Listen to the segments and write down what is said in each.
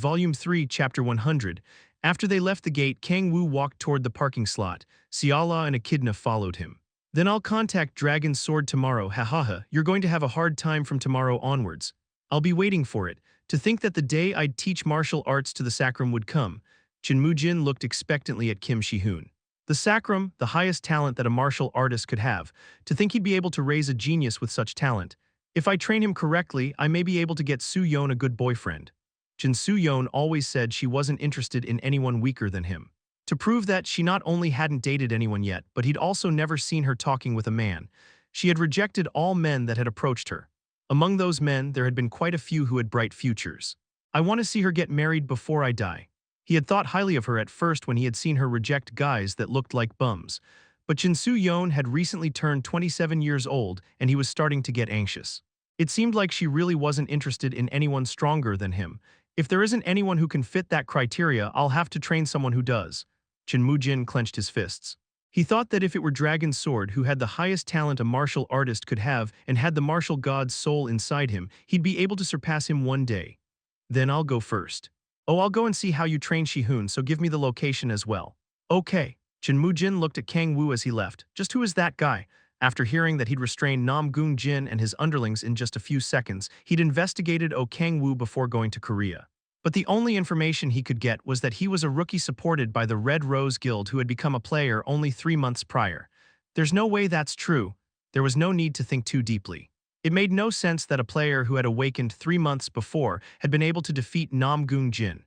Volume 3, Chapter 100. After they left the gate, Kang-woo walked toward the parking slot. Ciala and Echidna followed him. Then I'll contact Dragon's Sword tomorrow, hahaha. You're going to have a hard time from tomorrow onwards. I'll be waiting for it. To think that the day I'd teach martial arts to the sacrum would come. Jin looked expectantly at Kim Shi-hoon. The sacrum, the highest talent that a martial artist could have. To think he'd be able to raise a genius with such talent. If I train him correctly, I may be able to get Soo-yeon a good boyfriend. Jin Soo-yeon always said she wasn't interested in anyone weaker than him. To prove that, she not only hadn't dated anyone yet, but he'd also never seen her talking with a man. She had rejected all men that had approached her. Among those men, there had been quite a few who had bright futures. I want to see her get married before I die. He had thought highly of her at first when he had seen her reject guys that looked like bums. But Jin Soo-yeon had recently turned 27 years old and he was starting to get anxious. It seemed like she really wasn't interested in anyone stronger than him. If there isn't anyone who can fit that criteria, I'll have to train someone who does. Jin clenched his fists. He thought that if it were Dragon's Sword who had the highest talent a martial artist could have and had the martial god's soul inside him, he'd be able to surpass him one day. Then I'll go first. Oh, I'll go and see how you train Shi-hoon, so give me the location as well. Okay. Jin looked at Kang-woo as he left. Just who is that guy? After hearing that he'd restrained Nam-gung-jin and his underlings in just a few seconds, he'd investigated Kang-woo before going to Korea. But the only information he could get was that he was a rookie supported by the Red Rose Guild who had become a player only 3 months prior. There's no way that's true. There was no need to think too deeply. It made no sense that a player who had awakened 3 months before had been able to defeat Nam-gung-jin.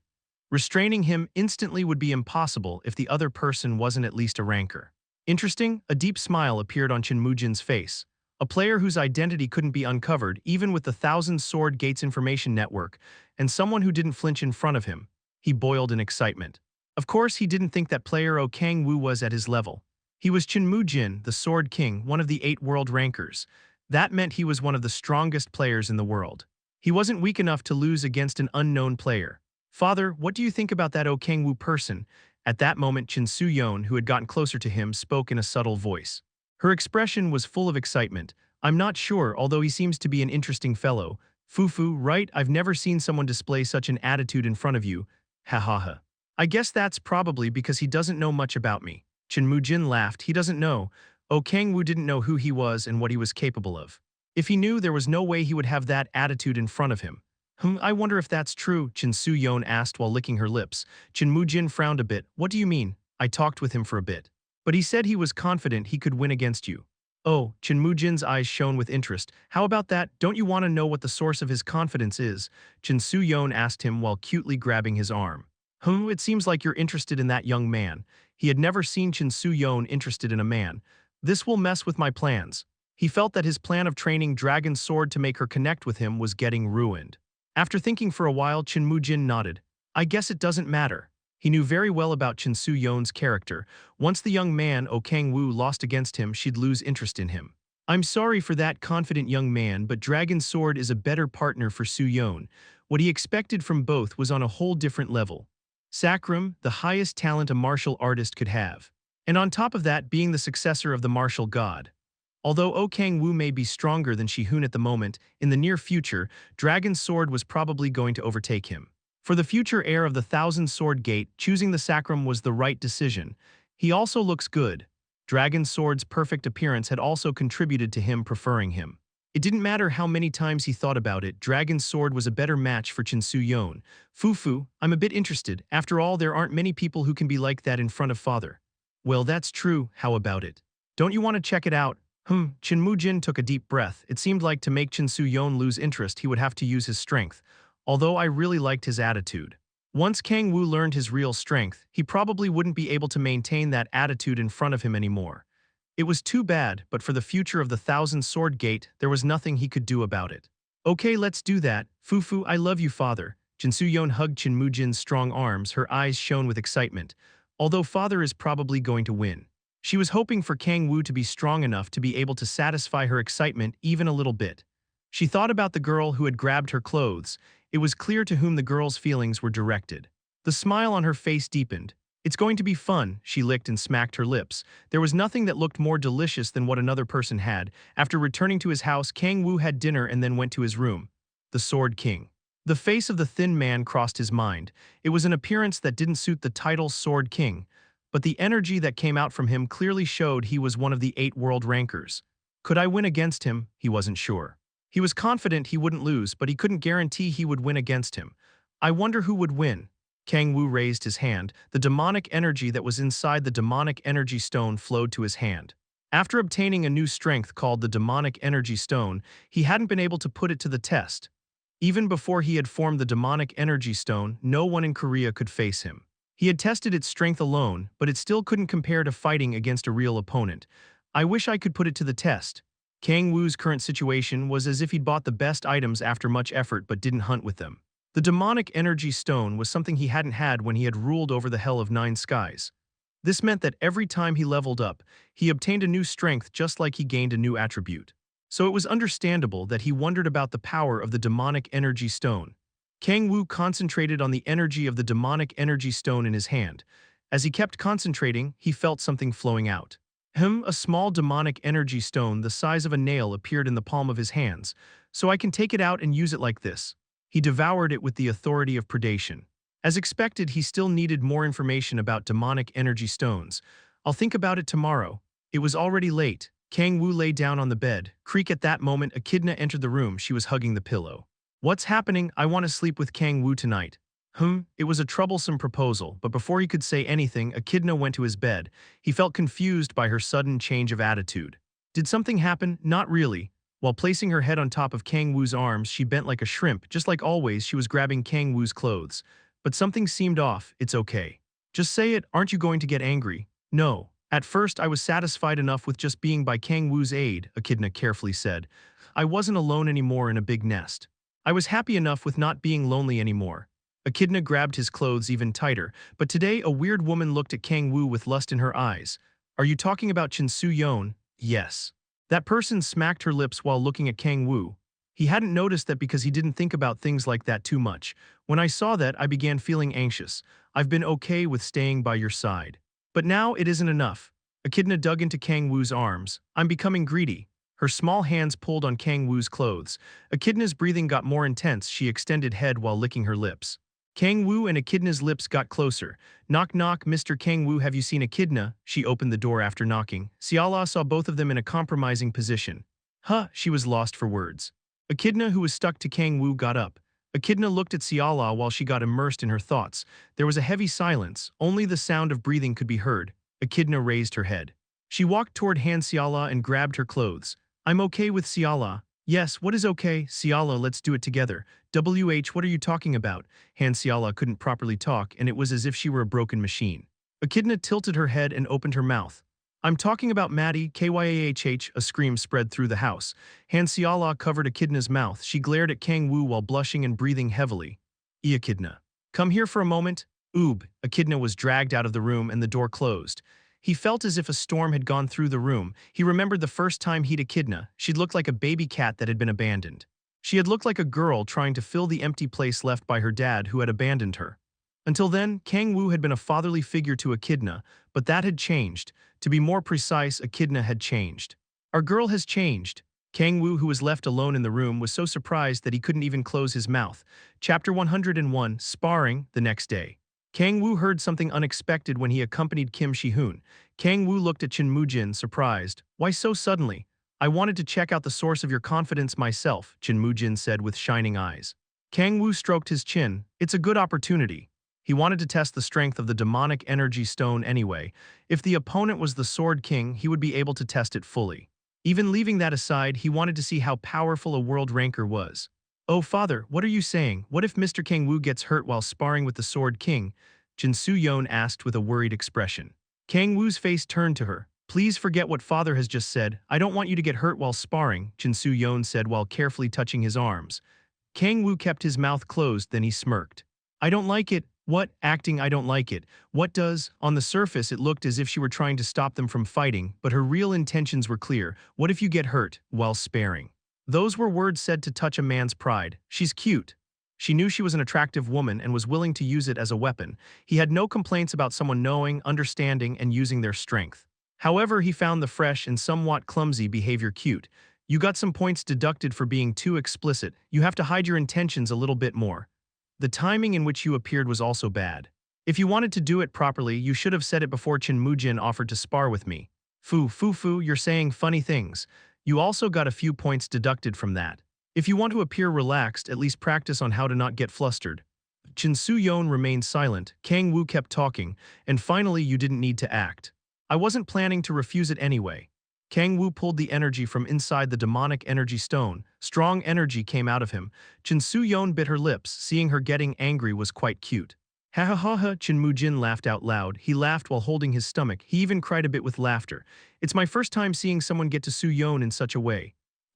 Restraining him instantly would be impossible if the other person wasn't at least a ranker. Interesting, a deep smile appeared on Jin's face. A player whose identity couldn't be uncovered even with the Thousand Sword Gates information network, and someone who didn't flinch in front of him. He boiled in excitement. Of course, he didn't think that player Kang-woo was at his level. He was Jin, the Sword King, one of the 8 world rankers. That meant he was one of the strongest players in the world. He wasn't weak enough to lose against an unknown player. Father, what do you think about that Kang-woo person? At that moment, Jin Soo-yeon, who had gotten closer to him, spoke in a subtle voice. Her expression was full of excitement. I'm not sure, although he seems to be an interesting fellow. Fufu, right? I've never seen someone display such an attitude in front of you. Ha ha ha. I guess that's probably because he doesn't know much about me. Jin laughed. He doesn't know. Kang-woo didn't know who he was and what he was capable of. If he knew, there was no way he would have that attitude in front of him. I wonder if that's true, Jin Soo-yeon asked while licking her lips. Jin frowned a bit. What do you mean? I talked with him for a bit. But he said he was confident he could win against you. Oh, Jin's eyes shone with interest. How about that? Don't you want to know what the source of his confidence is? Jin Soo-yeon asked him while cutely grabbing his arm. It seems like you're interested in that young man. He had never seen Jin Soo-yeon interested in a man. This will mess with my plans. He felt that his plan of training Dragon's Sword to make her connect with him was getting ruined. After thinking for a while, Jin nodded. I guess it doesn't matter. He knew very well about Jin Soo-yeon's character. Once the young man, Kang-woo, lost against him, she'd lose interest in him. I'm sorry for that confident young man, but Dragon's Sword is a better partner for Soo-yeon. What he expected from both was on a whole different level. Sacrum, the highest talent a martial artist could have. And on top of that, being the successor of the martial god. Although Kang-woo may be stronger than Shi-hoon at the moment, in the near future, Dragon's Sword was probably going to overtake him. For the future heir of the Thousand Sword Gate, choosing the sacrum was the right decision. He also looks good. Dragon's Sword's perfect appearance had also contributed to him preferring him. It didn't matter how many times he thought about it, Dragon's Sword was a better match for Jin Soo-yeon. Fufu, I'm a bit interested. After all, there aren't many people who can be like that in front of father. Well, that's true. How about it? Don't you want to check it out? Jin took a deep breath. It seemed like to make Jin Soo-yeon lose interest, he would have to use his strength. Although I really liked his attitude. Once Kang-woo learned his real strength, he probably wouldn't be able to maintain that attitude in front of him anymore. It was too bad, but for the future of the Thousand Sword Gate, there was nothing he could do about it. Okay, let's do that. Fufu, I love you, father. Jin Soo-yeon hugged Jin's strong arms, her eyes shone with excitement. Although father is probably going to win. She was hoping for Kang-woo to be strong enough to be able to satisfy her excitement even a little bit. She thought about the girl who had grabbed her clothes. It was clear to whom the girl's feelings were directed. The smile on her face deepened. It's going to be fun, she licked and smacked her lips. There was nothing that looked more delicious than what another person had. After returning to his house, Kang-woo had dinner and then went to his room. The Sword King. The face of the thin man crossed his mind. It was an appearance that didn't suit the title Sword King, but the energy that came out from him clearly showed he was one of the 8 world rankers. Could I win against him? He wasn't sure. He was confident he wouldn't lose, but he couldn't guarantee he would win against him. I wonder who would win. Kang-woo raised his hand. The demonic energy that was inside the demonic energy stone flowed to his hand. After obtaining a new strength called the demonic energy stone, he hadn't been able to put it to the test. Even before he had formed the demonic energy stone, no one in Korea could face him. He had tested its strength alone, but it still couldn't compare to fighting against a real opponent. I wish I could put it to the test. Kang-woo's current situation was as if he'd bought the best items after much effort but didn't hunt with them. The demonic energy stone was something he hadn't had when he had ruled over the Hell of 9 Skies. This meant that every time he leveled up, he obtained a new strength just like he gained a new attribute. So it was understandable that he wondered about the power of the demonic energy stone. Kang-woo concentrated on the energy of the demonic energy stone in his hand. As he kept concentrating, he felt something flowing out. A small demonic energy stone the size of a nail appeared in the palm of his hands. So I can take it out and use it like this. He devoured it with the Authority of Predation. As expected, he still needed more information about demonic energy stones. I'll think about it tomorrow. It was already late. Kang-woo lay down on the bed. Creak at that moment, Echidna entered the room. She was hugging the pillow. What's happening? I want to sleep with Kang-woo tonight. It was a troublesome proposal, but before he could say anything, Echidna went to his bed. He felt confused by her sudden change of attitude. Did something happen? Not really. While placing her head on top of Kang-woo's arms, she bent like a shrimp. Just like always, she was grabbing Kang-woo's clothes. But something seemed off. It's okay. Just say it. Aren't you going to get angry? No. At first, I was satisfied enough with just being by Kang-woo's aid, Echidna carefully said. I wasn't alone anymore in a big nest. I was happy enough with not being lonely anymore. Echidna grabbed his clothes even tighter, but today a weird woman looked at Kang-woo with lust in her eyes. Are you talking about Chin Soo-yeon? Yes. That person smacked her lips while looking at Kang-woo. He hadn't noticed that because he didn't think about things like that too much. When I saw that, I began feeling anxious. I've been okay with staying by your side. But now it isn't enough. Echidna dug into Kang-woo's arms. I'm becoming greedy. Her small hands pulled on Kang-woo's clothes. Echidna's breathing got more intense. She extended head while licking her lips. Kang-woo and Echidna's lips got closer. Knock knock, Mr. Kang-woo, have you seen Echidna? She opened the door after knocking. Siala saw both of them in a compromising position. She was lost for words. Echidna, who was stuck to Kang-woo, got up. Echidna looked at Siala while she got immersed in her thoughts. There was a heavy silence. Only the sound of breathing could be heard. Echidna raised her head. She walked toward Han Siala and grabbed her clothes. I'm okay with Siala. Yes, what is okay? Siala, let's do it together. What are you talking about? Han Siala couldn't properly talk, and it was as if she were a broken machine. Echidna tilted her head and opened her mouth. I'm talking about Maddie, Kyahh, a scream spread through the house. Han Siala covered Echidna's mouth. She glared at Kang-woo while blushing and breathing heavily. Echidna. Come here for a moment. Echidna was dragged out of the room and the door closed. He felt as if a storm had gone through the room. He remembered the first time he'd Echidna. She'd looked like a baby cat that had been abandoned. She had looked like a girl trying to fill the empty place left by her dad who had abandoned her. Until then, Kang-woo had been a fatherly figure to Echidna, but that had changed. To be more precise, Echidna had changed. Our girl has changed. Kang-woo, who was left alone in the room, was so surprised that he couldn't even close his mouth. Chapter 101, Sparring, the next day. Kang-woo heard something unexpected when he accompanied Kim Shi-hoon. Kang-woo looked at Chin Moo-jin, surprised. Why so suddenly? I wanted to check out the source of your confidence myself, Chin Moo-jin said with shining eyes. Kang-woo stroked his chin. It's a good opportunity. He wanted to test the strength of the demonic energy stone anyway. If the opponent was the Sword King, he would be able to test it fully. Even leaving that aside, he wanted to see how powerful a world ranker was. Oh, father, what are you saying? What if Mr. Kang-woo gets hurt while sparring with the Sword King? Jin Soo-yeon asked with a worried expression. Kang-woo's face turned to her. Please forget what father has just said. I don't want you to get hurt while sparring, Jin Soo-yeon said while carefully touching his arms. Kang-woo kept his mouth closed, then he smirked. I don't like it. What? Acting I don't like it. What does? On the surface, it looked as if she were trying to stop them from fighting, but her real intentions were clear. What if you get hurt while sparring? Those were words said to touch a man's pride. She's cute. She knew she was an attractive woman and was willing to use it as a weapon. He had no complaints about someone knowing, understanding, and using their strength. However, he found the fresh and somewhat clumsy behavior cute. You got some points deducted for being too explicit. You have to hide your intentions a little bit more. The timing in which you appeared was also bad. If you wanted to do it properly, you should have said it before Chin Mujin offered to spar with me. Foo, you're saying funny things. You also got a few points deducted from that. If you want to appear relaxed, at least practice on how to not get flustered. Chin Su-yeon remained silent, Kang-woo kept talking, and finally you didn't need to act. I wasn't planning to refuse it anyway. Kang-woo pulled the energy from inside the demonic energy stone. Strong energy came out of him. Chin Su-yeon bit her lips, seeing her getting angry was quite cute. Ha ha ha ha, Chin Mujin laughed out loud. He laughed while holding his stomach. He even cried a bit with laughter. It's my first time seeing someone get to Su-yeon in such a way.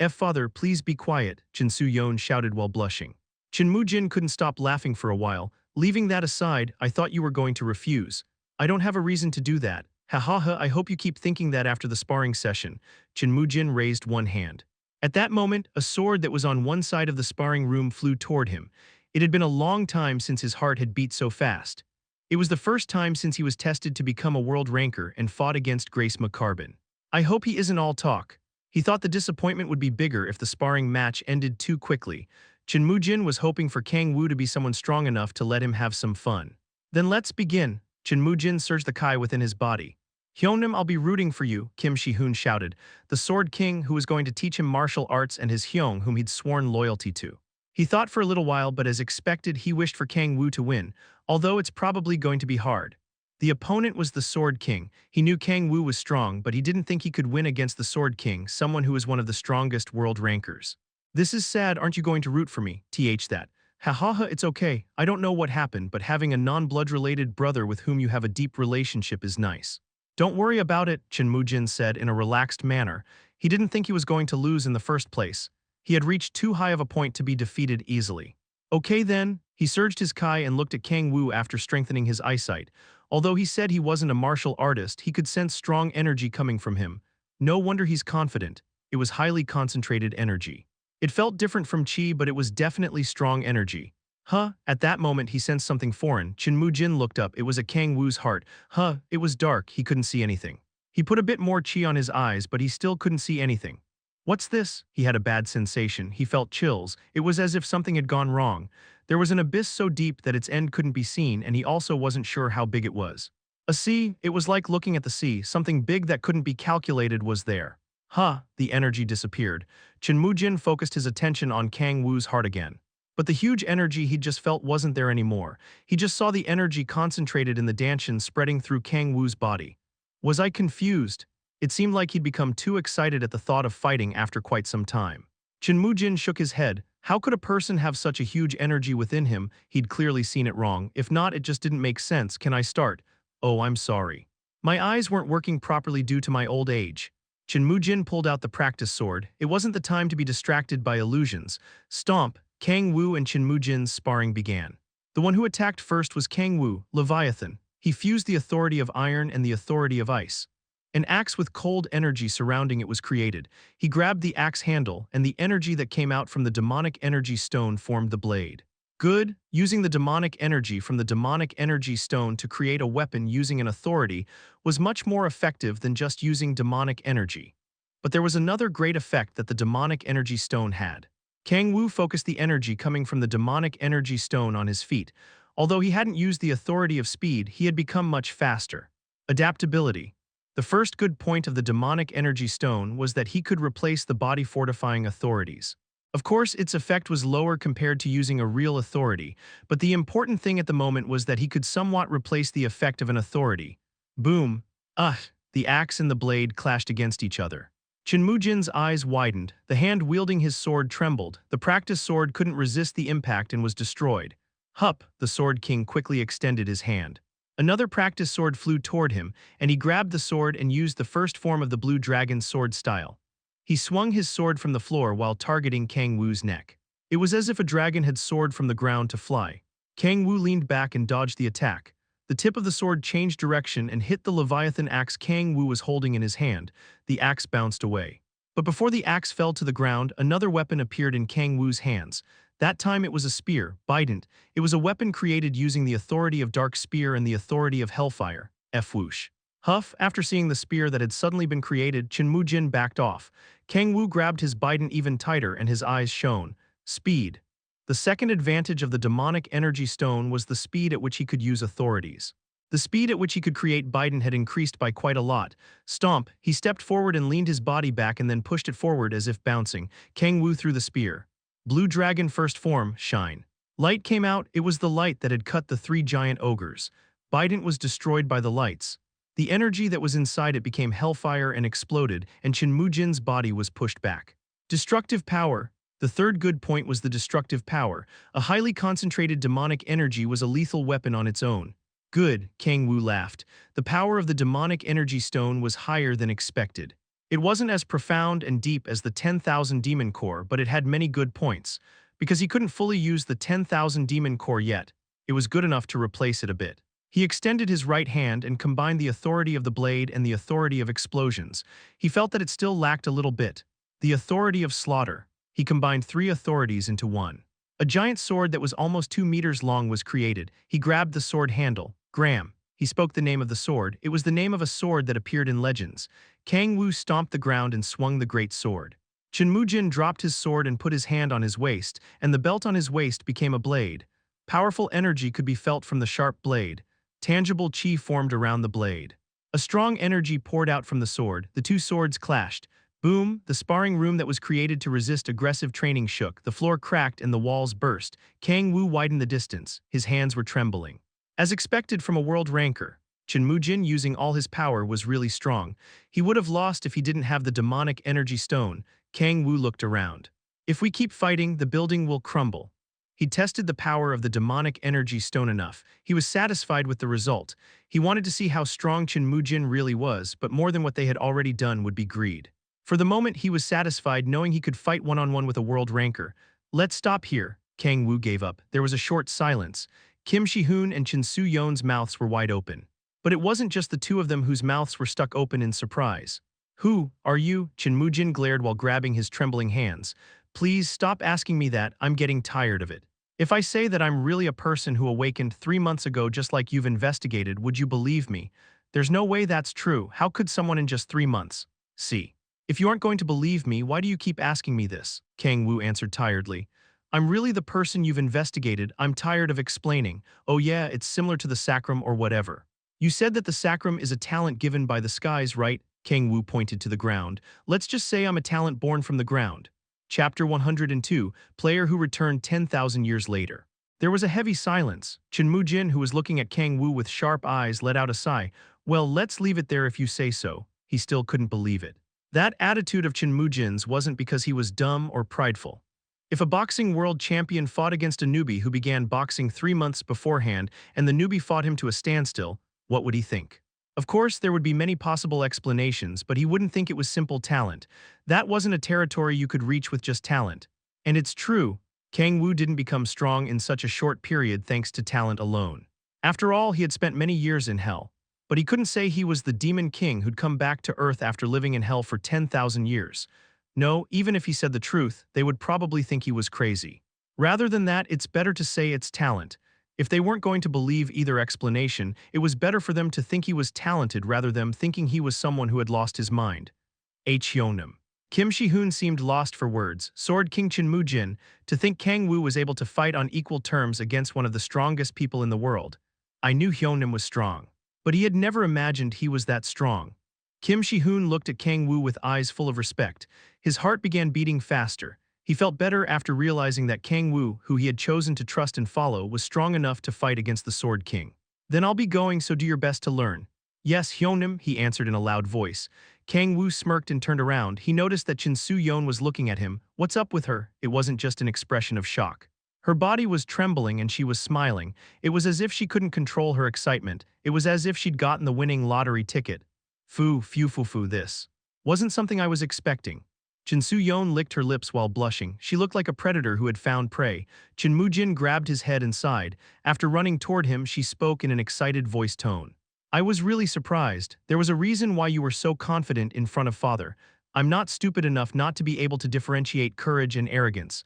Father, please be quiet, Chin Su-yeon shouted while blushing. Chin Mujin couldn't stop laughing for a while. Leaving that aside, I thought you were going to refuse. I don't have a reason to do that. Ha ha ha, I hope you keep thinking that after the sparring session. Chin Mujin raised one hand. At that moment, a sword that was on one side of the sparring room flew toward him. It had been a long time since his heart had beat so fast. It was the first time since he was tested to become a world ranker and fought against Grace McCarbon. I hope he isn't all talk. He thought the disappointment would be bigger if the sparring match ended too quickly. Chin Mujin was hoping for Kang-woo to be someone strong enough to let him have some fun. Then let's begin. Chin Mujin surged the kai within his body. Hyeonim, I'll be rooting for you, Kim Shi-hoon shouted, the Sword King who was going to teach him martial arts and his Hyung whom he'd sworn loyalty to. He thought for a little while, but as expected, he wished for Kang-woo to win, although it's probably going to be hard. The opponent was the Sword King. He knew Kang-woo was strong, but he didn't think he could win against the Sword King, someone who was one of the strongest world rankers. This is sad, aren't you going to root for me? That. Ha ha ha, it's okay. I don't know what happened, but having a non-blood-related brother with whom you have a deep relationship is nice. Don't worry about it, Chin Mujin said in a relaxed manner. He didn't think he was going to lose in the first place. He had reached too high of a point to be defeated easily. Okay then, he surged his kai and looked at Kang-woo after strengthening his eyesight. Although he said he wasn't a martial artist, he could sense strong energy coming from him. No wonder he's confident. It was highly concentrated energy. It felt different from chi, but it was definitely strong energy. At that moment he sensed something foreign. Chin Mujin looked up. It was a Kang-woo's heart. It was dark, he couldn't see anything. He put a bit more chi on his eyes, but he still couldn't see anything. What's this? He had a bad sensation. He felt chills. It was as if something had gone wrong. There was an abyss so deep that its end couldn't be seen, and he also wasn't sure how big it was. A sea, it was like looking at the sea. Something big that couldn't be calculated was there. The energy disappeared. Chin Mujin focused his attention on Kang-woo's heart again. But the huge energy he'd just felt wasn't there anymore. He just saw the energy concentrated in the danshin spreading through Kang-woo's body. Was I confused? It seemed like he'd become too excited at the thought of fighting after quite some time. Chin Mujin shook his head. How could a person have such a huge energy within him? He'd clearly seen it wrong. If not, it just didn't make sense. Can I start? Oh, I'm sorry. My eyes weren't working properly due to my old age. Chin Mujin pulled out the practice sword. It wasn't the time to be distracted by illusions. Stomp, Kang-woo and Chin Mujin's sparring began. The one who attacked first was Kang-woo, Leviathan. He fused the authority of iron and the authority of ice. An axe with cold energy surrounding it was created. He grabbed the axe handle, and the energy that came out from the demonic energy stone formed the blade. Good, using the demonic energy from the demonic energy stone to create a weapon using an authority was much more effective than just using demonic energy. But there was another great effect that the demonic energy stone had. Kang-woo focused the energy coming from the demonic energy stone on his feet. Although he hadn't used the authority of speed, he had become much faster. Adaptability. The first good point of the demonic energy stone was that he could replace the body-fortifying authorities. Of course, its effect was lower compared to using a real authority, but the important thing at the moment was that he could somewhat replace the effect of an authority. Boom. The axe and the blade clashed against each other. Chin Mujin's eyes widened. The hand wielding his sword trembled. The practice sword couldn't resist the impact and was destroyed. The Sword King quickly extended his hand. Another practice sword flew toward him, and he grabbed the sword and used the first form of the blue dragon's sword style. He swung his sword from the floor while targeting Kang-woo's neck. It was as if a dragon had soared from the ground to fly. Kang-woo leaned back and dodged the attack. The tip of the sword changed direction and hit the Leviathan axe Kang-woo was holding in his hand. The axe bounced away. But before the axe fell to the ground, another weapon appeared in Kang-woo's hands. That time it was a spear, Bident. It was a weapon created using the authority of Dark Spear and the authority of Hellfire, Whoosh. Huff, after seeing the spear that had suddenly been created, Chinmujin backed off. Kang-woo grabbed his bident even tighter and his eyes shone. Speed. The second advantage of the demonic energy stone was the speed at which he could use authorities. The speed at which he could create Biden had increased by quite a lot. Stomp, he stepped forward and leaned his body back and then pushed it forward as if bouncing. Kang-woo threw the spear. Blue dragon first form, shine. Light came out, it was the light that had cut the three giant ogres. Biden was destroyed by the lights. The energy that was inside it became hellfire and exploded, and Chinmujin's body was pushed back. Destructive power. The third good point was the destructive power. A highly concentrated demonic energy was a lethal weapon on its own. Good, Kang-woo laughed. The power of the demonic energy stone was higher than expected. It wasn't as profound and deep as the 10,000 demon core, but it had many good points. Because he couldn't fully use the 10,000 demon core yet, it was good enough to replace it a bit. He extended his right hand and combined the authority of the blade and the authority of explosions. He felt that it still lacked a little bit. The authority of slaughter. He combined three authorities into one. A giant sword that was almost 2 meters long was created. He grabbed the sword handle. Graham. He spoke the name of the sword. It was the name of a sword that appeared in legends. Kang-woo stomped the ground and swung the great sword. Chinmujin dropped his sword and put his hand on his waist, and the belt on his waist became a blade. Powerful energy could be felt from the sharp blade. Tangible chi formed around the blade. A strong energy poured out from the sword. The two swords clashed. Boom, the sparring room that was created to resist aggressive training shook. The floor cracked and the walls burst. Kang-woo widened the distance. His hands were trembling. As expected from a world ranker, Chinmujin, using all his power, was really strong. He would have lost if he didn't have the demonic energy stone. Kang-woo looked around. If we keep fighting, the building will crumble. He tested the power of the demonic energy stone enough. He was satisfied with the result. He wanted to see how strong Chinmujin really was, but more than what they had already done would be greed. For the moment, he was satisfied knowing he could fight one-on-one with a world ranker. Let's stop here. Kang-woo gave up. There was a short silence. Kim Shi-hoon and Chin Soo-yeon's mouths were wide open. But it wasn't just the two of them whose mouths were stuck open in surprise. Who are you? Chinmujin glared while grabbing his trembling hands. Please stop asking me that, I'm getting tired of it. If I say that I'm really a person who awakened 3 months ago just like you've investigated, would you believe me? There's no way that's true. How could someone in just 3 months? See. If you aren't going to believe me, why do you keep asking me this? Kang-woo answered tiredly. I'm really the person you've investigated. I'm tired of explaining. Oh yeah, it's similar to the sacrum or whatever. You said that the sacrum is a talent given by the skies, right? Kang-woo pointed to the ground. Let's just say I'm a talent born from the ground. Chapter 102, Player who returned 10,000 years later. There was a heavy silence. Chinmujin, who was looking at Kang-woo with sharp eyes, let out a sigh. Well, let's leave it there if you say so. He still couldn't believe it. That attitude of Chinmujin's wasn't because he was dumb or prideful. If a boxing world champion fought against a newbie who began boxing 3 months beforehand and the newbie fought him to a standstill, what would he think? Of course, there would be many possible explanations, but he wouldn't think it was simple talent. That wasn't a territory you could reach with just talent. And it's true, Kang-woo didn't become strong in such a short period thanks to talent alone. After all, he had spent many years in hell. But he couldn't say he was the demon king who'd come back to Earth after living in hell for 10,000 years. No, even if he said the truth, they would probably think he was crazy. Rather than that, it's better to say it's talent. If they weren't going to believe either explanation, it was better for them to think he was talented rather than thinking he was someone who had lost his mind. Hyunam. Kim Shi-hoon seemed lost for words. Sword King Chinmujin, to think Kang-woo was able to fight on equal terms against one of the strongest people in the world. I knew Hyunam was strong. But he had never imagined he was that strong. Kim Shi-hoon looked at Kang-woo with eyes full of respect. His heart began beating faster. He felt better after realizing that Kang-woo, who he had chosen to trust and follow, was strong enough to fight against the Sword King. Then I'll be going, so do your best to learn. Yes, Hyunam, he answered in a loud voice. Kang-woo smirked and turned around. He noticed that Chin Soo-yeon was looking at him. What's up with her? It wasn't just an expression of shock. Her body was trembling and she was smiling. It was as if she couldn't control her excitement. It was as if she'd gotten the winning lottery ticket. This wasn't something I was expecting. Chin Soo-yeon licked her lips while blushing. She looked like a predator who had found prey. Chinmujin grabbed his head and sighed. After running toward him, she spoke in an excited voice tone. I was really surprised. There was a reason why you were so confident in front of father. I'm not stupid enough not to be able to differentiate courage and arrogance.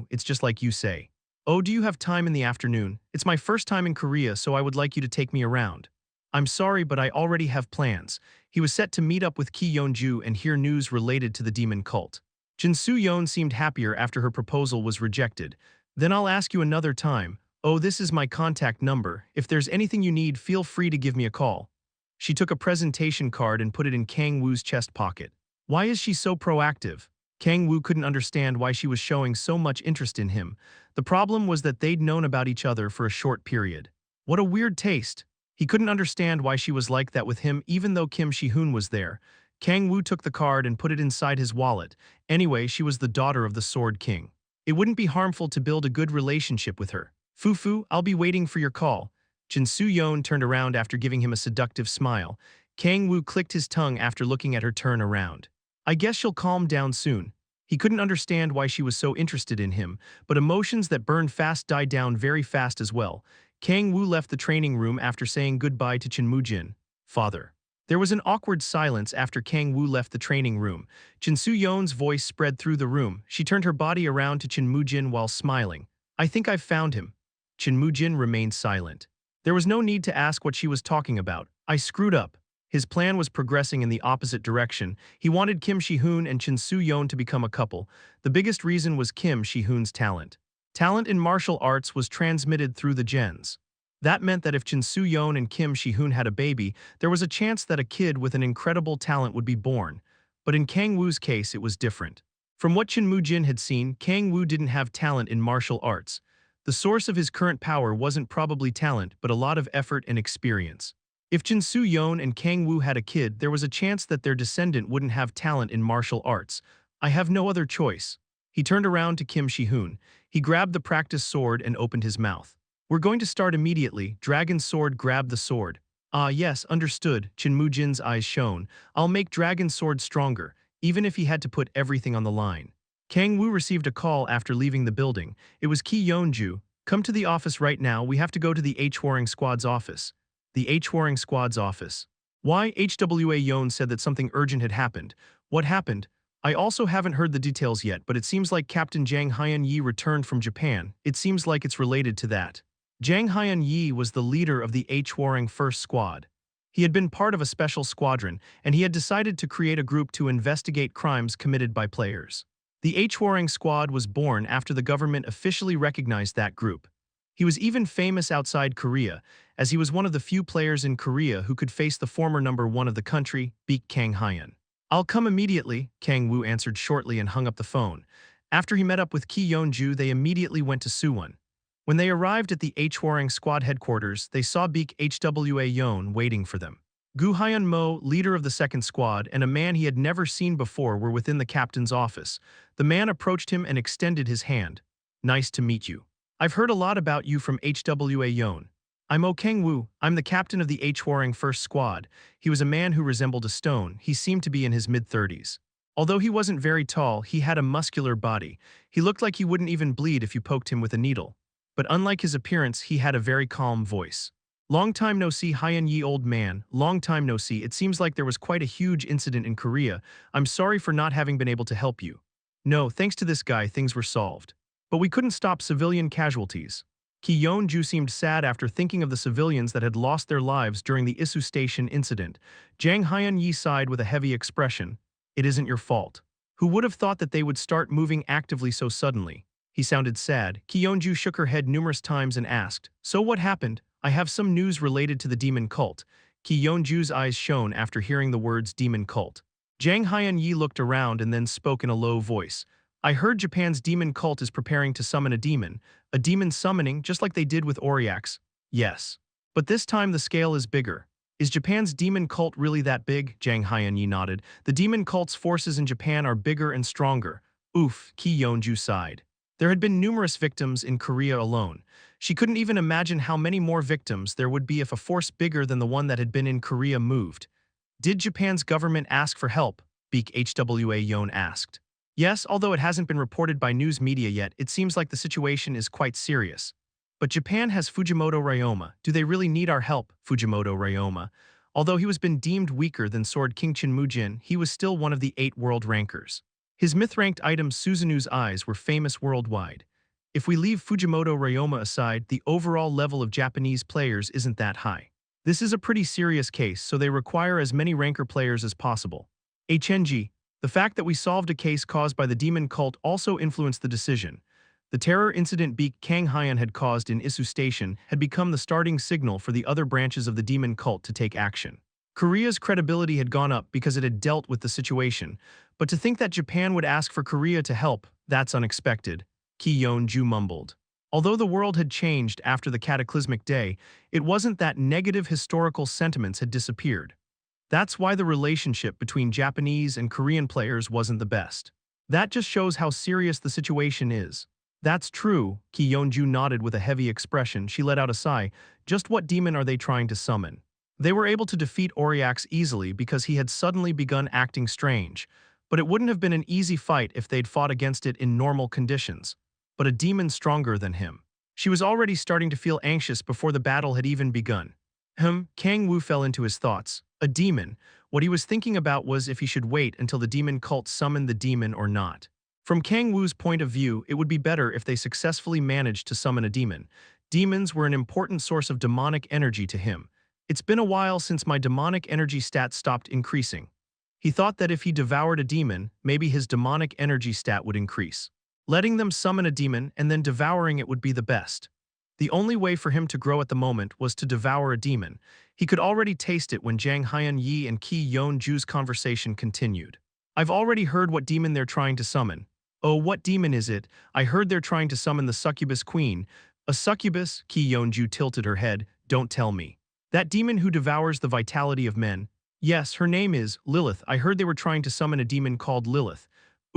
It's just like you say. Oh, do you have time in the afternoon? It's my first time in Korea, so I would like you to take me around. I'm sorry, but I already have plans. He was set to meet up with Ki Yeonju and hear news related to the demon cult. Jin Soo-yeon seemed happier after her proposal was rejected. Then I'll ask you another time. Oh, this is my contact number. If there's anything you need, feel free to give me a call. She took a presentation card and put it in Kang-woo's chest pocket. Why is she so proactive? Kang-woo couldn't understand why she was showing so much interest in him. The problem was that they'd known about each other for a short period. What a weird taste. He couldn't understand why she was like that with him even though Kim Shi-hoon was there. Kang-woo took the card and put it inside his wallet. Anyway, she was the daughter of the Sword King. It wouldn't be harmful to build a good relationship with her. Fufu, I'll be waiting for your call. Jin Soo-yeon turned around after giving him a seductive smile. Kang-woo clicked his tongue after looking at her turn around. I guess she'll calm down soon. He couldn't understand why she was so interested in him, but emotions that burn fast died down very fast as well. Kang-woo left the training room after saying goodbye to Chin Moo-jin. Father. There was an awkward silence after Kang-woo left the training room. Jin Soo-yeon's voice spread through the room. She turned her body around to Chin Moo-jin while smiling. I think I've found him. Chin Moo-jin remained silent. There was no need to ask what she was talking about. I screwed up. His plan was progressing in the opposite direction. He wanted Kim Shi-hoon and Jin Soo-yeon to become a couple. The biggest reason was Kim Shi-hoon's talent. Talent in martial arts was transmitted through the gens. That meant that if Jin Soo-yeon and Kim Shi-hoon had a baby, there was a chance that a kid with an incredible talent would be born. But in Kang-woo's case, it was different. From what Chin Moo-jin had seen, Kang-woo didn't have talent in martial arts. The source of his current power wasn't probably talent, but a lot of effort and experience. If Jin Soo-yeon and Kang-woo had a kid, there was a chance that their descendant wouldn't have talent in martial arts. I have no other choice. He turned around to Kim Shi-hoon. He grabbed the practice sword and opened his mouth. We're going to start immediately. Dragon's sword grabbed the sword. Ah yes, understood. Chin Moo-jin's eyes shone. I'll make Dragon's sword stronger, even if he had to put everything on the line. Kang-woo received a call after leaving the building. It was Ki Yeonju. Come to the office right now. We have to go to the H-Warring Squad's office. The H-Warring Squad's office. Why? HWA Yeon said that something urgent had happened. What happened? I also haven't heard the details yet, but it seems like Captain Jang Hyun-yi returned from Japan. It seems like it's related to that. Jang Hyun-yi was the leader of the H-Warring First Squad. He had been part of a special squadron, and he had decided to create a group to investigate crimes committed by players. The H-Warring Squad was born after the government officially recognized that group. He was even famous outside Korea, as he was one of the few players in Korea who could face the former #1 of the country, Baek Kang Hyun. I'll come immediately, Kang-woo answered shortly and hung up the phone. After he met up with Ki Yeonju, they immediately went to Suwon. When they arrived at the H-Warring Squad headquarters, they saw Baek HWA Yeon waiting for them. Gu Hyun Mo, leader of the second squad, and a man he had never seen before were within the captain's office. The man approached him and extended his hand. Nice to meet you. I've heard a lot about you from HWA Yeon. I'm Kang-woo. I'm the captain of the H-Warring First Squad. He was a man who resembled a stone. He seemed to be in his mid-30s. Although he wasn't very tall, he had a muscular body. He looked like he wouldn't even bleed if you poked him with a needle. But unlike his appearance, he had a very calm voice. Long time no see, Hyun-yi old man. Long time no see. It seems like there was quite a huge incident in Korea. I'm sorry for not having been able to help you. No, thanks to this guy, things were solved. But we couldn't stop civilian casualties. Ki Yeonju seemed sad after thinking of the civilians that had lost their lives during the Isu Station incident. Jang Hyun-yi sighed with a heavy expression. It isn't your fault. Who would have thought that they would start moving actively so suddenly? He sounded sad. Ki Yeonju shook her head numerous times and asked, So what happened? I have some news related to the demon cult. Ki Yeonju's eyes shone after hearing the words demon cult. Jang Hyun-yi looked around and then spoke in a low voice. I heard Japan's demon cult is preparing to summon a demon summoning just like they did with Oriax. Yes. But this time the scale is bigger. Is Japan's demon cult really that big? Jang Hyun-yi nodded. The demon cult's forces in Japan are bigger and stronger. Oof, Ki Yeonju sighed. There had been numerous victims in Korea alone. She couldn't even imagine how many more victims there would be if a force bigger than the one that had been in Korea moved. Did Japan's government ask for help? Baek HWA Yeon asked. Yes, although it hasn't been reported by news media yet, it seems like the situation is quite serious. But Japan has Fujimoto Ryoma. Do they really need our help? Fujimoto Ryoma. Although he was been deemed weaker than Sword King Chin Moo-jin, he was still one of the 8 world rankers. His myth-ranked item Suzunu's eyes were famous worldwide. If we leave Fujimoto Ryoma aside, the overall level of Japanese players isn't that high. This is a pretty serious case, so they require as many ranker players as possible. HNG, the fact that we solved a case caused by the demon cult also influenced the decision. The terror incident Beak Kang Hyan had caused in Isu Station had become the starting signal for the other branches of the demon cult to take action. Korea's credibility had gone up because it had dealt with the situation, but to think that Japan would ask for Korea to help, that's unexpected, Ki Yeon-ju mumbled. Although the world had changed after the cataclysmic day, it wasn't that negative historical sentiments had disappeared. That's why the relationship between Japanese and Korean players wasn't the best. That just shows how serious the situation is. That's true, Ki Yeon-ju nodded with a heavy expression. She let out a sigh. Just what demon are they trying to summon? They were able to defeat Oryax easily because he had suddenly begun acting strange, but it wouldn't have been an easy fight if they'd fought against it in normal conditions. But a demon stronger than him. She was already starting to feel anxious before the battle had even begun. Kang-woo fell into his thoughts. A demon. What he was thinking about was if he should wait until the demon cult summoned the demon or not. From Kang-woo's point of view, it would be better if they successfully managed to summon a demon. Demons were an important source of demonic energy to him. It's been a while since my demonic energy stat stopped increasing. He thought that if he devoured a demon, maybe his demonic energy stat would increase. Letting them summon a demon and then devouring it would be the best. The only way for him to grow at the moment was to devour a demon. He could already taste it when Jang Hyun-yi and Ki Yeon-ju's conversation continued. I've already heard what demon they're trying to summon. Oh, what demon is it? I heard they're trying to summon the succubus queen. A succubus? Ki Yeon-ju tilted her head. Don't tell me. That demon who devours the vitality of men. Yes, her name is Lilith. I heard they were trying to summon a demon called Lilith.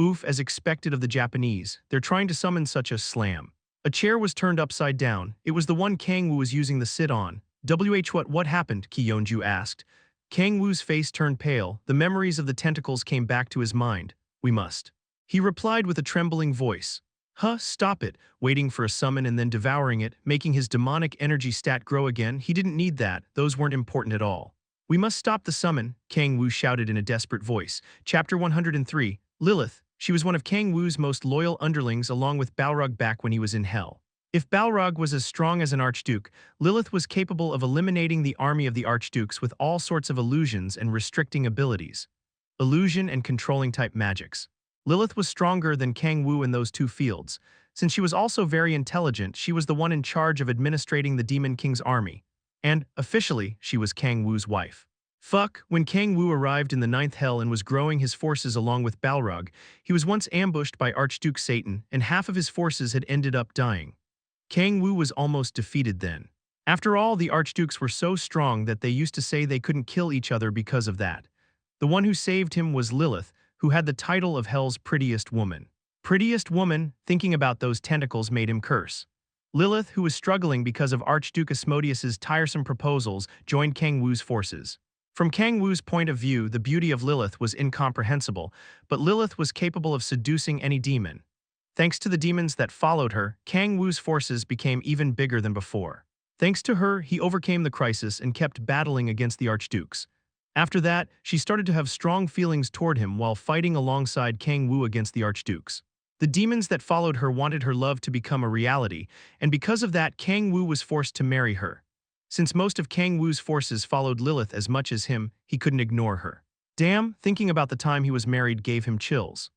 Oof, as expected of the Japanese. They're trying to summon such a slam. A chair was turned upside down. It was the one Kang-woo was using the sit on. What happened? Ki Yeon-ju asked. Kang-woo's face turned pale. The memories of the tentacles came back to his mind. We must. He replied with a trembling voice. Stop it. Waiting for a summon and then devouring it, making his demonic energy stat grow again. He didn't need that. Those weren't important at all. We must stop the summon, Kang-woo shouted in a desperate voice. Chapter 103. Lilith. She was one of Kang-woo's most loyal underlings along with Balrog back when he was in hell. If Balrog was as strong as an archduke, Lilith was capable of eliminating the army of the archdukes with all sorts of illusions and restricting abilities. Illusion and controlling type magics. Lilith was stronger than Kang-woo in those two fields. Since she was also very intelligent, she was the one in charge of administrating the Demon King's army. And, officially, she was Kang-woo's wife. When Kang-woo arrived in the ninth hell and was growing his forces along with Balrog, he was once ambushed by Archduke Satan, and half of his forces had ended up dying. Kang-woo was almost defeated then. After all, the archdukes were so strong that they used to say they couldn't kill each other because of that. The one who saved him was Lilith, who had the title of Hell's prettiest woman. Prettiest woman, thinking about those tentacles made him curse. Lilith, who was struggling because of Archduke Asmodeus's tiresome proposals, joined Kang-woo's forces. From Kang-woo's point of view, the beauty of Lilith was incomprehensible, but Lilith was capable of seducing any demon. Thanks to the demons that followed her, Kang-woo's forces became even bigger than before. Thanks to her, he overcame the crisis and kept battling against the archdukes. After that, she started to have strong feelings toward him while fighting alongside Kang-woo against the archdukes. The demons that followed her wanted her love to become a reality, and because of that, Kang-woo was forced to marry her. Since most of Kang-woo's forces followed Lilith as much as him, he couldn't ignore her. Damn, thinking about the time he was married gave him chills.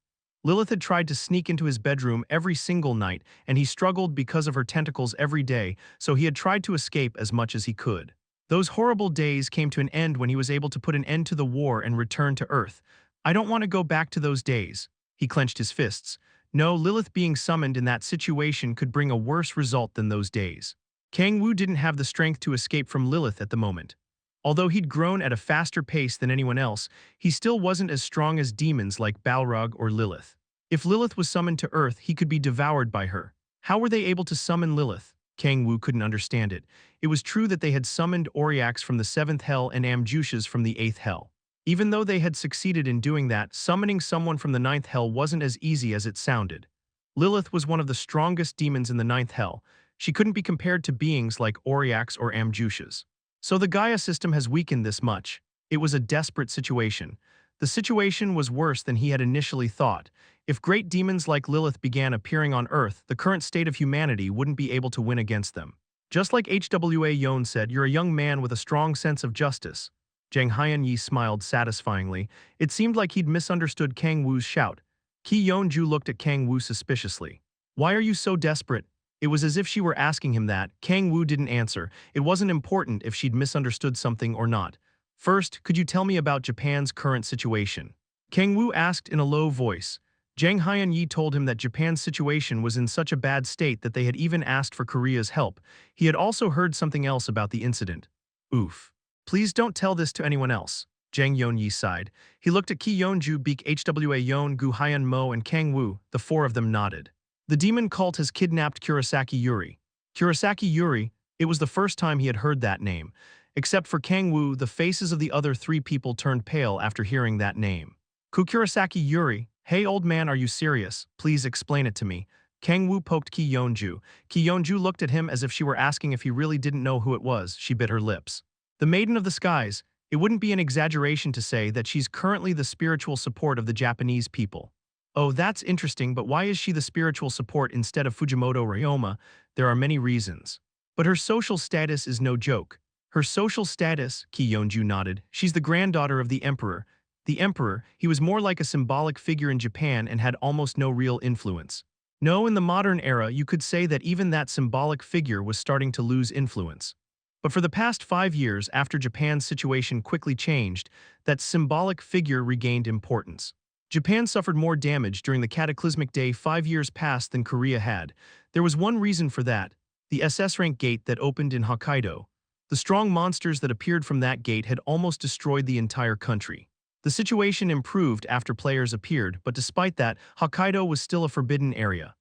Lilith had tried to sneak into his bedroom every single night, and he struggled because of her tentacles every day, so he had tried to escape as much as he could. Those horrible days came to an end when he was able to put an end to the war and return to Earth. I don't want to go back to those days. He clenched his fists. No, Lilith being summoned in that situation could bring a worse result than those days. Kang-woo didn't have the strength to escape from Lilith at the moment. Although he'd grown at a faster pace than anyone else, he still wasn't as strong as demons like Balrog or Lilith. If Lilith was summoned to Earth, he could be devoured by her. How were they able to summon Lilith? Kang-woo couldn't understand it. It was true that they had summoned Oryax from the 7th Hell and Amjushas from the 8th Hell. Even though they had succeeded in doing that, summoning someone from the 9th Hell wasn't as easy as it sounded. Lilith was one of the strongest demons in the 9th Hell. She couldn't be compared to beings like Oryax or Amjushas. So the Gaia system has weakened this much. It was a desperate situation. The situation was worse than he had initially thought. If great demons like Lilith began appearing on Earth, the current state of humanity wouldn't be able to win against them. Just like HWA Yon said, you're a young man with a strong sense of justice. Jang Hyun-yi smiled satisfyingly. It seemed like he'd misunderstood Kang-woo's shout. Ki Yeon-ju looked at Kang-woo suspiciously. Why are you so desperate? It was as if she were asking him that. Kang-woo didn't answer. It wasn't important if she'd misunderstood something or not. First, could you tell me about Japan's current situation? Kang-woo asked in a low voice. Jang Hyun-yi told him that Japan's situation was in such a bad state that they had even asked for Korea's help. He had also heard something else about the incident. Oof. Please don't tell this to anyone else. Jang Yeon-yi sighed. He looked at Ki Yeon-ju, Beek Hwa Yeon, Gu Hyun Mo, and Kang-woo. The four of them nodded. The demon cult has kidnapped Kurosaki Yuri. Kurosaki Yuri, it was the first time he had heard that name. Except for Kang-woo, the faces of the other three people turned pale after hearing that name. Kurosaki Yuri, hey old man, are you serious? Please explain it to me. Kang-woo poked Ki Yeon-ju. Ki Yeon-ju looked at him as if she were asking if he really didn't know who it was. She bit her lips. The Maiden of the Skies. It wouldn't be an exaggeration to say that she's currently the spiritual support of the Japanese people. Oh, that's interesting, but why is she the spiritual support instead of Fujimoto Ryoma? There are many reasons. But her social status is no joke. Her social status, Ki Yeon-ju nodded, she's the granddaughter of the emperor. The emperor, he was more like a symbolic figure in Japan and had almost no real influence. No, in the modern era, you could say that even that symbolic figure was starting to lose influence. But for the past 5 years after Japan's situation quickly changed, that symbolic figure regained importance. Japan suffered more damage during the cataclysmic day 5 years past than Korea had. There was one reason for that, the SS rank gate that opened in Hokkaido. The strong monsters that appeared from that gate had almost destroyed the entire country. The situation improved after players appeared, but despite that, Hokkaido was still a forbidden area.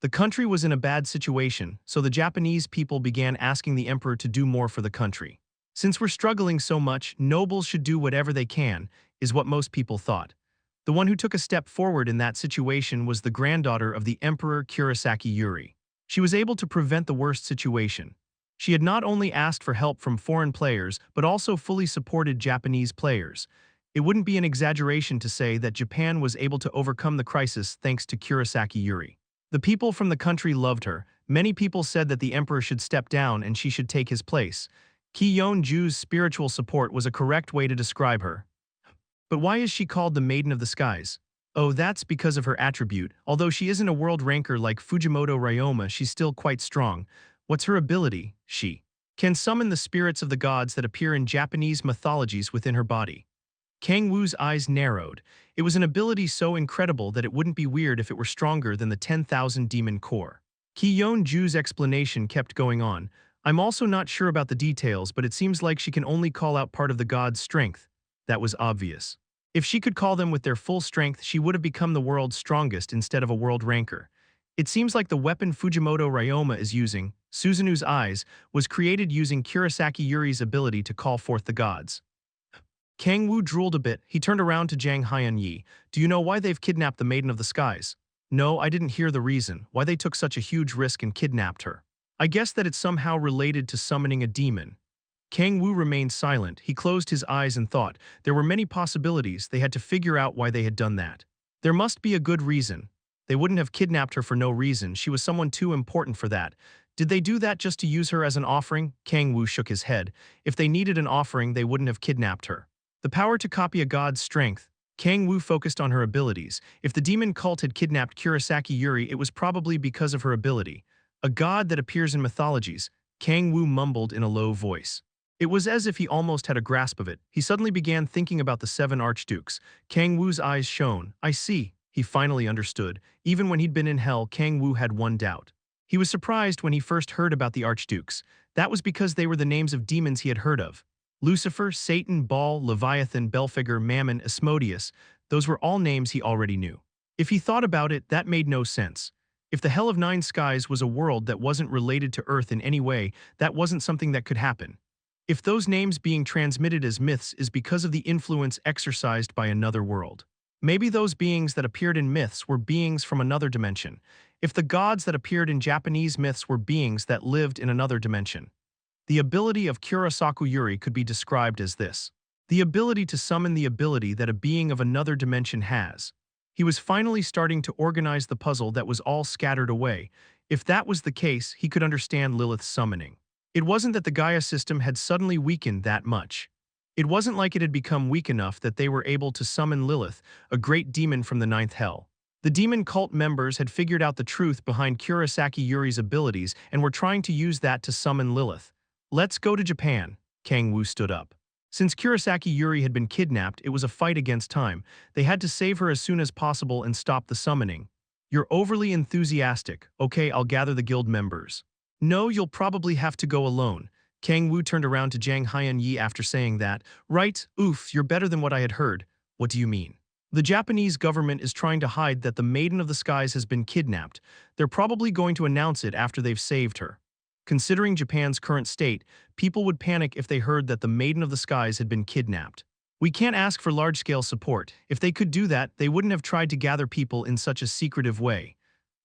The country was in a bad situation, so the Japanese people began asking the emperor to do more for the country. Since we're struggling so much, nobles should do whatever they can, is what most people thought. The one who took a step forward in that situation was the granddaughter of the Emperor Kurosaki Yuri. She was able to prevent the worst situation. She had not only asked for help from foreign players, but also fully supported Japanese players. It wouldn't be an exaggeration to say that Japan was able to overcome the crisis thanks to Kurosaki Yuri. The people from the country loved her. Many people said that the emperor should step down and she should take his place. Ki Yeon-ju's spiritual support was a correct way to describe her. But why is she called the Maiden of the Skies? Oh, that's because of her attribute. Although she isn't a world ranker like Fujimoto Ryoma, she's still quite strong. What's her ability? She can summon the spirits of the gods that appear in Japanese mythologies within her body. Kang-woo's eyes narrowed. It was an ability so incredible that it wouldn't be weird if it were stronger than the 10,000 demon core. Ki Yeon-ju's explanation kept going on. I'm also not sure about the details, but it seems like she can only call out part of the god's strength. That was obvious. If she could call them with their full strength, she would have become the world's strongest instead of a world ranker. It seems like the weapon Fujimoto Ryoma is using, Suzunu's eyes, was created using Kurosaki Yuri's ability to call forth the gods. Kang-woo drooled a bit. He turned around to Jang Hyun-yi. Do you know why they've kidnapped the Maiden of the Skies? No, I didn't hear the reason, why they took such a huge risk and kidnapped her. I guess that it's somehow related to summoning a demon. Kang-woo remained silent. He closed his eyes and thought. There were many possibilities. They had to figure out why they had done that. There must be a good reason. They wouldn't have kidnapped her for no reason. She was someone too important for that. Did they do that just to use her as an offering? Kang-woo shook his head. If they needed an offering, they wouldn't have kidnapped her. The power to copy a god's strength. Kang-woo focused on her abilities. If the demon cult had kidnapped Kurosaki Yuri, it was probably because of her ability. A god that appears in mythologies. Kang-woo mumbled in a low voice. It was as if he almost had a grasp of it. He suddenly began thinking about the 7 archdukes. Kang-woo's eyes shone. I see. He finally understood. Even when he'd been in hell, Kang-woo had one doubt. He was surprised when he first heard about the archdukes. That was because they were the names of demons he had heard of. Lucifer, Satan, Baal, Leviathan, Belphegor, Mammon, Asmodeus, those were all names he already knew. If he thought about it, that made no sense. If the Hell of 9 Skies was a world that wasn't related to Earth in any way, that wasn't something that could happen. If those names being transmitted as myths is because of the influence exercised by another world. Maybe those beings that appeared in myths were beings from another dimension. If the gods that appeared in Japanese myths were beings that lived in another dimension. The ability of Kurosaki Yuri could be described as this. The ability to summon the ability that a being of another dimension has. He was finally starting to organize the puzzle that was all scattered away. If that was the case, he could understand Lilith's summoning. It wasn't that the Gaia system had suddenly weakened that much. It wasn't like it had become weak enough that they were able to summon Lilith, a great demon from the ninth hell. The demon cult members had figured out the truth behind Kurosaki Yuri's abilities and were trying to use that to summon Lilith. Let's go to Japan. Kang-woo stood up. Since Kurosaki Yuri had been kidnapped, it was a fight against time. They had to save her as soon as possible and stop the summoning. You're overly enthusiastic. Okay, I'll gather the guild members. No, you'll probably have to go alone. Kang-woo turned around to Jang Hyun-yi after saying that. Right, oof, you're better than what I had heard. What do you mean? The Japanese government is trying to hide that the Maiden of the Skies has been kidnapped. They're probably going to announce it after they've saved her. Considering Japan's current state, people would panic if they heard that the Maiden of the Skies had been kidnapped. We can't ask for large-scale support. If they could do that, they wouldn't have tried to gather people in such a secretive way.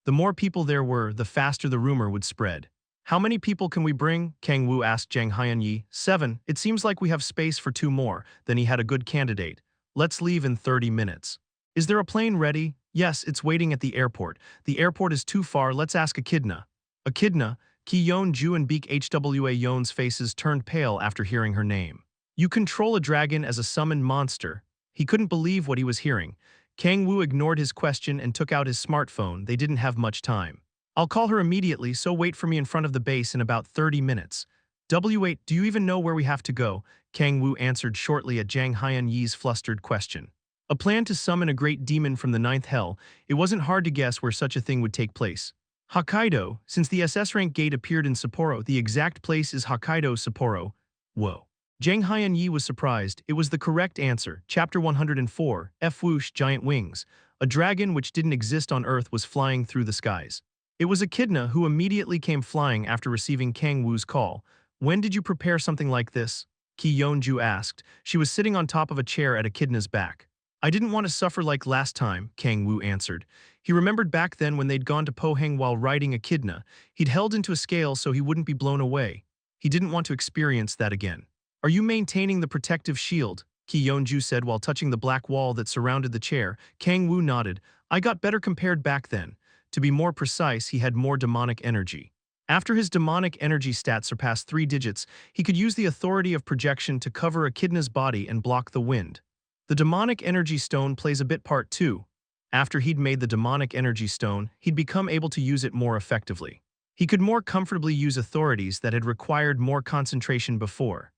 The more people there were, the faster the rumor would spread. How many people can we bring? Kang-woo asked Jang Hyun-yi. 7. It seems like we have space for 2 more. Then he had a good candidate. Let's leave in 30 minutes. Is there a plane ready? Yes, it's waiting at the airport. The airport is too far. Let's ask Echidna. Echidna? Ki-yeon-ju and Beak Hwa-yeon's faces turned pale after hearing her name. You control a dragon as a summoned monster. He couldn't believe what he was hearing. Kang-woo ignored his question and took out his smartphone. They didn't have much time. I'll call her immediately, so wait for me in front of the base in about 30 minutes. W8, do you even know where we have to go? Kang-woo answered shortly at Jang Hyun-yi's flustered question. A plan to summon a great demon from the ninth hell. It wasn't hard to guess where such a thing would take place. Hokkaido, since the SS rank gate appeared in Sapporo, the exact place is Hokkaido, Sapporo. Whoa. Jang Hyun-yi was surprised. It was the correct answer. Chapter 104, F-whoosh, Giant Wings. A dragon which didn't exist on Earth was flying through the skies. It was Echidna who immediately came flying after receiving Kang-woo's call. When did you prepare something like this? Ki-yeon-ju asked. She was sitting on top of a chair at Echidna's back. I didn't want to suffer like last time, Kang-woo answered. He remembered back then when they'd gone to Pohang while riding Echidna. He'd held into a scale so he wouldn't be blown away. He didn't want to experience that again. Are you maintaining the protective shield? Ki-yeon-ju said while touching the black wall that surrounded the chair. Kang-woo nodded. I got better compared back then. To be more precise, he had more demonic energy. After his demonic energy stat surpassed 3 digits, he could use the Authority of Projection to cover Echidna's body and block the wind. The demonic energy stone plays a bit part too. After he'd made the demonic energy stone, he'd become able to use it more effectively. He could more comfortably use authorities that had required more concentration before.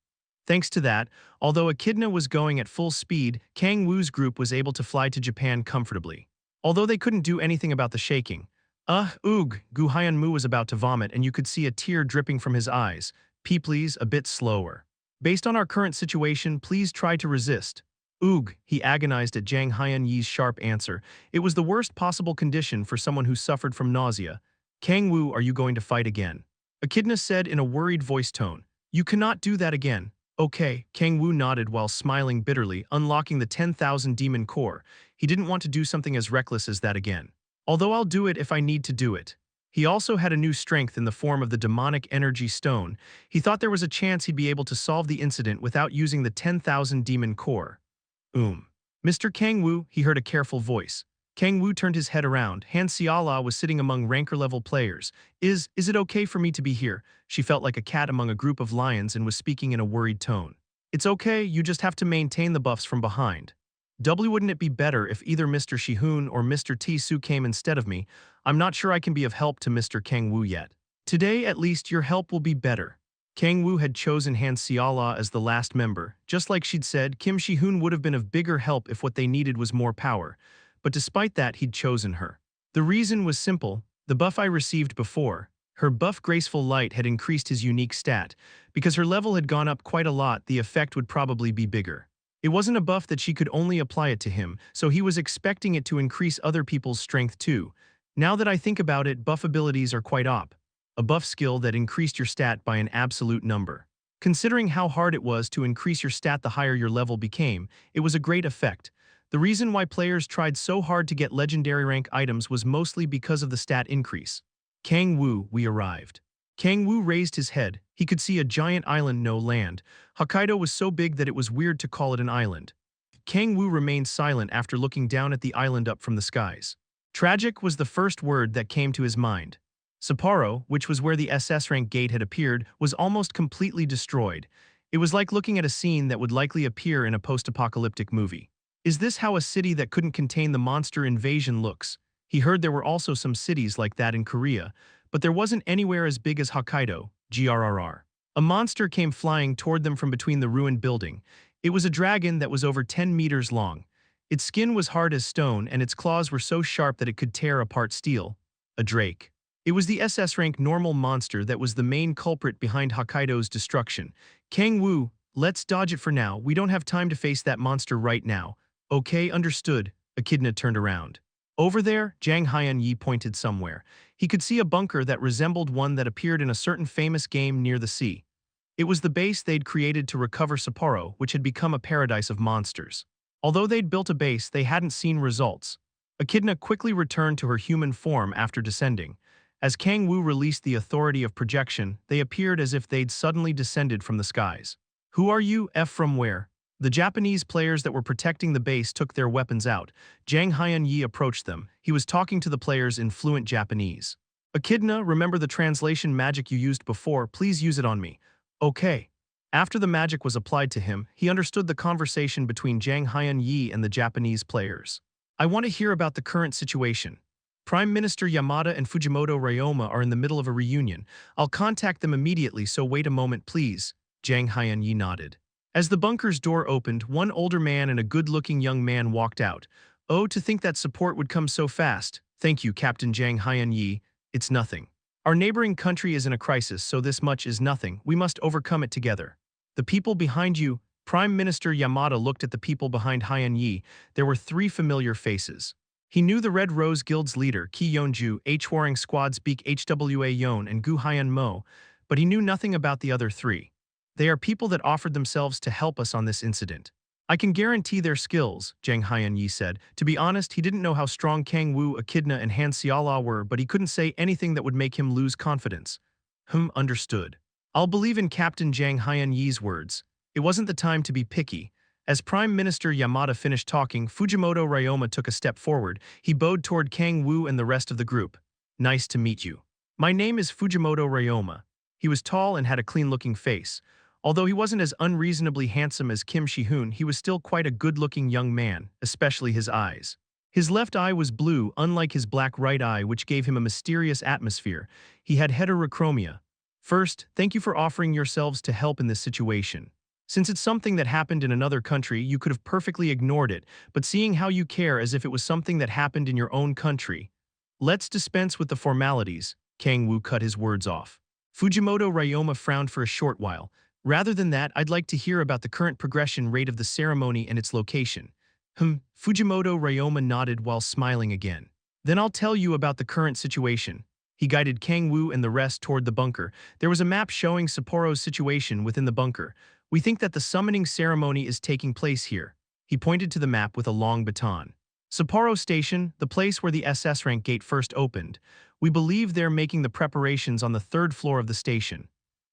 Thanks to that, although Echidna was going at full speed, Kang-woo's group was able to fly to Japan comfortably. Although they couldn't do anything about the shaking. Gu Hyun-moo was about to vomit and you could see a tear dripping from his eyes. Please, a bit slower. Based on our current situation, please try to resist. He agonized at Jang Hyun-yi's sharp answer. It was the worst possible condition for someone who suffered from nausea. Kang-woo, are you going to fight again? Echidna said in a worried voice tone. You cannot do that again. Okay, Kang-woo nodded while smiling bitterly, unlocking the 10,000 demon core. He didn't want to do something as reckless as that again. Although I'll do it if I need to do it. He also had a new strength in the form of the demonic energy stone. He thought there was a chance he'd be able to solve the incident without using the 10,000 demon core. Mr. Kang-woo, he heard a careful voice. Kang-woo turned his head around. Han Xiala was sitting among ranker-level players. Is it okay for me to be here? She felt like a cat among a group of lions and was speaking in a worried tone. It's okay, you just have to maintain the buffs from behind. Wouldn't it be better if either Mr. Shihoon or Mr. T-Su came instead of me? I'm not sure I can be of help to Mr. Kang-woo yet. Today, at least, your help will be better. Kang-woo had chosen Han Xiala as the last member. Just like she'd said, Kim Shihoon would have been of bigger help if what they needed was more power. But despite that, he'd chosen her. The reason was simple. The buff I received before, her buff Graceful Light, had increased his unique stat. Because her level had gone up quite a lot, the effect would probably be bigger. It wasn't a buff that she could only apply it to him, so he was expecting it to increase other people's strength too. Now that I think about it, buff abilities are quite op. A buff skill that increased your stat by an absolute number. Considering how hard it was to increase your stat the higher your level became, it was a great effect. The reason why players tried so hard to get legendary rank items was mostly because of the stat increase. Kang-woo, we arrived. Kang-woo raised his head. He could see a giant island, no land. Hokkaido was so big that it was weird to call it an island. Kang-woo remained silent after looking down at the island up from the skies. Tragic was the first word that came to his mind. Sapporo, which was where the SS rank gate had appeared, was almost completely destroyed. It was like looking at a scene that would likely appear in a post-apocalyptic movie. Is this how a city that couldn't contain the monster invasion looks? He heard there were also some cities like that in Korea, but there wasn't anywhere as big as Hokkaido, grrr. A monster came flying toward them from between the ruined building. It was a dragon that was over 10 meters long. Its skin was hard as stone and its claws were so sharp that it could tear apart steel. A drake. It was the SS rank normal monster that was the main culprit behind Hokkaido's destruction. Kang-woo, let's dodge it for now. We don't have time to face that monster right now. Okay, understood. Echidna turned around. Over there, Jang Hyun-yi pointed somewhere. He could see a bunker that resembled one that appeared in a certain famous game near the sea. It was the base they'd created to recover Sapporo, which had become a paradise of monsters. Although they'd built a base, they hadn't seen results. Echidna quickly returned to her human form after descending. As Kang-woo released the Authority of Predation, they appeared as if they'd suddenly descended from the skies. Who are you, F from where? The Japanese players that were protecting the base took their weapons out. Jang Hyun-yi approached them. He was talking to the players in fluent Japanese. Echidna, remember the translation magic you used before, please use it on me. Okay. After the magic was applied to him, he understood the conversation between Jang Hyun-yi and the Japanese players. I want to hear about the current situation. Prime Minister Yamada and Fujimoto Ryoma are in the middle of a reunion. I'll contact them immediately, so wait a moment please. Jang Hyun-yi nodded. As the bunker's door opened, one older man and a good-looking young man walked out. Oh, to think that support would come so fast. Thank you, Captain Jang Hyun-yi. It's nothing. Our neighboring country is in a crisis, so this much is nothing. We must overcome it together. The people behind you. Prime Minister Yamada looked at the people behind Hyun-yi. There were three familiar faces. He knew the Red Rose Guild's leader, Ki Yeonju, Hwarring Squad's Beak Hwa Yeon, and Gu Hyun Mo, but he knew nothing about the other three. They are people that offered themselves to help us on this incident. I can guarantee their skills, Jang Hyun-yi said. To be honest, he didn't know how strong Kang-woo, Echidna, and Han Seola were, but he couldn't say anything that would make him lose confidence. Understood. I'll believe in Captain Jang Hyun-yi's words. It wasn't the time to be picky. As Prime Minister Yamada finished talking, Fujimoto Ryoma took a step forward. He bowed toward Kang-woo and the rest of the group. Nice to meet you. My name is Fujimoto Ryoma. He was tall and had a clean-looking face. Although he wasn't as unreasonably handsome as Kim Shi-hoon, he was still quite a good-looking young man, especially his eyes. His left eye was blue, unlike his black right eye, which gave him a mysterious atmosphere. He had heterochromia. First, thank you for offering yourselves to help in this situation. Since it's something that happened in another country, you could have perfectly ignored it, but seeing how you care as if it was something that happened in your own country. Let's dispense with the formalities. Kang-woo cut his words off. Fujimoto Ryoma frowned for a short while. Rather than that, I'd like to hear about the current progression rate of the ceremony and its location. Fujimoto Ryoma nodded while smiling again. Then I'll tell you about the current situation. He guided Kang-woo and the rest toward the bunker. There was a map showing Sapporo's situation within the bunker. We think that the summoning ceremony is taking place here. He pointed to the map with a long baton. Sapporo Station, the place where the SS rank gate first opened. We believe they're making the preparations on the third floor of the station.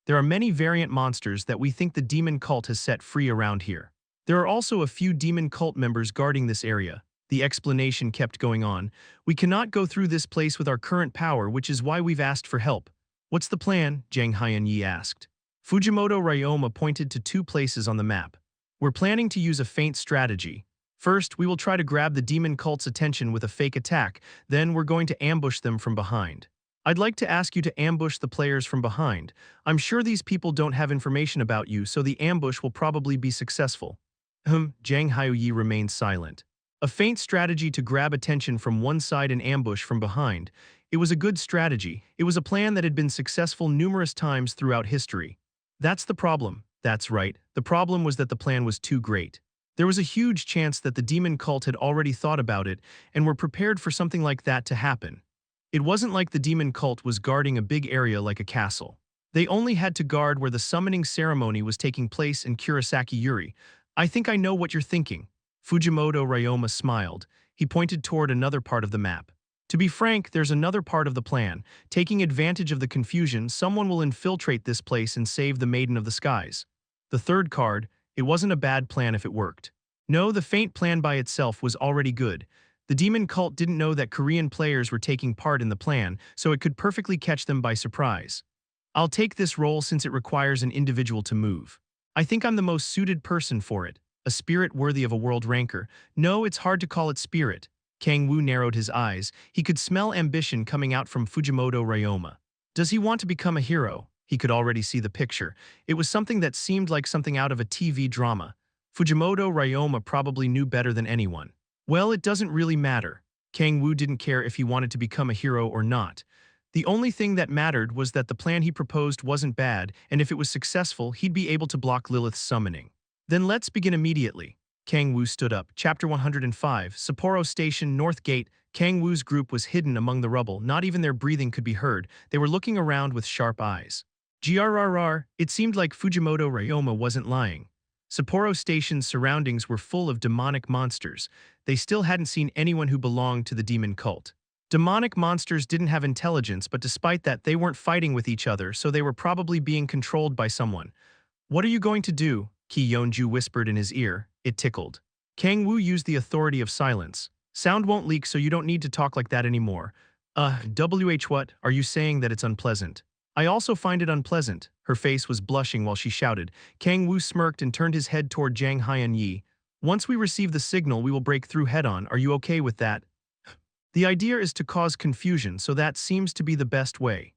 There are many variant monsters that we think the demon cult has set free around here. There are also a few demon cult members guarding this area. The explanation kept going on. We cannot go through this place with our current power, which is why we've asked for help. What's the plan? Jang Hyun-yi asked. Fujimoto Ryoma pointed to two places on the map. We're planning to use a feint strategy. First, we will try to grab the demon cult's attention with a fake attack, then we're going to ambush them from behind. I'd like to ask you to ambush the players from behind. I'm sure these people don't have information about you, so the ambush will probably be successful. Jang Hyun-yi remained silent. A feint strategy to grab attention from one side and ambush from behind. It was a good strategy. It was a plan that had been successful numerous times throughout history. That's the problem. That's right. The problem was that the plan was too great. There was a huge chance that the demon cult had already thought about it and were prepared for something like that to happen. It wasn't like the demon cult was guarding a big area like a castle. They only had to guard where the summoning ceremony was taking place in Kurosaki Yuri. I think I know what you're thinking. Fujimoto Ryoma smiled. He pointed toward another part of the map. To be frank, there's another part of the plan. Taking advantage of the confusion, someone will infiltrate this place and save the Maiden of the Skies. The third card, it wasn't a bad plan if it worked. No, the feint plan by itself was already good. The demon cult didn't know that Korean players were taking part in the plan, so it could perfectly catch them by surprise. I'll take this role since it requires an individual to move. I think I'm the most suited person for it. A spirit worthy of a world ranker. No, it's hard to call it spirit. Kang-woo narrowed his eyes. He could smell ambition coming out from Fujimoto Ryoma. Does he want to become a hero? He could already see the picture. It was something that seemed like something out of a TV drama. Fujimoto Ryoma probably knew better than anyone. Well, it doesn't really matter. Kang-woo didn't care if he wanted to become a hero or not. The only thing that mattered was that the plan he proposed wasn't bad, and if it was successful, he'd be able to block Lilith's summoning. Then let's begin immediately. Kang-woo stood up. Chapter 105, Sapporo Station, North Gate. Kang-woo's group was hidden among the rubble. Not even their breathing could be heard. They were looking around with sharp eyes. GRRR, it seemed like Fujimoto Ryoma wasn't lying. Sapporo Station's surroundings were full of demonic monsters. They still hadn't seen anyone who belonged to the demon cult. Demonic monsters didn't have intelligence, but despite that, they weren't fighting with each other, so they were probably being controlled by someone. What are you going to do? Ki Yeonju whispered in his ear. It tickled. Kang-woo used the authority of silence. Sound won't leak, so you don't need to talk like that anymore. What? Are you saying that it's unpleasant? I also find it unpleasant. Her face was blushing while she shouted. Kang-woo smirked and turned his head toward Jang Hyun-yi. Once we receive the signal, we will break through head-on. Are you okay with that? The idea is to cause confusion, so that seems to be the best way.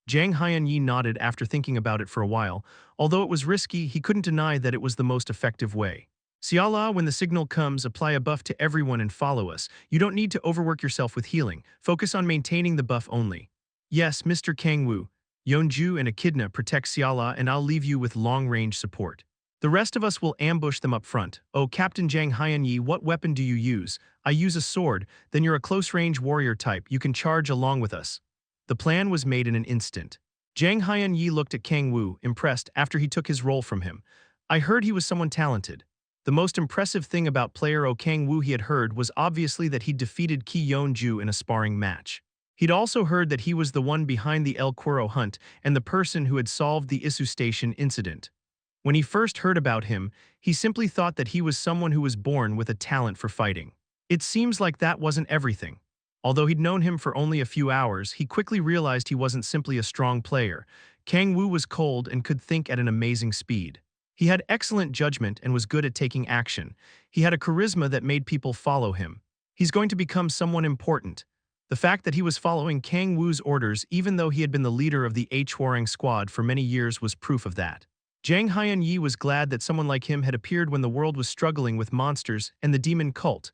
Jang Hyun-yi nodded after thinking about it for a while. Although it was risky, he couldn't deny that it was the most effective way. Siala, when the signal comes, apply a buff to everyone and follow us. You don't need to overwork yourself with healing. Focus on maintaining the buff only. Yes, Mr. Kang-woo. Yeonju and Echidna protect Siala, and I'll leave you with long-range support. The rest of us will ambush them up front. Oh, Captain Jang Hyun-yi, what weapon do you use? I use a sword. Then you're a close-range warrior type. You can charge along with us. The plan was made in an instant. Jang Hyun-yi looked at Kang-woo, impressed, after he took his role from him. I heard he was someone talented. The most impressive thing about player O Kang-woo he had heard was obviously that he'd defeated Ki Yeonju in a sparring match. He'd also heard that he was the one behind the El Cuero hunt and the person who had solved the Isu Station incident. When he first heard about him, he simply thought that he was someone who was born with a talent for fighting. It seems like that wasn't everything. Although he'd known him for only a few hours, he quickly realized he wasn't simply a strong player. Kang-woo was cold and could think at an amazing speed. He had excellent judgment and was good at taking action. He had a charisma that made people follow him. He's going to become someone important. The fact that he was following Kang-woo's orders even though he had been the leader of the Hwarang squad for many years was proof of that. Jang Hyun-yi was glad that someone like him had appeared when the world was struggling with monsters and the demon cult.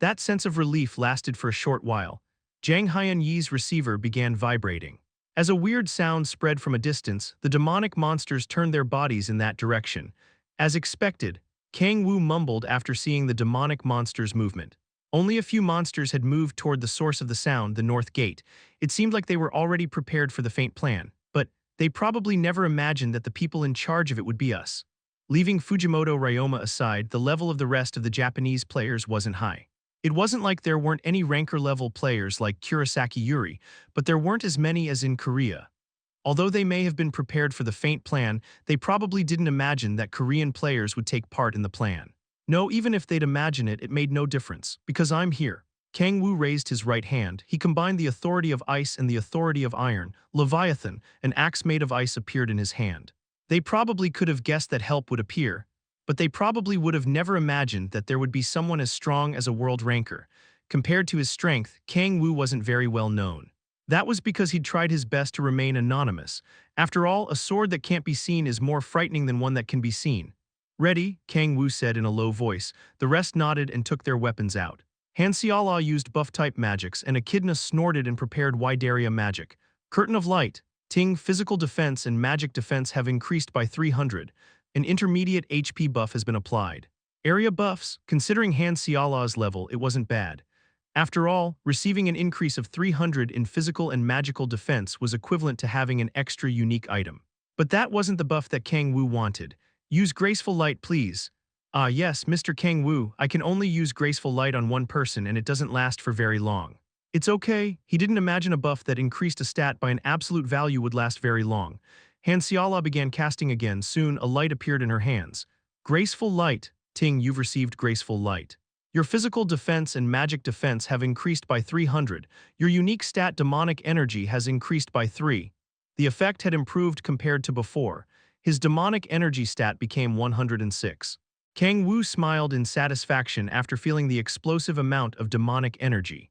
That sense of relief lasted for a short while. Jang Hyun-yi's receiver began vibrating. As a weird sound spread from a distance, the demonic monsters turned their bodies in that direction. As expected, Kang-woo mumbled after seeing the demonic monsters' movement. Only a few monsters had moved toward the source of the sound, the North Gate. It seemed like they were already prepared for the faint plan, but they probably never imagined that the people in charge of it would be us. Leaving Fujimoto Ryoma aside, the level of the rest of the Japanese players wasn't high. It wasn't like there weren't any ranker-level players like Kurosaki Yuri, but there weren't as many as in Korea. Although they may have been prepared for the faint plan, they probably didn't imagine that Korean players would take part in the plan. No, even if they'd imagine it, it made no difference, because I'm here. Kang-woo raised his right hand. He combined the authority of ice and the authority of iron. Leviathan, an axe made of ice, appeared in his hand. They probably could have guessed that help would appear, but they probably would have never imagined that there would be someone as strong as a world ranker. Compared to his strength, Kang-woo wasn't very well known. That was because he'd tried his best to remain anonymous. After all, a sword that can't be seen is more frightening than one that can be seen. Ready, Kang-woo said in a low voice. The rest nodded and took their weapons out. Han Seala used buff-type magics, and Echidna snorted and prepared wide area magic. Curtain of Light. Ting, physical defense and magic defense have increased by 300. An intermediate HP buff has been applied. Area buffs. Considering Han Seala's level, it wasn't bad. After all, receiving an increase of 300 in physical and magical defense was equivalent to having an extra unique item. But that wasn't the buff that Kang-woo wanted. Use Graceful Light, please. Yes, Mr. Kang-woo, I can only use Graceful Light on one person and it doesn't last for very long. It's okay, he didn't imagine a buff that increased a stat by an absolute value would last very long. Han Seala began casting again. Soon, a light appeared in her hands. Graceful Light. Ting, you've received Graceful Light. Your physical defense and magic defense have increased by 300. Your unique stat demonic energy has increased by 3. The effect had improved compared to before. His demonic energy stat became 106. Kang-woo smiled in satisfaction after feeling the explosive amount of demonic energy.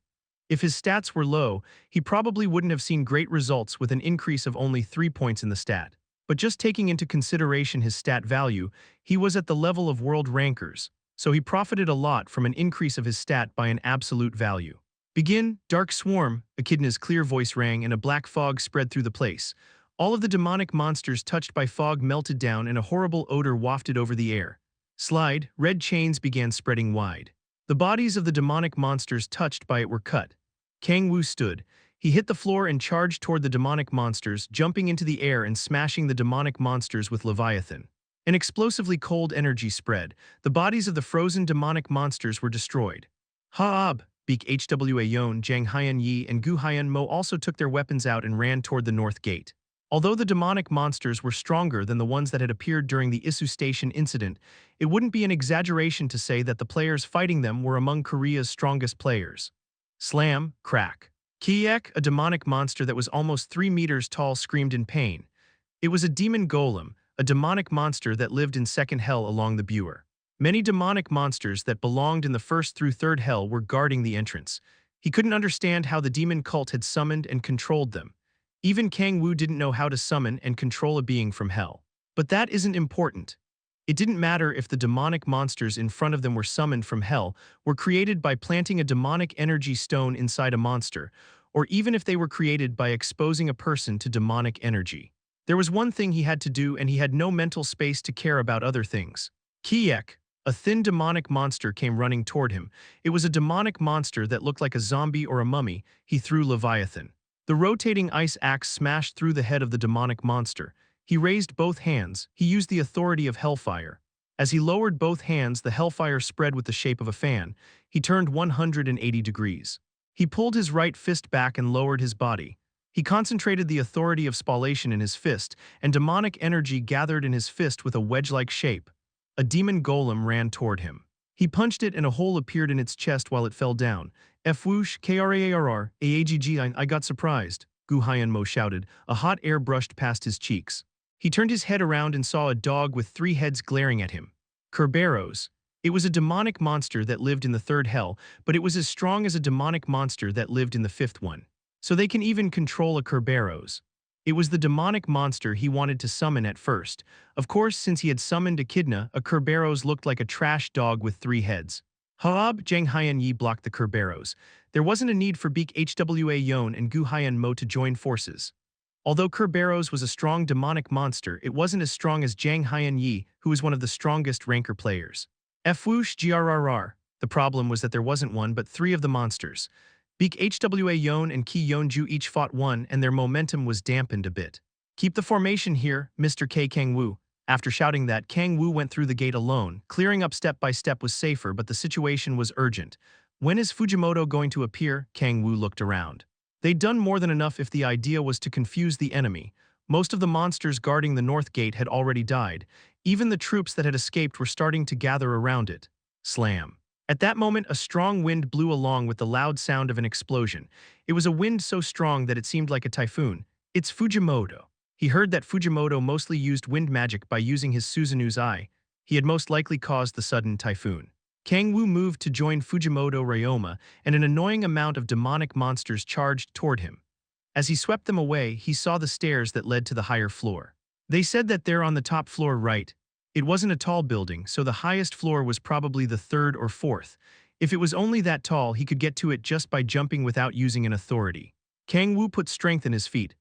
If his stats were low, he probably wouldn't have seen great results with an increase of only 3 points in the stat. But just taking into consideration his stat value, he was at the level of world rankers, so he profited a lot from an increase of his stat by an absolute value. Begin, Dark Swarm, Echidna's clear voice rang and a black fog spread through the place. All of the demonic monsters touched by fog melted down and a horrible odor wafted over the air. Slide, red chains began spreading wide. The bodies of the demonic monsters touched by it were cut. Kang-woo stood. He hit the floor and charged toward the demonic monsters, jumping into the air and smashing the demonic monsters with Leviathan. An explosively cold energy spread. The bodies of the frozen demonic monsters were destroyed. Ha'ab, Beak Hwa Yon, Jang Hyan Yi, and Gu Hyan Mo also took their weapons out and ran toward the north gate. Although the demonic monsters were stronger than the ones that had appeared during the Isu Station incident, it wouldn't be an exaggeration to say that the players fighting them were among Korea's strongest players. Slam, crack. Kiek, a demonic monster that was almost 3 meters tall, screamed in pain. It was a demon golem, a demonic monster that lived in second hell along the Buer. Many demonic monsters that belonged in the first through third hell were guarding the entrance. He couldn't understand how the demon cult had summoned and controlled them. Even Kang-woo didn't know how to summon and control a being from hell. But that isn't important. It didn't matter if the demonic monsters in front of them were summoned from hell, were created by planting a demonic energy stone inside a monster, or even if they were created by exposing a person to demonic energy. There was one thing he had to do and he had no mental space to care about other things. Kiek, a thin demonic monster, came running toward him. It was a demonic monster that looked like a zombie or a mummy. He threw Leviathan. The rotating ice axe smashed through the head of the demonic monster. He raised both hands. He used the authority of hellfire. As he lowered both hands, the hellfire spread with the shape of a fan. He turned 180 degrees. He pulled his right fist back and lowered his body. He concentrated the authority of spallation in his fist, and demonic energy gathered in his fist with a wedge-like shape. A demon golem ran toward him. He punched it and a hole appeared in its chest while it fell down. Fwoosh, KRARR, AAGG, I got surprised, Gu Hyan Mo shouted. A hot air brushed past his cheeks. He turned his head around and saw a dog with 3 heads glaring at him. Kerberos. It was a demonic monster that lived in the third hell, but it was as strong as a demonic monster that lived in the fifth one. So they can even control a Kerberos. It was the demonic monster he wanted to summon at first. Of course, since he had summoned Echidna, a Kerberos looked like a trash dog with 3 heads. Haab, Jang Hyan Yi blocked the Kerberos. There wasn't a need for Beak Hwa Yon and Gu Hyan Mo to join forces. Although Kerberos was a strong demonic monster, it wasn't as strong as Jang Hyan Yi, who was one of the strongest ranker players. Fwoosh, GRRR. The problem was that there wasn't one but 3 of the monsters. Beak Hwa Yon and Ki Yeonju each fought one, and their momentum was dampened a bit. Keep the formation here, Mr. K. Kang-woo. After shouting that, Kang-woo went through the gate alone. Clearing up step by step was safer, but the situation was urgent. When is Fujimoto going to appear? Kang-woo looked around. They'd done more than enough if the idea was to confuse the enemy. Most of the monsters guarding the north gate had already died. Even the troops that had escaped were starting to gather around it. Slam. At that moment, a strong wind blew along with the loud sound of an explosion. It was a wind so strong that it seemed like a typhoon. It's Fujimoto. He heard that Fujimoto mostly used wind magic by using his Suzanu's eye. He had most likely caused the sudden typhoon. Kang-woo moved to join Fujimoto Ryoma, and an annoying amount of demonic monsters charged toward him. As he swept them away, he saw the stairs that led to the higher floor. They said that they're on the top floor right. It wasn't a tall building, so the highest floor was probably the 3rd or 4th. If it was only that tall, he could get to it just by jumping without using an authority. Kang-woo put strength in his feet.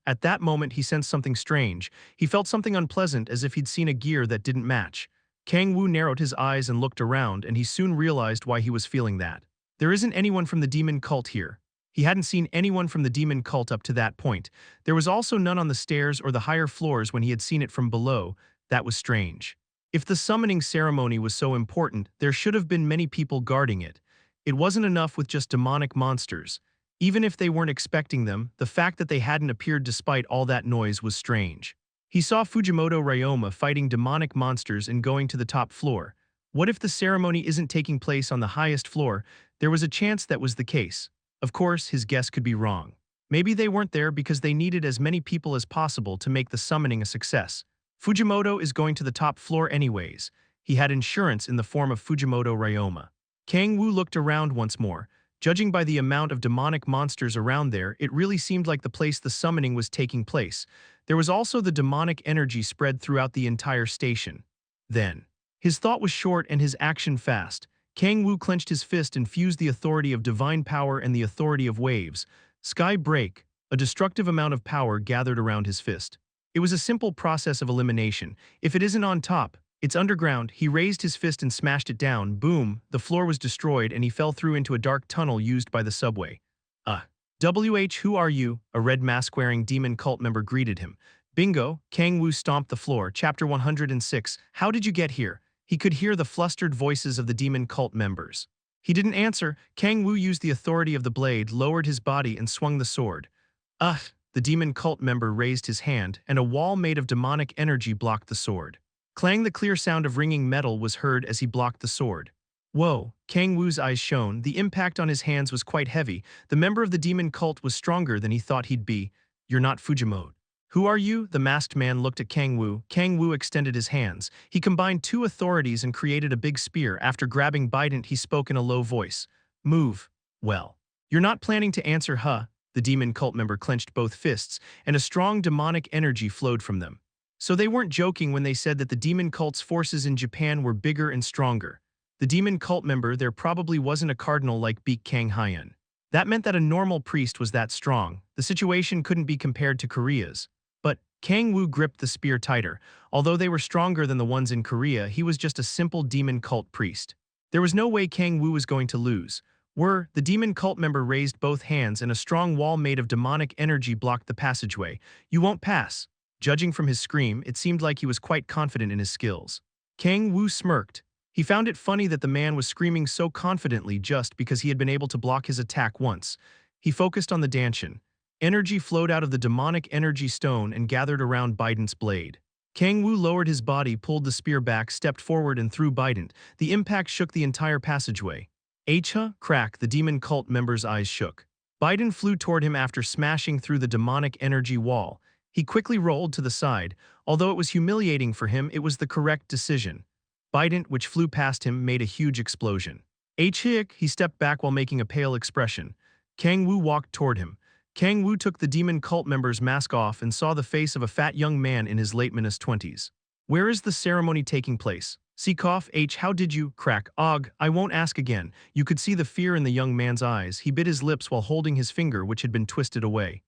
At that moment he sensed something strange. He felt something unpleasant, as if he'd seen a gear that didn't match. Kang-woo narrowed his eyes and looked around, and he soon realized why he was feeling that. There isn't anyone from the demon cult here. He hadn't seen anyone from the demon cult up to that point. There was also none on the stairs or the higher floors when he had seen it from below. That was strange. If the summoning ceremony was so important, there should have been many people guarding it. It wasn't enough with just demonic monsters. Even if they weren't expecting them, the fact that they hadn't appeared despite all that noise was strange. He saw Fujimoto Ryoma fighting demonic monsters and going to the top floor. What if the ceremony isn't taking place on the highest floor? There was a chance that was the case. Of course, his guess could be wrong. Maybe they weren't there because they needed as many people as possible to make the summoning a success. Fujimoto is going to the top floor anyways. He had insurance in the form of Fujimoto Ryoma. Kang-woo looked around once more. Judging by the amount of demonic monsters around there, it really seemed like the place the summoning was taking place. There was also the demonic energy spread throughout the entire station. Then, his thought was short and his action fast. Kang-woo clenched his fist and fused the authority of divine power and the authority of waves. Sky break, a destructive amount of power gathered around his fist. It was a simple process of elimination. If it isn't on top, it's underground. He raised his fist and smashed it down. Boom, the floor was destroyed and he fell through into a dark tunnel used by the subway. Who are you? A red mask-wearing demon cult member greeted him. Bingo, Kang-woo stomped the floor. Chapter 106, How did you get here? He could hear the flustered voices of the demon cult members. He didn't answer. Kang-woo used the authority of the blade, lowered his body, and swung the sword. The demon cult member raised his hand, and a wall made of demonic energy blocked the sword. Clang, the clear sound of ringing metal was heard as he blocked the sword. Whoa, Kang-woo's eyes shone. The impact on his hands was quite heavy. The member of the demon cult was stronger than he thought he'd be. You're not Fujimoto. Who are you? The masked man looked at Kang-woo. Kang-woo extended his hands. He combined two authorities and created a big spear. After grabbing Bident, he spoke in a low voice. Move. Well. You're not planning to answer, huh? The demon cult member clenched both fists, and a strong demonic energy flowed from them. So they weren't joking when they said that the demon cult's forces in Japan were bigger and stronger. The demon cult member there probably wasn't a cardinal like Beak Kang-hyun. That meant that a normal priest was that strong. The situation couldn't be compared to Korea's. But Kang-woo gripped the spear tighter. Although they were stronger than the ones in Korea, he was just a simple demon cult priest. There was no way Kang-woo was going to lose. The demon cult member raised both hands and a strong wall made of demonic energy blocked the passageway. You won't pass. Judging from his scream, it seemed like he was quite confident in his skills. Kang-woo smirked. He found it funny that the man was screaming so confidently just because he had been able to block his attack once. He focused on the danshin. Energy flowed out of the demonic energy stone and gathered around Bident's blade. Kang-woo lowered his body, pulled the spear back, stepped forward and threw Bident. The impact shook the entire passageway. Crack, the demon cult member's eyes shook. Bident flew toward him after smashing through the demonic energy wall. He quickly rolled to the side. Although it was humiliating for him, it was the correct decision. Bident, which flew past him, made a huge explosion. He stepped back while making a pale expression. Kang-woo walked toward him. Kang-woo took the demon cult member's mask off and saw the face of a fat young man in his late -20s. Where is the ceremony taking place? Seacough, how did you? Crack, I won't ask again. You could see the fear in the young man's eyes. He bit his lips while holding his finger, which had been twisted away.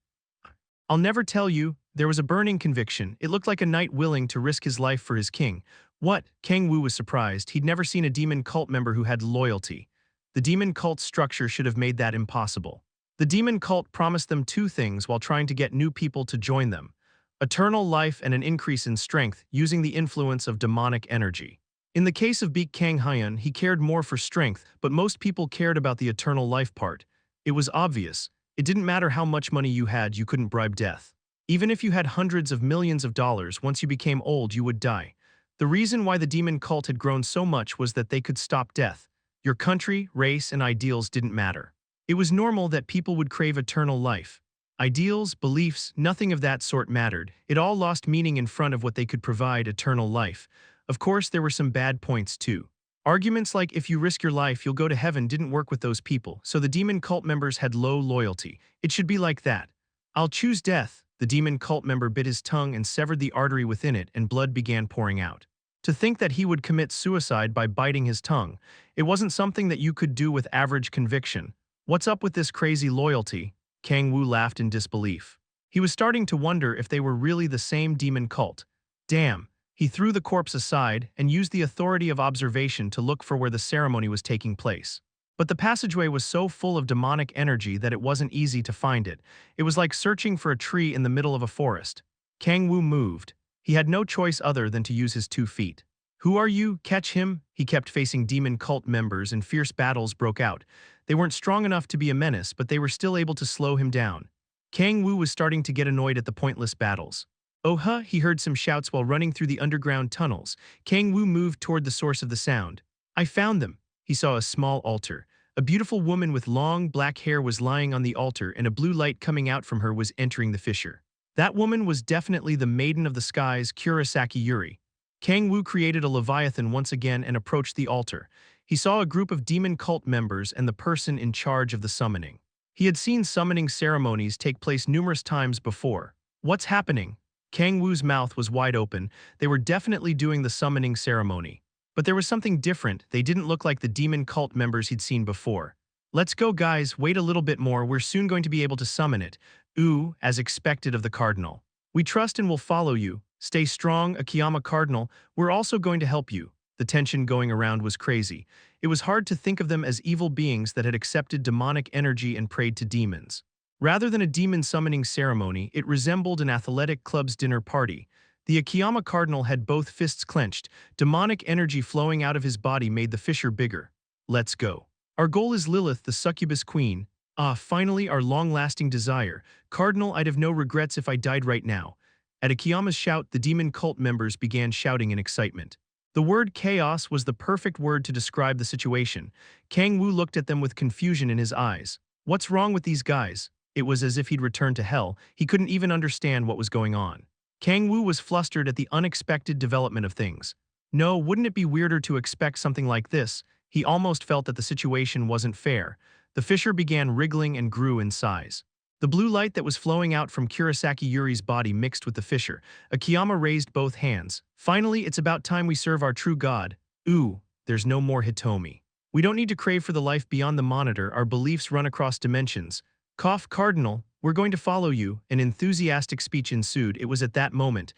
I'll never tell you. There was a burning conviction. It looked like a knight willing to risk his life for his king. What? Kang-woo was surprised. He'd never seen a demon cult member who had loyalty. The demon cult structure should have made that impossible. The demon cult promised them two things while trying to get new people to join them: eternal life and an increase in strength using the influence of demonic energy. In the case of Beak Kang-hyun, he cared more for strength, but most people cared about the eternal life part. It was obvious. It didn't matter how much money you had, you couldn't bribe death. Even if you had hundreds of millions of dollars, once you became old, you would die. The reason why the demon cult had grown so much was that they could stop death. Your country, race, and ideals didn't matter. It was normal that people would crave eternal life. Ideals, beliefs, nothing of that sort mattered. It all lost meaning in front of what they could provide: eternal life. Of course, there were some bad points too. Arguments like if you risk your life, you'll go to heaven didn't work with those people, so the demon cult members had low loyalty. It should be like that. I'll choose death. The demon cult member bit his tongue and severed the artery within it, and blood began pouring out. To think that he would commit suicide by biting his tongue, it wasn't something that you could do with average conviction. What's up with this crazy loyalty? Kang-woo laughed in disbelief. He was starting to wonder if they were really the same demon cult. Damn. He threw the corpse aside and used the authority of observation to look for where the ceremony was taking place. But the passageway was so full of demonic energy that it wasn't easy to find it. It was like searching for a tree in the middle of a forest. Kang-woo moved. He had no choice other than to use his 2 feet. Who are you? Catch him? He kept facing demon cult members and fierce battles broke out. They weren't strong enough to be a menace, but they were still able to slow him down. Kang-woo was starting to get annoyed at the pointless battles. He heard some shouts while running through the underground tunnels. Kang-woo moved toward the source of the sound. I found them. He saw a small altar. A beautiful woman with long black hair was lying on the altar, and a blue light coming out from her was entering the fissure. That woman was definitely the Maiden of the Skies, Kurosaki Yuri. Kang-woo created a leviathan once again and approached the altar. He saw a group of demon cult members and the person in charge of the summoning. He had seen summoning ceremonies take place numerous times before. What's happening? Kang-woo's mouth was wide open. They were definitely doing the summoning ceremony. But there was something different. They didn't look like the demon cult members he'd seen before. Let's go, guys. Wait a little bit more. We're soon going to be able to summon it. Ooh, as expected of the Cardinal. We trust and will follow you. Stay strong, Akiyama Cardinal. We're also going to help you. The tension going around was crazy. It was hard to think of them as evil beings that had accepted demonic energy and prayed to demons. Rather than a demon summoning ceremony, it resembled an athletic club's dinner party. The Akiyama Cardinal had both fists clenched. Demonic energy flowing out of his body made the fissure bigger. Let's go. Our goal is Lilith, the succubus queen. Ah, finally our long-lasting desire. Cardinal, I'd have no regrets if I died right now. At Akiyama's shout, the demon cult members began shouting in excitement. The word chaos was the perfect word to describe the situation. Kang-woo looked at them with confusion in his eyes. What's wrong with these guys? It was as if he'd returned to hell. He couldn't even understand what was going on. Kang-woo was flustered at the unexpected development of things. No, wouldn't it be weirder to expect something like this? He almost felt that the situation wasn't fair. The fissure began wriggling and grew in size. The blue light that was flowing out from Kurosaki Yuri's body mixed with the fissure. Akiyama raised both hands. Finally, it's about time we serve our true god. Ooh, there's no more Hitomi. We don't need to crave for the life beyond the monitor. Our beliefs run across dimensions. Cough, Cardinal, we're going to follow you. An enthusiastic speech ensued. It was at that moment.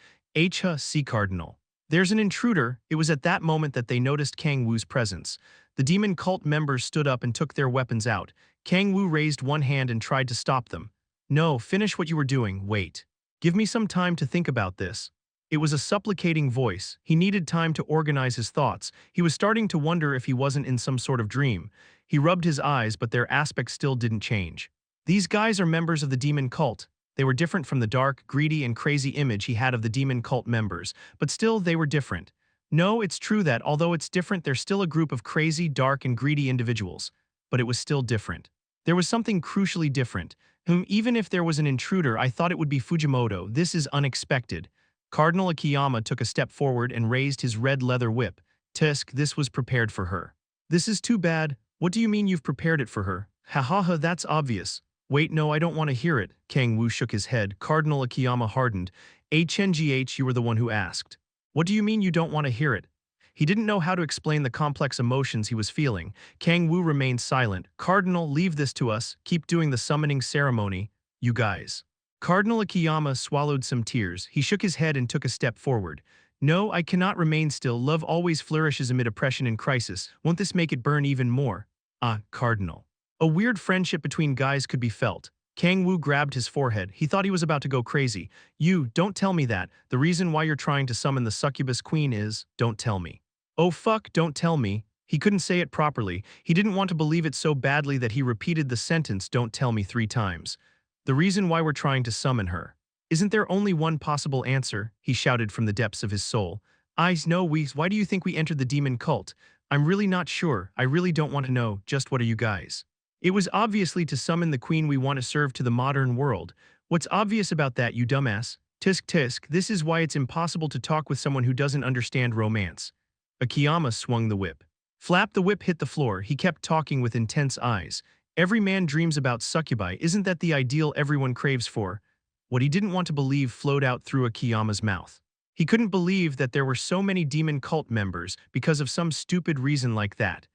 See, Cardinal. There's an intruder. It was at that moment that they noticed Kang-woo's presence. The demon cult members stood up and took their weapons out. Kang-woo raised one hand and tried to stop them. No, finish what you were doing, wait. Give me some time to think about this. It was a supplicating voice. He needed time to organize his thoughts. He was starting to wonder if he wasn't in some sort of dream. He rubbed his eyes, but their aspect still didn't change. These guys are members of the demon cult. They were different from the dark, greedy, and crazy image he had of the demon cult members, but still they were different. No, it's true that, although it's different, they're still a group of crazy, dark, and greedy individuals. But it was still different. There was something crucially different. Even if there was an intruder, I thought it would be Fujimoto. This is unexpected. Cardinal Akiyama took a step forward and raised his red leather whip. Tusk, this was prepared for her. This is too bad. What do you mean you've prepared it for her? Ha ha ha, that's obvious. Wait, no, I don't want to hear it. Kang-woo shook his head. Cardinal Akiyama hardened. HNGH, you were the one who asked. What do you mean you don't want to hear it? He didn't know how to explain the complex emotions he was feeling. Kang-woo remained silent. Cardinal, leave this to us. Keep doing the summoning ceremony. You guys. Cardinal Akiyama swallowed some tears. He shook his head and took a step forward. No, I cannot remain still. Love always flourishes amid oppression and crisis. Won't this make it burn even more? Ah, Cardinal. A weird friendship between guys could be felt. Kang-woo grabbed his forehead. He thought he was about to go crazy. You, don't tell me that. The reason why you're trying to summon the succubus queen is, don't tell me. Oh fuck, don't tell me. He couldn't say it properly. He didn't want to believe it so badly that he repeated the sentence, don't tell me, 3 times. The reason why we're trying to summon her. Isn't there only one possible answer? He shouted from the depths of his soul. Why do you think we entered the demon cult? I'm really not sure. I really don't want to know. Just what are you guys? It was obviously to summon the queen we want to serve to the modern world. What's obvious about that, you dumbass? Tisk tisk, this is why it's impossible to talk with someone who doesn't understand romance. Akiyama swung the whip. Flap, the whip hit the floor. He kept talking with intense eyes. Every man dreams about succubi. Isn't that the ideal everyone craves for? What he didn't want to believe flowed out through Akiyama's mouth. He couldn't believe that there were so many demon cult members because of some stupid reason like that.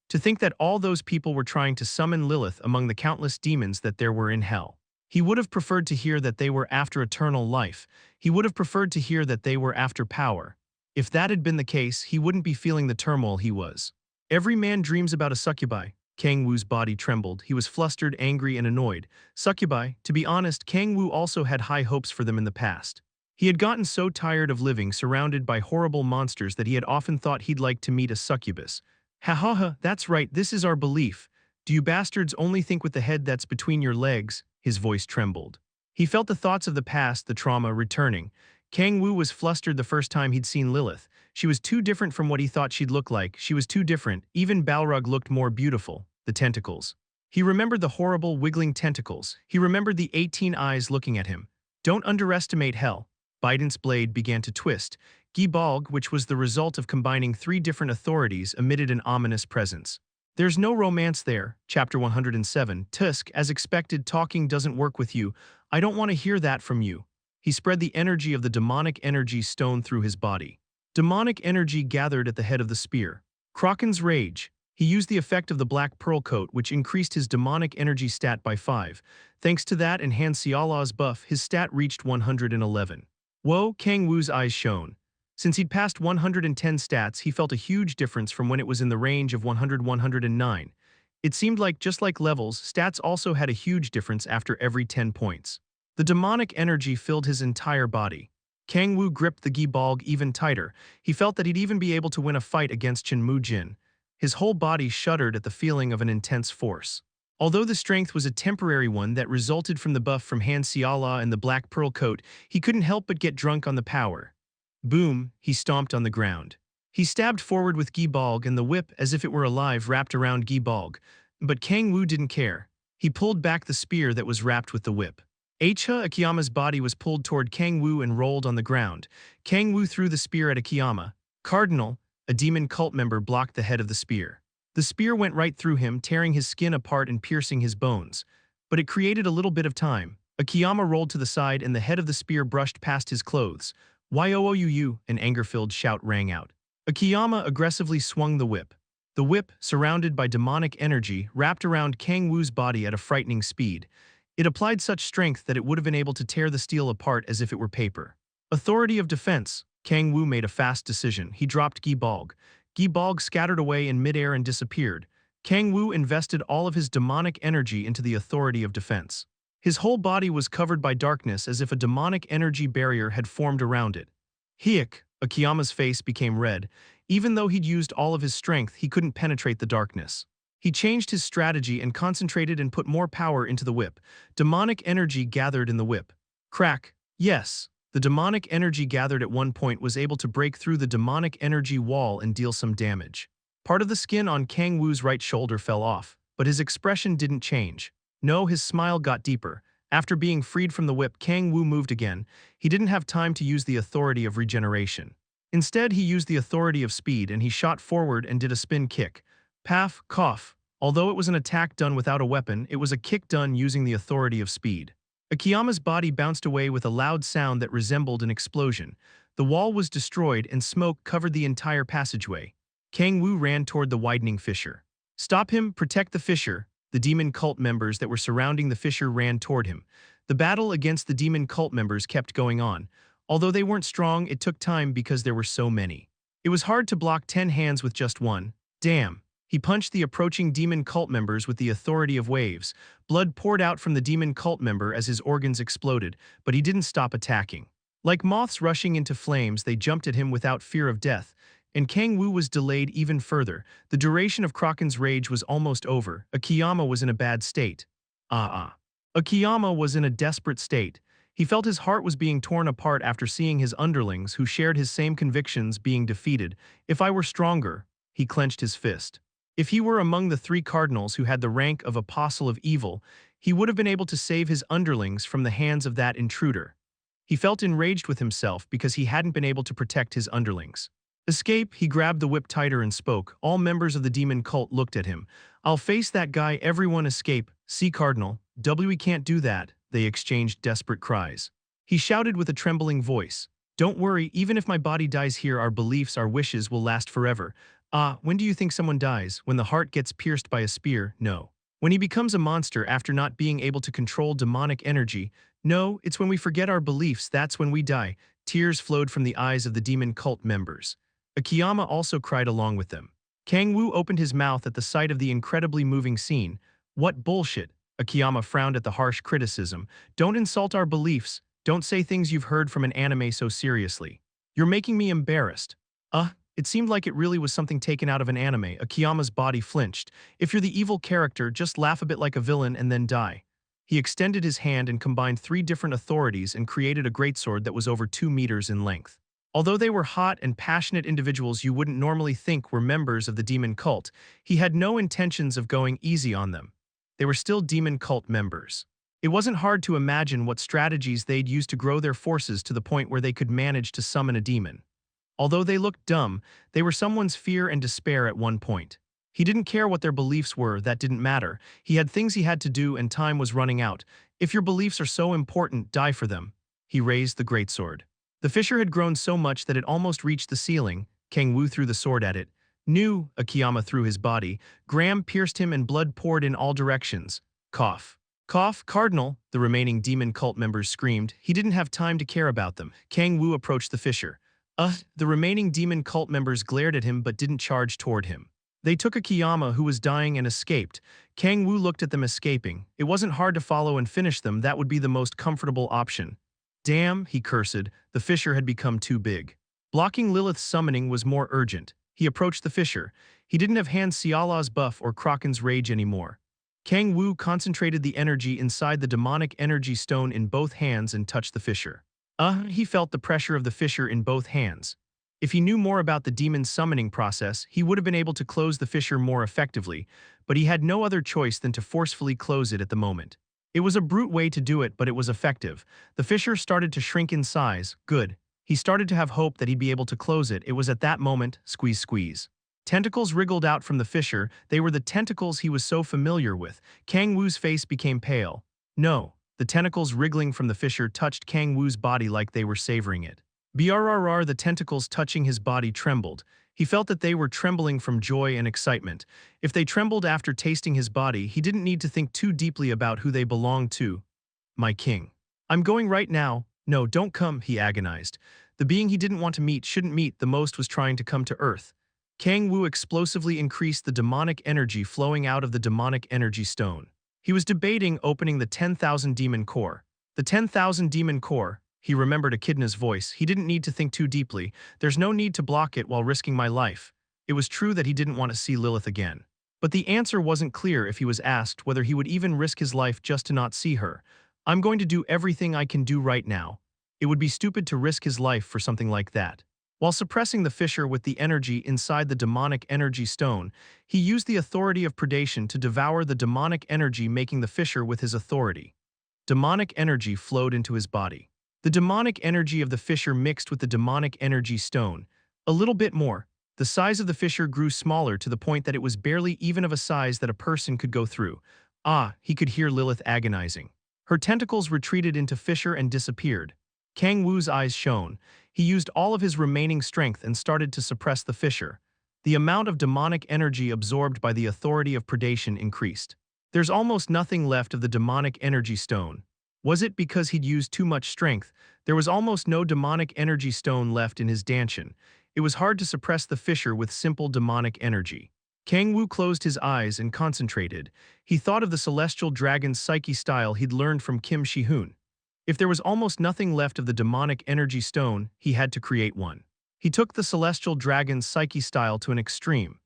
To think that all those people were trying to summon Lilith among the countless demons that there were in hell. He would have preferred to hear that they were after eternal life. He would have preferred to hear that they were after power. If that had been the case, he wouldn't be feeling the turmoil he was. Every man dreams about a succubi. Kang-woo's body trembled. He was flustered, angry, and annoyed. Succubi, to be honest, Kang-woo also had high hopes for them in the past. He had gotten so tired of living surrounded by horrible monsters that he had often thought he'd like to meet a succubus. Ha ha ha, that's right, this is our belief. Do you bastards only think with the head that's between your legs? His voice trembled. He felt the thoughts of the past, the trauma, returning. Kang-woo was flustered the first time he'd seen Lilith. She was too different from what he thought she'd look like. She was too different. Even Balrog looked more beautiful. The tentacles. He remembered the horrible, wiggling tentacles. He remembered the 18 eyes looking at him. Don't underestimate hell. Biden's blade began to twist. Gibalg, which was the result of combining 3 different authorities, emitted an ominous presence. There's no romance there. Chapter 107. Tusk, as expected, talking doesn't work with you. I don't want to hear that from you. He spread the energy of the demonic energy stone through his body. Demonic energy gathered at the head of the spear. Kraken's rage. He used the effect of the black pearl coat, which increased his demonic energy stat by 5. Thanks to that and Han Xiaola's buff, his stat reached 111. Whoa, Kang-woo's eyes shone. Since he'd passed 110 stats, he felt a huge difference from when it was in the range of 100-109. It seemed like, just like levels, stats also had a huge difference after every 10 points. The demonic energy filled his entire body. Kang-woo gripped the Gibalg even tighter. He felt that he'd even be able to win a fight against Chen Jin. His whole body shuddered at the feeling of an intense force. Although the strength was a temporary one that resulted from the buff from Han Xiaola and the black pearl coat, he couldn't help but get drunk on the power. Boom, he stomped on the ground. He stabbed forward with Gibalg, and the whip, as if it were alive, wrapped around Gibalg. But Kang-woo didn't care. He pulled back the spear that was wrapped with the whip. Akiyama's body was pulled toward Kang-woo and rolled on the ground. Kang-woo threw the spear at Akiyama. Cardinal, a demon cult member, blocked the head of the spear. The spear went right through him, tearing his skin apart and piercing his bones. But it created a little bit of time. Akiyama rolled to the side and the head of the spear brushed past his clothes. "Youu!" An anger-filled shout rang out. Akiyama aggressively swung the whip. The whip, surrounded by demonic energy, wrapped around Kang-woo's body at a frightening speed. It applied such strength that it would have been able to tear the steel apart as if it were paper. Authority of defense. Kang-woo made a fast decision. He dropped Gibalg. Gibalg scattered away in midair and disappeared. Kang-woo invested all of his demonic energy into the authority of defense. His whole body was covered by darkness as if a demonic energy barrier had formed around it. Hyuk! Akiyama's face became red. Even though he'd used all of his strength, he couldn't penetrate the darkness. He changed his strategy and concentrated and put more power into the whip. Demonic energy gathered in the whip. Crack! Yes! The demonic energy gathered at one point was able to break through the demonic energy wall and deal some damage. Part of the skin on Kang-woo's right shoulder fell off, but his expression didn't change. No, his smile got deeper. After being freed from the whip, Kang-woo moved again. He didn't have time to use the authority of regeneration. Instead, he used the authority of speed and he shot forward and did a spin kick. Paf, cough. Although it was an attack done without a weapon, it was a kick done using the authority of speed. Akiyama's body bounced away with a loud sound that resembled an explosion. The wall was destroyed and smoke covered the entire passageway. Kang-woo ran toward the widening fissure. Stop him, protect the fissure. The demon cult members that were surrounding the fissure ran toward him. The battle against the demon cult members kept going on. Although they weren't strong, it took time because there were so many. It was hard to block 10 hands with just one. Damn. He punched the approaching demon cult members with the authority of waves. Blood poured out from the demon cult member as his organs exploded, but he didn't stop attacking. Like moths rushing into flames, they jumped at him without fear of death. And Kang-woo was delayed even further. The duration of Kraken's rage was almost over. Akiyama was in a bad state. Akiyama was in a desperate state. He felt his heart was being torn apart after seeing his underlings who shared his same convictions being defeated. If I were stronger, he clenched his fist. If he were among the 3 cardinals who had the rank of Apostle of Evil, he would have been able to save his underlings from the hands of that intruder. He felt enraged with himself because he hadn't been able to protect his underlings. Escape, he grabbed the whip tighter and spoke. All members of the demon cult looked at him. I'll face that guy, everyone escape. See Cardinal, we can't do that. They exchanged desperate cries. He shouted with a trembling voice. Don't worry, even if my body dies here, our beliefs, our wishes will last forever. When do you think someone dies? When the heart gets pierced by a spear? No. When he becomes a monster after not being able to control demonic energy? No, it's when we forget our beliefs, that's when we die. Tears flowed from the eyes of the demon cult members. Akiyama also cried along with them. Kang-woo opened his mouth at the sight of the incredibly moving scene. What bullshit! Akiyama frowned at the harsh criticism. Don't insult our beliefs. Don't say things you've heard from an anime so seriously. You're making me embarrassed. It seemed like it really was something taken out of an anime. Akiyama's body flinched. If you're the evil character, just laugh a bit like a villain and then die. He extended his hand and combined 3 different authorities and created a greatsword that was over 2 meters in length. Although they were hot and passionate individuals you wouldn't normally think were members of the demon cult, he had no intentions of going easy on them. They were still demon cult members. It wasn't hard to imagine what strategies they'd use to grow their forces to the point where they could manage to summon a demon. Although they looked dumb, they were someone's fear and despair at one point. He didn't care what their beliefs were, that didn't matter. He had things he had to do and time was running out. If your beliefs are so important, die for them. He raised the greatsword. The fissure had grown so much that it almost reached the ceiling. Kang-woo threw the sword at it. New, Akiyama threw his body. Graham pierced him and blood poured in all directions. Cough. Cough, Cardinal, the remaining demon cult members screamed. He didn't have time to care about them. Kang-woo approached the fissure. The remaining demon cult members glared at him but didn't charge toward him. They took Akiyama, who was dying, and escaped. Kang-woo looked at them escaping. It wasn't hard to follow and finish them, that would be the most comfortable option. Damn, he cursed, the fissure had become too big. Blocking Lilith's summoning was more urgent. He approached the fissure. He didn't have Han Xiala's buff or Kraken's rage anymore. Kang-woo concentrated the energy inside the demonic energy stone in both hands and touched the fissure. He felt the pressure of the fissure in both hands. If he knew more about the demon's summoning process, he would have been able to close the fissure more effectively, but he had no other choice than to forcefully close it at the moment. It was a brute way to do it, but it was effective. The fissure started to shrink in size. Good. He started to have hope that he'd be able to close it. It was at that moment, squeeze, squeeze. Tentacles wriggled out from the fissure. They were the tentacles he was so familiar with. Kang-woo's face became pale. No. The tentacles wriggling from the fissure touched Kang-woo's body like they were savoring it. Brrr, the tentacles touching his body trembled. He felt that they were trembling from joy and excitement. If they trembled after tasting his body, he didn't need to think too deeply about who they belonged to. My king. I'm going right now. No, don't come, he agonized. The being he didn't want to meet shouldn't meet the most was trying to come to Earth. Kang-woo explosively increased the demonic energy flowing out of the demonic energy stone. He was debating opening the 10,000 demon core. The 10,000 demon core, he remembered Echidna's voice. He didn't need to think too deeply. There's no need to block it while risking my life. It was true that he didn't want to see Lilith again. But the answer wasn't clear if he was asked whether he would even risk his life just to not see her. I'm going to do everything I can do right now. It would be stupid to risk his life for something like that. While suppressing the fissure with the energy inside the demonic energy stone, he used the Authority of Predation to devour the demonic energy, making the fissure with his authority. Demonic energy flowed into his body. The demonic energy of the fissure mixed with the demonic energy stone. A little bit more. The size of the fissure grew smaller to the point that it was barely even of a size that a person could go through. He could hear Lilith agonizing. Her tentacles retreated into fissure and disappeared. Kang-woo's eyes shone. He used all of his remaining strength and started to suppress the fissure. The amount of demonic energy absorbed by the Authority of Predation increased. There's almost nothing left of the demonic energy stone. Was it because he'd used too much strength? There was almost no demonic energy stone left in his danshin. It was hard to suppress the fissure with simple demonic energy. Kang-woo closed his eyes and concentrated. He thought of the celestial dragon's psyche style he'd learned from Kim Shi-hoon. If there was almost nothing left of the demonic energy stone, he had to create one. He took the celestial dragon's psyche style to an extreme.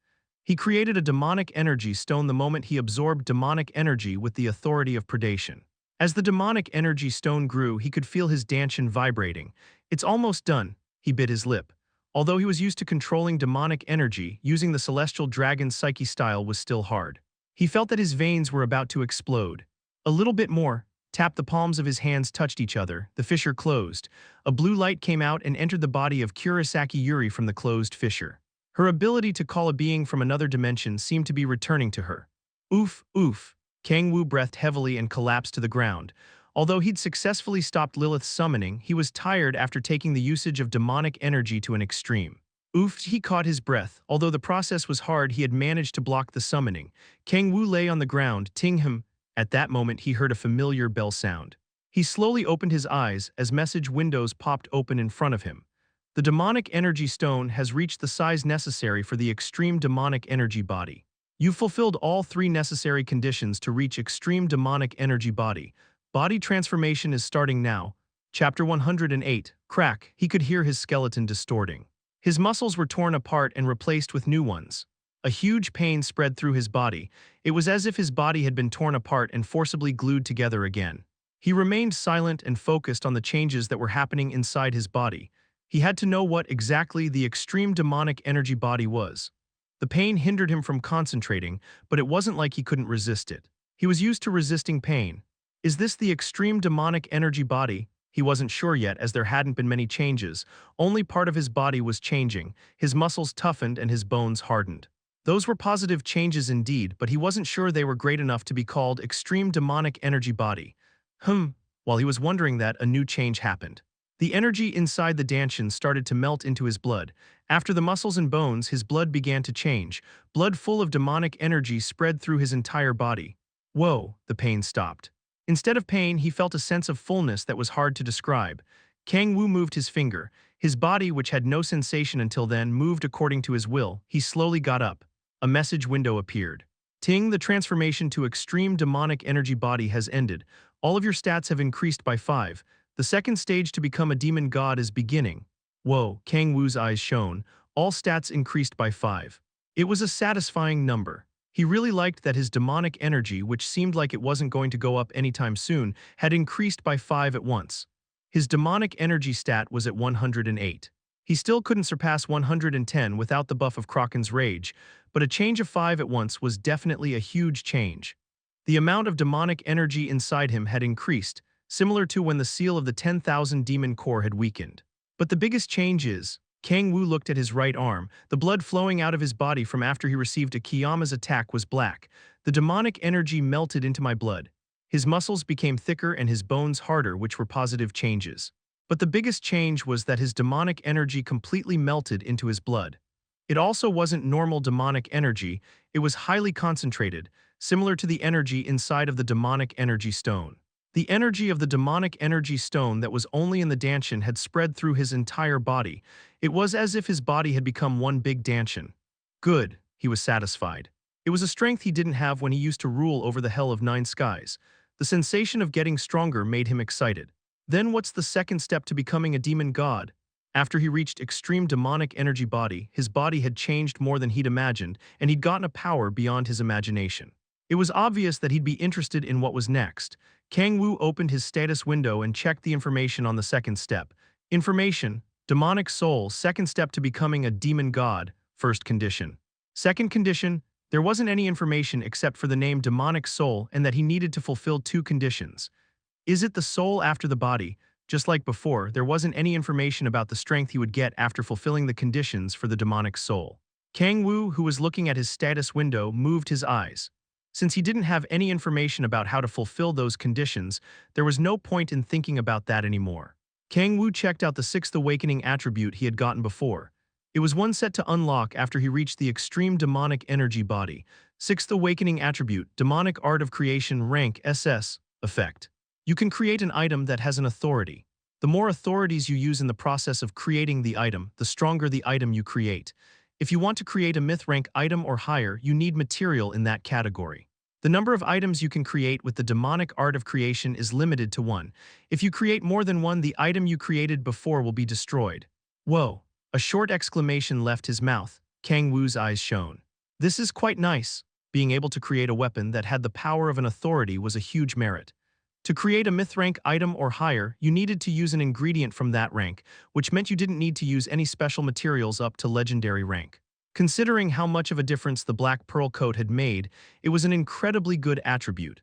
He created a demonic energy stone the moment he absorbed demonic energy with the Authority of Predation. As the demonic energy stone grew, he could feel his danshin vibrating. It's almost done, he bit his lip. Although he was used to controlling demonic energy, using the celestial dragon's psyche style was still hard. He felt that his veins were about to explode. A little bit more. Tap. The palms of his hands touched each other. The fissure closed. A blue light came out and entered the body of Kurosaki Yuri from the closed fissure. Her ability to call a being from another dimension seemed to be returning to her. Oof, oof. Kang-woo breathed heavily and collapsed to the ground. Although he'd successfully stopped Lilith's summoning, he was tired after taking the usage of demonic energy to an extreme. Oof, he caught his breath. Although the process was hard, he had managed to block the summoning. Kang-woo lay on the ground, ting him. At that moment, he heard a familiar bell sound. He slowly opened his eyes as message windows popped open in front of him. The demonic energy stone has reached the size necessary for the extreme demonic energy body. You've fulfilled all 3 necessary conditions to reach extreme demonic energy body. Body transformation is starting now. Chapter 108. Crack. He could hear his skeleton distorting. His muscles were torn apart and replaced with new ones. A huge pain spread through his body. It was as if his body had been torn apart and forcibly glued together again. He remained silent and focused on the changes that were happening inside his body. He had to know what exactly the extreme demonic energy body was. The pain hindered him from concentrating, but it wasn't like he couldn't resist it. He was used to resisting pain. Is this the extreme demonic energy body? He wasn't sure yet, as there hadn't been many changes. Only part of his body was changing. His muscles toughened and his bones hardened. Those were positive changes indeed, but he wasn't sure they were great enough to be called extreme demonic energy body. While he was wondering that, a new change happened. The energy inside the Danshan started to melt into his blood. After the muscles and bones, his blood began to change. Blood full of demonic energy spread through his entire body. Whoa, the pain stopped. Instead of pain, he felt a sense of fullness that was hard to describe. Kang-woo moved his finger. His body, which had no sensation until then, moved according to his will. He slowly got up. A message window appeared. Ting, the transformation to extreme demonic energy body has ended. All of your stats have increased by 5. The second stage to become a demon god is beginning. Whoa, Kang-woo's eyes shone. All stats increased by 5. It was a satisfying number. He really liked that his demonic energy, which seemed like it wasn't going to go up anytime soon, had increased by 5 at once. His demonic energy stat was at 108. He still couldn't surpass 110 without the buff of Kraken's rage, but a change of 5 at once was definitely a huge change. The amount of demonic energy inside him had increased, similar to when the seal of the 10,000 demon core had weakened. But the biggest change is, Kang-woo looked at his right arm. The blood flowing out of his body from after he received a Kiyama's attack was black. The demonic energy melted into my blood. His muscles became thicker and his bones harder, which were positive changes. But the biggest change was that his demonic energy completely melted into his blood. It also wasn't normal demonic energy, it was highly concentrated, similar to the energy inside of the demonic energy stone. The energy of the demonic energy stone that was only in the Danshan had spread through his entire body. It was as if his body had become one big Danshan. Good, he was satisfied. It was a strength he didn't have when he used to rule over the Hell of 9 Skies. The sensation of getting stronger made him excited. Then what's the second step to becoming a demon god? After he reached extreme demonic energy body, his body had changed more than he'd imagined, and he'd gotten a power beyond his imagination. It was obvious that he'd be interested in what was next. Kang-woo opened his status window and checked the information on the second step. Information: demonic soul, second step to becoming a demon god, first condition. Second condition: there wasn't any information except for the name demonic soul and that he needed to fulfill 2 conditions. Is it the soul after the body? Just like before, there wasn't any information about the strength he would get after fulfilling the conditions for the demonic soul. Kang-woo, who was looking at his status window, moved his eyes. Since he didn't have any information about how to fulfill those conditions, there was no point in thinking about that anymore. Kang-woo checked out the 6th awakening attribute he had gotten before. It was one set to unlock after he reached the extreme demonic energy body. 6th awakening attribute, demonic art of creation, rank SS, effect. You can create an item that has an authority. The more authorities you use in the process of creating the item, the stronger the item you create. If you want to create a myth rank item or higher, you need material in that category. The number of items you can create with the demonic art of creation is limited to 1. If you create more than 1, the item you created before will be destroyed. Whoa! A short exclamation left his mouth. Kang-woo's eyes shone. This is quite nice. Being able to create a weapon that had the power of an authority was a huge merit. To create a myth rank item or higher, you needed to use an ingredient from that rank, which meant you didn't need to use any special materials up to legendary rank. Considering how much of a difference the black pearl coat had made, it was an incredibly good attribute.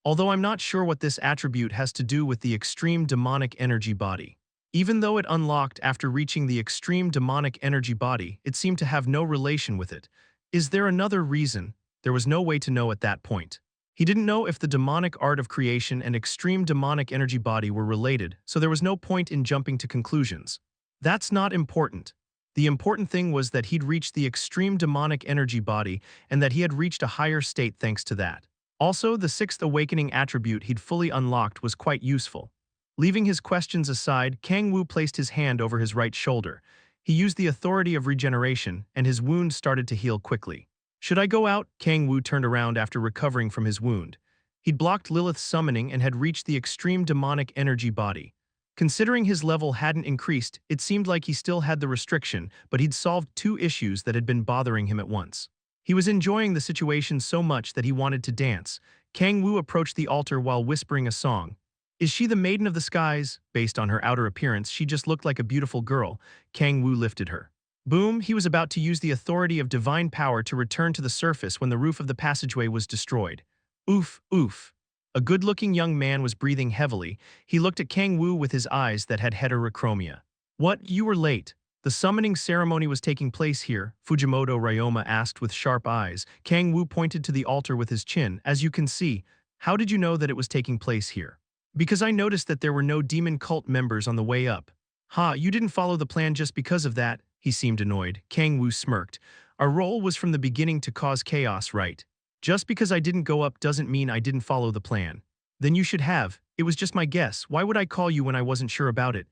Although I'm not sure what this attribute has to do with the extreme demonic energy body. Even though it unlocked after reaching the extreme demonic energy body, it seemed to have no relation with it. Is there another reason? There was no way to know at that point. He didn't know if the demonic art of creation and extreme demonic energy body were related, so there was no point in jumping to conclusions. That's not important. The important thing was that he'd reached the extreme demonic energy body and that he had reached a higher state thanks to that. Also, the 6th awakening attribute he'd fully unlocked was quite useful. Leaving his questions aside, Kang-woo placed his hand over his right shoulder. He used the authority of regeneration, and his wound started to heal quickly. Should I go out? Kang-woo turned around after recovering from his wound. He'd blocked Lilith's summoning and had reached the extreme demonic energy body. Considering his level hadn't increased, it seemed like he still had the restriction, but he'd solved 2 issues that had been bothering him at once. He was enjoying the situation so much that he wanted to dance. Kang-woo approached the altar while whispering a song. Is she the maiden of the skies? Based on her outer appearance, she just looked like a beautiful girl. Kang-woo lifted her. Boom, he was about to use the authority of divine power to return to the surface when the roof of the passageway was destroyed. Oof, oof. A good-looking young man was breathing heavily. He looked at Kang-woo with his eyes that had heterochromia. What, you were late. The summoning ceremony was taking place here, Fujimoto Ryoma asked with sharp eyes. Kang-woo pointed to the altar with his chin. As you can see, how did you know that it was taking place here? Because I noticed that there were no demon cult members on the way up. Ha, you didn't follow the plan just because of that, he seemed annoyed. Kang-woo smirked. Our role was from the beginning to cause chaos, right? Just because I didn't go up doesn't mean I didn't follow the plan. Then you should have. It was just my guess. Why would I call you when I wasn't sure about it?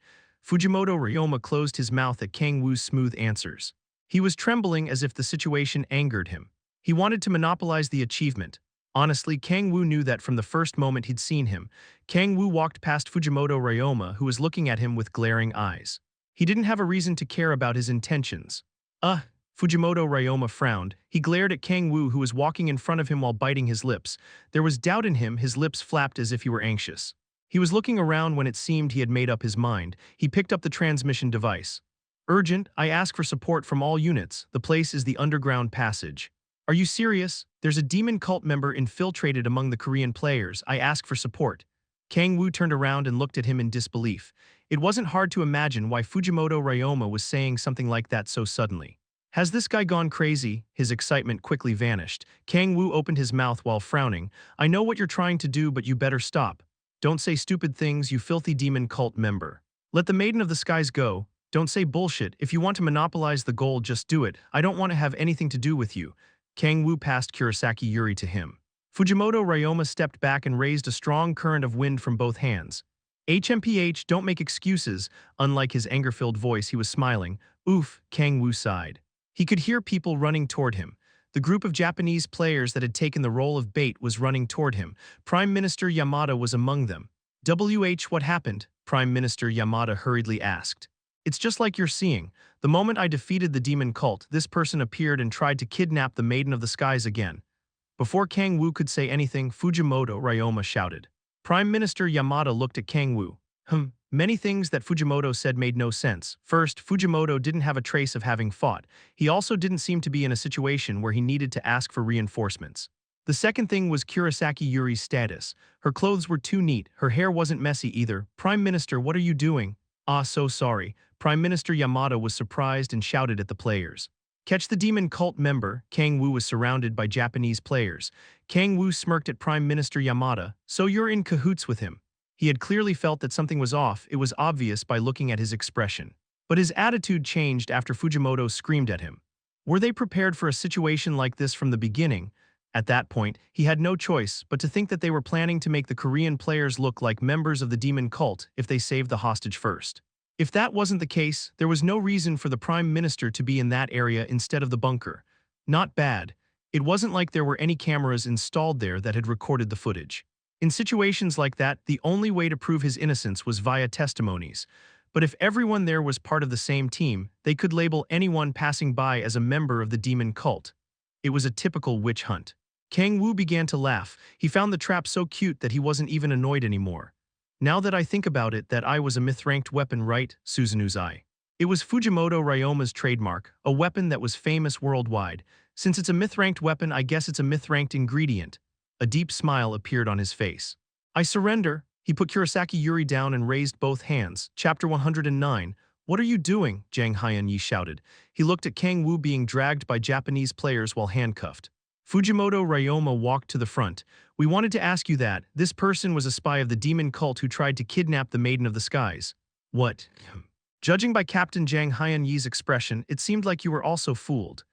Fujimoto Ryoma closed his mouth at Kang-woo's smooth answers. He was trembling as if the situation angered him. He wanted to monopolize the achievement. Honestly, Kang-woo knew that from the first moment he'd seen him. Kang-woo walked past Fujimoto Ryoma, who was looking at him with glaring eyes. He didn't have a reason to care about his intentions. Fujimoto Ryoma frowned. He glared at Kang-woo, who was walking in front of him while biting his lips. There was doubt in him, his lips flapped as if he were anxious. He was looking around when it seemed he had made up his mind. He picked up the transmission device. Urgent, I ask for support from all units. The place is the underground passage. Are you serious? There's a demon cult member infiltrated among the Korean players. I ask for support. Kang-woo turned around and looked at him in disbelief. It wasn't hard to imagine why Fujimoto Ryoma was saying something like that so suddenly. Has this guy gone crazy? His excitement quickly vanished. Kang-woo opened his mouth while frowning. I know what you're trying to do, but you better stop. Don't say stupid things, you filthy demon cult member. Let the Maiden of the Skies go. Don't say bullshit. If you want to monopolize the gold, just do it. I don't want to have anything to do with you. Kang-woo passed Kurosaki Yuri to him. Fujimoto Ryoma stepped back and raised a strong current of wind from both hands. HMPH, don't make excuses. Unlike his anger-filled voice, he was smiling. Oof, Kang-woo sighed. He could hear people running toward him. The group of Japanese players that had taken the role of bait was running toward him. Prime Minister Yamada was among them. What happened? Prime Minister Yamada hurriedly asked. It's just like you're seeing. The moment I defeated the demon cult, this person appeared and tried to kidnap the Maiden of the Skies again. Before Kang-woo could say anything, Fujimoto Ryoma shouted. Prime Minister Yamada looked at Kang-woo. Many things that Fujimoto said made no sense. First, Fujimoto didn't have a trace of having fought. He also didn't seem to be in a situation where he needed to ask for reinforcements. The second thing was Kurosaki Yuri's status. Her clothes were too neat, her hair wasn't messy either. Prime Minister, what are you doing? So sorry. Prime Minister Yamada was surprised and shouted at the players. Catch the demon cult member. Kang-woo was surrounded by Japanese players. Kang-woo smirked at Prime Minister Yamada. So you're in cahoots with him. He had clearly felt that something was off. It was obvious by looking at his expression. But his attitude changed after Fujimoto screamed at him. Were they prepared for a situation like this from the beginning? At that point, he had no choice but to think that they were planning to make the Korean players look like members of the demon cult if they saved the hostage first. If that wasn't the case, there was no reason for the Prime Minister to be in that area instead of the bunker. Not bad. It wasn't like there were any cameras installed there that had recorded the footage. In situations like that, the only way to prove his innocence was via testimonies. But if everyone there was part of the same team, they could label anyone passing by as a member of the demon cult. It was a typical witch hunt. Kang-woo began to laugh. He found the trap so cute that he wasn't even annoyed anymore. Now that I think about it, that eye was a myth-ranked weapon, right? Suzunu's eye. It was Fujimoto Ryoma's trademark, a weapon that was famous worldwide. Since it's a myth-ranked weapon, I guess it's a myth-ranked ingredient. A deep smile appeared on his face. I surrender. He put Kurosaki Yuri down and raised both hands. Chapter 109. What are you doing? Jang Hyun-yi shouted. He looked at Kang-woo being dragged by Japanese players while handcuffed. Fujimoto Ryoma walked to the front. We wanted to ask you that. This person was a spy of the demon cult who tried to kidnap the Maiden of the Skies. What? Judging by Captain Jang Hyun-yi's expression, it seemed like you were also fooled.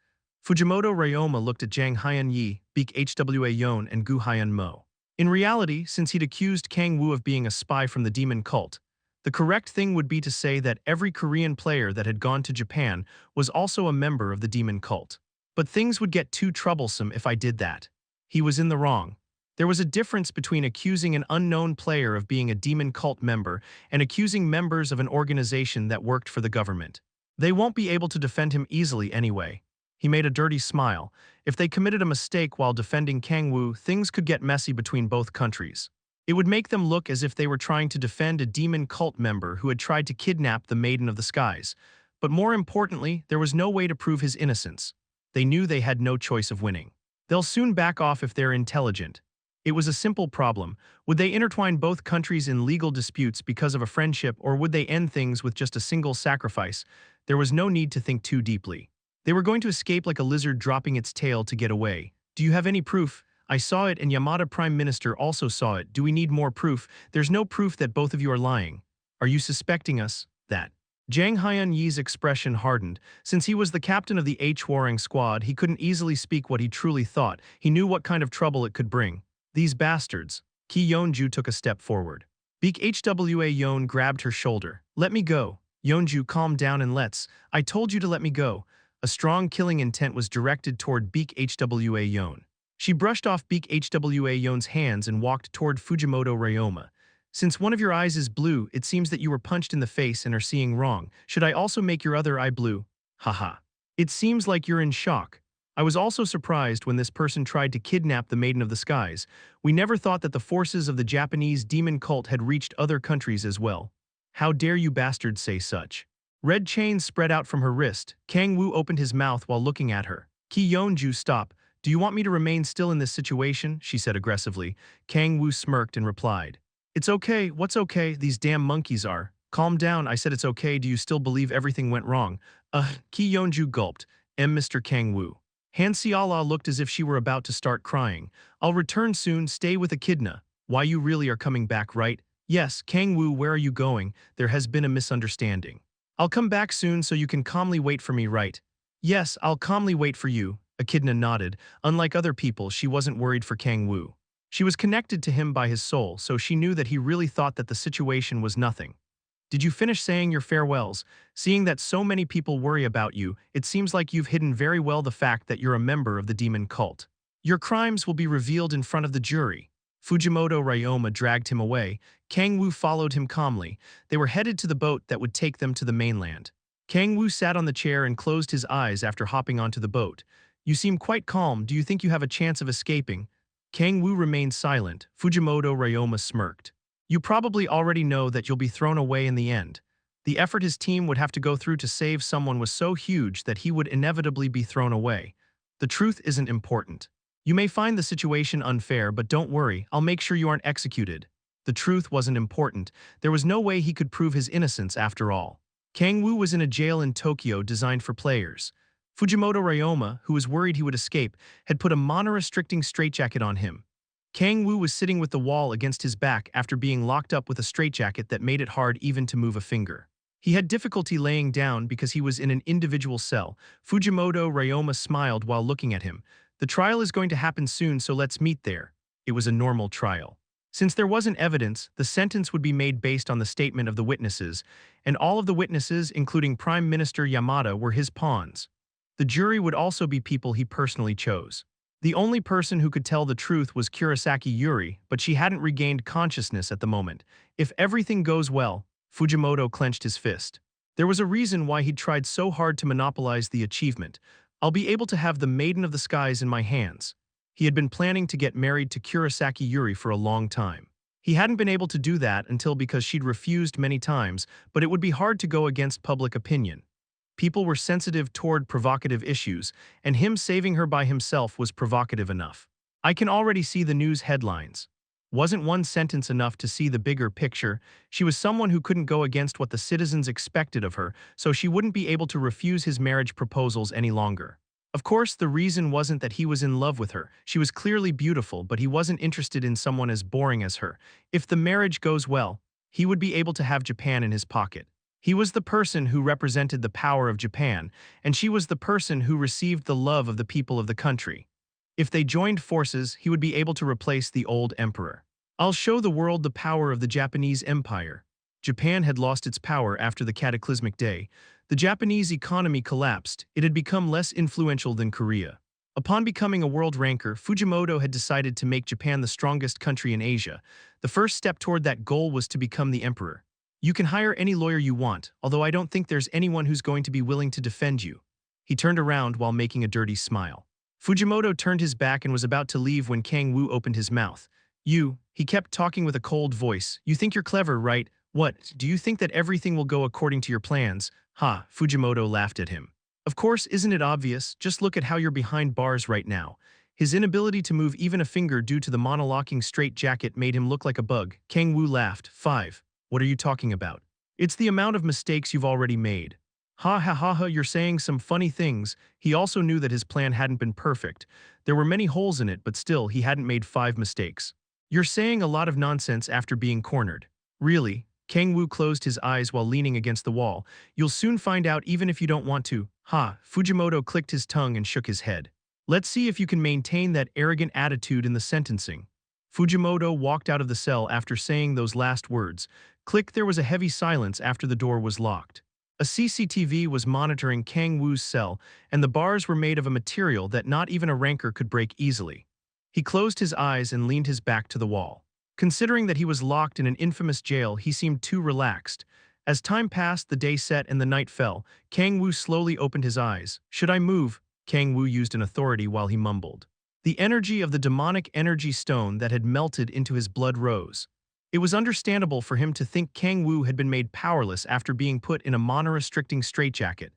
Fujimoto Ryoma looked at Jang Hyun-yi, Beek Hwa Yeon, and Gu Hyun-mo. In reality, since he'd accused Kang-woo of being a spy from the demon cult, the correct thing would be to say that every Korean player that had gone to Japan was also a member of the demon cult. But things would get too troublesome if I did that. He was in the wrong. There was a difference between accusing an unknown player of being a demon cult member and accusing members of an organization that worked for the government. They won't be able to defend him easily anyway. He made a dirty smile. If they committed a mistake while defending Kang-woo, things could get messy between both countries. It would make them look as if they were trying to defend a demon cult member who had tried to kidnap the Maiden of the Skies. But more importantly, there was no way to prove his innocence. They knew they had no choice of winning. They'll soon back off if they're intelligent. It was a simple problem. Would they intertwine both countries in legal disputes because of a friendship, or would they end things with just a single sacrifice? There was no need to think too deeply. They were going to escape like a lizard dropping its tail to get away. Do you have any proof? I saw it and Yamada Prime Minister also saw it. Do we need more proof? There's no proof that both of you are lying. Are you suspecting us? That. Jang Hyun-yi's expression hardened. Since he was the captain of the H-Warring squad, he couldn't easily speak what he truly thought. He knew what kind of trouble it could bring. These bastards. Ki Yeonju took a step forward. Beak Hwa Yeon grabbed her shoulder. Let me go. Yeonju, calm down and let's. I told you to let me go. A strong killing intent was directed toward Beak Hwa Yeon. She brushed off Beak Hwa Yeon's hands and walked toward Fujimoto Ryoma. Since one of your eyes is blue, it seems that you were punched in the face and are seeing wrong. Should I also make your other eye blue? Haha. It seems like you're in shock. I was also surprised when this person tried to kidnap the Maiden of the Skies. We never thought that the forces of the Japanese demon cult had reached other countries as well. How dare you bastards say such? Red chains spread out from her wrist. Kang-woo opened his mouth while looking at her. Ki Yeonju, stop. Do you want me to remain still in this situation? She said aggressively. Kang-woo smirked and replied. It's okay, what's okay, these damn monkeys are. Calm down, I said it's okay, do you still believe everything went wrong? Ki Yeonju gulped. Mr. Kang-woo. Han Seala looked as if she were about to start crying. I'll return soon, stay with Echidna. Why, you really are coming back, right? Yes, Kang-woo, where are you going? There has been a misunderstanding. I'll come back soon so you can calmly wait for me, right? Yes, I'll calmly wait for you. Echidna nodded. Unlike other people, she wasn't worried for Kang-woo. She was connected to him by his soul, so she knew that he really thought that the situation was nothing. Did you finish saying your farewells? Seeing that so many people worry about you, it seems like you've hidden very well the fact that you're a member of the demon cult. Your crimes will be revealed in front of the jury. Fujimoto Ryoma dragged him away. Kang-woo followed him calmly. They were headed to the boat that would take them to the mainland. Kang-woo sat on the chair and closed his eyes after hopping onto the boat. You seem quite calm. Do you think you have a chance of escaping? Kang-woo remained silent. Fujimoto Ryoma smirked. You probably already know that you'll be thrown away in the end. The effort his team would have to go through to save someone was so huge that he would inevitably be thrown away. The truth isn't important. You may find the situation unfair, but don't worry, I'll make sure you aren't executed. The truth wasn't important. There was no way he could prove his innocence after all. Kang-woo was in a jail in Tokyo designed for players. Fujimoto Ryoma, who was worried he would escape, had put a mana-restricting straitjacket on him. Kang-woo was sitting with the wall against his back after being locked up with a straitjacket that made it hard even to move a finger. He had difficulty laying down because he was in an individual cell. Fujimoto Ryoma smiled while looking at him. The trial is going to happen soon, so let's meet there. It was a normal trial. Since there wasn't evidence, the sentence would be made based on the statement of the witnesses, and all of the witnesses, including Prime Minister Yamada, were his pawns. The jury would also be people he personally chose. The only person who could tell the truth was Kurosaki Yuri, but she hadn't regained consciousness at the moment. If everything goes well, Fujimoto clenched his fist. There was a reason why he'd tried so hard to monopolize the achievement. I'll be able to have the Maiden of the Skies in my hands. He had been planning to get married to Kurosaki Yuri for a long time. He hadn't been able to do that until because she'd refused many times, but it would be hard to go against public opinion. People were sensitive toward provocative issues, and him saving her by himself was provocative enough. I can already see the news headlines. Wasn't one sentence enough to see the bigger picture? She was someone who couldn't go against what the citizens expected of her, so she wouldn't be able to refuse his marriage proposals any longer. Of course, the reason wasn't that he was in love with her. She was clearly beautiful, but he wasn't interested in someone as boring as her. If the marriage goes well, he would be able to have Japan in his pocket. He was the person who represented the power of Japan, and she was the person who received the love of the people of the country. If they joined forces, he would be able to replace the old emperor. I'll show the world the power of the Japanese Empire. Japan had lost its power after the cataclysmic day. The Japanese economy collapsed. It had become less influential than Korea. Upon becoming a world ranker, Fujimoto had decided to make Japan the strongest country in Asia. The first step toward that goal was to become the emperor. You can hire any lawyer you want, although I don't think there's anyone who's going to be willing to defend you. He turned around while making a dirty smile. Fujimoto turned his back and was about to leave when Kang-woo opened his mouth. He kept talking with a cold voice. You think you're clever, right? What, do you think that everything will go according to your plans? Ha, Fujimoto laughed at him. Of course, isn't it obvious? Just look at how you're behind bars right now. His inability to move even a finger due to the monolocking straitjacket made him look like a bug. Kang-woo laughed. 5. What are you talking about? It's the amount of mistakes you've already made. Ha ha ha ha, you're saying some funny things. He also knew that his plan hadn't been perfect. There were many holes in it, but still, he hadn't made 5 mistakes. You're saying a lot of nonsense after being cornered. Really? Kang-woo closed his eyes while leaning against the wall. You'll soon find out even if you don't want to. Ha, Fujimoto clicked his tongue and shook his head. Let's see if you can maintain that arrogant attitude in the sentencing. Fujimoto walked out of the cell after saying those last words. Click, there was a heavy silence after the door was locked. A CCTV was monitoring Kang-woo's cell, and the bars were made of a material that not even a ranker could break easily. He closed his eyes and leaned his back to the wall. Considering that he was locked in an infamous jail, he seemed too relaxed. As time passed, the day set and the night fell. Kang-woo slowly opened his eyes. Should I move? Kang-woo used an authority while he mumbled. The energy of the demonic energy stone that had melted into his blood rose. It was understandable for him to think Kang-woo had been made powerless after being put in a mana-restricting straitjacket.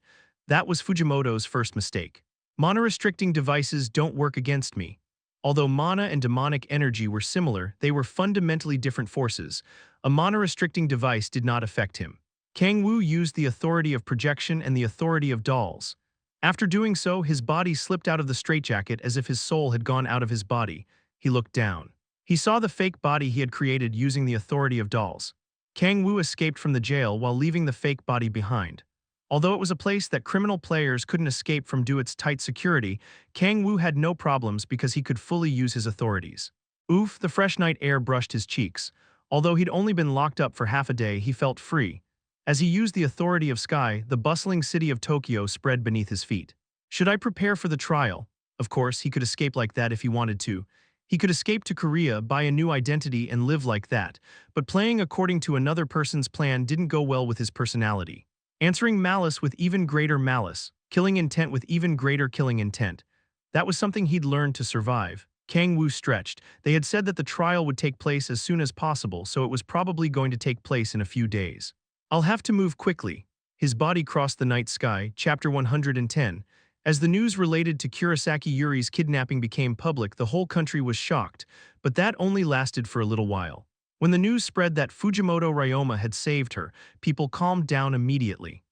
That was Fujimoto's first mistake. Mana-restricting devices don't work against me. Although mana and demonic energy were similar, they were fundamentally different forces. A mana-restricting device did not affect him. Kang-woo used the authority of projection and the authority of dolls. After doing so, his body slipped out of the straitjacket as if his soul had gone out of his body. He looked down. He saw the fake body he had created using the authority of dolls. Kang-woo escaped from the jail while leaving the fake body behind. Although it was a place that criminal players couldn't escape from due to its tight security, Kang-woo had no problems because he could fully use his authorities. Oof, the fresh night air brushed his cheeks. Although he'd only been locked up for half a day, he felt free. As he used the authority of sky, the bustling city of Tokyo spread beneath his feet. Should I prepare for the trial? Of course, he could escape like that if he wanted to. He could escape to Korea, buy a new identity, and live like that. But playing according to another person's plan didn't go well with his personality. Answering malice with even greater malice, killing intent with even greater killing intent. That was something he'd learned to survive. Kang-woo stretched. They had said that the trial would take place as soon as possible, so it was probably going to take place in a few days. I'll have to move quickly. His body crossed the night sky, chapter 110. As the news related to Kurosaki Yuri's kidnapping became public, the whole country was shocked, but that only lasted for a little while. When the news spread that Fujimoto Ryoma had saved her, people calmed down immediately.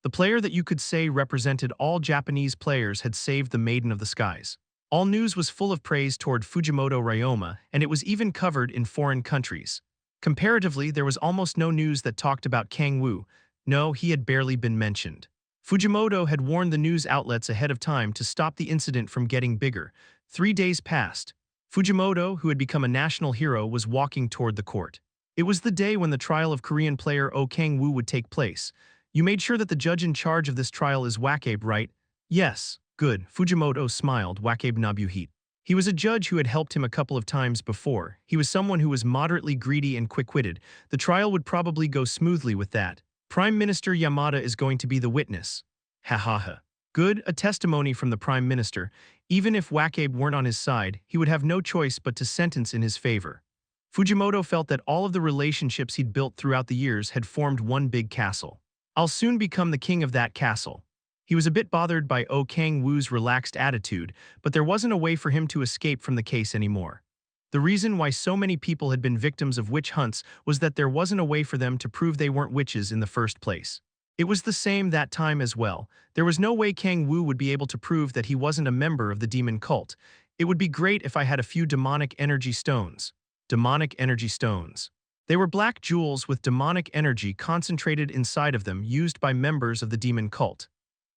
The player that you could say represented all Japanese players had saved the Maiden of the Skies. All news was full of praise toward Fujimoto Ryoma, and it was even covered in foreign countries. Comparatively, there was almost no news that talked about Kang-woo. No, he had barely been mentioned. Fujimoto had warned the news outlets ahead of time to stop the incident from getting bigger. 3 days passed. Fujimoto, who had become a national hero, was walking toward the court. It was the day when the trial of Korean player Kang-woo would take place. You made sure that the judge in charge of this trial is Wakabe, right? Yes, good. Fujimoto smiled. Wakabe Nobuhito. He was a judge who had helped him a couple of times before. He was someone who was moderately greedy and quick-witted. The trial would probably go smoothly with that. Prime Minister Yamada is going to be the witness. Ha ha ha. Good, a testimony from the Prime Minister. Even if Wakabe weren't on his side, he would have no choice but to sentence in his favor. Fujimoto felt that all of the relationships he'd built throughout the years had formed one big castle. I'll soon become the king of that castle. He was a bit bothered by Kang-woo's relaxed attitude, but there wasn't a way for him to escape from the case anymore. The reason why so many people had been victims of witch hunts was that there wasn't a way for them to prove they weren't witches in the first place. It was the same that time as well. There was no way Kang-woo would be able to prove that he wasn't a member of the demon cult. It would be great if I had a few demonic energy stones. Demonic energy stones. They were black jewels with demonic energy concentrated inside of them, used by members of the demon cult.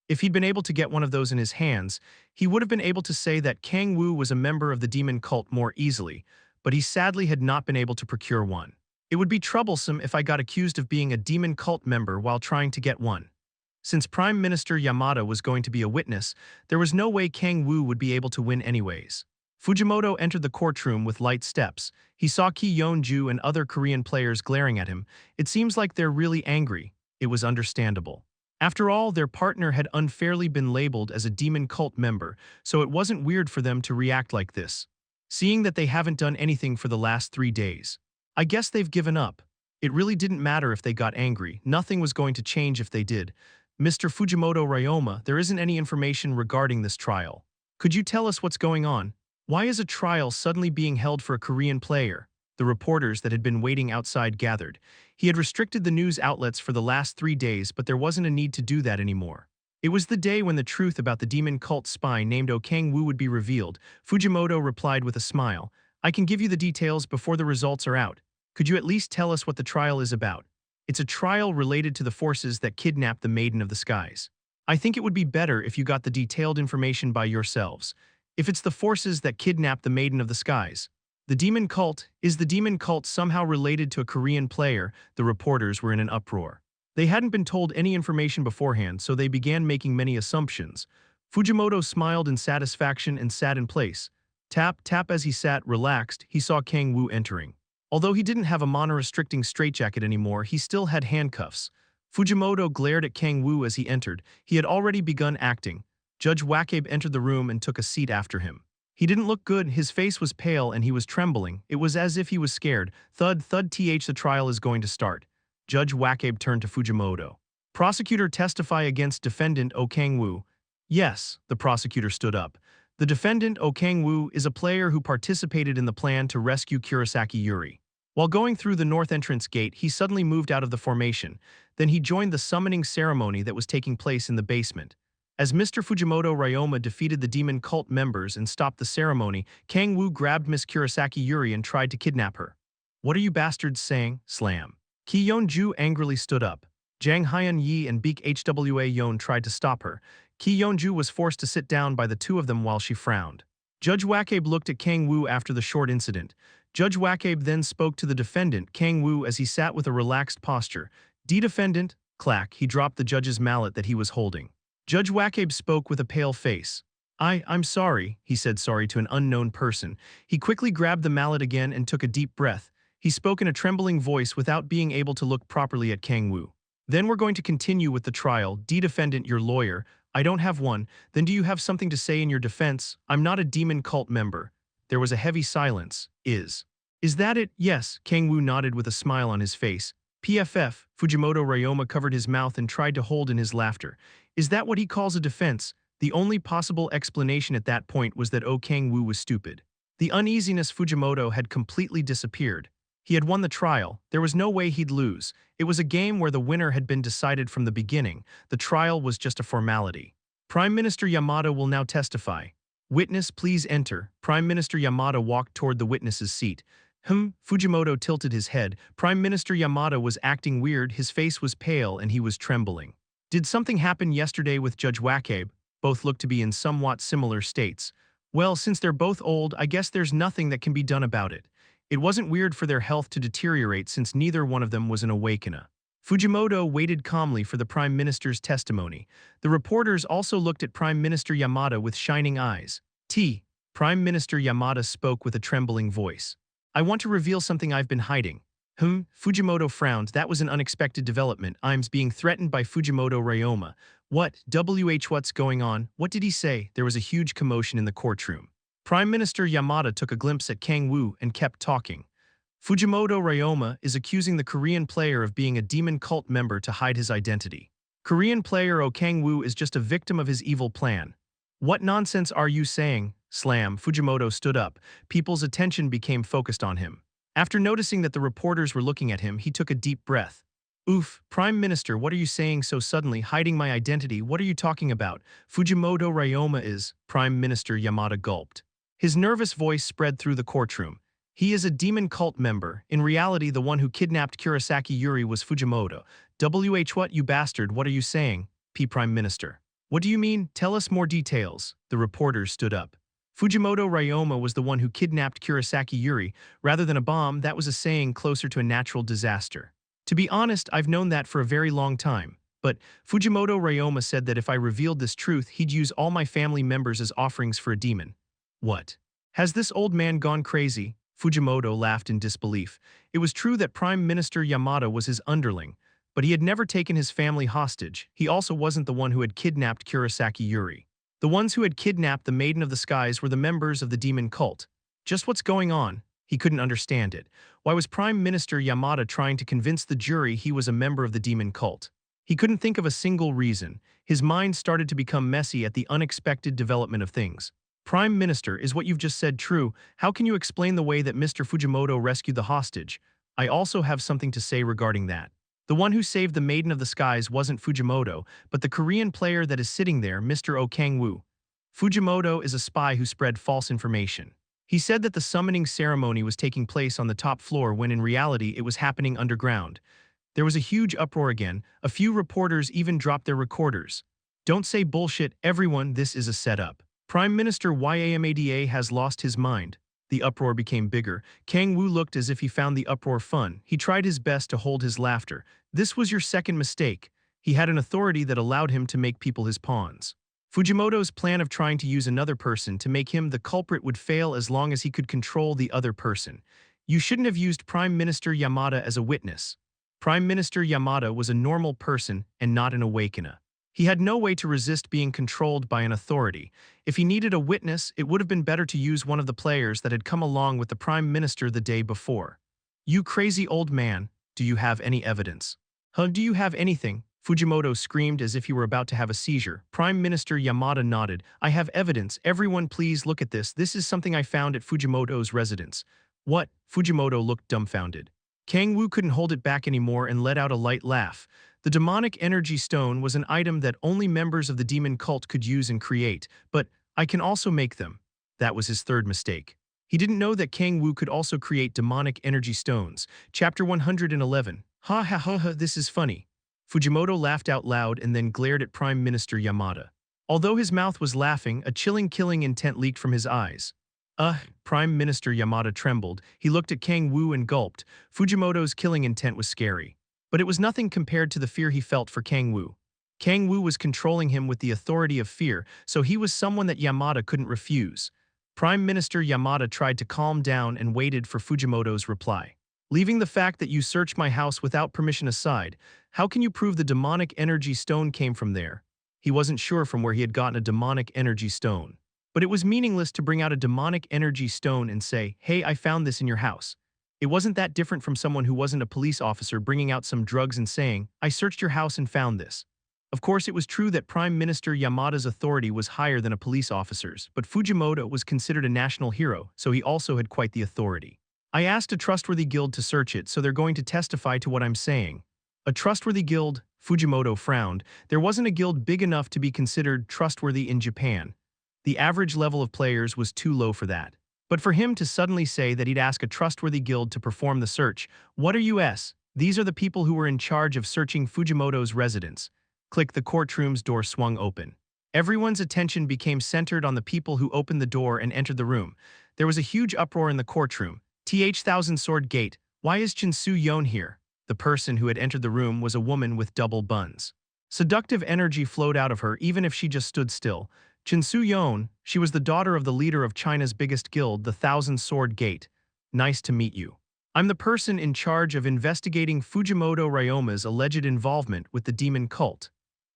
If he'd been able to get one of those in his hands, he would have been able to say that Kang-woo was a member of the demon cult more easily, but he sadly had not been able to procure one. It would be troublesome if I got accused of being a demon cult member while trying to get one. Since Prime Minister Yamada was going to be a witness, there was no way Kang-woo would be able to win anyways. Fujimoto entered the courtroom with light steps. He saw Ki Yeon-ju and other Korean players glaring at him. It seems like they're really angry. It was understandable. After all, their partner had unfairly been labeled as a demon cult member, so it wasn't weird for them to react like this. seeing that they haven't done anything for the last 3 days. I guess they've given up. It really didn't matter if they got angry, nothing was going to change if they did. Mr. Fujimoto Ryoma, there isn't any information regarding this trial. Could you tell us what's going on? Why is a trial suddenly being held for a Korean player? The reporters that had been waiting outside gathered. He had restricted the news outlets for the last 3 days, but there wasn't a need to do that anymore. It was the day when the truth about the demon cult spy named Kang-woo would be revealed. Fujimoto replied with a smile. I can give you the details before the results are out. Could you at least tell us what the trial is about? It's a trial related to the forces that kidnapped the Maiden of the Skies. I think it would be better if you got the detailed information by yourselves. If it's the forces that kidnapped the Maiden of the Skies. The demon cult, is the demon cult somehow related to a Korean player? The reporters were in an uproar. They hadn't been told any information beforehand, so they began making many assumptions. Fujimoto smiled in satisfaction and sat in place. Tap, tap. As he sat, relaxed, he saw Kang-woo entering. Although he didn't have a mono-restricting straitjacket anymore, he still had handcuffs. Fujimoto glared at Kang-woo as he entered. He had already begun acting. Judge Wakabe entered the room and took a seat after him. He didn't look good, his face was pale and he was trembling. It was as if he was scared. Thud, thud, the trial is going to start. Judge Wakabe turned to Fujimoto. Prosecutor, testify against defendant Kang-woo. Yes, the prosecutor stood up. The defendant Kang-woo is a player who participated in the plan to rescue Kurosaki Yuri. While going through the north entrance gate, he suddenly moved out of the formation. Then he joined the summoning ceremony that was taking place in the basement. As Mr. Fujimoto Ryoma defeated the demon cult members and stopped the ceremony, Kang-woo grabbed Miss Kurosaki Yuri and tried to kidnap her. What are you bastards saying? Slam. Ki Yeon-ju angrily stood up. Jang Hyun-yi and Baek Hwa Yeon tried to stop her. Ki Yeon-ju was forced to sit down by the two of them while she frowned. Judge Wakabe looked at Kang-woo after the short incident. Judge Wakabe then spoke to the defendant, Kang-woo, as he sat with a relaxed posture. Defendant, clack, he dropped the judge's mallet that he was holding. Judge Wakabe spoke with a pale face. I'm sorry, he said sorry to an unknown person. He quickly grabbed the mallet again and took a deep breath. He spoke in a trembling voice without being able to look properly at Kang-woo. Then we're going to continue with the trial. Defendant, your lawyer. I don't have one. Then do you have something to say in your defense? I'm not a demon cult member. There was a heavy silence. Is that it? Yes, Kang-woo nodded with a smile on his face. PFF, Fujimoto Ryoma covered his mouth and tried to hold in his laughter. Is that what he calls a defense? The only possible explanation at that point was that Kang-woo was stupid. The uneasiness Fujimoto had completely disappeared. He had won the trial. There was no way he'd lose. It was a game where the winner had been decided from the beginning. The trial was just a formality. Prime Minister Yamada will now testify. Witness, please enter. Prime Minister Yamada walked toward the witness's seat. Fujimoto tilted his head. Prime Minister Yamada was acting weird, his face was pale and he was trembling. Did something happen yesterday with Judge Wakabe? Both looked to be in somewhat similar states. Well, since they're both old, I guess there's nothing that can be done about it. It wasn't weird for their health to deteriorate since neither one of them was an awakener. Fujimoto waited calmly for the Prime Minister's testimony. The reporters also looked at Prime Minister Yamada with shining eyes. Prime Minister Yamada spoke with a trembling voice. I want to reveal something I've been hiding. Fujimoto frowned. That was an unexpected development. I'm being threatened by Fujimoto Ryoma. What's going on? What did he say? There was a huge commotion in the courtroom. Prime Minister Yamada took a glimpse at Kang-woo and kept talking. Fujimoto Ryoma is accusing the Korean player of being a demon cult member to hide his identity. Korean player Kang-woo is just a victim of his evil plan. What nonsense are you saying? Slam. Fujimoto stood up. People's attention became focused on him. After noticing that the reporters were looking at him, he took a deep breath. Oof, Prime Minister, what are you saying so suddenly? Hiding my identity? What are you talking about? Fujimoto Ryoma is… Prime Minister Yamada gulped. His nervous voice spread through the courtroom. He is a demon cult member. In reality, the one who kidnapped Kurosaki Yuri was Fujimoto. What, you bastard, what are you saying? Prime Minister. What do you mean? Tell us more details. The reporters stood up. Fujimoto Ryoma was the one who kidnapped Kurosaki Yuri. Rather than a bomb, that was a saying closer to a natural disaster. To be honest, I've known that for a very long time. But Fujimoto Ryoma said that if I revealed this truth, he'd use all my family members as offerings for a demon. What? Has this old man gone crazy? Fujimoto laughed in disbelief. It was true that Prime Minister Yamada was his underling, but he had never taken his family hostage. He also wasn't the one who had kidnapped Kurosaki Yuri. The ones who had kidnapped the Maiden of the Skies were the members of the demon cult. Just what's going on? He couldn't understand it. Why was Prime Minister Yamada trying to convince the jury he was a member of the demon cult? He couldn't think of a single reason. His mind started to become messy at the unexpected development of things. Prime Minister, is what you've just said true? How can you explain the way that Mr. Fujimoto rescued the hostage? I also have something to say regarding that. The one who saved the Maiden of the Skies wasn't Fujimoto, but the Korean player that is sitting there, Mr. Kang-woo. Fujimoto is a spy who spread false information. He said that the summoning ceremony was taking place on the top floor when in reality it was happening underground. There was a huge uproar again. A few reporters even dropped their recorders. Don't say bullshit, everyone, this is a setup. Prime Minister Yamada has lost his mind. The uproar became bigger. Kang-woo looked as if he found the uproar fun. He tried his best to hold his laughter. This was your second mistake. He had an authority that allowed him to make people his pawns. Fujimoto's plan of trying to use another person to make him the culprit would fail as long as he could control the other person. You shouldn't have used Prime Minister Yamada as a witness. Prime Minister Yamada was a normal person and not an awakener. He had no way to resist being controlled by an authority. If he needed a witness, it would have been better to use one of the players that had come along with the Prime Minister the day before. You crazy old man, do you have any evidence? Do you have anything? Fujimoto screamed as if he were about to have a seizure. Prime Minister Yamada nodded. I have evidence. Everyone please look at this. This is something I found at Fujimoto's residence. What? Fujimoto looked dumbfounded. Kang-woo couldn't hold it back anymore and let out a light laugh. The demonic energy stone was an item that only members of the demon cult could use and create, but I can also make them. That was his third mistake. He didn't know that Kang-woo could also create demonic energy stones. Chapter 111. Ha ha ha ha, this is funny. Fujimoto laughed out loud and then glared at Prime Minister Yamada. Although his mouth was laughing, a chilling killing intent leaked from his eyes. Prime Minister Yamada trembled. He looked at Kang-woo and gulped. Fujimoto's killing intent was scary. But it was nothing compared to the fear he felt for Kang-woo. Kang-woo was controlling him with the authority of fear, so he was someone that Yamada couldn't refuse. Prime Minister Yamada tried to calm down and waited for Fujimoto's reply. Leaving the fact that you searched my house without permission aside, how can you prove the demonic energy stone came from there? He wasn't sure from where he had gotten a demonic energy stone. But it was meaningless to bring out a demonic energy stone and say, hey, I found this in your house. It wasn't that different from someone who wasn't a police officer bringing out some drugs and saying, I searched your house and found this. Of course, it was true that Prime Minister Yamada's authority was higher than a police officer's, but Fujimoto was considered a national hero, so he also had quite the authority. I asked a trustworthy guild to search it, so they're going to testify to what I'm saying. A trustworthy guild? Fujimoto frowned. There wasn't a guild big enough to be considered trustworthy in Japan. The average level of players was too low for that. But for him to suddenly say that he'd ask a trustworthy guild to perform the search, what are US? These are the people who were in charge of searching Fujimoto's residence. Click, the courtroom's door swung open. Everyone's attention became centered on the people who opened the door and entered the room. There was a huge uproar in the courtroom. Thousand Sword Gate, why is Chin Soo-yeon here? The person who had entered the room was a woman with double buns. Seductive energy flowed out of her even if she just stood still. Chin Soo-yeon, she was the daughter of the leader of China's biggest guild, the Thousand Sword Gate. Nice to meet you. I'm the person in charge of investigating Fujimoto Ryoma's alleged involvement with the demon cult.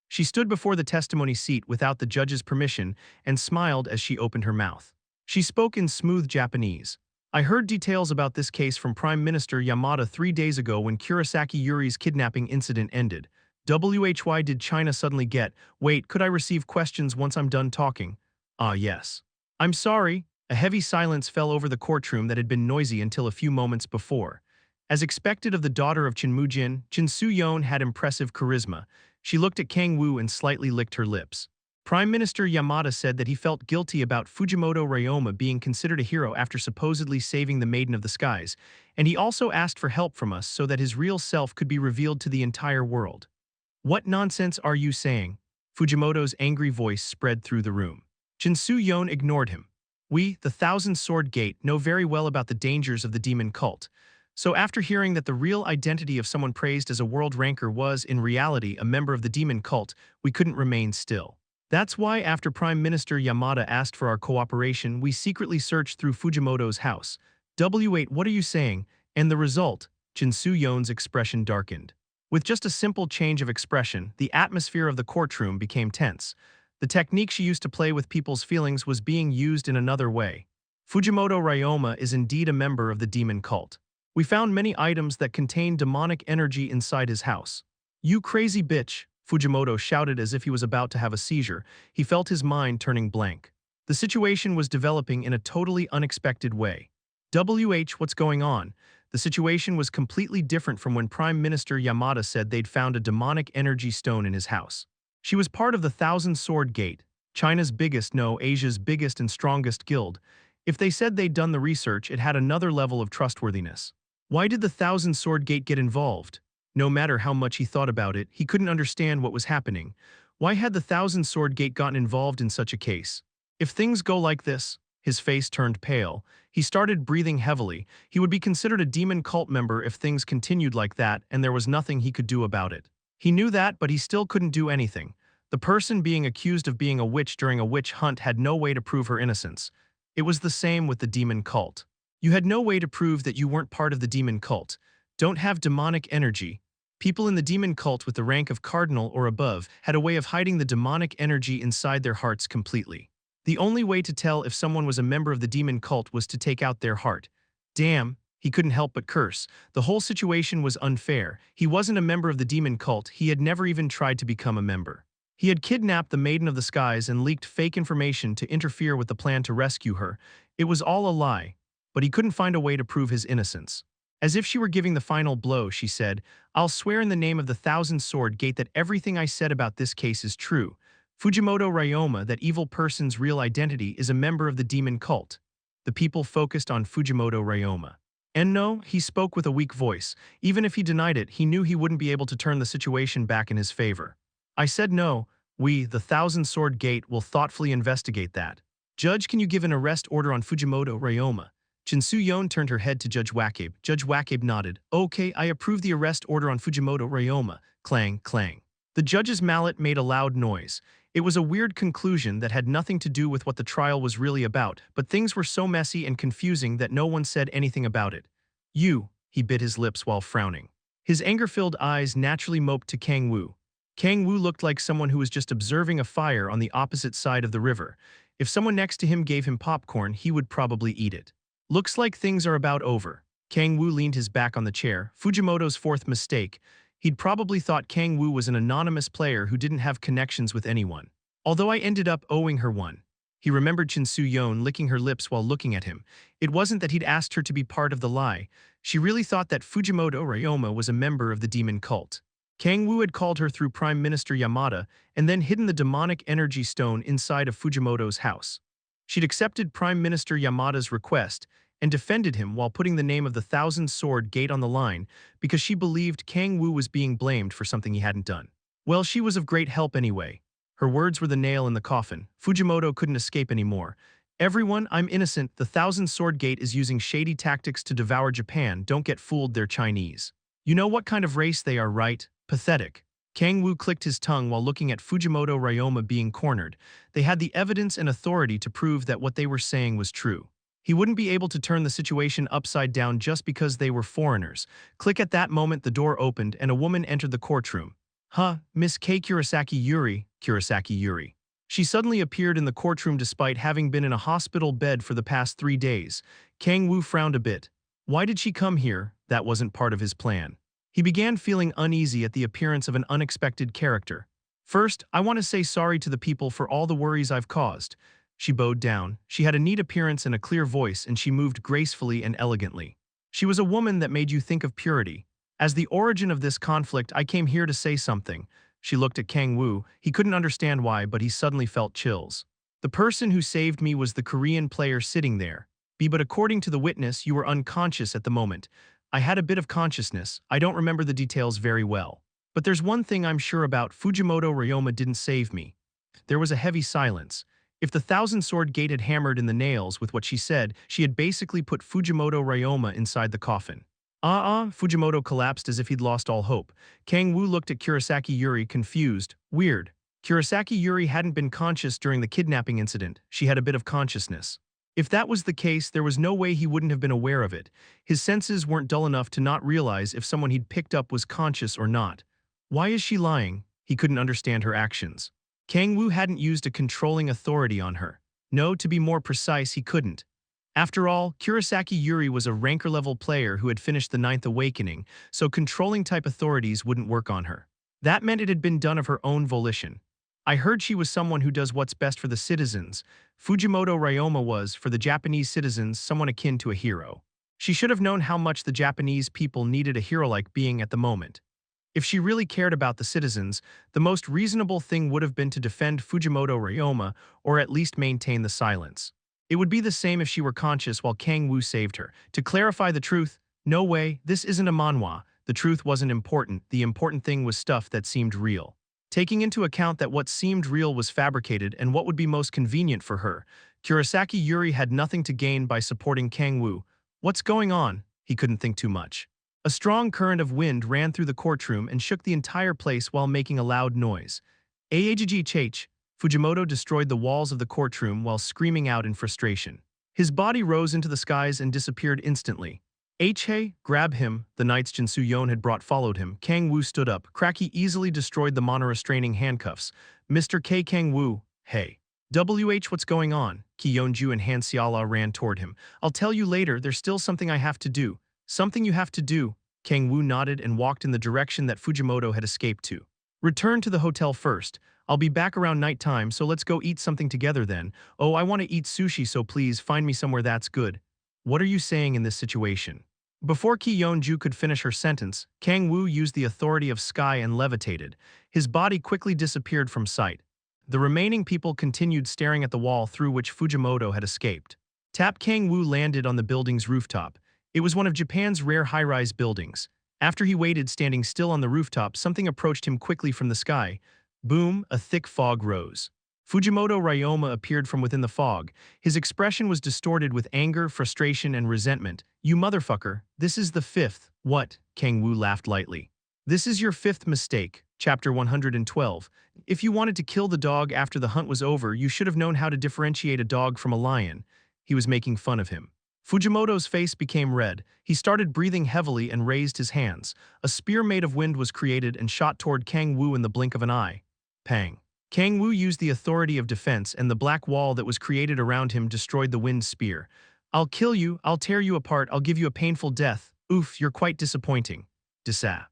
She stood before the testimony seat without the judge's permission and smiled as she opened her mouth. She spoke in smooth Japanese. I heard details about this case from Prime Minister Yamada 3 days ago when Kurosaki Yuri's kidnapping incident ended. Why did China suddenly get? Wait, could I receive questions once I'm done talking? Yes. I'm sorry. A heavy silence fell over the courtroom that had been noisy until a few moments before. As expected of the daughter of Chin Soo-yeon had impressive charisma. She looked at Kang-woo and slightly licked her lips. Prime Minister Yamada said that he felt guilty about Fujimoto Ryoma being considered a hero after supposedly saving the Maiden of the Skies, and he also asked for help from us so that his real self could be revealed to the entire world. What nonsense are you saying? Fujimoto's angry voice spread through the room. Chin Soo-yeon ignored him. We, the Thousand Sword Gate, know very well about the dangers of the demon cult. So after hearing that the real identity of someone praised as a world ranker was, in reality, a member of the demon cult, we couldn't remain still. That's why after Prime Minister Yamada asked for our cooperation, we secretly searched through Fujimoto's house. What are you saying? And the result? Chin Soo-yeon's expression darkened. With just a simple change of expression, the atmosphere of the courtroom became tense. The technique she used to play with people's feelings was being used in another way. Fujimoto Ryoma is indeed a member of the demon cult. We found many items that contain demonic energy inside his house. You crazy bitch, Fujimoto shouted as if he was about to have a seizure. He felt his mind turning blank. The situation was developing in a totally unexpected way. What's going on? The situation was completely different from when Prime Minister Yamada said they'd found a demonic energy stone in his house. She was part of the Thousand Sword Gate, China's biggest, no, Asia's biggest and strongest guild. If they said they'd done the research, it had another level of trustworthiness. Why did the Thousand Sword Gate get involved? No matter how much he thought about it, he couldn't understand what was happening. Why had the Thousand Sword Gate gotten involved in such a case? If things go like this, his face turned pale. He started breathing heavily. He would be considered a demon cult member if things continued like that, and there was nothing he could do about it. He knew that, but he still couldn't do anything. The person being accused of being a witch during a witch hunt had no way to prove her innocence. It was the same with the demon cult. You had no way to prove that you weren't part of the demon cult. Don't have demonic energy. People in the demon cult with the rank of cardinal or above had a way of hiding the demonic energy inside their hearts completely. The only way to tell if someone was a member of the demon cult was to take out their heart. Damn, he couldn't help but curse. The whole situation was unfair. He wasn't a member of the demon cult. He had never even tried to become a member. He had kidnapped the Maiden of the Skies and leaked fake information to interfere with the plan to rescue her. It was all a lie, but he couldn't find a way to prove his innocence. As if she were giving the final blow, she said, "I'll swear in the name of the Thousand Sword Gate that everything I said about this case is true. Fujimoto Ryoma, that evil person's real identity, is a member of the demon cult." The people focused on Fujimoto Ryoma. And no, he spoke with a weak voice. Even if he denied it, he knew he wouldn't be able to turn the situation back in his favor. "I said no. We, the Thousand Sword Gate, will thoughtfully investigate that. Judge, can you give an arrest order on Fujimoto Ryoma?" Soo-yeon turned her head to Judge Wakabe. Judge Wakabe nodded. "Okay, I approve the arrest order on Fujimoto Ryoma." Clang, clang. The judge's mallet made a loud noise. It was a weird conclusion that had nothing to do with what the trial was really about, but things were so messy and confusing that no one said anything about it. He bit his lips while frowning. His anger-filled eyes naturally moped to Kang-woo. Kang-woo looked like someone who was just observing a fire on the opposite side of the river. If someone next to him gave him popcorn, he would probably eat it. Looks like things are about over. Kang-woo leaned his back on the chair. Fujimoto's fourth mistake. He'd probably thought Kang-woo was an anonymous player who didn't have connections with anyone. Although I ended up owing her one. He remembered Soo-yeon licking her lips while looking at him. It wasn't that he'd asked her to be part of the lie. She really thought that Fujimoto Ryoma was a member of the demon cult. Kang-woo had called her through Prime Minister Yamada and then hidden the demonic energy stone inside of Fujimoto's house. She'd accepted Prime Minister Yamada's request and defended him while putting the name of the Thousand Sword Gate on the line because she believed Kang-woo was being blamed for something he hadn't done. Well, she was of great help anyway. Her words were the nail in the coffin. Fujimoto couldn't escape anymore. "Everyone, I'm innocent. The Thousand Sword Gate is using shady tactics to devour Japan. Don't get fooled, they're Chinese. You know what kind of race they are, right? Pathetic." Kang-woo clicked his tongue while looking at Fujimoto Ryoma being cornered. They had the evidence and authority to prove that what they were saying was true. He wouldn't be able to turn the situation upside down just because they were foreigners. Click. At that moment, the door opened and a woman entered the courtroom. Miss K. Kurosaki Yuri. She suddenly appeared in the courtroom despite having been in a hospital bed for the past 3 days. Kang-woo frowned a bit. Why did she come here? That wasn't part of his plan. He began feeling uneasy at the appearance of an unexpected character. "First, I want to say sorry to the people for all the worries I've caused." She bowed down. She had a neat appearance and a clear voice, and she moved gracefully and elegantly. She was a woman that made you think of purity. "As the origin of this conflict, I came here to say something." She looked at Kang-woo. He couldn't understand why, but he suddenly felt chills. "The person who saved me was the Korean player sitting there. But according to the witness, you were unconscious at the moment." "I had a bit of consciousness. I don't remember the details very well. But there's one thing I'm sure about. Fujimoto Ryoma didn't save me." There was a heavy silence. If the Thousand Sword Gate had hammered in the nails with what she said, she had basically put Fujimoto Ryoma inside the coffin. Fujimoto collapsed as if he'd lost all hope. Kang-woo looked at Kurosaki Yuri, confused. Weird. Kurosaki Yuri hadn't been conscious during the kidnapping incident. She had a bit of consciousness. If that was the case, there was no way he wouldn't have been aware of it. His senses weren't dull enough to not realize if someone he'd picked up was conscious or not. Why is she lying? He couldn't understand her actions. Kang-woo hadn't used a controlling authority on her. No, to be more precise, he couldn't. After all, Kurosaki Yuri was a ranker-level player who had finished the Ninth Awakening, so controlling-type authorities wouldn't work on her. That meant it had been done of her own volition. I heard she was someone who does what's best for the citizens. Fujimoto Ryoma was, for the Japanese citizens, someone akin to a hero. She should have known how much the Japanese people needed a hero-like being at the moment. If she really cared about the citizens, the most reasonable thing would have been to defend Fujimoto Ryoma or at least maintain the silence. It would be the same if she were conscious while Kang-woo saved her. To clarify the truth, no way, this isn't a manhwa. The truth wasn't important, the important thing was stuff that seemed real. Taking into account that what seemed real was fabricated and what would be most convenient for her, Kurosaki Yuri had nothing to gain by supporting Kang-woo. What's going on? He couldn't think too much. A strong current of wind ran through the courtroom and shook the entire place while making a loud noise. Aagh, Fujimoto destroyed the walls of the courtroom while screaming out in frustration. His body rose into the skies and disappeared instantly. Hey, grab him, the knights Jinsu Yon had brought followed him. Kang-woo stood up. Kraki easily destroyed the mono-restraining handcuffs. Mr. K. Kang-woo, hey. What's going on? Ki Yeonju and Han Xiala ran toward him. I'll tell you later, there's still something I have to do. Something you have to do. Kang-woo nodded and walked in the direction that Fujimoto had escaped to. Return to the hotel first. I'll be back around nighttime, so let's go eat something together then. Oh, I want to eat sushi, so please find me somewhere that's good. What are you saying in this situation? Before Ki Yeonju could finish her sentence, Kang-woo used the authority of sky and levitated. His body quickly disappeared from sight. The remaining people continued staring at the wall through which Fujimoto had escaped. Kang-woo landed on the building's rooftop. It was one of Japan's rare high-rise buildings. After he waited standing still on the rooftop, something approached him quickly from the sky. Boom, a thick fog rose. Fujimoto Ryoma appeared from within the fog. His expression was distorted with anger, frustration, and resentment. You motherfucker, this is the fifth. What? Kang-woo laughed lightly. This is your fifth mistake. Chapter 112. If you wanted to kill the dog after the hunt was over, you should have known how to differentiate a dog from a lion. He was making fun of him. Fujimoto's face became red. He started breathing heavily and raised his hands. A spear made of wind was created and shot toward Kang-woo in the blink of an eye. Pang. Kang-woo used the authority of defense, and the black wall that was created around him destroyed the wind spear. I'll kill you, I'll tear you apart, I'll give you a painful death. Oof, you're quite disappointing. Disa.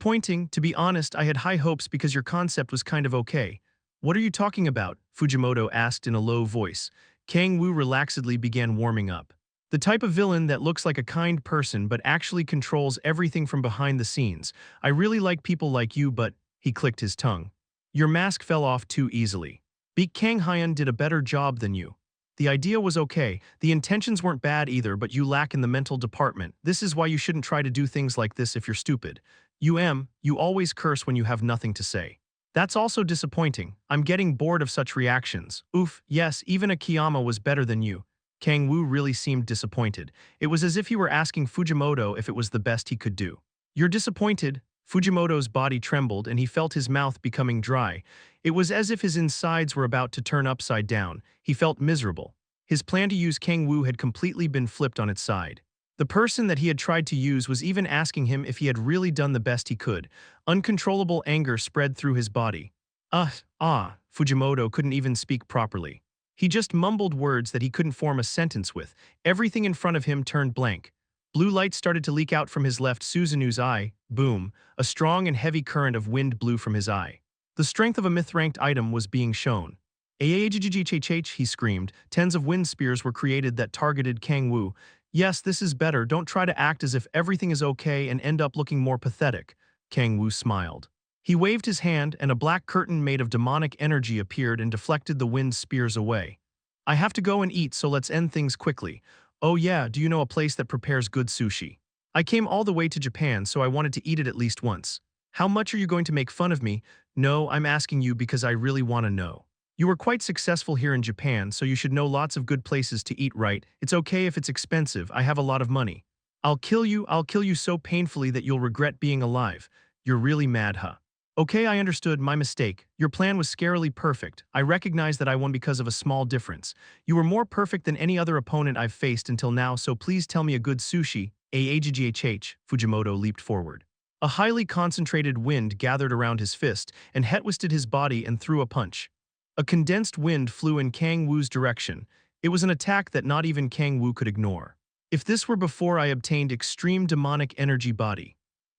Pointing, to be honest, I had high hopes because your concept was kind of okay. What are you talking about? Fujimoto asked in a low voice. Kang-woo relaxedly began warming up. The type of villain that looks like a kind person but actually controls everything from behind the scenes. I really like people like you, but… He clicked his tongue. Your mask fell off too easily. Beak Kang Hyun did a better job than you. The idea was okay, the intentions weren't bad either, but you lack in the mental department. This is why you shouldn't try to do things like this if you're stupid. You always curse when you have nothing to say. That's also disappointing. I'm getting bored of such reactions. Oof, yes, even Akiyama was better than you. Kang-woo really seemed disappointed. It was as if he were asking Fujimoto if it was the best he could do. You're disappointed? Fujimoto's body trembled and he felt his mouth becoming dry. It was as if his insides were about to turn upside down. He felt miserable. His plan to use Kang-woo had completely been flipped on its side. The person that he had tried to use was even asking him if he had really done the best he could. Uncontrollable anger spread through his body. Fujimoto couldn't even speak properly. He just mumbled words that he couldn't form a sentence with. Everything in front of him turned blank. Blue light started to leak out from his left Suzunu's eye. Boom, a strong and heavy current of wind blew from his eye. The strength of a myth-ranked item was being shown. Aagh, he screamed. Tens of wind spears were created that targeted Kang-woo. Yes, this is better. Don't try to act as if everything is okay and end up looking more pathetic. Kang-woo smiled. He waved his hand and a black curtain made of demonic energy appeared and deflected the wind spears away. I have to go and eat, so let's end things quickly. Oh yeah, do you know a place that prepares good sushi? I came all the way to Japan, so I wanted to eat it at least once. How much are you going to make fun of me? No, I'm asking you because I really want to know. You were quite successful here in Japan, so you should know lots of good places to eat, right? It's okay if it's expensive, I have a lot of money. I'll kill you so painfully that you'll regret being alive. You're really mad, huh? Okay, I understood, my mistake. Your plan was scarily perfect. I recognize that I won because of a small difference. You were more perfect than any other opponent I've faced until now, so please tell me a good sushi. Aagh, Fujimoto leaped forward. A highly concentrated wind gathered around his fist, and het twisted his body and threw a punch. A condensed wind flew in Kang-woo's direction. It was an attack that not even Kang-woo could ignore. If this were before I obtained extreme demonic energy body.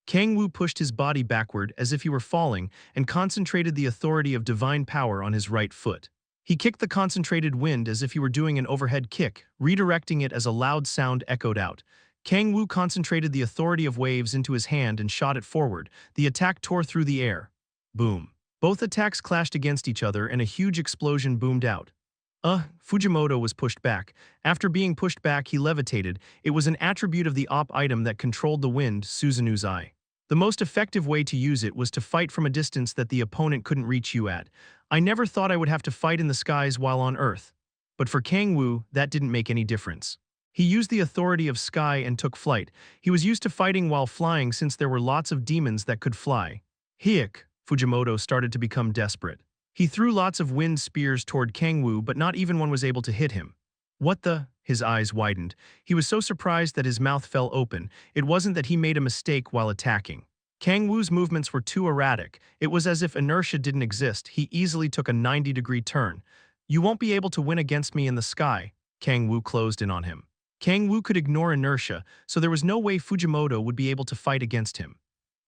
Kang-woo pushed his body backward as if he were falling and concentrated the authority of divine power on his right foot. He kicked the concentrated wind as if he were doing an overhead kick, redirecting it as a loud sound echoed out. Kang-woo concentrated the authority of waves into his hand and shot it forward. The attack tore through the air. Boom. Both attacks clashed against each other and a huge explosion boomed out. Fujimoto was pushed back. After being pushed back, he levitated. It was an attribute of the op item that controlled the wind, Suzunu's eye. The most effective way to use it was to fight from a distance that the opponent couldn't reach you at. I never thought I would have to fight in the skies while on Earth. But for Kang-woo, that didn't make any difference. He used the authority of sky and took flight. He was used to fighting while flying since there were lots of demons that could fly. Hiik, Fujimoto started to become desperate. He threw lots of wind spears toward Kang-woo, but not even one was able to hit him. What the? His eyes widened. He was so surprised that his mouth fell open. It wasn't that he made a mistake while attacking. Kang-woo's movements were too erratic. It was as if inertia didn't exist. He easily took a 90-degree turn. You won't be able to win against me in the sky. Kang-woo closed in on him. Kang-woo could ignore inertia, so there was no way Fujimoto would be able to fight against him.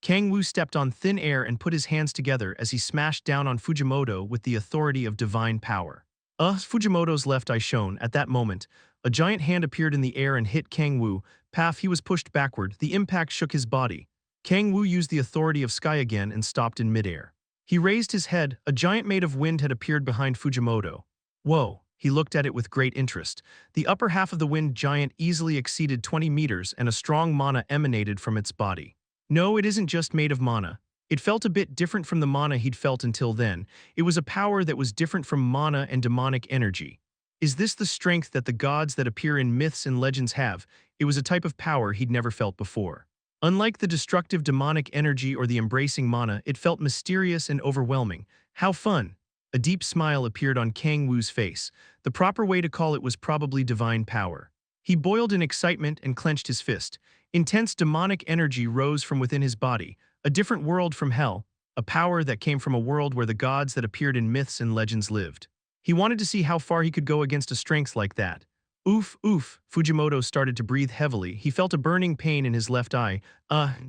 Kang-woo stepped on thin air and put his hands together as he smashed down on Fujimoto with the authority of divine power. Fujimoto's left eye shone. At that moment, a giant hand appeared in the air and hit Kang-woo. Paf, he was pushed backward. The impact shook his body. Kang-woo used the authority of sky again and stopped in midair. He raised his head. A giant made of wind had appeared behind Fujimoto. Whoa, he looked at it with great interest. The upper half of the wind giant easily exceeded 20 meters and a strong mana emanated from its body. No, it isn't just made of mana. It felt a bit different from the mana he'd felt until then. It was a power that was different from mana and demonic energy. Is this the strength that the gods that appear in myths and legends have? It was a type of power he'd never felt before. Unlike the destructive demonic energy or the embracing mana, it felt mysterious and overwhelming. How fun! A deep smile appeared on Kang-woo's face. The proper way to call it was probably divine power. He boiled in excitement and clenched his fist. Intense demonic energy rose from within his body, a different world from hell, a power that came from a world where the gods that appeared in myths and legends lived. He wanted to see how far he could go against a strength like that. Oof, Fujimoto started to breathe heavily. He felt a burning pain in his left eye.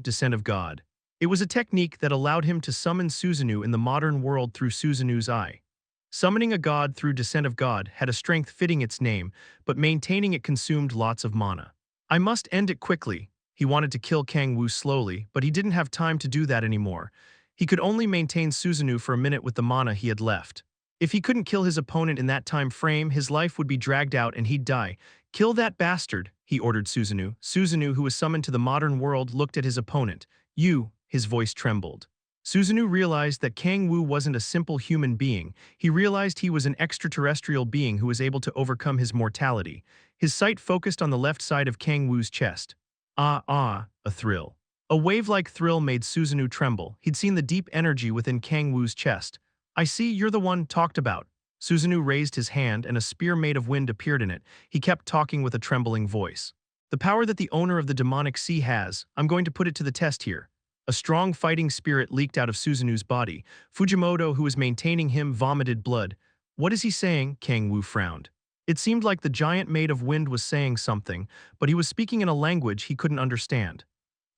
Descent of God. It was a technique that allowed him to summon Suzuno in the modern world through Suzuno's eye. Summoning a god through Descent of God had a strength fitting its name, but maintaining it consumed lots of mana. I must end it quickly. He wanted to kill Kang-woo slowly, but he didn't have time to do that anymore. He could only maintain Suzuno for a minute with the mana he had left. If he couldn't kill his opponent in that time frame, his life would be dragged out and he'd die. Kill that bastard, he ordered Suzuno. Suzuno, who was summoned to the modern world, looked at his opponent. His voice trembled. Suzuno realized that Kang-woo wasn't a simple human being. He realized he was an extraterrestrial being who was able to overcome his mortality. His sight focused on the left side of Kang-woo's chest. A thrill. A wave-like thrill made Suzuno tremble. He'd seen the deep energy within Kang-woo's chest. I see, you're the one talked about. Suzuno raised his hand and a spear made of wind appeared in it. He kept talking with a trembling voice. The power that the owner of the demonic sea has, I'm going to put it to the test here. A strong fighting spirit leaked out of Suzuno's body. Fujimoto, who was maintaining him, vomited blood. What is he saying? Kang-woo frowned. It seemed like the giant made of wind was saying something, but he was speaking in a language he couldn't understand.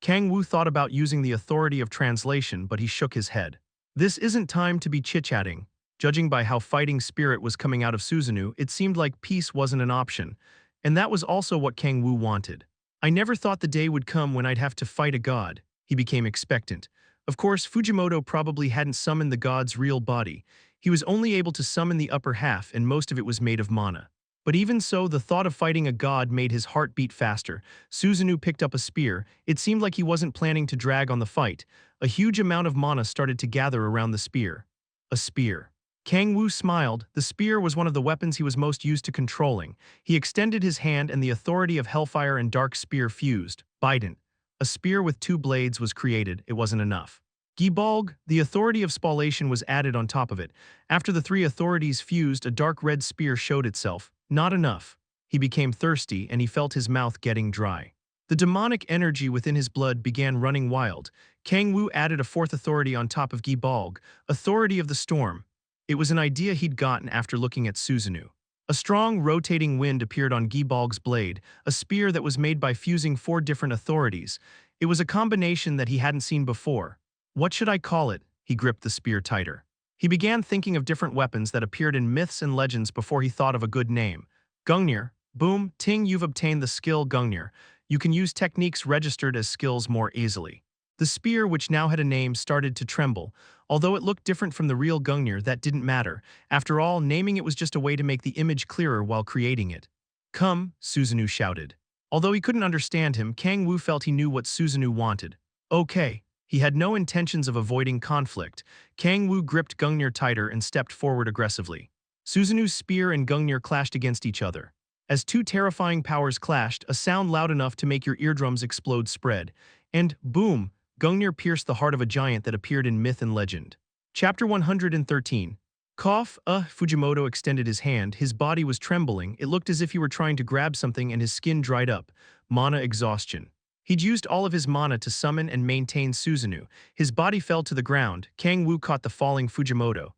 Kang-woo thought about using the authority of translation, but he shook his head. This isn't time to be chit-chatting. Judging by how fighting spirit was coming out of Suzuno, it seemed like peace wasn't an option. And that was also what Kang-woo wanted. I never thought the day would come when I'd have to fight a god. He became expectant. Of course, Fujimoto probably hadn't summoned the god's real body. He was only able to summon the upper half, and most of it was made of mana. But even so, the thought of fighting a god made his heart beat faster. Suzuno picked up a spear. It seemed like he wasn't planning to drag on the fight. A huge amount of mana started to gather around the spear. A spear. Kang-woo smiled. The spear was one of the weapons he was most used to controlling. He extended his hand and the authority of Hellfire and Dark Spear fused. Bident. A spear with two blades was created. It wasn't enough. Gibalg, the authority of Spallation, was added on top of it. After the three authorities fused, a dark red spear showed itself. Not enough. He became thirsty and he felt his mouth getting dry. The demonic energy within his blood began running wild. Kang-woo added a fourth authority on top of Gibalg, Authority of the Storm. It was an idea he'd gotten after looking at Suzuno. A strong, rotating wind appeared on Gibalg's blade, a spear that was made by fusing 4 different authorities. It was a combination that he hadn't seen before. What should I call it? He gripped the spear tighter. He began thinking of different weapons that appeared in myths and legends before he thought of a good name. Gungnir. Boom, ting, you've obtained the skill Gungnir. You can use techniques registered as skills more easily. The spear, which now had a name, started to tremble. Although it looked different from the real Gungnir, that didn't matter. After all, naming it was just a way to make the image clearer while creating it. Come, Susanoo shouted. Although he couldn't understand him, Kang-woo felt he knew what Susanoo wanted. Okay. He had no intentions of avoiding conflict. Kang-woo gripped Gungnir tighter and stepped forward aggressively. Susanoo's spear and Gungnir clashed against each other. As 2 terrifying powers clashed, a sound loud enough to make your eardrums explode spread. And, boom, Gungnir pierced the heart of a giant that appeared in myth and legend. Chapter 113. Cough, Fujimoto extended his hand. His body was trembling. It looked as if he were trying to grab something and his skin dried up. Mana exhaustion. He'd used all of his mana to summon and maintain Susanoo. His body fell to the ground. Kang-woo caught the falling Fujimoto.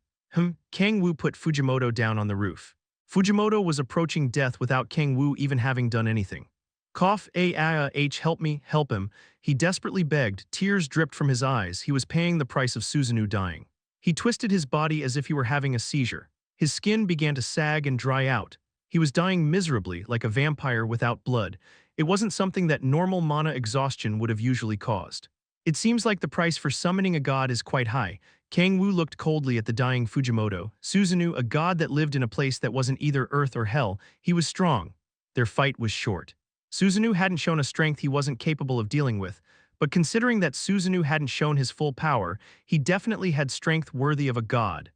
Kang-woo put Fujimoto down on the roof. Fujimoto was approaching death without Kang-woo even having done anything. Cough, help me, help him. He desperately begged. Tears dripped from his eyes. He was paying the price of Susanoo dying. He twisted his body as if he were having a seizure. His skin began to sag and dry out. He was dying miserably, like a vampire without blood. It wasn't something that normal mana exhaustion would have usually caused. It seems like the price for summoning a god is quite high. Kang-woo looked coldly at the dying Fujimoto. Susanoo, a god that lived in a place that wasn't either earth or hell, he was strong. Their fight was short. Susanoo hadn't shown a strength he wasn't capable of dealing with, but considering that Susanoo hadn't shown his full power, he definitely had strength worthy of a god.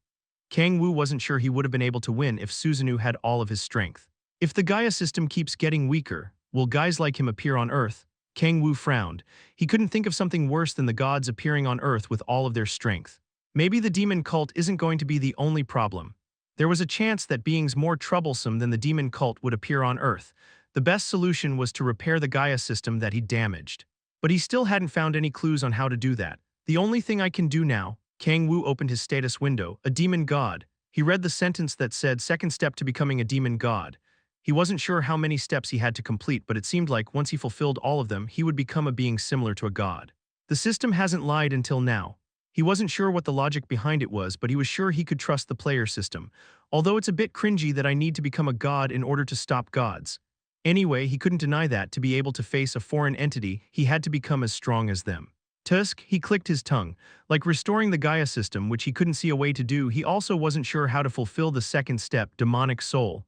Kang-woo wasn't sure he would have been able to win if Susanoo had all of his strength. If the Gaia system keeps getting weaker, will guys like him appear on Earth? Kang-woo frowned. He couldn't think of something worse than the gods appearing on Earth with all of their strength. Maybe the demon cult isn't going to be the only problem. There was a chance that beings more troublesome than the demon cult would appear on Earth. The best solution was to repair the Gaia system that he'd damaged. But he still hadn't found any clues on how to do that. The only thing I can do now. Kang-woo opened his status window. A demon god. He read the sentence that said second step to becoming a demon god. He wasn't sure how many steps he had to complete, but it seemed like once he fulfilled all of them, he would become a being similar to a god. The system hasn't lied until now. He wasn't sure what the logic behind it was, but he was sure he could trust the player system. Although it's a bit cringy that I need to become a god in order to stop gods. Anyway, he couldn't deny that to be able to face a foreign entity, he had to become as strong as them. Tusk, he clicked his tongue. Like restoring the Gaia system, which he couldn't see a way to do, he also wasn't sure how to fulfill the second step, demonic soul.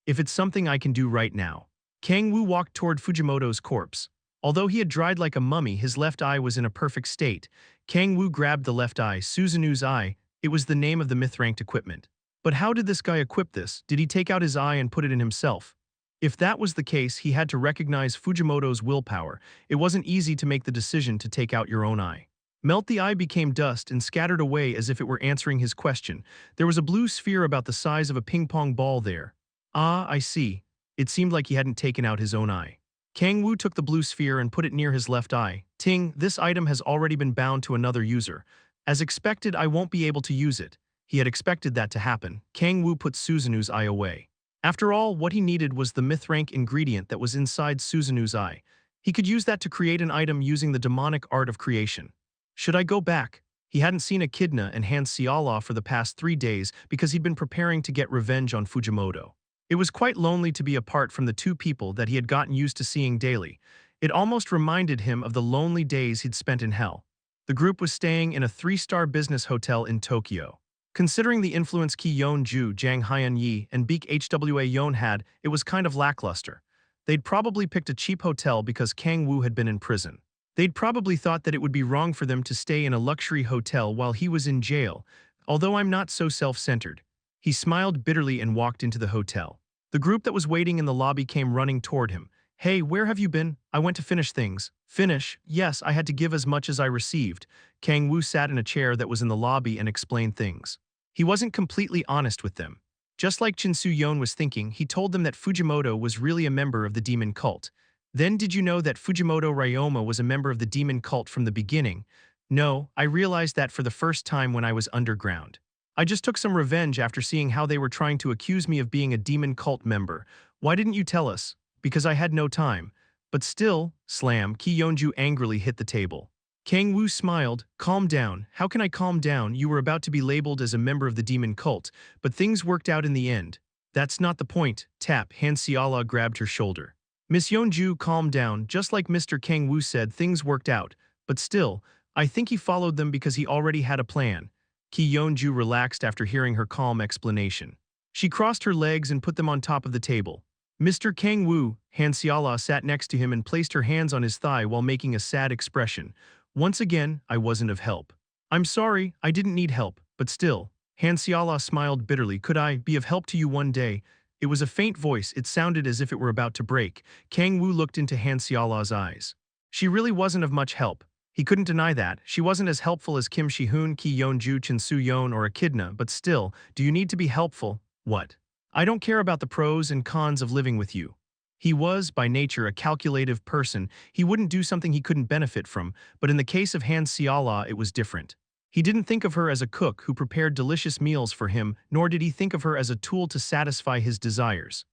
If it's something I can do right now. Kang-woo walked toward Fujimoto's corpse. Although he had dried like a mummy, his left eye was in a perfect state. Kang-woo grabbed the left eye, Susanoo's eye. It was the name of the myth-ranked equipment. But how did this guy equip this? Did he take out his eye and put it in himself? If that was the case, he had to recognize Fujimoto's willpower. It wasn't easy to make the decision to take out your own eye. Melt the eye became dust and scattered away as if it were answering his question. There was a blue sphere about the size of a ping-pong ball there. Ah, I see. It seemed like he hadn't taken out his own eye. Kang-woo took the blue sphere and put it near his left eye. Ting, this item has already been bound to another user. As expected, I won't be able to use it. He had expected that to happen. Kang-woo put Susanoo's eye away. After all, what he needed was the myth-rank ingredient that was inside Susanoo's eye. He could use that to create an item using the demonic art of creation. Should I go back? He hadn't seen Echidna and Han Xiala for the past 3 days because he'd been preparing to get revenge on Fujimoto. It was quite lonely to be apart from the 2 people that he had gotten used to seeing daily. It almost reminded him of the lonely days he'd spent in hell. The group was staying in a 3-star business hotel in Tokyo. Considering the influence Ki Yeon-ju, Jang Hyun-yi, and Beek Hwa Yeon had, it was kind of lackluster. They'd probably picked a cheap hotel because Kang-woo had been in prison. They'd probably thought that it would be wrong for them to stay in a luxury hotel while he was in jail, although I'm not so self-centered. He smiled bitterly and walked into the hotel. The group that was waiting in the lobby came running toward him. Hey, where have you been? I went to finish things. Finish? Yes, I had to give as much as I received. Kang-woo sat in a chair that was in the lobby and explained things. He wasn't completely honest with them. Just like Shin Soo-yeon was thinking, he told them that Fujimoto was really a member of the demon cult. Then did you know that Fujimoto Ryoma was a member of the demon cult from the beginning? No, I realized that for the first time when I was underground. I just took some revenge after seeing how they were trying to accuse me of being a demon cult member. Why didn't you tell us? Because I had no time. But still, slam, Ki Yeonju angrily hit the table. Kang-woo smiled. Calm down. How can I calm down? You were about to be labeled as a member of the demon cult, but things worked out in the end. That's not the point. Tap. Han Seala grabbed her shoulder. Miss Yeonju, calm down. Just like Mr. Kang-woo said, things worked out. But still, I think he followed them because he already had a plan. Ki Yeonju relaxed after hearing her calm explanation. She crossed her legs and put them on top of the table. Mr. Kang-woo, Han Seala sat next to him and placed her hands on his thigh while making a sad expression. Once again, I wasn't of help. I'm sorry, I didn't need help, but still. Han Seala smiled bitterly. Could I be of help to you one day? It was a faint voice. It sounded as if it were about to break. Kang-woo looked into Han Seala's eyes. She really wasn't of much help. He couldn't deny that. She wasn't as helpful as Kim Shi-hoon, Ki Yeonju, Chin Soo-yeon, or Echidna, but still, do you need to be helpful? What? I don't care about the pros and cons of living with you. He was, by nature, a calculative person. He wouldn't do something he couldn't benefit from, but in the case of Han Seala, it was different. He didn't think of her as a cook who prepared delicious meals for him, nor did he think of her as a tool to satisfy his desires.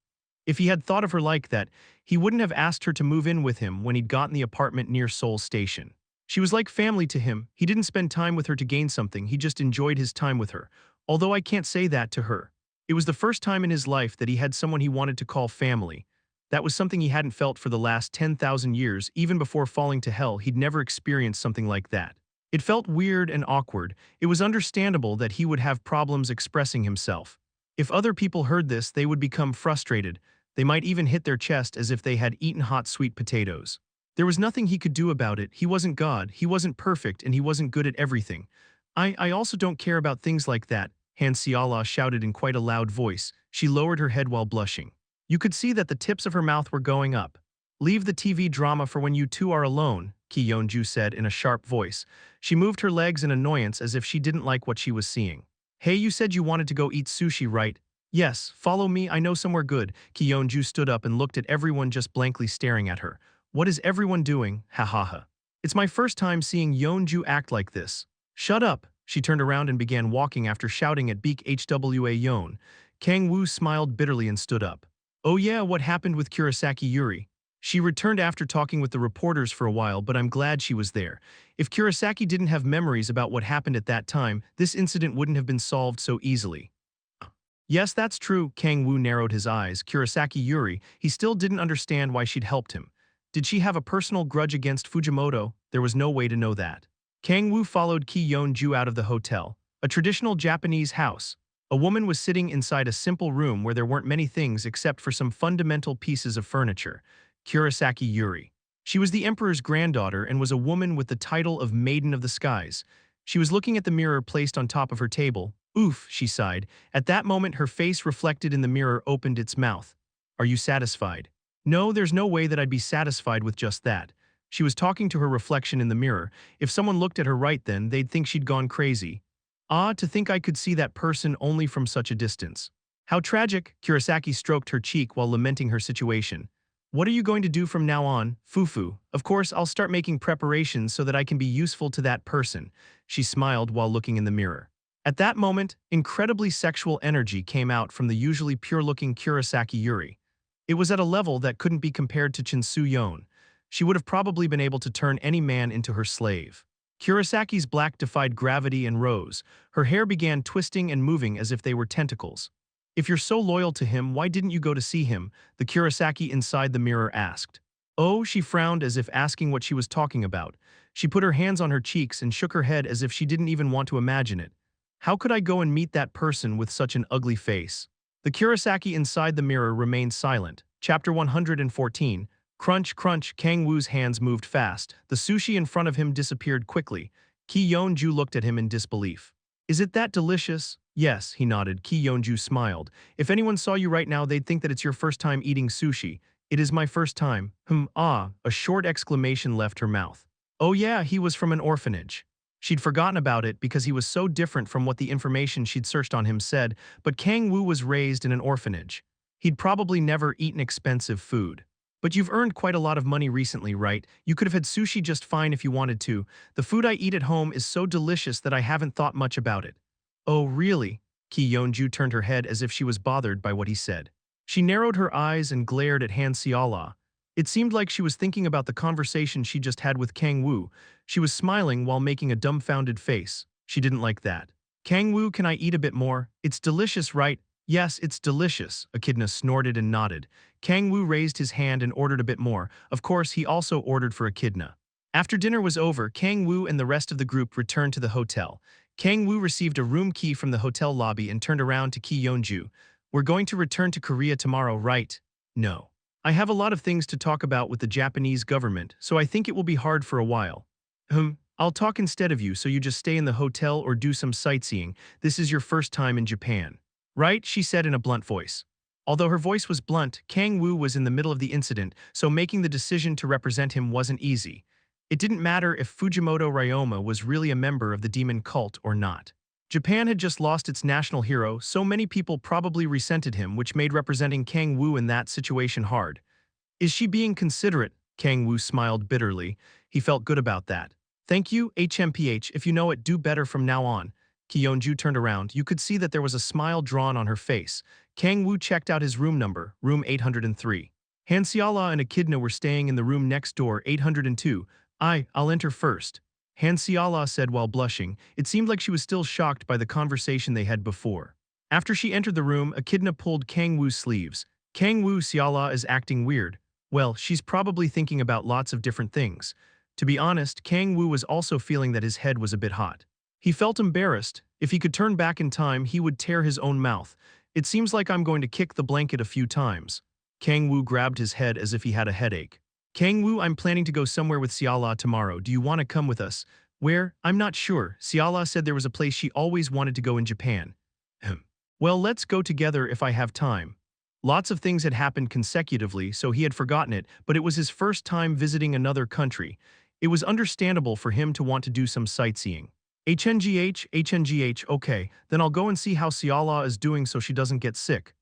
If he had thought of her like that, he wouldn't have asked her to move in with him when he'd gotten the apartment near Seoul Station. She was like family to him. He didn't spend time with her to gain something, he just enjoyed his time with her. Although I can't say that to her. It was the first time in his life that he had someone he wanted to call family. That was something he hadn't felt for the last 10,000 years. Even before falling to hell, he'd never experienced something like that. It felt weird and awkward. It was understandable that he would have problems expressing himself. If other people heard this, they would become frustrated. They might even hit their chest as if they had eaten hot sweet potatoes. There was nothing he could do about it. He wasn't God, he wasn't perfect, and he wasn't good at everything. I also don't care about things like that, Han Seala shouted in quite a loud voice. She lowered her head while blushing. You could see that the tips of her mouth were going up. Leave the TV drama for when you two are alone, Ki Yeonju said in a sharp voice. She moved her legs in annoyance as if she didn't like what she was seeing. Hey, you said you wanted to go eat sushi, right? Yes, follow me, I know somewhere good. Ki Yeonju stood up and looked at everyone just blankly staring at her. What is everyone doing? Ha ha ha. It's my first time seeing Yeonju act like this. Shut up. She turned around and began walking after shouting at Beak Hwa Yeon. Kang-woo smiled bitterly and stood up. Oh yeah, what happened with Kurosaki Yuri? She returned after talking with the reporters for a while, but I'm glad she was there. If Kurosaki didn't have memories about what happened at that time, this incident wouldn't have been solved so easily. Yes, that's true. Kang-woo narrowed his eyes. Kurosaki Yuri, he still didn't understand why she'd helped him. Did she have a personal grudge against Fujimoto? There was no way to know that. Kang-woo followed Ki Yeonju out of the hotel, a traditional Japanese house. A woman was sitting inside a simple room where there weren't many things except for some fundamental pieces of furniture. Kurosaki Yuri. She was the emperor's granddaughter and was a woman with the title of Maiden of the Skies. She was looking at the mirror placed on top of her table. Oof, she sighed. At that moment, her face reflected in the mirror opened its mouth. Are you satisfied? No, there's no way that I'd be satisfied with just that. She was talking to her reflection in the mirror. If someone looked at her right then, they'd think she'd gone crazy. Ah, to think I could see that person only from such a distance. How tragic, Kurosaki stroked her cheek while lamenting her situation. What are you going to do from now on, Fufu? Of course, I'll start making preparations so that I can be useful to that person. She smiled while looking in the mirror. At that moment, incredibly sexual energy came out from the usually pure-looking Kurosaki Yuri. It was at a level that couldn't be compared to Chin Soo-yeon. She would have probably been able to turn any man into her slave. Kurosaki's black defied gravity and rose. Her hair began twisting and moving as if they were tentacles. If you're so loyal to him, why didn't you go to see him? The Kurosaki inside the mirror asked. Oh, she frowned as if asking what she was talking about. She put her hands on her cheeks and shook her head as if she didn't even want to imagine it. How could I go and meet that person with such an ugly face? The Kurosaki inside the mirror remained silent. Chapter 114. Crunch, crunch, Kang-woo's hands moved fast. The sushi in front of him disappeared quickly. Ki Yeonju looked at him in disbelief. Is it that delicious? Yes, he nodded. Ki Yeonju smiled. If anyone saw you right now, they'd think that it's your first time eating sushi. It is my first time. A short exclamation left her mouth. Oh yeah, he was from an orphanage. She'd forgotten about it because he was so different from what the information she'd searched on him said, but Kang-woo was raised in an orphanage. He'd probably never eaten expensive food. But you've earned quite a lot of money recently, right? You could have had sushi just fine if you wanted to. The food I eat at home is so delicious that I haven't thought much about it. Oh, really? Ki Yeonju turned her head as if she was bothered by what he said. She narrowed her eyes and glared at Han Seola. It seemed like she was thinking about the conversation she just had with Kang-woo. She was smiling while making a dumbfounded face. She didn't like that. Kang-woo, can I eat a bit more? It's delicious, right? Yes, it's delicious, Echidna snorted and nodded. Kang-woo raised his hand and ordered a bit more. Of course, he also ordered for Echidna. After dinner was over, Kang-woo and the rest of the group returned to the hotel. Kang-woo received a room key from the hotel lobby and turned around to Ki Yeonju. We're going to return to Korea tomorrow, right? No. I have a lot of things to talk about with the Japanese government, so I think it will be hard for a while. I'll talk instead of you, so you just stay in the hotel or do some sightseeing. This is your first time in Japan. Right? She said in a blunt voice. Although her voice was blunt, Kang-woo was in the middle of the incident, so making the decision to represent him wasn't easy. It didn't matter if Fujimoto Ryoma was really a member of the demon cult or not. Japan had just lost its national hero, so many people probably resented him, which made representing Kang-woo in that situation hard. Is she being considerate? Kang-woo smiled bitterly. He felt good about that. Thank you, HMPH, if you know it, do better from now on. Ki Yeonju turned around. You could see that there was a smile drawn on her face. Kang-woo checked out his room number, room 803. Han Seola and Echidna were staying in the room next door, 802. I'll enter first. Han Seola said while blushing. It seemed like she was still shocked by the conversation they had before. After she entered the room, Echidna pulled Kang-woo's sleeves. Kang-woo, Seola is acting weird. Well, she's probably thinking about lots of different things. To be honest, Kang-woo was also feeling that his head was a bit hot. He felt embarrassed. If he could turn back in time, he would tear his own mouth. It seems like I'm going to kick the blanket a few times. Kang-woo grabbed his head as if he had a headache. Kang-woo, I'm planning to go somewhere with Seola tomorrow. Do you want to come with us? Where? I'm not sure. Seola said there was a place she always wanted to go in Japan. Well, let's go together if I have time. Lots of things had happened consecutively, so he had forgotten it, but it was his first time visiting another country. It was understandable for him to want to do some sightseeing. HNGH, okay, then I'll go and see how Seola is doing so she doesn't get sick.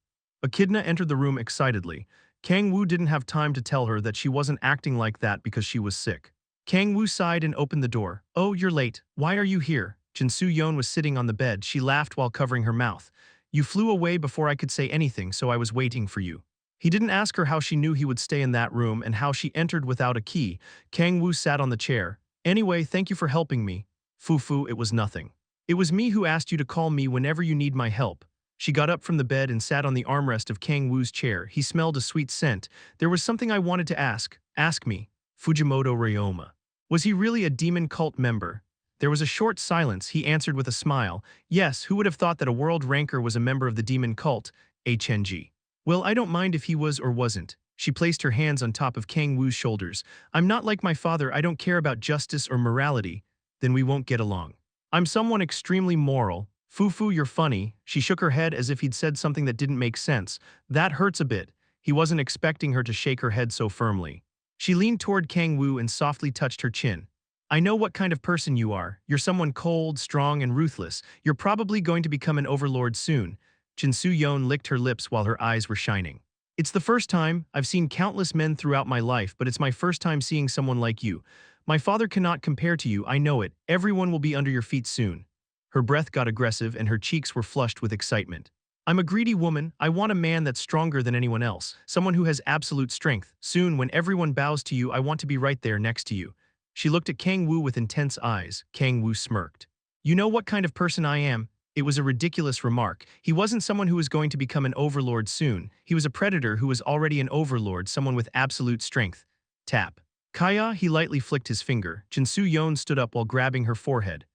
Echidna entered the room excitedly. Kang-woo didn't have time to tell her that she wasn't acting like that because she was sick. Kang-woo sighed and opened the door. Oh, you're late. Why are you here? Jin-soo-yeon was sitting on the bed. She laughed while covering her mouth. You flew away before I could say anything, so I was waiting for you. He didn't ask her how she knew he would stay in that room and how she entered without a key. Kang-woo sat on the chair. Anyway, thank you for helping me. Fufu, it was nothing. It was me who asked you to call me whenever you need my help. She got up from the bed and sat on the armrest of Kang-woo's chair. He smelled a sweet scent. There was something I wanted to ask. Ask me. Fujimoto Ryoma. Was he really a demon cult member? There was a short silence. He answered with a smile. Yes, who would have thought that a world ranker was a member of the demon cult? HNG. Well, I don't mind if he was or wasn't. She placed her hands on top of Kang-woo's shoulders. I'm not like my father. I don't care about justice or morality. Then we won't get along. I'm someone extremely moral. Fufu, you're funny. She shook her head as if he'd said something that didn't make sense. That hurts a bit. He wasn't expecting her to shake her head so firmly. She leaned toward Kang-woo and softly touched her chin. I know what kind of person you are. You're someone cold, strong, and ruthless. You're probably going to become an overlord soon. Jin-soo-yeon licked her lips while her eyes were shining. It's the first time. I've seen countless men throughout my life, but it's my first time seeing someone like you. My father cannot compare to you, I know it. Everyone will be under your feet soon. Her breath got aggressive and her cheeks were flushed with excitement. I'm a greedy woman. I want a man that's stronger than anyone else, someone who has absolute strength. Soon, when everyone bows to you, I want to be right there next to you. She looked at Kang-woo with intense eyes. Kang-woo smirked. You know what kind of person I am? It was a ridiculous remark. He wasn't someone who was going to become an overlord soon. He was a predator who was already an overlord, someone with absolute strength. Tap. Kaya, he lightly flicked his finger. Jin-soo-yeon stood up while grabbing her forehead.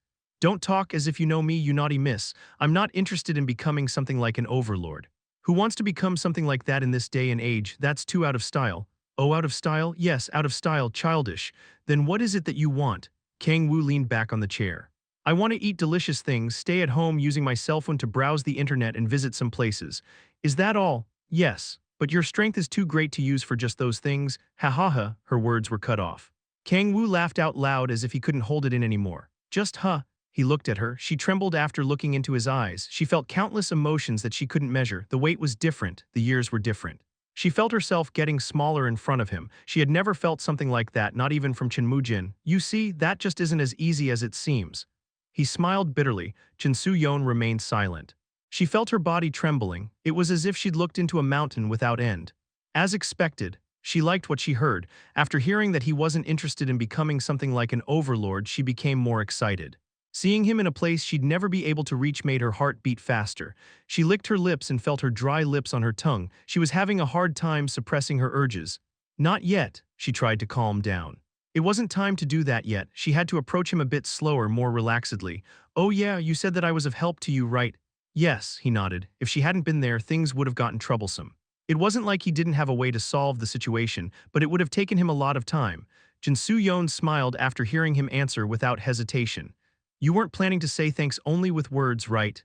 Don't talk as if you know me, you naughty miss. I'm not interested in becoming something like an overlord. Who wants to become something like that in this day and age? That's too out of style. Oh, out of style? Yes, out of style, childish. Then what is it that you want? Kang-woo leaned back on the chair. I want to eat delicious things, stay at home using my cell phone to browse the internet and visit some places. Is that all? Yes. But your strength is too great to use for just those things. Ha ha ha, her words were cut off. Kang-woo laughed out loud as if he couldn't hold it in anymore. Just huh. He looked at her. She trembled after looking into his eyes. She felt countless emotions that she couldn't measure. The weight was different. The years were different. She felt herself getting smaller in front of him. She had never felt something like that, not even from Chin Moo-jin. You see, that just isn't as easy as it seems. He smiled bitterly. Jin Soo-yeon remained silent. She felt her body trembling. It was as if she'd looked into a mountain without end. As expected, she liked what she heard. After hearing that he wasn't interested in becoming something like an overlord, she became more excited. Seeing him in a place she'd never be able to reach made her heart beat faster. She licked her lips and felt her dry lips on her tongue. She was having a hard time suppressing her urges. Not yet, she tried to calm down. It wasn't time to do that yet. She had to approach him a bit slower, more relaxedly. "Oh yeah, you said that I was of help to you, right?" "Yes," he nodded. If she hadn't been there, things would have gotten troublesome. It wasn't like he didn't have a way to solve the situation, but it would have taken him a lot of time. Jin Soo-yeon smiled after hearing him answer without hesitation. "You weren't planning to say thanks only with words, right?"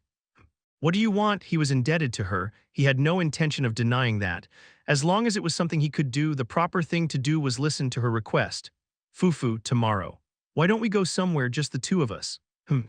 "What do you want?" He was indebted to her. He had no intention of denying that. As long as it was something he could do, the proper thing to do was listen to her request. "Fufu, tomorrow. Why don't we go somewhere, just the two of us?"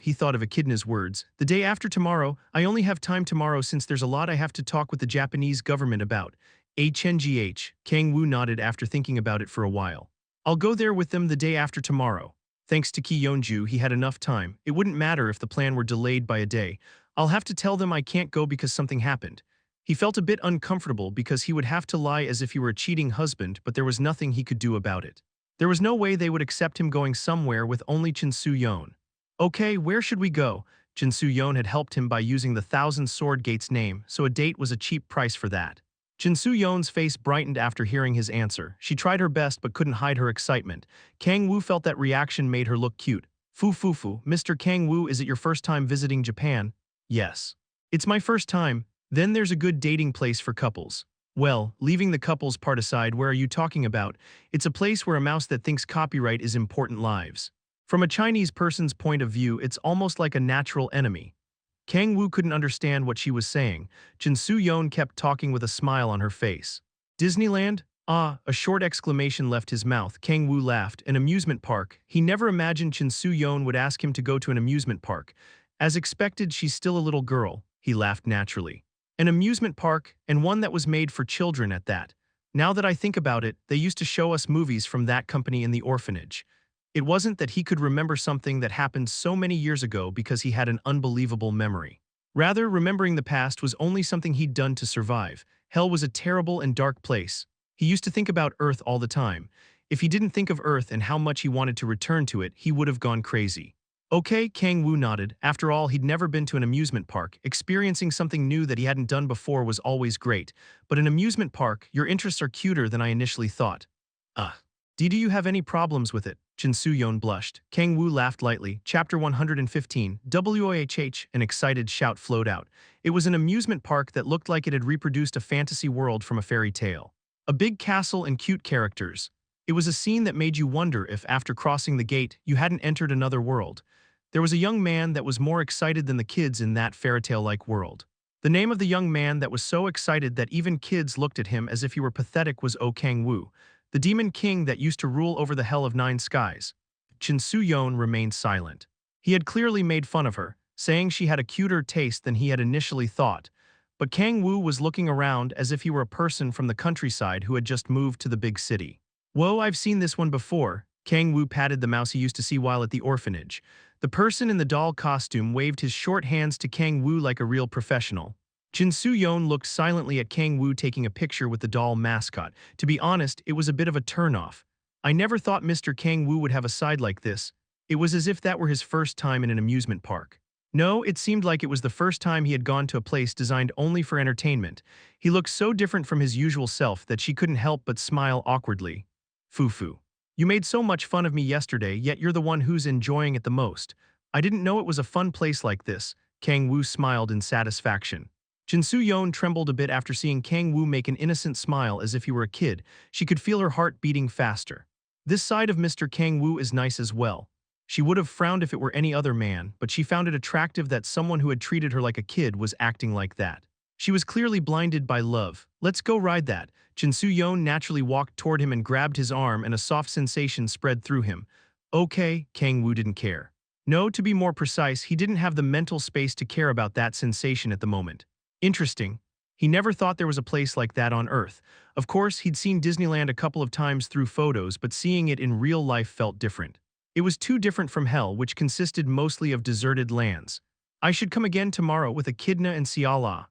He thought of Echidna's words. "The day after tomorrow. I only have time tomorrow since there's a lot I have to talk with the Japanese government about." HNGH, Kang-woo nodded after thinking about it for a while. "I'll go there with them the day after tomorrow." Thanks to Ki Yeonju, he had enough time. It wouldn't matter if the plan were delayed by a day. "I'll have to tell them I can't go because something happened." He felt a bit uncomfortable because he would have to lie as if he were a cheating husband, but there was nothing he could do about it. There was no way they would accept him going somewhere with only Jin Soo-yeon. "Okay, where should we go?" Jin Soo-yeon had helped him by using the Thousand Sword Gate's name, so a date was a cheap price for that. Jin Soo-yeon's face brightened after hearing his answer. She tried her best but couldn't hide her excitement. Kang-woo felt that reaction made her look cute. "Fu, Mr. Kang-woo, is it your first time visiting Japan?" "Yes. It's my first time." "Then there's a good dating place for couples." "Well, leaving the couples part aside, where are you talking about?" "It's a place where a mouse that thinks copyright is important lives." From a Chinese person's point of view, it's almost like a natural enemy. Kang-woo couldn't understand what she was saying. Jin Soo-yeon kept talking with a smile on her face. "Disneyland?" "Ah," a short exclamation left his mouth. Kang-woo laughed. "An amusement park." He never imagined Jin Soo-yeon would ask him to go to an amusement park. As expected, she's still a little girl. He laughed naturally. "An amusement park, and one that was made for children at that. Now that I think about it, they used to show us movies from that company in the orphanage." It wasn't that he could remember something that happened so many years ago because he had an unbelievable memory. Rather, remembering the past was only something he'd done to survive. Hell was a terrible and dark place. He used to think about Earth all the time. If he didn't think of Earth and how much he wanted to return to it, he would have gone crazy. Okay, Kang-woo nodded. After all, he'd never been to an amusement park. Experiencing something new that he hadn't done before was always great. But an amusement park, your interests are cuter than I initially thought. Do you have any problems with it? Jin Soo-yeon blushed. Kang-woo laughed lightly. Chapter 115, WOHH, an excited shout flowed out. It was an amusement park that looked like it had reproduced a fantasy world from a fairy tale. A big castle and cute characters. It was a scene that made you wonder if, after crossing the gate, you hadn't entered another world. There was a young man that was more excited than the kids in that fairytale-like world. The name of the young man that was so excited that even kids looked at him as if he were pathetic was Kang-woo, the demon king that used to rule over the hell of 9 skies. Jin Soo-yeon remained silent. He had clearly made fun of her, saying she had a cuter taste than he had initially thought. But Kang-woo was looking around as if he were a person from the countryside who had just moved to the big city. "Whoa, I've seen this one before." Kang-woo patted the mouse he used to see while at the orphanage. The person in the doll costume waved his short hands to Kang-woo like a real professional. Jin Soo-yeon looked silently at Kang-woo taking a picture with the doll mascot. To be honest, it was a bit of a turn-off. I never thought Mr. Kang-woo would have a side like this. It was as if that were his first time in an amusement park. No, it seemed like it was the first time he had gone to a place designed only for entertainment. He looked so different from his usual self that she couldn't help but smile awkwardly. "Fufu. You made so much fun of me yesterday, yet you're the one who's enjoying it the most. I didn't know it was a fun place like this." Kang-woo smiled in satisfaction. Jin Soo-yeon trembled a bit after seeing Kang-woo make an innocent smile as if he were a kid. She could feel her heart beating faster. This side of Mr. Kang-woo is nice as well. She would have frowned if it were any other man, but she found it attractive that someone who had treated her like a kid was acting like that. She was clearly blinded by love. "Let's go ride that." Jin Soo-yeon naturally walked toward him and grabbed his arm, and a soft sensation spread through him. Okay, Kang-woo didn't care. No, to be more precise, he didn't have the mental space to care about that sensation at the moment. Interesting. He never thought there was a place like that on Earth. Of course, he'd seen Disneyland a couple of times through photos, but seeing it in real life felt different. It was too different from hell, which consisted mostly of deserted lands. I should come again tomorrow with Echidna and Siala.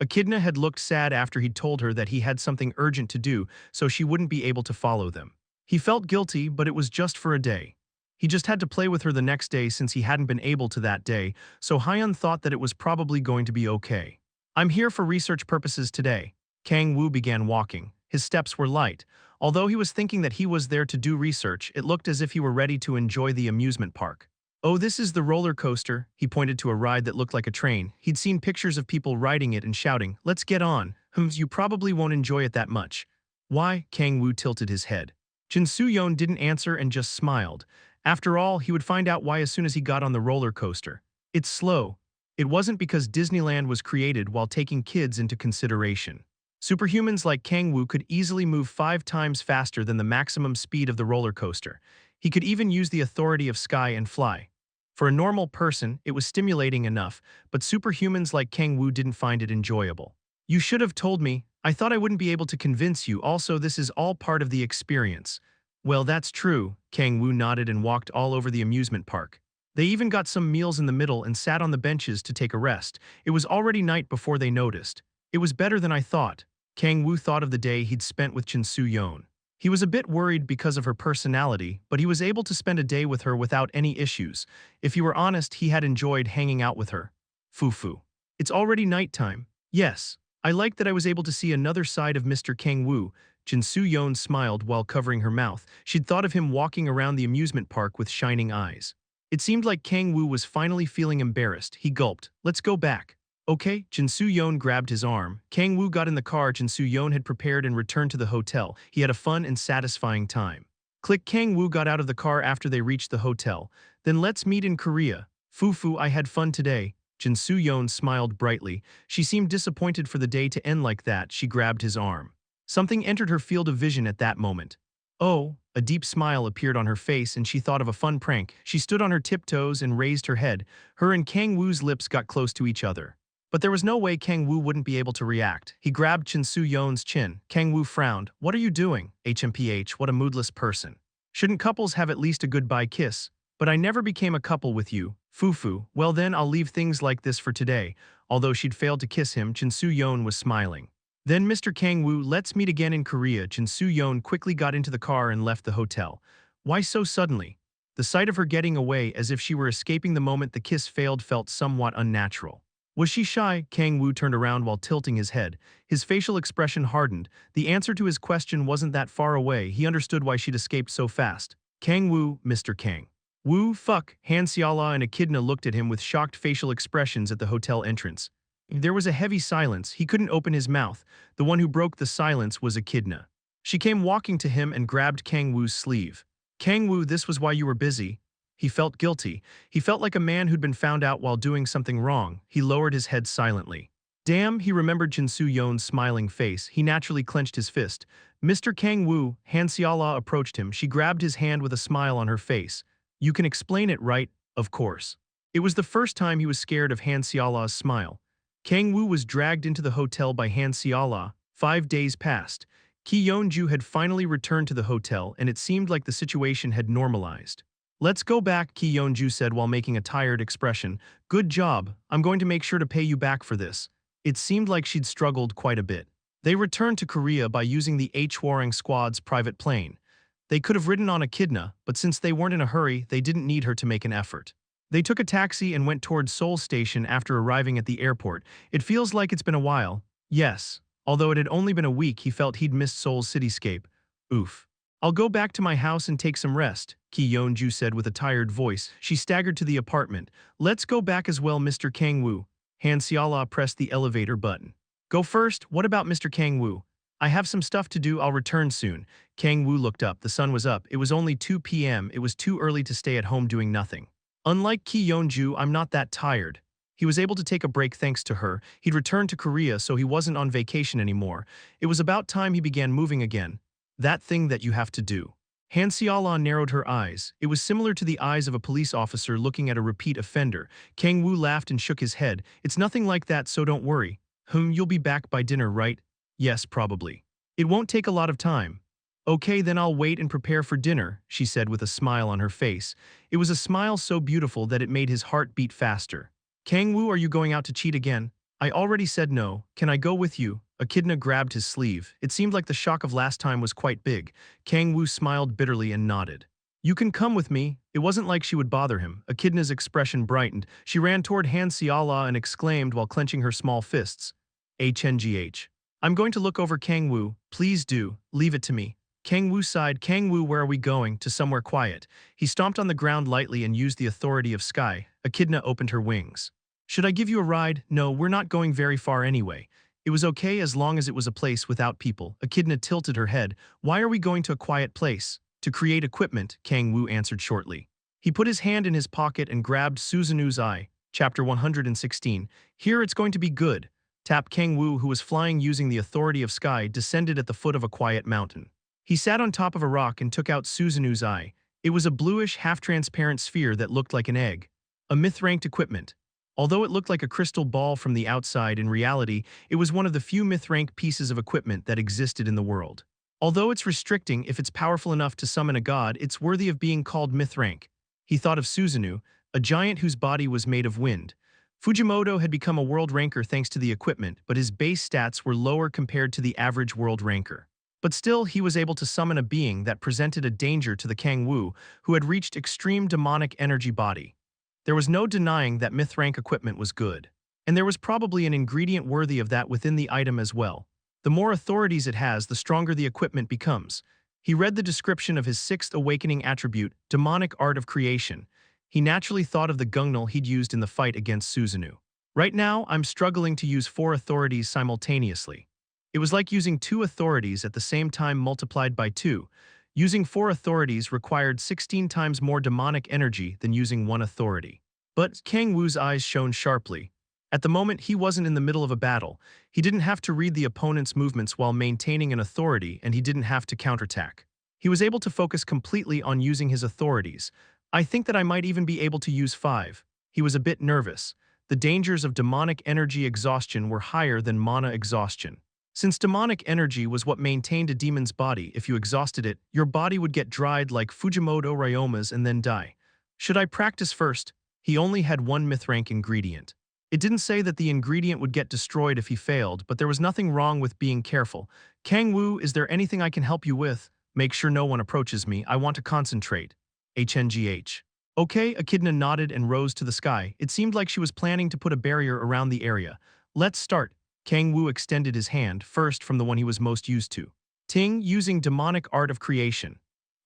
Echidna had looked sad after he'd told her that he had something urgent to do, so she wouldn't be able to follow them. He felt guilty, but it was just for a day. He just had to play with her the next day since he hadn't been able to that day, so Hyun thought that it was probably going to be okay. I'm here for research purposes today. Kang-woo began walking. His steps were light. Although he was thinking that he was there to do research, it looked as if he were ready to enjoy the amusement park. Oh, this is the roller coaster. He pointed to a ride that looked like a train. He'd seen pictures of people riding it and shouting, "Let's get on." You probably won't enjoy it that much. Why? Kang-woo tilted his head. Jin Soo-yeon didn't answer and just smiled. After all, he would find out why as soon as he got on the roller coaster. It's slow. It wasn't because Disneyland was created while taking kids into consideration. Superhumans like Kang-woo could easily move 5 times faster than the maximum speed of the roller coaster. He could even use the authority of sky and fly. For a normal person, it was stimulating enough, but superhumans like Kang-woo didn't find it enjoyable. You should have told me. I thought I wouldn't be able to convince you. Also, this is all part of the experience. Well, that's true. Kang-woo nodded and walked all over the amusement park. They even got some meals in the middle and sat on the benches to take a rest. It was already night before they noticed. It was better than I thought. Kang-woo thought of the day he'd spent with Jin Soo-yeon. He was a bit worried because of her personality, but he was able to spend a day with her without any issues. If he were honest, he had enjoyed hanging out with her. Fufu. It's already nighttime. Yes. I liked that I was able to see another side of Mr. Kang-woo. Jin Soo-yeon smiled while covering her mouth. She'd thought of him walking around the amusement park with shining eyes. It seemed like Kang-woo was finally feeling embarrassed. He gulped. Let's go back. Okay, Jin Soo-yeon grabbed his arm. Kang-woo got in the car Jin Soo-yeon had prepared and returned to the hotel. He had a fun and satisfying time. Click. Kang-woo got out of the car after they reached the hotel. Then let's meet in Korea. Fufu, I had fun today. Jin Soo-yeon smiled brightly. She seemed disappointed for the day to end like that. She grabbed his arm. Something entered her field of vision at that moment. Oh, a deep smile appeared on her face and she thought of a fun prank. She stood on her tiptoes and raised her head. Her and Kang-woo's lips got close to each other. But there was no way Kang-woo wouldn't be able to react. He grabbed Jin Soo-yeon's chin. Kang-woo frowned. What are you doing? HMPH, what a moodless person. Shouldn't couples have at least a goodbye kiss? But I never became a couple with you. Fufu, well then I'll leave things like this for today. Although she'd failed to kiss him, Jin Soo-yeon was smiling. Then Mr. Kang-woo, let's meet again in Korea. Jin Soo-yeon quickly got into the car and left the hotel. Why so suddenly? The sight of her getting away as if she were escaping the moment the kiss failed felt somewhat unnatural. Was she shy? Kang-woo turned around while tilting his head. His facial expression hardened. The answer to his question wasn't that far away. He understood why she'd escaped so fast. Kang-woo, Mr. Kang-woo, fuck. Han Seala and Echidna looked at him with shocked facial expressions at the hotel entrance. There was a heavy silence. He couldn't open his mouth. The one who broke the silence was Echidna. She came walking to him and grabbed Kang-woo's sleeve. Kang-woo, this was why you were busy. He felt guilty. He felt like a man who'd been found out while doing something wrong. He lowered his head silently. Damn, he remembered Jin Soo-yeon's smiling face. He naturally clenched his fist. Mr. Kang-woo, Han Seala approached him. She grabbed his hand with a smile on her face. You can explain it, right? Of course. It was the first time he was scared of Han Seala's smile. Kang-woo was dragged into the hotel by Han Seala. 5 days passed. Ki Yeon-ju had finally returned to the hotel and it seemed like the situation had normalized. Let's go back, Ki Yeon-ju said while making a tired expression. Good job. I'm going to make sure to pay you back for this. It seemed like she'd struggled quite a bit. They returned to Korea by using the H-Warring Squad's private plane. They could have ridden on Echidna, but since they weren't in a hurry, they didn't need her to make an effort. They took a taxi and went towards Seoul Station after arriving at the airport. It feels like it's been a while. Yes. Although it had only been a week, he felt he'd missed Seoul's cityscape. Oof. I'll go back to my house and take some rest, Ki Yeon-ju said with a tired voice. She staggered to the apartment. Let's go back as well, Mr. Kang-woo. Han Seala pressed the elevator button. Go first. What about Mr. Kang-woo? I have some stuff to do. I'll return soon. Kang-woo looked up. The sun was up. It was only 2 p.m. It was too early to stay at home doing nothing. Unlike Ki Yeon-ju, I'm not that tired. He was able to take a break thanks to her. He'd returned to Korea, so he wasn't on vacation anymore. It was about time he began moving again. That thing that you have to do. Han Seala narrowed her eyes. It was similar to the eyes of a police officer looking at a repeat offender. Kang-woo laughed and shook his head. It's nothing like that, so don't worry. You'll be back by dinner, right? Yes, probably. It won't take a lot of time. Okay, then I'll wait and prepare for dinner, she said with a smile on her face. It was a smile so beautiful that it made his heart beat faster. Kang-woo, are you going out to cheat again? I already said no. Can I go with you? Echidna grabbed his sleeve. It seemed like the shock of last time was quite big. Kang-woo smiled bitterly and nodded. You can come with me. It wasn't like she would bother him. Echidna's expression brightened. She ran toward Han Seala and exclaimed while clenching her small fists. HNGH. I'm going to look over Kang-woo. Please do. Leave it to me. Kang-woo sighed. Kang-woo, where are we going? To somewhere quiet. He stomped on the ground lightly and used the authority of sky. Echidna opened her wings. Should I give you a ride? No, we're not going very far anyway. It was okay as long as it was a place without people. Echidna tilted her head. Why are we going to a quiet place? To create equipment, Kang-woo answered shortly. He put his hand in his pocket and grabbed Suzanu's eye. Chapter 116. Here it's going to be good. Tap. Kang-woo, who was flying using the authority of sky, descended at the foot of a quiet mountain. He sat on top of a rock and took out Suzanu's eye. It was a bluish, half-transparent sphere that looked like an egg. A myth-ranked equipment. Although it looked like a crystal ball from the outside, in reality, it was one of the few myth-ranked pieces of equipment that existed in the world. Although it's restricting, if it's powerful enough to summon a god, it's worthy of being called myth-rank. He thought of Suzanu, a giant whose body was made of wind. Fujimoto had become a world ranker thanks to the equipment, but his base stats were lower compared to the average world ranker. But still, he was able to summon a being that presented a danger to the Kang-woo, who had reached extreme demonic energy body. There was no denying that myth-rank equipment was good. And there was probably an ingredient worthy of that within the item as well. The more authorities it has, the stronger the equipment becomes. He read the description of his sixth awakening attribute, demonic art of creation. He naturally thought of the gungnal he'd used in the fight against Suzanu. Right now, I'm struggling to use 4 authorities simultaneously. It was like using 2 authorities at the same time multiplied by 2. Using 4 authorities required 16 times more demonic energy than using 1 authority. But Kang-woo's eyes shone sharply. At the moment, he wasn't in the middle of a battle. He didn't have to read the opponent's movements while maintaining an authority, and he didn't have to counterattack. He was able to focus completely on using his authorities. I think that I might even be able to use 5. He was a bit nervous. The dangers of demonic energy exhaustion were higher than mana exhaustion. Since demonic energy was what maintained a demon's body, if you exhausted it, your body would get dried like Fujimoto Ryoma's and then die. Should I practice first? He only had 1 myth-rank ingredient. It didn't say that the ingredient would get destroyed if he failed, but there was nothing wrong with being careful. Kang-woo, is there anything I can help you with? Make sure no one approaches me. I want to concentrate. HNGH. Okay, Echidna nodded and rose to the sky. It seemed like she was planning to put a barrier around the area. Let's start. Kang-woo extended his hand, first from the one he was most used to. Ting, using demonic art of creation.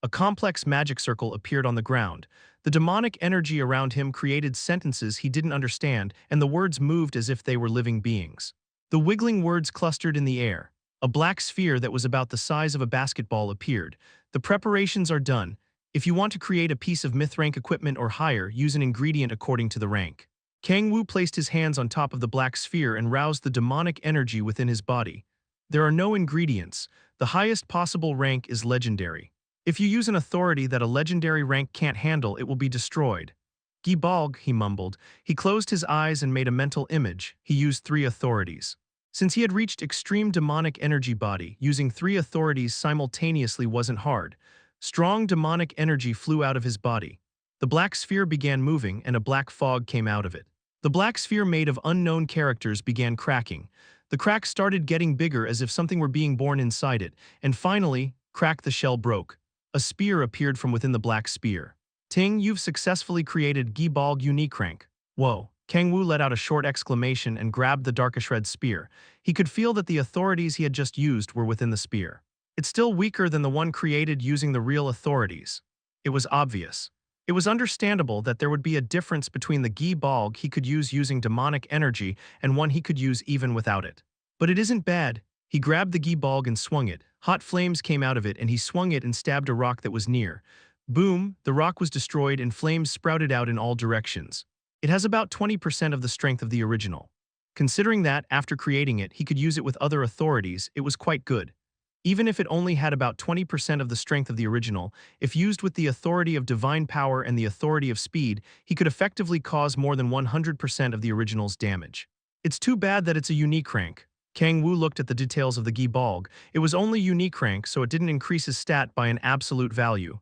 A complex magic circle appeared on the ground. The demonic energy around him created sentences he didn't understand, and the words moved as if they were living beings. The wiggling words clustered in the air. A black sphere that was about the size of a basketball appeared. The preparations are done. If you want to create a piece of myth-rank equipment or higher, use an ingredient according to the rank. Kang-woo placed his hands on top of the black sphere and roused the demonic energy within his body. There are no ingredients. The highest possible rank is legendary. If you use an authority that a legendary rank can't handle, it will be destroyed. Gibalg, he mumbled. He closed his eyes and made a mental image. He used 3 authorities. Since he had reached extreme demonic energy body, using 3 authorities simultaneously wasn't hard. Strong demonic energy flew out of his body. The black sphere began moving and a black fog came out of it. The black sphere made of unknown characters began cracking. The cracks started getting bigger as if something were being born inside it, and finally, crack, the shell broke. A spear appeared from within the black sphere. Ting, you've successfully created Gibalg Unique Rank. Whoa. Kang-woo let out a short exclamation and grabbed the Darkashred spear. He could feel that the authorities he had just used were within the spear. It's still weaker than the one created using the real authorities. It was obvious. It was understandable that there would be a difference between the Gibalg he could use using demonic energy and one he could use even without it. But it isn't bad. He grabbed the Gibalg and swung it. Hot flames came out of it and he swung it and stabbed a rock that was near. Boom, the rock was destroyed and flames sprouted out in all directions. It has about 20% of the strength of the original. Considering that, after creating it, he could use it with other authorities, it was quite good. Even if it only had about 20% of the strength of the original, if used with the authority of divine power and the authority of speed, he could effectively cause more than 100% of the original's damage. It's too bad that it's a unique rank. Kang-woo looked at the details of the Gi-balg. It was only unique rank, so it didn't increase his stat by an absolute value.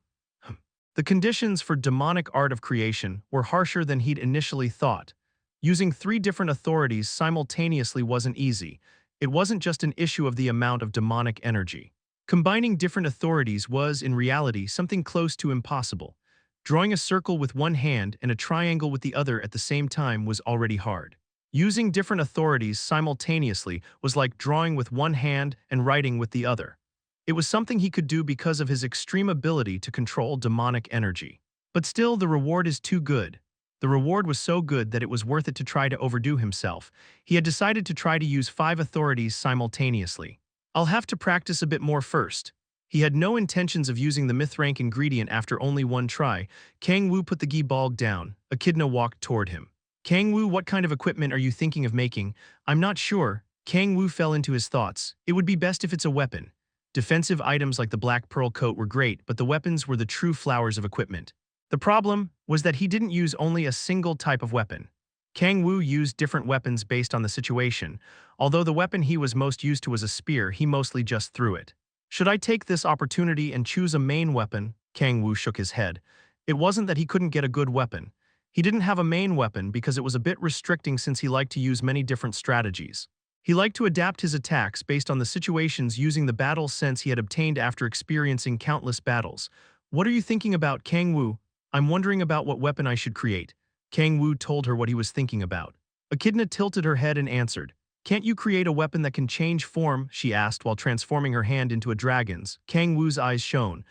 The conditions for demonic art of creation were harsher than he'd initially thought. Using 3 different authorities simultaneously wasn't easy. It wasn't just an issue of the amount of demonic energy. Combining different authorities was, in reality, something close to impossible. Drawing a circle with one hand and a triangle with the other at the same time was already hard. Using different authorities simultaneously was like drawing with one hand and writing with the other. It was something he could do because of his extreme ability to control demonic energy. But still, the reward is too good. The reward was so good that it was worth it to try to overdo himself. He had decided to try to use 5 authorities simultaneously. I'll have to practice a bit more first. He had no intentions of using the myth rank ingredient after only one try. Kang-woo put the Gi-balg down. Echidna walked toward him. Kang-woo, what kind of equipment are you thinking of making? I'm not sure. Kang-woo fell into his thoughts. It would be best if it's a weapon. Defensive items like the black pearl coat were great, but the weapons were the true flowers of equipment. The problem was that he didn't use only a single type of weapon. Kang-woo used different weapons based on the situation. Although the weapon he was most used to was a spear, he mostly just threw it. Should I take this opportunity and choose a main weapon? Kang-woo shook his head. It wasn't that he couldn't get a good weapon. He didn't have a main weapon because it was a bit restricting since he liked to use many different strategies. He liked to adapt his attacks based on the situations using the battle sense he had obtained after experiencing countless battles. What are you thinking about, Kang-woo? I'm wondering about what weapon I should create. Kang-woo told her what he was thinking about. Echidna tilted her head and answered. Can't you create a weapon that can change form? She asked while transforming her hand into a dragon's. Kang-woo's eyes shone.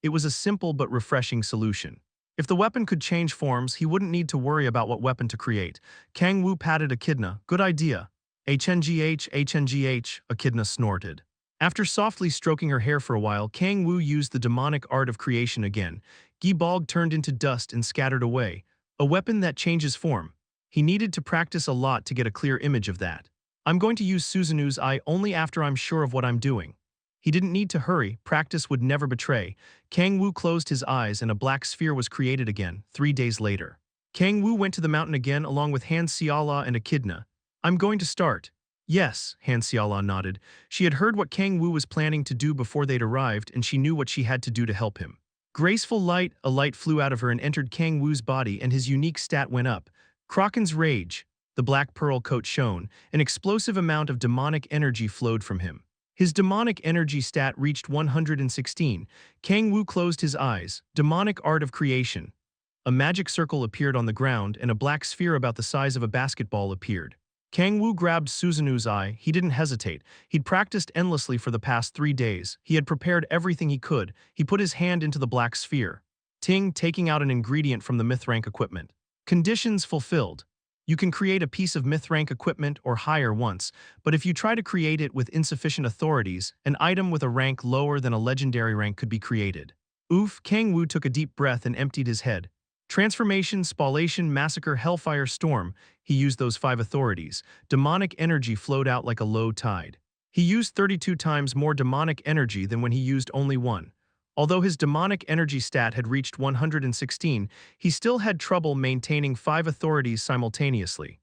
It was a simple but refreshing solution. If the weapon could change forms, he wouldn't need to worry about what weapon to create. Kang-woo patted Echidna. Good idea. HNGH, Echidna snorted. After softly stroking her hair for a while, Kang-woo used the demonic art of creation again. Gi-balg turned into dust and scattered away. A weapon that changes form. He needed to practice a lot to get a clear image of that. I'm going to use Suzanu's eye only after I'm sure of what I'm doing. He didn't need to hurry, practice would never betray. Kang-woo closed his eyes and a black sphere was created again, 3 days later. Kang-woo went to the mountain again along with Han Xiala and Echidna. I'm going to start. Yes, Han Xiala nodded. She had heard what Kang-woo was planning to do before they'd arrived and she knew what she had to do to help him. Graceful light, a light flew out of her and entered Kang-woo's body and his unique stat went up. Kraken's rage. The black pearl coat shone. An explosive amount of demonic energy flowed from him. His demonic energy stat reached 116. Kang-woo closed his eyes. Demonic art of creation. A magic circle appeared on the ground and a black sphere about the size of a basketball appeared. Kang-woo grabbed Suzanu's eye. He didn't hesitate. He'd practiced endlessly for the past 3 days. He had prepared everything he could. He put his hand into the black sphere. Ting, taking out an ingredient from the myth rank equipment. Conditions fulfilled. You can create a piece of myth rank equipment or higher once, but if you try to create it with insufficient authorities, an item with a rank lower than a legendary rank could be created. Oof, Kang-woo took a deep breath and emptied his head. Transformation, Spallation, Massacre, Hellfire, Storm. He used those 5 authorities. Demonic energy flowed out like a low tide. He used 32 times more demonic energy than when he used only 1. Although his demonic energy stat had reached 116, he still had trouble maintaining 5 authorities simultaneously.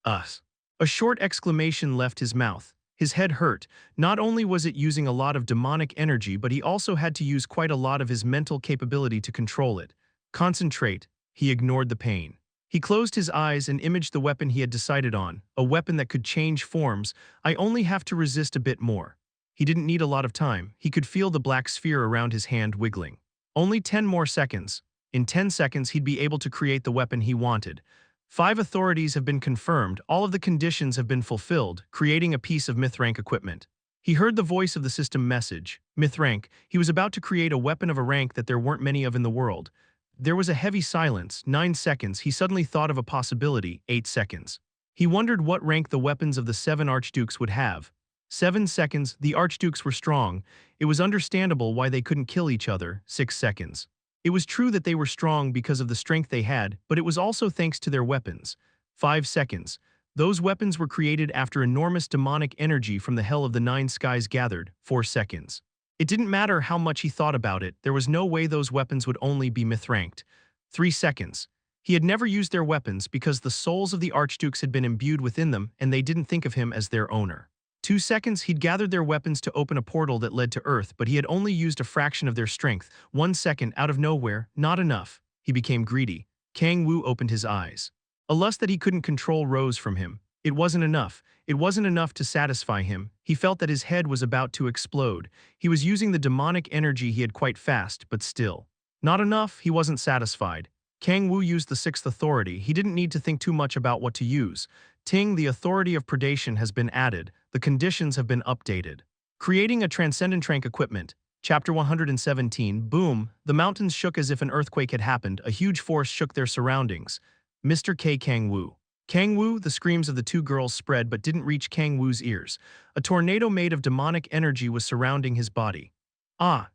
Us. A short exclamation left his mouth. His head hurt. Not only was it using a lot of demonic energy, but he also had to use quite a lot of his mental capability to control it. Concentrate. He ignored the pain. He closed his eyes and imaged the weapon he had decided on, a weapon that could change forms. I only have to resist a bit more. He didn't need a lot of time. He could feel the black sphere around his hand wiggling. Only 10 more seconds. In 10 seconds, he'd be able to create the weapon he wanted. 5 authorities have been confirmed. All of the conditions have been fulfilled, creating a piece of myth rank equipment. He heard the voice of the system message. Myth rank. He was about to create a weapon of a rank that there weren't many of in the world. There was a heavy silence. 9 seconds. He suddenly thought of a possibility. 8 seconds. He wondered what rank the weapons of the 7 archdukes would have. 7 seconds. The archdukes were strong. It was understandable why they couldn't kill each other. 6 seconds. It was true that they were strong because of the strength they had, but it was also thanks to their weapons. 5 seconds. Those weapons were created after enormous demonic energy from the hell of the 9 skies gathered. 4 seconds. It didn't matter how much he thought about it, there was no way those weapons would only be myth-ranked. 3 seconds. He had never used their weapons because the souls of the archdukes had been imbued within them and they didn't think of him as their owner. 2 seconds, he'd gathered their weapons to open a portal that led to Earth, but he had only used a fraction of their strength. 1 second, out of nowhere, not enough. He became greedy. Kang-woo opened his eyes. A lust that he couldn't control rose from him. It wasn't enough. It wasn't enough to satisfy him. He felt that his head was about to explode. He was using the demonic energy he had quite fast, but still. Not enough, he wasn't satisfied. Kang-woo used the sixth authority. He didn't need to think too much about what to use. Ting, the Authority of Predation has been added. The conditions have been updated. Creating a transcendent trank equipment. Chapter 117. Boom. The mountains shook as if an earthquake had happened. A huge force shook their surroundings. Mr. K. Kang-woo. Kang-woo, the screams of the two girls spread but didn't reach Kang-woo's ears. A tornado made of demonic energy was surrounding his body.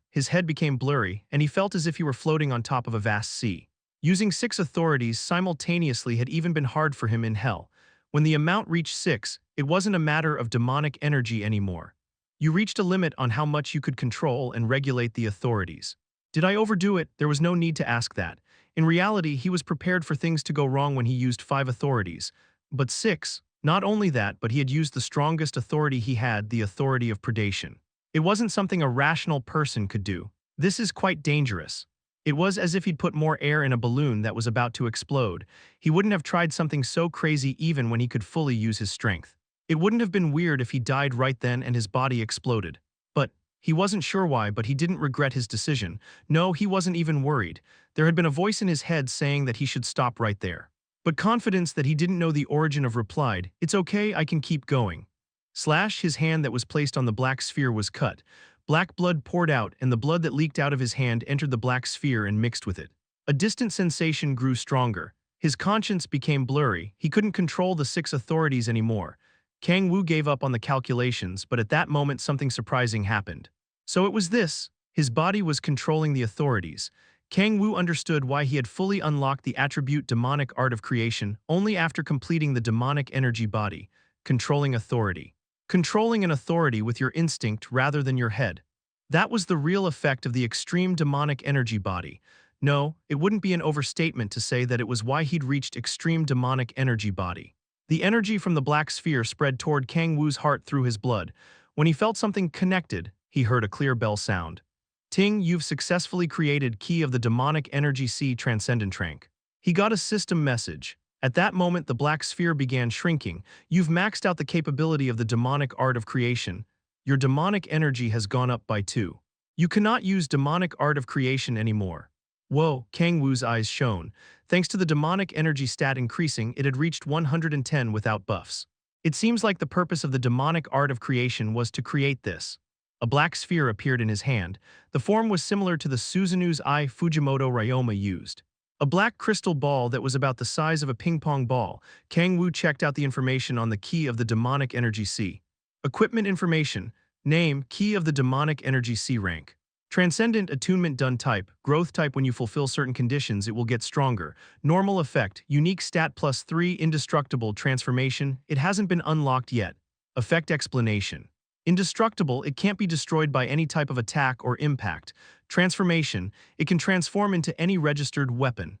His head became blurry, and he felt as if he were floating on top of a vast sea. Using 6 authorities simultaneously had even been hard for him in hell. When the amount reached 6, it wasn't a matter of demonic energy anymore. You reached a limit on how much you could control and regulate the authorities. Did I overdo it? There was no need to ask that. In reality, he was prepared for things to go wrong when he used 5 authorities. But 6, not only that, but he had used the strongest authority he had, the Authority of Predation. It wasn't something a rational person could do. This is quite dangerous. It was as if he'd put more air in a balloon that was about to explode. He wouldn't have tried something so crazy even when he could fully use his strength. It wouldn't have been weird if he died right then and his body exploded. But he wasn't sure why, but he didn't regret his decision. No, he wasn't even worried. There had been a voice in his head saying that he should stop right there. But confidence that he didn't know the origin of replied, "It's okay, I can keep going." His hand that was placed on the black sphere was cut. Black blood poured out, and the blood that leaked out of his hand entered the black sphere and mixed with it. A distant sensation grew stronger. His conscience became blurry. He couldn't control the 6 authorities anymore. Kang-woo gave up on the calculations, but at that moment something surprising happened. So it was this. His body was controlling the authorities. Kang-woo understood why he had fully unlocked the attribute demonic art of creation only after completing the demonic energy body, controlling authority. Controlling an authority with your instinct rather than your head. That was the real effect of the extreme demonic energy body. No, it wouldn't be an overstatement to say that it was why he'd reached extreme demonic energy body. The energy from the black sphere spread toward Kang-woo's heart through his blood. When he felt something connected, he heard a clear bell sound. Ting, you've successfully created key of the demonic energy C transcendent trank. He got a system message. At that moment, the black sphere began shrinking. You've maxed out the capability of the demonic art of creation. Your demonic energy has gone up by 2. You cannot use demonic art of creation anymore. Whoa, Kang-woo's eyes shone. Thanks to the demonic energy stat increasing, it had reached 110 without buffs. It seems like the purpose of the demonic art of creation was to create this. A black sphere appeared in his hand. The form was similar to the Suzanu's eye Fujimoto Ryoma used. A black crystal ball that was about the size of a ping-pong ball. Kang-woo checked out the information on the key of the demonic energy C. Equipment information. Name, key of the demonic energy C rank. Transcendent attunement done type. Growth type when you fulfill certain conditions it will get stronger. Normal effect. Unique stat +3 indestructible transformation. It hasn't been unlocked yet. Effect explanation. Indestructible, it can't be destroyed by any type of attack or impact. Transformation, it can transform into any registered weapon.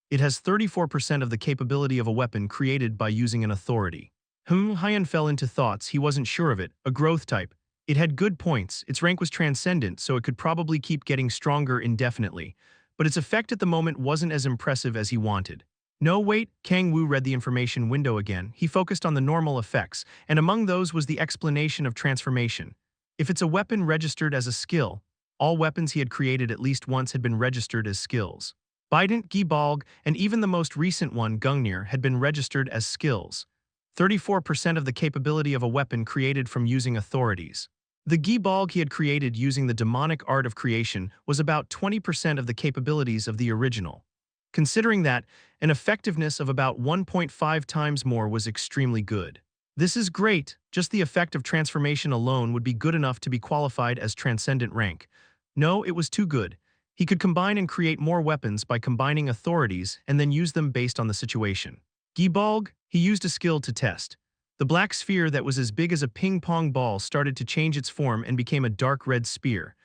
It has 34% of the capability of a weapon created by using an authority. Hyan fell into thoughts, he wasn't sure of it. A growth type. It had good points, its rank was transcendent, so it could probably keep getting stronger indefinitely. But its effect at the moment wasn't as impressive as he wanted. No, wait, Kang-woo read the information window again. He focused on the normal effects, and among those was the explanation of transformation. If it's a weapon registered as a skill, all weapons he had created at least once had been registered as skills. Bident, Gibalg, and even the most recent one, Gungnir, had been registered as skills. 34% of the capability of a weapon created from using authorities. The Gibalg he had created using the demonic art of creation was about 20% of the capabilities of the original. Considering that, an effectiveness of about 1.5 times more was extremely good. This is great, just the effect of transformation alone would be good enough to be qualified as transcendent rank. No, it was too good. He could combine and create more weapons by combining authorities and then use them based on the situation. Gibalg, he used a skill to test. The black sphere that was as big as a ping-pong ball started to change its form and became a dark red spear.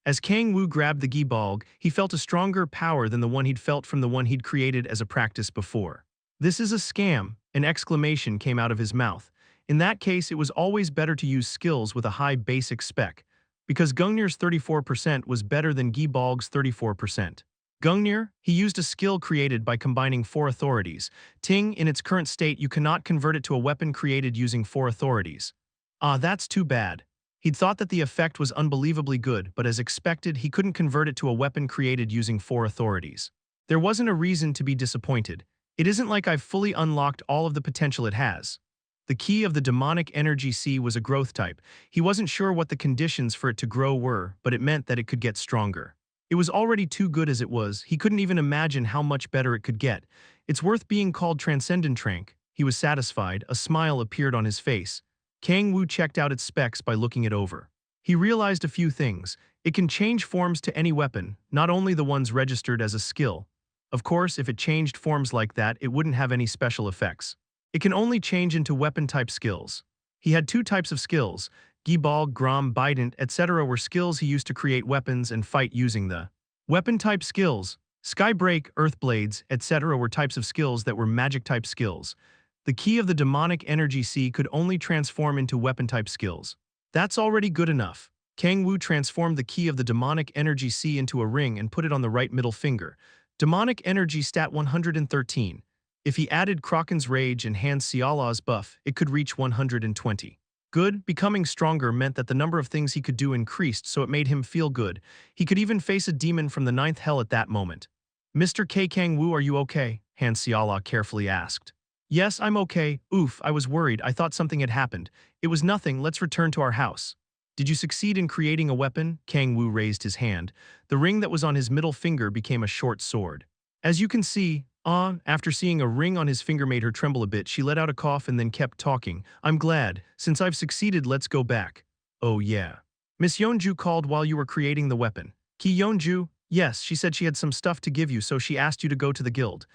As Kang-woo grabbed the Gibalg, he felt a stronger power than the one he'd felt from the one he'd created as a practice before. This is a scam, an exclamation came out of his mouth. In that case, it was always better to use skills with a high basic spec, because Gungnir's 34% was better than Gibalg's 34%. Gungnir, he used a skill created by combining 4 authorities. Ting, in its current state, you cannot convert it to a weapon created using 4 authorities. Ah, that's too bad. He'd thought that the effect was unbelievably good, but as expected, he couldn't convert it to a weapon created using 4 authorities. There wasn't a reason to be disappointed. It isn't like I've fully unlocked all of the potential it has. The key of the demonic energy C was a growth type. He wasn't sure what the conditions for it to grow were, but it meant that it could get stronger. It was already too good as it was. He couldn't even imagine how much better it could get. It's worth being called Transcendent Trank. He was satisfied. A smile appeared on his face. Kang-woo checked out its specs by looking it over. He realized a few things. It can change forms to any weapon, not only the ones registered as a skill. Of course, if it changed forms like that, it wouldn't have any special effects. It can only change into weapon-type skills. He had 2 types of skills. Gibalg, Grom, Bident, etc. were skills he used to create weapons and fight using the weapon-type skills. Skybreak, Earthblades, etc. were types of skills that were magic-type skills. The key of the demonic energy C could only transform into weapon-type skills. That's already good enough. Kang-woo transformed the key of the demonic energy C into a ring and put it on the right middle finger. Demonic energy stat 113. If he added Kraken's Rage and Hans Siala's buff, it could reach 120. Good, becoming stronger meant that the number of things he could do increased, so it made him feel good. He could even face a demon from the 9th hell at that moment. Mr. K. Kang-woo, are you okay? Hans Siala carefully asked. Yes, I'm okay. Oof, I was worried. I thought something had happened. It was nothing. Let's return to our house. Did you succeed in creating a weapon? Kang-woo raised his hand. The ring that was on his middle finger became a short sword. As you can see, after seeing a ring on his finger made her tremble a bit, she let out a cough and then kept talking. I'm glad. Since I've succeeded, let's go back. Oh yeah. Miss Yeonju called while you were creating the weapon. Ki Yeonju? Yes, she said she had some stuff to give you, so she asked you to go to the guild.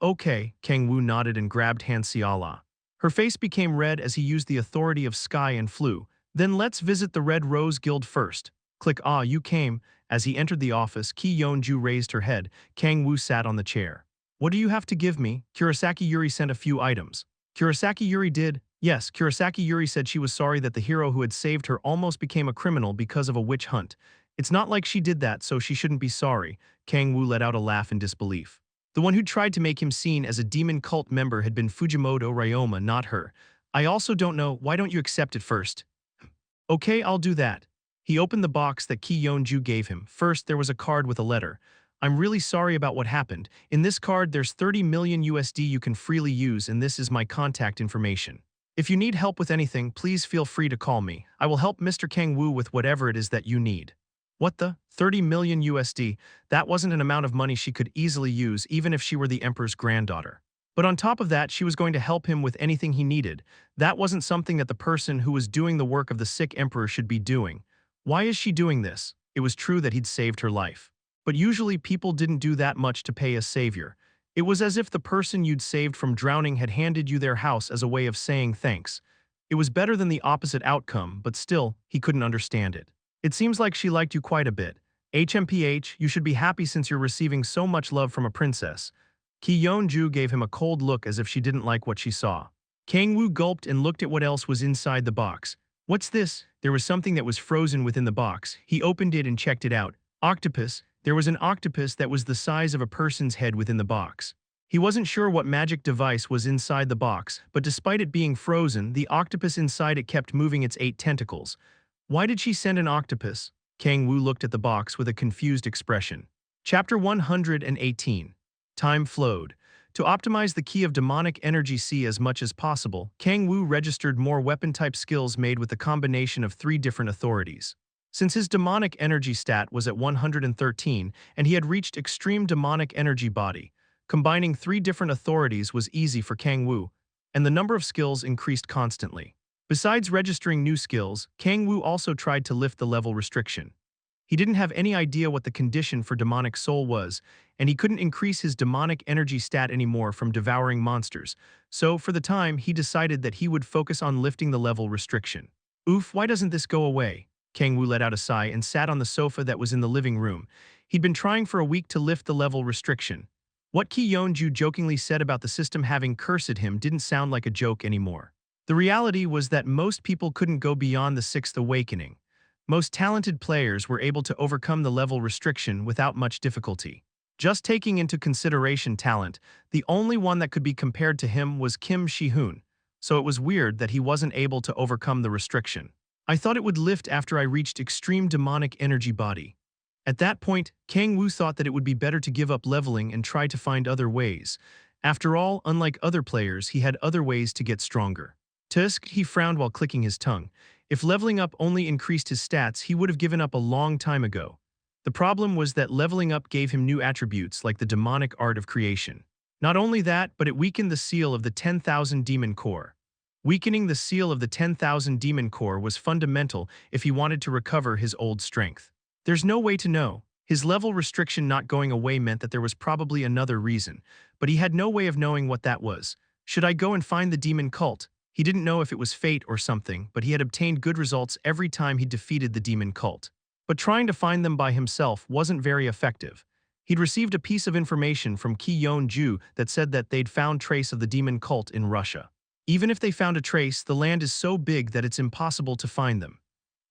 Okay. Kang-woo nodded and grabbed Han Siala. Her face became red as he used the authority of sky and flew. Then let's visit the Red Rose Guild first. Click, you came. As he entered the office, Ki Yeonju raised her head. Kang-woo sat on the chair. What do you have to give me? Kurosaki Yuri sent a few items. Kurosaki Yuri did? Yes, Kurosaki Yuri said she was sorry that the hero who had saved her almost became a criminal because of a witch hunt. It's not like she did that, so she shouldn't be sorry. Kang-woo let out a laugh in disbelief. The one who tried to make him seen as a demon cult member had been Fujimoto Ryoma, not her. I also don't know, why don't you accept it first? Okay, I'll do that. He opened the box that Ki Yeonju gave him. First, there was a card with a letter. I'm really sorry about what happened. In this card, there's 30 million USD you can freely use, and this is my contact information. If you need help with anything, please feel free to call me. I will help Mr. Kang-woo with whatever it is that you need. What the? 30 million USD? That wasn't an amount of money she could easily use, even if she were the emperor's granddaughter. But on top of that, she was going to help him with anything he needed. That wasn't something that the person who was doing the work of the sick emperor should be doing. Why is she doing this? It was true that he'd saved her life. But usually people didn't do that much to pay a savior. It was as if the person you'd saved from drowning had handed you their house as a way of saying thanks. It was better than the opposite outcome, but still, he couldn't understand it. It seems like she liked you quite a bit. HMPH, you should be happy since you're receiving so much love from a princess. Ki Yeonju gave him a cold look as if she didn't like what she saw. Kang-woo gulped and looked at what else was inside the box. What's this? There was something that was frozen within the box. He opened it and checked it out. Octopus. There was an octopus that was the size of a person's head within the box. He wasn't sure what magic device was inside the box, but despite it being frozen, the octopus inside it kept moving its 8 tentacles. Why did she send an octopus? Kang-woo looked at the box with a confused expression. Chapter 118. Time flowed. To optimize the key of demonic energy C as much as possible, Kang-woo registered more weapon-type skills made with the combination of 3 different authorities. Since his demonic energy stat was at 113 and he had reached extreme demonic energy body, combining 3 different authorities was easy for Kang-woo, and the number of skills increased constantly. Besides registering new skills, Kang-woo also tried to lift the level restriction. He didn't have any idea what the condition for demonic soul was, and he couldn't increase his demonic energy stat anymore from devouring monsters, so for the time he decided that he would focus on lifting the level restriction. Oof, why doesn't this go away? Kang-woo let out a sigh and sat on the sofa that was in the living room. He'd been trying for a week to lift the level restriction. What Ki Yeonju jokingly said about the system having cursed him didn't sound like a joke anymore. The reality was that most people couldn't go beyond the sixth awakening. Most talented players were able to overcome the level restriction without much difficulty. Just taking into consideration talent, the only one that could be compared to him was Kim Shi-hoon, so it was weird that he wasn't able to overcome the restriction. I thought it would lift after I reached extreme demonic energy body. At that point, Kang-woo thought that it would be better to give up leveling and try to find other ways. After all, unlike other players, he had other ways to get stronger. Tusk, he frowned while clicking his tongue. If leveling up only increased his stats, he would have given up a long time ago. The problem was that leveling up gave him new attributes like the demonic art of creation. Not only that, but it weakened the seal of the 10,000 demon core. Weakening the seal of the 10,000 demon core was fundamental if he wanted to recover his old strength. There's no way to know. His level restriction not going away meant that there was probably another reason, but he had no way of knowing what that was. Should I go and find the demon cult? He didn't know if it was fate or something, but he had obtained good results every time he defeated the demon cult. But trying to find them by himself wasn't very effective. He'd received a piece of information from Ki Yeon-ju that said that they'd found trace of the demon cult in Russia. Even if they found a trace, the land is so big that it's impossible to find them.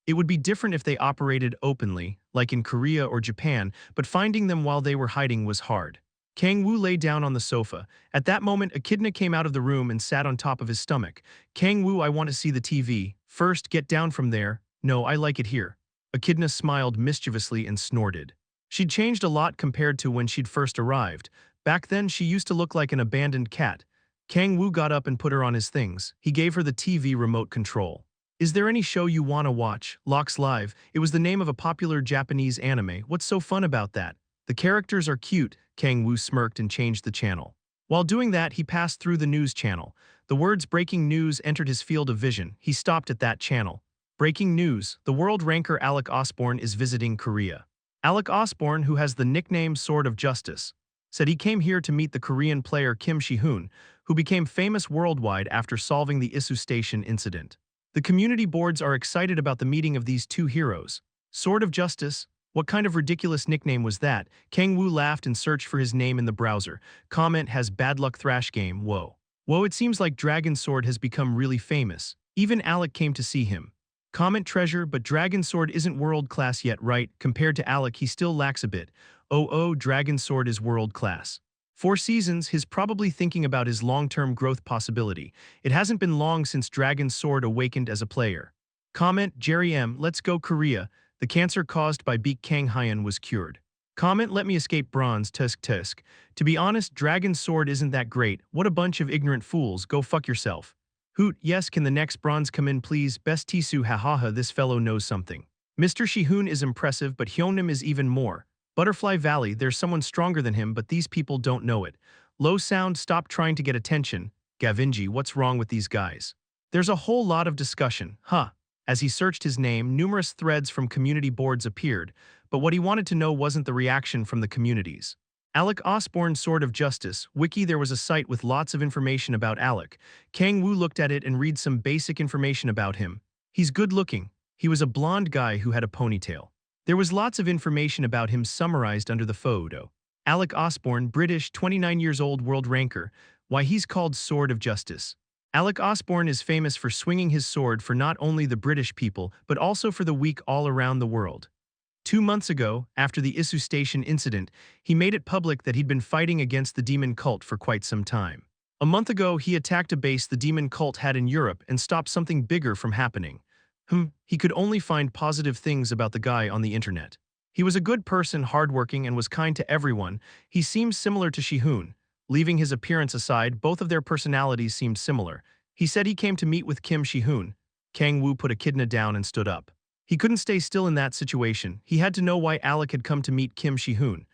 It would be different if they operated openly, like in Korea or Japan, but finding them while they were hiding was hard. Kang-woo lay down on the sofa. At that moment, Echidna came out of the room and sat on top of his stomach. Kang-woo, I want to see the TV. First, get down from there. No, I like it here. Echidna smiled mischievously and snorted. She'd changed a lot compared to when she'd first arrived. Back then, she used to look like an abandoned cat. Kang-woo got up and put her on his things. He gave her the TV remote control. Is there any show you want to watch? Locks Live. It was the name of a popular Japanese anime. What's so fun about that? The characters are cute. Kang-woo smirked and changed the channel. While doing that, he passed through the news channel. The words breaking news entered his field of vision. He stopped at that channel. Breaking news. The world ranker Alec Osborne is visiting Korea. Alec Osborne, who has the nickname Sword of Justice, said he came here to meet the Korean player Kim Shi-hoon, who became famous worldwide after solving the Isu Station incident. The community boards are excited about the meeting of these two heroes. Sword of Justice? What kind of ridiculous nickname was that? Kang-woo laughed and searched for his name in the browser. Comment has bad luck thrash game, whoa. Whoa, it seems like Dragon Sword has become really famous. Even Alec came to see him. Comment treasure, but Dragon Sword isn't world class yet, right? Compared to Alec, he still lacks a bit. Oh, Dragon Sword is world class. 4 seasons, he's probably thinking about his long-term growth possibility. It hasn't been long since Dragon Sword awakened as a player. Comment, Jerry M, let's go Korea. The cancer caused by Beak Kang Hyun was cured. Comment, let me escape bronze, tusk. To be honest, Dragon Sword isn't that great. What a bunch of ignorant fools, go fuck yourself. Hoot, yes, can the next bronze come in please? Best Tisu, hahaha, this fellow knows something. Mr. Shi-hoon is impressive, but Hyeonim is even more. Butterfly Valley, there's someone stronger than him, but these people don't know it. Low sound, stop trying to get attention. Gavinji, what's wrong with these guys? There's a whole lot of discussion, huh? As he searched his name, numerous threads from community boards appeared, but what he wanted to know wasn't the reaction from the communities. Alec Osborne, Sword of Justice, Wiki. There was a site with lots of information about Alec. Kang-woo looked at it and read some basic information about him. He's good looking. He was a blonde guy who had a ponytail. There was lots of information about him summarized under the photo. Alec Osborne, British, 29 years old, world ranker. Why he's called Sword of Justice. Alec Osborne is famous for swinging his sword for not only the British people, but also for the weak all around the world. 2 months ago, after the Isu Station incident, he made it public that he'd been fighting against the demon cult for quite some time. A month ago, he attacked a base the demon cult had in Europe and stopped something bigger from happening. He could only find positive things about the guy on the internet. He was a good person, hardworking, and was kind to everyone. He seemed similar to Shi-hoon. Leaving his appearance aside, both of their personalities seemed similar. He said he came to meet with Kim Shi-hoon. Kang-woo put Echidna down and stood up. He couldn't stay still in that situation. He had to know why Alec had come to meet Kim Shi-hoon.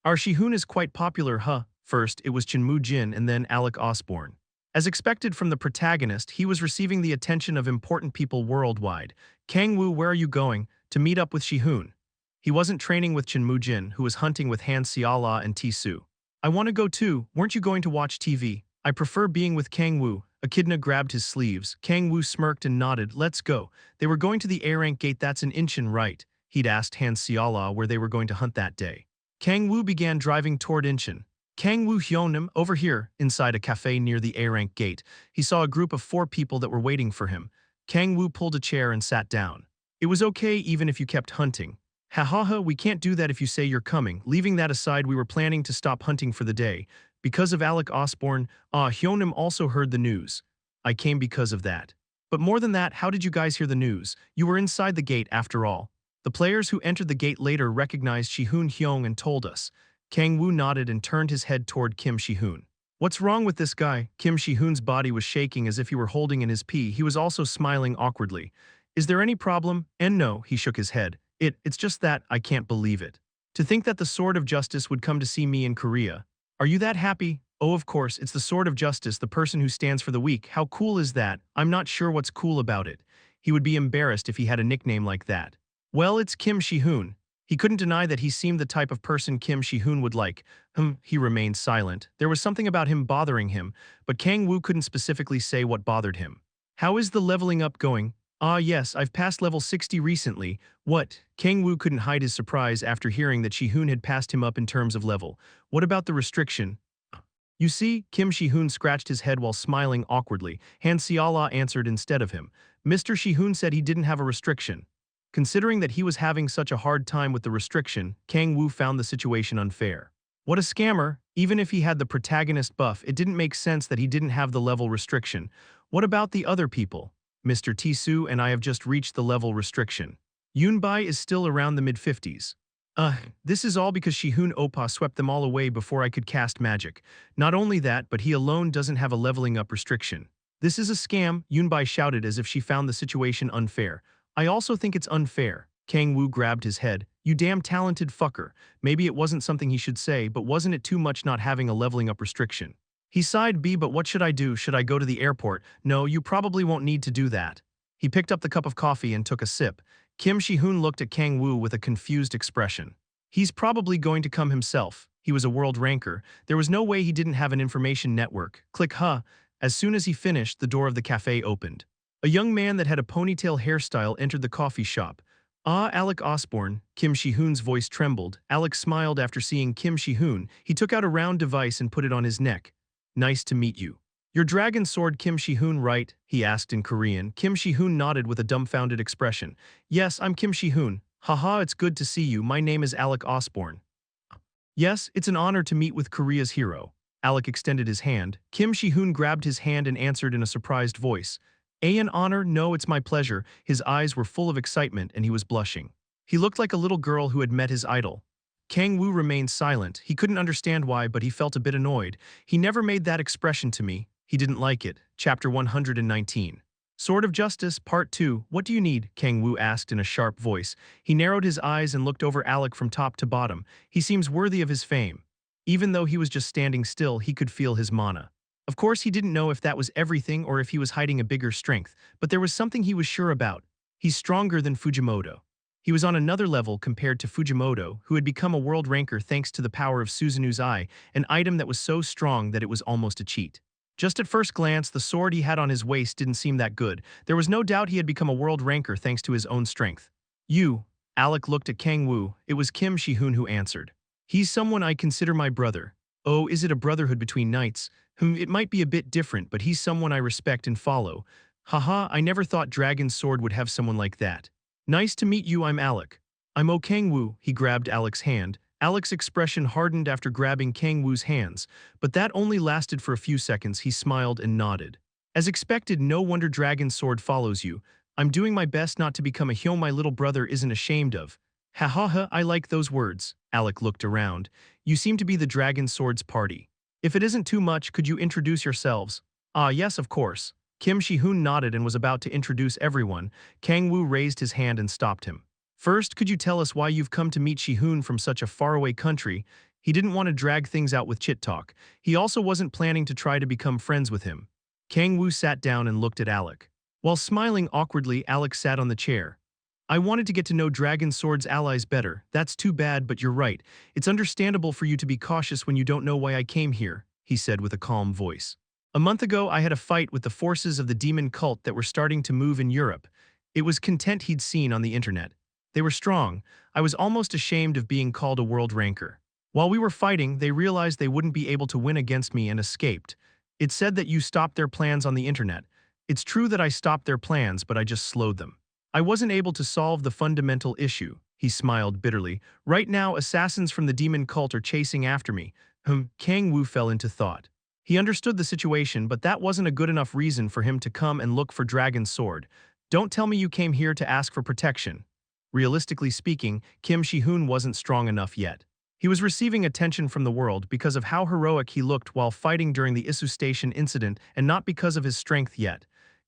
Our Shi-hoon is quite popular, huh? First, it was Chin Moo-jin and then Alec Osborne. As expected from the protagonist, he was receiving the attention of important people worldwide. Kang-woo, where are you going? To meet up with Shi-hoon. He wasn't training with Chin Moo-jin, who was hunting with Han Seala and Tisu. I want to go too. Weren't you going to watch TV? I prefer being with Kang-woo. Echidna grabbed his sleeves. Kang-woo smirked and nodded. Let's go. They were going to the A-rank gate, that's in Incheon, right? He'd asked Han Seala where they were going to hunt that day. Kang-woo began driving toward Incheon. Kang-woo Hyonim, over here, inside a cafe near the A-rank gate. He saw a group of 4 people that were waiting for him. Kang-woo pulled a chair and sat down. It was okay even if you kept hunting. Ha ha ha, we can't do that if you say you're coming. Leaving that aside, we were planning to stop hunting for the day. Because of Alec Osborne, Hyonim also heard the news. I came because of that. But more than that, how did you guys hear the news? You were inside the gate after all. The players who entered the gate later recognized Shihoon Hyung and told us. Kang-woo nodded and turned his head toward Kim Shihoon. What's wrong with this guy? Kim Shihoon's body was shaking as if he were holding in his pee. He was also smiling awkwardly. Is there any problem? And no, he shook his head. It's just that I can't believe it. To think that the Sword of Justice would come to see me in Korea. Are you that happy? Oh, of course, it's the Sword of Justice, the person who stands for the weak. How cool is that? I'm not sure what's cool about it. He would be embarrassed if he had a nickname like that. Well, it's Kim Shihoon. He couldn't deny that he seemed the type of person Kim Shihoon would like. He remained silent. There was something about him bothering him, but Kang-woo couldn't specifically say what bothered him. How is the leveling up going? Ah yes, I've passed level 60 recently. What? Kang-woo couldn't hide his surprise after hearing that Shihoon had passed him up in terms of level. What about the restriction? You see, Kim Shihoon scratched his head while smiling awkwardly. Han Seala answered instead of him. Mr. Shihoon said he didn't have a restriction. Considering that he was having such a hard time with the restriction, Kang-woo found the situation unfair. What a scammer! Even if he had the protagonist buff, it didn't make sense that he didn't have the level restriction. What about the other people? Mr. Tisu and I have just reached the level restriction. Yunbai is still around the mid-50s. This is all because Shihoon Oppa swept them all away before I could cast magic. Not only that, but he alone doesn't have a leveling up restriction. This is a scam, Yunbai shouted as if she found the situation unfair. I also think it's unfair. Kang-woo grabbed his head. You damn talented fucker. Maybe it wasn't something he should say, but wasn't it too much not having a leveling up restriction? He sighed. But what should I do? Should I go to the airport? No, you probably won't need to do that. He picked up the cup of coffee and took a sip. Kim Shihoon looked at Kang-woo with a confused expression. He's probably going to come himself. He was a world ranker. There was no way he didn't have an information network. Click huh. As soon as he finished, the door of the cafe opened. A young man that had a ponytail hairstyle entered the coffee shop. Alec Osborne. Kim Shihoon's voice trembled. Alec smiled after seeing Kim Shihoon. He took out a round device and put it on his neck. Nice to meet you. Your dragon sword Kim Shihoon, right? He asked in Korean. Kim Shihoon nodded with a dumbfounded expression. Yes, I'm Kim Shihoon. Haha, it's good to see you. My name is Alec Osborne. Yes, it's an honor to meet with Korea's hero. Alec extended his hand. Kim Shihoon grabbed his hand and answered in a surprised voice. An honor? No, it's my pleasure. His eyes were full of excitement and he was blushing. He looked like a little girl who had met his idol. Kang-woo remained silent. He couldn't understand why, but he felt a bit annoyed. He never made that expression to me. He didn't like it. Chapter 119. Sword of Justice, Part 2. What do you need? Kang-woo asked in a sharp voice. He narrowed his eyes and looked over Alec from top to bottom. He seems worthy of his fame. Even though he was just standing still, he could feel his mana. Of course, he didn't know if that was everything or if he was hiding a bigger strength, but there was something he was sure about. He's stronger than Fujimoto. He was on another level compared to Fujimoto, who had become a world ranker thanks to the power of Suzanu's eye, an item that was so strong that it was almost a cheat. Just at first glance, the sword he had on his waist didn't seem that good. There was no doubt he had become a world ranker thanks to his own strength. You. Alec looked at Kang-woo. It was Kim Shihoon who answered. He's someone I consider my brother. Oh, is it a brotherhood between knights? It might be a bit different, but he's someone I respect and follow. Haha, I never thought Dragon's Sword would have someone like that. Nice to meet you, I'm Alec. I'm Kang-woo. He grabbed Alec's hand. Alec's expression hardened after grabbing Kang-woo's hands, but that only lasted for a few seconds. He smiled and nodded. As expected, no wonder Dragon's Sword follows you. I'm doing my best not to become a hyo my little brother isn't ashamed of. Ha ha ha, I like those words. Alec looked around. You seem to be the Dragon's Sword's party. If it isn't too much, could you introduce yourselves? Yes, of course. Kim Shihoon nodded and was about to introduce everyone. Kang-woo raised his hand and stopped him. First, could you tell us why you've come to meet Shihoon from such a faraway country? He didn't want to drag things out with chit talk. He also wasn't planning to try to become friends with him. Kang-woo sat down and looked at Alec. While smiling awkwardly, Alec sat on the chair. I wanted to get to know Dragon Sword's allies better. That's too bad, but you're right. It's understandable for you to be cautious when you don't know why I came here, he said with a calm voice. A month ago, I had a fight with the forces of the demon cult that were starting to move in Europe. It was content he'd seen on the internet. They were strong. I was almost ashamed of being called a world ranker. While we were fighting, they realized they wouldn't be able to win against me and escaped. It said that you stopped their plans on the internet. It's true that I stopped their plans, but I just slowed them. I wasn't able to solve the fundamental issue. He smiled bitterly. Right now, assassins from the demon cult are chasing after me. Kang-woo fell into thought. He understood the situation, but that wasn't a good enough reason for him to come and look for Dragon's sword. Don't tell me you came here to ask for protection. Realistically speaking, Kim Shi-hoon wasn't strong enough yet. He was receiving attention from the world because of how heroic he looked while fighting during the Isu Station incident and not because of his strength yet.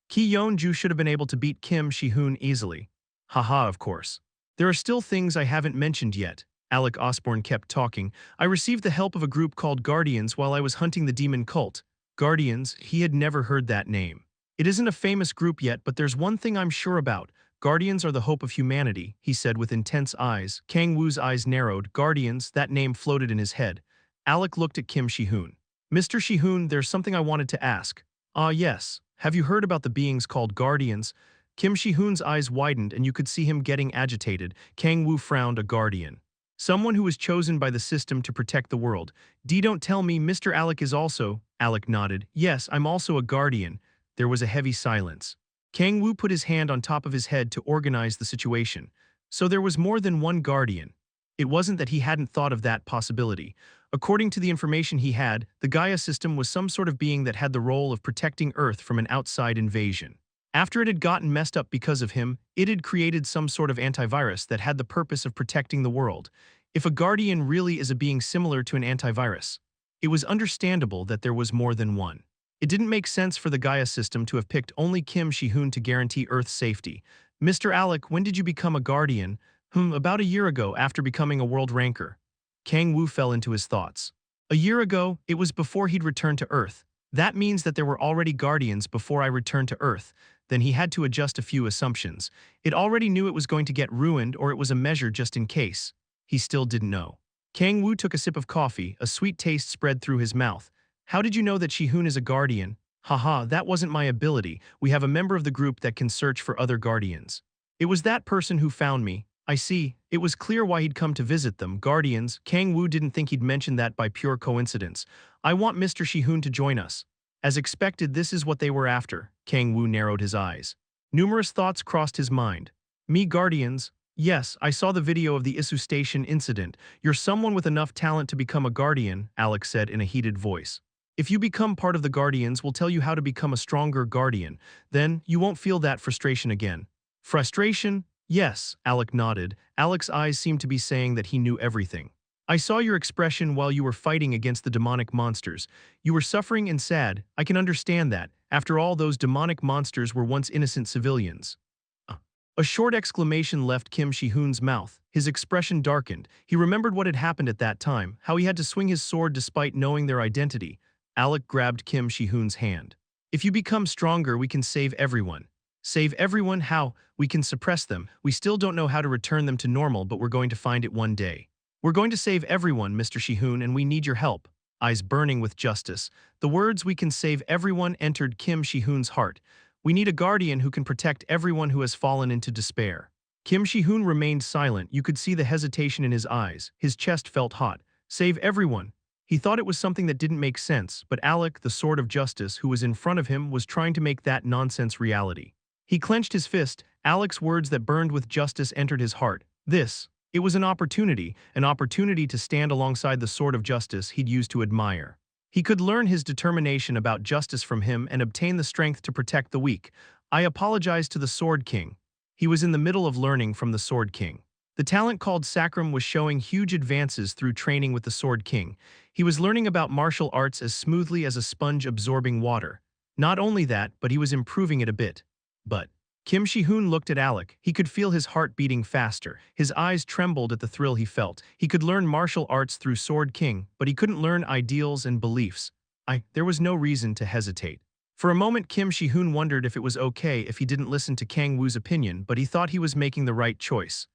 Ki Yeon-ju should have been able to beat Kim Shi-hoon easily. Haha, of course. There are still things I haven't mentioned yet. Alec Osborne kept talking. I received the help of a group called Guardians while I was hunting the demon cult. Guardians, he had never heard that name. It isn't a famous group yet, but there's one thing I'm sure about. Guardians are the hope of humanity, he said with intense eyes. Kang-woo's eyes narrowed. Guardians, that name floated in his head. Alec looked at Kim Shi-hoon. Mr. Shi-hoon, there's something I wanted to ask. Ah, yes. Have you heard about the beings called Guardians? Kim Shi-hoon's eyes widened and you could see him getting agitated. Kang-woo frowned. A guardian. Someone who was chosen by the system to protect the world. Don't tell me Mr. Alec is also. Alec nodded. Yes, I'm also a guardian. There was a heavy silence. Kang-woo put his hand on top of his head to organize the situation. So there was more than one guardian. It wasn't that he hadn't thought of that possibility. According to the information he had, the Gaia system was some sort of being that had the role of protecting Earth from an outside invasion. After it had gotten messed up because of him, it had created some sort of antivirus that had the purpose of protecting the world. If a guardian really is a being similar to an antivirus, it was understandable that there was more than one. It didn't make sense for the Gaia system to have picked only Kim Shi-hoon to guarantee Earth's safety. Mr. Alec, when did you become a guardian? About a year ago after becoming a world ranker. Kang-woo fell into his thoughts. A year ago, it was before he'd returned to Earth. That means that there were already guardians before I returned to Earth. Then he had to adjust a few assumptions. It already knew it was going to get ruined or it was a measure just in case. He still didn't know. Kang-woo took a sip of coffee, a sweet taste spread through his mouth. How did you know that Shi-hoon is a guardian? Haha, that wasn't my ability. We have a member of the group that can search for other guardians. It was that person who found me. I see. It was clear why he'd come to visit them. Guardians. Kang-woo didn't think he'd mentioned that by pure coincidence. I want Mr. Shi-hoon to join us. As expected, this is what they were after. Kang-woo narrowed his eyes. Numerous thoughts crossed his mind. Me guardians? Yes, I saw the video of the Isu Station incident. You're someone with enough talent to become a guardian, Alex said in a heated voice. If you become part of the Guardians, we'll tell you how to become a stronger guardian. Then, you won't feel that frustration again. Frustration? Yes, Alec nodded. Alec's eyes seemed to be saying that he knew everything. I saw your expression while you were fighting against the demonic monsters. You were suffering and sad. I can understand that. After all, those demonic monsters were once innocent civilians. A short exclamation left Kim Shi-hoon's mouth. His expression darkened. He remembered what had happened at that time, how he had to swing his sword despite knowing their identity. Alec grabbed Kim Shi-hoon's hand. If you become stronger, we can save everyone. Save everyone? How? We can suppress them. We still don't know how to return them to normal, but we're going to find it one day. We're going to save everyone, Mr. Shi-hoon, and we need your help. Eyes burning with justice. The words "we can save everyone" entered Kim Shi-hoon's heart. We need a guardian who can protect everyone who has fallen into despair. Kim Shi-hoon remained silent. You could see the hesitation in his eyes. His chest felt hot. Save everyone. He thought it was something that didn't make sense, but Alec, the sword of justice, who was in front of him, was trying to make that nonsense reality. He clenched his fist. Alec's words that burned with justice entered his heart. It was an opportunity to stand alongside the sword of justice he'd used to admire. He could learn his determination about justice from him and obtain the strength to protect the weak. I apologized to the Sword King. He was in the middle of learning from the Sword King. The talent called Sacrum was showing huge advances through training with the Sword King. He was learning about martial arts as smoothly as a sponge absorbing water. Not only that, but he was improving it a bit. But Kim Shi-hoon looked at Alec. He could feel his heart beating faster. His eyes trembled at the thrill he felt. He could learn martial arts through Sword King, but he couldn't learn ideals and beliefs. There was no reason to hesitate. For a moment, Kim Shi-hoon wondered if it was okay if he didn't listen to Kang-woo's opinion, but he thought he was making the right choice.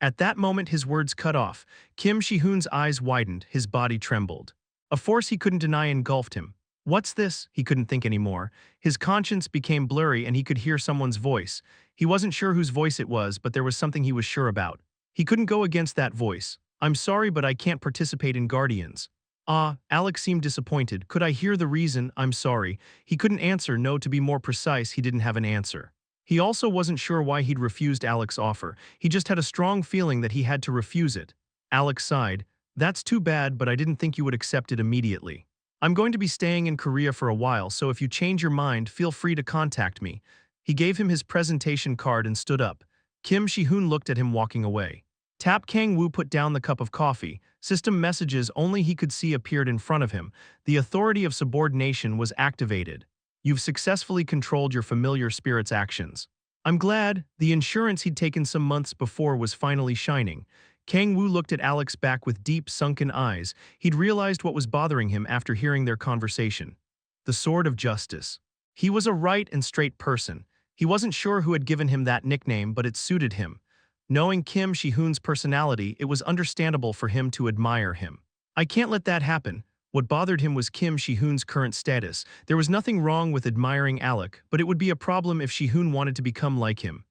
At that moment his words cut off. Kim Shi-hoon's eyes widened, his body trembled. A force he couldn't deny engulfed him. What's this? He couldn't think anymore. His conscience became blurry and he could hear someone's voice. He wasn't sure whose voice it was, but there was something he was sure about. He couldn't go against that voice. I'm sorry, but I can't participate in Guardians. Ah, Alex seemed disappointed. Could I hear the reason? I'm sorry. He couldn't answer no. To be more precise, he didn't have an answer. He also wasn't sure why he'd refused Alex's offer. He just had a strong feeling that he had to refuse it. Alex sighed. That's too bad, but I didn't think you would accept it immediately. I'm going to be staying in Korea for a while, so if you change your mind, feel free to contact me. He gave him his presentation card and stood up. Kim Shi-hoon looked at him walking away. Tap Kang-woo put down the cup of coffee. System messages only he could see appeared in front of him. The authority of subordination was activated. You've successfully controlled your familiar spirit's actions. I'm glad. The insurance he'd taken some months before was finally shining. Kang-woo looked at Alex back with deep, sunken eyes. He'd realized what was bothering him after hearing their conversation. The sword of justice. He was a right and straight person. He wasn't sure who had given him that nickname, but it suited him. Knowing Kim Shi-hoon's personality, it was understandable for him to admire him. I can't let that happen. What bothered him was Kim Shi-hoon's current status. There was nothing wrong with admiring Alec, but it would be a problem if Shi-hoon wanted to become like him.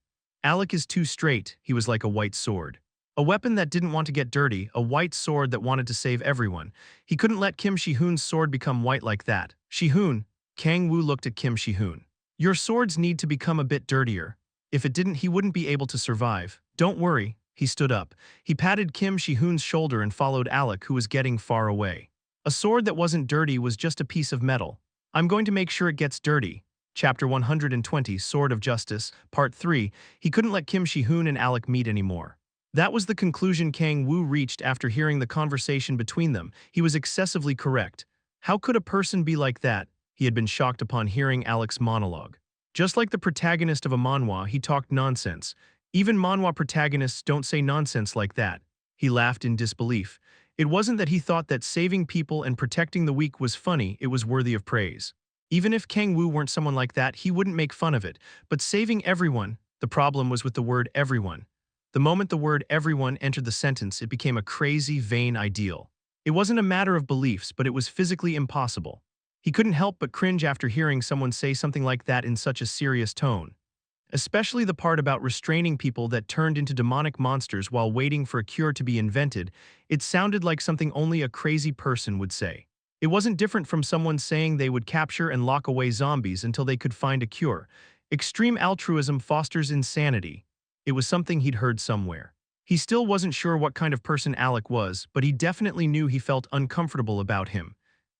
Alec is too straight. He was like a white sword. A weapon that didn't want to get dirty, a white sword that wanted to save everyone. He couldn't let Kim Shi-hoon's sword become white like that. Shi-hoon. Kang-woo looked at Kim Shi-hoon. Your swords need to become a bit dirtier. If it didn't, he wouldn't be able to survive. Don't worry. He stood up. He patted Kim Shi-hoon's shoulder and followed Alec, who was getting far away. A sword that wasn't dirty was just a piece of metal. I'm going to make sure it gets dirty. Chapter 120, Sword of Justice, Part 3. He couldn't let Kim Shi-hoon and Alec meet anymore. That was the conclusion Kang-woo reached after hearing the conversation between them. He was excessively correct. How could a person be like that? He had been shocked upon hearing Alec's monologue. Just like the protagonist of a manhwa, he talked nonsense. Even manhwa protagonists don't say nonsense like that. He laughed in disbelief. It wasn't that he thought that saving people and protecting the weak was funny, it was worthy of praise. Even if Kang-woo weren't someone like that, he wouldn't make fun of it. But saving everyone, the problem was with the word everyone. The moment the word everyone entered the sentence, it became a crazy, vain ideal. It wasn't a matter of beliefs, but it was physically impossible. He couldn't help but cringe after hearing someone say something like that in such a serious tone. Especially the part about restraining people that turned into demonic monsters while waiting for a cure to be invented. It sounded like something only a crazy person would say. It wasn't different from someone saying they would capture and lock away zombies until they could find a cure. Extreme altruism fosters insanity. It was something he'd heard somewhere. He still wasn't sure what kind of person Alec was, but he definitely knew he felt uncomfortable about him.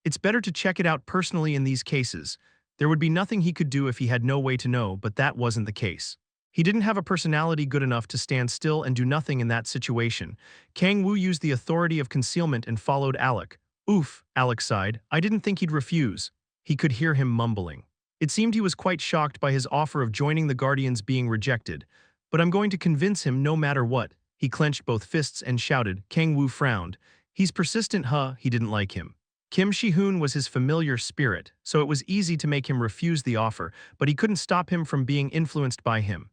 It's better to check it out personally in these cases. There would be nothing he could do if he had no way to know, but that wasn't the case. He didn't have a personality good enough to stand still and do nothing in that situation. Kang-woo used the authority of concealment and followed Alec. Oof, Alec sighed. I didn't think he'd refuse. He could hear him mumbling. It seemed he was quite shocked by his offer of joining the Guardians being rejected. But I'm going to convince him no matter what. He clenched both fists and shouted. Kang-woo frowned. He's persistent, huh? He didn't like him. Kim Shi-hoon was his familiar spirit, so it was easy to make him refuse the offer, but he couldn't stop him from being influenced by him.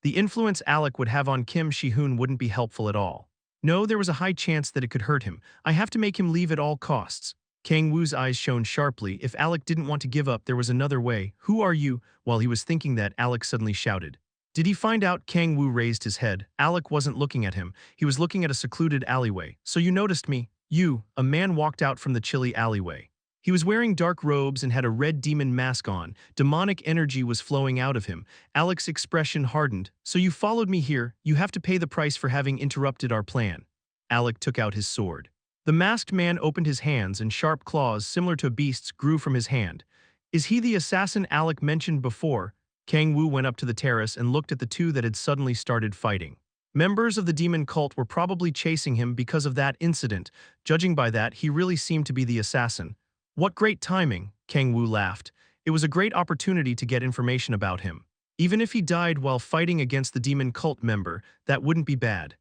The influence Alec would have on Kim Shi-hoon wouldn't be helpful at all. No, there was a high chance that it could hurt him. I have to make him leave at all costs. Kang-woo's eyes shone sharply. If Alec didn't want to give up, there was another way. Who are you? While he was thinking that, Alec suddenly shouted. Did he find out? Kang-woo raised his head. Alec wasn't looking at him. He was looking at a secluded alleyway. So you noticed me? You, a man walked out from the chilly alleyway. He was wearing dark robes and had a red demon mask on. Demonic energy was flowing out of him. Alec's expression hardened. So you followed me here. You have to pay the price for having interrupted our plan. Alec took out his sword. The masked man opened his hands and sharp claws similar to a beast's grew from his hand. Is he the assassin Alec mentioned before? Kang-woo went up to the terrace and looked at the two that had suddenly started fighting. Members of the demon cult were probably chasing him because of that incident. Judging by that, he really seemed to be the assassin. What great timing, Kang-woo laughed. It was a great opportunity to get information about him. Even if he died while fighting against the demon cult member, that wouldn't be bad.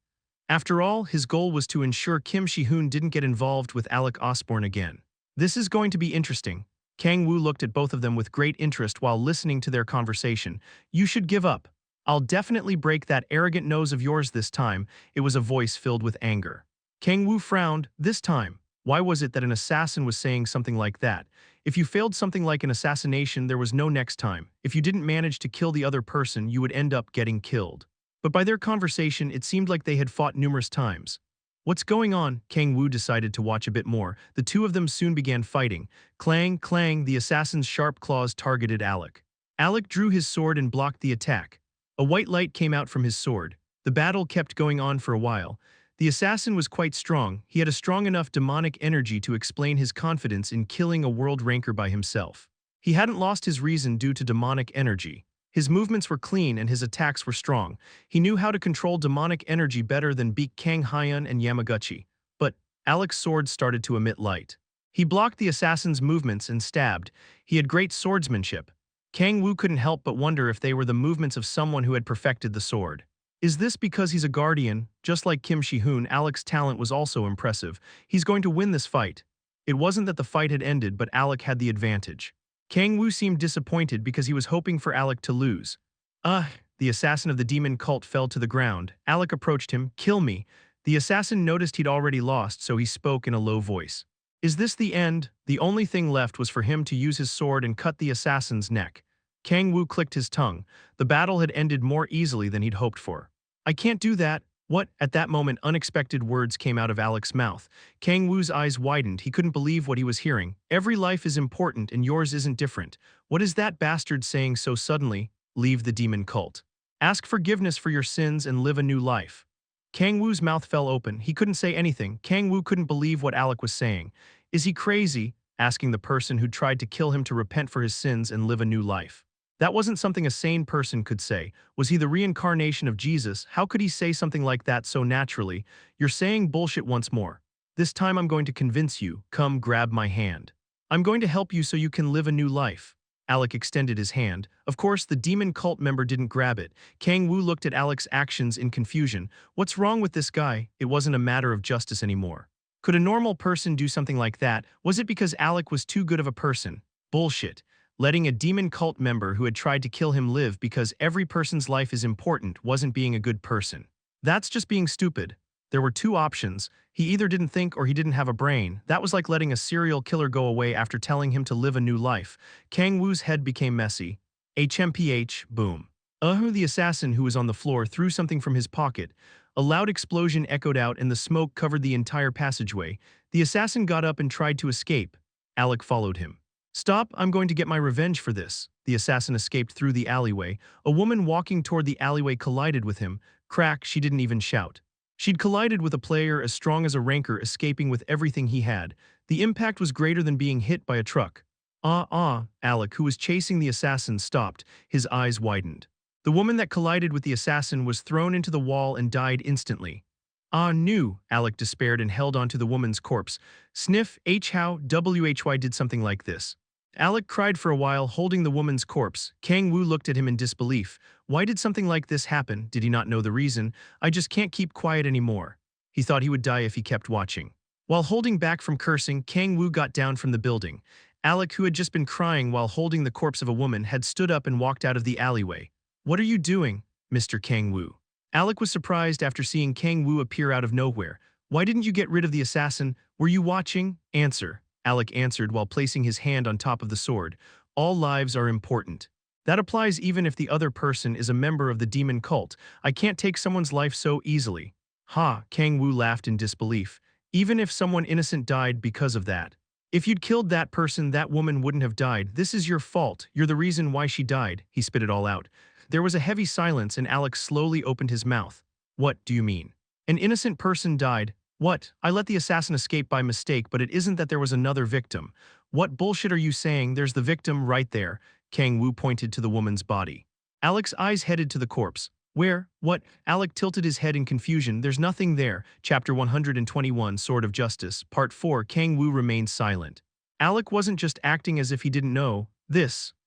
After all, his goal was to ensure Kim Shi-hoon didn't get involved with Alec Osborne again. This is going to be interesting. Kang-woo looked at both of them with great interest while listening to their conversation. You should give up. I'll definitely break that arrogant nose of yours this time. It was a voice filled with anger. Kang-woo frowned. This time. Why was it that an assassin was saying something like that? If you failed something like an assassination, there was no next time. If you didn't manage to kill the other person, you would end up getting killed. But by their conversation, it seemed like they had fought numerous times. What's going on? Kang-woo decided to watch a bit more. The two of them soon began fighting. Clang, clang, the assassin's sharp claws targeted Alec. Alec drew his sword and blocked the attack. A white light came out from his sword. The battle kept going on for a while. The assassin was quite strong. He had a strong enough demonic energy to explain his confidence in killing a world ranker by himself. He hadn't lost his reason due to demonic energy. His movements were clean and his attacks were strong. He knew how to control demonic energy better than beat Kang Hyun and Yamaguchi. But Alec's sword started to emit light. He blocked the assassin's movements and stabbed. He had great swordsmanship. Kang-woo couldn't help but wonder if they were the movements of someone who had perfected the sword. Is this because he's a guardian? Just like Kim Shi-hoon, Alec's talent was also impressive. He's going to win this fight. It wasn't that the fight had ended, but Alec had the advantage. Kang-woo seemed disappointed because he was hoping for Alec to lose. The assassin of the demon cult fell to the ground. Alec approached him. Kill me. The assassin noticed he'd already lost, so he spoke in a low voice. Is this the end? The only thing left was for him to use his sword and cut the assassin's neck. Kang-woo clicked his tongue. The battle had ended more easily than he'd hoped for. I can't do that. What? At that moment, unexpected words came out of Alec's mouth. Kang-woo's eyes widened. He couldn't believe what he was hearing. Every life is important and yours isn't different. What is that bastard saying so suddenly? Leave the demon cult. Ask forgiveness for your sins and live a new life. Kang-woo's mouth fell open. He couldn't say anything. Kang-woo couldn't believe what Alec was saying. Is he crazy? Asking the person who tried to kill him to repent for his sins and live a new life. That wasn't something a sane person could say. Was he the reincarnation of Jesus? How could he say something like that so naturally? You're saying bullshit once more. This time I'm going to convince you. Come grab my hand. I'm going to help you so you can live a new life. Alec extended his hand. Of course, the demon cult member didn't grab it. Kang-woo looked at Alec's actions in confusion. What's wrong with this guy? It wasn't a matter of justice anymore. Could a normal person do something like that? Was it because Alec was too good of a person? Bullshit. Letting a demon cult member who had tried to kill him live because every person's life is important wasn't being a good person. That's just being stupid. There were two options. He either didn't think or he didn't have a brain. That was like letting a serial killer go away after telling him to live a new life. Kang-woo's head became messy. HMPH, boom. The assassin who was on the floor threw something from his pocket. A loud explosion echoed out and the smoke covered the entire passageway. The assassin got up and tried to escape. Alec followed him. Stop, I'm going to get my revenge for this. The assassin escaped through the alleyway. A woman walking toward the alleyway collided with him. Crack, she didn't even shout. She'd collided with a player as strong as a ranker escaping with everything he had. The impact was greater than being hit by a truck. Alec, who was chasing the assassin, stopped. His eyes widened. The woman that collided with the assassin was thrown into the wall and died instantly. No, Alec despaired and held onto the woman's corpse. Sniff, how, why did something like this? Alec cried for a while, holding the woman's corpse. Kang-woo looked at him in disbelief. Why did something like this happen? Did he not know the reason? I just can't keep quiet anymore. He thought he would die if he kept watching. While holding back from cursing, Kang-woo got down from the building. Alec, who had just been crying while holding the corpse of a woman, had stood up and walked out of the alleyway. What are you doing, Mr. Kang-woo? Alec was surprised after seeing Kang-woo appear out of nowhere. Why didn't you get rid of the assassin? Were you watching? Answer. Alec answered while placing his hand on top of the sword. All lives are important. That applies even if the other person is a member of the demon cult. I can't take someone's life so easily. Kang-woo laughed in disbelief. Even if someone innocent died because of that. If you'd killed that person, that woman wouldn't have died. This is your fault. You're the reason why she died. He spit it all out. There was a heavy silence and Alec slowly opened his mouth. What do you mean? An innocent person died. What? I let the assassin escape by mistake, but it isn't that there was another victim. What bullshit are you saying? There's the victim right there. Kang-woo pointed to the woman's body. Alec's eyes headed to the corpse. Where? What? Alec tilted his head in confusion. There's nothing there. Chapter 121, Sword of Justice, Part 4. Kang-woo remained silent. Alec wasn't just acting as if he didn't know.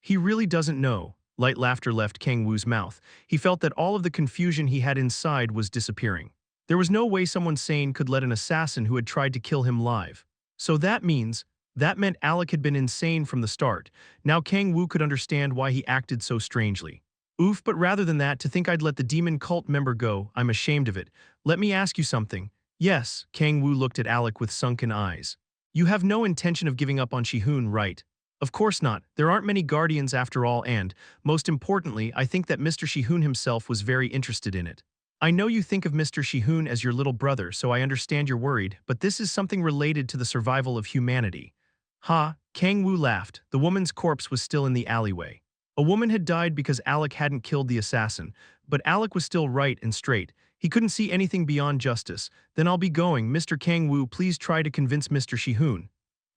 He really doesn't know. Light laughter left Kang-woo's mouth. He felt that all of the confusion he had inside was disappearing. There was no way someone sane could let an assassin who had tried to kill him live. So that meant Alec had been insane from the start. Now Kang-woo could understand why he acted so strangely. But rather than that, to think I'd let the demon cult member go, I'm ashamed of it. Let me ask you something. Yes, Kang-woo looked at Alec with sunken eyes. You have no intention of giving up on Shi-hoon, right? Of course not. There aren't many guardians after all and, most importantly, I think that Mr. Shi-hoon himself was very interested in it. I know you think of Mr. Shihoon as your little brother, so I understand you're worried, but this is something related to the survival of humanity. Ha, Kang-woo laughed. The woman's corpse was still in the alleyway. A woman had died because Alec hadn't killed the assassin, but Alec was still right and straight. He couldn't see anything beyond justice. Then I'll be going. Mr. Kang-woo, please try to convince Mr. Shihoon.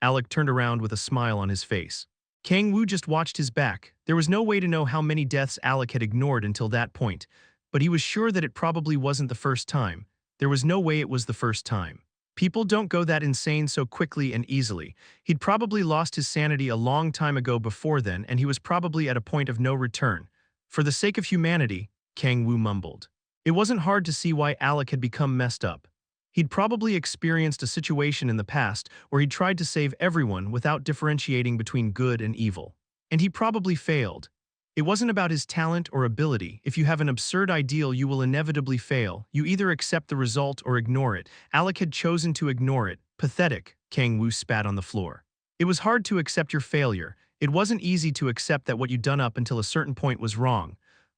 Alec turned around with a smile on his face. Kang-woo just watched his back. There was no way to know how many deaths Alec had ignored until that point, but he was sure that it probably wasn't the first time. There was no way it was the first time. People don't go that insane so quickly and easily. He'd probably lost his sanity a long time ago before then, and he was probably at a point of no return. For the sake of humanity, Kang-woo mumbled. It wasn't hard to see why Alec had become messed up. He'd probably experienced a situation in the past where he tried to save everyone without differentiating between good and evil. And he probably failed. It wasn't about his talent or ability. If you have an absurd ideal, you will inevitably fail. You either accept the result or ignore it. Alec had chosen to ignore it. Pathetic, Kang-woo spat on the floor. It was hard to accept your failure. It wasn't easy to accept that what you'd done up until a certain point was wrong.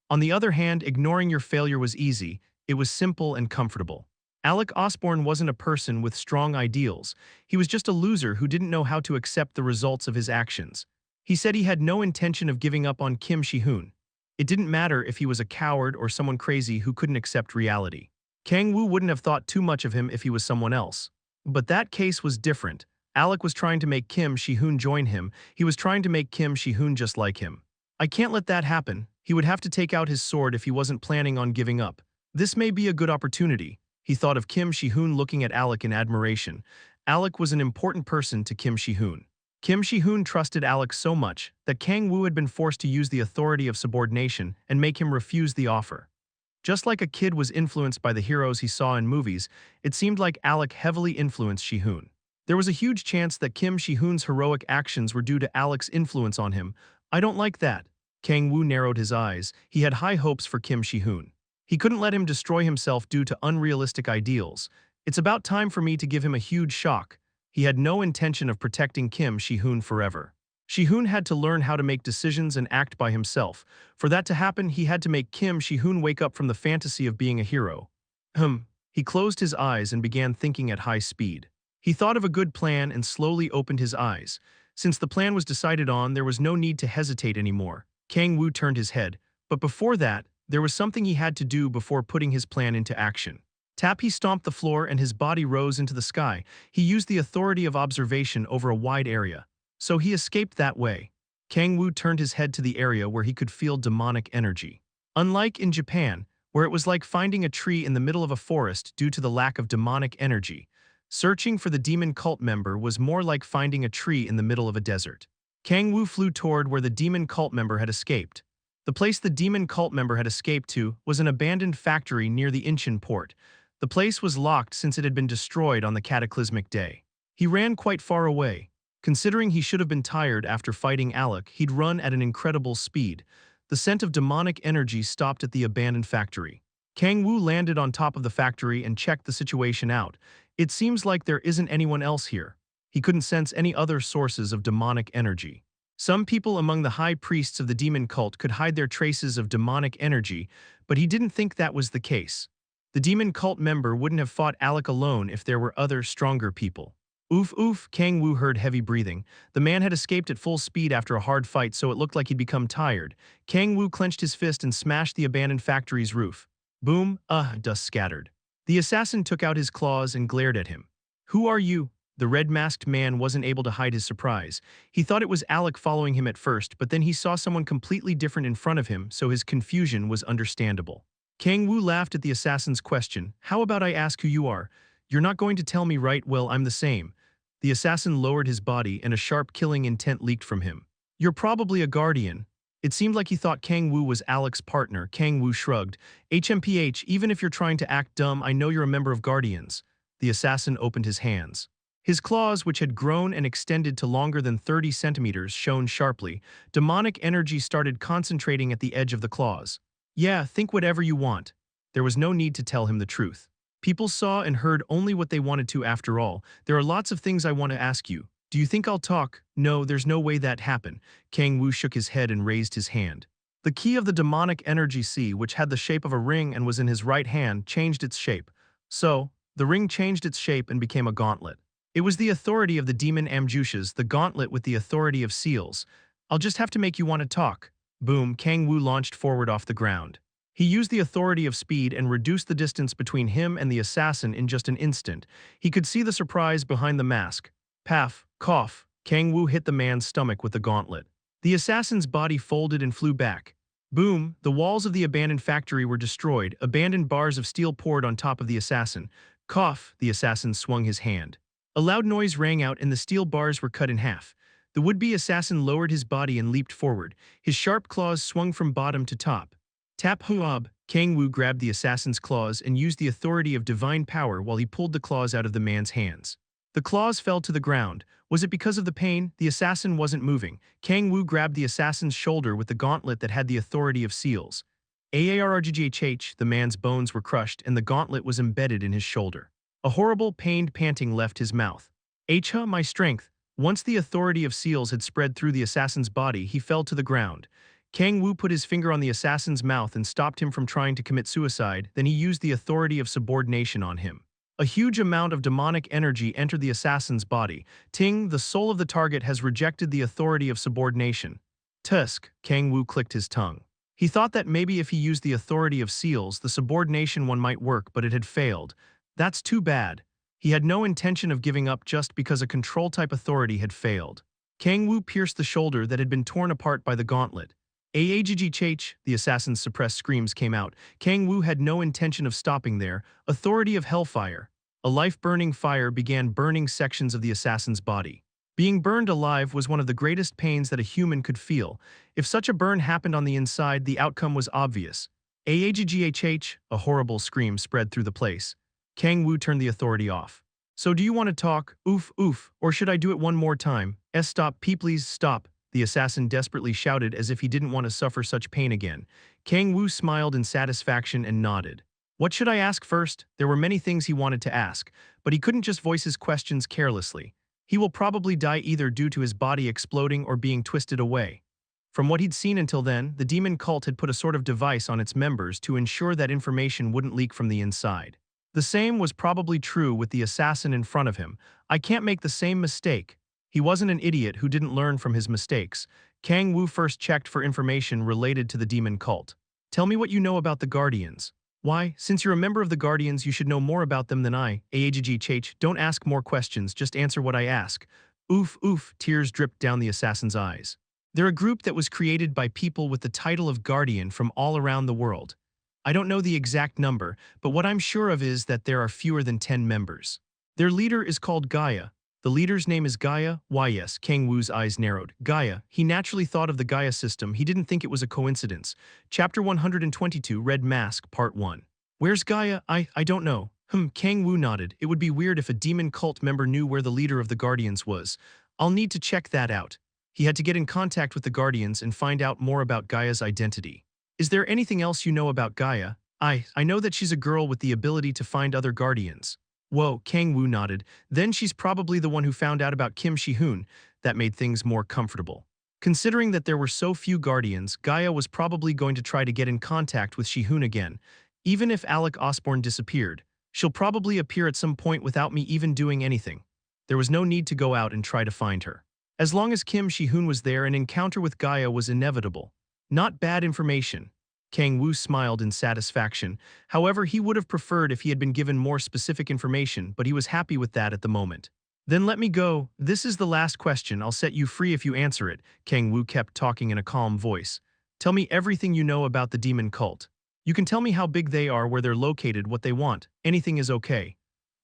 On the other hand, ignoring your failure was easy. It was simple and comfortable. Alec Osborne wasn't a person with strong ideals. He was just a loser who didn't know how to accept the results of his actions. He said he had no intention of giving up on Kim Shihoon. It didn't matter if he was a coward or someone crazy who couldn't accept reality. Kang-woo wouldn't have thought too much of him if he was someone else. But that case was different. Alec was trying to make Kim Shihoon join him. He was trying to make Kim Shihoon just like him. I can't let that happen. He would have to take out his sword if he wasn't planning on giving up. This may be a good opportunity. He thought of Kim Shihoon looking at Alec in admiration. Alec was an important person to Kim Shihoon. Kim Shihoon trusted Alec so much that Kang-woo had been forced to use the authority of subordination and make him refuse the offer. Just like a kid was influenced by the heroes he saw in movies, it seemed like Alec heavily influenced Shihoon. There was a huge chance that Kim Shihoon's heroic actions were due to Alec's influence on him. I don't like that. Kang-woo narrowed his eyes. He had high hopes for Kim Shihoon. He couldn't let him destroy himself due to unrealistic ideals. It's about time for me to give him a huge shock. He had no intention of protecting Kim Shihoon forever. Shihoon had to learn how to make decisions and act by himself. For that to happen, he had to make Kim Shihoon wake up from the fantasy of being a hero. He closed his eyes and began thinking at high speed. He thought of a good plan and slowly opened his eyes. Since the plan was decided on, there was no need to hesitate anymore. Kang-woo turned his head, but before that, there was something he had to do before putting his plan into action. Tap, he stomped the floor and his body rose into the sky. He used the authority of observation over a wide area. So he escaped that way. Kang-woo turned his head to the area where he could feel demonic energy. Unlike in Japan, where it was like finding a tree in the middle of a forest due to the lack of demonic energy, searching for the demon cult member was more like finding a tree in the middle of a desert. Kang-woo flew toward where the demon cult member had escaped. The place the demon cult member had escaped to was an abandoned factory near the Incheon port. The place was locked since it had been destroyed on the cataclysmic day. He ran quite far away. Considering he should have been tired after fighting Alec, he'd run at an incredible speed. The scent of demonic energy stopped at the abandoned factory. Kang-woo landed on top of the factory and checked the situation out. It seems like there isn't anyone else here. He couldn't sense any other sources of demonic energy. Some people among the high priests of the demon cult could hide their traces of demonic energy, but he didn't think that was the case. The demon cult member wouldn't have fought Alec alone if there were other, stronger people. Oof oof, Kang-woo heard heavy breathing. The man had escaped at full speed after a hard fight, so it looked like he'd become tired. Kang-woo clenched his fist and smashed the abandoned factory's roof. Boom, dust scattered. The assassin took out his claws and glared at him. Who are you? The red-masked man wasn't able to hide his surprise. He thought it was Alec following him at first, but then he saw someone completely different in front of him, so his confusion was understandable. Kang-woo laughed at the assassin's question. How about I ask who you are? You're not going to tell me, right? Well, I'm the same. The assassin lowered his body and a sharp killing intent leaked from him. You're probably a guardian. It seemed like he thought Kang-woo was Alec's partner. Kang-woo shrugged. HMPH, even if you're trying to act dumb, I know you're a member of Guardians. The assassin opened his hands. His claws, which had grown and extended to longer than 30 centimeters, shone sharply. Demonic energy started concentrating at the edge of the claws. Yeah, think whatever you want. There was no need to tell him the truth. People saw and heard only what they wanted to after all. There are lots of things I want to ask you. Do you think I'll talk? No, there's no way that happened. Kang-woo shook his head and raised his hand. The key of the demonic energy sea, which had the shape of a ring and was in his right hand, changed its shape. So, the ring changed its shape and became a gauntlet. It was the authority of the demon Amjushas, the gauntlet with the authority of seals. I'll just have to make you want to talk. Boom, Kang-woo launched forward off the ground. He used the authority of speed and reduced the distance between him and the assassin in just an instant. He could see the surprise behind the mask. Paff, cough, Kang-woo hit the man's stomach with the gauntlet. The assassin's body folded and flew back. Boom, the walls of the abandoned factory were destroyed, abandoned bars of steel poured on top of the assassin. Cough, the assassin swung his hand. A loud noise rang out and the steel bars were cut in half. The would-be assassin lowered his body and leaped forward. His sharp claws swung from bottom to top. Tap Huab, Kang-woo grabbed the assassin's claws and used the authority of divine power while he pulled the claws out of the man's hands. The claws fell to the ground. Was it because of the pain? The assassin wasn't moving. Kang-woo grabbed the assassin's shoulder with the gauntlet that had the authority of seals. Aargghh, the man's bones were crushed and the gauntlet was embedded in his shoulder. A horrible, pained panting left his mouth. My strength. Once the authority of seals had spread through the assassin's body, he fell to the ground. Kang-woo put his finger on the assassin's mouth and stopped him from trying to commit suicide, then he used the authority of subordination on him. A huge amount of demonic energy entered the assassin's body. Ting, the soul of the target has rejected the authority of subordination. Tusk, Kang-woo clicked his tongue. He thought that maybe if he used the authority of seals, the subordination one might work, but it had failed. That's too bad. He had no intention of giving up just because a control-type authority had failed. Kang-woo pierced the shoulder that had been torn apart by the gauntlet. Aagghh, the assassin's suppressed screams came out. Kang-woo had no intention of stopping there. Authority of hellfire. A life-burning fire began burning sections of the assassin's body. Being burned alive was one of the greatest pains that a human could feel. If such a burn happened on the inside, the outcome was obvious. Aagghh, a horrible scream spread through the place. Kang-woo turned the authority off. So do you want to talk? Oof, oof, or should I do it one more time? Stop, please stop. The assassin desperately shouted as if he didn't want to suffer such pain again. Kang-woo smiled in satisfaction and nodded. What should I ask first? There were many things he wanted to ask, but he couldn't just voice his questions carelessly. He will probably die either due to his body exploding or being twisted away. From what he'd seen until then, the demon cult had put a sort of device on its members to ensure that information wouldn't leak from the inside. The same was probably true with the assassin in front of him. I can't make the same mistake. He wasn't an idiot who didn't learn from his mistakes. Kang-woo first checked for information related to the demon cult. Tell me what you know about the Guardians. Why, since you're a member of the Guardians, you should know more about them than I. Aagghh, don't ask more questions, just answer what I ask. Oof, oof, tears dripped down the assassin's eyes. They're a group that was created by people with the title of Guardian from all around the world. I don't know the exact number, but what I'm sure of is that there are fewer than 10 members. Their leader is called Gaia. The leader's name is Gaia. Why yes, Kang-woo's eyes narrowed. Gaia. He naturally thought of the Gaia system. He didn't think it was a coincidence. Chapter 122, Red Mask, Part 1. Where's Gaia? I don't know. Kang-woo nodded. It would be weird if a demon cult member knew where the leader of the Guardians was. I'll need to check that out. He had to get in contact with the Guardians and find out more about Gaia's identity. Is there anything else you know about Gaia? I know that she's a girl with the ability to find other Guardians. Whoa, Kang-woo nodded. Then she's probably the one who found out about Kim Shi-hoon. That made things more comfortable. Considering that there were so few Guardians, Gaia was probably going to try to get in contact with Shi-hoon again. Even if Alec Osborne disappeared, she'll probably appear at some point without me even doing anything. There was no need to go out and try to find her. As long as Kim Shi-hoon was there, an encounter with Gaia was inevitable. Not bad information. Kang-woo smiled in satisfaction. However, he would have preferred if he had been given more specific information, but he was happy with that at the moment. Then let me go. This is the last question. I'll set you free if you answer it. Kang-woo kept talking in a calm voice. Tell me everything you know about the demon cult. You can tell me how big they are, where they're located, what they want. Anything is okay.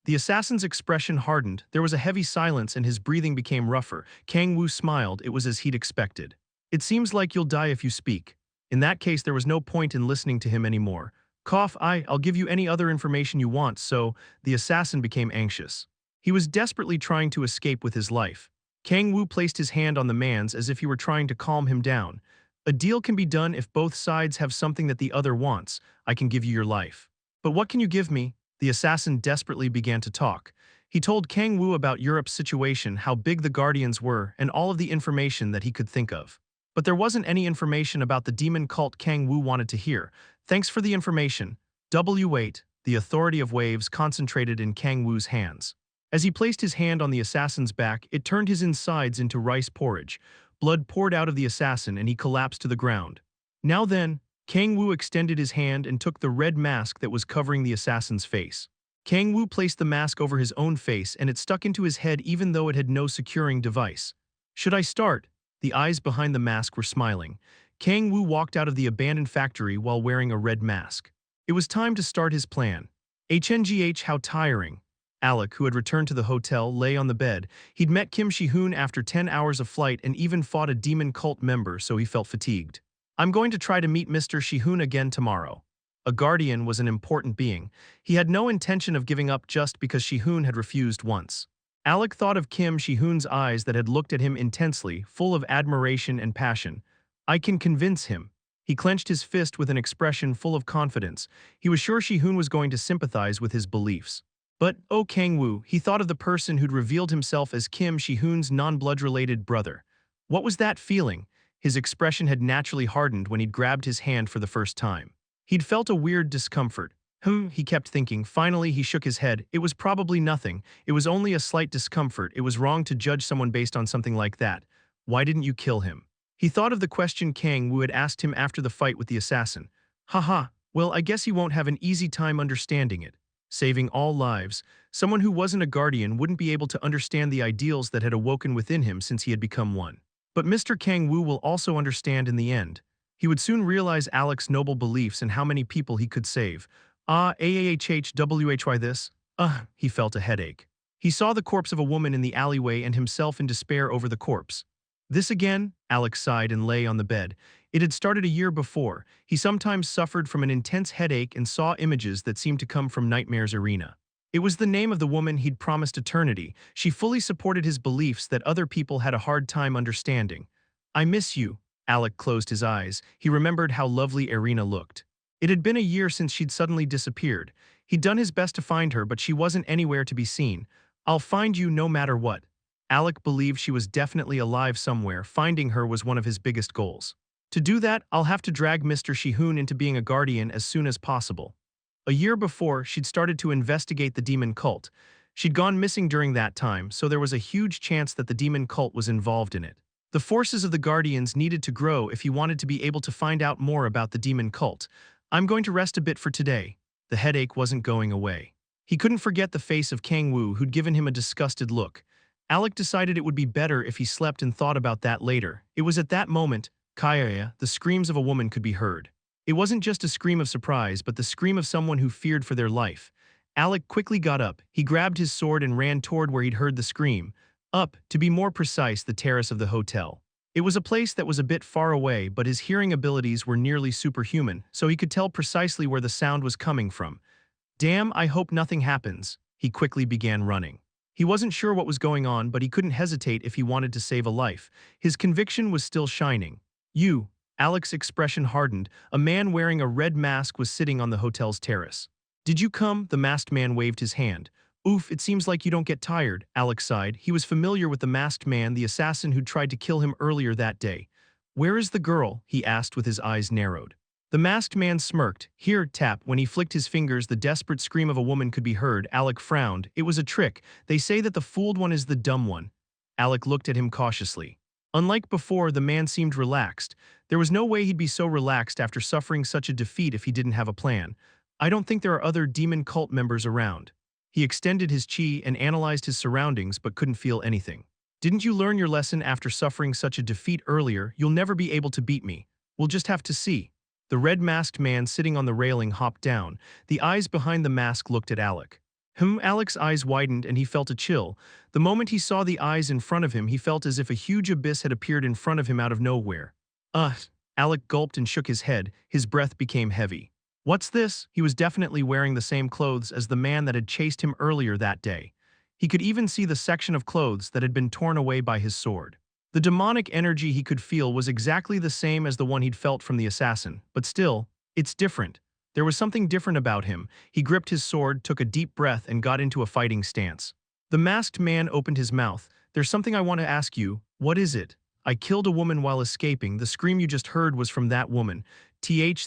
The assassin's expression hardened. There was a heavy silence and his breathing became rougher. Kang-woo smiled. It was as he'd expected. It seems like you'll die if you speak. In that case, there was no point in listening to him anymore. Cough, I'll give you any other information you want, so the assassin became anxious. He was desperately trying to escape with his life. Kang-woo placed his hand on the man's as if he were trying to calm him down. A deal can be done if both sides have something that the other wants. I can give you your life. But what can you give me? The assassin desperately began to talk. He told Kang-woo about Europe's situation, how big the Guardians were, and all of the information that he could think of. But there wasn't any information about the demon cult Kang-woo wanted to hear. Thanks for the information. W8, the authority of waves concentrated in Kang-woo's hands. As he placed his hand on the assassin's back, it turned his insides into rice porridge. Blood poured out of the assassin and he collapsed to the ground. Now then, Kang-woo extended his hand and took the red mask that was covering the assassin's face. Kang-woo placed the mask over his own face and it stuck into his head even though it had no securing device. Should I start? The eyes behind the mask were smiling. Kang-woo walked out of the abandoned factory while wearing a red mask. It was time to start his plan. HNGH, how tiring. Alec, who had returned to the hotel, lay on the bed. He'd met Kim Shi-hoon after 10 hours of flight and even fought a demon cult member, so he felt fatigued. I'm going to try to meet Mr. Shi-hoon again tomorrow. A guardian was an important being. He had no intention of giving up just because Shi-hoon had refused once. Alec thought of Kim Shi-hoon's eyes that had looked at him intensely, full of admiration and passion. I can convince him. He clenched his fist with an expression full of confidence. He was sure Shi-hoon was going to sympathize with his beliefs. But, oh Kang-woo, he thought of the person who'd revealed himself as Kim Shi-hoon's non-blood-related brother. What was that feeling? His expression had naturally hardened when he'd grabbed his hand for the first time. He'd felt a weird discomfort. He kept thinking. Finally, he shook his head. It was probably nothing. It was only a slight discomfort. It was wrong to judge someone based on something like that. Why didn't you kill him? He thought of the question Kang-woo had asked him after the fight with the assassin. Haha, well, I guess he won't have an easy time understanding it. Saving all lives, someone who wasn't a guardian wouldn't be able to understand the ideals that had awoken within him since he had become one. But Mr. Kang-woo will also understand in the end. He would soon realize Alec's noble beliefs and how many people he could save. Ahhhwhy this? He felt a headache. He saw the corpse of a woman in the alleyway and himself in despair over the corpse. This again? Alec sighed and lay on the bed. It had started a year before. He sometimes suffered from an intense headache and saw images that seemed to come from nightmares arena. It was the name of the woman he'd promised eternity. She fully supported his beliefs that other people had a hard time understanding. I miss you. Alec closed his eyes. He remembered how lovely Irina looked. It had been a year since she'd suddenly disappeared. He'd done his best to find her, but she wasn't anywhere to be seen. I'll find you no matter what. Alec believed she was definitely alive somewhere. Finding her was one of his biggest goals. To do that, I'll have to drag Mr. Shi-hoon into being a guardian as soon as possible. A year before, she'd started to investigate the demon cult. She'd gone missing during that time, so there was a huge chance that the demon cult was involved in it. The forces of the Guardians needed to grow if he wanted to be able to find out more about the demon cult. I'm going to rest a bit for today. The headache wasn't going away. He couldn't forget the face of Kang-woo, who'd given him a disgusted look. Alec decided it would be better if he slept and thought about that later. It was at that moment, Kaya, the screams of a woman could be heard. It wasn't just a scream of surprise, but the scream of someone who feared for their life. Alec quickly got up. He grabbed his sword and ran toward where he'd heard the scream. Up, to be more precise, the terrace of the hotel. It was a place that was a bit far away, but his hearing abilities were nearly superhuman, so he could tell precisely where the sound was coming from. Damn, I hope nothing happens. He quickly began running. He wasn't sure what was going on, but he couldn't hesitate if he wanted to save a life. His conviction was still shining. You. Alec's expression hardened. A man wearing a red mask was sitting on the hotel's terrace. Did you come? The masked man waved his hand. Oof, it seems like you don't get tired, Alec sighed. He was familiar with the masked man, the assassin who'd tried to kill him earlier that day. Where is the girl? He asked with his eyes narrowed. The masked man smirked. Here, tap. When he flicked his fingers, the desperate scream of a woman could be heard. Alec frowned. It was a trick. They say that the fooled one is the dumb one. Alec looked at him cautiously. Unlike before, the man seemed relaxed. There was no way he'd be so relaxed after suffering such a defeat if he didn't have a plan. I don't think there are other demon cult members around. He extended his chi and analyzed his surroundings but couldn't feel anything. Didn't you learn your lesson after suffering such a defeat earlier? You'll never be able to beat me. We'll just have to see. The red-masked man sitting on the railing hopped down. The eyes behind the mask looked at Alec. Alec's eyes widened and he felt a chill. The moment he saw the eyes in front of him, he felt as if a huge abyss had appeared in front of him out of nowhere. Alec gulped and shook his head. His breath became heavy. What's this? He was definitely wearing the same clothes as the man that had chased him earlier that day. He could even see the section of clothes that had been torn away by his sword. The demonic energy he could feel was exactly the same as the one he'd felt from the assassin, but still, it's different. There was something different about him. He gripped his sword, took a deep breath, and got into a fighting stance. The masked man opened his mouth. There's something I want to ask you. What is it? I killed a woman while escaping. The scream you just heard was from that woman.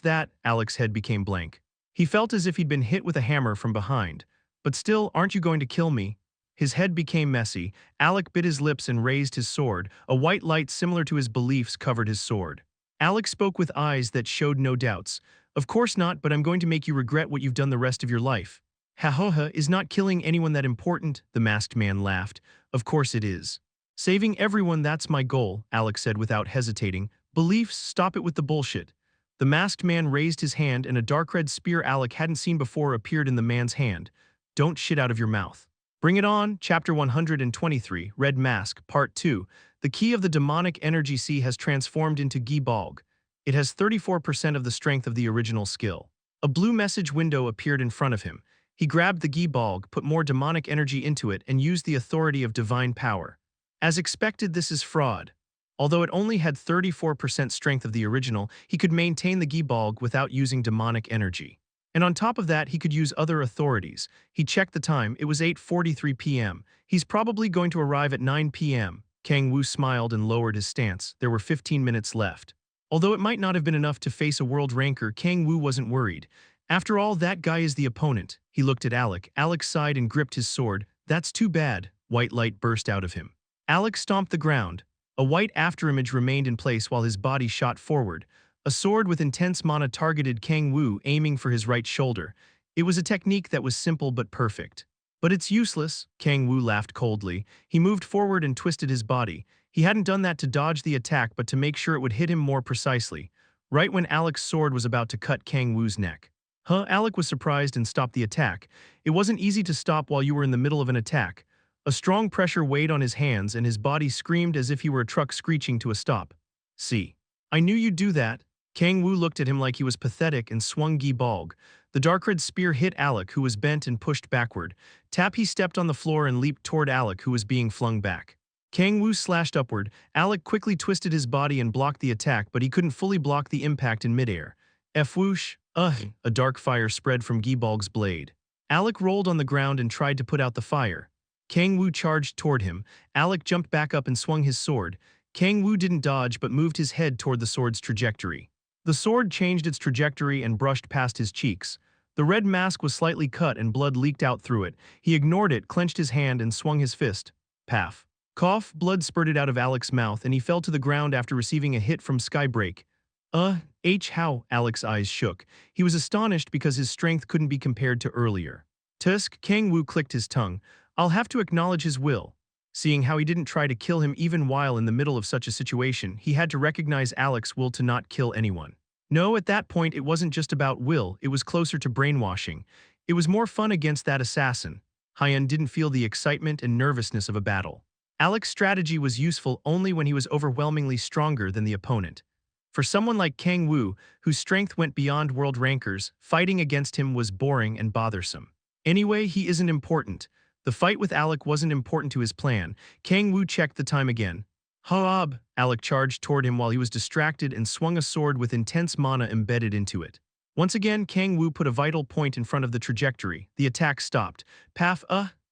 That, Alex's head became blank. He felt as if he'd been hit with a hammer from behind. But still, aren't you going to kill me? His head became messy. Alec bit his lips and raised his sword. A white light similar to his beliefs covered his sword. Alec spoke with eyes that showed no doubts. Of course not, but I'm going to make you regret what you've done the rest of your life. Ha, is not killing anyone that important? The masked man laughed. Of course it is. Saving everyone, that's my goal, Alec said without hesitating. Beliefs, stop it with the bullshit. The masked man raised his hand and a dark red spear Alec hadn't seen before appeared in the man's hand. Don't shit out of your mouth. Bring it on, Chapter 123, Red Mask, Part 2. The key of the demonic energy sea has transformed into Gi-Balg. It has 34% of the strength of the original skill. A blue message window appeared in front of him. He grabbed the Gi-Balg, put more demonic energy into it, and used the authority of divine power. As expected, this is fraud. Although it only had 34% strength of the original, he could maintain the Gi-Balg without using demonic energy. And on top of that, he could use other authorities. He checked the time, it was 8:43 p.m. He's probably going to arrive at 9 p.m. Kang-woo smiled and lowered his stance. There were 15 minutes left. Although it might not have been enough to face a world ranker, Kang-woo wasn't worried. After all, that guy is the opponent. He looked at Alec. Alec sighed and gripped his sword. That's too bad. White light burst out of him. Alec stomped the ground. A white afterimage remained in place while his body shot forward. A sword with intense mana targeted Kang-woo, aiming for his right shoulder. It was a technique that was simple but perfect. But it's useless, Kang-woo laughed coldly. He moved forward and twisted his body. He hadn't done that to dodge the attack but to make sure it would hit him more precisely. Right when Alec's sword was about to cut Kang-woo's neck. Alec was surprised and stopped the attack. It wasn't easy to stop while you were in the middle of an attack. A strong pressure weighed on his hands and his body screamed as if he were a truck screeching to a stop. See. I knew you'd do that. Kang-woo looked at him like he was pathetic and swung Gi-Balg. The dark red spear hit Alec, who was bent and pushed backward. He stepped on the floor and leaped toward Alec, who was being flung back. Kang-woo slashed upward. Alec quickly twisted his body and blocked the attack, but he couldn't fully block the impact in midair. Whoosh, a dark fire spread from Gi-Balg's blade. Alec rolled on the ground and tried to put out the fire. Kang-woo charged toward him. Alec jumped back up and swung his sword. Kang-woo didn't dodge but moved his head toward the sword's trajectory. The sword changed its trajectory and brushed past his cheeks. The red mask was slightly cut and blood leaked out through it. He ignored it, clenched his hand, and swung his fist. Paff. Cough, blood spurted out of Alec's mouth and he fell to the ground after receiving a hit from Skybreak. How? Alec's eyes shook. He was astonished because his strength couldn't be compared to earlier. Tusk, Kang-woo clicked his tongue. I'll have to acknowledge his will. Seeing how he didn't try to kill him even while in the middle of such a situation, he had to recognize Alec's will to not kill anyone. No, at that point it wasn't just about will, it was closer to brainwashing. It was more fun against that assassin. Hyun didn't feel the excitement and nervousness of a battle. Alec's strategy was useful only when he was overwhelmingly stronger than the opponent. For someone like Kang-woo, whose strength went beyond world rankers, fighting against him was boring and bothersome. Anyway, he isn't important. The fight with Alec wasn't important to his plan. Kang-woo checked the time again. Haab! Alec charged toward him while he was distracted and swung a sword with intense mana embedded into it. Once again, Kang-woo put a vital point in front of the trajectory. The attack stopped. Paff,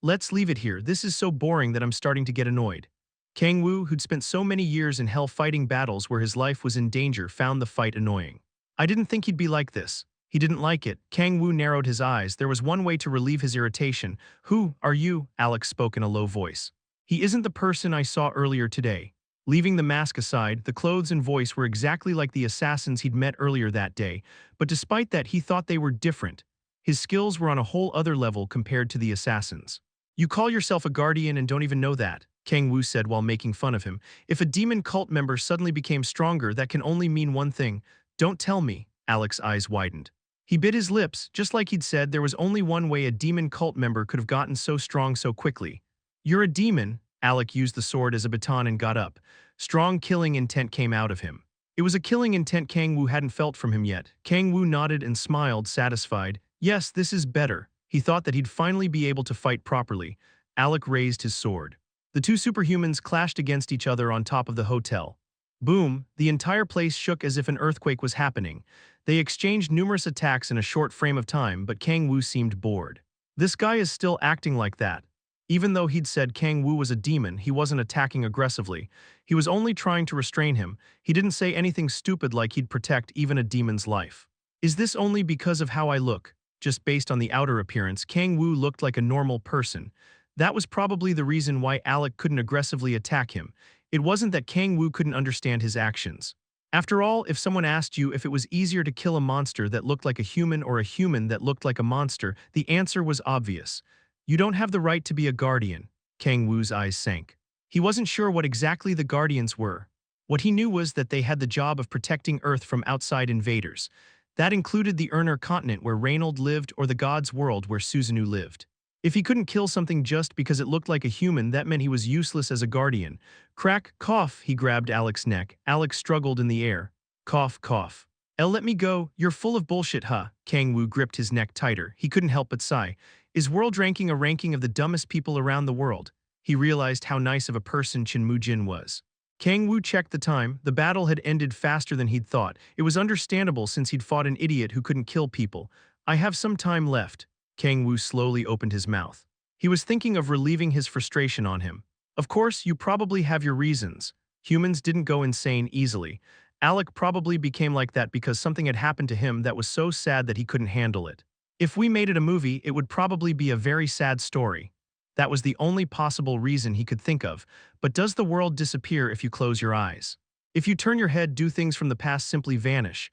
let's leave it here. This is so boring that I'm starting to get annoyed. Kang-woo, who'd spent so many years in hell fighting battles where his life was in danger, found the fight annoying. I didn't think he'd be like this. He didn't like it. Kang-woo narrowed his eyes. There was one way to relieve his irritation. Who are you? Alex spoke in a low voice. He isn't the person I saw earlier today. Leaving the mask aside, the clothes and voice were exactly like the assassins he'd met earlier that day, but despite that he thought they were different. His skills were on a whole other level compared to the assassins. You call yourself a guardian and don't even know that, Kang-woo said while making fun of him. If a demon cult member suddenly became stronger, that can only mean one thing. Don't tell me. Alex's eyes widened. He bit his lips, just like he'd said there was only one way a demon cult member could have gotten so strong so quickly. You're a demon. Alec used the sword as a baton and got up. Strong killing intent came out of him. It was a killing intent Kang-woo hadn't felt from him yet. Kang-woo nodded and smiled, satisfied. Yes, this is better. He thought that he'd finally be able to fight properly. Alec raised his sword. The two superhumans clashed against each other on top of the hotel. Boom, the entire place shook as if an earthquake was happening. They exchanged numerous attacks in a short frame of time, but Kang-woo seemed bored. This guy is still acting like that. Even though he'd said Kang-woo was a demon, he wasn't attacking aggressively. He was only trying to restrain him. He didn't say anything stupid like he'd protect even a demon's life. Is this only because of how I look? Just based on the outer appearance, Kang-woo looked like a normal person. That was probably the reason why Alec couldn't aggressively attack him. It wasn't that Kang-woo couldn't understand his actions. After all, if someone asked you if it was easier to kill a monster that looked like a human or a human that looked like a monster, the answer was obvious. You don't have the right to be a guardian. Kang-woo's eyes sank. He wasn't sure what exactly the guardians were. What he knew was that they had the job of protecting Earth from outside invaders. That included the Urner continent where Reynold lived or the God's world where Susanoo lived. If he couldn't kill something just because it looked like a human, that meant he was useless as a guardian. Crack, cough, he grabbed Alec's neck. Alec struggled in the air. Cough, cough. Let me go, you're full of bullshit, huh? Kang-woo gripped his neck tighter. He couldn't help but sigh. Is world ranking a ranking of the dumbest people around the world? He realized how nice of a person Chin Moo-jin was. Kang-woo checked the time. The battle had ended faster than he'd thought. It was understandable since he'd fought an idiot who couldn't kill people. I have some time left. Kang-woo slowly opened his mouth. He was thinking of relieving his frustration on him. Of course, you probably have your reasons. Humans didn't go insane easily. Alec probably became like that because something had happened to him that was so sad that he couldn't handle it. If we made it a movie, it would probably be a very sad story. That was the only possible reason he could think of. But does the world disappear if you close your eyes? If you turn your head, do things from the past simply vanish?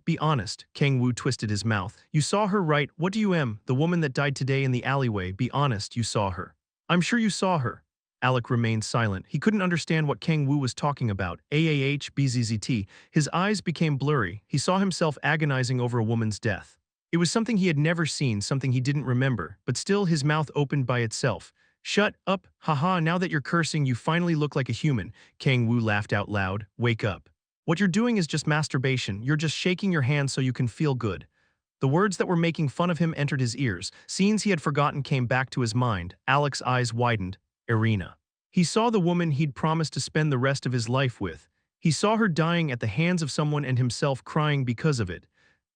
Be honest. Kang-woo twisted his mouth. You saw her, right? What do you mean? The woman that died today in the alleyway. Be honest, you saw her. I'm sure you saw her. Alec remained silent. He couldn't understand what Kang-woo was talking about. BZZT. His eyes became blurry. He saw himself agonizing over a woman's death. It was something he had never seen, something he didn't remember, but still his mouth opened by itself. Shut up, haha, now that you're cursing you finally look like a human. Kang-woo laughed out loud. Wake up. What you're doing is just masturbation, you're just shaking your hand so you can feel good. The words that were making fun of him entered his ears. Scenes he had forgotten came back to his mind. Alec's eyes widened. Irina. He saw the woman he'd promised to spend the rest of his life with. He saw her dying at the hands of someone and himself crying because of it.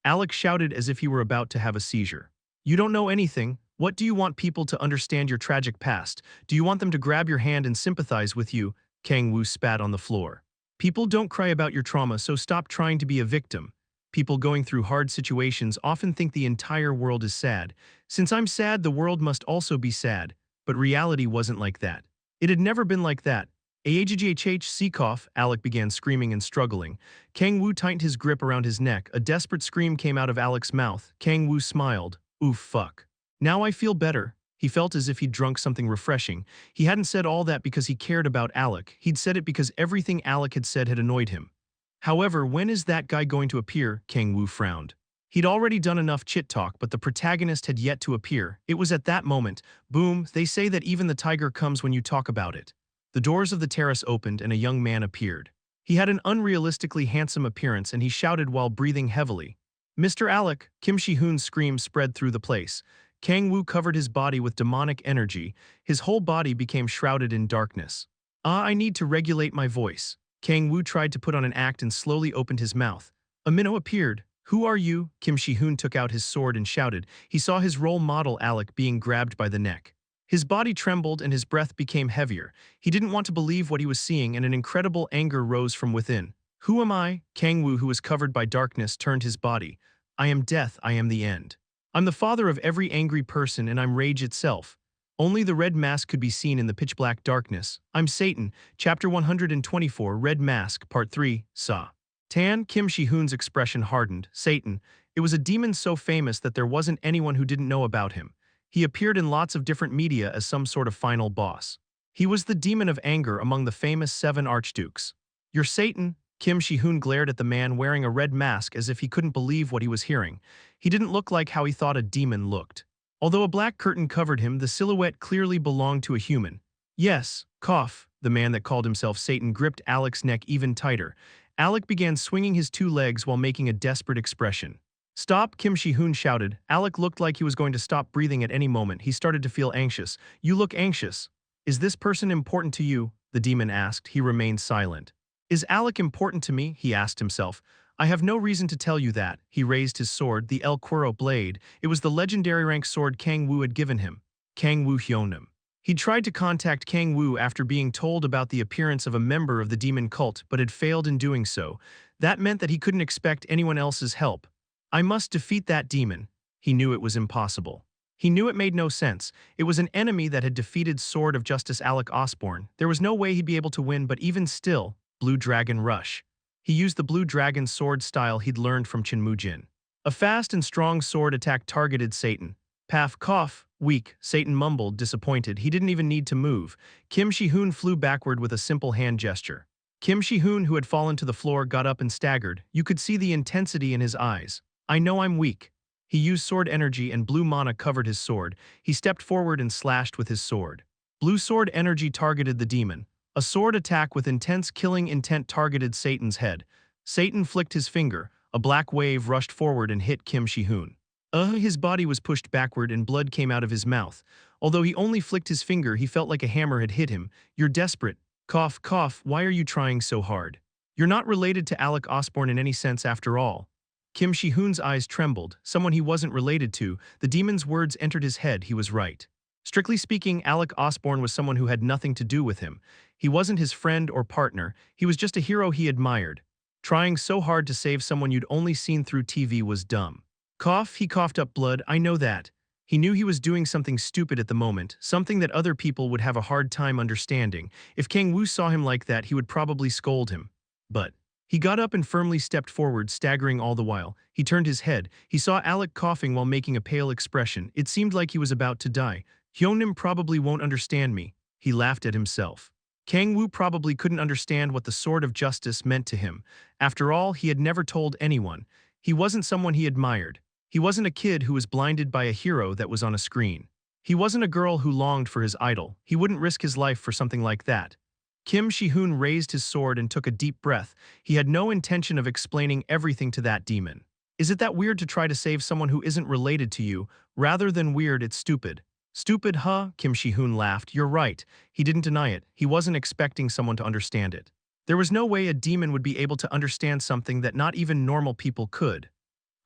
Alec shouted as if he were about to have a seizure. You don't know anything. What do you want people to understand your tragic past? Do you want them to grab your hand and sympathize with you? Kang-woo spat on the floor. People don't cry about your trauma, so stop trying to be a victim. People going through hard situations often think the entire world is sad. Since I'm sad, the world must also be sad. But reality wasn't like that. It had never been like that. Cough, Alec began screaming and struggling. Kang-woo tightened his grip around his neck. A desperate scream came out of Alec's mouth. Kang-woo smiled. Oof, fuck. Now I feel better. He felt as if he'd drunk something refreshing. He hadn't said all that because he cared about Alec. He'd said it because everything Alec had said had annoyed him. However, when is that guy going to appear? Kang-woo frowned. He'd already done enough chit-talk, but the protagonist had yet to appear. It was at that moment. Boom, they say that even the tiger comes when you talk about it. The doors of the terrace opened and a young man appeared. He had an unrealistically handsome appearance and he shouted while breathing heavily. Mr. Alec, Kim Shi-hoon's scream spread through the place. Kang-woo covered his body with demonic energy. His whole body became shrouded in darkness. I need to regulate my voice. Kang-woo tried to put on an act and slowly opened his mouth. A minnow appeared. Who are you? Kim Shi-hoon took out his sword and shouted. He saw his role model Alec being grabbed by the neck. His body trembled and his breath became heavier. He didn't want to believe what he was seeing and an incredible anger rose from within. Who am I? Kang-woo, who was covered by darkness, turned his body. I am death, I am the end. I'm the father of every angry person and I'm rage itself. Only the red mask could be seen in the pitch-black darkness. I'm Satan, Chapter 124, Red Mask, Part 3, Sa. Tan, Kim Shi-hoon's expression hardened. Satan. It was a demon so famous that there wasn't anyone who didn't know about him. He appeared in lots of different media as some sort of final boss. He was the demon of anger among the famous 7 archdukes. You're Satan? Kim Shi-hoon glared at the man wearing a red mask as if he couldn't believe what he was hearing. He didn't look like how he thought a demon looked. Although a black curtain covered him, the silhouette clearly belonged to a human. Yes, cough. The man that called himself Satan gripped Alec's neck even tighter. Alec began swinging his 2 legs while making a desperate expression. Stop, Kim Shi-hoon shouted. Alec looked like he was going to stop breathing at any moment. He started to feel anxious. You look anxious. Is this person important to you? The demon asked. He remained silent. Is Alec important to me? He asked himself. I have no reason to tell you that. He raised his sword, the El Cuero blade. It was the legendary rank sword Kang-woo had given him. Kang-woo Hyonim. He tried to contact Kang-woo after being told about the appearance of a member of the demon cult but had failed in doing so. That meant that he couldn't expect anyone else's help. I must defeat that demon. He knew it was impossible. He knew it made no sense. It was an enemy that had defeated Sword of Justice Alec Osborn. There was no way he'd be able to win, but even still, Blue Dragon Rush. He used the Blue Dragon sword style he'd learned from Chinmu-jin. A fast and strong sword attack targeted Satan. Paf, cough, weak, Satan mumbled, disappointed. He didn't even need to move. Kim Shi-hoon flew backward with a simple hand gesture. Kim Shi-hoon, who had fallen to the floor, got up and staggered. You could see the intensity in his eyes. I know I'm weak. He used sword energy and blue mana covered his sword. He stepped forward and slashed with his sword. Blue sword energy targeted the demon. A sword attack with intense killing intent targeted Satan's head. Satan flicked his finger. A black wave rushed forward and hit Kim Shi-hoon. His body was pushed backward and blood came out of his mouth. Although he only flicked his finger, he felt like a hammer had hit him. You're desperate. Cough, cough, why are you trying so hard? You're not related to Alec Osborn in any sense after all. Kim Shi-hoon's eyes trembled. Someone he wasn't related to. The demon's words entered his head. He was right. Strictly speaking, Alec Osborn was someone who had nothing to do with him. He wasn't his friend or partner. He was just a hero he admired. Trying so hard to save someone you'd only seen through TV was dumb. Cough, he coughed up blood. I know that. He knew he was doing something stupid at the moment, something that other people would have a hard time understanding. If Kang-woo saw him like that, he would probably scold him. But he got up and firmly stepped forward, staggering all the while. He turned his head. He saw Alec coughing while making a pale expression. It seemed like he was about to die. Hyeonim probably won't understand me. He laughed at himself. Kang-woo probably couldn't understand what the Sword of Justice meant to him. After all, he had never told anyone. He wasn't someone he admired. He wasn't a kid who was blinded by a hero that was on a screen. He wasn't a girl who longed for his idol. He wouldn't risk his life for something like that. Kim Shi-hoon raised his sword and took a deep breath. He had no intention of explaining everything to that demon. Is it that weird to try to save someone who isn't related to you? Rather than weird, it's stupid. Stupid, huh? Kim Shi-hoon laughed. You're right. He didn't deny it. He wasn't expecting someone to understand it. There was no way a demon would be able to understand something that not even normal people could.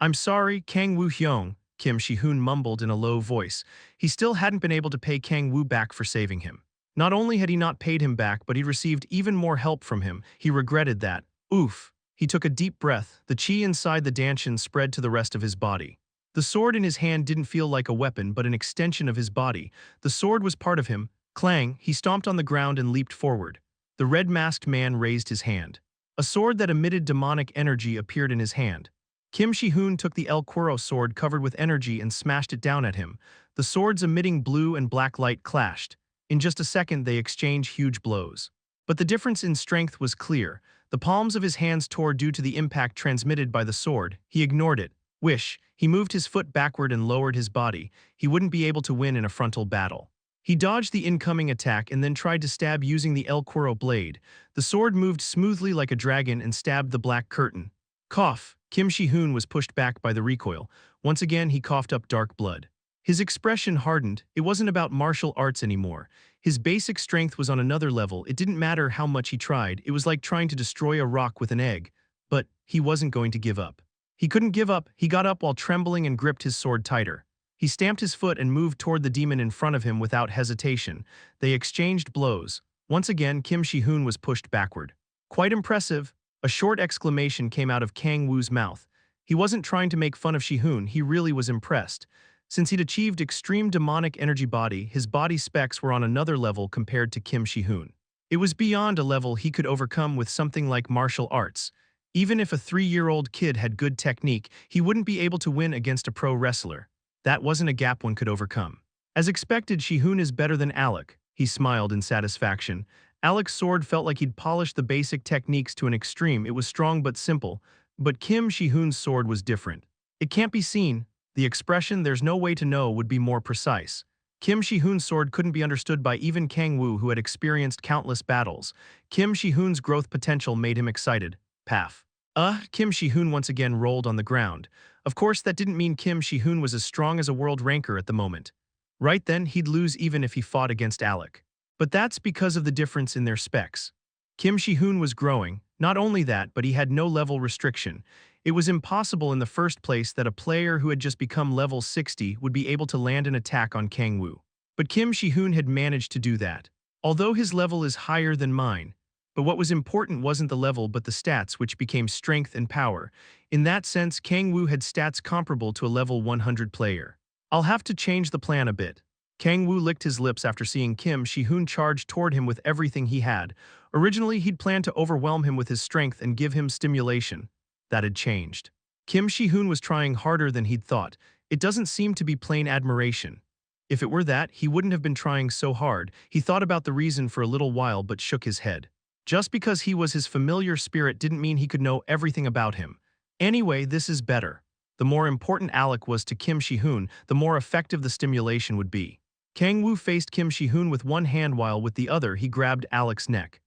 I'm sorry, Kang-woo Hyung, Kim Shi-hoon mumbled in a low voice. He still hadn't been able to pay Kang-woo back for saving him. Not only had he not paid him back, but he'd received even more help from him. He regretted that. Oof. He took a deep breath. The chi inside the danshin spread to the rest of his body. The sword in his hand didn't feel like a weapon, but an extension of his body. The sword was part of him. Clang, he stomped on the ground and leaped forward. The red-masked man raised his hand. A sword that emitted demonic energy appeared in his hand. Kim Shi-hoon took the El Quero sword covered with energy and smashed it down at him. The swords emitting blue and black light clashed. In just a second, they exchanged huge blows. But the difference in strength was clear. The palms of his hands tore due to the impact transmitted by the sword. He ignored it. Wish. He moved his foot backward and lowered his body. He wouldn't be able to win in a frontal battle. He dodged the incoming attack and then tried to stab using the El Quero blade. The sword moved smoothly like a dragon and stabbed the black curtain. Cough. Kim Shi-hoon was pushed back by the recoil. Once again, he coughed up dark blood. His expression hardened. It wasn't about martial arts anymore. His basic strength was on another level. It didn't matter how much he tried. It was like trying to destroy a rock with an egg. But he wasn't going to give up. He couldn't give up. He got up while trembling and gripped his sword tighter. He stamped his foot and moved toward the demon in front of him without hesitation. They exchanged blows. Once again, Kim Shi-hoon was pushed backward. Quite impressive. A short exclamation came out of Kang-woo's mouth. He wasn't trying to make fun of Shi-hoon. He really was impressed. Since he'd achieved extreme demonic energy body, his body specs were on another level compared to Kim Shi-hoon. It was beyond a level he could overcome with something like martial arts. Even if a 3-year-old kid had good technique, he wouldn't be able to win against a pro wrestler. That wasn't a gap one could overcome. As expected, Shi-hoon is better than Alec. He smiled in satisfaction. Alec's sword felt like he'd polished the basic techniques to an extreme. It was strong but simple. But Kim Shi-hoon's sword was different. It can't be seen. The expression, there's no way to know, would be more precise. Kim Shi-hoon's sword couldn't be understood by even Kang-woo, who had experienced countless battles. Kim Shi-hoon's growth potential made him excited. Paf. Kim Shi-hoon once again rolled on the ground. Of course, that didn't mean Kim Shi-hoon was as strong as a world ranker at the moment. Right then, he'd lose even if he fought against Alec. But that's because of the difference in their specs. Kim Shi-hoon was growing. Not only that, but he had no level restriction. It was impossible in the first place that a player who had just become level 60 would be able to land an attack on Kang-woo. But Kim Shi-hoon had managed to do that. Although his level is higher than mine, but what was important wasn't the level but the stats, which became strength and power. In that sense, Kang-woo had stats comparable to a level 100 player. I'll have to change the plan a bit. Kang-woo licked his lips after seeing Kim Shi-hoon charge toward him with everything he had. Originally, he'd planned to overwhelm him with his strength and give him stimulation. That had changed. Kim Shi-hoon was trying harder than he'd thought. It doesn't seem to be plain admiration. If it were that, he wouldn't have been trying so hard. He thought about the reason for a little while but shook his head. Just because he was his familiar spirit didn't mean he could know everything about him. Anyway, this is better. The more important Alec was to Kim Shi-hoon, the more effective the stimulation would be. Kang-woo faced Kim Shi-hoon with one hand while with the other he grabbed Alec's neck.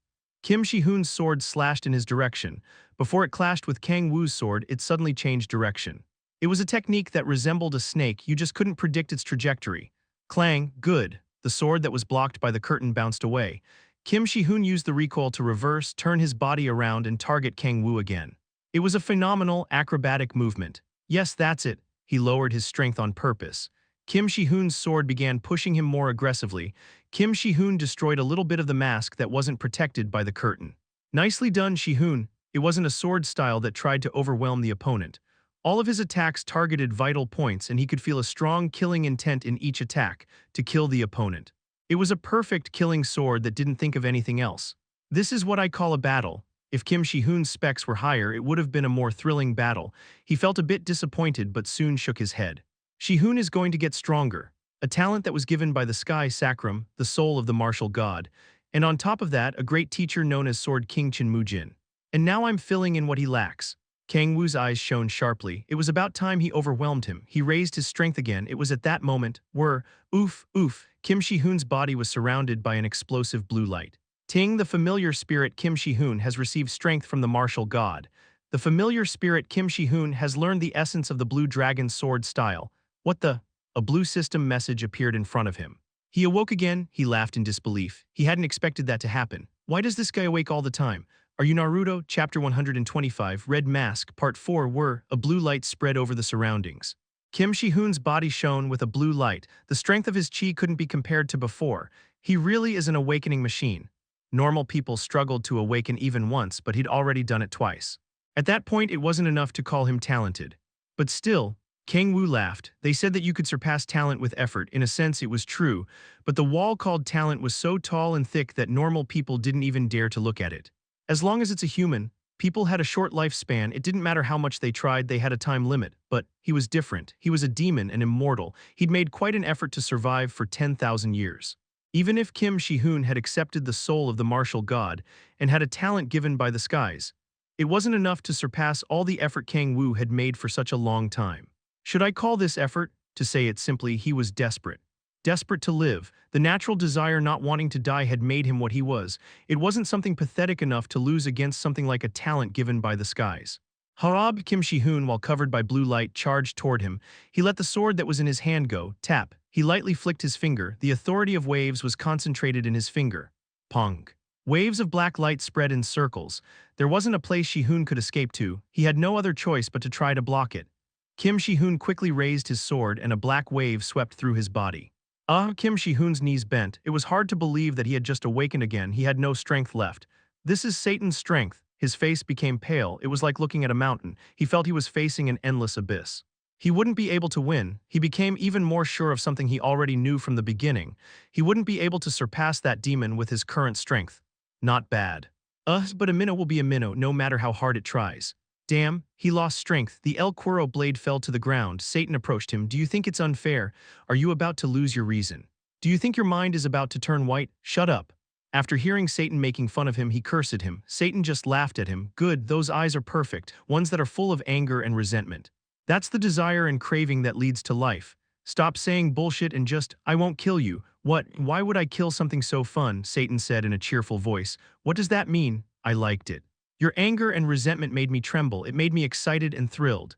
Kim Shi-hoon's sword slashed in his direction. Before it clashed with Kang-woo's sword, it suddenly changed direction. It was a technique that resembled a snake, you just couldn't predict its trajectory. Clang, good. The sword that was blocked by the curtain bounced away. Kim Shi-hoon used the recoil to reverse, turn his body around and target Kang-woo again. It was a phenomenal, acrobatic movement. Yes, that's it. He lowered his strength on purpose. Kim Shi-hoon's sword began pushing him more aggressively. Kim Shi-hoon destroyed a little bit of the mask that wasn't protected by the curtain. Nicely done, Shi-hoon. It wasn't a sword style that tried to overwhelm the opponent. All of his attacks targeted vital points and he could feel a strong killing intent in each attack, to kill the opponent. It was a perfect killing sword that didn't think of anything else. This is what I call a battle. If Kim Shi-hoon's specs were higher, it would have been a more thrilling battle. He felt a bit disappointed but soon shook his head. Shi-hoon is going to get stronger. A talent that was given by the sky sacrum, the soul of the martial god. And on top of that, a great teacher known as Sword King Chin-Mu-jin. And now I'm filling in what he lacks. Kang-woo's eyes shone sharply. It was about time he overwhelmed him. He raised his strength again. It was at that moment, oof. Kim Shi-hoon's body was surrounded by an explosive blue light. Ting, the familiar spirit Kim Shi-hoon has received strength from the martial god. The familiar spirit Kim Shi-hoon has learned the essence of the blue dragon sword style. What the? A blue system message appeared in front of him. He awoke again. He laughed in disbelief. He hadn't expected that to happen. Why does this guy awake all the time? Are you Naruto? Chapter 125, Red Mask, Part 4. A blue light spread over the surroundings. Kim Shi-hoon's body shone with a blue light. The strength of his chi couldn't be compared to before. He really is an awakening machine. Normal people struggled to awaken even once, but he'd already done it twice. At that point, it wasn't enough to call him talented. But still, Kang-woo laughed. They said that you could surpass talent with effort. In a sense, it was true, but the wall called talent was so tall and thick that normal people didn't even dare to look at it. As long as it's a human, people had a short lifespan. It didn't matter how much they tried, they had a time limit. But he was different. He was a demon and immortal. He'd made quite an effort to survive for 10,000 years. Even if Kim Shi-hoon had accepted the soul of the martial god and had a talent given by the skies, it wasn't enough to surpass all the effort Kang-woo had made for such a long time. Should I call this effort? To say it simply, he was desperate. Desperate to live. The natural desire not wanting to die had made him what he was. It wasn't something pathetic enough to lose against something like a talent given by the skies. Harab Kim Shi-hoon, while covered by blue light, charged toward him. He let the sword that was in his hand go. Tap. He lightly flicked his finger. The authority of waves was concentrated in his finger. Pong. Waves of black light spread in circles. There wasn't a place Shi-hoon could escape to. He had no other choice but to try to block it. Kim Shi-hoon quickly raised his sword and a black wave swept through his body. Kim Shi-hoon's knees bent. It was hard to believe that he had just awakened again. He had no strength left. This is Satan's strength. His face became pale. It was like looking at a mountain. He felt he was facing an endless abyss. He wouldn't be able to win. He became even more sure of something he already knew from the beginning. He wouldn't be able to surpass that demon with his current strength. Not bad. But a minnow will be a minnow no matter how hard it tries. Damn, he lost strength. The El Cuero blade fell to the ground. Satan approached him. Do you think it's unfair? Are you about to lose your reason? Do you think your mind is about to turn white? Shut up. After hearing Satan making fun of him, he cursed him. Satan just laughed at him. Good, those eyes are perfect, ones that are full of anger and resentment. That's the desire and craving that leads to life. Stop saying bullshit and just, I won't kill you. What? Why would I kill something so fun? Satan said in a cheerful voice. What does that mean? I liked it. Your anger and resentment made me tremble. It made me excited and thrilled.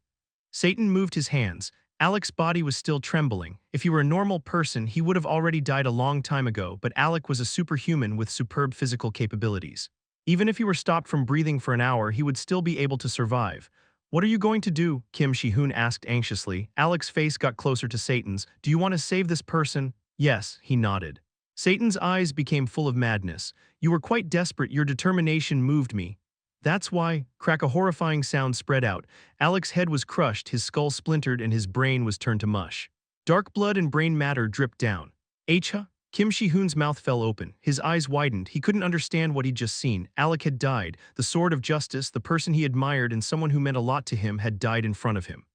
Satan moved his hands. Alec's body was still trembling. If he were a normal person, he would have already died a long time ago, but Alec was a superhuman with superb physical capabilities. Even if he were stopped from breathing for an hour, he would still be able to survive. What are you going to do? Kim Shi-hoon asked anxiously. Alec's face got closer to Satan's. Do you want to save this person? Yes, he nodded. Satan's eyes became full of madness. You were quite desperate, your determination moved me. That's why, crack a horrifying sound spread out. Alex's head was crushed, his skull splintered, and his brain was turned to mush. Dark blood and brain matter dripped down. Acha? Kim Shi-hoon's mouth fell open. His eyes widened. He couldn't understand what he'd just seen. Alec had died. The sword of justice, the person he admired and someone who meant a lot to him, had died in front of him.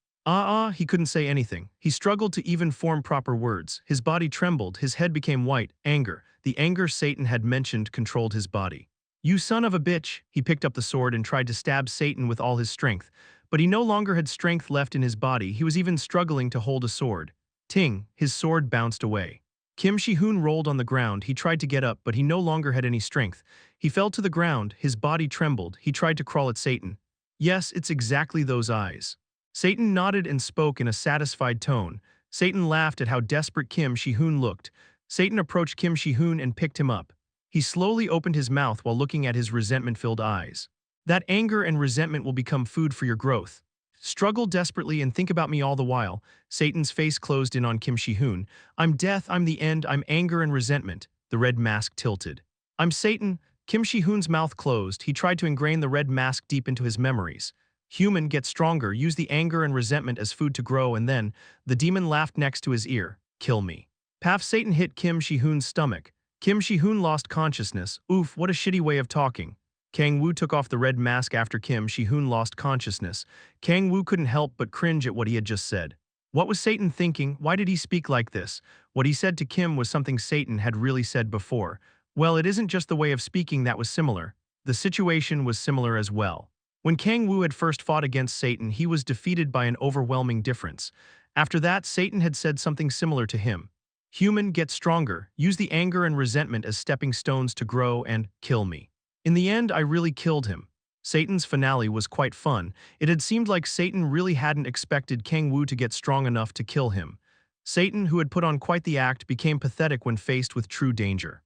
He couldn't say anything. He struggled to even form proper words. His body trembled, his head became white. Anger. The anger Satan had mentioned controlled his body. You son of a bitch! He picked up the sword and tried to stab Satan with all his strength. But he no longer had strength left in his body, he was even struggling to hold a sword. Ting! His sword bounced away. Kim Shi-hoon rolled on the ground, he tried to get up but he no longer had any strength. He fell to the ground, his body trembled, he tried to crawl at Satan. Yes, it's exactly those eyes. Satan nodded and spoke in a satisfied tone. Satan laughed at how desperate Kim Shi-hoon looked. Satan approached Kim Shi-hoon and picked him up. He slowly opened his mouth while looking at his resentment-filled eyes. That anger and resentment will become food for your growth. Struggle desperately and think about me all the while. Satan's face closed in on Kim Shi-hoon. I'm death, I'm the end, I'm anger and resentment. The red mask tilted. I'm Satan. Kim Shi-hoon's mouth closed. He tried to ingrain the red mask deep into his memories. Human, get stronger, use the anger and resentment as food to grow, and then, the demon laughed next to his ear. Kill me. Paf Satan hit Kim Shi-hoon's stomach. Kim Shi-hoon lost consciousness. Oof, what a shitty way of talking. Kang-woo took off the red mask after Kim Shi-hoon lost consciousness. Kang-woo couldn't help but cringe at what he had just said. What was Satan thinking? Why did he speak like this? What he said to Kim was something Satan had really said before. Well, it isn't just the way of speaking that was similar. The situation was similar as well. When Kang-woo had first fought against Satan, he was defeated by an overwhelming difference. After that, Satan had said something similar to him. Human, get stronger, use the anger and resentment as stepping stones to grow and kill me. In the end, I really killed him. Satan's finale was quite fun. It had seemed like Satan really hadn't expected Kang-woo to get strong enough to kill him. Satan, who had put on quite the act, became pathetic when faced with true danger.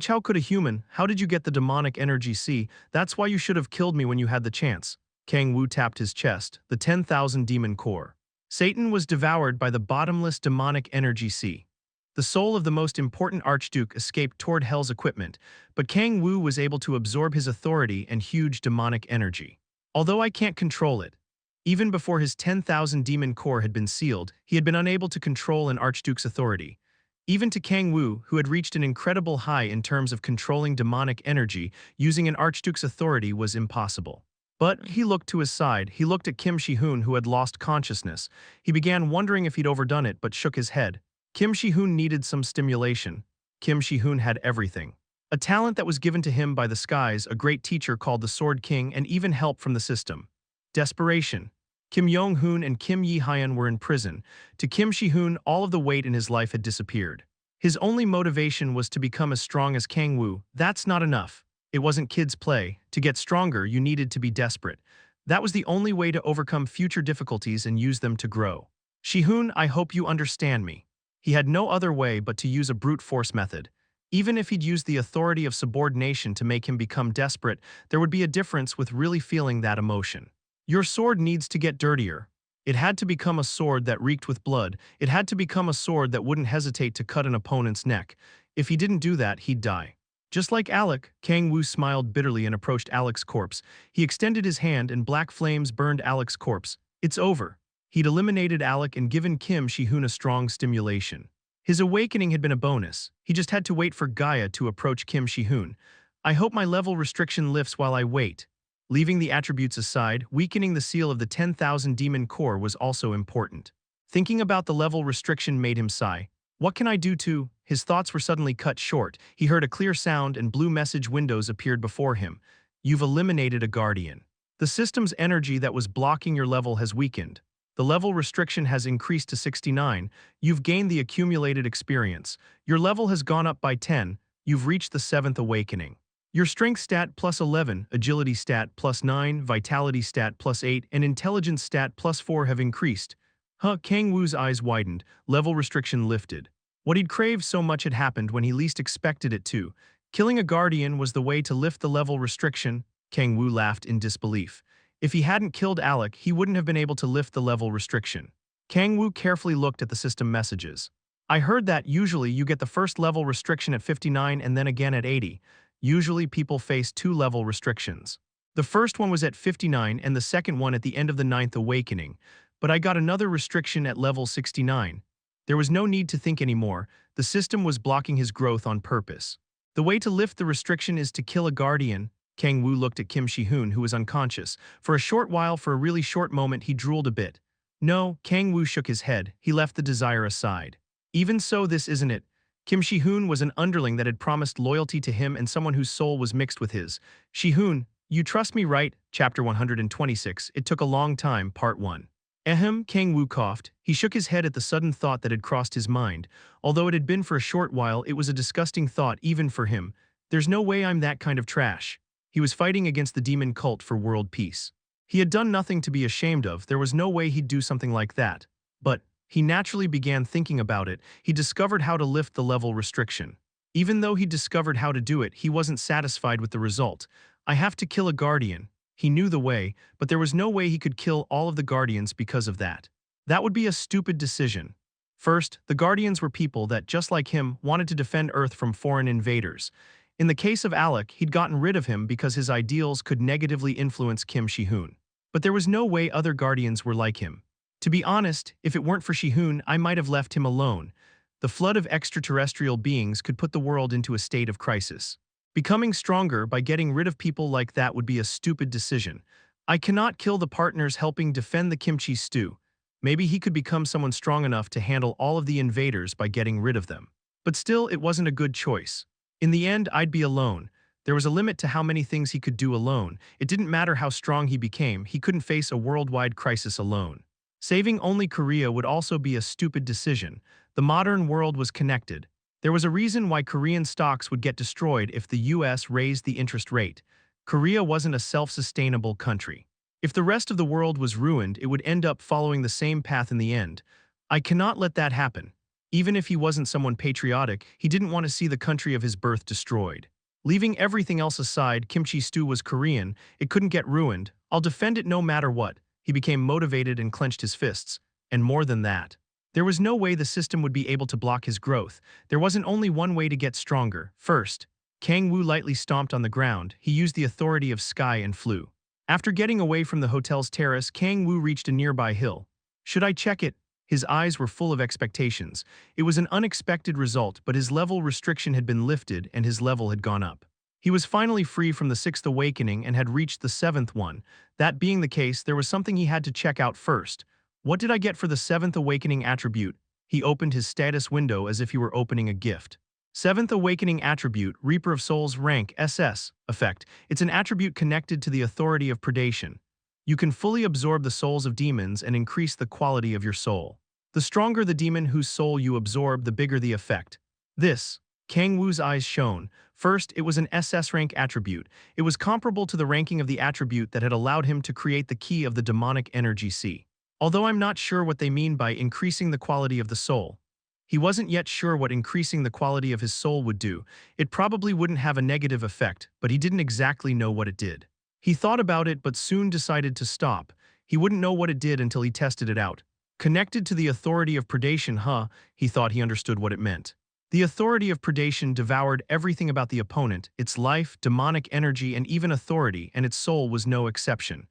How could a human? How did you get the demonic energy? See, that's why you should have killed me when you had the chance. Kang-woo tapped his chest, the 10,000 demon core. Satan was devoured by the bottomless demonic energy sea. The soul of the most important archduke escaped toward hell's equipment, but Kang-woo was able to absorb his authority and huge demonic energy. Although I can't control it. Even before his 10,000 demon core had been sealed, he had been unable to control an archduke's authority. Even to Kang-woo, who had reached an incredible high in terms of controlling demonic energy, using an archduke's authority was impossible. But he looked to his side, he looked at Kim Shi-hoon who had lost consciousness. He began wondering if he'd overdone it but shook his head. Kim Shi-hoon needed some stimulation. Kim Shi-hoon had everything. A talent that was given to him by the skies, a great teacher called the Sword King, and even help from the system. Desperation. Kim Yong-hoon and Kim Yi-hyun were in prison. To Kim Shi-hoon, all of the weight in his life had disappeared. His only motivation was to become as strong as Kang-woo. That's not enough. It wasn't kid's play. To get stronger, you needed to be desperate. That was the only way to overcome future difficulties and use them to grow. Shi-hoon, I hope you understand me. He had no other way but to use a brute force method. Even if he'd used the authority of subordination to make him become desperate, there would be a difference with really feeling that emotion. Your sword needs to get dirtier. It had to become a sword that reeked with blood. It had to become a sword that wouldn't hesitate to cut an opponent's neck. If he didn't do that, he'd die. Just like Alec, Kang-woo smiled bitterly and approached Alec's corpse. He extended his hand and black flames burned Alec's corpse. It's over. He'd eliminated Alec and given Kim Shi-hoon a strong stimulation. His awakening had been a bonus. He just had to wait for Gaia to approach Kim Shi-hoon. I hope my level restriction lifts while I wait. Leaving the attributes aside, weakening the seal of the 10,000 demon core was also important. Thinking about the level restriction made him sigh. What can I do to? His thoughts were suddenly cut short. He heard a clear sound and blue message windows appeared before him. You've eliminated a guardian. The system's energy that was blocking your level has weakened. The level restriction has increased to 69. You've gained the accumulated experience. Your level has gone up by 10. You've reached the 7th awakening. Your strength stat plus 11, agility stat plus 9, vitality stat plus 8, and intelligence stat plus 4 have increased. Kang-woo's eyes widened, level restriction lifted. What he'd craved so much had happened when he least expected it to. Killing a guardian was the way to lift the level restriction. Kang-woo laughed in disbelief. If he hadn't killed Alec, he wouldn't have been able to lift the level restriction. Kang-woo carefully looked at the system messages. I heard that usually you get the first level restriction at 59 and then again at 80. Usually people face two level restrictions. The first one was at 59 and the second one at the end of the ninth awakening, but I got another restriction at level 69. There was no need to think anymore, the system was blocking his growth on purpose. The way to lift the restriction is to kill a guardian. Kang-woo looked at Kim Shi-hoon, who was unconscious. For a short while, for a really short moment, he drooled a bit. No, Kang-woo shook his head, he left the desire aside. Even so, this isn't it. Kim Shi-hoon was an underling that had promised loyalty to him and someone whose soul was mixed with his. Shi-hoon, you trust me, right? Chapter 126, It Took a Long Time, Part 1. Ahem, Kang-woo coughed. He shook his head at the sudden thought that had crossed his mind. Although it had been for a short while, it was a disgusting thought even for him. There's no way I'm that kind of trash. He was fighting against the demon cult for world peace. He had done nothing to be ashamed of, there was no way he'd do something like that. But he naturally began thinking about it. He discovered how to lift the level restriction. Even though he discovered how to do it, he wasn't satisfied with the result. I have to kill a guardian. He knew the way, but there was no way he could kill all of the guardians because of that. That would be a stupid decision. First, the guardians were people that, just like him, wanted to defend Earth from foreign invaders. In the case of Alec, he'd gotten rid of him because his ideals could negatively influence Kim Shi-hoon. But there was no way other guardians were like him. To be honest, if it weren't for Shi-hoon, I might have left him alone. The flood of extraterrestrial beings could put the world into a state of crisis. Becoming stronger by getting rid of people like that would be a stupid decision. I cannot kill the partners helping defend the kimchi stew. Maybe he could become someone strong enough to handle all of the invaders by getting rid of them. But still, it wasn't a good choice. In the end, I'd be alone. There was a limit to how many things he could do alone. It didn't matter how strong he became, he couldn't face a worldwide crisis alone. Saving only Korea would also be a stupid decision. The modern world was connected. There was a reason why Korean stocks would get destroyed if the US raised the interest rate. Korea wasn't a self-sustainable country. If the rest of the world was ruined, it would end up following the same path in the end. I cannot let that happen. Even if he wasn't someone patriotic, he didn't want to see the country of his birth destroyed. Leaving everything else aside, kimchi stew was Korean, it couldn't get ruined. I'll defend it no matter what. He became motivated and clenched his fists. And more than that. There was no way the system would be able to block his growth. There wasn't only one way to get stronger. First, Kang-woo lightly stomped on the ground. He used the authority of sky and flew. After getting away from the hotel's terrace, Kang-woo reached a nearby hill. Should I check it? His eyes were full of expectations. It was an unexpected result, but his level restriction had been lifted and his level had gone up. He was finally free from the sixth awakening and had reached the seventh one. That being the case, there was something he had to check out first. What did I get for the seventh awakening attribute? He opened his status window as if he were opening a gift. Seventh awakening attribute, Reaper of Souls rank, SS, effect. It's an attribute connected to the Authority of Predation. You can fully absorb the souls of demons and increase the quality of your soul. The stronger the demon whose soul you absorb, the bigger the effect. This, Kang-woo's eyes shone. First, it was an SS rank attribute. It was comparable to the ranking of the attribute that had allowed him to create the key of the demonic energy C. Although I'm not sure what they mean by increasing the quality of the soul. He wasn't yet sure what increasing the quality of his soul would do. It probably wouldn't have a negative effect, but he didn't exactly know what it did. He thought about it but soon decided to stop. He wouldn't know what it did until he tested it out. Connected to the Authority of Predation, he thought he understood what it meant. The Authority of Predation devoured everything about the opponent, its life, demonic energy, and even authority, and its soul was no exception.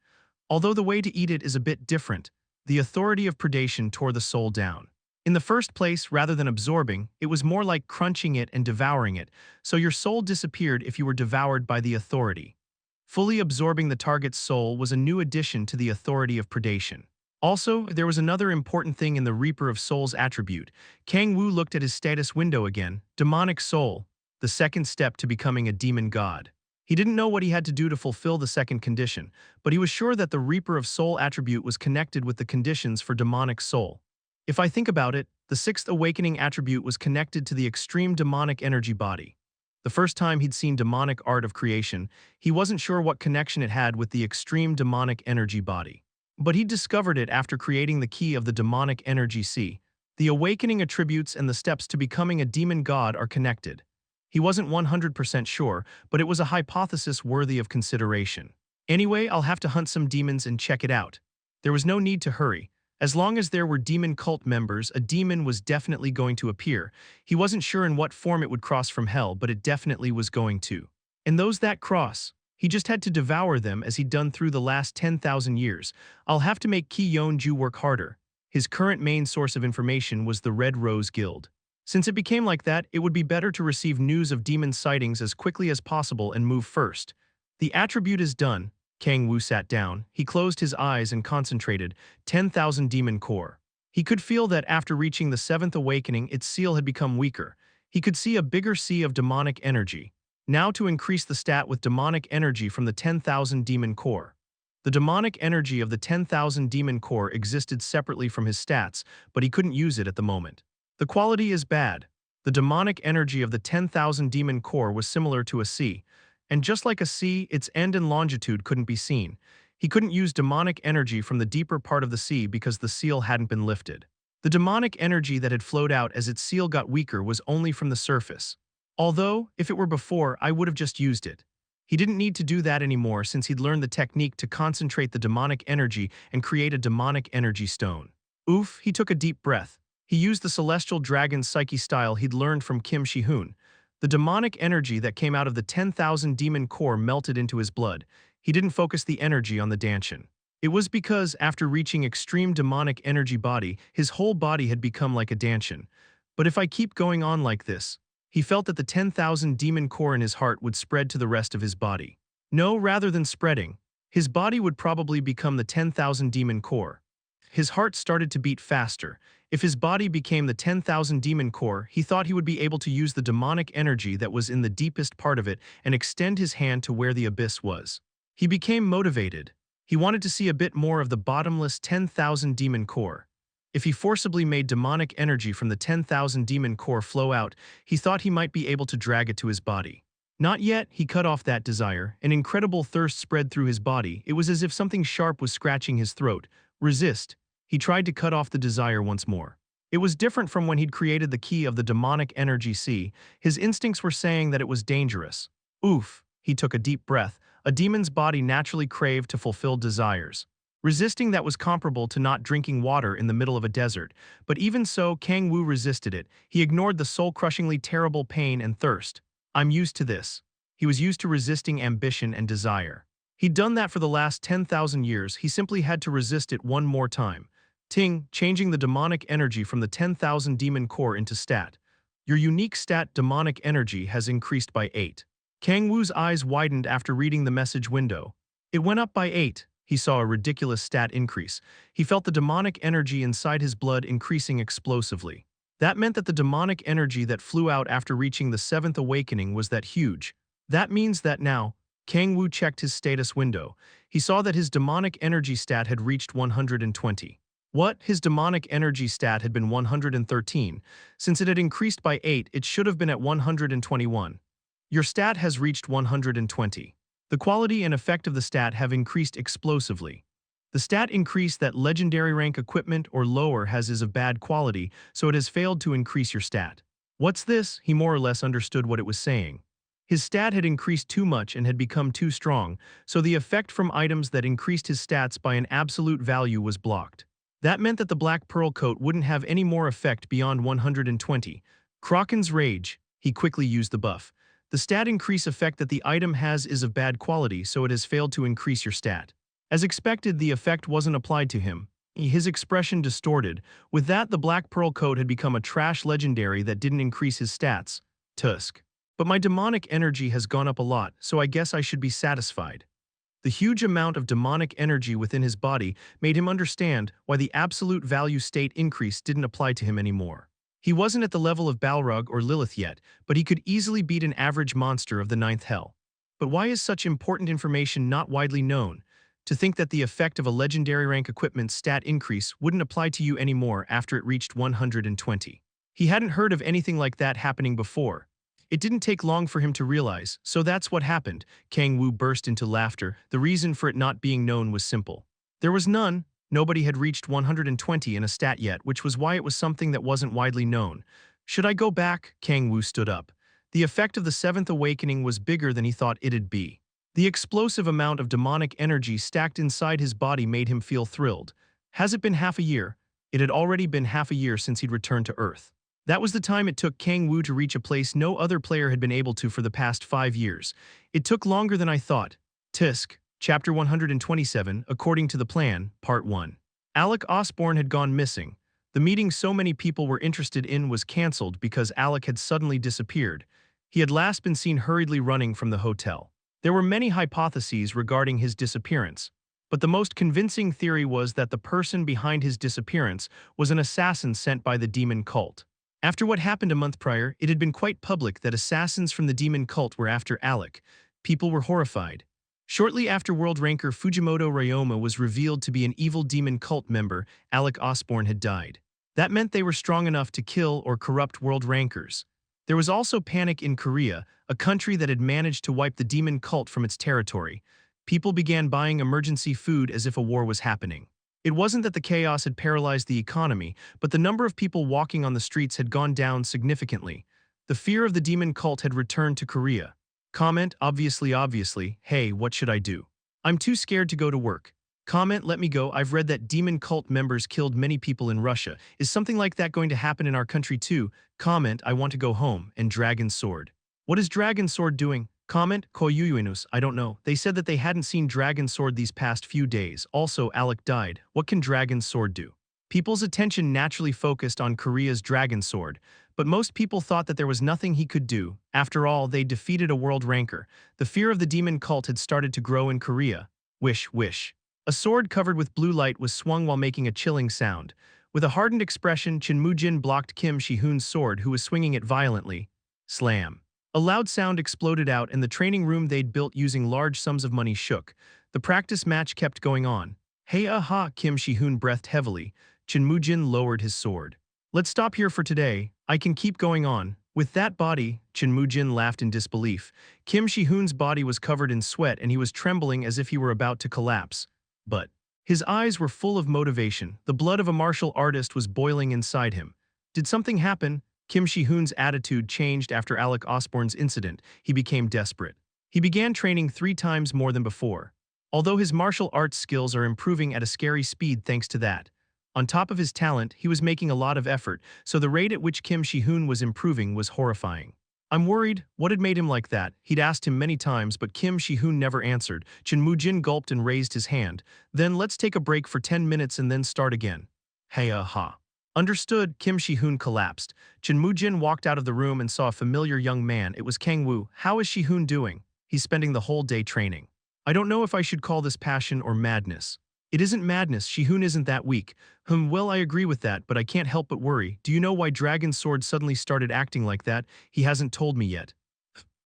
Although the way to eat it is a bit different, the Authority of Predation tore the soul down. In the first place, rather than absorbing, it was more like crunching it and devouring it, so your soul disappeared if you were devoured by the authority. Fully absorbing the target's soul was a new addition to the Authority of Predation. Also, there was another important thing in the Reaper of Souls attribute. Kang-woo looked at his status window again. Demonic soul, the second step to becoming a demon god. He didn't know what he had to do to fulfill the second condition, but he was sure that the Reaper of Soul attribute was connected with the conditions for demonic soul. If I think about it, the sixth awakening attribute was connected to the extreme demonic energy body. The first time he'd seen demonic art of creation, he wasn't sure what connection it had with the extreme demonic energy body. But he discovered it after creating the key of the demonic energy C. The awakening attributes and the steps to becoming a demon god are connected. He wasn't 100% sure, but it was a hypothesis worthy of consideration. Anyway, I'll have to hunt some demons and check it out. There was no need to hurry. As long as there were demon cult members, a demon was definitely going to appear. He wasn't sure in what form it would cross from hell, but it definitely was going to. And those that cross, he just had to devour them as he'd done through the last 10,000 years. I'll have to make Ki Yeon-ju work harder. His current main source of information was the Red Rose Guild. Since it became like that, it would be better to receive news of demon sightings as quickly as possible and move first. The attribute is done. Kang-woo sat down. He closed his eyes and concentrated. 10,000 demon core. He could feel that after reaching the 7th awakening, its seal had become weaker. He could see a bigger sea of demonic energy. Now to increase the stat with demonic energy from the 10,000 demon core. The demonic energy of the 10,000 demon core existed separately from his stats, but he couldn't use it at the moment. The quality is bad. The demonic energy of the 10,000 demon core was similar to a sea, and just like a sea, its end and longitude couldn't be seen. He couldn't use demonic energy from the deeper part of the sea because the seal hadn't been lifted. The demonic energy that had flowed out as its seal got weaker was only from the surface. Although, if it were before, I would have just used it. He didn't need to do that anymore since he'd learned the technique to concentrate the demonic energy and create a demonic energy stone. Oof, he took a deep breath. He used the celestial dragon psyche style he'd learned from Kim Shi-hoon. The demonic energy that came out of the 10,000 demon core melted into his blood. He didn't focus the energy on the Danshin. It was because, after reaching extreme demonic energy body, his whole body had become like a Danshin. But if I keep going on like this, he felt that the 10,000 demon core in his heart would spread to the rest of his body. No, rather than spreading, his body would probably become the 10,000 demon core. His heart started to beat faster. If his body became the 10,000 demon core, he thought he would be able to use the demonic energy that was in the deepest part of it and extend his hand to where the abyss was. He became motivated. He wanted to see a bit more of the bottomless 10,000 demon core. If he forcibly made demonic energy from the 10,000 demon core flow out, he thought he might be able to drag it to his body. Not yet, he cut off that desire. An incredible thirst spread through his body. It was as if something sharp was scratching his throat. Resist. He tried to cut off the desire once more. It was different from when he'd created the key of the demonic energy sea. His instincts were saying that it was dangerous. Oof, he took a deep breath. A demon's body naturally craved to fulfill desires. Resisting that was comparable to not drinking water in the middle of a desert. But even so, Kang-woo resisted it. He ignored the soul-crushingly terrible pain and thirst. I'm used to this. He was used to resisting ambition and desire. He'd done that for the last 10,000 years. He simply had to resist it one more time. Ting, changing the demonic energy from the 10,000 demon core into stat. Your unique stat demonic energy has increased by 8. Kang-woo's eyes widened after reading the message window. It went up by 8. He saw a ridiculous stat increase. He felt the demonic energy inside his blood increasing explosively. That meant that the demonic energy that flew out after reaching the 7th awakening was that huge. That means that now, Kang-woo checked his status window. He saw that his demonic energy stat had reached 120. What? His demonic energy stat had been 113. Since it had increased by 8, it should have been at 121. Your stat has reached 120. The quality and effect of the stat have increased explosively. The stat increase that legendary rank equipment or lower has is of bad quality, so it has failed to increase your stat. What's this? He more or less understood what it was saying. His stat had increased too much and had become too strong, so the effect from items that increased his stats by an absolute value was blocked. That meant that the Black Pearl coat wouldn't have any more effect beyond 120. Kraken's Rage. He quickly used the buff. The stat increase effect that the item has is of bad quality, so it has failed to increase your stat. As expected, the effect wasn't applied to him. His expression distorted. With that, the Black Pearl coat had become a trash legendary that didn't increase his stats. Tusk. But my demonic energy has gone up a lot, so I guess I should be satisfied. The huge amount of demonic energy within his body made him understand why the absolute value state increase didn't apply to him anymore. He wasn't at the level of Balrog or Lilith yet, but he could easily beat an average monster of the 9th hell. But why is such important information not widely known? To think that the effect of a legendary rank equipment stat increase wouldn't apply to you anymore after it reached 120. He hadn't heard of anything like that happening before. It didn't take long for him to realize, so that's what happened. Kang-woo burst into laughter. The reason for it not being known was simple. There was none. Nobody had reached 120 in a stat yet, which was why it was something that wasn't widely known. Should I go back? Kang-woo stood up. The effect of the 7th awakening was bigger than he thought it'd be. The explosive amount of demonic energy stacked inside his body made him feel thrilled. Has it been half a year? It had already been half a year since he'd returned to Earth. That was the time it took Kang-woo to reach a place no other player had been able to for the past 5 years. It took longer than I thought. Tisk, Chapter 127, According to the Plan, Part 1. Alec Osborne had gone missing. The meeting so many people were interested in was cancelled because Alec had suddenly disappeared. He had last been seen hurriedly running from the hotel. There were many hypotheses regarding his disappearance, but the most convincing theory was that the person behind his disappearance was an assassin sent by the demon cult. After what happened a month prior, it had been quite public that assassins from the demon cult were after Alec. People were horrified. Shortly after world ranker Fujimoto Ryoma was revealed to be an evil demon cult member, Alec Osborne had died. That meant they were strong enough to kill or corrupt world rankers. There was also panic in Korea, a country that had managed to wipe the demon cult from its territory. People began buying emergency food as if a war was happening. It wasn't that the chaos had paralyzed the economy, but the number of people walking on the streets had gone down significantly. The fear of the demon cult had returned to Korea. Comment, obviously, hey, what should I do? I'm too scared to go to work. Comment, let me go, I've read that demon cult members killed many people in Russia. Is something like that going to happen in our country too? Comment, I want to go home, and Dragon Sword. What is Dragon Sword doing? Comment, Koyuyuinus, I don't know. They said that they hadn't seen Dragon Sword these past few days. Also, Alec died. What can Dragon Sword do? People's attention naturally focused on Korea's Dragon Sword, but most people thought that there was nothing he could do. After all, they defeated a world ranker. The fear of the demon cult had started to grow in Korea. Wish, wish. A sword covered with blue light was swung while making a chilling sound. With a hardened expression, Chin Moo-jin blocked Kim Shi-hoon's sword, who was swinging it violently. Slam. A loud sound exploded out, and the training room they'd built using large sums of money shook. The practice match kept going on. Hey aha, Kim Shi-hoon breathed heavily. Chin Moo-jin lowered his sword. Let's stop here for today. I can keep going on. With that body, Chin Moo-jin laughed in disbelief. Kim Shi-hoon's body was covered in sweat and he was trembling as if he were about to collapse. But his eyes were full of motivation. The blood of a martial artist was boiling inside him. Did something happen? Kim Shi-hoon's attitude changed after Alec Osborne's incident. He became desperate. He began training 3 times more than before. Although his martial arts skills are improving at a scary speed thanks to that. On top of his talent, he was making a lot of effort, so the rate at which Kim Shi-hoon was improving was horrifying. I'm worried, what had made him like that? He'd asked him many times, but Kim Shi-hoon never answered. Chin Moo-jin gulped and raised his hand. Then let's take a break for 10 minutes and then start again. Hey aha. Understood, Kim Shi-hoon collapsed. Chin Moo-jin walked out of the room and saw a familiar young man. It was Kang-woo. How is Shi-hoon doing? He's spending the whole day training. I don't know if I should call this passion or madness. It isn't madness, Shi-hoon isn't that weak. Well, I agree with that, but I can't help but worry. Do you know why Dragon Sword suddenly started acting like that? He hasn't told me yet.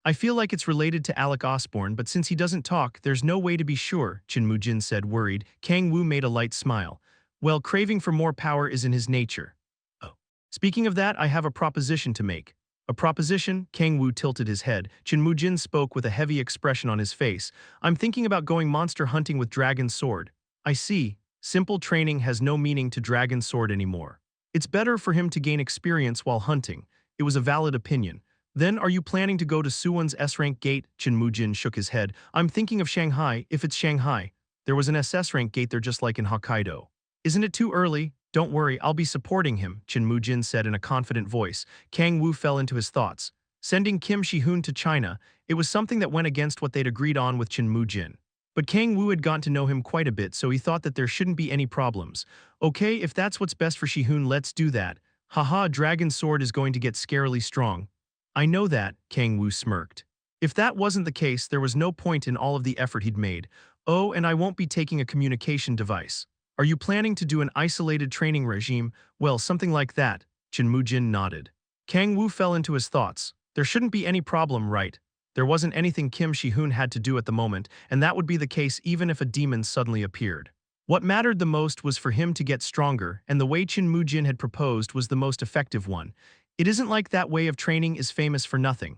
I feel like it's related to Alec Osborne, but since he doesn't talk, there's no way to be sure, Chin Moo-jin said, worried. Kang-woo made a light smile. Well, craving for more power is in his nature. Oh. Speaking of that, I have a proposition to make. A proposition? Kang-woo tilted his head. Chin Moo-jin spoke with a heavy expression on his face. I'm thinking about going monster hunting with Dragon Sword. I see. Simple training has no meaning to Dragon Sword anymore. It's better for him to gain experience while hunting. It was a valid opinion. Then are you planning to go to Suwon's S-rank gate? Chin Moo-jin shook his head. I'm thinking of Shanghai, if it's Shanghai. There was an SS-rank gate there just like in Hokkaido. Isn't it too early? Don't worry, I'll be supporting him, Chin Moo-jin said in a confident voice. Kang-woo fell into his thoughts. Sending Kim Shi-hoon to China, it was something that went against what they'd agreed on with Chin Moo-jin. But Kang-woo had gotten to know him quite a bit, so he thought that there shouldn't be any problems. Okay, if that's what's best for Shi-hoon, let's do that. Haha, Dragon Sword is going to get scarily strong. I know that, Kang-woo smirked. If that wasn't the case, there was no point in all of the effort he'd made. Oh, and I won't be taking a communication device. Are you planning to do an isolated training regime? Well, something like that, Chin Moo-jin nodded. Kang-woo fell into his thoughts. There shouldn't be any problem, right? There wasn't anything Kim Shi-hoon had to do at the moment, and that would be the case even if a demon suddenly appeared. What mattered the most was for him to get stronger, and the way Chin Moo-jin had proposed was the most effective one. It isn't like that way of training is famous for nothing.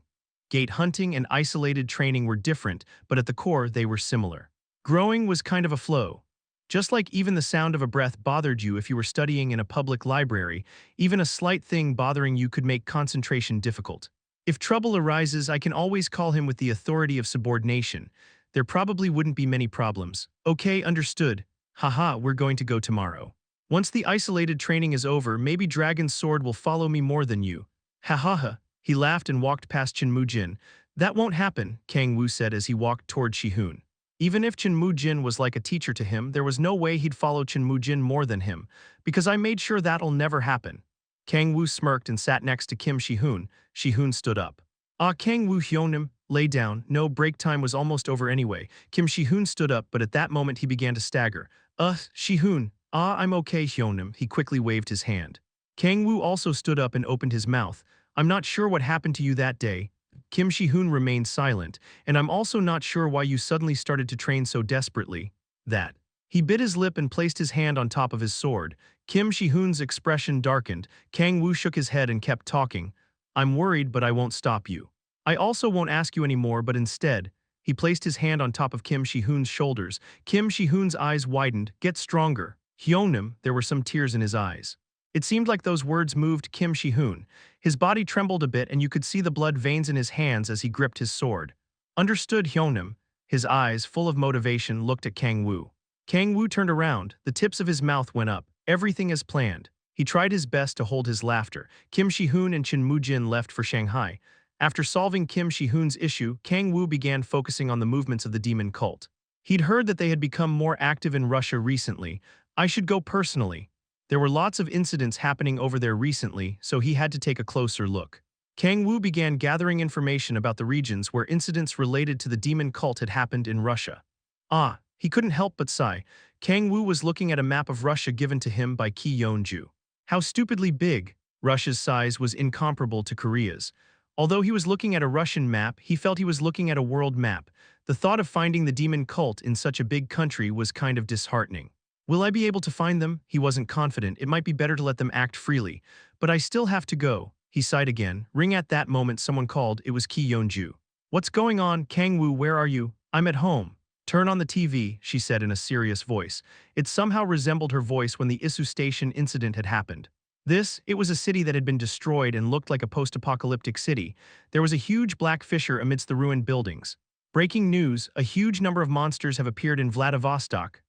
Gate hunting and isolated training were different, but at the core they were similar. Growing was kind of a flow. Just like even the sound of a breath bothered you if you were studying in a public library, even a slight thing bothering you could make concentration difficult. If trouble arises, I can always call him with the authority of subordination. There probably wouldn't be many problems. Okay, understood. Haha, we're going to go tomorrow. Once the isolated training is over, maybe Dragon's Sword will follow me more than you. Ha ha ha. He laughed and walked past Chen Jin. That won't happen, Kang-woo said as he walked toward Shihun. Even if Chen Jin was like a teacher to him, there was no way he'd follow Chen Jin more than him, because I made sure that'll never happen. Kang-woo smirked and sat next to Kim Shihun. Shihun stood up. Ah, Kang-woo Hyonim, lay down. No, break time was almost over anyway. Kim Shihun stood up, but at that moment he began to stagger. Shihun. Ah, I'm okay, Hyonim. He quickly waved his hand. Kang-woo also stood up and opened his mouth. I'm not sure what happened to you that day. Kim Shihun remained silent, and I'm also not sure why you suddenly started to train so desperately. That. He bit his lip and placed his hand on top of his sword. Kim Shihun's expression darkened. Kang-woo shook his head and kept talking. I'm worried, but I won't stop you. I also won't ask you anymore, but instead, he placed his hand on top of Kim Shihun's shoulders. Kim Shihun's eyes widened. Get stronger. Hyonim, there were some tears in his eyes. It seemed like those words moved Kim Shihun. His body trembled a bit and you could see the blood veins in his hands as he gripped his sword. Understood, Hyonim. His eyes, full of motivation, looked at Kang-woo. Kang-woo turned around. The tips of his mouth went up. Everything as planned. He tried his best to hold his laughter. Kim Shihun and Chen Jin left for Shanghai. After solving Kim Shihun's issue, Kang-woo began focusing on the movements of the demon cult. He'd heard that they had become more active in Russia recently. I should go personally. There were lots of incidents happening over there recently, so he had to take a closer look. Kang-woo began gathering information about the regions where incidents related to the demon cult had happened in Russia. Ah, he couldn't help but sigh. Kang-woo was looking at a map of Russia given to him by Ki Yeonju. How stupidly big! Russia's size was incomparable to Korea's. Although he was looking at a Russian map, he felt he was looking at a world map. The thought of finding the demon cult in such a big country was kind of disheartening. Will I be able to find them? He wasn't confident. It might be better to let them act freely. But I still have to go. He sighed again. Ring at that moment someone called. It was Ki Yeonju. What's going on? Kang-woo, where are you? I'm at home. Turn on the TV, she said in a serious voice. It somehow resembled her voice when the Isu Station incident had happened. It was a city that had been destroyed and looked like a post-apocalyptic city. There was a huge black fissure amidst the ruined buildings. Breaking news, a huge number of monsters have appeared in Vladivostok.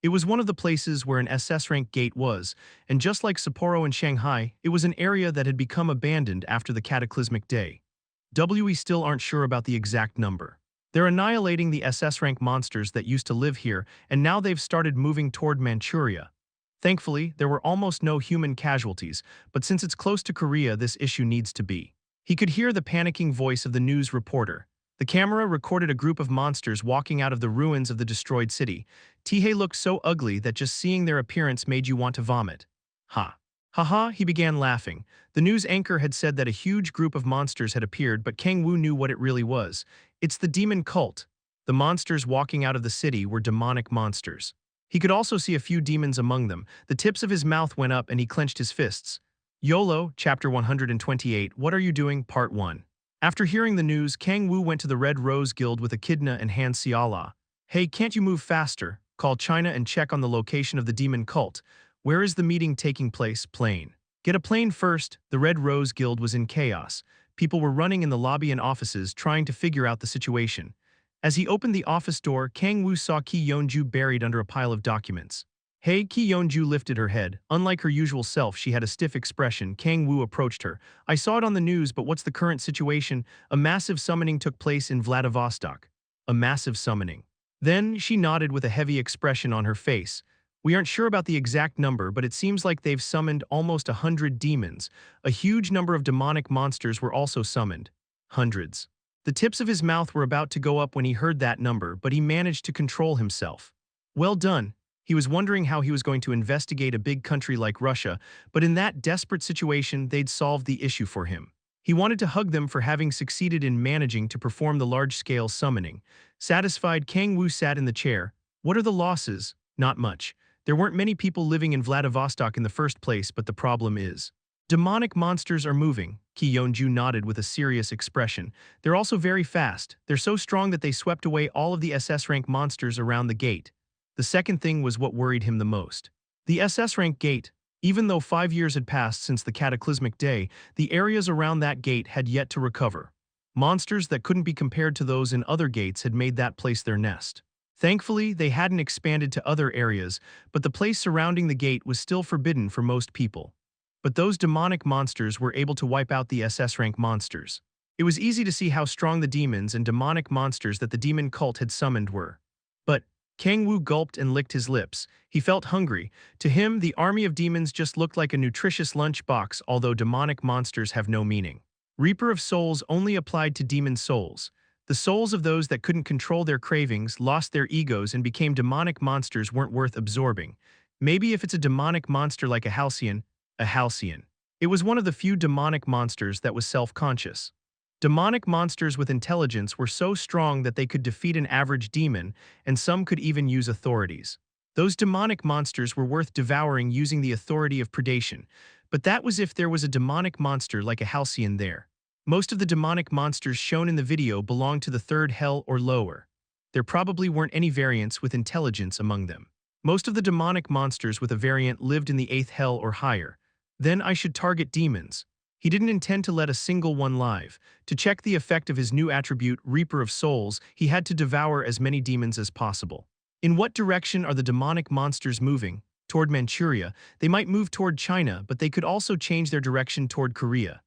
It was one of the places where an SS rank gate was, and just like Sapporo and Shanghai, it was an area that had become abandoned after the cataclysmic day. We still aren't sure about the exact number. They're annihilating the SS rank monsters that used to live here, and now they've started moving toward Manchuria. Thankfully, there were almost no human casualties, but since it's close to Korea, this issue needs to be. He could hear the panicking voice of the news reporter. The camera recorded a group of monsters walking out of the ruins of the destroyed city. Tihei looked so ugly that just seeing their appearance made you want to vomit. Ha. Ha, he began laughing. The news anchor had said that a huge group of monsters had appeared, but Kang-woo knew what it really was. It's the demon cult. The monsters walking out of the city were demonic monsters. He could also see a few demons among them. The tips of his mouth went up and he clenched his fists. YOLO, Chapter 128, What Are You Doing? Part 1. After hearing the news, Kang-woo went to the Red Rose Guild with Echidna and Han Xiala. Hey, can't you move faster? Call China and check on the location of the demon cult. Where is the meeting taking place? Plane. Get a plane first. The Red Rose Guild was in chaos. People were running in the lobby and offices trying to figure out the situation. As he opened the office door, Kang-woo saw Ki Yeonju buried under a pile of documents. Hey, Ki Yeonju lifted her head. Unlike her usual self, she had a stiff expression. Kang-woo approached her. I saw it on the news, but what's the current situation? A massive summoning took place in Vladivostok. A massive summoning. Then she nodded with a heavy expression on her face. We aren't sure about the exact number, but it seems like they've summoned almost 100 demons. A huge number of demonic monsters were also summoned. Hundreds. The tips of his mouth were about to go up when he heard that number, but he managed to control himself. Well done. He was wondering how he was going to investigate a big country like Russia, but in that desperate situation, they'd solved the issue for him. He wanted to hug them for having succeeded in managing to perform the large-scale summoning. Satisfied, Kang-woo sat in the chair. What are the losses? Not much. There weren't many people living in Vladivostok in the first place, but the problem is. Demonic monsters are moving. Ki Yeonju nodded with a serious expression. They're also very fast. They're so strong that they swept away all of the SS rank monsters around the gate. The second thing was what worried him the most. The SS rank gate. Even though 5 years had passed since the cataclysmic day, the areas around that gate had yet to recover. Monsters that couldn't be compared to those in other gates had made that place their nest. Thankfully, they hadn't expanded to other areas, but the place surrounding the gate was still forbidden for most people. But those demonic monsters were able to wipe out the SS rank monsters. It was easy to see how strong the demons and demonic monsters that the demon cult had summoned were. But Kang-woo gulped and licked his lips. He felt hungry. To him, the army of demons just looked like a nutritious lunch box, although demonic monsters have no meaning. Reaper of Souls only applied to demon souls. The souls of those that couldn't control their cravings, lost their egos, and became demonic monsters weren't worth absorbing. Maybe if it's a demonic monster like a halcyon. It was one of the few demonic monsters that was self-conscious. Demonic monsters with intelligence were so strong that they could defeat an average demon, and some could even use authorities. Those demonic monsters were worth devouring using the Authority of Predation, but that was if there was a demonic monster like a halcyon there. Most of the demonic monsters shown in the video belonged to the third hell or lower. There probably weren't any variants with intelligence among them. Most of the demonic monsters with a variant lived in the 8th hell or higher. Then I should target demons. He didn't intend to let a single one live. To check the effect of his new attribute, Reaper of Souls, he had to devour as many demons as possible. In what direction are the demonic monsters moving? Toward Manchuria. They might move toward China, but they could also change their direction toward Korea.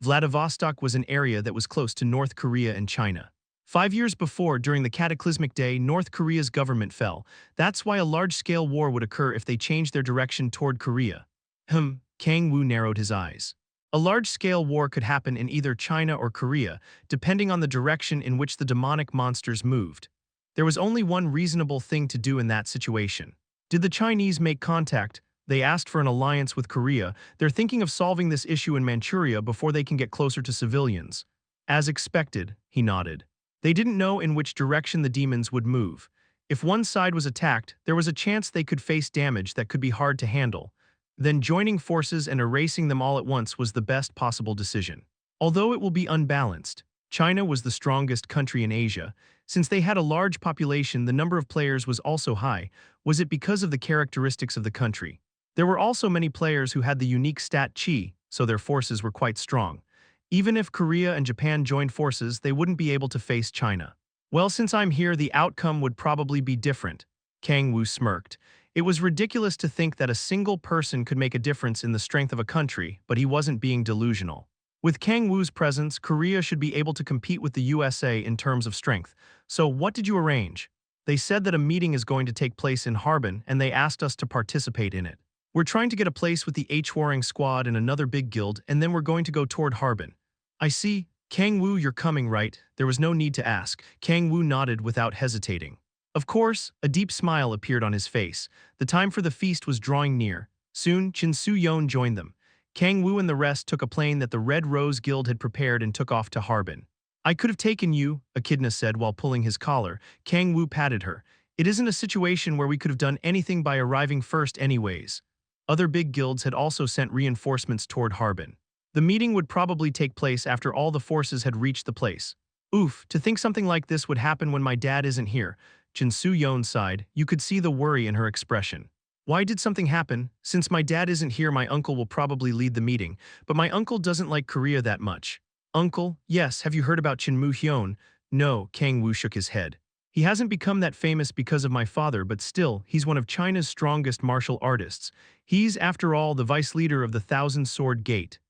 Vladivostok was an area that was close to North Korea and China. 5 years before, during the cataclysmic day, North Korea's government fell. That's why a large-scale war would occur if they changed their direction toward Korea. Kang-woo narrowed his eyes. A large-scale war could happen in either China or Korea, depending on the direction in which the demonic monsters moved. There was only one reasonable thing to do in that situation. Did the Chinese make contact? They asked for an alliance with Korea. They're thinking of solving this issue in Manchuria before they can get closer to civilians. As expected, he nodded. They didn't know in which direction the demons would move. If one side was attacked, there was a chance they could face damage that could be hard to handle. Then joining forces and erasing them all at once was the best possible decision. Although it will be unbalanced, China was the strongest country in Asia. Since they had a large population, the number of players was also high. Was it because of the characteristics of the country? There were also many players who had the unique stat Qi, so their forces were quite strong. Even if Korea and Japan joined forces, they wouldn't be able to face China. Well, since I'm here, the outcome would probably be different. Kang-woo smirked. It was ridiculous to think that a single person could make a difference in the strength of a country, but he wasn't being delusional. With Kang-woo's presence, Korea should be able to compete with the USA in terms of strength. So what did you arrange? They said that a meeting is going to take place in Harbin, and they asked us to participate in it. We're trying to get a place with the H-Warring Squad and another big guild, and then we're going to go toward Harbin. I see. Kang-woo, you're coming, right? There was no need to ask. Kang-woo nodded without hesitating. Of course, a deep smile appeared on his face. The time for the feast was drawing near. Soon, Chin Su-yeon joined them. Kang-woo and the rest took a plane that the Red Rose Guild had prepared and took off to Harbin. I could have taken you, Echidna said while pulling his collar. Kang-woo patted her. It isn't a situation where we could have done anything by arriving first anyways. Other big guilds had also sent reinforcements toward Harbin. The meeting would probably take place after all the forces had reached the place. Oof, to think something like this would happen when my dad isn't here. Jin Su-yeon sighed. You could see the worry in her expression. Why did something happen? Since my dad isn't here, my uncle will probably lead the meeting, but my uncle doesn't like Korea that much. Uncle? Yes, have you heard about Chin Mu-hyun? No, Kang-woo shook his head. He hasn't become that famous because of my father, but still, he's one of China's strongest martial artists. He's, after all, the vice leader of the Thousand Sword Gate.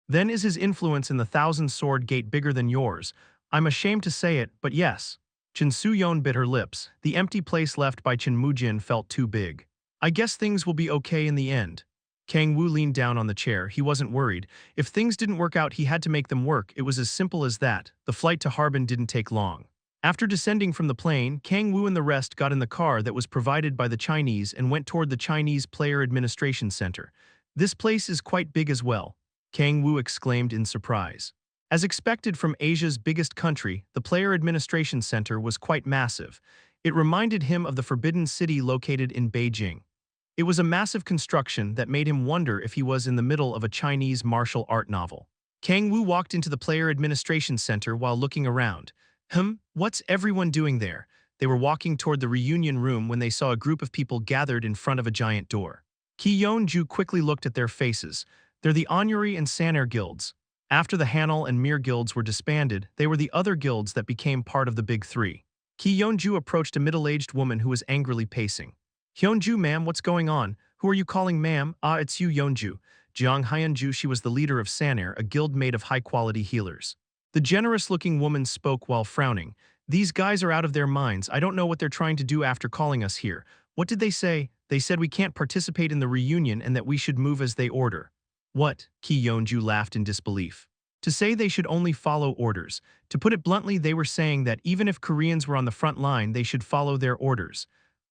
Then is his influence in the Thousand Sword Gate bigger than yours? I'm ashamed to say it, but yes. Chin Su-yeon bit her lips. The empty place left by Chin Mu-jin felt too big. I guess things will be okay in the end. Kang-woo leaned down on the chair. He wasn't worried. If things didn't work out, he had to make them work. It was as simple as that. The flight to Harbin didn't take long. After descending from the plane, Kang-woo and the rest got in the car that was provided by the Chinese and went toward the Chinese Player Administration Center. This place is quite big as well. Kang-woo exclaimed in surprise. As expected from Asia's biggest country, the Player Administration Center was quite massive. It reminded him of the Forbidden City located in Beijing. It was a massive construction that made him wonder if he was in the middle of a Chinese martial art novel. Kang-woo walked into the Player Administration Center while looking around. What's everyone doing there? They were walking toward the reunion room when they saw a group of people gathered in front of a giant door. Ki-yeon-ju quickly looked at their faces. They're the Onyuri and Sanair guilds. After the Hanul and Mir guilds were disbanded, they were the other guilds that became part of the Big Three. Ki Yeonju approached a middle-aged woman who was angrily pacing. Yeonju, ma'am, what's going on? Who are you calling ma'am? Ah, it's you, Yeonju. Jiang Hyunju, she was the leader of Sanair, a guild made of high-quality healers. The generous-looking woman spoke while frowning. These guys are out of their minds. I don't know what they're trying to do after calling us here. What did they say? They said we can't participate in the reunion and that we should move as they order. What? Ki Yeonju laughed in disbelief. To say they should only follow orders. To put it bluntly, they were saying that even if Koreans were on the front line, they should follow their orders.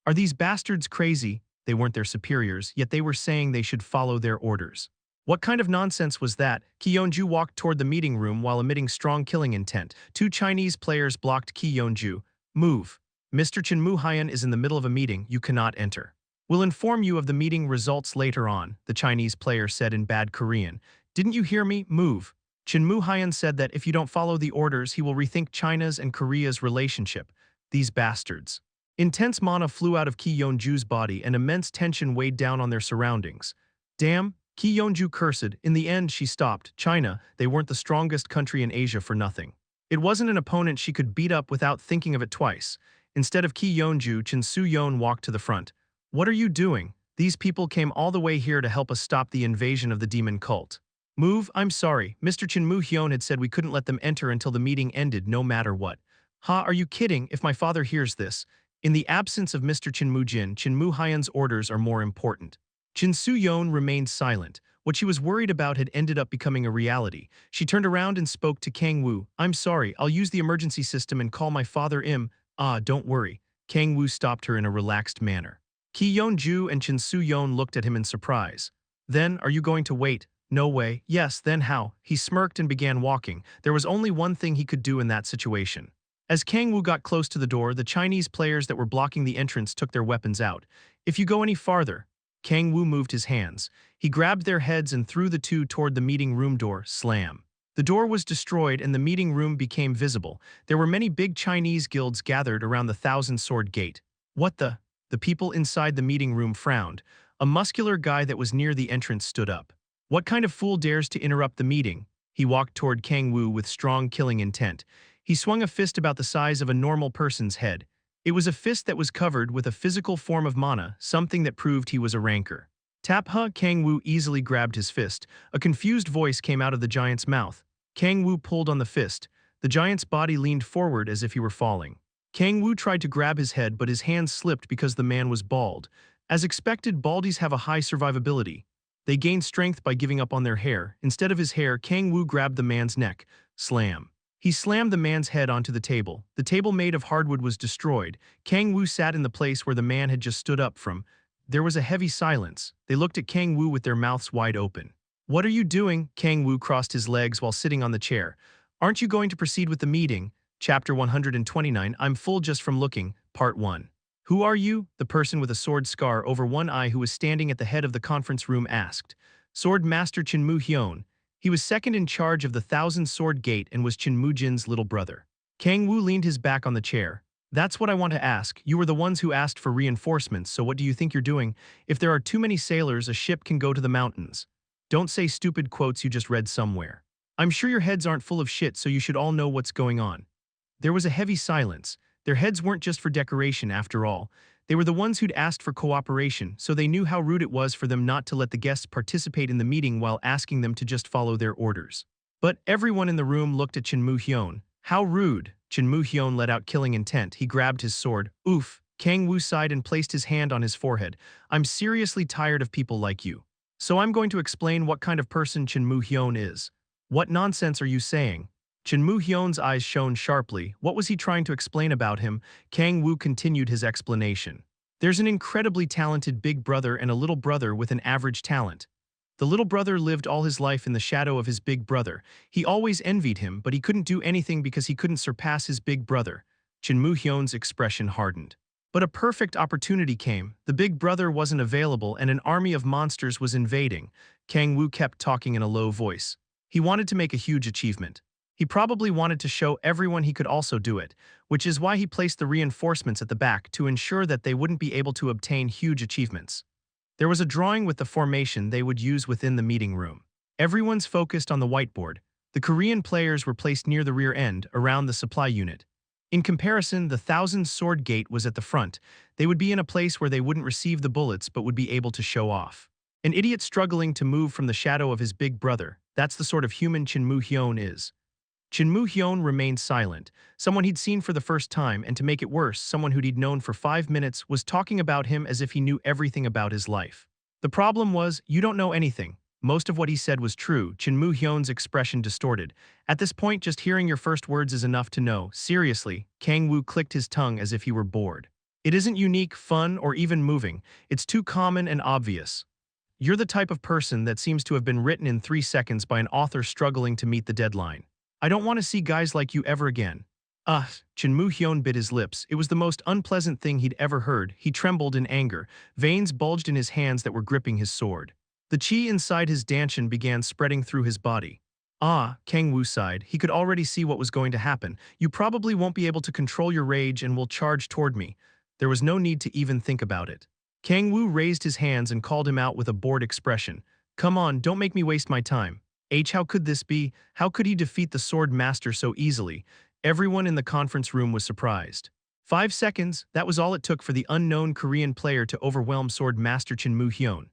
Are these bastards crazy? They weren't their superiors, yet they were saying they should follow their orders. What kind of nonsense was that? Ki Yeonju walked toward the meeting room while emitting strong killing intent. Two Chinese players blocked Ki Yeonju. Move. Mr. Chen Mu-hyun is in the middle of a meeting. You cannot enter. We'll inform you of the meeting results later on, the Chinese player said in bad Korean. Didn't you hear me? Move. Chen Mu-hyun said that if you don't follow the orders, he will rethink China's and Korea's relationship. These bastards. Intense mana flew out of Ki Yeonju's body and immense tension weighed down on their surroundings. Damn, Ki Yeonju cursed. In the end, she stopped. China, they weren't the strongest country in Asia for nothing. It wasn't an opponent she could beat up without thinking of it twice. Instead of Ki Yeonju, Chen Su-yeon walked to the front. What are you doing? These people came all the way here to help us stop the invasion of the demon cult. Move, I'm sorry. Mr. Chen Mu-hyun had said we couldn't let them enter until the meeting ended no matter what. Ha, are you kidding? If my father hears this. In the absence of Mr. Chen Mu-jin, Chen Mu-hyun's orders are more important. Chen Su-yeon remained silent. What she was worried about had ended up becoming a reality. She turned around and spoke to Kang-woo. I'm sorry, I'll use the emergency system and call my father Im. Ah, don't worry. Kang-woo stopped her in a relaxed manner. Ki Yeonju and Chen Su-yeon looked at him in surprise. Then, are you going to wait? No way. Yes, then how? He smirked and began walking. There was only one thing he could do in that situation. As Kang-woo got close to the door, the Chinese players that were blocking the entrance took their weapons out. If you go any farther, Kang-woo moved his hands. He grabbed their heads and threw the two toward the meeting room door. Slam. The door was destroyed and the meeting room became visible. There were many big Chinese guilds gathered around the Thousand-Sword Gate. What the? The people inside the meeting room frowned. A muscular guy that was near the entrance stood up. What kind of fool dares to interrupt the meeting? He walked toward Kang-woo with strong killing intent. He swung a fist about the size of a normal person's head. It was a fist that was covered with a physical form of mana, something that proved he was a ranker. Tap-ha! Kang-woo easily grabbed his fist. A confused voice came out of the giant's mouth. Kang-woo pulled on the fist. The giant's body leaned forward as if he were falling. Kang-woo tried to grab his head, but his hands slipped because the man was bald. As expected, baldies have a high survivability. They gain strength by giving up on their hair. Instead of his hair, Kang-woo grabbed the man's neck. Slam. He slammed the man's head onto the table. The table made of hardwood was destroyed. Kang-woo sat in the place where the man had just stood up from. There was a heavy silence. They looked at Kang-woo with their mouths wide open. What are you doing? Kang-woo crossed his legs while sitting on the chair. Aren't you going to proceed with the meeting? Chapter 129, I'm full just from looking, Part 1. Who are you? The person with a sword scar over one eye who was standing at the head of the conference room asked. Sword Master Chen Mu-hyun. He was second in charge of the Thousand-Sword Gate and was Chen Mu-jin's little brother. Kang-woo leaned his back on the chair. That's what I want to ask. You were the ones who asked for reinforcements, so what do you think you're doing? If there are too many sailors, a ship can go to the mountains. Don't say stupid quotes you just read somewhere. I'm sure your heads aren't full of shit, so you should all know what's going on. There was a heavy silence. Their heads weren't just for decoration, after all. They were the ones who'd asked for cooperation, so they knew how rude it was for them not to let the guests participate in the meeting while asking them to just follow their orders. But everyone in the room looked at Chen Mu-hyun. How rude! Chen Mu-hyun let out killing intent. He grabbed his sword. Oof! Kang-woo sighed and placed his hand on his forehead. I'm seriously tired of people like you. So I'm going to explain what kind of person Chen Mu-hyun is. What nonsense are you saying? Chen Mu-hyun's eyes shone sharply. What was he trying to explain about him? Kang-woo continued his explanation. There's an incredibly talented big brother and a little brother with an average talent. The little brother lived all his life in the shadow of his big brother. He always envied him, but he couldn't do anything because he couldn't surpass his big brother. Chen Mu-hyun's expression hardened. But a perfect opportunity came. The big brother wasn't available and an army of monsters was invading. Kang-woo kept talking in a low voice. He wanted to make a huge achievement. He probably wanted to show everyone he could also do it, which is why he placed the reinforcements at the back to ensure that they wouldn't be able to obtain huge achievements. There was a drawing with the formation they would use within the meeting room. Everyone's focused on the whiteboard. The Korean players were placed near the rear end, around the supply unit. In comparison, the Thousand Sword Gate was at the front. They would be in a place where they wouldn't receive the bullets but would be able to show off. An idiot struggling to move from the shadow of his big brother. That's the sort of human Chin-Moo-hyun is. Chin-Moo-hyun remained silent. Someone he'd seen for the first time, and to make it worse, someone who'd known for 5 minutes, was talking about him as if he knew everything about his life. The problem was, you don't know anything. Most of what he said was true. Chin-Moo-hyun's expression distorted. At this point, just hearing your first words is enough to know. Seriously, Kang-woo clicked his tongue as if he were bored. It isn't unique, fun, or even moving. It's too common and obvious. You're the type of person that seems to have been written in 3 seconds by an author struggling to meet the deadline. I don't want to see guys like you ever again. Chin-Moo-hyun bit his lips. It was the most unpleasant thing he'd ever heard. He trembled in anger. Veins bulged in his hands that were gripping his sword. The chi inside his danchin began spreading through his body. Kang-woo sighed. He could already see what was going to happen. You probably won't be able to control your rage and will charge toward me. There was no need to even think about it. Kang-woo raised his hands and called him out with a bored expression. Come on, don't make me waste my time. How could this be? How could he defeat the sword master so easily? Everyone in the conference room was surprised. 5 seconds, that was all it took for the unknown Korean player to overwhelm sword master Chin-Moo-hyun.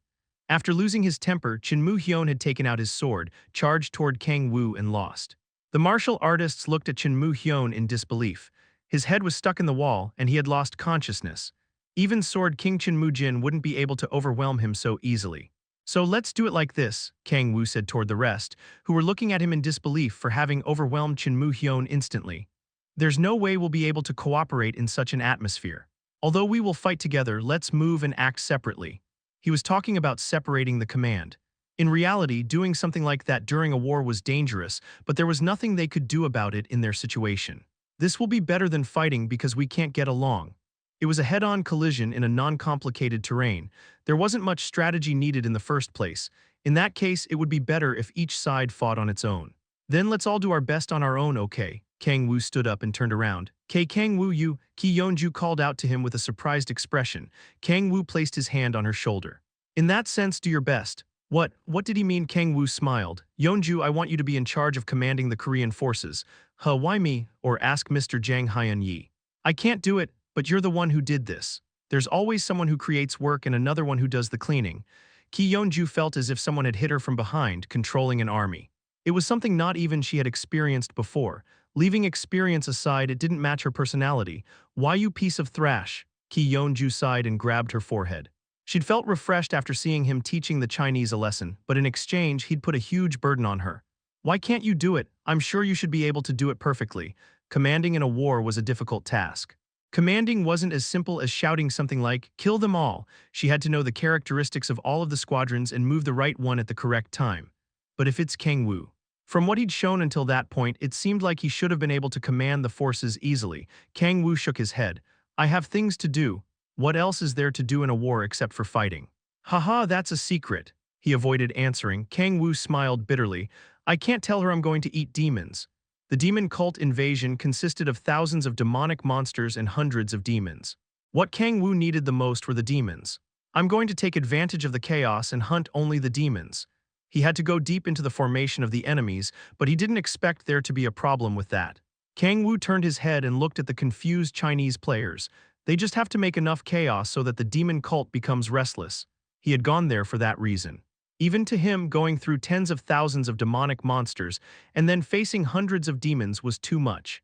After losing his temper, Chin-Moo-hyun had taken out his sword, charged toward Kang-woo and lost. The martial artists looked at Chin-Moo-hyun in disbelief. His head was stuck in the wall, and he had lost consciousness. Even Sword King Chin-Moo-jin wouldn't be able to overwhelm him so easily. So let's do it like this, Kang-woo said toward the rest, who were looking at him in disbelief for having overwhelmed Chin-Moo-hyun instantly. There's no way we'll be able to cooperate in such an atmosphere. Although we will fight together, let's move and act separately. He was talking about separating the command. In reality, doing something like that during a war was dangerous, but there was nothing they could do about it in their situation. This will be better than fighting because we can't get along. It was a head-on collision in a non-complicated terrain. There wasn't much strategy needed in the first place. In that case, it would be better if each side fought on its own. Then let's all do our best on our own, okay? Kang-woo stood up and turned around. Kang-woo you, Ki-yeon-ju called out to him with a surprised expression. Kang-woo placed his hand on her shoulder. In that sense, do your best. What did he mean? Kang-woo smiled. Yeonju, I want you to be in charge of commanding the Korean forces. Why me? Or ask Mr. Jang Hyun-yi. I can't do it, but you're the one who did this. There's always someone who creates work and another one who does the cleaning. Ki-yeon-ju felt as if someone had hit her from behind, controlling an army. It was something not even she had experienced before. Leaving experience aside, it didn't match her personality. Why, you piece of thrash? Ki-yeon-ju sighed and grabbed her forehead. She'd felt refreshed after seeing him teaching the Chinese a lesson, but in exchange, he'd put a huge burden on her. Why can't you do it? I'm sure you should be able to do it perfectly. Commanding in a war was a difficult task. Commanding wasn't as simple as shouting something like, kill them all. She had to know the characteristics of all of the squadrons and move the right one at the correct time. But if it's Kang-woo. From what he'd shown until that point, it seemed like he should have been able to command the forces easily. Kang-woo shook his head. I have things to do. What else is there to do in a war except for fighting? Haha, that's a secret. He avoided answering. Kang-woo smiled bitterly. I can't tell her I'm going to eat demons. The demon cult invasion consisted of thousands of demonic monsters and hundreds of demons. What Kang-woo needed the most were the demons. I'm going to take advantage of the chaos and hunt only the demons. He had to go deep into the formation of the enemies, but he didn't expect there to be a problem with that. Kang-woo turned his head and looked at the confused Chinese players. They just have to make enough chaos so that the demon cult becomes restless. He had gone there for that reason. Even to him, going through tens of thousands of demonic monsters and then facing hundreds of demons was too much.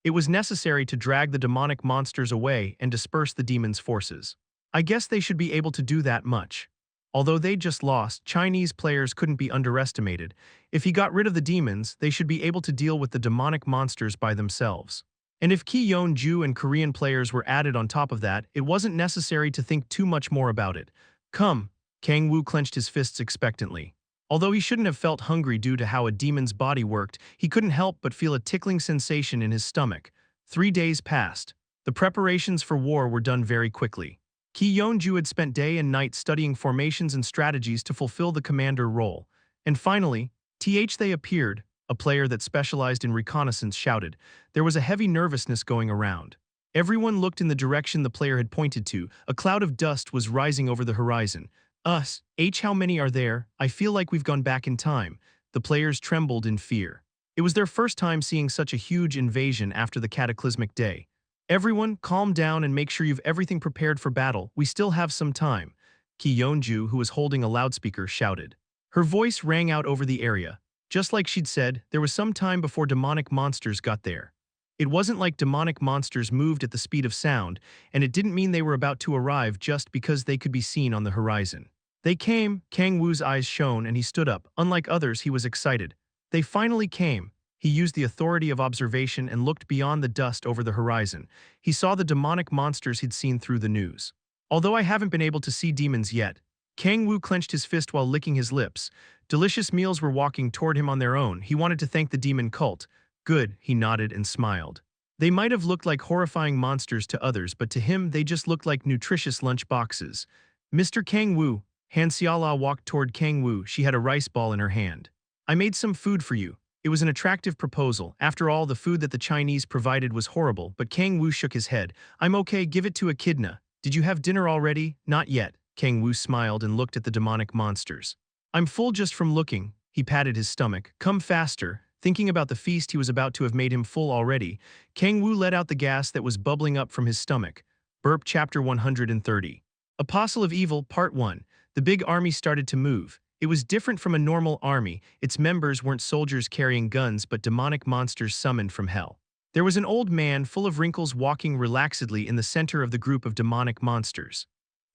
It was necessary to drag the demonic monsters away and disperse the demons' forces. I guess they should be able to do that much. Although they just lost, Chinese players couldn't be underestimated. If he got rid of the demons, they should be able to deal with the demonic monsters by themselves. And if Ki-yeon-ju and Korean players were added on top of that, it wasn't necessary to think too much more about it. Come. Kang-woo clenched his fists expectantly. Although he shouldn't have felt hungry due to how a demon's body worked, he couldn't help but feel a tickling sensation in his stomach. 3 days passed. The preparations for war were done very quickly. Ki-yeon-ju had spent day and night studying formations and strategies to fulfill the commander role. And finally, they appeared. A player that specialized in reconnaissance shouted. There was a heavy nervousness going around. Everyone looked in the direction the player had pointed to. A cloud of dust was rising over the horizon. How many are there? I feel like we've gone back in time. The players trembled in fear. It was their first time seeing such a huge invasion after the cataclysmic day. Everyone, calm down and make sure you've everything prepared for battle. We still have some time, Ki Yeonju, who was holding a loudspeaker, shouted. Her voice rang out over the area. Just like she'd said, there was some time before demonic monsters got there. It wasn't like demonic monsters moved at the speed of sound, and it didn't mean they were about to arrive just because they could be seen on the horizon. They came, Kang-woo's eyes shone and he stood up. Unlike others, he was excited. They finally came. He used the authority of observation and looked beyond the dust over the horizon. He saw the demonic monsters he'd seen through the news. Although I haven't been able to see demons yet, Kang-woo clenched his fist while licking his lips. Delicious meals were walking toward him on their own. He wanted to thank the demon cult. Good, he nodded and smiled. They might have looked like horrifying monsters to others, but to him they just looked like nutritious lunch boxes. Mr. Kang-woo, Han Xiala walked toward Kang-woo. She had a rice ball in her hand. I made some food for you. It was an attractive proposal. After all, the food that the Chinese provided was horrible, but Kang-woo shook his head. I'm okay, give it to Echidna. Did you have dinner already? Not yet. Kang-woo smiled and looked at the demonic monsters. I'm full just from looking. He patted his stomach. Come faster. Thinking about the feast he was about to have made him full already, Kang-woo let out the gas that was bubbling up from his stomach. Burp Chapter 130. Apostle of Evil Part 1. The big army started to move. It was different from a normal army. Its members weren't soldiers carrying guns but demonic monsters summoned from hell. There was an old man full of wrinkles walking relaxedly in the center of the group of demonic monsters.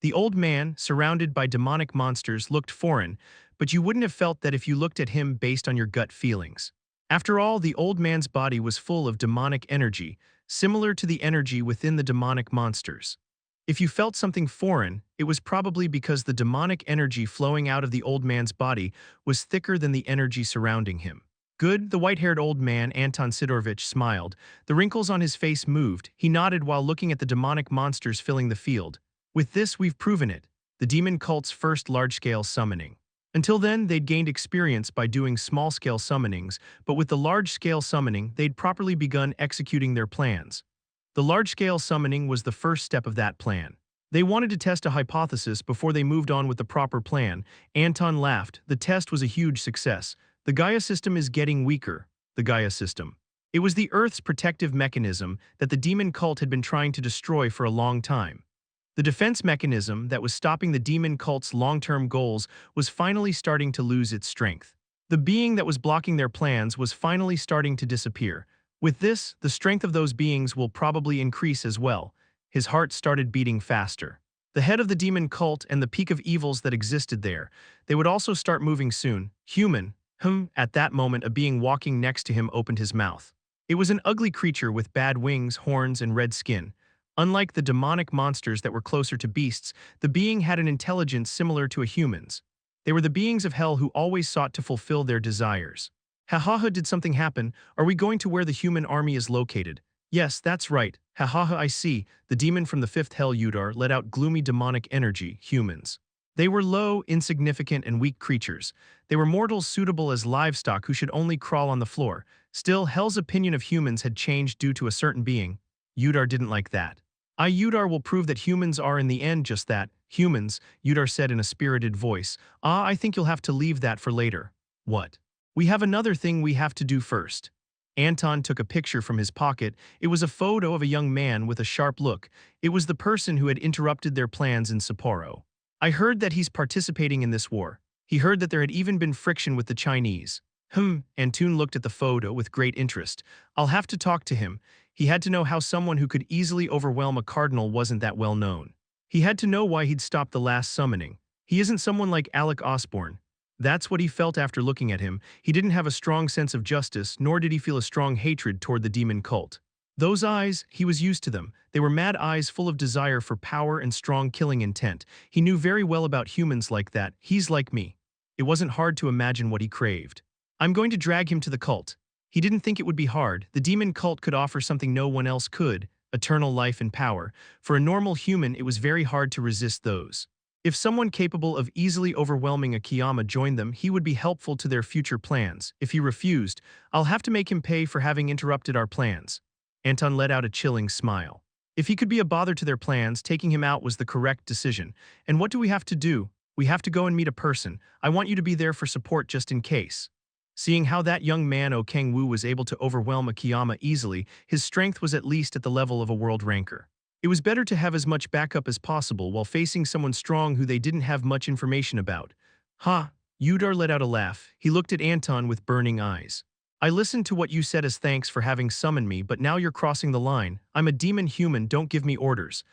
The old man, surrounded by demonic monsters, looked foreign, but you wouldn't have felt that if you looked at him based on your gut feelings. After all, the old man's body was full of demonic energy, similar to the energy within the demonic monsters. If you felt something foreign, it was probably because the demonic energy flowing out of the old man's body was thicker than the energy surrounding him. Good, the white-haired old man, Anton Sidorovich, smiled. The wrinkles on his face moved. He nodded while looking at the demonic monsters filling the field. With this, we've proven it. The demon cult's first large-scale summoning. Until then, they'd gained experience by doing small-scale summonings, but with the large-scale summoning, they'd properly begun executing their plans. The large-scale summoning was the first step of that plan. They wanted to test a hypothesis before they moved on with the proper plan. Anton laughed. The test was a huge success. The Gaia system is getting weaker. The Gaia system. It was the Earth's protective mechanism that the demon cult had been trying to destroy for a long time. The defense mechanism that was stopping the demon cult's long-term goals was finally starting to lose its strength. The being that was blocking their plans was finally starting to disappear. With this, the strength of those beings will probably increase as well. His heart started beating faster. The head of the demon cult and the peak of evils that existed there, they would also start moving soon. Human. At that moment, a being walking next to him opened his mouth. It was an ugly creature with bad wings, horns, and red skin. Unlike the demonic monsters that were closer to beasts, the being had an intelligence similar to a human's. They were the beings of hell who always sought to fulfill their desires. Ha, did something happen? Are we going to where the human army is located? Yes, that's right. Ha, I see. The demon from the fifth hell Udar let out gloomy demonic energy, humans. They were low, insignificant, and weak creatures. They were mortals suitable as livestock who should only crawl on the floor. Still, hell's opinion of humans had changed due to a certain being. Udar didn't like that. Udar will prove that humans are in the end just that. Humans, Udar said in a spirited voice. I think you'll have to leave that for later. What? We have another thing we have to do first. Anton took a picture from his pocket. It was a photo of a young man with a sharp look. It was the person who had interrupted their plans in Sapporo. I heard that he's participating in this war. He heard that there had even been friction with the Chinese. Antoon looked at the photo with great interest. I'll have to talk to him. He had to know how someone who could easily overwhelm a cardinal wasn't that well known. He had to know why he'd stopped the last summoning. He isn't someone like Alec Osborne. That's what he felt after looking at him. He didn't have a strong sense of justice, nor did he feel a strong hatred toward the demon cult. Those eyes, he was used to them. They were mad eyes full of desire for power and strong killing intent. He knew very well about humans like that. He's like me. It wasn't hard to imagine what he craved. I'm going to drag him to the cult. He didn't think it would be hard. The demon cult could offer something no one else could, eternal life and power. For a normal human, it was very hard to resist those. If someone capable of easily overwhelming a Kiyama joined them, he would be helpful to their future plans. If he refused, I'll have to make him pay for having interrupted our plans. Anton let out a chilling smile. If he could be a bother to their plans, taking him out was the correct decision. And what do we have to do? We have to go and meet a person. I want you to be there for support just in case. Seeing how that young man Kang-woo was able to overwhelm Akiyama easily, his strength was at least at the level of a world ranker. It was better to have as much backup as possible while facing someone strong who they didn't have much information about. Ha! Yudar let out a laugh. He looked at Anton with burning eyes. I listened to what you said as thanks for having summoned me, but now you're crossing the line. I'm a demon human, don't give me orders.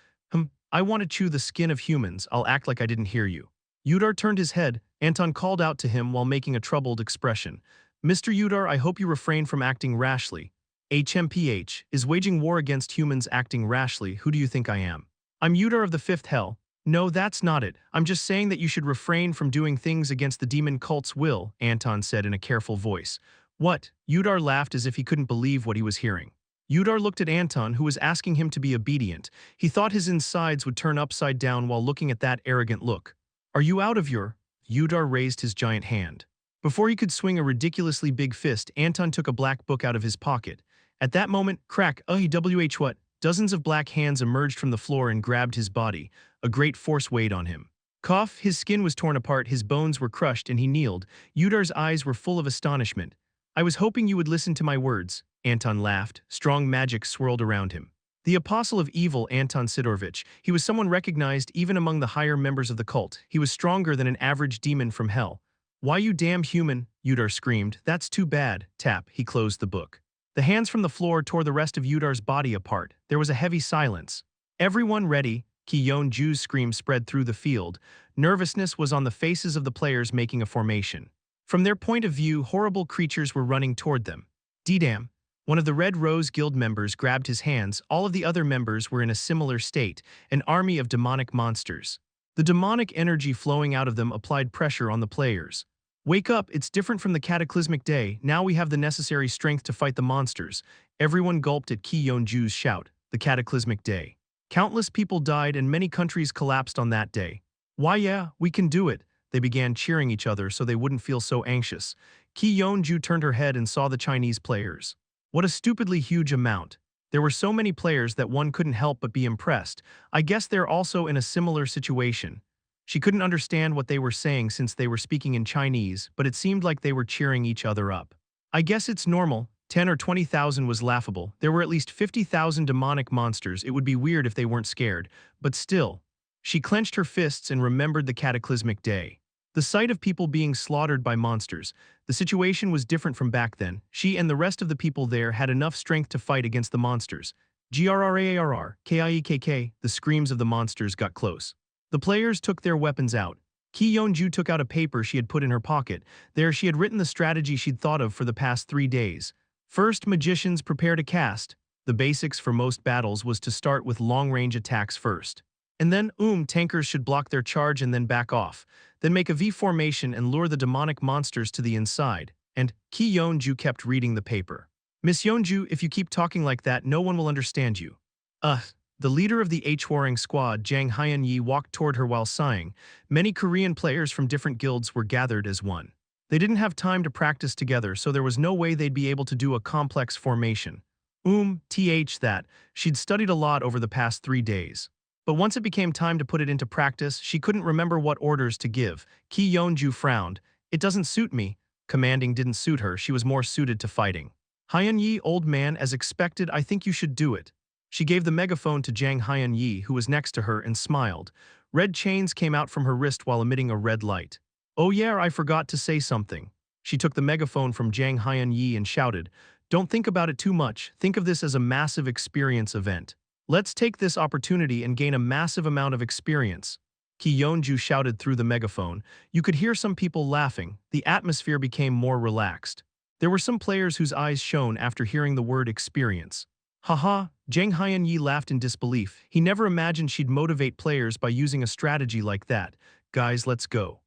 I want to chew the skin of humans, I'll act like I didn't hear you. Yudar turned his head. Anton called out to him while making a troubled expression. Mr. Yudar, I hope you refrain from acting rashly. HMPH, is waging war against humans acting rashly, who do you think I am? I'm Yudar of the Fifth Hell. No, that's not it. I'm just saying that you should refrain from doing things against the demon cult's will, Anton said in a careful voice. What? Yudar laughed as if he couldn't believe what he was hearing. Yudar looked at Anton, who was asking him to be obedient. He thought his insides would turn upside down while looking at that arrogant look. Are you out of your… Yudar raised his giant hand. Before he could swing a ridiculously big fist, Anton took a black book out of his pocket. At that moment, crack, what? Dozens of black hands emerged from the floor and grabbed his body. A great force weighed on him. Cough, his skin was torn apart, his bones were crushed, and he kneeled. Yudar's eyes were full of astonishment. I was hoping you would listen to my words, Anton laughed. Strong magic swirled around him. The apostle of evil, Anton Sidorovich. He was someone recognized even among the higher members of the cult. He was stronger than an average demon from hell. Why, you damn human, Yudar screamed. That's too bad. Tap, he closed the book. The hands from the floor tore the rest of Yudar's body apart. There was a heavy silence. Everyone ready, Ki-yeon-ju's scream spread through the field. Nervousness was on the faces of the players making a formation. From their point of view, horrible creatures were running toward them. D-damn. One of the Red Rose Guild members grabbed his hands. All of the other members were in a similar state, an army of demonic monsters. The demonic energy flowing out of them applied pressure on the players. Wake up, it's different from the cataclysmic day. Now we have the necessary strength to fight the monsters. Everyone gulped at Ki-yeon-ju's shout, the cataclysmic day. Countless people died and many countries collapsed on that day. Why yeah, we can do it. They began cheering each other so they wouldn't feel so anxious. Ki-yeon-ju turned her head and saw the Chinese players. What a stupidly huge amount. There were so many players that one couldn't help but be impressed. I guess they're also in a similar situation. She couldn't understand what they were saying since they were speaking in Chinese, but it seemed like they were cheering each other up. I guess it's normal. 10 or 20,000 was laughable. There were at least 50,000 demonic monsters. It would be weird if they weren't scared. But still. She clenched her fists and remembered the cataclysmic day. The sight of people being slaughtered by monsters. The situation was different from back then. She and the rest of the people there had enough strength to fight against the monsters. Grrararr, kiekk, the screams of the monsters got close. The players took their weapons out. Ki-yeon-ju took out a paper she had put in her pocket. There she had written the strategy she'd thought of for the past 3 days. First, magicians prepare to cast. The basics for most battles was to start with long-range attacks first. And then, tankers should block their charge and then back off. Then make a V formation and lure the demonic monsters to the inside. And Ki-yeon-ju kept reading the paper. Miss Yeon-ju, if you keep talking like that, no one will understand you. The leader of the devouring squad, Jang Hyun-yi, walked toward her while sighing. Many Korean players from different guilds were gathered as one. They didn't have time to practice together, so there was no way they'd be able to do a complex formation. That. She'd studied a lot over the past 3 days. But once it became time to put it into practice, she couldn't remember what orders to give. Ki-yeon-ju frowned. It doesn't suit me. Commanding didn't suit her, she was more suited to fighting. Hyun-yi, old man, as expected, I think you should do it. She gave the megaphone to Jang Hyun-yi, who was next to her, and smiled. Red chains came out from her wrist while emitting a red light. Oh yeah, I forgot to say something. She took the megaphone from Jang Hyun-yi and shouted, Don't think about it too much, think of this as a massive experience event. Let's take this opportunity and gain a massive amount of experience. Ki-yeon-ju shouted through the megaphone. You could hear some people laughing. The atmosphere became more relaxed. There were some players whose eyes shone after hearing the word experience. Haha, Jang Hyun-yi laughed in disbelief. He never imagined she'd motivate players by using a strategy like that. Guys, let's go.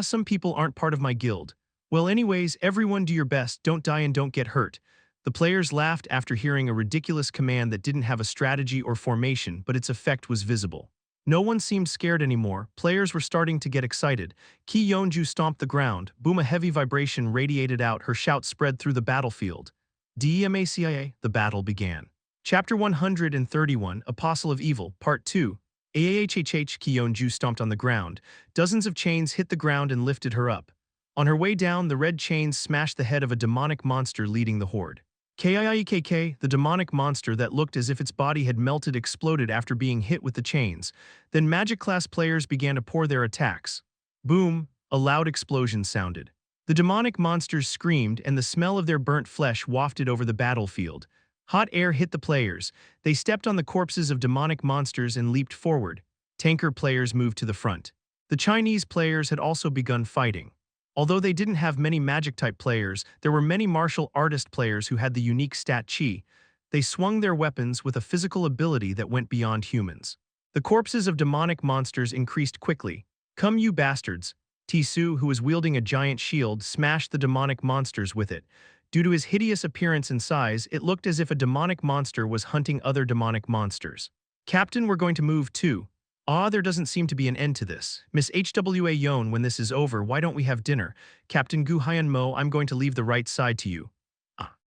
Some people aren't part of my guild. Well anyways, everyone do your best, don't die and don't get hurt. The players laughed after hearing a ridiculous command that didn't have a strategy or formation, but its effect was visible. No one seemed scared anymore. Players were starting to get excited. Ki-yeon-ju stomped the ground. Boom, a heavy vibration radiated out. Her shout spread through the battlefield. DMACIA, the battle began. Chapter 131, Apostle of Evil, Part 2. Ki-yeon-ju stomped on the ground. Dozens of chains hit the ground and lifted her up. On her way down, the red chains smashed the head of a demonic monster leading the horde. Kiikk, the demonic monster that looked as if its body had melted, exploded after being hit with the chains. Then magic-class players began to pour their attacks. Boom, a loud explosion sounded. The demonic monsters screamed, and the smell of their burnt flesh wafted over the battlefield. Hot air hit the players. They stepped on the corpses of demonic monsters and leaped forward. Tanker players moved to the front. The Chinese players had also begun fighting. Although they didn't have many magic-type players, there were many martial artist players who had the unique stat chi. They swung their weapons with a physical ability that went beyond humans. The corpses of demonic monsters increased quickly. Come you bastards! Tisu, who was wielding a giant shield, smashed the demonic monsters with it. Due to his hideous appearance and size, it looked as if a demonic monster was hunting other demonic monsters. Captain, we're going to move too. There doesn't seem to be an end to this. Miss HWA Yon, when this is over, why don't we have dinner? Captain Gu Hyun Mo, I'm going to leave the right side to you.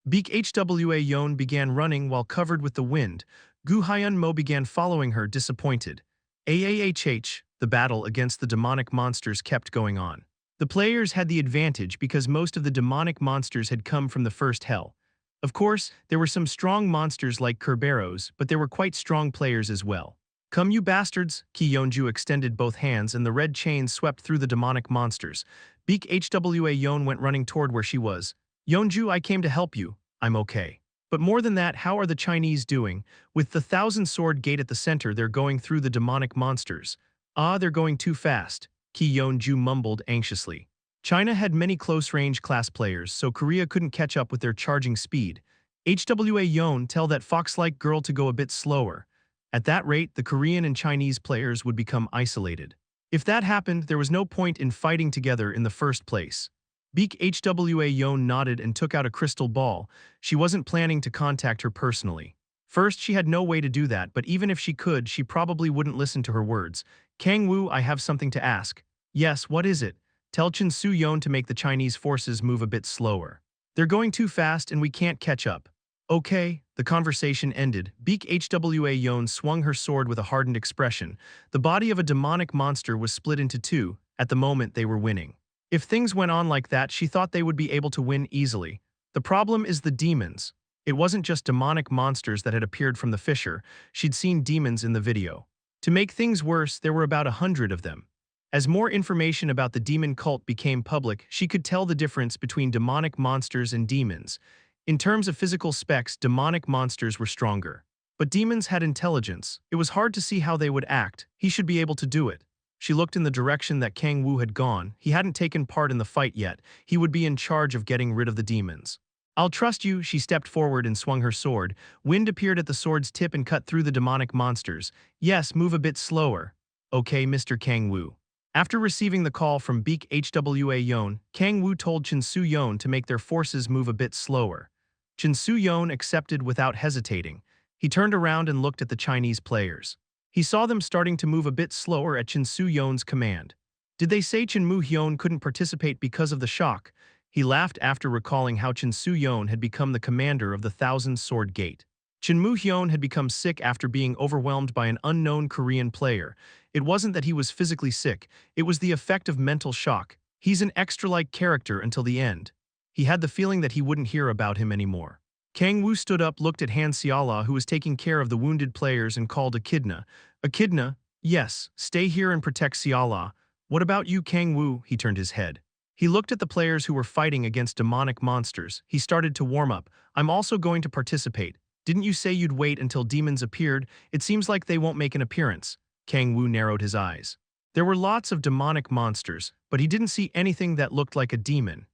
Beak HWA Yon began running while covered with the wind. Gu Hyun Mo began following her, disappointed. AAHH, the battle against the demonic monsters kept going on. The players had the advantage because most of the demonic monsters had come from the first hell. Of course, there were some strong monsters like Kerberos, but there were quite strong players as well. Come you bastards! Ki Yeonju extended both hands and the red chains swept through the demonic monsters. Beak HWA Yeon went running toward where she was. Yeonju, I came to help you. I'm okay. But more than that, how are the Chinese doing? With the 1,000-sword gate at the center, they're going through the demonic monsters. They're going too fast, Ki Yeonju mumbled anxiously. China had many close-range class players, so Korea couldn't catch up with their charging speed. HWA Yeon, tell that fox-like girl to go a bit slower. At that rate, the Korean and Chinese players would become isolated. If that happened, there was no point in fighting together in the first place. Beak HWA Yeon nodded and took out a crystal ball. She wasn't planning to contact her personally. First, she had no way to do that, but even if she could, she probably wouldn't listen to her words. Kang-woo, I have something to ask. Yes, what is it? Tell Chen Su-yeon to make the Chinese forces move a bit slower. They're going too fast and we can't catch up. Okay, the conversation ended. Beak HWA Yeon swung her sword with a hardened expression. The body of a demonic monster was split into two. At the moment, they were winning. If things went on like that, she thought they would be able to win easily. The problem is the demons. It wasn't just demonic monsters that had appeared from the fissure. She'd seen demons in the video. To make things worse, there were about 100 of them. As more information about the demon cult became public, she could tell the difference between demonic monsters and demons. In terms of physical specs, demonic monsters were stronger. But demons had intelligence. It was hard to see how they would act. He should be able to do it. She looked in the direction that Kang-woo had gone. He hadn't taken part in the fight yet. He would be in charge of getting rid of the demons. I'll trust you. She stepped forward and swung her sword. Wind appeared at the sword's tip and cut through the demonic monsters. Yes, move a bit slower. Okay, Mr. Kang-woo. After receiving the call from Beak HWA Yeon, Kang-woo told Chen Su-yeon to make their forces move a bit slower. Chen Su-yeon accepted without hesitating. He turned around and looked at the Chinese players. He saw them starting to move a bit slower at Chen Su-yeon's command. Did they say Chen Mu-hyun couldn't participate because of the shock? He laughed after recalling how Chen Su-yeon had become the commander of the 1,000-sword gate. Chen Mu-hyun had become sick after being overwhelmed by an unknown Korean player. It wasn't that he was physically sick, it was the effect of mental shock. He's an extra-like character until the end. He had the feeling that he wouldn't hear about him anymore. Kang-woo stood up, looked at Han Xiala, who was taking care of the wounded players, and called Echidna. Echidna, yes, stay here and protect Xiala. What about you, Kang-woo? He turned his head. He looked at the players who were fighting against demonic monsters. He started to warm up. I'm also going to participate. Didn't you say you'd wait until demons appeared? It seems like they won't make an appearance. Kang-woo narrowed his eyes. There were lots of demonic monsters, but he didn't see anything that looked like a demon.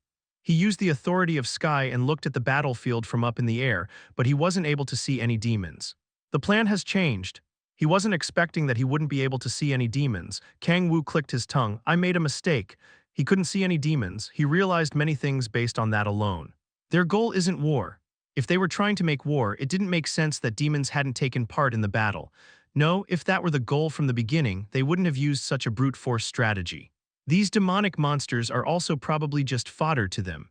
He used the authority of sky and looked at the battlefield from up in the air, but he wasn't able to see any demons. The plan has changed. He wasn't expecting that he wouldn't be able to see any demons. Kang-woo clicked his tongue. I made a mistake. He couldn't see any demons. He realized many things based on that alone. Their goal isn't war. If they were trying to make war, it didn't make sense that demons hadn't taken part in the battle. No, if that were the goal from the beginning, they wouldn't have used such a brute force strategy. These demonic monsters are also probably just fodder to them.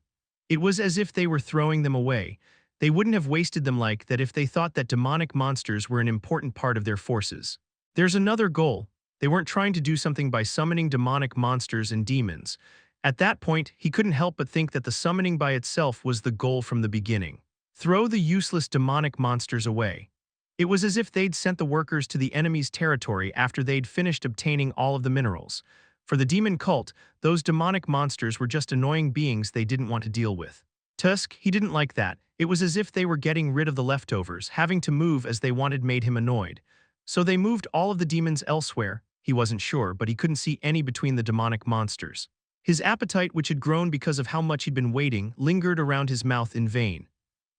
It was as if they were throwing them away. They wouldn't have wasted them like that if they thought that demonic monsters were an important part of their forces. There's another goal. They weren't trying to do something by summoning demonic monsters and demons. At that point, he couldn't help but think that the summoning by itself was the goal from the beginning. Throw the useless demonic monsters away. It was as if they'd sent the workers to the enemy's territory after they'd finished obtaining all of the minerals. For the demon cult, those demonic monsters were just annoying beings they didn't want to deal with. Tusk, he didn't like that. It was as if they were getting rid of the leftovers, having to move as they wanted made him annoyed. So they moved all of the demons elsewhere. He wasn't sure, but he couldn't see any between the demonic monsters. His appetite, which had grown because of how much he'd been waiting, lingered around his mouth in vain.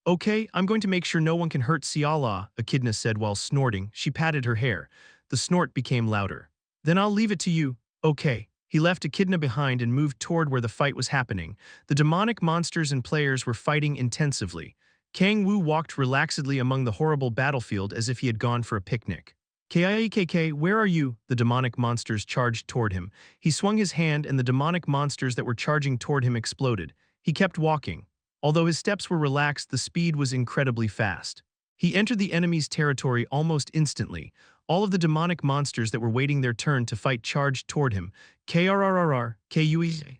Okay, I'm going to make sure no one can hurt Siala, Echidna said while snorting. She patted her hair. The snort became louder. Then I'll leave it to you. Okay. He left Echidna behind and moved toward where the fight was happening. The demonic monsters and players were fighting intensively. Kang-woo walked relaxedly among the horrible battlefield as if he had gone for a picnic. Kikk, where are you? The demonic monsters charged toward him. He swung his hand and the demonic monsters that were charging toward him exploded. He kept walking. Although his steps were relaxed, the speed was incredibly fast. He entered the enemy's territory almost instantly. All of the demonic monsters that were waiting their turn to fight charged toward him. Kue,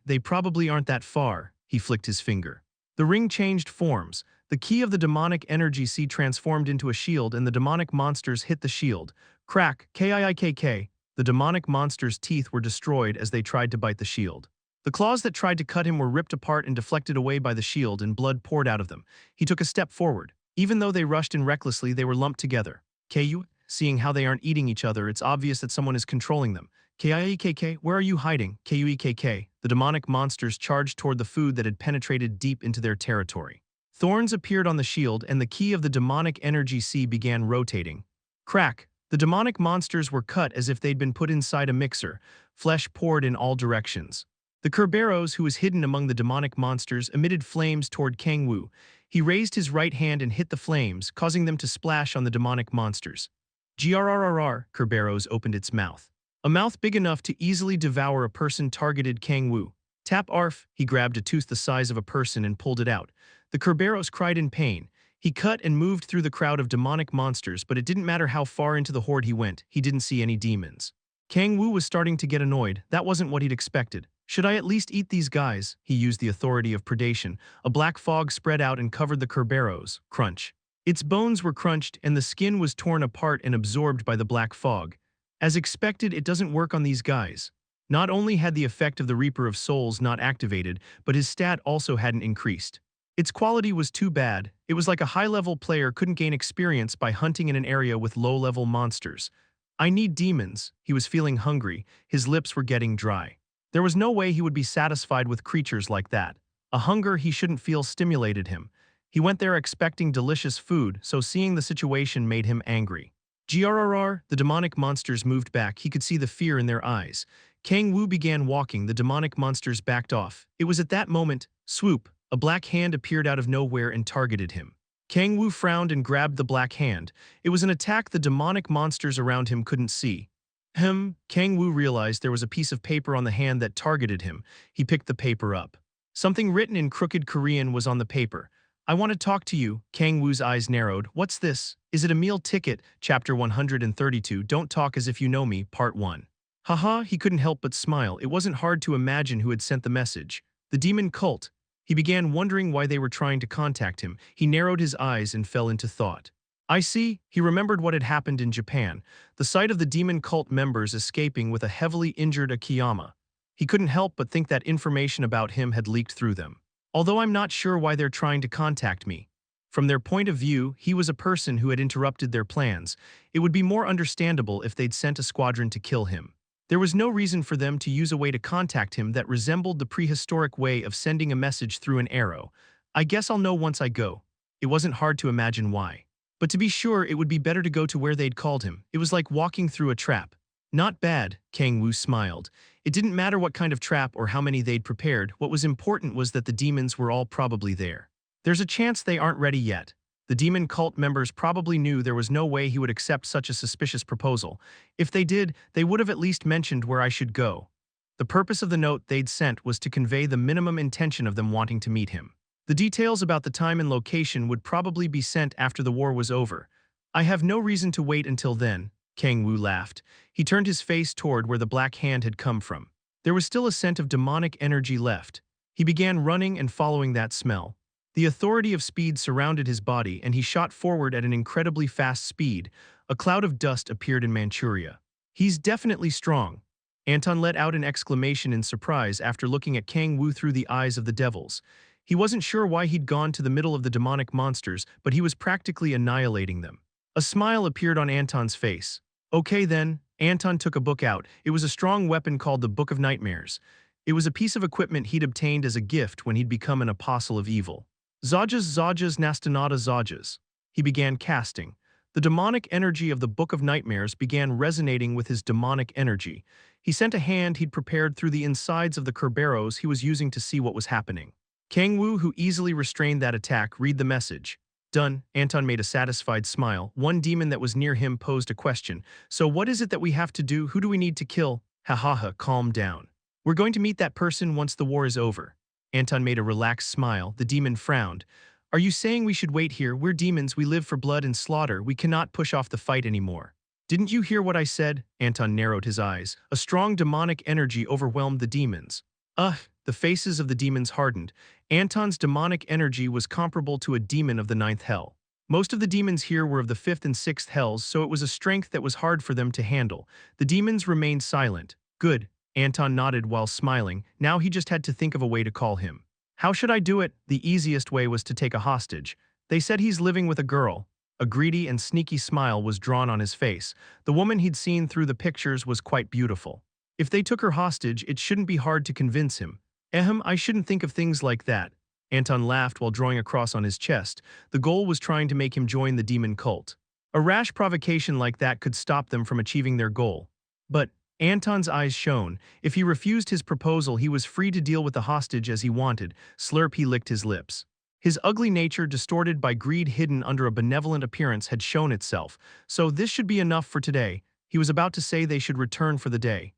they probably aren't that far, he flicked his finger. The ring changed forms. The key of the demonic energy sea transformed into a shield and the demonic monsters hit the shield. Crack, Kikk. The demonic monsters' teeth were destroyed as they tried to bite the shield. The claws that tried to cut him were ripped apart and deflected away by the shield and blood poured out of them. He took a step forward. Even though they rushed in recklessly, they were lumped together. Ku, seeing how they aren't eating each other, it's obvious that someone is controlling them. Kikk, where are you hiding? Kuekk. The demonic monsters charged toward the food that had penetrated deep into their territory. Thorns appeared on the shield and the key of the demonic energy sea began rotating. Crack. The demonic monsters were cut as if they'd been put inside a mixer. Flesh poured in all directions. The Kerberos, who was hidden among the demonic monsters, emitted flames toward Kang-woo. He raised his right hand and hit the flames, causing them to splash on the demonic monsters. Grrrr, Kerberos opened its mouth. A mouth big enough to easily devour a person targeted Kang-woo. Tap arf, he grabbed a tooth the size of a person and pulled it out. The Kerberos cried in pain. He cut and moved through the crowd of demonic monsters, but it didn't matter how far into the horde he went, he didn't see any demons. Kang-woo was starting to get annoyed. That wasn't what he'd expected. Should I at least eat these guys? He used the authority of predation. A black fog spread out and covered the Kerberos. Crunch. Its bones were crunched and the skin was torn apart and absorbed by the black fog. As expected, it doesn't work on these guys. Not only had the effect of the Reaper of Souls not activated, but his stat also hadn't increased. Its quality was too bad. It was like a high-level player couldn't gain experience by hunting in an area with low-level monsters. I need demons. He was feeling hungry. His lips were getting dry. There was no way he would be satisfied with creatures like that. A hunger he shouldn't feel stimulated him. He went there expecting delicious food, so seeing the situation made him angry. Grrrr, the demonic monsters moved back. He could see the fear in their eyes. Kang-woo began walking. The demonic monsters backed off. It was at that moment, swoop, a black hand appeared out of nowhere and targeted him. Kang-woo frowned and grabbed the black hand. It was an attack the demonic monsters around him couldn't see. Kang-woo realized there was a piece of paper on the hand that targeted him. He picked the paper up. Something written in crooked Korean was on the paper. I want to talk to you. Kang-woo's eyes narrowed. What's this? Is it a meal ticket? Chapter 132, Don't Talk As If You Know Me, Part 1. Haha, he couldn't help but smile. It wasn't hard to imagine who had sent the message. The demon cult. He began wondering why they were trying to contact him. He narrowed his eyes and fell into thought. I see. He remembered what had happened in Japan. The sight of the demon cult members escaping with a heavily injured Akiyama. He couldn't help but think that information about him had leaked through them. Although I'm not sure why they're trying to contact me. From their point of view, he was a person who had interrupted their plans. It would be more understandable if they'd sent a squadron to kill him. There was no reason for them to use a way to contact him that resembled the prehistoric way of sending a message through an arrow. I guess I'll know once I go. It wasn't hard to imagine why. But to be sure, it would be better to go to where they'd called him. It was like walking through a trap. Not bad, Kang-woo smiled. It didn't matter what kind of trap or how many they'd prepared. What was important was that the demons were all probably there. There's a chance they aren't ready yet. The demon cult members probably knew there was no way he would accept such a suspicious proposal. If they did, they would have at least mentioned where I should go. The purpose of the note they'd sent was to convey the minimum intention of them wanting to meet him. The details about the time and location would probably be sent after the war was over. I have no reason to wait until then, Kang-woo laughed. He turned his face toward where the black hand had come from. There was still a scent of demonic energy left. He began running and following that smell. The authority of speed surrounded his body, and he shot forward at an incredibly fast speed. A cloud of dust appeared in Manchuria. He's definitely strong. Anton let out an exclamation in surprise after looking at Kang-woo through the eyes of the devils. He wasn't sure why he'd gone to the middle of the demonic monsters, but he was practically annihilating them. A smile appeared on Anton's face. Okay then, Anton took a book out. It was a strong weapon called the Book of Nightmares. It was a piece of equipment he'd obtained as a gift when he'd become an apostle of evil. Zajas nastanata zajas. He began casting. The demonic energy of the Book of Nightmares began resonating with his demonic energy. He sent a hand he'd prepared through the insides of the Kerberos he was using to see what was happening. Kang-woo, who easily restrained that attack, read the message. Done. Anton made a satisfied smile. One demon that was near him posed a question. So what is it that we have to do? Who do we need to kill? Ha ha ha, calm down. We're going to meet that person once the war is over. Anton made a relaxed smile. The demon frowned. Are you saying we should wait here? We're demons, we live for blood and slaughter, we cannot push off the fight anymore. Didn't you hear what I said? Anton narrowed his eyes. A strong demonic energy overwhelmed the demons. The faces of the demons hardened. Anton's demonic energy was comparable to a demon of the ninth hell. Most of the demons here were of the fifth and sixth hells, so it was a strength that was hard for them to handle. The demons remained silent. Good. Anton nodded while smiling. Now he just had to think of a way to call him. How should I do it? The easiest way was to take a hostage. They said he's living with a girl. A greedy and sneaky smile was drawn on his face. The woman he'd seen through the pictures was quite beautiful. If they took her hostage, it shouldn't be hard to convince him. I shouldn't think of things like that. Anton laughed while drawing a cross on his chest. The goal was trying to make him join the demon cult. A rash provocation like that could stop them from achieving their goal. But Anton's eyes shone. If he refused his proposal, he was free to deal with the hostage as he wanted. Slurp, he licked his lips. His ugly nature, distorted by greed hidden under a benevolent appearance, had shown itself. So this should be enough for today. He was about to say they should return for the day.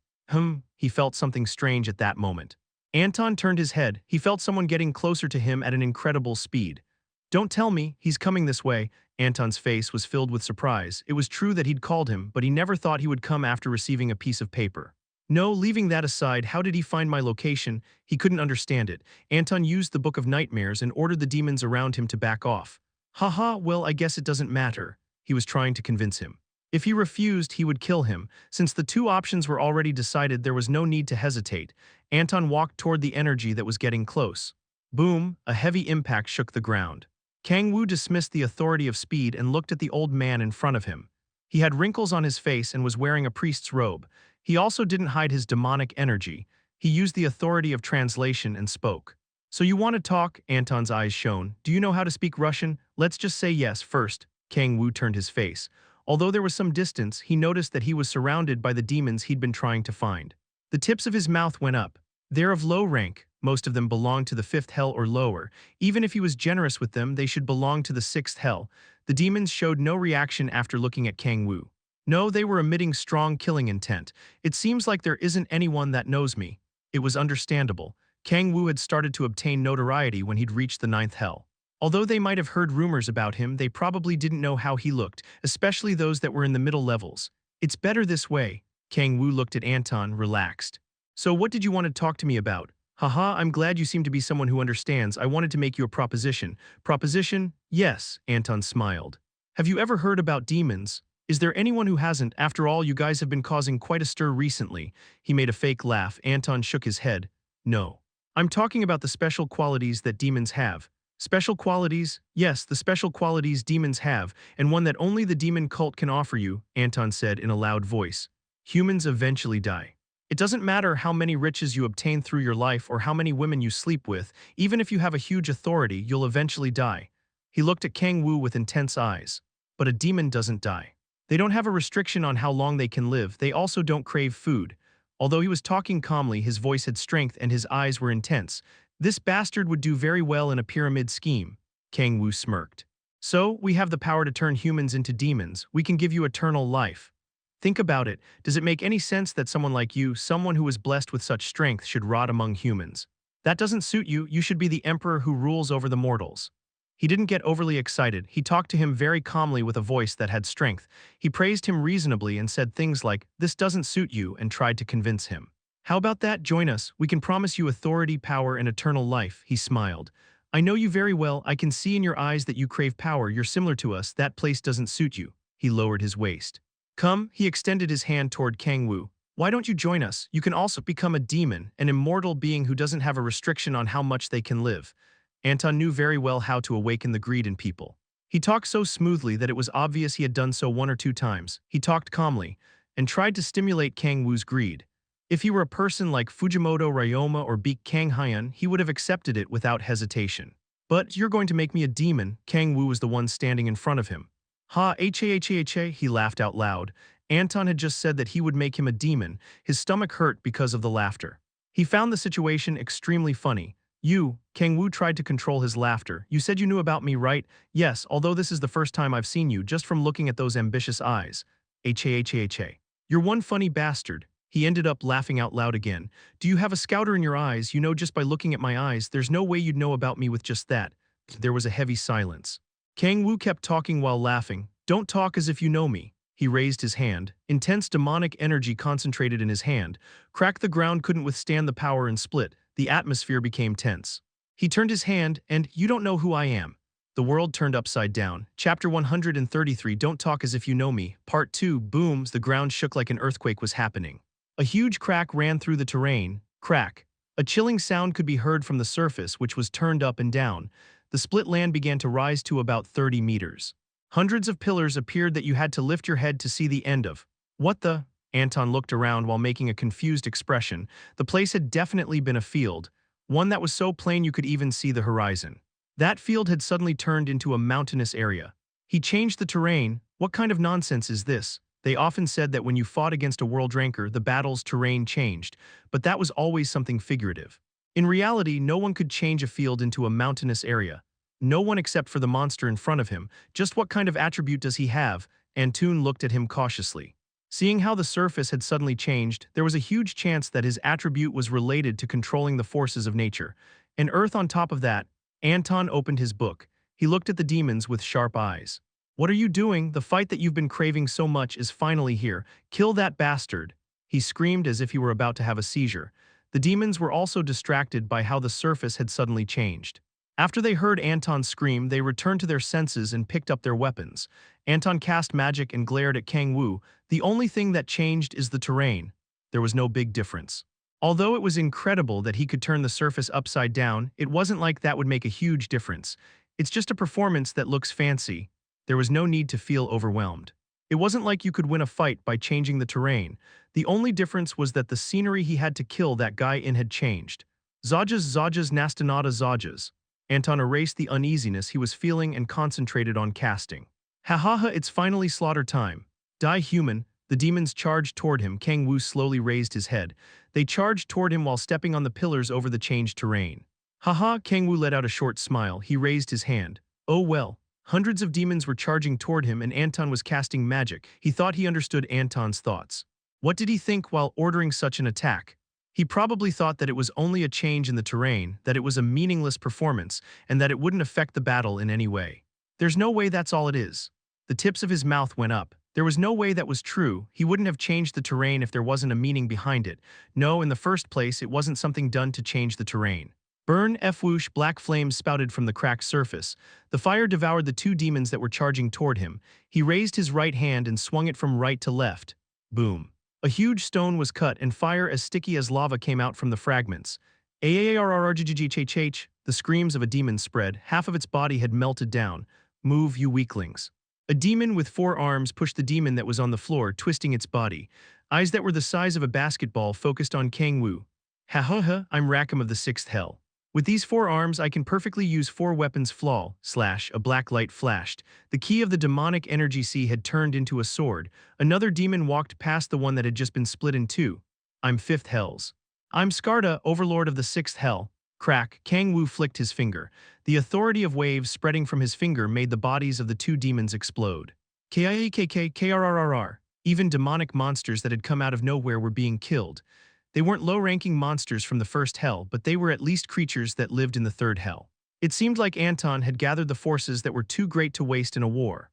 He felt something strange at that moment. Anton turned his head. He felt someone getting closer to him at an incredible speed. Don't tell me, he's coming this way. Anton's face was filled with surprise. It was true that he'd called him, but he never thought he would come after receiving a piece of paper. No, leaving that aside, how did he find my location? He couldn't understand it. Anton used the Book of Nightmares and ordered the demons around him to back off. Haha, well, I guess it doesn't matter. He was trying to convince him. If he refused, he would kill him. Since the two options were already decided, there was no need to hesitate. Anton walked toward the energy that was getting close. Boom, a heavy impact shook the ground. Kang-woo dismissed the authority of speed and looked at the old man in front of him. He had wrinkles on his face and was wearing a priest's robe. He also didn't hide his demonic energy. He used the authority of translation and spoke. So you want to talk? Anton's eyes shone. Do you know how to speak Russian? Let's just say yes first. Kang-woo turned his face. Although there was some distance, he noticed that he was surrounded by the demons he'd been trying to find. The tips of his mouth went up. They're of low rank. Most of them belong to the fifth hell or lower. Even if he was generous with them, they should belong to the sixth hell. The demons showed no reaction after looking at Kang-woo. No, they were emitting strong killing intent. It seems like there isn't anyone that knows me. It was understandable. Kang-woo had started to obtain notoriety when he'd reached the ninth hell. Although they might have heard rumors about him, they probably didn't know how he looked, especially those that were in the middle levels. It's better this way. Kang-woo looked at Anton, relaxed. So what did you want to talk to me about? Haha, I'm glad you seem to be someone who understands. I wanted to make you a proposition. Proposition? Yes, Anton smiled. Have you ever heard about demons? Is there anyone who hasn't? After all, you guys have been causing quite a stir recently. He made a fake laugh. Anton shook his head. No. I'm talking about the special qualities that demons have. Special qualities? Yes, the special qualities demons have, and one that only the demon cult can offer you, Anton said in a loud voice. Humans eventually die. It doesn't matter how many riches you obtain through your life or how many women you sleep with, even if you have a huge authority, you'll eventually die. He looked at Kang-woo with intense eyes. But a demon doesn't die. They don't have a restriction on how long they can live. They also don't crave food. Although he was talking calmly, his voice had strength and his eyes were intense. This bastard would do very well in a pyramid scheme. Kang-woo smirked. So, we have the power to turn humans into demons. We can give you eternal life. Think about it. Does it make any sense that someone like you, someone who is blessed with such strength, should rot among humans? That doesn't suit you. You should be the emperor who rules over the mortals. He didn't get overly excited. He talked to him very calmly with a voice that had strength. He praised him reasonably and said things like, "This doesn't suit you," and tried to convince him. How about that? Join us. We can promise you authority, power, and eternal life, he smiled. I know you very well. I can see in your eyes that you crave power. You're similar to us. That place doesn't suit you. He lowered his waist. Come, he extended his hand toward Kang-woo. Why don't you join us? You can also become a demon, an immortal being who doesn't have a restriction on how much they can live. Anton knew very well how to awaken the greed in people. He talked so smoothly that it was obvious he had done so 1 or 2 times. He talked calmly and tried to stimulate Kang-woo's greed. If he were a person like Fujimoto Ryoma or Beak Kang Hyun, he would have accepted it without hesitation. But you're going to make me a demon. Kang-woo was the one standing in front of him. Ha, ha, he laughed out loud. Anton had just said that he would make him a demon. His stomach hurt because of the laughter. He found the situation extremely funny. You, Kang-woo tried to control his laughter. You said you knew about me, right? Yes, although this is the first time I've seen you, just from looking at those ambitious eyes. Ha. You're one funny bastard. He ended up laughing out loud again. Do you have a scouter in your eyes? You know, just by looking at my eyes, there's no way you'd know about me with just that. There was a heavy silence. Kang-woo kept talking while laughing. Don't talk as if you know me. He raised his hand. Intense demonic energy concentrated in his hand. Crack the ground couldn't withstand the power and split. The atmosphere became tense. He turned his hand, and you don't know who I am. The world turned upside down. Chapter 133, Don't Talk As If You Know Me. Part 2, Booms, the ground shook like an earthquake was happening. A huge crack ran through the terrain. Crack. A chilling sound could be heard from the surface, which was turned up and down. The split land began to rise to about 30 meters. Hundreds of pillars appeared that you had to lift your head to see the end of. What the? Anton looked around while making a confused expression. The place had definitely been a field, one that was so plain you could even see the horizon. That field had suddenly turned into a mountainous area. He changed the terrain. What kind of nonsense is this? They often said that when you fought against a world ranker, the battle's terrain changed, but that was always something figurative. In reality, no one could change a field into a mountainous area. No one except for the monster in front of him. Just what kind of attribute does he have? Antoon looked at him cautiously. Seeing how the surface had suddenly changed, there was a huge chance that his attribute was related to controlling the forces of nature. And Earth on top of that. Anton opened his book. He looked at the demons with sharp eyes. What are you doing? The fight that you've been craving so much is finally here. Kill that bastard. He screamed as if he were about to have a seizure. The demons were also distracted by how the surface had suddenly changed. After they heard Anton scream, they returned to their senses and picked up their weapons. Anton cast magic and glared at Kang-woo. The only thing that changed is the terrain. There was no big difference. Although it was incredible that he could turn the surface upside down, it wasn't like that would make a huge difference. It's just a performance that looks fancy. There was no need to feel overwhelmed. It wasn't like you could win a fight by changing the terrain. The only difference was that the scenery he had to kill that guy in had changed. Zajas nastanada zajas. Anton erased the uneasiness he was feeling and concentrated on casting. Ha, it's finally slaughter time. Die human. The demons charged toward him. Kang-woo slowly raised his head. They charged toward him while stepping on the pillars over the changed terrain. Kang-woo let out a short smile. He raised his hand. Oh well. Hundreds of demons were charging toward him and Anton was casting magic. He thought he understood Anton's thoughts. What did he think while ordering such an attack? He probably thought that it was only a change in the terrain, that it was a meaningless performance, and that it wouldn't affect the battle in any way. There's no way that's all it is. The tips of his mouth went up. There was no way that was true. He wouldn't have changed the terrain if there wasn't a meaning behind it. No, in the first place, it wasn't something done to change the terrain. Burn, whoosh, black flames spouted from the cracked surface. The fire devoured the two demons that were charging toward him. He raised his right hand and swung it from right to left. Boom. A huge stone was cut and fire as sticky as lava came out from the fragments. The screams of a demon spread. Half of its body had melted down. Move, you weaklings. A demon with 4 arms pushed the demon that was on the floor, twisting its body. Eyes that were the size of a basketball focused on Kang-woo. I'm Rackham of the 6th Hell. With these 4 arms, I can perfectly use 4 weapons flaw, / a black light flashed. The key of the demonic energy sea had turned into a sword. Another demon walked past the one that had just been split in 2. I'm 5th Hells. I'm Skarda, overlord of the 6th Hell. Crack, Kang-woo flicked his finger. The authority of waves spreading from his finger made the bodies of the 2 demons explode. Krrrr. Even demonic monsters that had come out of nowhere were being killed. They weren't low-ranking monsters from the 1st Hell, but they were at least creatures that lived in the 3rd Hell. It seemed like Anton had gathered the forces that were too great to waste in a war.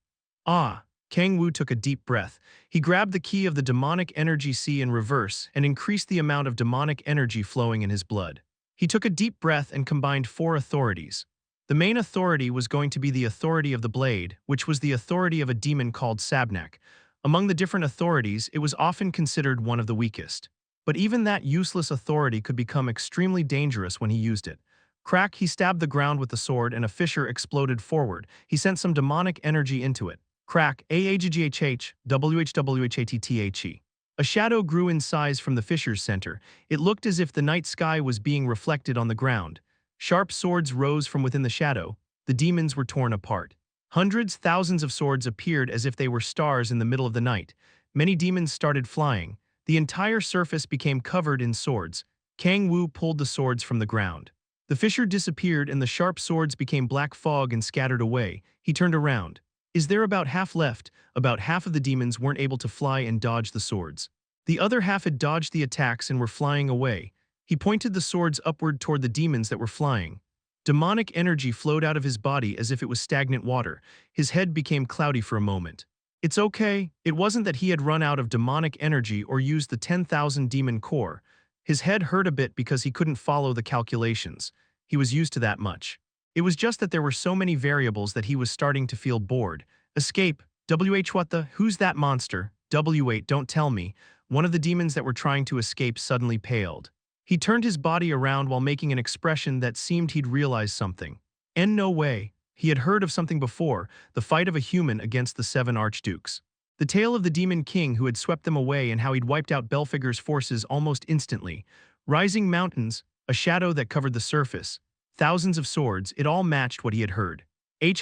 Kang-woo took a deep breath. He grabbed the key of the demonic energy sea in reverse and increased the amount of demonic energy flowing in his blood. He took a deep breath and combined 4 authorities. The main authority was going to be the authority of the blade, which was the authority of a demon called Sabnak. Among the different authorities, it was often considered one of the weakest. But even that useless authority could become extremely dangerous when he used it. Crack, he stabbed the ground with the sword and a fissure exploded forward. He sent some demonic energy into it. Crack, AHGHH, WHWHATTHE. A shadow grew in size from the fissure's center. It looked as if the night sky was being reflected on the ground. Sharp swords rose from within the shadow. The demons were torn apart. Hundreds, thousands of swords appeared as if they were stars in the middle of the night. Many demons started flying. The entire surface became covered in swords. Kang-woo pulled the swords from the ground. The fissure disappeared and the sharp swords became black fog and scattered away. He turned around. Is there about half left? About half of the demons weren't able to fly and dodge the swords. The other half had dodged the attacks and were flying away. He pointed the swords upward toward the demons that were flying. Demonic energy flowed out of his body as if it was stagnant water. His head became cloudy for a moment. It's okay. It wasn't that he had run out of demonic energy or used the 10,000 demon core. His head hurt a bit because he couldn't follow the calculations. He was used to that much. It was just that there were so many variables that he was starting to feel bored. Escape. What the? Who's that monster? Wait, don't tell me. One of the demons that were trying to escape suddenly paled. He turned his body around while making an expression that seemed he'd realized something. And no way. He had heard of something before, the fight of a human against the 7 archdukes. The tale of the demon king who had swept them away and how he'd wiped out Belphegor's forces almost instantly. Rising mountains, a shadow that covered the surface. Thousands of swords, it all matched what he had heard.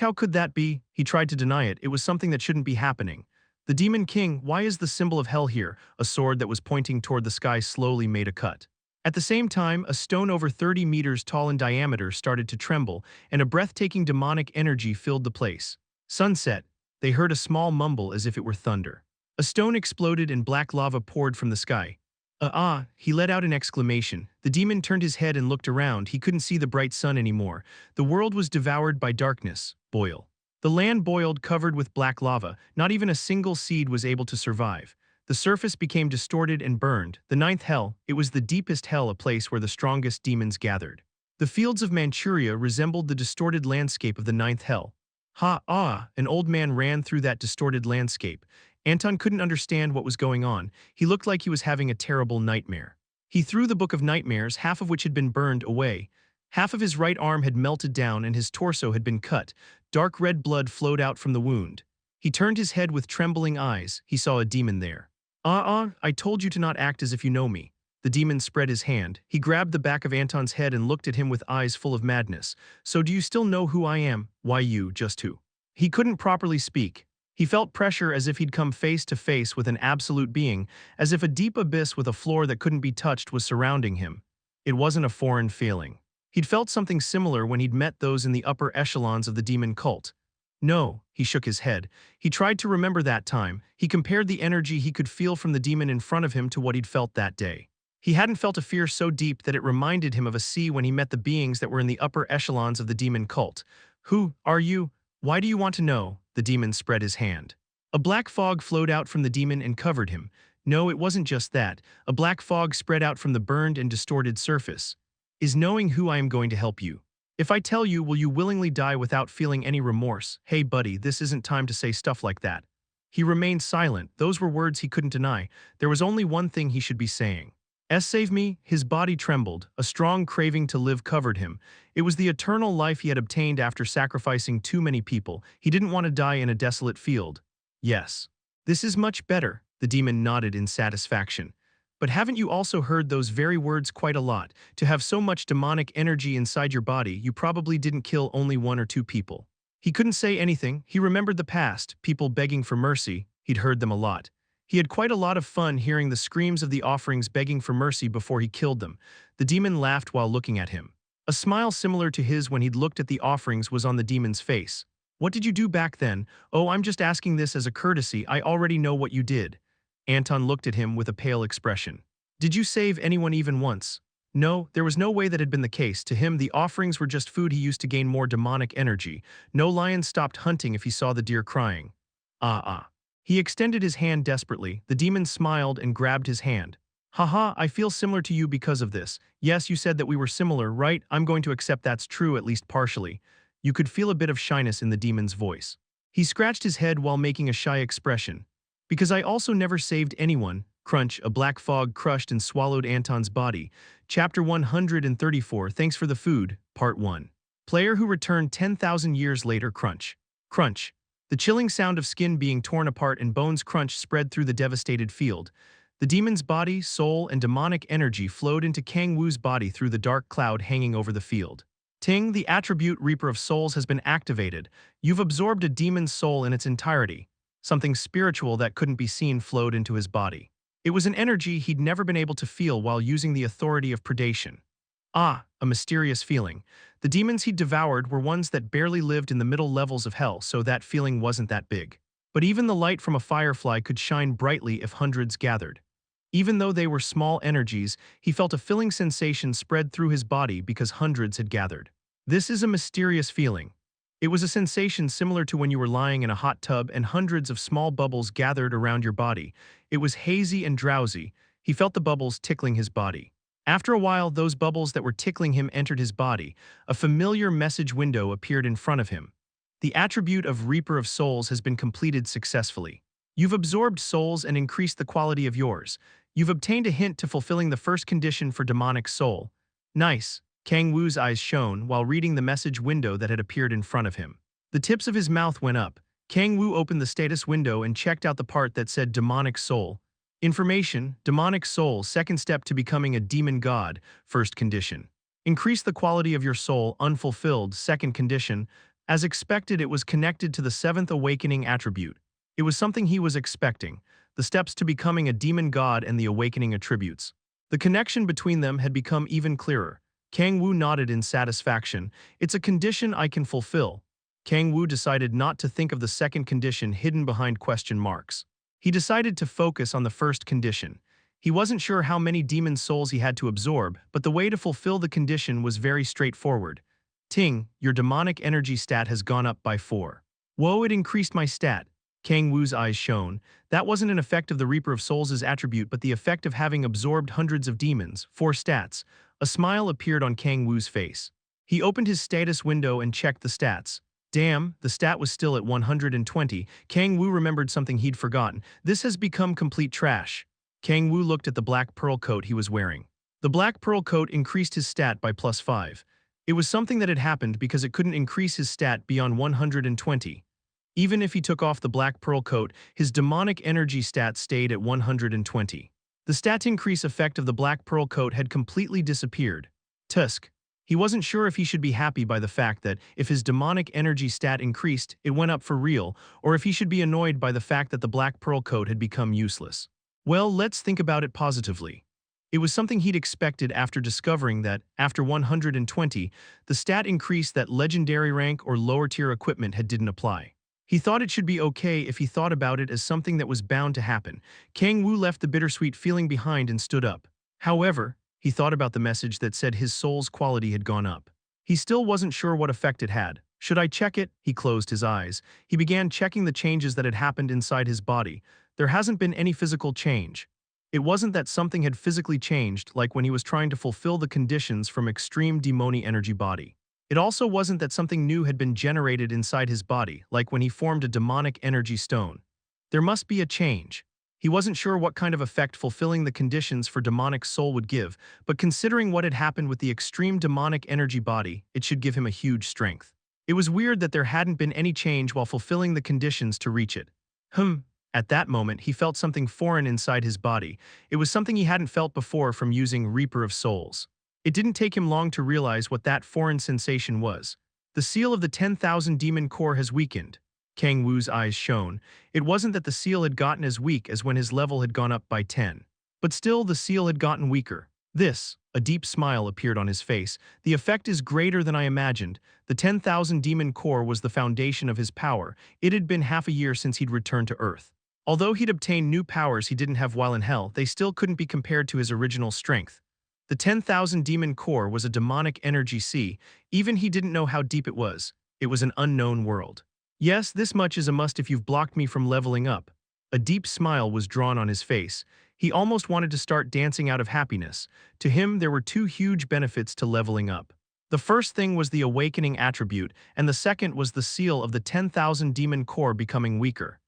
How could that be? He tried to deny it. It was something that shouldn't be happening. The demon king, why is the symbol of hell here? A sword that was pointing toward the sky slowly made a cut. At the same time, a stone over 30 meters tall in diameter started to tremble, and a breathtaking demonic energy filled the place. Sunset. They heard a small mumble as if it were thunder. A stone exploded and black lava poured from the sky. He let out an exclamation. The demon turned his head and looked around. He couldn't see the bright sun anymore. The world was devoured by darkness. Boil. The land boiled, covered with black lava. Not even a single seed was able to survive. The surface became distorted and burned. The 9th hell, it was the deepest hell, a place where the strongest demons gathered. The fields of Manchuria resembled the distorted landscape of the 9th hell. An old man ran through that distorted landscape. Anton couldn't understand what was going on. He looked like he was having a terrible nightmare. He threw the book of nightmares, half of which had been burned, away. Half of his right arm had melted down and his torso had been cut. Dark red blood flowed out from the wound. He turned his head with trembling eyes. He saw a demon there. I told you to not act as if you know me. The demon spread his hand. He grabbed the back of Anton's head and looked at him with eyes full of madness. So do you still know who I am? Why you, just who? He couldn't properly speak. He felt pressure as if he'd come face to face with an absolute being, as if a deep abyss with a floor that couldn't be touched was surrounding him. It wasn't a foreign feeling. He'd felt something similar when he'd met those in the upper echelons of the demon cult. No, he shook his head. He tried to remember that time. He compared the energy he could feel from the demon in front of him to what he'd felt that day. He hadn't felt a fear so deep that it reminded him of a sea when he met the beings that were in the upper echelons of the demon cult. Who are you? Why do you want to know? The demon spread his hand. A black fog flowed out from the demon and covered him. No, it wasn't just that. A black fog spread out from the burned and distorted surface. Is knowing who I am going to help you? If I tell you, will you willingly die without feeling any remorse? Hey buddy, this isn't time to say stuff like that. He remained silent. Those were words he couldn't deny. There was only one thing he should be saying. Save me. His body trembled. A strong craving to live covered him. It was the eternal life he had obtained after sacrificing too many people. He didn't want to die in a desolate field. Yes. This is much better. The demon nodded in satisfaction. But haven't you also heard those very words quite a lot? To have so much demonic energy inside your body, you probably didn't kill only 1 or 2 people. He couldn't say anything. He remembered the past, people begging for mercy. He'd heard them a lot. He had quite a lot of fun hearing the screams of the offerings begging for mercy before he killed them. The demon laughed while looking at him. A smile similar to his when he'd looked at the offerings was on the demon's face. What did you do back then? Oh, I'm just asking this as a courtesy. I already know what you did. Anton looked at him with a pale expression. Did you save anyone even once? No, there was no way that had been the case. To him, the offerings were just food he used to gain more demonic energy. No lion stopped hunting if he saw the deer crying. He extended his hand desperately. The demon smiled and grabbed his hand. Haha, I feel similar to you because of this. Yes, you said that we were similar, right? I'm going to accept that's true, at least partially. You could feel a bit of shyness in the demon's voice. He scratched his head while making a shy expression. Because I also never saved anyone. Crunch, a black fog crushed and swallowed Anton's body. Chapter 134, Thanks for the Food, Part 1. Player who returned 10,000 years later. Crunch. Crunch. The chilling sound of skin being torn apart and bones crunch spread through the devastated field. The demon's body, soul, and demonic energy flowed into Kang-woo's body through the dark cloud hanging over the field. Ting, the attribute Reaper of Souls has been activated. You've absorbed a demon's soul in its entirety. Something spiritual that couldn't be seen flowed into his body. It was an energy he'd never been able to feel while using the Authority of Predation. Ah, a mysterious feeling. The demons he'd devoured were ones that barely lived in the middle levels of hell, so that feeling wasn't that big. But even the light from a firefly could shine brightly if hundreds gathered. Even though they were small energies, he felt a filling sensation spread through his body because hundreds had gathered. This is a mysterious feeling. It was a sensation similar to when you were lying in a hot tub and hundreds of small bubbles gathered around your body. It was hazy and drowsy. He felt the bubbles tickling his body. After a while, those bubbles that were tickling him entered his body. A familiar message window appeared in front of him. The attribute of Reaper of Souls has been completed successfully. You've absorbed souls and increased the quality of yours. You've obtained a hint to fulfilling the first condition for demonic soul. Nice. Kang-woo's eyes shone while reading the message window that had appeared in front of him. The tips of his mouth went up. Kang-woo opened the status window and checked out the part that said demonic soul. Information, demonic soul, second step to becoming a demon god, first condition. Increase the quality of your soul, unfulfilled, second condition. As expected, it was connected to the seventh awakening attribute. It was something he was expecting. The steps to becoming a demon god and the awakening attributes. The connection between them had become even clearer. Kang-woo nodded in satisfaction. It's a condition I can fulfill. Kang-woo decided not to think of the second condition hidden behind question marks. He decided to focus on the first condition. He wasn't sure how many demon souls he had to absorb, but the way to fulfill the condition was very straightforward. Ting, your demonic energy stat has gone up by 4. Whoa, it increased my stat. Kang-woo's eyes shone. That wasn't an effect of the Reaper of Souls' attribute, but the effect of having absorbed hundreds of demons, 4 stats. A smile appeared on Kang-woo's face. He opened his status window and checked the stats. Damn, the stat was still at 120. Kang-woo remembered something he'd forgotten. This has become complete trash. Kang-woo looked at the black pearl coat he was wearing. The black pearl coat increased his stat by +5. It was something that had happened because it couldn't increase his stat beyond 120. Even if he took off the black pearl coat, his demonic energy stat stayed at 120. The stat increase effect of the black pearl coat had completely disappeared. Tusk. He wasn't sure if he should be happy by the fact that if his demonic energy stat increased, it went up for real, or if he should be annoyed by the fact that the black pearl coat had become useless. Well, let's think about it positively. It was something he'd expected after discovering that, after 120, the stat increase that legendary rank or lower tier equipment didn't apply. He thought it should be okay if he thought about it as something that was bound to happen. Kang-woo left the bittersweet feeling behind and stood up. However, he thought about the message that said his soul's quality had gone up. He still wasn't sure what effect it had. Should I check it? He closed his eyes. He began checking the changes that had happened inside his body. There hasn't been any physical change. It wasn't that something had physically changed, like when he was trying to fulfill the conditions from extreme demoni energy body. It also wasn't that something new had been generated inside his body, like when he formed a demonic energy stone. There must be a change. He wasn't sure what kind of effect fulfilling the conditions for demonic soul would give, but considering what had happened with the extreme demonic energy body, it should give him a huge strength. It was weird that there hadn't been any change while fulfilling the conditions to reach it. At that moment, he felt something foreign inside his body. It was something he hadn't felt before from using Reaper of Souls. It didn't take him long to realize what that foreign sensation was. The seal of the 10,000 demon core has weakened. Kang-woo's eyes shone. It wasn't that the seal had gotten as weak as when his level had gone up by 10. But still, the seal had gotten weaker. A deep smile appeared on his face. The effect is greater than I imagined. The 10,000 demon core was the foundation of his power. It had been half a year since he'd returned to Earth. Although he'd obtained new powers he didn't have while in hell, they still couldn't be compared to his original strength. The 10,000 demon core was a demonic energy sea. Even he didn't know how deep it was. It was an unknown world. Yes, this much is a must if you've blocked me from leveling up. A deep smile was drawn on his face. He almost wanted to start dancing out of happiness. To him, there were two huge benefits to leveling up. The first thing was the awakening attribute, and the second was the seal of the 10,000 demon core becoming weaker.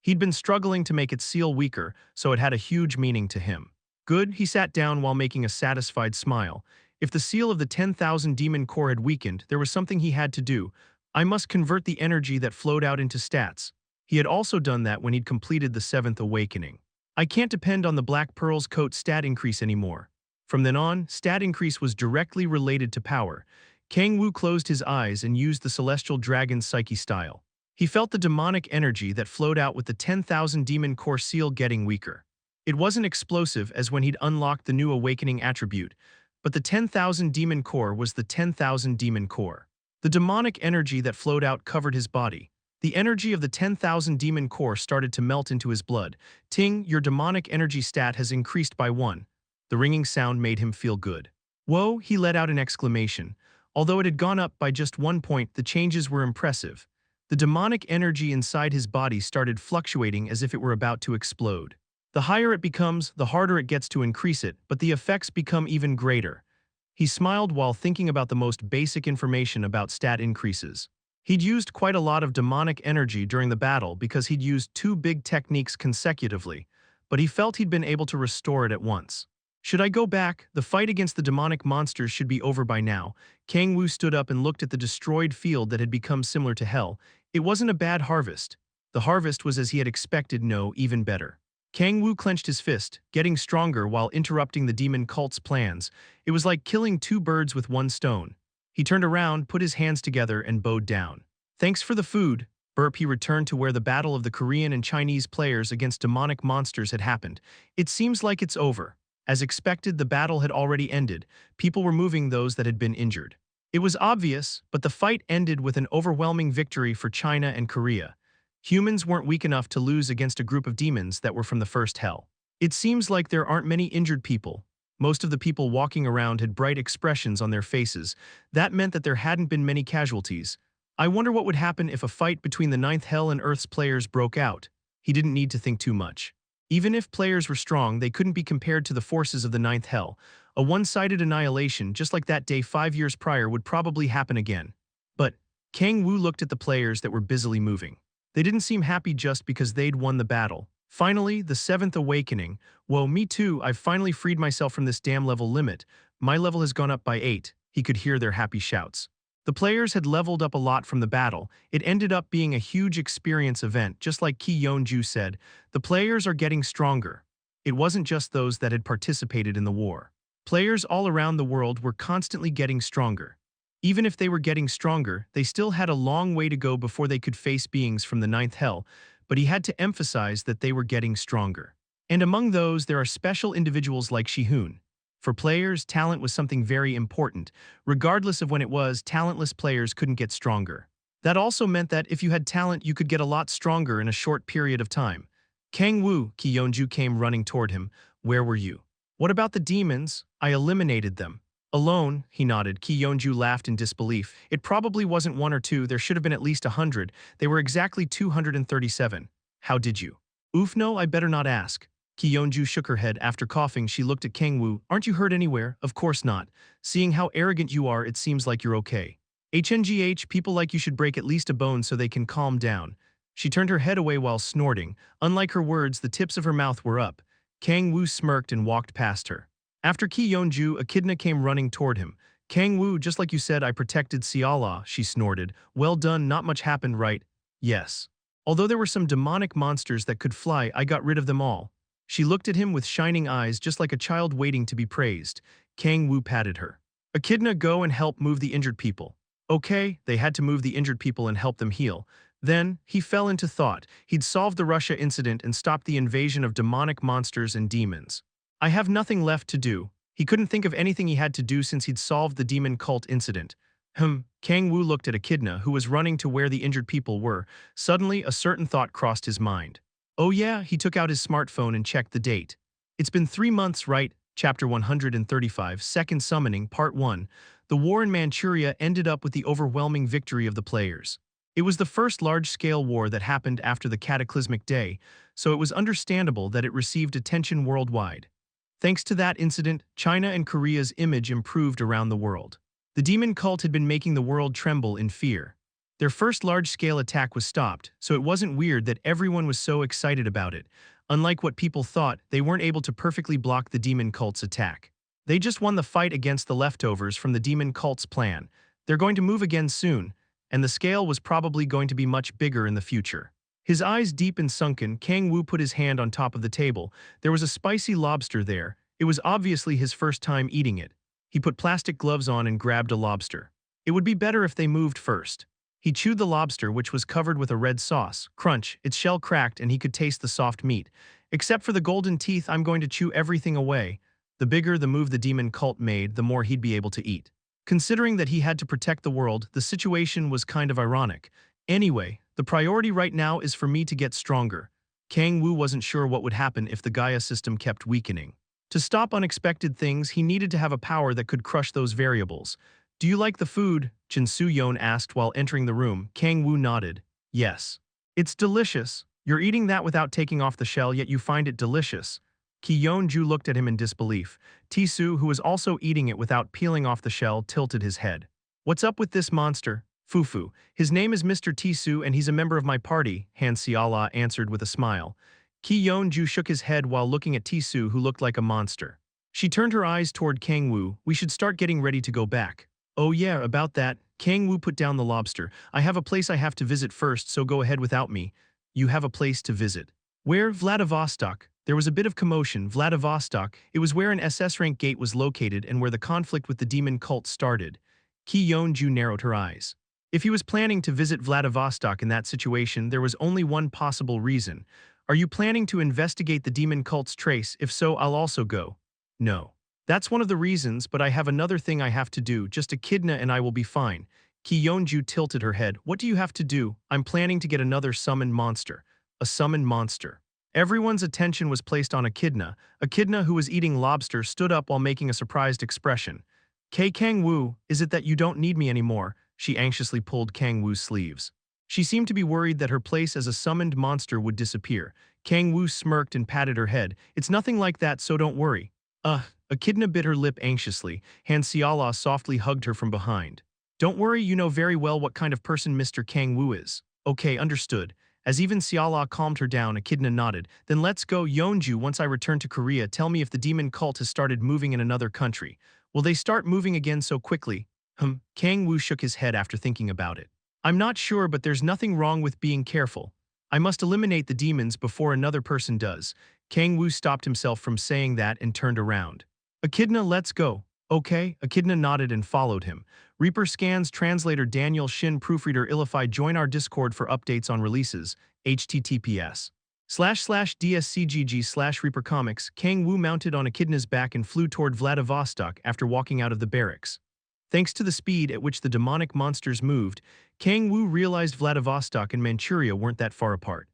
He'd been struggling to make its seal weaker, so it had a huge meaning to him. Good, he sat down while making a satisfied smile. If the seal of the 10,000 demon core had weakened, there was something he had to do. I must convert the energy that flowed out into stats. He had also done that when he'd completed the 7th awakening. I can't depend on the Black Pearl's coat stat increase anymore. From then on, stat increase was directly related to power. Kang-woo closed his eyes and used the Celestial Dragon's Psyche style. He felt the demonic energy that flowed out with the 10,000 demon core seal getting weaker. It wasn't explosive as when he'd unlocked the new awakening attribute, but the 10,000 demon core was the 10,000 demon core. The demonic energy that flowed out covered his body. The energy of the 10,000 demon core started to melt into his blood. Ting, your demonic energy stat has increased by 1. The ringing sound made him feel good. Whoa, he let out an exclamation. Although it had gone up by just 1 point, the changes were impressive. The demonic energy inside his body started fluctuating as if it were about to explode. The higher it becomes, the harder it gets to increase it, but the effects become even greater. He smiled while thinking about the most basic information about stat increases. He'd used quite a lot of demonic energy during the battle because he'd used 2 big techniques consecutively, but he felt he'd been able to restore it at once. Should I go back? The fight against the demonic monsters should be over by now. Kang-woo stood up and looked at the destroyed field that had become similar to hell. It wasn't a bad harvest. The harvest was as he had expected, no, even better. Kang-woo clenched his fist, getting stronger while interrupting the demon cult's plans. It was like killing 2 birds with 1 stone. He turned around, put his hands together, and bowed down. Thanks for the food. Burp. He returned to where the battle of the Korean and Chinese players against demonic monsters had happened. It seems like it's over. As expected, the battle had already ended. People were moving those that had been injured. It was obvious, but the fight ended with an overwhelming victory for China and Korea. Humans weren't weak enough to lose against a group of demons that were from the first hell. It seems like there aren't many injured people. Most of the people walking around had bright expressions on their faces. That meant that there hadn't been many casualties. I wonder what would happen if a fight between the 9th Hell and Earth's players broke out. He didn't need to think too much. Even if players were strong, they couldn't be compared to the forces of the 9th Hell. A one-sided annihilation, just like that day 5 years prior, would probably happen again. But Kang-woo looked at the players that were busily moving. They didn't seem happy just because they'd won the battle. Finally, the 7th awakening. Whoa, me too, I've finally freed myself from this damn level limit. My level has gone up by 8. He could hear their happy shouts. The players had leveled up a lot from the battle. It ended up being a huge experience event, just like Ki Yeon-ju said. The players are getting stronger. It wasn't just those that had participated in the war. Players all around the world were constantly getting stronger. Even if they were getting stronger, they still had a long way to go before they could face beings from the 9th Hell, but he had to emphasize that they were getting stronger. And among those, there are special individuals like Shihoon. For players, talent was something very important. Regardless of when it was, talentless players couldn't get stronger. That also meant that if you had talent, you could get a lot stronger in a short period of time. Kang-woo, Ki Yeon-ju came running toward him. Where were you? What about the demons? I eliminated them. Alone, he nodded. Ki Yeon-ju laughed in disbelief. It probably wasn't 1 or 2, there should have been at least 100. They were exactly 237. How did you? Oof, no, I better not ask. Ki Yeon-ju shook her head. After coughing, she looked at Kang-woo. Aren't you hurt anywhere? Of course not. Seeing how arrogant you are, it seems like you're okay. HNGH, people like you should break at least a bone so they can calm down. She turned her head away while snorting. Unlike her words, the tips of her mouth were up. Kang-woo smirked and walked past her. After Ki Yeon-ju, Echidna came running toward him. Kang-woo, just like you said, I protected Ciala, she snorted. Well done, not much happened, right? Yes. Although there were some demonic monsters that could fly, I got rid of them all. She looked at him with shining eyes, just like a child waiting to be praised. Kang-woo patted her. Echidna, go and help move the injured people. Okay, they had to move the injured people and help them heal. Then, he fell into thought. He'd solved the Russia incident and stopped the invasion of demonic monsters and demons. I have nothing left to do. He couldn't think of anything he had to do since he'd solved the demon cult incident. Kang-woo looked at Echidna, who was running to where the injured people were. Suddenly, a certain thought crossed his mind. Oh yeah, he took out his smartphone and checked the date. It's been 3 months, right? Chapter 135, Second Summoning, Part 1. The war in Manchuria ended up with the overwhelming victory of the players. It was the first large-scale war that happened after the cataclysmic day, so it was understandable that it received attention worldwide. Thanks to that incident, China and Korea's image improved around the world. The demon cult had been making the world tremble in fear. Their first large-scale attack was stopped, so it wasn't weird that everyone was so excited about it. Unlike what people thought, they weren't able to perfectly block the demon cult's attack. They just won the fight against the leftovers from the demon cult's plan. They're going to move again soon, and the scale was probably going to be much bigger in the future. His eyes deep and sunken, Kang-woo put his hand on top of the table. There was a spicy lobster there. It was obviously his first time eating it. He put plastic gloves on and grabbed a lobster. It would be better if they moved first. He chewed the lobster, which was covered with a red sauce. Crunch, its shell cracked and he could taste the soft meat. Except for the golden teeth, I'm going to chew everything away. The bigger the move the demon cult made, the more he'd be able to eat. Considering that he had to protect the world, the situation was kind of ironic. Anyway, the priority right now is for me to get stronger. Kang-woo wasn't sure what would happen if the Gaia system kept weakening. To stop unexpected things, he needed to have a power that could crush those variables. Do you like the food? Jin Soo-yeon asked while entering the room. Kang-woo nodded. Yes. It's delicious. You're eating that without taking off the shell, yet you find it delicious. Ki-yeon-ju looked at him in disbelief. Tisoo, who was also eating it without peeling off the shell, tilted his head. What's up with this monster? Fufu. His name is Mr. Tisoo and he's a member of my party, Han Seala answered with a smile. Ki-yeon-ju shook his head while looking at Tisoo, who looked like a monster. She turned her eyes toward Kang-woo. We should start getting ready to go back. Oh yeah, about that. Kang-woo put down the lobster. I have a place I have to visit first, so go ahead without me. You have a place to visit. Where? Vladivostok. There was a bit of commotion. Vladivostok, it was where an SS rank gate was located and where the conflict with the demon cult started. Ki-yeon-ju narrowed her eyes. If he was planning to visit Vladivostok in that situation, there was only one possible reason. Are you planning to investigate the demon cult's trace? If so, I'll also go. No. That's one of the reasons, but I have another thing I have to do. Just echidna and I will be fine. Ki-yeon-ju tilted her head. What do you have to do? I'm planning to get another summoned monster. A summoned monster. Everyone's attention was placed on Echidna. Echidna, who was eating lobster, stood up while making a surprised expression. Kang-woo, is it that you don't need me anymore? She anxiously pulled Kang-woo's sleeves. She seemed to be worried that her place as a summoned monster would disappear. Kang-woo smirked and patted her head. It's nothing like that, so don't worry. Echidna bit her lip anxiously. Han Seala softly hugged her from behind. Don't worry, you know very well what kind of person Mr. Kang-woo is. Okay, understood. As even Seala calmed her down, Echidna nodded. Then let's go, Yeonju. Once I return to Korea, tell me if the demon cult has started moving in another country. Will they start moving again so quickly? Kang-woo shook his head after thinking about it. I'm not sure, but there's nothing wrong with being careful. I must eliminate the demons before another person does. Kang-woo stopped himself from saying that and turned around. Echidna, let's go. Okay, Echidna nodded and followed him. Reaper Scans translator Daniel Shin proofreader Illify join our Discord for updates on releases, https://dscgg/Reaper Comics. Kang-woo mounted on Echidna's back and flew toward Vladivostok after walking out of the barracks. Thanks to the speed at which the demonic monsters moved, Kang-woo realized Vladivostok and Manchuria weren't that far apart.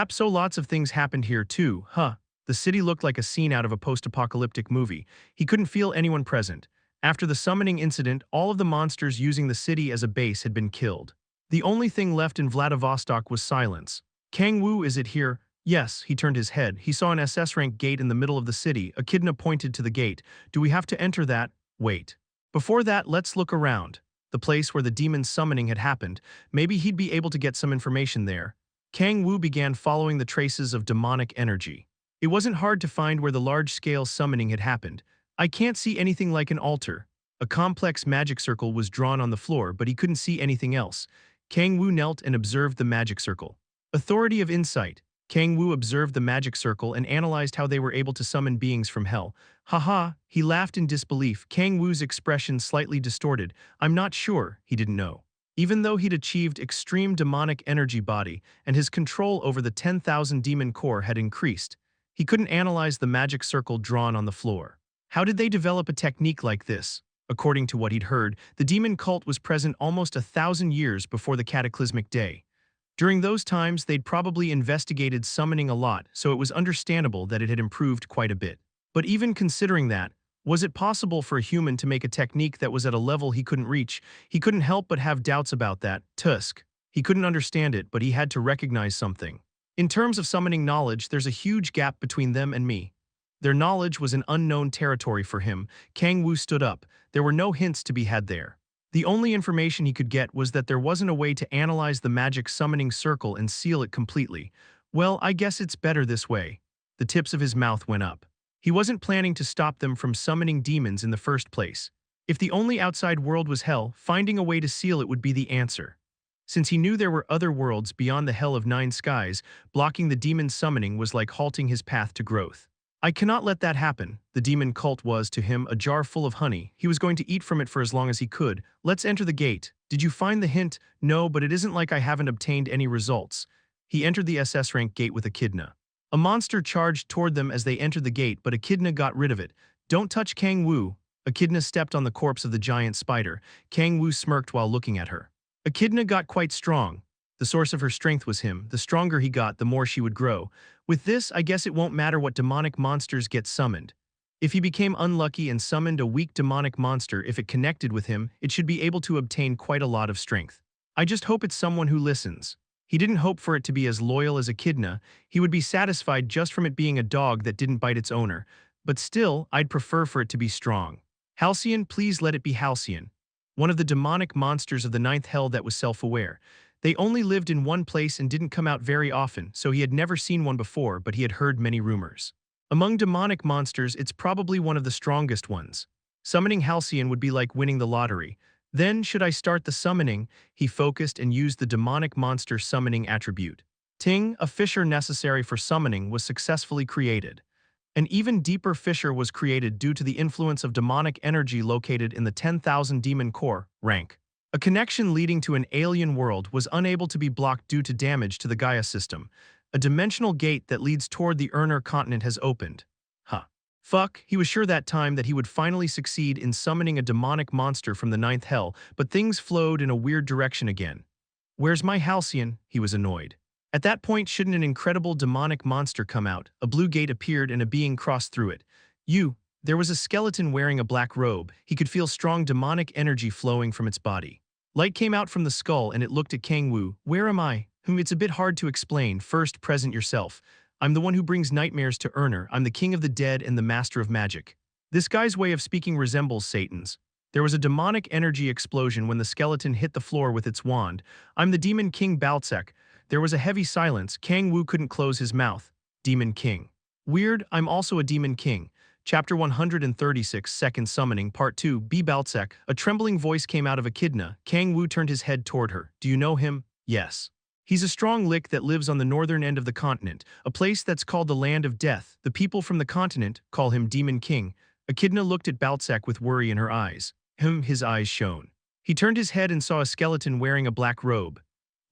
So lots of things happened here too, huh? The city looked like a scene out of a post-apocalyptic movie. He couldn't feel anyone present. After the summoning incident, all of the monsters using the city as a base had been killed. The only thing left in Vladivostok was silence. Kang-woo, is it here? Yes, he turned his head. He saw an SS rank gate in the middle of the city. Echidna pointed to the gate. Do we have to enter that? Wait. Before that, let's look around. The place where the demon summoning had happened. Maybe he'd be able to get some information there. Kang-woo began following the traces of demonic energy. It wasn't hard to find where the large-scale summoning had happened. I can't see anything like an altar. A complex magic circle was drawn on the floor, but he couldn't see anything else. Kang-woo knelt and observed the magic circle. Authority of Insight. Kang-woo observed the magic circle and analyzed how they were able to summon beings from hell. Haha, he laughed in disbelief. Kang-woo's expression slightly distorted. I'm not sure, he didn't know. Even though he'd achieved extreme demonic energy body and his control over the 10,000 demon core had increased, he couldn't analyze the magic circle drawn on the floor. How did they develop a technique like this? According to what he'd heard, the demon cult was present almost 1,000 years before the cataclysmic day. During those times, they'd probably investigated summoning a lot, so it was understandable that it had improved quite a bit. But even considering that, was it possible for a human to make a technique that was at a level he couldn't reach? He couldn't help but have doubts about that. Tusk. He couldn't understand it, but he had to recognize something. In terms of summoning knowledge, there's a huge gap between them and me. Their knowledge was an unknown territory for him. Kang-woo stood up. There were no hints to be had there. The only information he could get was that there wasn't a way to analyze the magic summoning circle and seal it completely. Well, I guess it's better this way. The tips of his mouth went up. He wasn't planning to stop them from summoning demons in the first place. If the only outside world was hell, finding a way to seal it would be the answer. Since he knew there were other worlds beyond the hell of 9 skies, blocking the demon's summoning was like halting his path to growth. I cannot let that happen. The demon cult was, to him, a jar full of honey. He was going to eat from it for as long as he could. Let's enter the gate. Did you find the hint? No, but it isn't like I haven't obtained any results. He entered the SS rank gate with Echidna. A monster charged toward them as they entered the gate, but Echidna got rid of it. Don't touch Kang-woo. Echidna stepped on the corpse of the giant spider. Kang-woo smirked while looking at her. Echidna got quite strong. The source of her strength was him. The stronger he got, the more she would grow. With this, I guess it won't matter what demonic monsters get summoned. If he became unlucky and summoned a weak demonic monster, if it connected with him, it should be able to obtain quite a lot of strength. I just hope it's someone who listens. He didn't hope for it to be as loyal as Echidna. He would be satisfied just from it being a dog that didn't bite its owner. But still, I'd prefer for it to be strong. Halcyon, please let it be Halcyon. One of the demonic monsters of the 9th hell that was self-aware. They only lived in one place and didn't come out very often, so he had never seen one before, but he had heard many rumors. Among demonic monsters, it's probably one of the strongest ones. Summoning Halcyon would be like winning the lottery. Then, should I start the summoning? He focused and used the demonic monster summoning attribute. Ting, a fissure necessary for summoning, was successfully created. An even deeper fissure was created due to the influence of demonic energy located in the 10,000 demon core rank. A connection leading to an alien world was unable to be blocked due to damage to the Gaia system. A dimensional gate that leads toward the Urner continent has opened. Fuck, he was sure that time that he would finally succeed in summoning a demonic monster from the 9th hell, but things flowed in a weird direction again. Where's my Halcyon? He was annoyed. At that point, shouldn't an incredible demonic monster come out? A blue gate appeared and a being crossed through it. There was a skeleton wearing a black robe. He could feel strong demonic energy flowing from its body. Light came out from the skull and it looked at Kang-woo. Where am I? It's a bit hard to explain. First, present yourself. I'm the one who brings nightmares to Urner. I'm the king of the dead and the master of magic. This guy's way of speaking resembles Satan's. There was a demonic energy explosion when the skeleton hit the floor with its wand. I'm the demon king Baltsek. There was a heavy silence. Kang-woo couldn't close his mouth. Demon king. Weird, I'm also a demon king. Chapter 136, Second Summoning, Part 2, B. Baltsek. A trembling voice came out of Echidna. Kang-woo turned his head toward her. Do you know him? Yes. He's a strong lich that lives on the northern end of the continent, a place that's called the Land of Death. The people from the continent call him Demon King. Echidna looked at Baltsek with worry in her eyes. His eyes shone. He turned his head and saw a skeleton wearing a black robe.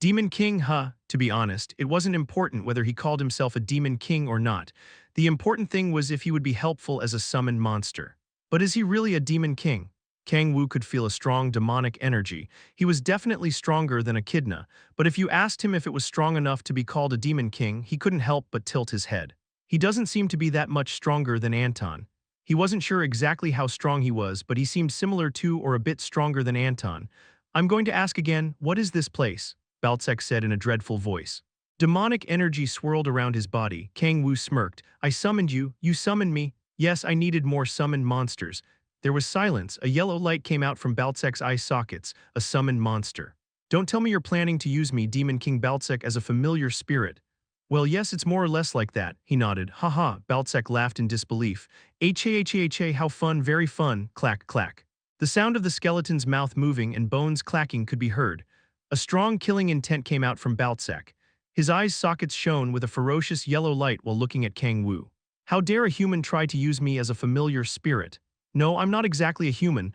Demon King, To be honest, it wasn't important whether he called himself a Demon King or not. The important thing was if he would be helpful as a summoned monster. But is he really a Demon King? Kang-woo could feel a strong demonic energy. He was definitely stronger than Echidna, but if you asked him if it was strong enough to be called a Demon King, he couldn't help but tilt his head. He doesn't seem to be that much stronger than Anton. He wasn't sure exactly how strong he was, but he seemed similar to or a bit stronger than Anton. I'm going to ask again, what is this place? Baltsek said in a dreadful voice. Demonic energy swirled around his body. Kang-woo smirked. I summoned you. You summoned me. Yes, I needed more summoned monsters. There was silence. A yellow light came out from Baltsek's eye sockets, a summoned monster. Don't tell me you're planning to use me, Demon King Baltsek, as a familiar spirit. Well, yes, it's more or less like that, he nodded. Haha, Baltsek laughed in disbelief. How fun, very fun, clack, clack. The sound of the skeleton's mouth moving and bones clacking could be heard. A strong killing intent came out from Baltsek. His eyes sockets shone with a ferocious yellow light while looking at Kang-woo. How dare a human try to use me as a familiar spirit? No, I'm not exactly a human.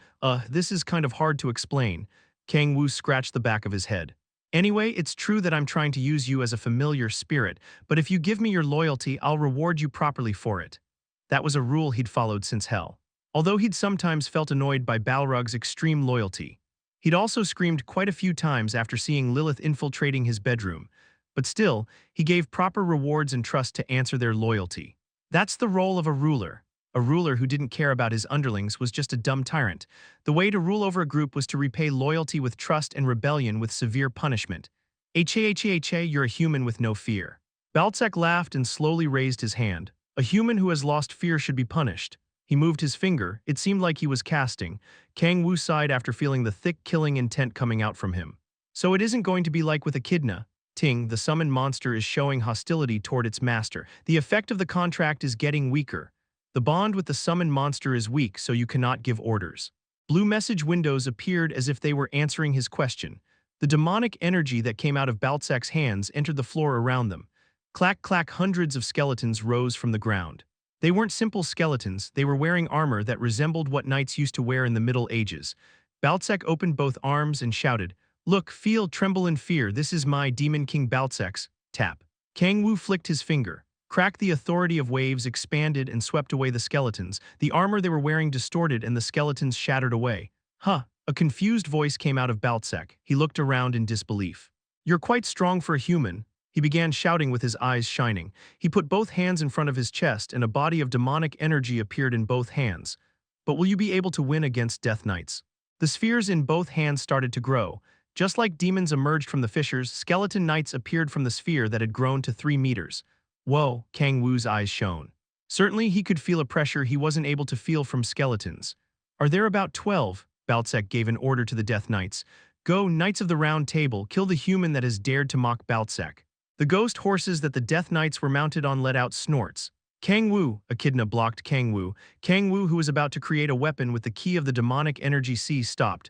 This is kind of hard to explain. Kang-woo scratched the back of his head. Anyway, it's true that I'm trying to use you as a familiar spirit, but if you give me your loyalty, I'll reward you properly for it. That was a rule he'd followed since hell. Although he'd sometimes felt annoyed by Balrog's extreme loyalty. He'd also screamed quite a few times after seeing Lilith infiltrating his bedroom. But still, he gave proper rewards and trust to answer their loyalty. That's the role of a ruler. A ruler who didn't care about his underlings was just a dumb tyrant. The way to rule over a group was to repay loyalty with trust and rebellion with severe punishment. Hey, you're a human with no fear. Balzac laughed and slowly raised his hand. A human who has lost fear should be punished. He moved his finger, it seemed like he was casting. Kang-woo sighed after feeling the thick killing intent coming out from him. So it isn't going to be like with Echidna. Ting, the summoned monster is showing hostility toward its master. The effect of the contract is getting weaker. The bond with the summoned monster is weak, so you cannot give orders. Blue message windows appeared as if they were answering his question. The demonic energy that came out of Balzac's hands entered the floor around them. Clack clack, hundreds of skeletons rose from the ground. They weren't simple skeletons, they were wearing armor that resembled what knights used to wear in the Middle Ages. Balzac opened both arms and shouted, "Look, feel, tremble in fear, this is my Demon King Balzac's." Tap. Kang-woo flicked his finger. Crack, the authority of waves expanded and swept away the skeletons. The armor they were wearing distorted and the skeletons shattered away. Huh. A confused voice came out of Balzac. He looked around in disbelief. "You're quite strong for a human." He began shouting with his eyes shining. He put both hands in front of his chest and a body of demonic energy appeared in both hands. "But will you be able to win against Death Knights?" The spheres in both hands started to grow. Just like demons emerged from the fissures, skeleton knights appeared from the sphere that had grown to 3 meters. Whoa, Kang-woo's eyes shone. Certainly he could feel a pressure he wasn't able to feel from skeletons. "Are there about 12? Balzac gave an order to the Death Knights. "Go, Knights of the Round Table, kill the human that has dared to mock Balzac." The ghost horses that the Death Knights were mounted on let out snorts. Kang-woo, Echidna blocked Kang-woo. Kang-woo, who was about to create a weapon with the key of the demonic energy C, stopped.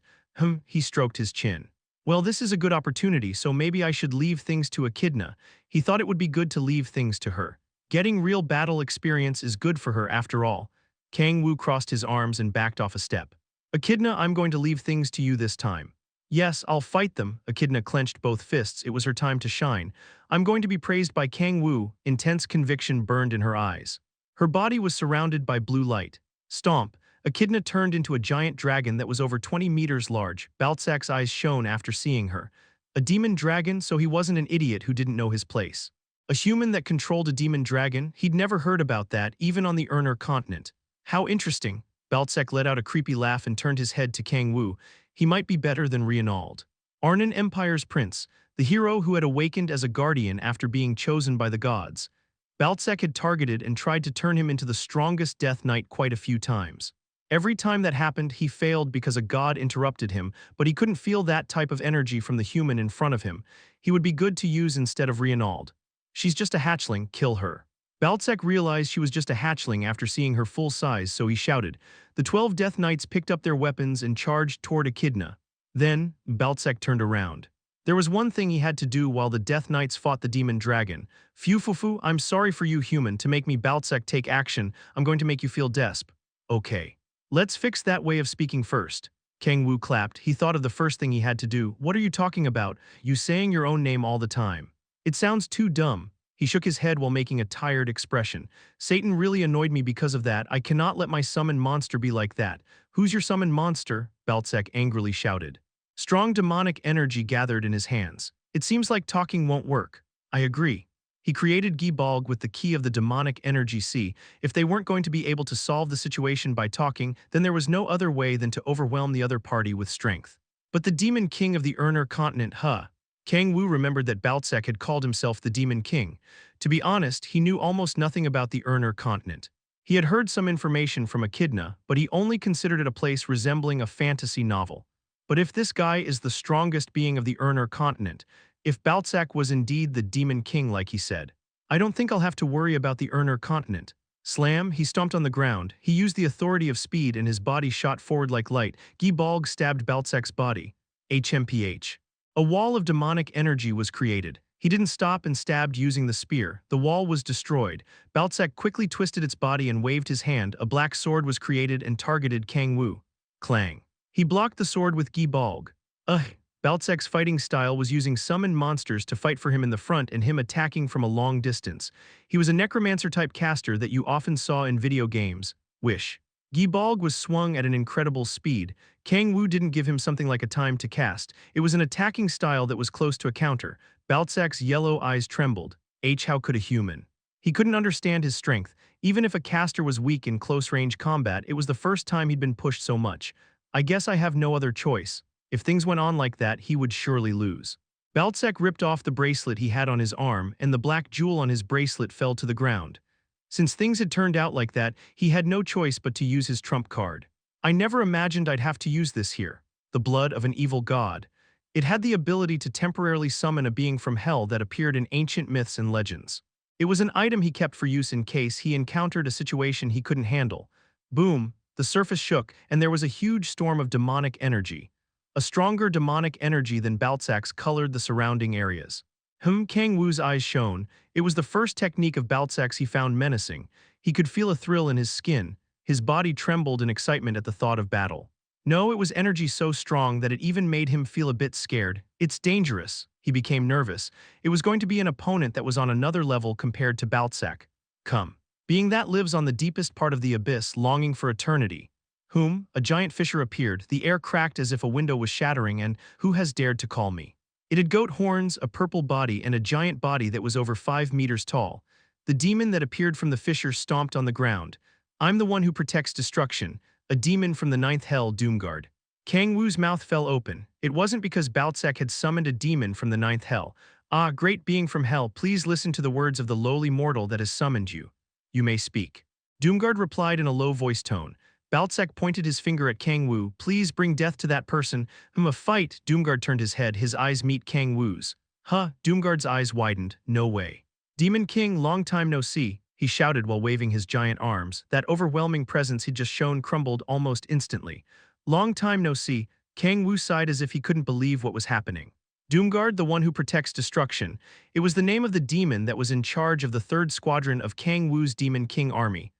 He stroked his chin. "Well, this is a good opportunity, so maybe I should leave things to Echidna." He thought it would be good to leave things to her. Getting real battle experience is good for her after all. Kang-woo crossed his arms and backed off a step. "Echidna, I'm going to leave things to you this time." "Yes, I'll fight them." Echidna clenched both fists. It was her time to shine. "I'm going to be praised by Kang-woo." Intense conviction burned in her eyes. Her body was surrounded by blue light. Stomp. Echidna turned into a giant dragon that was over 20 meters large. Balzac's eyes shone after seeing her. A demon dragon, so he wasn't an idiot who didn't know his place. A human that controlled a demon dragon? He'd never heard about that, even on the Urner continent. How interesting. Balzac let out a creepy laugh and turned his head to Kang-woo. He might be better than Reinald. Arnon Empire's prince, the hero who had awakened as a guardian after being chosen by the gods. Balzac had targeted and tried to turn him into the strongest Death Knight quite a few times. Every time that happened, he failed because a god interrupted him, but he couldn't feel that type of energy from the human in front of him. He would be good to use instead of Reinald. "She's just a hatchling, kill her." Balzac realized she was just a hatchling after seeing her full size, so he shouted. The 12 Death Knights picked up their weapons and charged toward Echidna. Then, Balzac turned around. There was one thing he had to do while the Death Knights fought the demon dragon. "Fufufu, I'm sorry for you, human, to make me." Balzac take action. "I'm going to make you feel desp." "Okay. Let's fix that way of speaking first." Kang-woo clapped. He thought of the first thing he had to do. "What are you talking about? You saying your own name all the time. It sounds too dumb." He shook his head while making a tired expression. "Satan really annoyed me because of that. I cannot let my summoned monster be like that." "Who's your summoned monster?" Balzac angrily shouted. Strong demonic energy gathered in his hands. "It seems like talking won't work." "I agree." He created Gibalg with the key of the demonic energy C. If they weren't going to be able to solve the situation by talking, then there was no other way than to overwhelm the other party with strength. "But the Demon King of the Urner continent, huh?" Kang-woo remembered that Balzac had called himself the Demon King. To be honest, he knew almost nothing about the Urner continent. He had heard some information from Echidna, but he only considered it a place resembling a fantasy novel. But if this guy is the strongest being of the Urner continent, if Balzac was indeed the Demon King like he said, I don't think I'll have to worry about the Urner continent. Slam, he stomped on the ground. He used the authority of speed and his body shot forward like light. Gibalg stabbed Balzac's body. HMPH. A wall of demonic energy was created. He didn't stop and stabbed using the spear. The wall was destroyed. Balzac quickly twisted its body and waved his hand. A black sword was created and targeted Kang-woo. Clang. He blocked the sword with Gibalg. Balzac's fighting style was using summoned monsters to fight for him in the front and him attacking from a long distance. He was a necromancer-type caster that you often saw in video games. Wish. Gibalg was swung at an incredible speed. Kang-woo didn't give him something like a time to cast. It was an attacking style that was close to a counter. Balzac's yellow eyes trembled. How could a human? He couldn't understand his strength. Even if a caster was weak in close-range combat, it was the first time he'd been pushed so much. "I guess I have no other choice." If things went on like that, he would surely lose. Baltzak ripped off the bracelet he had on his arm, and the black jewel on his bracelet fell to the ground. Since things had turned out like that, he had no choice but to use his trump card. I never imagined I'd have to use this here. The blood of an evil god. It had the ability to temporarily summon a being from hell that appeared in ancient myths and legends. It was an item he kept for use in case he encountered a situation he couldn't handle. Boom, the surface shook, and there was a huge storm of demonic energy. A stronger demonic energy than Baltzak's colored the surrounding areas. Kang-woo's eyes shone. It was the first technique of Baltzak's he found menacing. He could feel a thrill in his skin. His body trembled in excitement at the thought of battle. No, it was energy so strong that it even made him feel a bit scared. It's dangerous. He became nervous. It was going to be an opponent that was on another level compared to Baltzak. Come. Being that lives on the deepest part of the abyss, longing for eternity. A giant fissure appeared, the air cracked as if a window was shattering, and who has dared to call me? It had goat horns, a purple body, and a giant body that was over 5 meters tall. The demon that appeared from the fissure stomped on the ground. I'm the one who protects destruction, a demon from the ninth hell, Doomguard. Kang-woo's mouth fell open. It wasn't because Baltzak had summoned a demon from the ninth hell. Ah, great being from hell, please listen to the words of the lowly mortal that has summoned you. You may speak. Doomguard replied in a low-voiced tone. Baltzak pointed his finger at Kang-woo. Please bring death to that person. A fight. Doomguard turned his head, his eyes meet Kang-woo's. Doomguard's eyes widened. No way. Demon King, long time no see, he shouted while waving his giant arms. That overwhelming presence he'd just shown crumbled almost instantly. Long time no see. Kang-woo sighed as if he couldn't believe what was happening. Doomguard, the one who protects destruction. It was the name of the demon that was in charge of the 3rd Squadron of Kang-woo's Demon King army.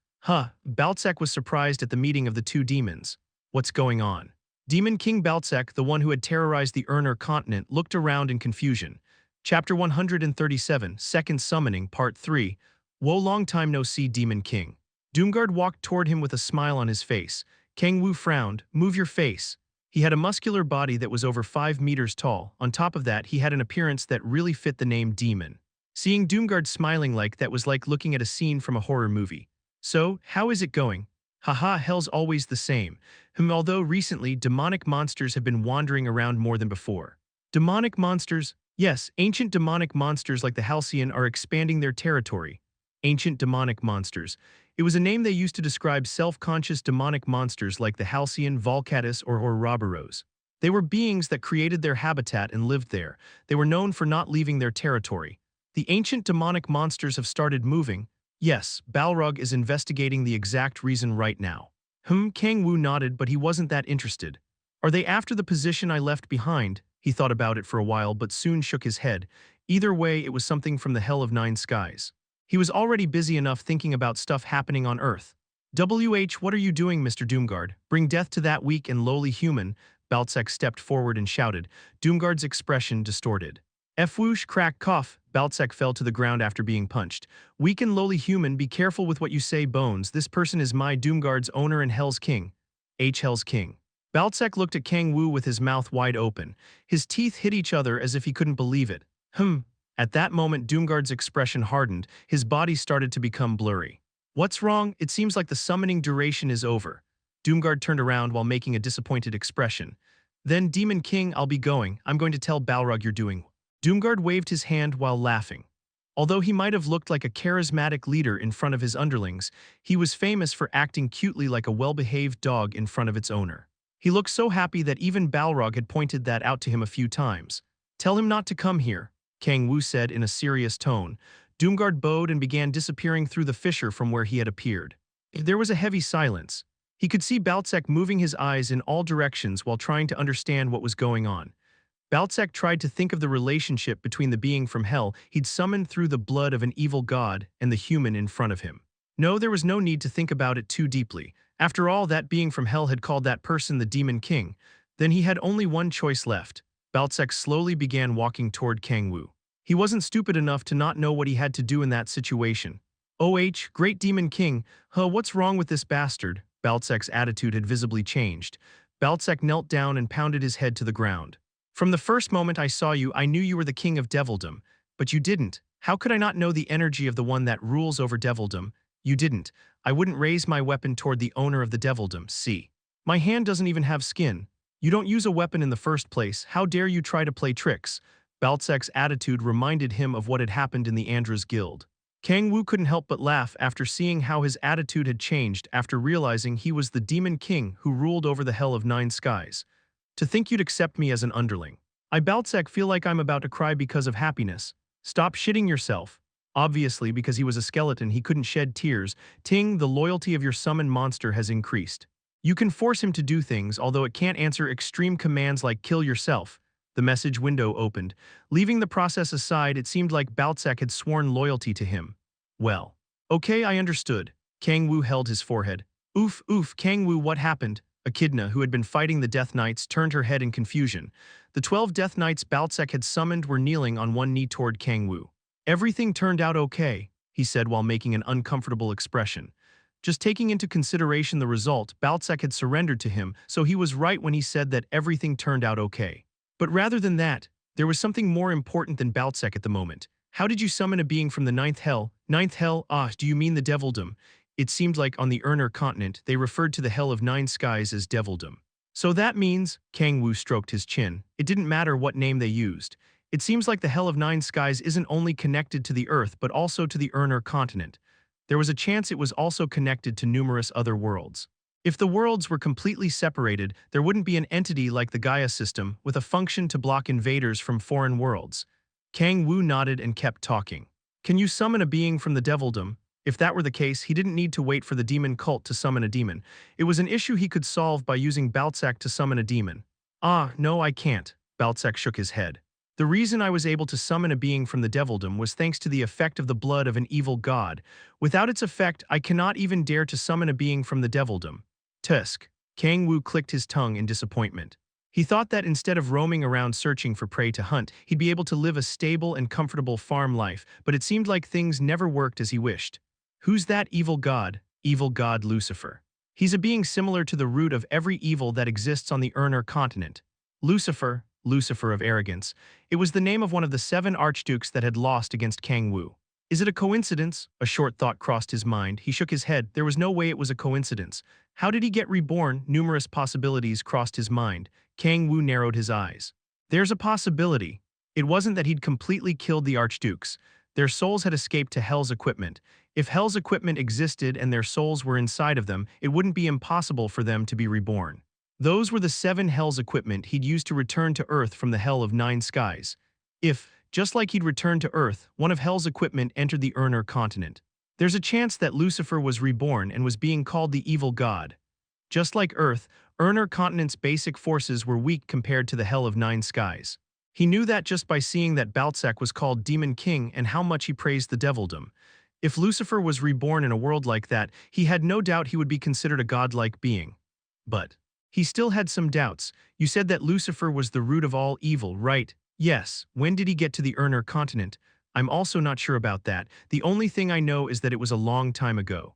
Baltzak was surprised at the meeting of the two demons. What's going on? Demon King Baltzak, the one who had terrorized the Urner continent, looked around in confusion. Chapter 137, Second Summoning, Part 3. Woe, long time no see, Demon King. Doomguard walked toward him with a smile on his face. Kang-woo frowned. Move your face. He had a muscular body that was over 5 meters tall. On top of that, he had an appearance that really fit the name Demon. Seeing Doomguard smiling like that was like looking at a scene from a horror movie. So, how is it going? Hell's always the same. Although recently, demonic monsters have been wandering around more than before. Demonic monsters? Yes, ancient demonic monsters like the Halcyon are expanding their territory. Ancient demonic monsters. It was a name they used to describe self-conscious demonic monsters like the Halcyon, Volcatus, or Ouroboros. They were beings that created their habitat and lived there. They were known for not leaving their territory. The ancient demonic monsters have started moving. Yes, Balrog is investigating the exact reason right now. Kang-woo nodded, but he wasn't that interested. Are they after the position I left behind? He thought about it for a while, but soon shook his head. Either way, it was something from the Hell of 9 Skies. He was already busy enough thinking about stuff happening on Earth. What are you doing, Mr. Doomguard? Bring death to that weak and lowly human. Baltzak stepped forward and shouted. Doomguard's expression distorted. Whoosh, crack, cough. Baltzak fell to the ground after being punched. Weak and lowly human, be careful with what you say, Bones. This person is my Doomguard's owner and Hell's King. Hell's King. Baltzak looked at Kang-woo with his mouth wide open. His teeth hit each other as if he couldn't believe it. At that moment, Doomguard's expression hardened. His body started to become blurry. What's wrong? It seems like the summoning duration is over. Doomguard turned around while making a disappointed expression. Then, Demon King, I'll be going. I'm going to tell Balrog you're doing. Doomguard waved his hand while laughing. Although he might have looked like a charismatic leader in front of his underlings, he was famous for acting cutely like a well-behaved dog in front of its owner. He looked so happy that even Balrog had pointed that out to him a few times. Tell him not to come here, Kang-woo said in a serious tone. Doomguard bowed and began disappearing through the fissure from where he had appeared. There was a heavy silence. He could see Baltzak moving his eyes in all directions while trying to understand what was going on. Baltzak tried to think of the relationship between the being from hell he'd summoned through the blood of an evil god and the human in front of him. No, there was no need to think about it too deeply. After all, that being from hell had called that person the Demon King. Then he had only one choice left. Baltzak slowly began walking toward Kang-woo. He wasn't stupid enough to not know what he had to do in that situation. Great Demon King, what's wrong with this bastard? Baltzak's attitude had visibly changed. Baltzak knelt down and pounded his head to the ground. From the first moment I saw you, I knew you were the king of devildom. But you didn't. How could I not know the energy of the one that rules over devildom? You didn't. I wouldn't raise my weapon toward the owner of the devildom, see. My hand doesn't even have skin. You don't use a weapon in the first place. How dare you try to play tricks? Balzac's attitude reminded him of what had happened in the Andra's guild. Kang-woo couldn't help but laugh after seeing how his attitude had changed after realizing he was the demon king who ruled over the Hell of Nine Skies. To think you'd accept me as an underling. I Balzac feel like I'm about to cry because of happiness. Stop shitting yourself. Obviously, because he was a skeleton, he couldn't shed tears. Ting, the loyalty of your summoned monster has increased. You can force him to do things, although it can't answer extreme commands like kill yourself. The message window opened. Leaving the process aside, it seemed like Balzac had sworn loyalty to him. Well. Okay, I understood. Kang-woo held his forehead. Oof, oof, Kang-woo, what happened? Echidna, who had been fighting the Death Knights, turned her head in confusion. The 12 Death Knights Balzac had summoned were kneeling on one knee toward Kang-woo. Everything turned out okay, he said while making an uncomfortable expression. Just taking into consideration the result, Balzac had surrendered to him, so he was right when he said that everything turned out okay. But rather than that, there was something more important than Balzac at the moment. How did you summon a being from the ninth hell? Ninth hell? Ah, do you mean the devildom? It seemed like on the Urner continent, they referred to the Hell of Nine Skies as devildom. So that means, Kang-woo stroked his chin, it didn't matter what name they used. It seems like the Hell of Nine Skies isn't only connected to the Earth but also to the Urner continent. There was a chance it was also connected to numerous other worlds. If the worlds were completely separated, there wouldn't be an entity like the Gaia system with a function to block invaders from foreign worlds. Kang-woo nodded and kept talking. Can you summon a being from the devildom? If that were the case, he didn't need to wait for the demon cult to summon a demon. It was an issue he could solve by using Balzac to summon a demon. Ah, no, I can't. Balzac shook his head. The reason I was able to summon a being from the devildom was thanks to the effect of the blood of an evil god. Without its effect, I cannot even dare to summon a being from the devildom. Tusk. Kang-woo clicked his tongue in disappointment. He thought that instead of roaming around searching for prey to hunt, he'd be able to live a stable and comfortable farm life, but it seemed like things never worked as he wished. Who's that evil god? Evil god Lucifer. He's a being similar to the root of every evil that exists on the Urner continent. Lucifer, Lucifer of Arrogance. It was the name of one of the 7 archdukes that had lost against Kang-woo. Is it a coincidence? A short thought crossed his mind. He shook his head. There was no way it was a coincidence. How did he get reborn? Numerous possibilities crossed his mind. Kang-woo narrowed his eyes. There's a possibility. It wasn't that he'd completely killed the archdukes. Their souls had escaped to Hell's equipment. If Hell's equipment existed and their souls were inside of them, it wouldn't be impossible for them to be reborn. Those were the 7 Hell's equipment he'd used to return to Earth from the Hell of Nine Skies. If, just like he'd returned to Earth, one of Hell's equipment entered the Urner continent, there's a chance that Lucifer was reborn and was being called the evil god. Just like Earth, Urner continent's basic forces were weak compared to the Hell of Nine Skies. He knew that just by seeing that Balzac was called Demon King and how much he praised the devildom. If Lucifer was reborn in a world like that, he had no doubt he would be considered a godlike being. But he still had some doubts. You said that Lucifer was the root of all evil, right? Yes. When did he get to the Urner continent? I'm also not sure about that. The only thing I know is that it was a long time ago.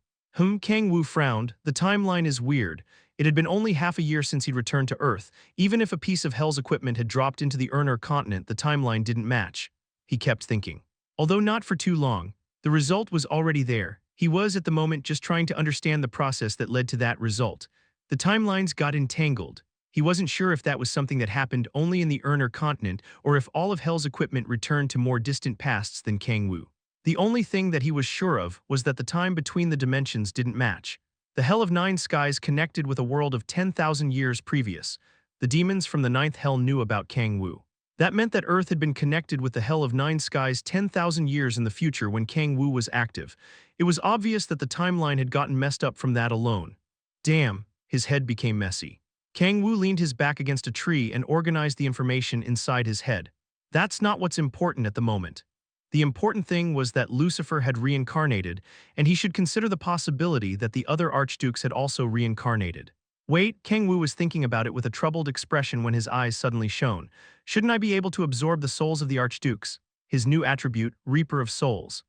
Kang-woo frowned. The timeline is weird. It had been only half a year since he'd returned to Earth. Even if a piece of Hell's equipment had dropped into the Urner continent, the timeline didn't match. He kept thinking. Although not for too long, the result was already there. He was at the moment just trying to understand the process that led to that result. The timelines got entangled. He wasn't sure if that was something that happened only in the Urner continent or if all of Hell's equipment returned to more distant pasts than Kang-woo. The only thing that he was sure of was that the time between the dimensions didn't match. The Hell of Nine Skies connected with a world of 10,000 years previous. The demons from the Ninth Hell knew about Kang-woo. That meant that Earth had been connected with the Hell of Nine Skies 10,000 years in the future when Kang-woo was active. It was obvious that the timeline had gotten messed up from that alone. Damn, his head became messy. Kang-woo leaned his back against a tree and organized the information inside his head. That's not what's important at the moment. The important thing was that Lucifer had reincarnated, and he should consider the possibility that the other archdukes had also reincarnated. Wait, Kang-woo was thinking about it with a troubled expression when his eyes suddenly shone. Shouldn't I be able to absorb the souls of the archdukes? His new attribute, Reaper of Souls.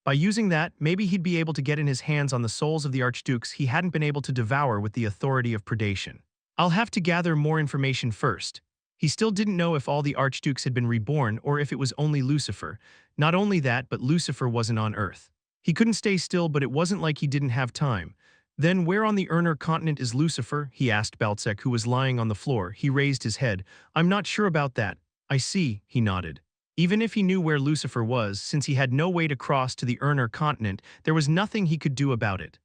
By using that, maybe he'd be able to get in his hands on the souls of the archdukes he hadn't been able to devour with the Authority of Predation. I'll have to gather more information first. He still didn't know if all the archdukes had been reborn or if it was only Lucifer. Not only that, but Lucifer wasn't on Earth. He couldn't stay still, but it wasn't like he didn't have time. Then where on the Urner continent is Lucifer? He asked Balzac, who was lying on the floor. He raised his head. I'm not sure about that. I see, he nodded. Even if he knew where Lucifer was, since he had no way to cross to the Urner continent, there was nothing he could do about it.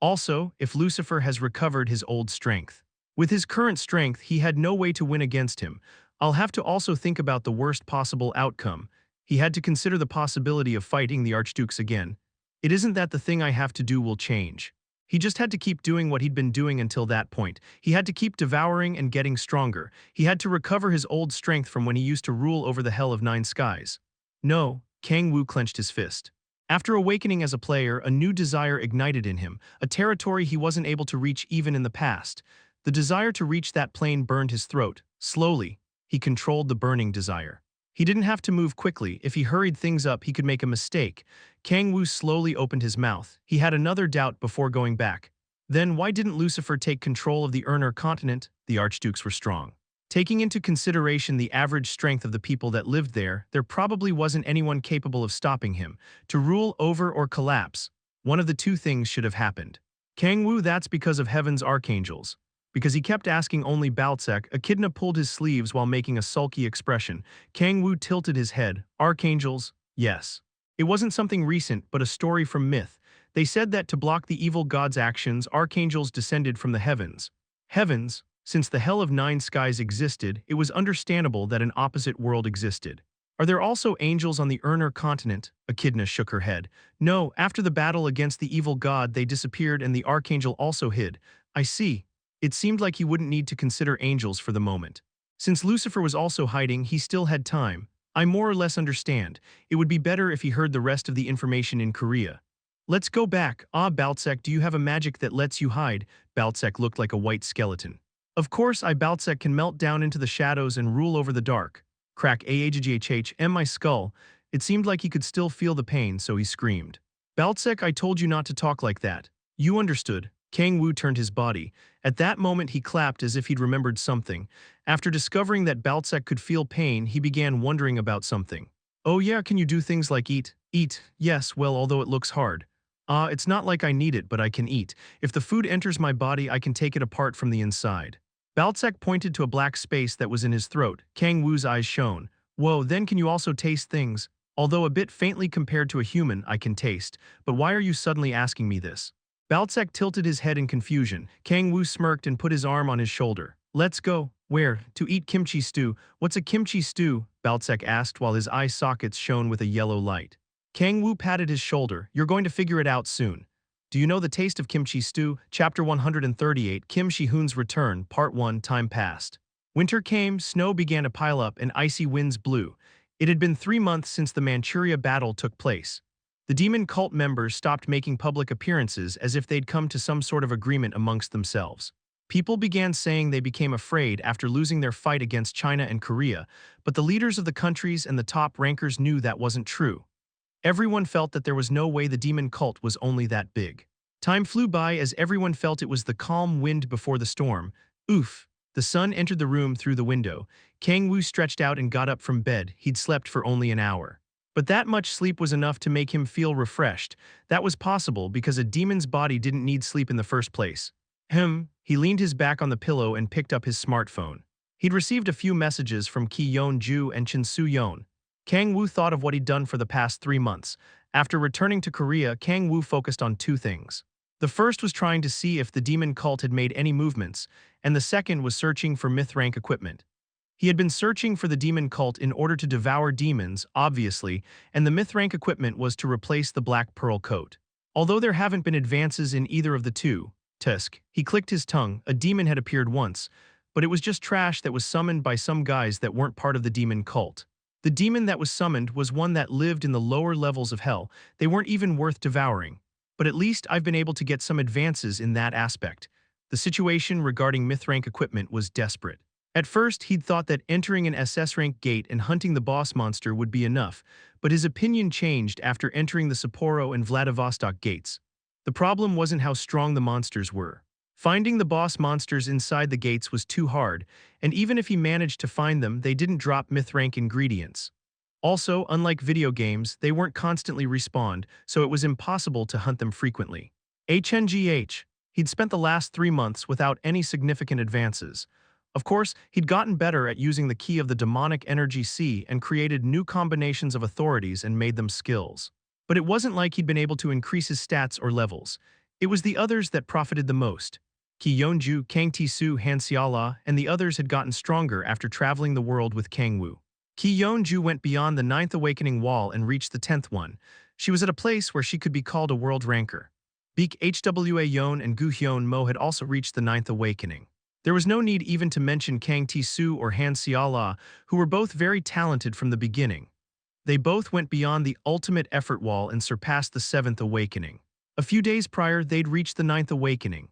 Also, if Lucifer has recovered his old strength. With his current strength, he had no way to win against him. I'll have to also think about the worst possible outcome. He had to consider the possibility of fighting the Archdukes again. It isn't that the thing I have to do will change. He just had to keep doing what he'd been doing until that point. He had to keep devouring and getting stronger. He had to recover his old strength from when he used to rule over the Hell of Nine Skies. No, Kang-woo clenched his fist. After awakening as a player, a new desire ignited in him, a territory he wasn't able to reach even in the past. The desire to reach that plane burned his throat. Slowly, he controlled the burning desire. He didn't have to move quickly. If he hurried things up, he could make a mistake. Kang-woo slowly opened his mouth. He had another doubt before going back. Then why didn't Lucifer take control of the Urner continent? The Archdukes were strong. Taking into consideration the average strength of the people that lived there, there probably wasn't anyone capable of stopping him. To rule over or collapse, one of the two things should have happened. Kang-woo, that's because of heaven's archangels. Because he kept asking only Baltsek, Echidna pulled his sleeves while making a sulky expression. Kang-woo tilted his head. Archangels? Yes. It wasn't something recent, but a story from myth. They said that to block the evil god's actions, archangels descended from the heavens. Heavens? Since the Hell of Nine Skies existed, it was understandable that an opposite world existed. Are there also angels on the Urner continent? Echidna shook her head. No, after the battle against the evil god they disappeared and the archangel also hid. I see. It seemed like he wouldn't need to consider angels for the moment. Since Lucifer was also hiding, he still had time. I more or less understand. It would be better if he heard the rest of the information in Korea. Let's go back. Baltsek, do you have a magic that lets you hide? Baltsek looked like a white skeleton. Of course, Baltsek can melt down into the shadows and rule over the dark. Crack my skull. It seemed like he could still feel the pain, so he screamed. Baltsek, I told you not to talk like that. You understood. Kang-woo turned his body. At that moment he clapped as if he'd remembered something. After discovering that Baltsek could feel pain, he began wondering about something. Oh yeah, can you do things like eat? Eat, yes, well, although it looks hard. It's not like I need it, but I can eat. If the food enters my body, I can take it apart from the inside. Baltsek pointed to a black space that was in his throat. Kang-woo's eyes shone. Whoa, then can you also taste things? Although a bit faintly compared to a human, I can taste. But why are you suddenly asking me this? Baltsek tilted his head in confusion. Kang-woo smirked and put his arm on his shoulder. Let's go. Where? To eat kimchi stew. What's a kimchi stew? Baltsek asked while his eye sockets shone with a yellow light. Kang-woo patted his shoulder. You're going to figure it out soon. Do you know the taste of kimchi stew? Chapter 138, Kim Shi-hoon's Return, Part 1, Time passed. Winter came, snow began to pile up, and icy winds blew. It had been 3 months since the Manchuria battle took place. The demon cult members stopped making public appearances as if they'd come to some sort of agreement amongst themselves. People began saying they became afraid after losing their fight against China and Korea, but the leaders of the countries and the top rankers knew that wasn't true. Everyone felt that there was no way the demon cult was only that big. Time flew by as everyone felt it was the calm wind before the storm. Oof! The sun entered the room through the window. Kang-woo stretched out and got up from bed. He'd slept for only an hour. But that much sleep was enough to make him feel refreshed. That was possible because a demon's body didn't need sleep in the first place. He leaned his back on the pillow and picked up his smartphone. He'd received a few messages from Ki-yeon-ju and Chin-soo-yeon. Kang-woo thought of what he'd done for the past 3 months. After returning to Korea, Kang-woo focused on 2 things. The first was trying to see if the demon cult had made any movements, and the second was searching for myth-rank equipment. He had been searching for the demon cult in order to devour demons, obviously, and the myth-rank equipment was to replace the Black Pearl coat. Although there haven't been advances in either of the two, he clicked his tongue, a demon had appeared once, but it was just trash that was summoned by some guys that weren't part of the demon cult. The demon that was summoned was one that lived in the lower levels of hell. They weren't even worth devouring. But at least I've been able to get some advances in that aspect. The situation regarding myth-rank equipment was desperate. At first, he'd thought that entering an SS-rank gate and hunting the boss monster would be enough, but his opinion changed after entering the Sapporo and Vladivostok gates. The problem wasn't how strong the monsters were. Finding the boss monsters inside the gates was too hard, and even if he managed to find them, they didn't drop myth-rank ingredients. Also, unlike video games, they weren't constantly respawned, so it was impossible to hunt them frequently. He'd spent the last 3 months without any significant advances. Of course, he'd gotten better at using the key of the demonic energy C and created new combinations of authorities and made them skills. But it wasn't like he'd been able to increase his stats or levels. It was the others that profited the most. Ki Yeonju, Kang Ti-soo, Han Seola, and the others had gotten stronger after traveling the world with Kang-woo. Ki Yeonju went beyond the 9th awakening wall and reached the 10th one. She was at a place where she could be called a world ranker. Baek Hwa Yeon and Gu Hyun Mo had also reached the 9th awakening. There was no need even to mention Kang Ti-soo or Han Seola, who were both very talented from the beginning. They both went beyond the ultimate effort wall and surpassed the 7th awakening. A few days prior, they'd reached the 9th awakening.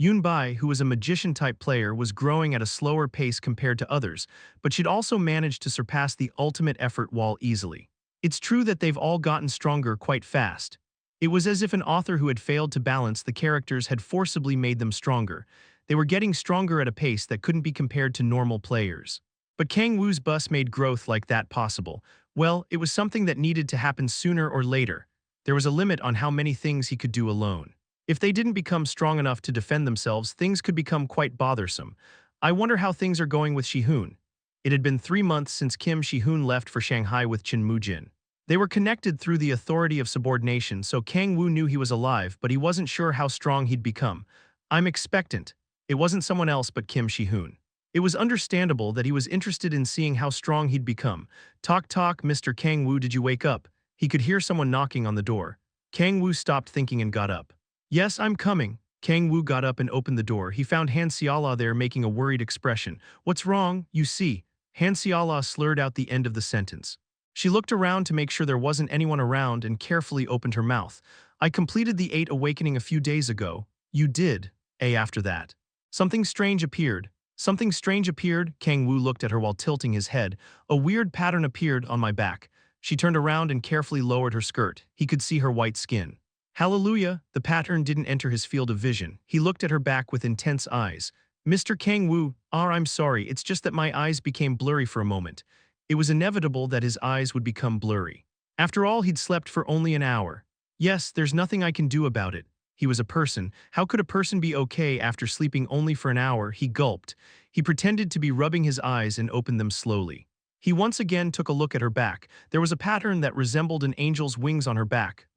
Yoon Bai, who was a magician-type player, was growing at a slower pace compared to others, but she'd also managed to surpass the ultimate effort wall easily. It's true that they've all gotten stronger quite fast. It was as if an author who had failed to balance the characters had forcibly made them stronger. They were getting stronger at a pace that couldn't be compared to normal players. But Kang-woo's bus made growth like that possible. Well, it was something that needed to happen sooner or later. There was a limit on how many things he could do alone. If they didn't become strong enough to defend themselves, things could become quite bothersome. I wonder how things are going with Shi-hoon. It had been 3 months since Kim Shi-hoon left for Shanghai with Chin Moo-jin. They were connected through the authority of subordination, so Kang-woo knew he was alive, but he wasn't sure how strong he'd become. I'm expectant. It wasn't someone else but Kim Shi-hoon. It was understandable that he was interested in seeing how strong he'd become. Talk, Mr. Kang-woo, did you wake up? He could hear someone knocking on the door. Kang-woo stopped thinking and got up. Yes, I'm coming. Kang-woo got up and opened the door. He found Han Seola there making a worried expression. What's wrong, you see? Han Seola slurred out the end of the sentence. She looked around to make sure there wasn't anyone around and carefully opened her mouth. I completed the 8th awakening a few days ago. You did, after that. Something strange appeared. Something strange appeared, Kang-woo looked at her while tilting his head. A weird pattern appeared on my back. She turned around and carefully lowered her skirt. He could see her white skin. Hallelujah, the pattern didn't enter his field of vision. He looked at her back with intense eyes. Mr. Kang-woo, I'm sorry, it's just that my eyes became blurry for a moment. It was inevitable that his eyes would become blurry. After all, he'd slept for only an hour. Yes, there's nothing I can do about it. He was a person. How could a person be okay after sleeping only for an hour? He gulped. He pretended to be rubbing his eyes and opened them slowly. He once again took a look at her back. There was a pattern that resembled an angel's wings on her back.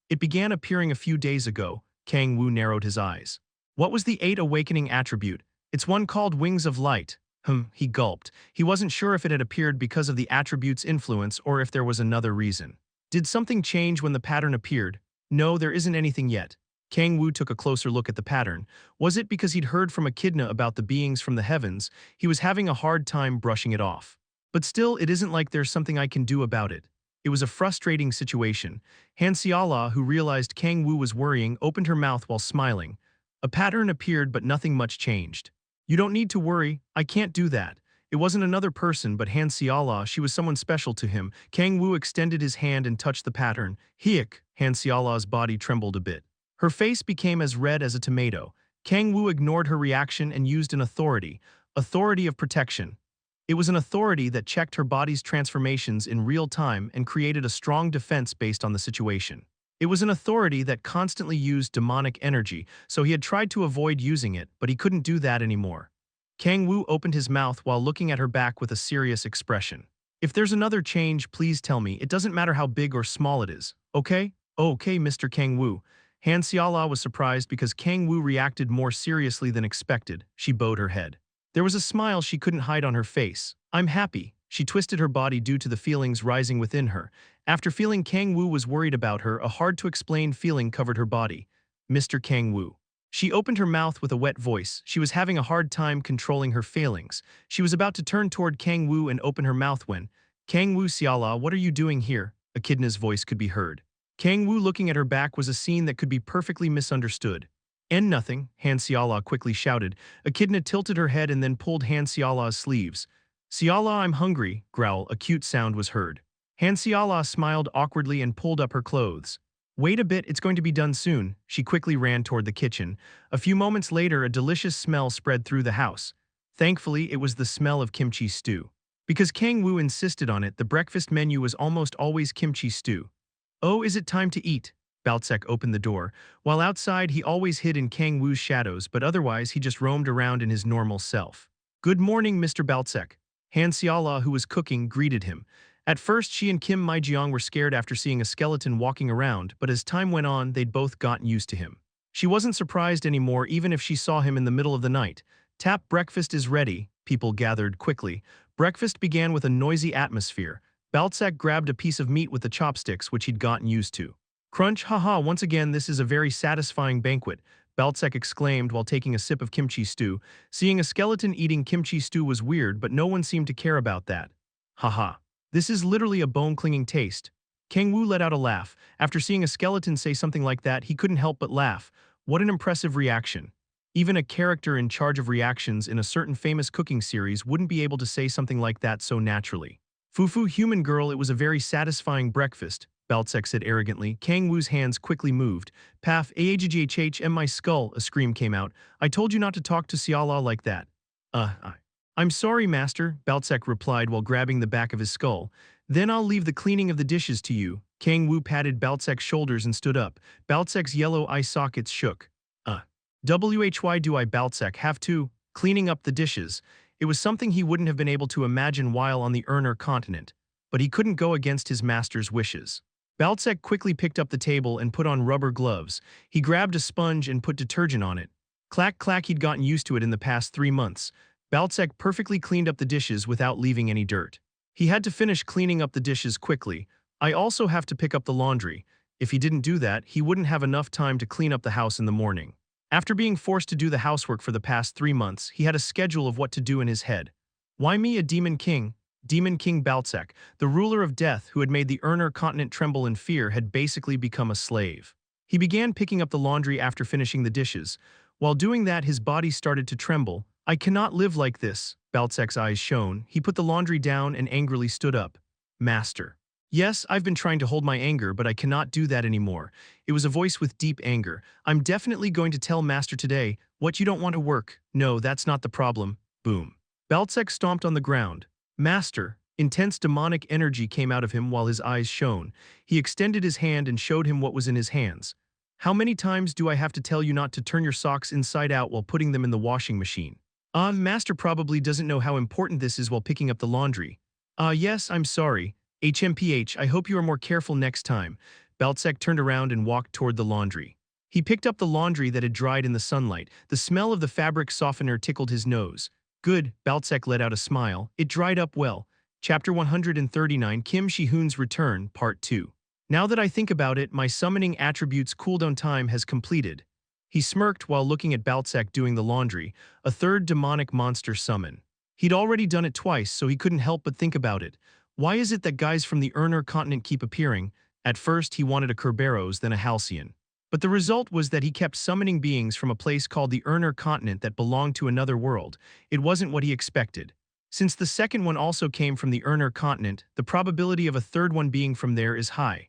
It began appearing a few days ago. Kang-woo narrowed his eyes. What was the 8th awakening attribute? It's one called Wings of Light. He gulped. He wasn't sure if it had appeared because of the attribute's influence or if there was another reason. Did something change when the pattern appeared? No, there isn't anything yet. Kang-woo took a closer look at the pattern. Was it because he'd heard from Echidna about the beings from the heavens? He was having a hard time brushing it off. But still, it isn't like there's something I can do about it. It was a frustrating situation. Han Seola, who realized Kang-woo was worrying, opened her mouth while smiling. A pattern appeared, but nothing much changed. You don't need to worry, I can't do that. It wasn't another person but Han Seola, she was someone special to him. Kang-woo extended his hand and touched the pattern. Hyuk, Han Seola's body trembled a bit. Her face became as red as a tomato. Kang-woo ignored her reaction and used an authority of Predation. It was an authority that checked her body's transformations in real time and created a strong defense based on the situation. It was an authority that constantly used demonic energy, so he had tried to avoid using it, but he couldn't do that anymore. Kang-woo opened his mouth while looking at her back with a serious expression. If there's another change, please tell me. It doesn't matter how big or small it is. Okay? Okay, Mr. Kang-woo. Han Seola was surprised because Kang-woo reacted more seriously than expected. She bowed her head. There was a smile she couldn't hide on her face. I'm happy. She twisted her body due to the feelings rising within her. After feeling Kang-woo was worried about her, a hard-to-explain feeling covered her body. Mr. Kang-woo. She opened her mouth with a wet voice. She was having a hard time controlling her failings. She was about to turn toward Kang-woo and open her mouth when, Kang-woo Seola, what are you doing here? Echidna's voice could be heard. Kang-woo looking at her back was a scene that could be perfectly misunderstood. And nothing, Han Seola quickly shouted. Echidna tilted her head and then pulled Han Seola's sleeves. Seola, I'm hungry, growl, a cute sound was heard. Han Seola smiled awkwardly and pulled up her clothes. Wait a bit, it's going to be done soon. She quickly ran toward the kitchen. A few moments later, a delicious smell spread through the house. Thankfully, it was the smell of kimchi stew. Because Kang-woo insisted on it, the breakfast menu was almost always kimchi stew. Oh, is it time to eat? Baltsek opened the door. While outside, he always hid in Kang-woo's shadows, but otherwise he just roamed around in his normal self. Good morning, Mr. Baltsek. Han Xiala, who was cooking, greeted him. At first, she and Kim Mai-jeong were scared after seeing a skeleton walking around, but as time went on, they'd both gotten used to him. She wasn't surprised anymore even if she saw him in the middle of the night. Tap, breakfast is ready, people gathered quickly. Breakfast began with a noisy atmosphere. Baltsek grabbed a piece of meat with the chopsticks, which he'd gotten used to. Crunch, haha, once again this is a very satisfying banquet, Baltsek exclaimed while taking a sip of kimchi stew. Seeing a skeleton eating kimchi stew was weird, but no one seemed to care about that. Haha. This is literally a bone-clinging taste. Kang-woo let out a laugh. After seeing a skeleton say something like that, he couldn't help but laugh. What an impressive reaction. Even a character in charge of reactions in a certain famous cooking series wouldn't be able to say something like that so naturally. Fufu human girl, it was a very satisfying breakfast, Baltsek said arrogantly. Kang-woo's hands quickly moved. Paf, ahhhhm, my skull, a scream came out. I told you not to talk to Xiala like that. I'm sorry, master, Baltsek replied while grabbing the back of his skull. Then I'll leave the cleaning of the dishes to you. Kang-woo patted Baltsek's shoulders and stood up. Baltsek's yellow eye sockets shook. Why do I, Baltsek, have to? Cleaning up the dishes. It was something he wouldn't have been able to imagine while on the Urner continent. But he couldn't go against his master's wishes. Baltsek quickly picked up the table and put on rubber gloves. He grabbed a sponge and put detergent on it. Clack clack, he'd gotten used to it in the past 3 months. Baltsek perfectly cleaned up the dishes without leaving any dirt. He had to finish cleaning up the dishes quickly. I also have to pick up the laundry. If he didn't do that, he wouldn't have enough time to clean up the house in the morning. After being forced to do the housework for the past 3 months, he had a schedule of what to do in his head. Why me, a demon king? Demon King Baltsek, the ruler of death who had made the Urner continent tremble in fear, had basically become a slave. He began picking up the laundry after finishing the dishes. While doing that, his body started to tremble. I cannot live like this, Baltsek's eyes shone. He put the laundry down and angrily stood up. Master. Yes, I've been trying to hold my anger, but I cannot do that anymore. It was a voice with deep anger. I'm definitely going to tell Master today. What, you don't want to work? No, that's not the problem. Boom. Baltsek stomped on the ground. Master. Intense demonic energy came out of him while his eyes shone. He extended his hand and showed him what was in his hands. How many times do I have to tell you not to turn your socks inside out while putting them in the washing machine? Master probably doesn't know how important this is while picking up the laundry. Yes, I'm sorry. HMPH, I hope you are more careful next time. Baltsek turned around and walked toward the laundry. He picked up the laundry that had dried in the sunlight. The smell of the fabric softener tickled his nose. Good, Baltsek let out a smile. It dried up well. Chapter 139, Kim Shi-hoon's Return, Part 2. Now that I think about it, my summoning attribute's cooldown time has completed. He smirked while looking at Baltsek doing the laundry, a third demonic monster summon. He'd already done it twice, so he couldn't help but think about it. Why is it that guys from the Urner continent keep appearing? At first, he wanted a Kerberos, then a Halcyon. But the result was that he kept summoning beings from a place called the Urner continent that belonged to another world. It wasn't what he expected. Since the second one also came from the Urner continent, the probability of a third one being from there is high.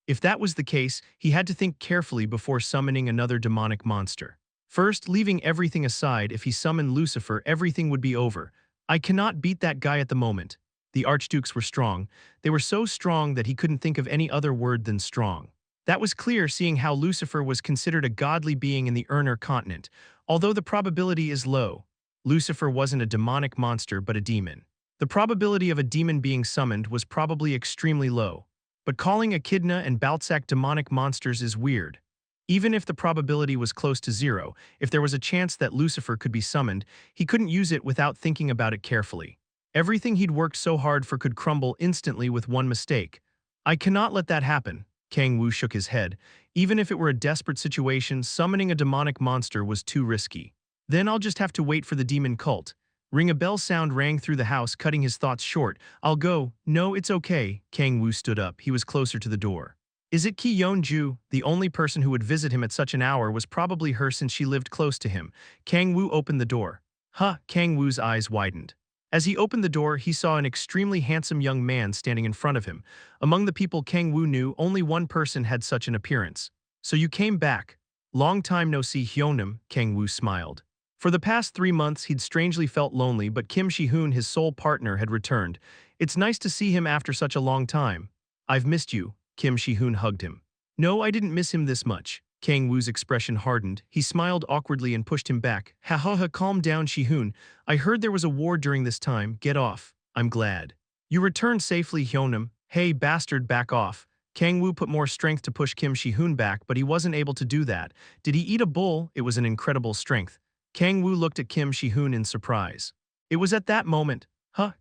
If that was the case, he had to think carefully before summoning another demonic monster. First, leaving everything aside, if he summoned Lucifer, everything would be over. I cannot beat that guy at the moment. The archdukes were strong. They were so strong that he couldn't think of any other word than strong. That was clear seeing how Lucifer was considered a godly being in the Urner continent, although the probability is low. Lucifer wasn't a demonic monster but a demon. The probability of a demon being summoned was probably extremely low. But calling Echidna and Baltsek demonic monsters is weird. Even if the probability was close to 0, if there was a chance that Lucifer could be summoned, he couldn't use it without thinking about it carefully. Everything he'd worked so hard for could crumble instantly with one mistake. I cannot let that happen. Kang-woo shook his head. Even if it were a desperate situation, summoning a demonic monster was too risky. Then I'll just have to wait for the demon cult. Ring a bell sound rang through the house, cutting his thoughts short. I'll go. No, it's okay. Kang-woo stood up. He was closer to the door. Is it Ki Yeon-ju? The only person who would visit him at such an hour was probably her since she lived close to him. Kang-woo opened the door. Kang-woo's eyes widened. As he opened the door, he saw an extremely handsome young man standing in front of him. Among the people Kang-woo knew, only one person had such an appearance. So you came back. Long time no see, Hyunam, Kang-woo smiled. For the past 3 months, he'd strangely felt lonely, but Kim Shi-hoon, his soul partner, had returned. It's nice to see him after such a long time. I've missed you, Kim Shi-hoon hugged him. No, I didn't miss him this much. Kang-woo's expression hardened. He smiled awkwardly and pushed him back. Ha ha ha, calm down, Shihun. I heard there was a war during this time. Get off. I'm glad. You returned safely, Hyunam. Hey, bastard, back off. Kang-woo put more strength to push Kim Shi-hoon back, but he wasn't able to do that. Did he eat a bull? It was an incredible strength. Kang-woo looked at Kim Shi-hoon in surprise. It was at that moment.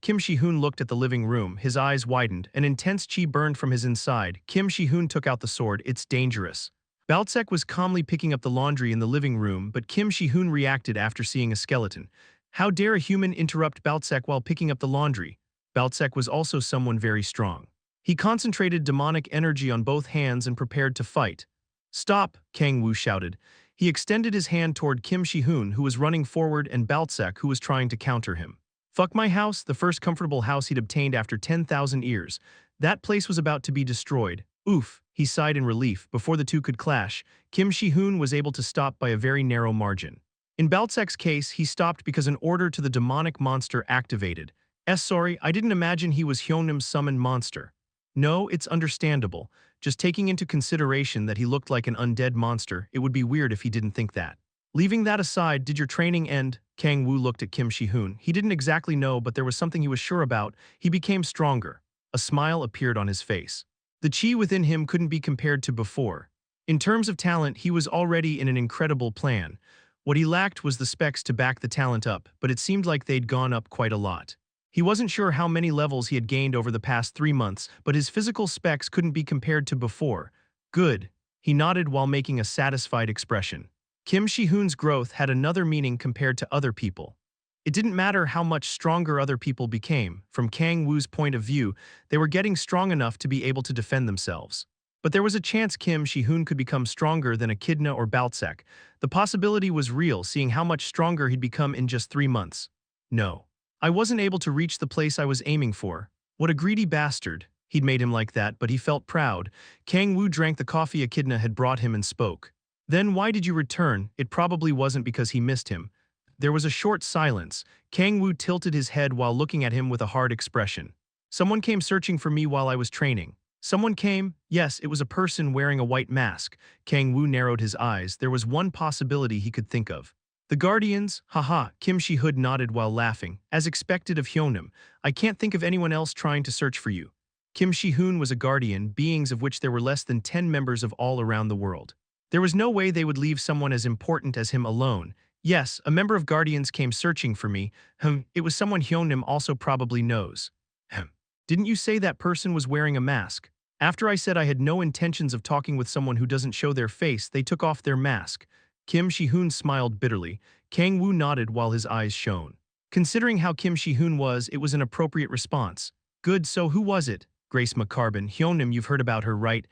Kim Shi-hoon looked at the living room. His eyes widened. An intense chi burned from his inside. Kim Shi-hoon took out the sword. It's dangerous. Baltsek was calmly picking up the laundry in the living room, but Kim Shi-hoon reacted after seeing a skeleton. How dare a human interrupt Baltsek while picking up the laundry? Baltsek was also someone very strong. He concentrated demonic energy on both hands and prepared to fight. Stop, Kang-woo shouted. He extended his hand toward Kim Shi-hoon, who was running forward, and Baltsek, who was trying to counter him. Fuck my house, the first comfortable house he'd obtained after 10,000 years. That place was about to be destroyed. Oof, he sighed in relief. Before the two could clash, Kim Shi-hoon was able to stop by a very narrow margin. In Baltsek's case, he stopped because an order to the demonic monster activated. Sorry, I didn't imagine he was Hyunam's summoned monster. No, it's understandable. Just taking into consideration that he looked like an undead monster, it would be weird if he didn't think that. Leaving that aside, did your training end? Kang-woo looked at Kim Shi-hoon. He didn't exactly know, but there was something he was sure about. He became stronger. A smile appeared on his face. The chi within him couldn't be compared to before. In terms of talent, he was already in an incredible plan. What he lacked was the specs to back the talent up, but it seemed like they'd gone up quite a lot. He wasn't sure how many levels he had gained over the past 3 months, but his physical specs couldn't be compared to before. Good. He nodded while making a satisfied expression. Kim Shi-hoon's growth had another meaning compared to other people. It didn't matter how much stronger other people became. From Kang-woo's point of view, they were getting strong enough to be able to defend themselves. But there was a chance Kim Shi-hoon could become stronger than Echidna or Baltsek. The possibility was real, seeing how much stronger he'd become in just 3 months. No. I wasn't able to reach the place I was aiming for. What a greedy bastard. He'd made him like that, but he felt proud. Kang-woo drank the coffee Echidna had brought him and spoke. Then why did you return? It probably wasn't because he missed him. There was a short silence. Kang-woo tilted his head while looking at him with a hard expression. Someone came searching for me while I was training. Someone came? Yes, it was a person wearing a white mask. Kang-woo narrowed his eyes. There was one possibility he could think of. The Guardians? Haha, Kim Shi-hoon nodded while laughing. As expected of Hyunam, I can't think of anyone else trying to search for you. Kim Shi-hoon was a guardian, beings of which there were less than 10 members of all around the world. There was no way they would leave someone as important as him alone. Yes, a member of Guardians came searching for me. It was someone Hyunam also probably knows. Didn't you say that person was wearing a mask? After I said I had no intentions of talking with someone who doesn't show their face, they took off their mask. Kim Shi-hoon smiled bitterly. Kang-woo nodded while his eyes shone. Considering how Kim Shi-hoon was, it was an appropriate response. Good, so who was it? Grace McCarbon. Hyunam, you've heard about her, right?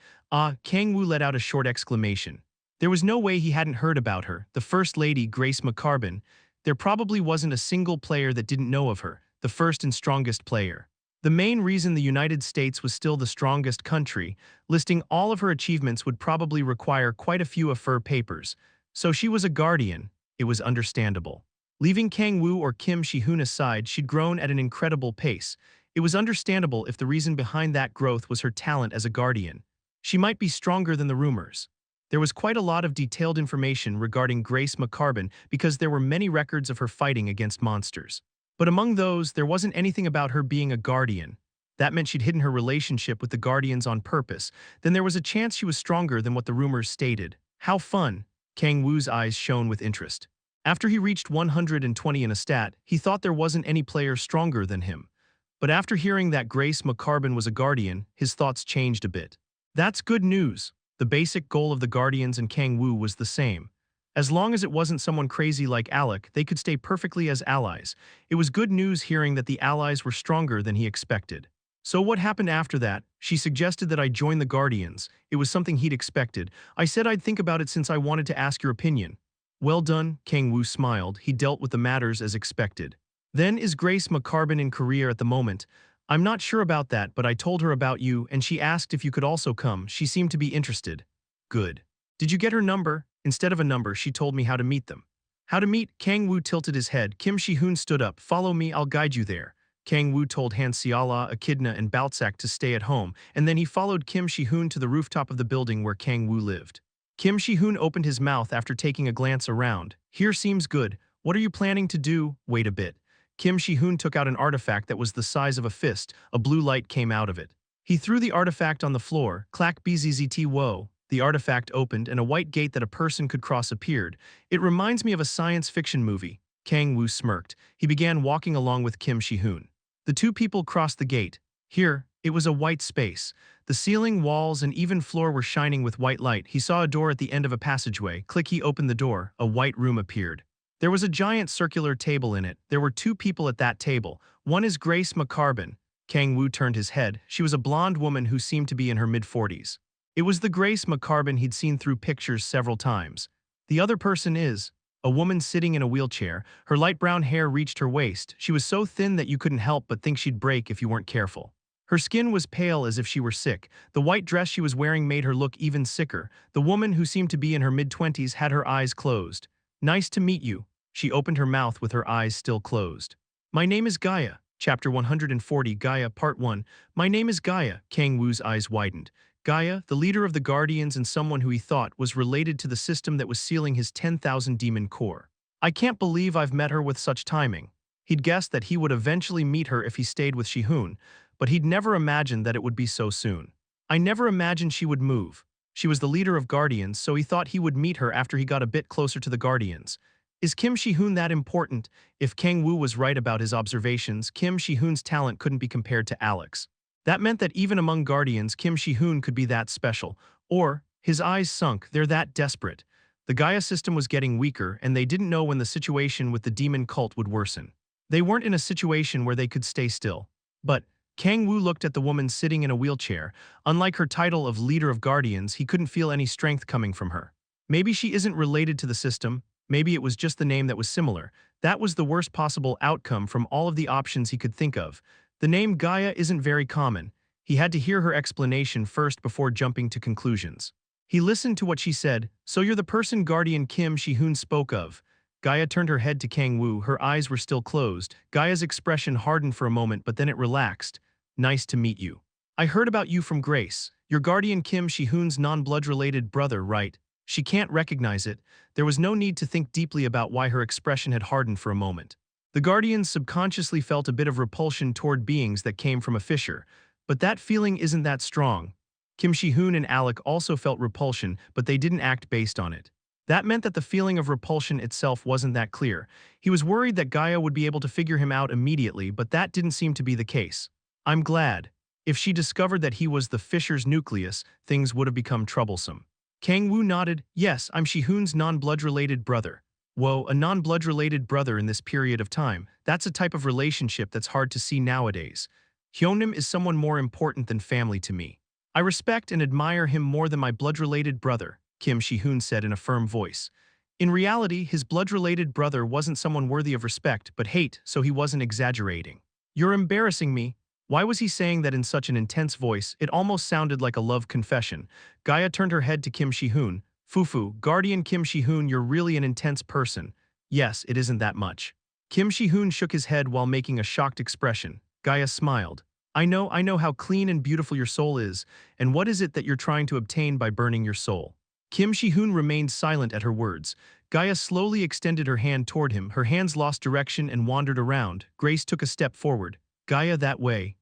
Kang-woo let out a short exclamation. There was no way he hadn't heard about her, the First Lady, Grace McCarbon. There probably wasn't a single player that didn't know of her, the first and strongest player. The main reason the United States was still the strongest country, listing all of her achievements would probably require quite a few of her papers. So she was a guardian. It was understandable. Leaving Kang-woo or Kim Shi-hoon aside, she'd grown at an incredible pace. It was understandable if the reason behind that growth was her talent as a guardian. She might be stronger than the rumors. There was quite a lot of detailed information regarding Grace McCarbon because there were many records of her fighting against monsters. But among those, there wasn't anything about her being a guardian. That meant she'd hidden her relationship with the Guardians on purpose. Then there was a chance she was stronger than what the rumors stated. How fun! Kang-woo's eyes shone with interest. After he reached 120 in a stat, he thought there wasn't any player stronger than him. But after hearing that Grace McCarbon was a guardian, his thoughts changed a bit. That's good news. The basic goal of the Guardians and Kang-woo was the same. As long as it wasn't someone crazy like Alec, they could stay perfectly as allies. It was good news hearing that the allies were stronger than he expected. So what happened after that? She suggested that I join the Guardians. It was something he'd expected. I said I'd think about it since I wanted to ask your opinion. Well done, Kang-woo smiled. He dealt with the matters as expected. Then is Grace McCarbon in Korea at the moment? I'm not sure about that, but I told her about you and she asked if you could also come. She seemed to be interested. Good. Did you get her number? Instead of a number, she told me how to meet them. How to meet? Kang-woo tilted his head. Kim Shi-hoon stood up. Follow me, I'll guide you there. Kang-woo told Han Seala, Echidna, and Baltsak to stay at home, and then he followed Kim Shi-hoon to the rooftop of the building where Kang-woo lived. Kim Shi-hoon opened his mouth after taking a glance around. Here seems good. What are you planning to do? Wait a bit. Kim Shi-hoon took out an artifact that was the size of a fist. A blue light came out of it. He threw the artifact on the floor. Clack bzzzt whoa. The artifact opened and a white gate that a person could cross appeared. It reminds me of a science fiction movie. Kang-woo smirked. He began walking along with Kim Shi-hoon. The two people crossed the gate. Here, it was a white space. The ceiling, walls, and even floor were shining with white light. He saw a door at the end of a passageway. Click, he opened the door. A white room appeared. There was a giant circular table in it. There were two people at that table. One is Grace McCarbon. Kang-woo turned his head. She was a blonde woman who seemed to be in her mid-40s. It was the Grace McCarbon he'd seen through pictures several times. The other person is a woman sitting in a wheelchair. Her light brown hair reached her waist. She was so thin that you couldn't help but think she'd break if you weren't careful. Her skin was pale as if she were sick. The white dress she was wearing made her look even sicker. The woman, who seemed to be in her mid-20s, had her eyes closed. Nice to meet you. She opened her mouth with her eyes still closed. My name is Gaia. Chapter 140, Gaia, Part 1. My name is Gaia. Kang-woo's eyes widened. Gaia, the leader of the Guardians and someone who he thought was related to the system that was sealing his 10,000 demon core. I can't believe I've met her with such timing. He'd guessed that he would eventually meet her if he stayed with Shi-hoon, but he'd never imagined that it would be so soon. I never imagined she would move. She was the leader of Guardians, so he thought he would meet her after he got a bit closer to the Guardians. Is Kim Shi-hoon that important? If Kang-woo was right about his observations, Kim Shi-hoon's talent couldn't be compared to Alex. That meant that even among Guardians, Kim Shi-hoon could be that special. Or, his eyes sunk, they're that desperate. The Gaia system was getting weaker, and they didn't know when the situation with the demon cult would worsen. They weren't in a situation where they could stay still. But Kang-woo looked at the woman sitting in a wheelchair. Unlike her title of leader of Guardians, he couldn't feel any strength coming from her. Maybe she isn't related to the system. Maybe it was just the name that was similar. That was the worst possible outcome from all of the options he could think of. The name Gaia isn't very common. He had to hear her explanation first before jumping to conclusions. He listened to what she said. So you're the person Guardian Kim Shi-hoon spoke of. Gaia turned her head to Kang-woo. Her eyes were still closed. Gaia's expression hardened for a moment, but then it relaxed. Nice to meet you. I heard about you from Grace. You're Guardian Kim Shi-hoon's non-blood-related brother, right? She can't recognize it. There was no need to think deeply about why her expression had hardened for a moment. The Guardians subconsciously felt a bit of repulsion toward beings that came from a fissure, but that feeling isn't that strong. Kim Shi-hoon and Alec also felt repulsion, but they didn't act based on it. That meant that the feeling of repulsion itself wasn't that clear. He was worried that Gaia would be able to figure him out immediately, but that didn't seem to be the case. I'm glad. If she discovered that he was the fissure's nucleus, things would have become troublesome. Kang-woo nodded. Yes, I'm Shi-hoon's non-blood-related brother. Whoa, a non-blood-related brother in this period of time. That's a type of relationship that's hard to see nowadays. Hyeonim is someone more important than family to me. I respect and admire him more than my blood-related brother, Kim Shi-hoon said in a firm voice. In reality, his blood-related brother wasn't someone worthy of respect but hate, so he wasn't exaggerating. You're embarrassing me. Why was he saying that in such an intense voice? It almost sounded like a love confession. Gaia turned her head to Kim Shi-hoon. Fufu, Guardian Kim Shi-hoon, you're really an intense person. Yes, it isn't that much. Kim Shi-hoon shook his head while making a shocked expression. Gaia smiled. I know how clean and beautiful your soul is, and what is it that you're trying to obtain by burning your soul? Kim Shi-hoon remained silent at her words. Gaia slowly extended her hand toward him. Her hands lost direction and wandered around. Grace took a step forward. Gaia, that way.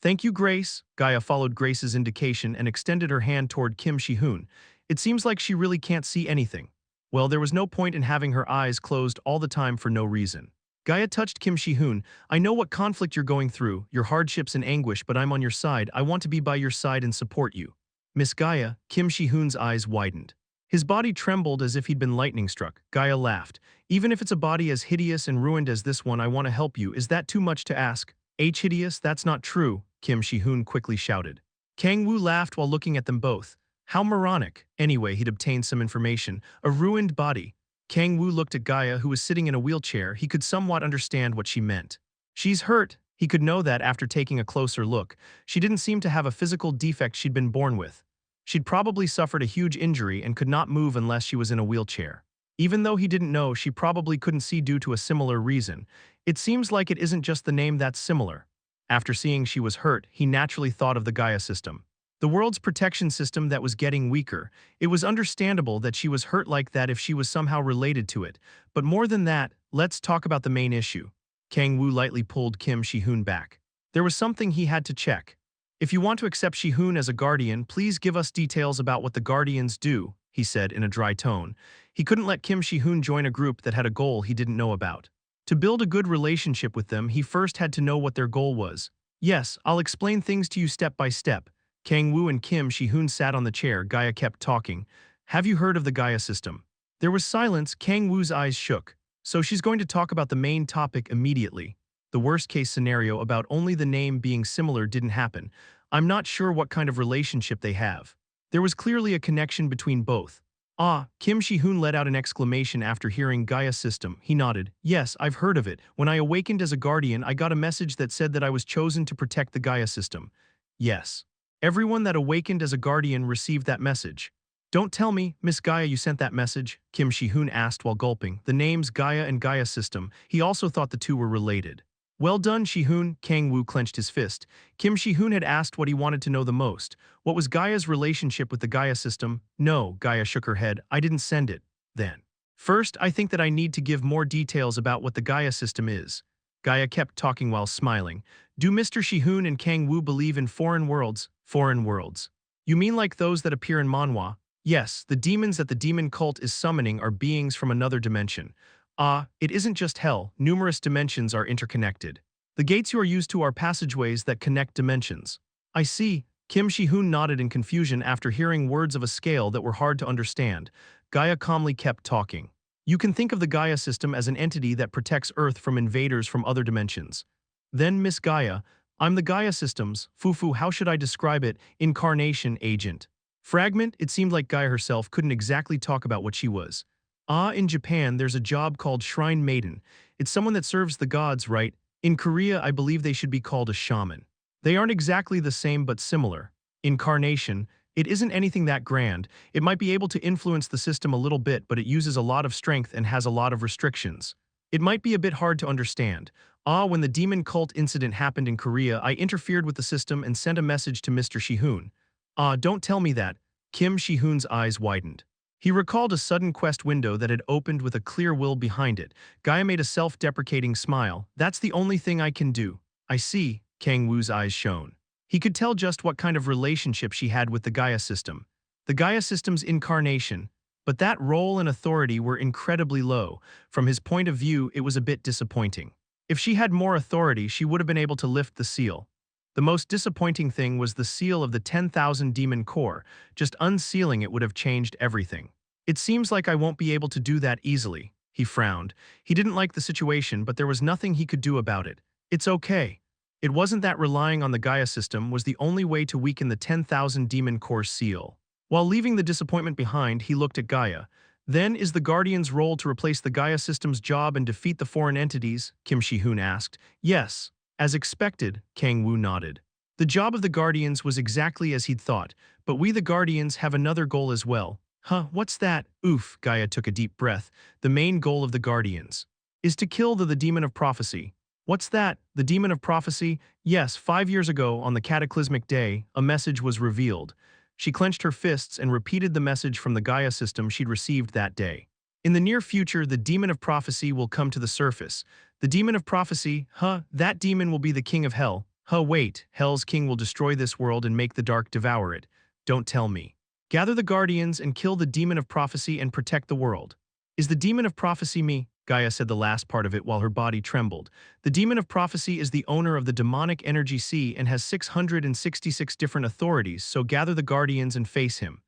Thank you, Grace. Gaia followed Grace's indication and extended her hand toward Kim Shi-hoon. It seems like she really can't see anything. Well, there was no point in having her eyes closed all the time for no reason. Gaia touched Kim Shi-hoon. I know what conflict you're going through, your hardships and anguish, but I'm on your side. I want to be by your side and support you. Miss Gaia, Kim Shi-hoon's eyes widened. His body trembled as if he'd been lightning struck. Gaia laughed. Even if it's a body as hideous and ruined as this one, I want to help you. Is that too much to ask? Hideous? That's not true, Kim Shi-hoon quickly shouted. Kang-woo laughed while looking at them both. How moronic. Anyway, he'd obtained some information. A ruined body. Kang-woo looked at Gaia, who was sitting in a wheelchair. He could somewhat understand what she meant. She's hurt. He could know that after taking a closer look. She didn't seem to have a physical defect she'd been born with. She'd probably suffered a huge injury and could not move unless she was in a wheelchair. Even though he didn't know, she probably couldn't see due to a similar reason. It seems like it isn't just the name that's similar. After seeing she was hurt, he naturally thought of the Gaia system. The world's protection system that was getting weaker. It was understandable that she was hurt like that if she was somehow related to it. But more than that, let's talk about the main issue. Kang-woo lightly pulled Kim Shi-hoon back. There was something he had to check. If you want to accept Shi-hoon as a guardian, please give us details about what the guardians do, he said in a dry tone. He couldn't let Kim Shi-hoon join a group that had a goal he didn't know about. To build a good relationship with them, he first had to know what their goal was. Yes, I'll explain things to you step by step. Kang-woo and Kim Shi-hoon sat on the chair. Gaia kept talking. Have you heard of the Gaia system? There was silence. Kang-woo's eyes shook. So she's going to talk about the main topic immediately. The worst-case scenario about only the name being similar didn't happen. I'm not sure what kind of relationship they have. There was clearly a connection between both. Ah, Kim Shi-hoon let out an exclamation after hearing Gaia system. He nodded. Yes, I've heard of it. When I awakened as a guardian, I got a message that said that I was chosen to protect the Gaia system. Yes. Everyone that awakened as a guardian received that message. Don't tell me, Miss Gaia, you sent that message, Kim Shi-hoon asked while gulping. The names Gaia and Gaia system. He also thought the two were related. Well done, Shi-hoon, Kang-woo clenched his fist. Kim Shi-hoon had asked what he wanted to know the most. What was Gaia's relationship with the Gaia system? No, Gaia shook her head. I didn't send it. Then. First, I think that I need to give more details about what the Gaia system is. Gaia kept talking while smiling. Do Mr. Shi-hoon and Kang-woo believe in foreign worlds? Foreign worlds. You mean like those that appear in manhwa? Yes, the demons that the demon cult is summoning are beings from another dimension. Ah, it isn't just hell, numerous dimensions are interconnected. The gates you are used to are passageways that connect dimensions. I see. Kim Shi-hoon nodded in confusion after hearing words of a scale that were hard to understand. Gaia calmly kept talking. You can think of the Gaia system as an entity that protects Earth from invaders from other dimensions. Then Miss Gaia, I'm the Gaia system's, Fufu, how should I describe it, incarnation agent. Fragment, it seemed like Gaia herself couldn't exactly talk about what she was. Ah, in Japan, there's a job called Shrine Maiden. It's someone that serves the gods, right? In Korea, I believe they should be called a shaman. They aren't exactly the same but similar. Incarnation, it isn't anything that grand. It might be able to influence the system a little bit, but it uses a lot of strength and has a lot of restrictions. It might be a bit hard to understand. Ah, when the demon cult incident happened in Korea, I interfered with the system and sent a message to Mr. Shi-hoon. Ah, don't tell me that. Kim Shi-hoon's eyes widened. He recalled a sudden quest window that had opened with a clear will behind it. Gaia made a self-deprecating smile. That's the only thing I can do. I see, Kang-woo's eyes shone. He could tell just what kind of relationship she had with the Gaia system. The Gaia system's incarnation. But that role and authority were incredibly low. From his point of view, it was a bit disappointing. If she had more authority, she would have been able to lift the seal. The most disappointing thing was the seal of the 10,000 demon core. Just unsealing it would have changed everything. It seems like I won't be able to do that easily. He frowned. He didn't like the situation, but there was nothing he could do about it. It's okay. It wasn't that relying on the Gaia system was the only way to weaken the 10,000 demon core seal. While leaving the disappointment behind, he looked at Gaia. Then is the Guardian's role to replace the Gaia system's job and defeat the foreign entities? Kim Shi-hoon asked. Yes. As expected, Kang-woo nodded. The job of the Guardians was exactly as he'd thought, but we the Guardians have another goal as well. Huh, what's that? Oof, Gaia took a deep breath. The main goal of the Guardians is to kill the demon of prophecy. What's that? The demon of prophecy? Yes, 5 years ago, on the cataclysmic day, a message was revealed. She clenched her fists and repeated the message from the Gaia system she'd received that day. In the near future, the demon of prophecy will come to the surface. The demon of prophecy, that demon will be the king of hell. Wait, hell's king will destroy this world and make the dark devour it. Don't tell me. Gather the Guardians and kill the demon of prophecy and protect the world. Is the demon of prophecy me? Gaia said the last part of it while her body trembled. The demon of prophecy is the owner of the demonic energy sea and has 666 different authorities, so gather the Guardians and face him.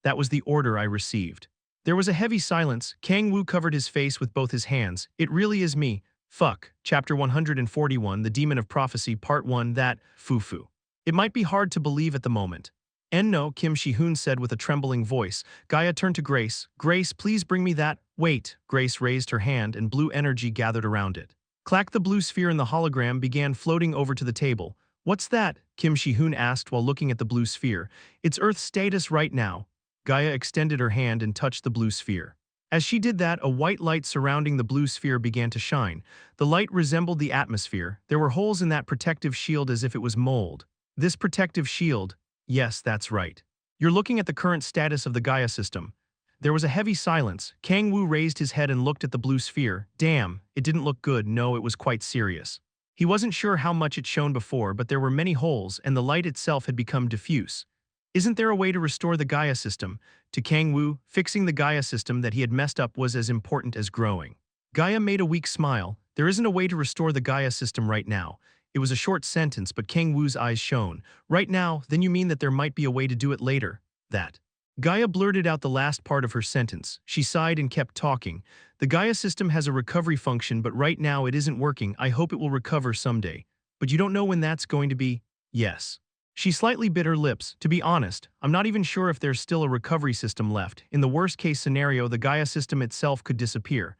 That was the order I received. There was a heavy silence. Kang-woo covered his face with both his hands. It really is me. Fuck. Chapter 141, The Demon of Prophecy, Part 1, that, Fufu. It might be hard to believe at the moment. No, Kim Shi-hoon said with a trembling voice. Gaia turned to Grace. Grace, please bring me that. Wait. Grace raised her hand and blue energy gathered around it. Clack, the blue sphere in the hologram began floating over to the table. What's that? Kim Shi-hoon asked while looking at the blue sphere. It's Earth's status right now. Gaia extended her hand and touched the blue sphere. As she did that, a white light surrounding the blue sphere began to shine. The light resembled the atmosphere. There were holes in that protective shield as if it was mold. This protective shield. Yes, that's right. You're looking at the current status of the Gaia system. There was a heavy silence. Kang-woo raised his head and looked at the blue sphere. Damn, it didn't look good. No, it was quite serious. He wasn't sure how much it shone before, but there were many holes, and the light itself had become diffuse. Isn't there a way to restore the Gaia system? To Kang-woo, fixing the Gaia system that he had messed up was as important as growing. Gaia made a weak smile. There isn't a way to restore the Gaia system right now. It was a short sentence, but Kang-woo's eyes shone. Right now, then you mean that there might be a way to do it later? That. Gaia blurted out the last part of her sentence. She sighed and kept talking. The Gaia system has a recovery function, but right now it isn't working. I hope it will recover someday. But you don't know when that's going to be? Yes. She slightly bit her lips. To be honest, I'm not even sure if there's still a recovery system left. In the worst-case scenario, the Gaia system itself could disappear.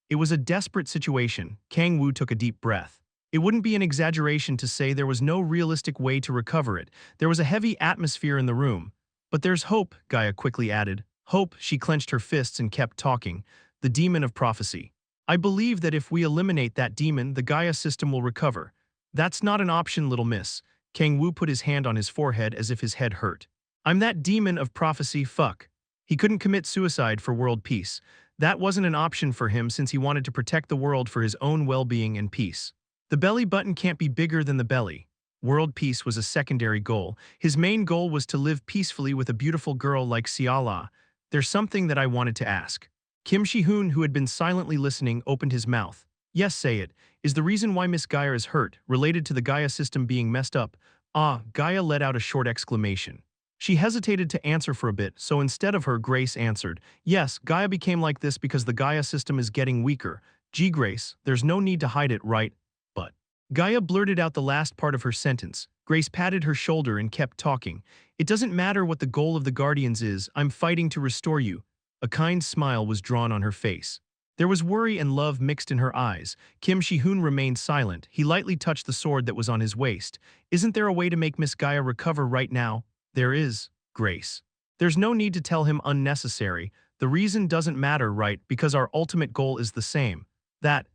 It was a desperate situation. Kang-woo took a deep breath. It wouldn't be an exaggeration to say there was no realistic way to recover it. There was a heavy atmosphere in the room. But there's hope, Gaia quickly added. Hope, she clenched her fists and kept talking. The demon of prophecy. I believe that if we eliminate that demon, the Gaia system will recover. That's not an option, little miss. Kang-woo put his hand on his forehead as if his head hurt. I'm that demon of prophecy, fuck. He couldn't commit suicide for world peace. That wasn't an option for him since he wanted to protect the world for his own well-being and peace. The belly button can't be bigger than the belly. World peace was a secondary goal. His main goal was to live peacefully with a beautiful girl like Siala. There's something that I wanted to ask. Kim Shi-hoon, who had been silently listening, opened his mouth. Yes, say it. Is the reason why Miss Gaia is hurt related to the Gaia system being messed up? Ah, Gaia let out a short exclamation. She hesitated to answer for a bit, so instead of her, Grace answered. Yes, Gaia became like this because the Gaia system is getting weaker. Gee, Grace, there's no need to hide it, right? But Gaia blurted out the last part of her sentence. Grace patted her shoulder and kept talking. It doesn't matter what the goal of the Guardians is, I'm fighting to restore you. A kind smile was drawn on her face. There was worry and love mixed in her eyes. Kim Shi-hoon remained silent. He lightly touched the sword that was on his waist. Isn't there a way to make Miss Gaia recover right now? There is, Grace. There's no need to tell him unnecessary. The reason doesn't matter, right, because our ultimate goal is the same.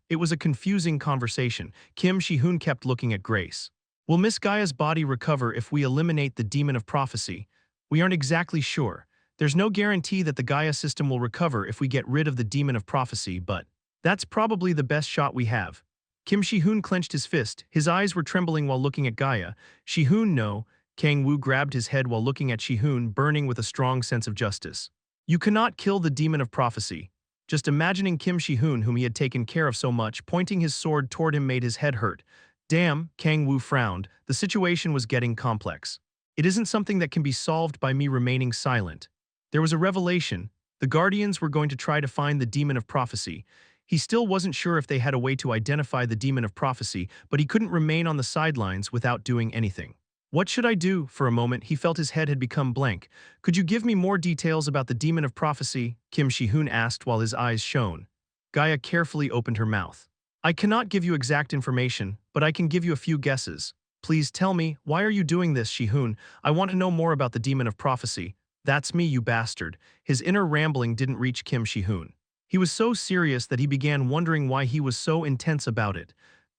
It was a confusing conversation. Kim Shi-hoon kept looking at Grace. Will Miss Gaia's body recover if we eliminate the demon of prophecy? We aren't exactly sure. There's no guarantee that the Gaia system will recover if we get rid of the demon of prophecy, but that's probably the best shot we have. Kim Shi-hoon clenched his fist. His eyes were trembling while looking at Gaia. Shi-hoon, no. Kang-woo grabbed his head while looking at Shi-hoon, burning with a strong sense of justice. You cannot kill the demon of prophecy. Just imagining Kim Shi-hoon, whom he had taken care of so much, pointing his sword toward him made his head hurt. Damn, Kang-woo frowned. The situation was getting complex. It isn't something that can be solved by me remaining silent. There was a revelation. The Guardians were going to try to find the demon of prophecy. He still wasn't sure if they had a way to identify the demon of prophecy, but he couldn't remain on the sidelines without doing anything. What should I do? For a moment, he felt his head had become blank. Could you give me more details about the demon of prophecy? Kim Shi-hoon asked while his eyes shone. Gaia carefully opened her mouth. I cannot give you exact information, but I can give you a few guesses. Please tell me, why are you doing this, Shi-hoon? I want to know more about the demon of prophecy. That's me, you bastard. His inner rambling didn't reach Kim Shi-hoon. He was so serious that he began wondering why he was so intense about it.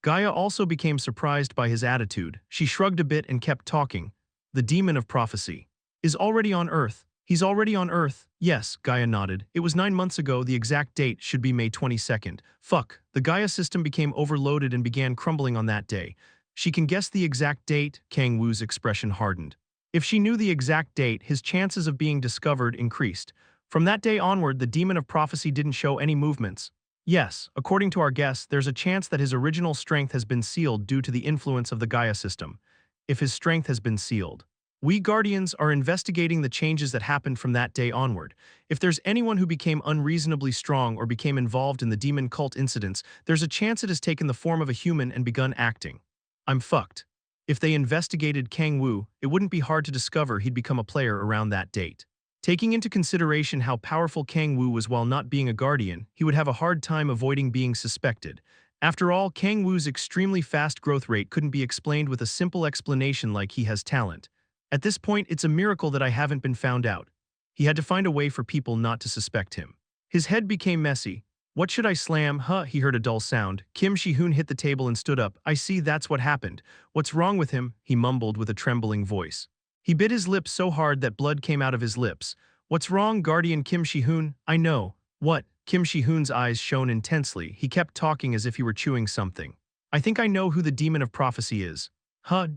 Gaia also became surprised by his attitude. She shrugged a bit and kept talking. The demon of prophecy is already on Earth. He's already on Earth. Yes, Gaia nodded. It was 9 months ago. The exact date should be May 22nd. Fuck. The Gaia system became overloaded and began crumbling on that day. She can guess the exact date. Kang-woo's expression hardened. If she knew the exact date, his chances of being discovered increased. From that day onward, the demon of prophecy didn't show any movements. Yes, according to our guess, there's a chance that his original strength has been sealed due to the influence of the Gaia system. If his strength has been sealed, we Guardians are investigating the changes that happened from that day onward. If there's anyone who became unreasonably strong or became involved in the demon cult incidents, there's a chance it has taken the form of a human and begun acting. I'm fucked. If they investigated Kang-woo, it wouldn't be hard to discover he'd become a player around that date. Taking into consideration how powerful Kang-woo was while not being a Guardian, he would have a hard time avoiding being suspected. After all, Kang-woo's extremely fast growth rate couldn't be explained with a simple explanation like he has talent. At this point, it's a miracle that I haven't been found out. He had to find a way for people not to suspect him. His head became messy. What should I slam? Huh, he heard a dull sound. Kim Shi-hoon hit the table and stood up. I see, that's what happened. What's wrong with him? He mumbled with a trembling voice. He bit his lip so hard that blood came out of his lips. What's wrong, Guardian Kim Shi-hoon? I know. What? Kim Shi-hoon's eyes shone intensely. He kept talking as if he were chewing something. I think I know who the demon of prophecy is. Huh,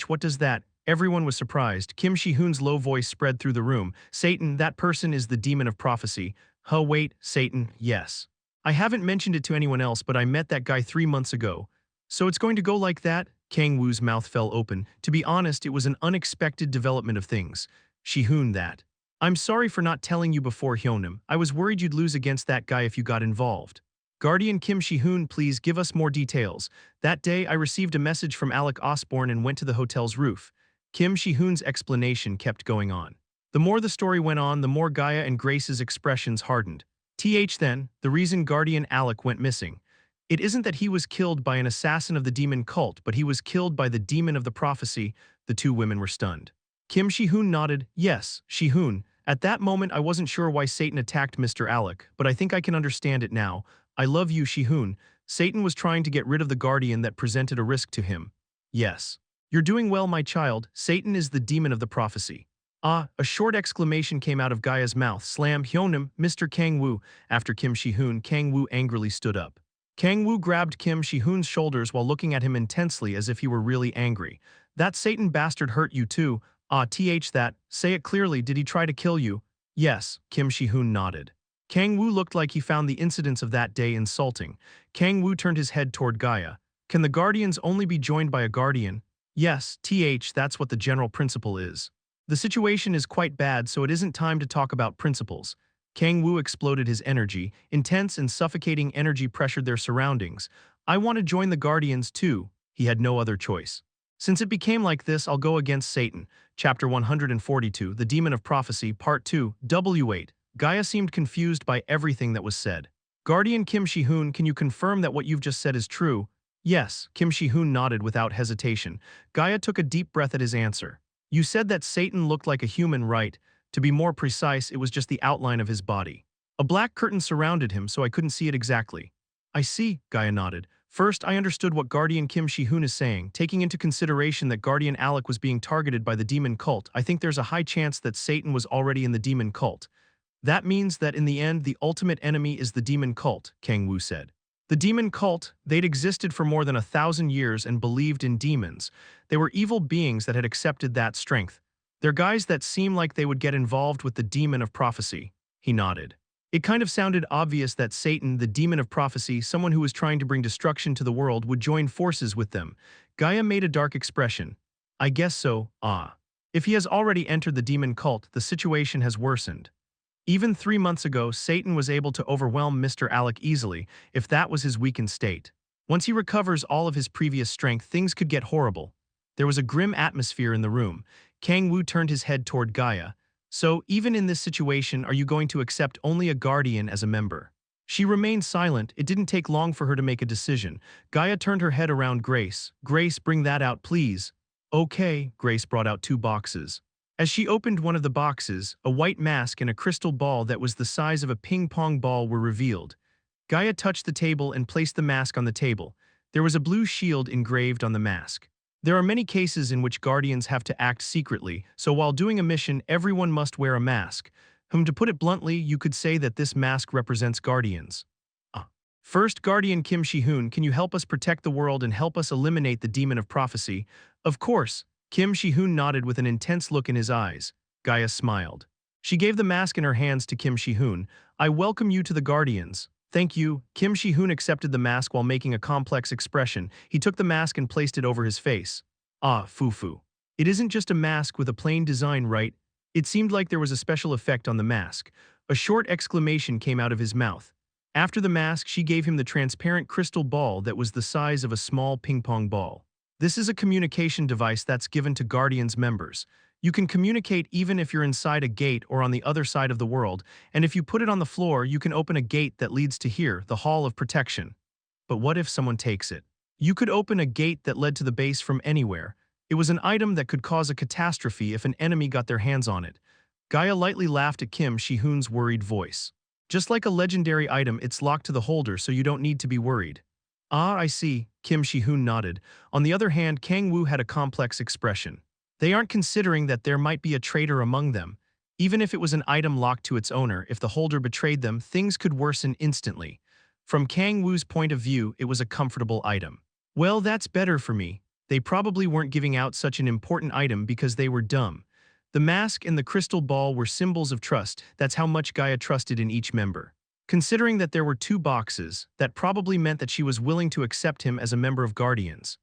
what does that? Everyone was surprised. Kim Shi-hoon's low voice spread through the room. Satan, that person is the demon of prophecy. Huh, wait, Satan, yes. I haven't mentioned it to anyone else, but I met that guy 3 months ago. So it's going to go like that? Kang-woo's mouth fell open. To be honest, it was an unexpected development of things. Shi-hoon, that. I'm sorry for not telling you before, Hyonim. I was worried you'd lose against that guy if you got involved. Guardian Kim Shi-hoon, please give us more details. That day, I received a message from Alec Osborne and went to the hotel's roof. Kim Shi-hoon's explanation kept going on. The more the story went on, the more Gaia and Grace's expressions hardened. Then, the reason Guardian Alec went missing. It isn't that he was killed by an assassin of the demon cult, but he was killed by the demon of the prophecy. The two women were stunned. Kim Shi-hoon nodded. Yes, Shi-hoon. At that moment I wasn't sure why Satan attacked Mr. Alec, but I think I can understand it now. I love you, Shi-hoon. Satan was trying to get rid of the guardian that presented a risk to him. Yes. You're doing well, my child. Satan is the demon of the prophecy. Ah, a short exclamation came out of Gaia's mouth. Slam, Hyonim, Mr. Kang-woo. After Kim Shi-hoon, Kang-woo angrily stood up. Kang-woo grabbed Kim Shi-hoon's shoulders while looking at him intensely as if he were really angry. That Satan bastard hurt you too. Ah, that. Say it clearly, did he try to kill you? Yes, Kim Shi-hoon nodded. Kang-woo looked like he found the incidents of that day insulting. Kang-woo turned his head toward Gaia. Can the guardians only be joined by a guardian? Yes, that's what the general principle is. The situation is quite bad, so it isn't time to talk about principles. Kang-woo exploded his energy. Intense and suffocating energy pressured their surroundings. I want to join the guardians too. He had no other choice. Since it became like this, I'll go against Satan. Chapter 142, The Demon of Prophecy, Part 2, W8. Gaia seemed confused by everything that was said. Guardian Kim Shi-hoon, can you confirm that what you've just said is true? Yes, Kim Shi-hoon nodded without hesitation. Gaia took a deep breath at his answer. You said that Satan looked like a human, right? To be more precise, it was just the outline of his body. A black curtain surrounded him, so I couldn't see it exactly. I see, Gaia nodded. First, I understood what Guardian Kim Shi-hoon is saying. Taking into consideration that Guardian Alec was being targeted by the demon cult, I think there's a high chance that Satan was already in the demon cult. That means that in the end, the ultimate enemy is the demon cult, Kang-woo said. The demon cult, they'd existed for more than 1,000 years and believed in demons. They were evil beings that had accepted that strength. They're guys that seem like they would get involved with the demon of prophecy. He nodded. It kind of sounded obvious that Satan, the demon of prophecy, someone who was trying to bring destruction to the world, would join forces with them. Gaia made a dark expression. I guess so, ah. If he has already entered the demon cult, the situation has worsened. Even 3 months ago, Satan was able to overwhelm Mr. Alec easily, if that was his weakened state. Once he recovers all of his previous strength, things could get horrible. There was a grim atmosphere in the room. Kang-woo turned his head toward Gaia. So, even in this situation, are you going to accept only a guardian as a member? She remained silent. It didn't take long for her to make a decision. Gaia turned her head around Grace. Grace, bring that out, please. Okay, Grace brought out 2 boxes. As she opened one of the boxes, a white mask and a crystal ball that was the size of a ping-pong ball were revealed. Gaia touched the table and placed the mask on the table. There was a blue shield engraved on the mask. There are many cases in which guardians have to act secretly, so while doing a mission, everyone must wear a mask. To put it bluntly, you could say that this mask represents guardians. First, Guardian Kim Shi-hoon, can you help us protect the world and help us eliminate the demon of prophecy? Of course. Kim Shi-hoon nodded with an intense look in his eyes. Gaia smiled. She gave the mask in her hands to Kim Shi-hoon. I welcome you to the Guardians. Thank you. Kim Shi-hoon accepted the mask while making a complex expression. He took the mask and placed it over his face. Ah, foo-foo. It isn't just a mask with a plain design, right? It seemed like there was a special effect on the mask. A short exclamation came out of his mouth. After the mask, she gave him the transparent crystal ball that was the size of a small ping-pong ball. This is a communication device that's given to Guardians members. You can communicate even if you're inside a gate or on the other side of the world, and if you put it on the floor, you can open a gate that leads to here, the Hall of Protection. But what if someone takes it? You could open a gate that led to the base from anywhere. It was an item that could cause a catastrophe if an enemy got their hands on it. Gaia lightly laughed at Kim Shi-hoon's worried voice. Just like a legendary item, it's locked to the holder, so you don't need to be worried. Ah, I see, Kim Shi-hoon nodded. On the other hand, Kang-woo had a complex expression. They aren't considering that there might be a traitor among them. Even if it was an item locked to its owner, if the holder betrayed them, things could worsen instantly. From Kang-woo's point of view, it was a comfortable item. Well, that's better for me. They probably weren't giving out such an important item because they were dumb. The mask and the crystal ball were symbols of trust. That's how much Gaia trusted in each member. Considering that there were 2 boxes, that probably meant that she was willing to accept him as a member of Guardians.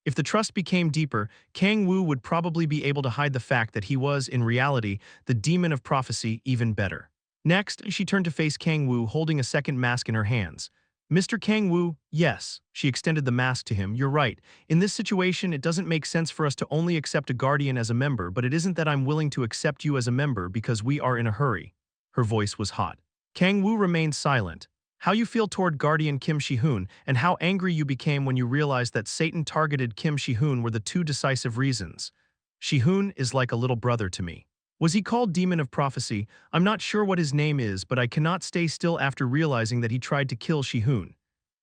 If the trust became deeper, Kang-woo would probably be able to hide the fact that he was, in reality, the demon of prophecy even better. Next, she turned to face Kang-woo holding a second mask in her hands. Mr. Kang-woo, yes, she extended the mask to him, you're right. In this situation, it doesn't make sense for us to only accept a guardian as a member, but it isn't that I'm willing to accept you as a member because we are in a hurry. Her voice was hot. Kang-woo remained silent. How you feel toward Guardian Kim Shi-hoon, and how angry you became when you realized that Satan targeted Kim Shi-hoon were the 2 decisive reasons. Shi-hoon is like a little brother to me. Was he called Demon of Prophecy? I'm not sure what his name is, but I cannot stay still after realizing that he tried to kill Shi-hoon.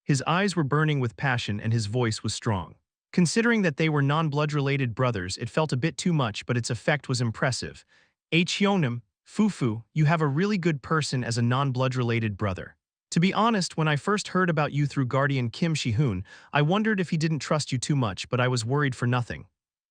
His eyes were burning with passion and his voice was strong. Considering that they were non-blood-related brothers, it felt a bit too much, but its effect was impressive. Hyunam, Fufu, you have a really good person as a non-blood-related brother. To be honest, when I first heard about you through Guardian Kim Shi-hoon, I wondered if he didn't trust you too much, but I was worried for nothing.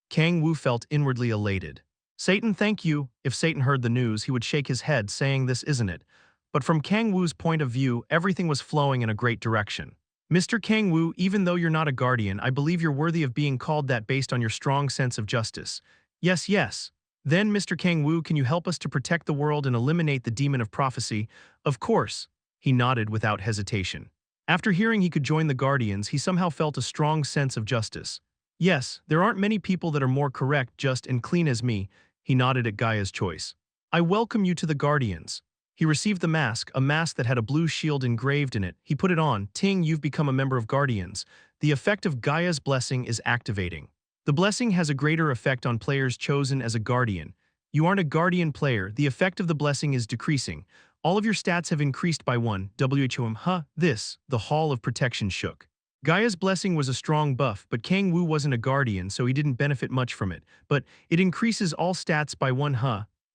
Kang-woo felt inwardly elated. Satan, thank you. If Satan heard the news, he would shake his head, saying this isn't it. But from Kang-woo's point of view, everything was flowing in a great direction. Mr. Kang-woo, even though you're not a guardian, I believe you're worthy of being called that based on your strong sense of justice. Yes, yes. Then, Mr. Kang-woo, can you help us to protect the world and eliminate the demon of prophecy? Of course. He nodded without hesitation. After hearing he could join the Guardians, he somehow felt a strong sense of justice. Yes, there aren't many people that are more correct, just, and clean as me. He nodded at Gaia's choice. I welcome you to the Guardians. He received the mask, a mask that had a blue shield engraved in it. He put it on. Ting, you've become a member of Guardians. The effect of Gaia's blessing is activating. The blessing has a greater effect on players chosen as a Guardian. You aren't a Guardian player. The effect of the blessing is decreasing. All of your stats have increased by 1. The Hall of Protection shook. Gaia's blessing was a strong buff, but Kang-woo wasn't a guardian, so he didn't benefit much from it. But it increases all stats by 1.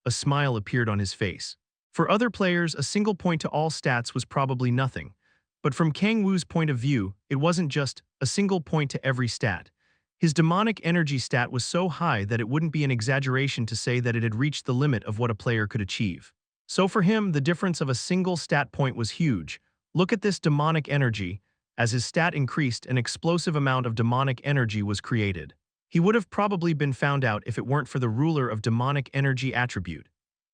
A smile appeared on his face. For other players, a single point to all stats was probably nothing. But from Kang-woo's point of view, it wasn't just a single point to every stat. His demonic energy stat was so high that it wouldn't be an exaggeration to say that it had reached the limit of what a player could achieve. So for him, the difference of a single stat point was huge. Look at this demonic energy. As his stat increased, an explosive amount of demonic energy was created. He would have probably been found out if it weren't for the ruler of demonic energy attribute.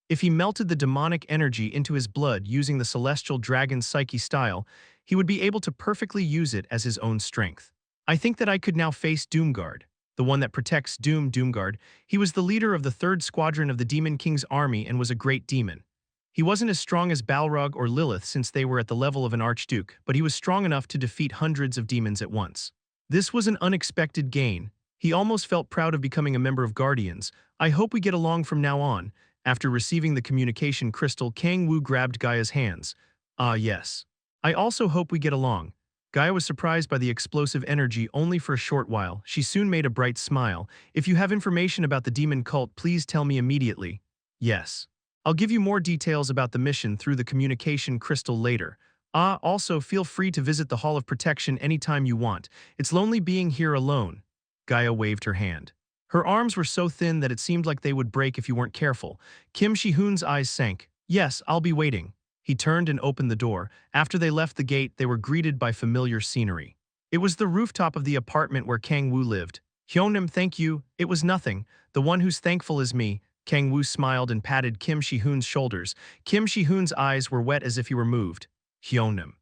If he melted the demonic energy into his blood using the celestial dragon psyche style, he would be able to perfectly use it as his own strength. I think that I could now face Doomguard, the one that protects Doomguard. He was the leader of the 3rd Squadron of the Demon King's army and was a great demon. He wasn't as strong as Balrog or Lilith since they were at the level of an archduke, but he was strong enough to defeat hundreds of demons at once. This was an unexpected gain. He almost felt proud of becoming a member of Guardians. I hope we get along from now on. After receiving the communication crystal, Kang-woo grabbed Gaia's hands. Ah, yes. I also hope we get along. Gaia was surprised by the explosive energy only for a short while. She soon made a bright smile. If you have information about the demon cult, please tell me immediately. Yes. I'll give you more details about the mission through the communication crystal later. Also feel free to visit the Hall of Protection anytime you want. It's lonely being here alone. Gaia waved her hand. Her arms were so thin that it seemed like they would break if you weren't careful. Kim Shi-hoon's eyes sank. Yes, I'll be waiting. He turned and opened the door. After they left the gate, they were greeted by familiar scenery. It was the rooftop of the apartment where Kang-woo lived. Hyunam, thank you. It was nothing. The one who's thankful is me. Kang-woo smiled and patted Kim Shi-hoon's shoulders. Kim Shi-hoon's eyes were wet as if he were moved. Hyunam.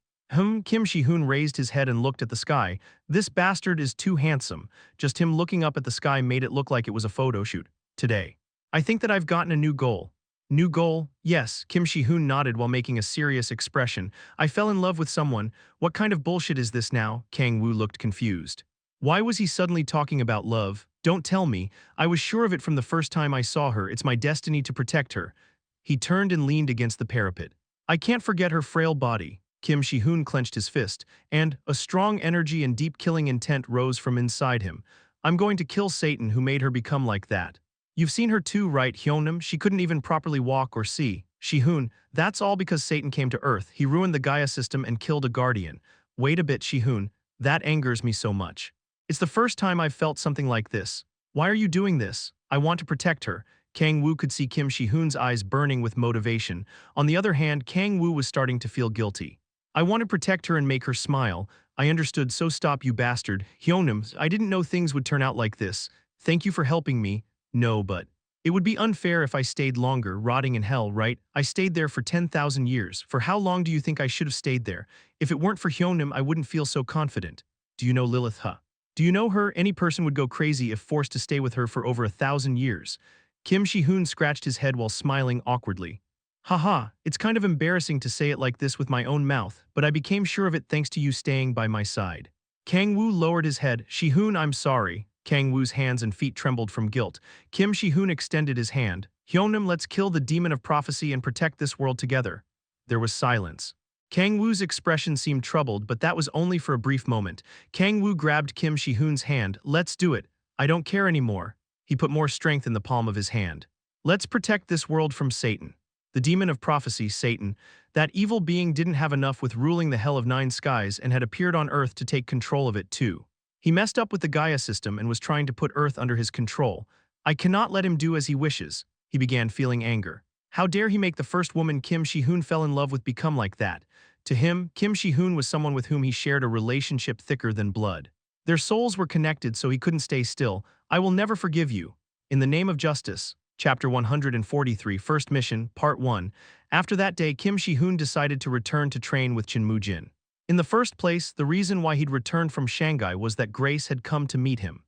Kim Shi-hoon raised his head and looked at the sky. This bastard is too handsome. Just him looking up at the sky made it look like it was a photo shoot. Today. I think that I've gotten a new goal. New goal? Yes, Kim Shi-hoon nodded while making a serious expression. I fell in love with someone. What kind of bullshit is this now? Kang-woo looked confused. Why was he suddenly talking about love? Don't tell me. I was sure of it from the first time I saw her. It's my destiny to protect her. He turned and leaned against the parapet. I can't forget her frail body. Kim Shi-hoon clenched his fist, and a strong energy and deep killing intent rose from inside him. I'm going to kill Satan who made her become like that. You've seen her too, right, Hyunam? She couldn't even properly walk or see. Shihun, that's all because Satan came to Earth. He ruined the Gaia system and killed a guardian. Wait a bit, Shihun. That angers me so much. It's the first time I've felt something like this. Why are you doing this? I want to protect her. Kang-woo could see Kim Shi-hoon's eyes burning with motivation. On the other hand, Kang-woo was starting to feel guilty. I want to protect her and make her smile. I understood, so stop, you bastard. Hyunam, I didn't know things would turn out like this. Thank you for helping me. No, but it would be unfair if I stayed longer, rotting in hell, right? I stayed there for 10,000 years. For how long do you think I should have stayed there? If it weren't for Hyunam, I wouldn't feel so confident. Do you know Lilith, huh? Do you know her? Any person would go crazy if forced to stay with her for over 1,000 years. Kim Shi-hoon scratched his head while smiling awkwardly. Haha, it's kind of embarrassing to say it like this with my own mouth, but I became sure of it thanks to you staying by my side. Kang-woo lowered his head. Shi-hoon, I'm sorry. Kang-woo's hands and feet trembled from guilt. Kim Shi-hoon extended his hand. Hyunam, let's kill the demon of prophecy and protect this world together. There was silence. Kang-woo's expression seemed troubled, but that was only for a brief moment. Kang-woo grabbed Kim Shi-hoon's hand. Let's do it. I don't care anymore. He put more strength in the palm of his hand. Let's protect this world from Satan. The demon of prophecy, Satan, that evil being didn't have enough with ruling the hell of 9 skies and had appeared on Earth to take control of it too. He messed up with the Gaia system and was trying to put Earth under his control. I cannot let him do as he wishes. He began feeling anger. How dare he make the first woman Kim Shi-hoon fell in love with become like that? To him, Kim Shi-hoon was someone with whom he shared a relationship thicker than blood. Their souls were connected, so he couldn't stay still. I will never forgive you. In the name of justice. Chapter 143, First Mission, Part 1. After that day, Kim Shi-hoon decided to return to train with Chin Moo-jin. In the first place, the reason why he'd returned from Shanghai was that Grace had come to meet him.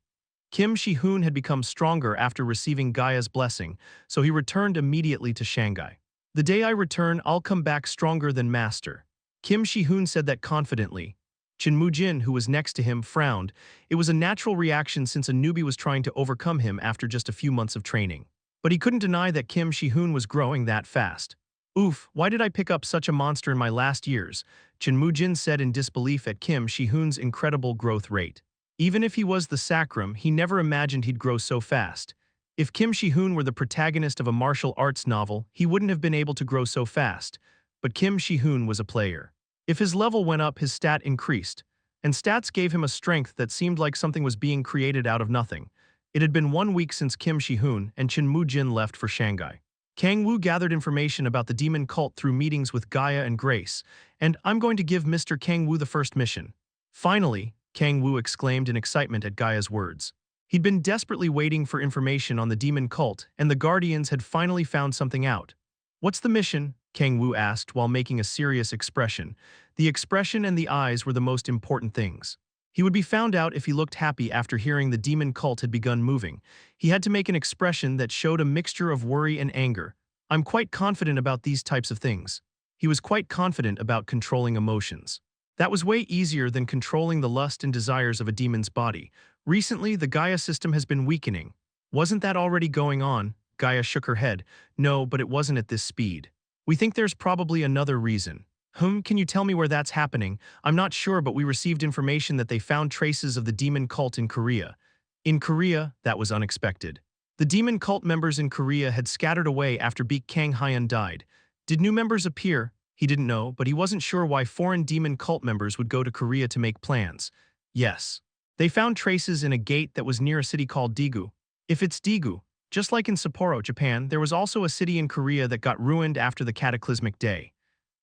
Kim Shi-hoon had become stronger after receiving Gaia's blessing, so he returned immediately to Shanghai. The day I return, I'll come back stronger than Master. Kim Shi-hoon said that confidently. Chin Moo-jin, who was next to him, frowned. It was a natural reaction since a newbie was trying to overcome him after just a few months of training. But he couldn't deny that Kim Shi-hoon was growing that fast. Oof, why did I pick up such a monster in my last years? Chin Moo-jin said in disbelief at Kim Shi-hoon's incredible growth rate. Even if he was the sacrum, he never imagined he'd grow so fast. If Kim Shi-hoon were the protagonist of a martial arts novel, he wouldn't have been able to grow so fast. But Kim Shi-hoon was a player. If his level went up, his stat increased. And stats gave him a strength that seemed like something was being created out of nothing. It had been 1 week since Kim Shi-hoon and Chin Moo-jin left for Shanghai. Kang-woo gathered information about the demon cult through meetings with Gaia and Grace, and I'm going to give Mr. Kang-woo the first mission. Finally, Kang-woo exclaimed in excitement at Gaia's words. He'd been desperately waiting for information on the demon cult, and the Guardians had finally found something out. What's the mission? Kang-woo asked while making a serious expression. The expression and the eyes were the most important things. He would be found out if he looked happy after hearing the demon cult had begun moving. He had to make an expression that showed a mixture of worry and anger. I'm quite confident about these types of things. He was quite confident about controlling emotions. That was way easier than controlling the lust and desires of a demon's body. Recently, the Gaia system has been weakening. Wasn't that already going on? Gaia shook her head. No, but it wasn't at this speed. We think there's probably another reason. Can you tell me where that's happening? I'm not sure, but we received information that they found traces of the demon cult in Korea. In Korea, that was unexpected. The demon cult members in Korea had scattered away after Baek Kang-hyun died. Did new members appear? He didn't know, but he wasn't sure why foreign demon cult members would go to Korea to make plans. Yes. They found traces in a gate that was near a city called Daegu. If it's Daegu, just like in Sapporo, Japan, there was also a city in Korea that got ruined after the cataclysmic day.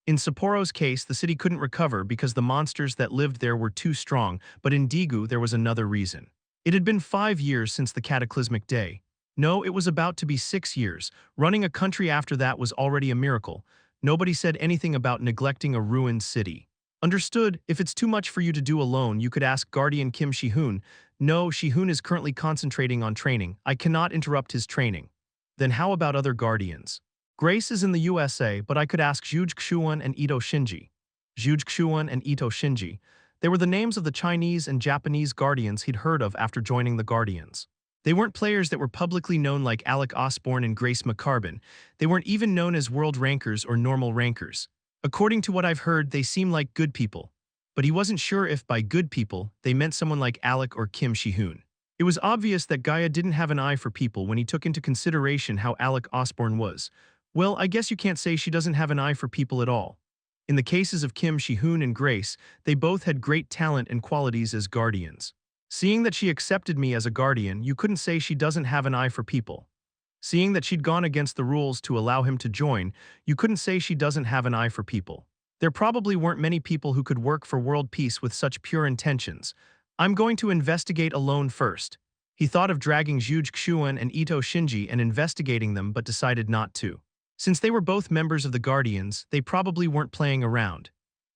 In Sapporo's case, the city couldn't recover because the monsters that lived there were too strong, but in Daegu there was another reason. It had been 5 years since the cataclysmic day. No, it was about to be 6 years. Running a country after that was already a miracle. Nobody said anything about neglecting a ruined city. Understood, if it's too much for you to do alone, you could ask Guardian Kim Shi-hoon. No, Shi-hoon is currently concentrating on training. I cannot interrupt his training. Then how about other Guardians? Grace is in the USA, but I could ask Zhuge Xuan and Ito Shinji. Zhuge Xuan and Ito Shinji. They were the names of the Chinese and Japanese Guardians he'd heard of after joining the Guardians. They weren't players that were publicly known like Alec Osborne and Grace McCarbon. They weren't even known as world rankers or normal rankers. According to what I've heard, they seem like good people. But he wasn't sure if by good people, they meant someone like Alec or Kim Shi-hoon. It was obvious that Gaia didn't have an eye for people when he took into consideration how Alec Osborne was. Well, I guess you can't say she doesn't have an eye for people at all. In the cases of Kim Shi-hoon and Grace, they both had great talent and qualities as guardians. Seeing that she accepted me as a guardian, you couldn't say she doesn't have an eye for people. Seeing that she'd gone against the rules to allow him to join, you couldn't say she doesn't have an eye for people. There probably weren't many people who could work for world peace with such pure intentions. I'm going to investigate alone first. He thought of dragging Zhuge Xuan and Ito Shinji and investigating them but decided not to. Since they were both members of the Guardians, they probably weren't playing around.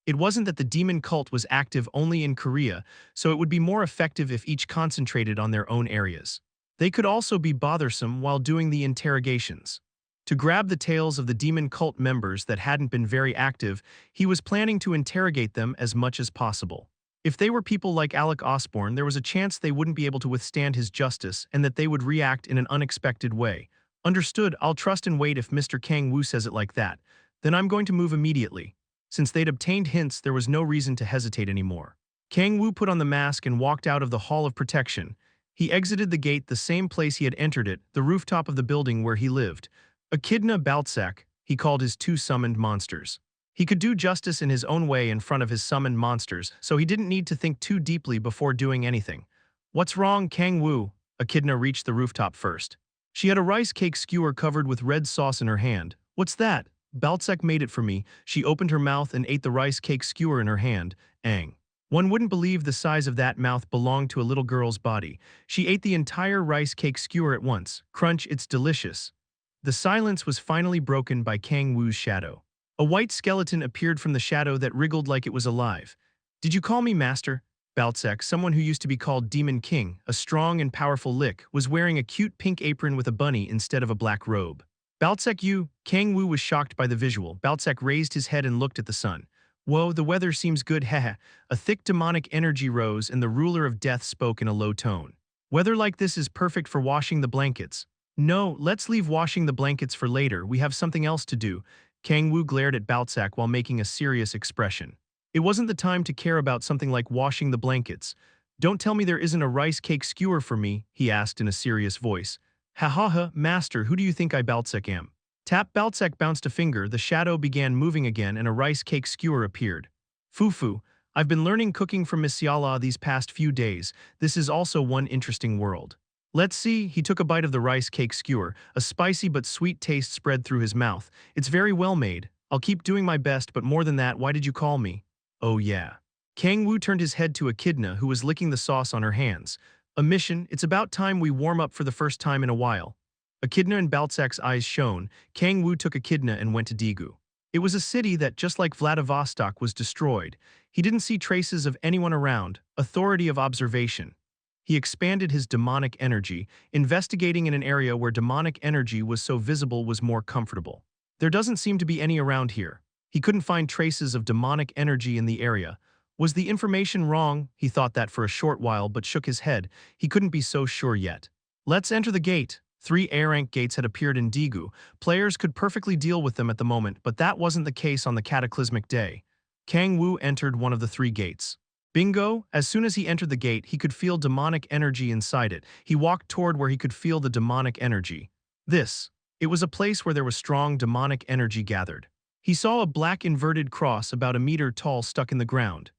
It wasn't that the demon cult was active only in Korea, so it would be more effective if each concentrated on their own areas. They could also be bothersome while doing the interrogations. To grab the tails of the demon cult members that hadn't been very active, he was planning to interrogate them as much as possible. If they were people like Alec Osborne, there was a chance they wouldn't be able to withstand his justice and that they would react in an unexpected way. Understood, I'll trust and wait if Mr. Kang-woo says it like that. Then I'm going to move immediately. Since they'd obtained hints, there was no reason to hesitate anymore. Kang-woo put on the mask and walked out of the Hall of Protection. He exited the gate the same place he had entered it, the rooftop of the building where he lived. Echidna Baltsak, he called his two summoned monsters. He could do justice in his own way in front of his summoned monsters, so he didn't need to think too deeply before doing anything. What's wrong, Kang-woo? Echidna reached the rooftop first. She had a rice cake skewer covered with red sauce in her hand. What's that? Baltsak made it for me. She opened her mouth and ate the rice cake skewer in her hand. Ang. One wouldn't believe the size of that mouth belonged to a little girl's body. She ate the entire rice cake skewer at once. Crunch, it's delicious. The silence was finally broken by Kang-woo's shadow. A white skeleton appeared from the shadow that wriggled like it was alive. Did you call me master? Baltsak, someone who used to be called Demon King, a strong and powerful lick, was wearing a cute pink apron with a bunny instead of a black robe. Baltsak, you? Kang-woo was shocked by the visual. Baltsak raised his head and looked at the sun. Whoa, the weather seems good, haha. A thick demonic energy rose and the ruler of death spoke in a low tone. Weather like this is perfect for washing the blankets. No, let's leave washing the blankets for later, we have something else to do. Kang-woo glared at Baltsak while making a serious expression. It wasn't the time to care about something like washing the blankets. Don't tell me there isn't a rice cake skewer for me, he asked in a serious voice. Ha ha ha, master, who do you think I Baltsak am? Tap. Baltsak bounced a finger, the shadow began moving again and a rice cake skewer appeared. Fufu, I've been learning cooking from Miss Yala these past few days. This is also one interesting world. Let's see, he took a bite of the rice cake skewer. A spicy but sweet taste spread through his mouth. It's very well made. I'll keep doing my best, but more than that, why did you call me? Oh yeah. Kang-woo turned his head to Echidna, who was licking the sauce on her hands. A mission, it's about time we warm up for the first time in a while. Echidna and Baltsak's eyes shone. Kang-woo took Echidna and went to Daegu. It was a city that, just like Vladivostok, was destroyed. He didn't see traces of anyone around. Authority of observation. He expanded his demonic energy. Investigating in an area where demonic energy was so visible was more comfortable. There doesn't seem to be any around here. He couldn't find traces of demonic energy in the area. Was the information wrong? He thought that for a short while but shook his head. He couldn't be so sure yet. Let's enter the gate. 3 A-rank gates had appeared in Daegu. Players could perfectly deal with them at the moment, but that wasn't the case on the cataclysmic day. Kang-woo entered one of the 3 gates. Bingo! As soon as he entered the gate, he could feel demonic energy inside it. He walked toward where he could feel the demonic energy. It was a place where there was strong demonic energy gathered. He saw a black inverted cross about a meter tall stuck in the ground.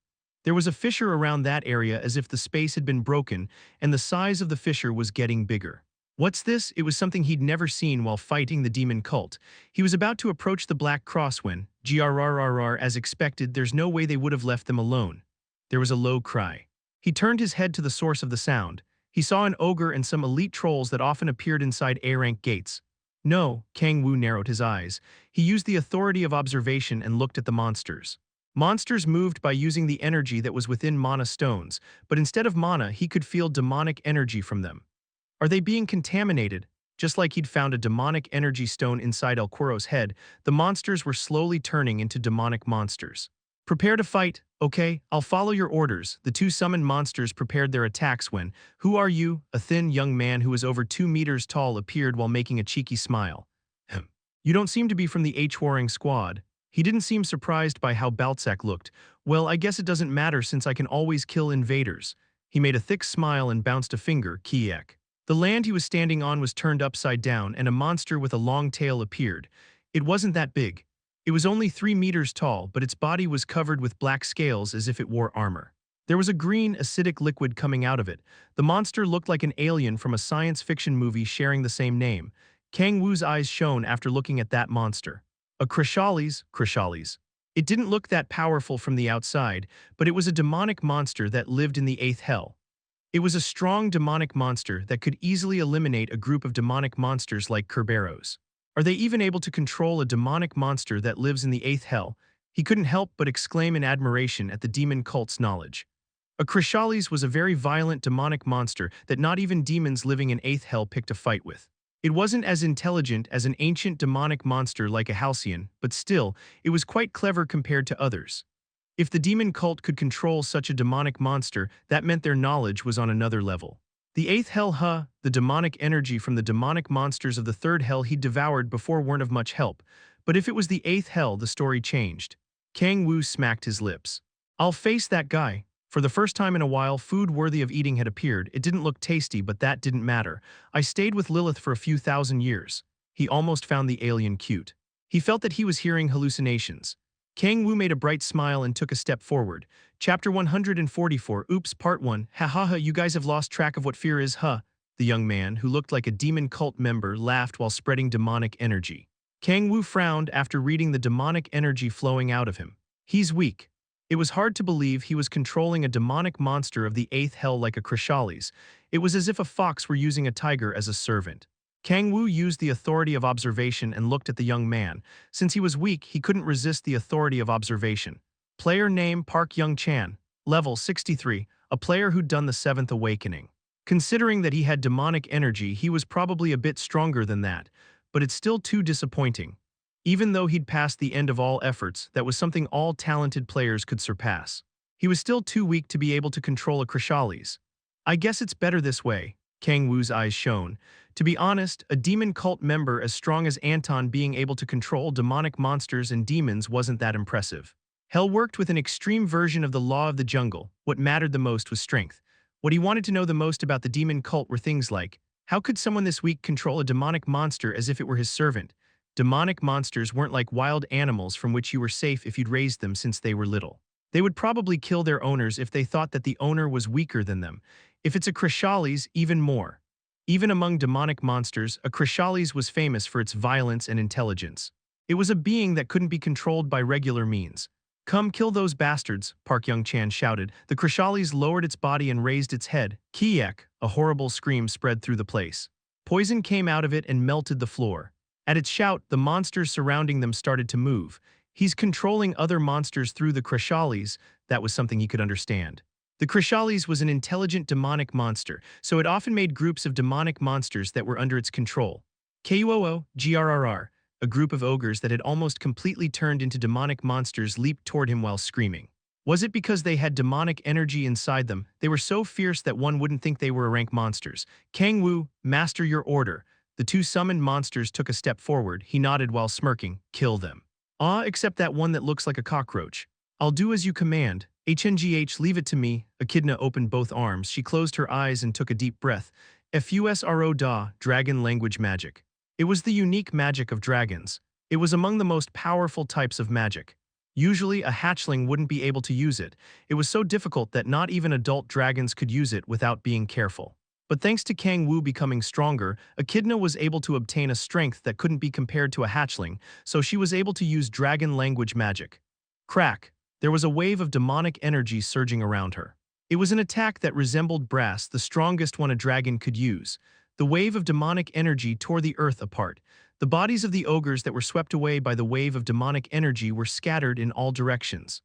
There was a fissure around that area as if the space had been broken, and the size of the fissure was getting bigger. What's this? It was something he'd never seen while fighting the demon cult. He was about to approach the black cross when, grrrr, as expected, there's no way they would have left them alone. There was a low cry. He turned his head to the source of the sound. He saw an ogre and some elite trolls that often appeared inside A-rank gates. No, Kang-woo narrowed his eyes. He used the authority of observation and looked at the monsters. Monsters moved by using the energy that was within mana stones, but instead of mana, he could feel demonic energy from them. Are they being contaminated? Just like he'd found a demonic energy stone inside El Cuero's head, the monsters were slowly turning into demonic monsters. Prepare to fight. Okay, I'll follow your orders. The 2 summoned monsters prepared their attacks when, who are you? A thin young man who was over 2 meters tall appeared while making a cheeky smile. You don't seem to be from the H-warring squad. He didn't seem surprised by how Baltsak looked. Well, I guess it doesn't matter since I can always kill invaders. He made a thick smile and bounced a finger, Kiek. The land he was standing on was turned upside down and a monster with a long tail appeared. It wasn't that big. It was only 3 meters tall, but its body was covered with black scales as if it wore armor. There was a green, acidic liquid coming out of it. The monster looked like an alien from a science fiction movie sharing the same name. Kang-woo's eyes shone after looking at that monster. A Chrysales. It didn't look that powerful from the outside, but it was a demonic monster that lived in the 8th hell. It was a strong demonic monster that could easily eliminate a group of demonic monsters like Kerberos. Are they even able to control a demonic monster that lives in the 8th hell? He couldn't help but exclaim in admiration at the demon cult's knowledge. A Chrysales was a very violent demonic monster that not even demons living in 8th hell picked a fight with. It wasn't as intelligent as an ancient demonic monster like a Halcyon, but still, it was quite clever compared to others. If the demon cult could control such a demonic monster, that meant their knowledge was on another level. The 8th hell, the demonic energy from the demonic monsters of the 3rd hell he devoured before weren't of much help. But if it was the 8th hell, the story changed. Kang-woo smacked his lips. I'll face that guy. For the first time in a while, food worthy of eating had appeared. It didn't look tasty, but that didn't matter. I stayed with Lilith for a few thousand years. He almost found the alien cute. He felt that he was hearing hallucinations. Kang-woo made a bright smile and took a step forward. Chapter 144, Oops, Part 1, ha, you guys have lost track of what fear is, huh? The young man, who looked like a demon cult member, laughed while spreading demonic energy. Kang-woo frowned after reading the demonic energy flowing out of him. He's weak. It was hard to believe he was controlling a demonic monster of the 8th hell like a Chrysales. It was as if a fox were using a tiger as a servant. Kang-woo used the authority of observation and looked at the young man. Since he was weak, he couldn't resist the authority of observation. Player name Park Young-chan. Level 63, a player who'd done the 7th awakening. Considering that he had demonic energy, he was probably a bit stronger than that, but it's still too disappointing. Even though he'd passed the end of all efforts, that was something all talented players could surpass. He was still too weak to be able to control a Chrysales. I guess it's better this way. Kang-woo's eyes shone. To be honest, a demon cult member as strong as Anton being able to control demonic monsters and demons wasn't that impressive. Hell worked with an extreme version of the law of the jungle. What mattered the most was strength. What he wanted to know the most about the demon cult were things like, how could someone this weak control a demonic monster as if it were his servant? Demonic monsters weren't like wild animals from which you were safe if you'd raised them since they were little. They would probably kill their owners if they thought that the owner was weaker than them. If it's a Chrysales, even more. Even among demonic monsters, a Chrysales was famous for its violence and intelligence. It was a being that couldn't be controlled by regular means. Come kill those bastards, Park Young-chan shouted. The Chrysales lowered its body and raised its head. Kiek, a horrible scream spread through the place. Poison came out of it and melted the floor. At its shout, the monsters surrounding them started to move. He's controlling other monsters through the Chrysales. That was something he could understand. The Chrysales was an intelligent demonic monster, so it often made groups of demonic monsters that were under its control. Grrr, a group of ogres that had almost completely turned into demonic monsters leaped toward him while screaming. Was it because they had demonic energy inside them? They were so fierce that one wouldn't think they were rank monsters. Kang-woo, master your order. The two summoned monsters took a step forward. He nodded while smirking. Kill them. Except that one that looks like a cockroach. I'll do as you command. HNGH, leave it to me. Echidna opened both arms. She closed her eyes and took a deep breath. Fusro da, dragon language magic. It was the unique magic of dragons. It was among the most powerful types of magic. Usually, a hatchling wouldn't be able to use it. It was so difficult that not even adult dragons could use it without being careful. But thanks to Kang-woo becoming stronger, Echidna was able to obtain a strength that couldn't be compared to a hatchling, so she was able to use dragon language magic. Crack! There was a wave of demonic energy surging around her. It was an attack that resembled brass, the strongest one a dragon could use. The wave of demonic energy tore the earth apart. The bodies of the ogres that were swept away by the wave of demonic energy were scattered in all directions.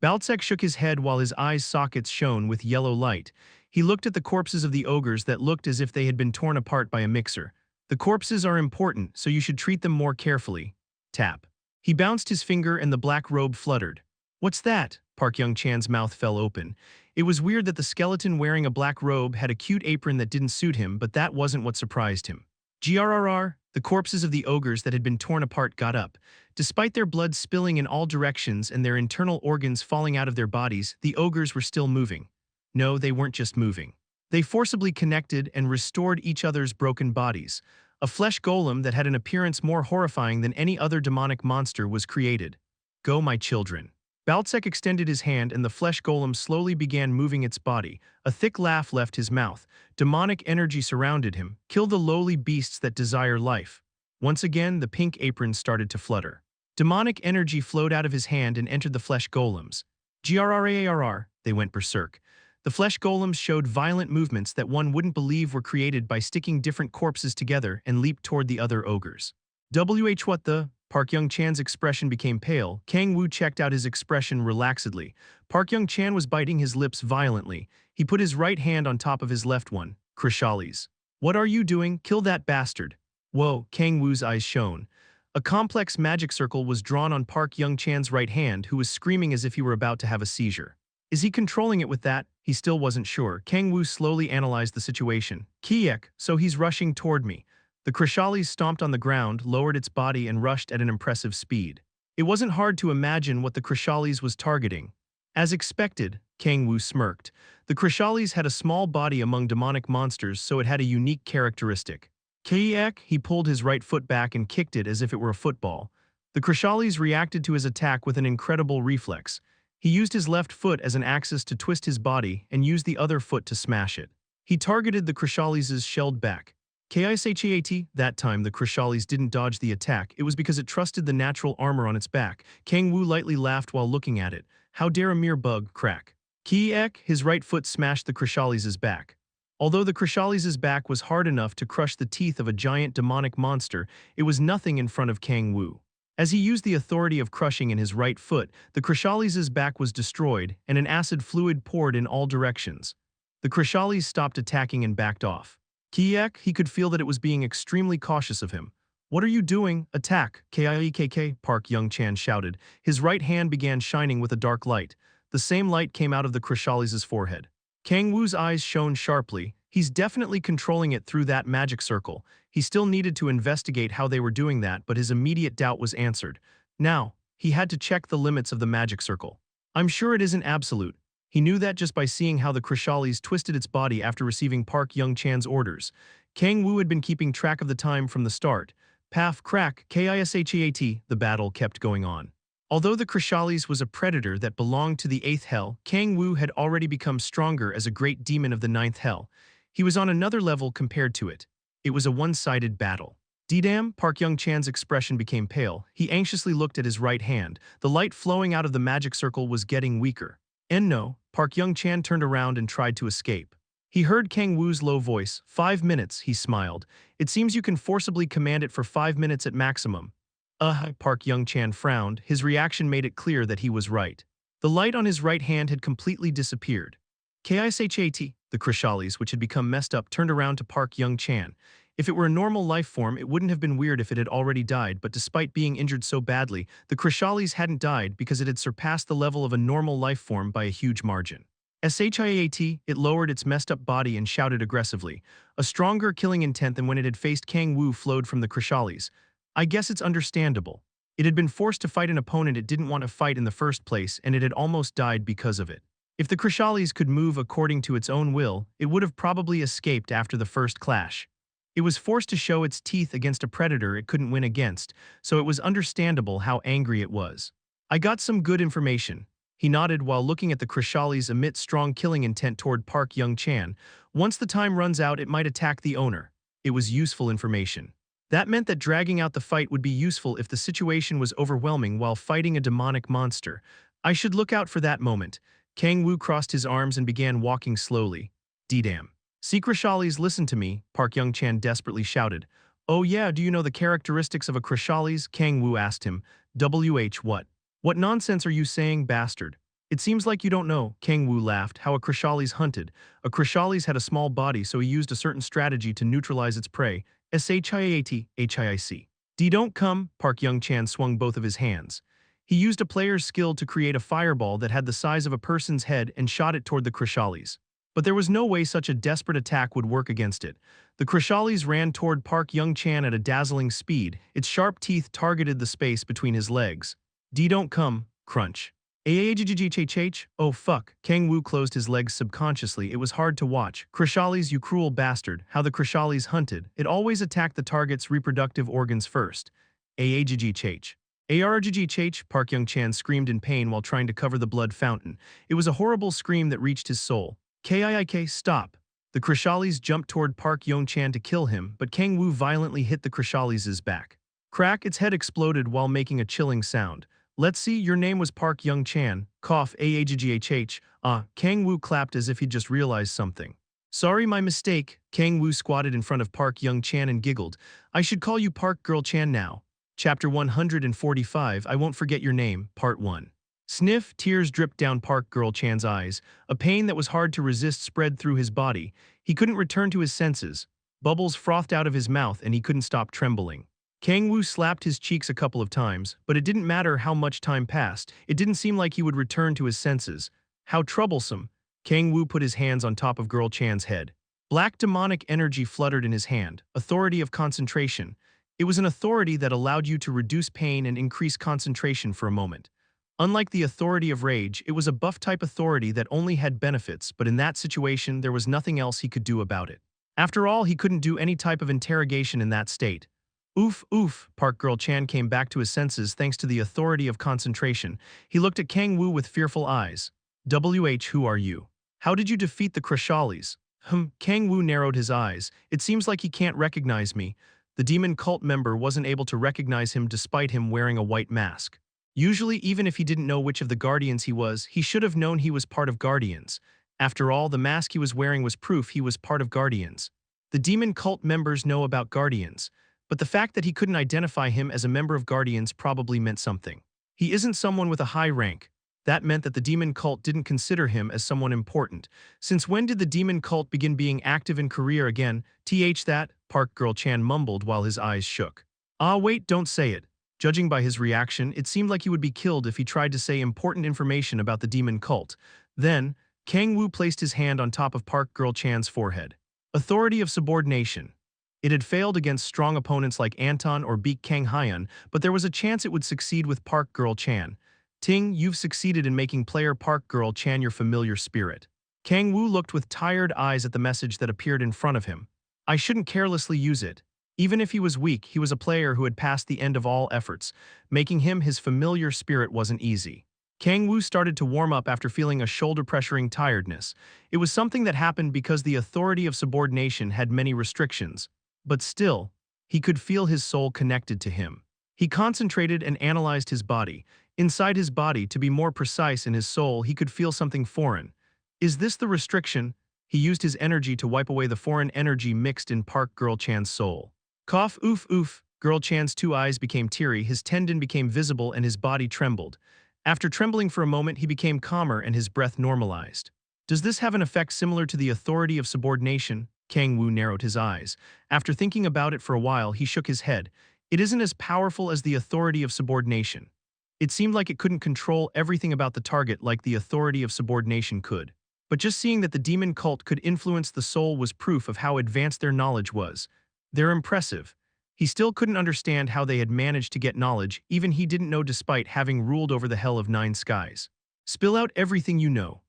Baltsek shook his head while his eyes sockets shone with yellow light. He looked at the corpses of the ogres that looked as if they had been torn apart by a mixer. The corpses are important, so you should treat them more carefully. Tap. He bounced his finger and the black robe fluttered. What's that? Park Young-chan's mouth fell open. It was weird that the skeleton wearing a black robe had a cute apron that didn't suit him, but that wasn't what surprised him. Grrr, the corpses of the ogres that had been torn apart got up. Despite their blood spilling in all directions and their internal organs falling out of their bodies, the ogres were still moving. No, they weren't just moving. They forcibly connected and restored each other's broken bodies. A flesh golem that had an appearance more horrifying than any other demonic monster was created. Go, my children. Baltzek extended his hand and the flesh golem slowly began moving its body. A thick laugh left his mouth. Demonic energy surrounded him. Kill the lowly beasts that desire life. Once again, the pink aprons started to flutter. Demonic energy flowed out of his hand and entered the flesh golems. Grrrarr, they went berserk. The flesh golems showed violent movements that one wouldn't believe were created by sticking different corpses together and leaped toward the other ogres. What the? Park Young-chan's expression became pale. Kang-woo checked out his expression relaxedly. Park Young-chan was biting his lips violently. He put his right hand on top of his left one. Krishalis. What are you doing? Kill that bastard. Whoa, Kang-woo's eyes shone. A complex magic circle was drawn on Park Young-chan's right hand, who was screaming as if he were about to have a seizure. Is he controlling it with that? He still wasn't sure. Kang-woo slowly analyzed the situation. Kiek, so he's rushing toward me. The Krishalis stomped on the ground, lowered its body and rushed at an impressive speed. It wasn't hard to imagine what the Krishalis was targeting. As expected, Kang-woo smirked. The Krishalis had a small body among demonic monsters, so it had a unique characteristic. Kiek, he pulled his right foot back and kicked it as if it were a football. The Krishalis reacted to his attack with an incredible reflex. He used his left foot as an axis to twist his body and used the other foot to smash it. He targeted the Krishalis' shelled back. Kishat, that time the Krishalis didn't dodge the attack. It was because it trusted the natural armor on its back. Kang-woo lightly laughed while looking at it. How dare a mere bug crack? Kiek, his right foot smashed the Krishalis' back. Although the Krishalis' back was hard enough to crush the teeth of a giant demonic monster, it was nothing in front of Kang-woo. As he used the authority of crushing in his right foot, the Krishalis' back was destroyed, and an acid fluid poured in all directions. The Krishalis stopped attacking and backed off. Kiek, he could feel that it was being extremely cautious of him. What are you doing? Attack! Kiek, Park Young-chan shouted. His right hand began shining with a dark light. The same light came out of the Krishalis' forehead. Kang-woo's eyes shone sharply. He's definitely controlling it through that magic circle. He still needed to investigate how they were doing that, but his immediate doubt was answered. Now, he had to check the limits of the magic circle. I'm sure it isn't absolute. He knew that just by seeing how the Krishalis twisted its body after receiving Park Young-chan's orders. Kang-woo had been keeping track of the time from the start. Paf, crack, Kishat, the battle kept going on. Although the Krishalis was a predator that belonged to the 8th hell, Kang-woo had already become stronger as a great demon of the 9th hell. He was on another level compared to it. It was a one-sided battle. D-damn, Park Young-chan's expression became pale. He anxiously looked at his right hand. The light flowing out of the magic circle was getting weaker. No, Park Young-chan turned around and tried to escape. He heard Kang-woo's low voice. 5 minutes, he smiled. It seems you can forcibly command it for 5 minutes at maximum. Park Young-chan frowned. His reaction made it clear that he was right. The light on his right hand had completely disappeared. Kishat, the Krishalis, which had become messed up, turned around to Park Young-chan. If it were a normal life form, it wouldn't have been weird if it had already died, but despite being injured so badly, the Krishalis hadn't died because it had surpassed the level of a normal life form by a huge margin. Shiat, it lowered its messed up body and shouted aggressively. A stronger killing intent than when it had faced Kang-woo flowed from the Krishalis. I guess it's understandable. It had been forced to fight an opponent it didn't want to fight in the first place, and it had almost died because of it. If the Krishalis could move according to its own will, it would have probably escaped after the first clash. It was forced to show its teeth against a predator it couldn't win against, so it was understandable how angry it was. I got some good information. He nodded while looking at the Krishalis emit strong killing intent toward Park Young-chan. Once the time runs out, it might attack the owner. It was useful information. That meant that dragging out the fight would be useful if the situation was overwhelming while fighting a demonic monster. I should look out for that moment. Kang-woo crossed his arms and began walking slowly. D-damn. See, Krishalis, listen to me, Park Young-chan desperately shouted. Oh yeah, do you know the characteristics of a Krishalis? Kang-woo asked him. What? What nonsense are you saying, bastard? It seems like you don't know, Kang-woo laughed, how a Krishalis hunted. A Krishalis had a small body, so he used a certain strategy to neutralize its prey. Shiat. D don't come, Park Young-chan swung both of his hands. He used a player's skill to create a fireball that had the size of a person's head and shot it toward the Krishalis. But there was no way such a desperate attack would work against it. The Krishalis ran toward Park Young-chan at a dazzling speed. Its sharp teeth targeted the space between his legs. D don't come, crunch. Aagggh. Oh fuck. Kang-woo closed his legs subconsciously. It was hard to watch. Krishalis, you cruel bastard. How the Krishalis hunted. It always attacked the target's reproductive organs first. Aagggh. Arggh. Park Young-chan screamed in pain while trying to cover the blood fountain. It was a horrible scream that reached his soul. Kiik, stop. The Krishalis jumped toward Park Young-chan to kill him, but Kang-woo violently hit the Krishalis' back. Crack, its head exploded while making a chilling sound. Let's see, your name was Park Young-chan. Cough, Aagggh. Kang-woo clapped as if he'd just realized something. Sorry, my mistake. Kang-woo squatted in front of Park Young-chan and giggled. I should call you Park Girl-chan now. Chapter 145, I Won't Forget Your Name, Part 1. Sniff, tears dripped down Park Girl-chan's eyes. A pain that was hard to resist spread through his body. He couldn't return to his senses. Bubbles frothed out of his mouth and he couldn't stop trembling. Kang-woo slapped his cheeks a couple of times, but it didn't matter how much time passed. It didn't seem like he would return to his senses. How troublesome. Kang-woo put his hands on top of Girl-chan's head. Black demonic energy fluttered in his hand, authority of concentration. It was an authority that allowed you to reduce pain and increase concentration for a moment. Unlike the authority of rage, it was a buff-type authority that only had benefits, but in that situation there was nothing else he could do about it. After all, he couldn't do any type of interrogation in that state. Oof, oof, Park Girl-chan came back to his senses thanks to the authority of concentration. He looked at Kang-woo with fearful eyes. Who are you? How did you defeat the Krishalis? Kang-woo narrowed his eyes. It seems like he can't recognize me. The demon cult member wasn't able to recognize him despite him wearing a white mask. Usually, even if he didn't know which of the Guardians he was, he should have known he was part of Guardians. After all, the mask he was wearing was proof he was part of Guardians. The demon cult members know about Guardians. But the fact that he couldn't identify him as a member of Guardians probably meant something. He isn't someone with a high rank. That meant that the demon cult didn't consider him as someone important. Since when did the demon cult begin being active in Korea again? That, Park Girl-chan mumbled while his eyes shook. Ah, wait, don't say it. Judging by his reaction, it seemed like he would be killed if he tried to say important information about the demon cult. Then, Kang-woo placed his hand on top of Park Girl-chan's forehead. Authority of subordination. It had failed against strong opponents like Anton or Beak Kang-hyun, but there was a chance it would succeed with Park Girl-chan. Ting, you've succeeded in making player Park Girl-chan your familiar spirit. Kang-woo looked with tired eyes at the message that appeared in front of him. I shouldn't carelessly use it. Even if he was weak, he was a player who had passed the end of all efforts. Making him his familiar spirit wasn't easy. Kang-woo started to warm up after feeling a shoulder-pressuring tiredness. It was something that happened because the authority of subordination had many restrictions. But still, he could feel his soul connected to him. He concentrated and analyzed his body. Inside his body, to be more precise, in his soul, he could feel something foreign. Is this the restriction? He used his energy to wipe away the foreign energy mixed in Park Girl-chan's soul. Cough, oof, oof. Girl-chan's two eyes became teary, his tendon became visible, and his body trembled. After trembling for a moment, he became calmer and his breath normalized. Does this have an effect similar to the authority of subordination? Kang-woo narrowed his eyes. After thinking about it for a while, he shook his head. It isn't as powerful as the authority of subordination. It seemed like it couldn't control everything about the target like the authority of subordination could. But just seeing that the demon cult could influence the soul was proof of how advanced their knowledge was. They're impressive. He still couldn't understand how they had managed to get knowledge, even he didn't know despite having ruled over the hell of 9 skies. Spill out everything you know.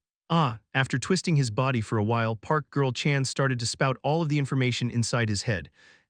After twisting his body for a while, Park Girl-chan started to spout all of the information inside his head.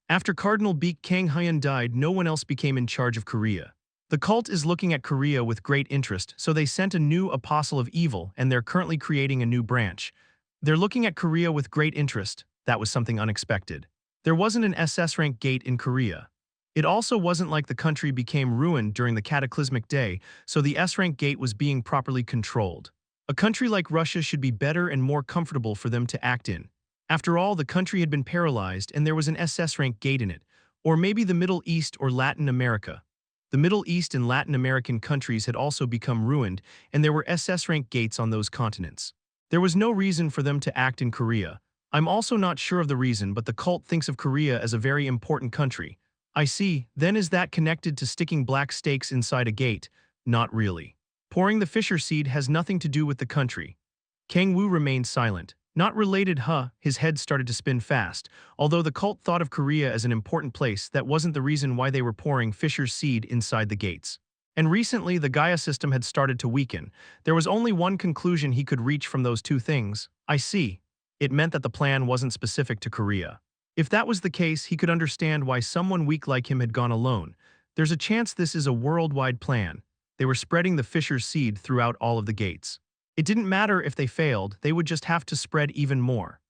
After Cardinal Beak Kang-hyun died, no one else became in charge of Korea. The cult is looking at Korea with great interest, so they sent a new apostle of evil, and they're currently creating a new branch. They're looking at Korea with great interest. That was something unexpected. There wasn't an SS rank gate in Korea. It also wasn't like the country became ruined during the cataclysmic day, so the S-rank gate was being properly controlled. A country like Russia should be better and more comfortable for them to act in. After all, the country had been paralyzed and there was an SS rank gate in it. Or maybe the Middle East or Latin America. The Middle East and Latin American countries had also become ruined, and there were SS rank gates on those continents. There was no reason for them to act in Korea. I'm also not sure of the reason, but the cult thinks of Korea as a very important country. I see, then is that connected to sticking black stakes inside a gate? Not really. Pouring the fisher seed has nothing to do with the country. Kang-woo remained silent. Not related, his head started to spin fast. Although the cult thought of Korea as an important place, that wasn't the reason why they were pouring fisher's seed inside the gates. And recently, the Gaia system had started to weaken. There was only one conclusion he could reach from those two things. I see. It meant that the plan wasn't specific to Korea. If that was the case, he could understand why someone weak like him had gone alone. There's a chance this is a worldwide plan. They were spreading the Fisher's seed throughout all of the gates. It didn't matter if they failed, they would just have to spread even more.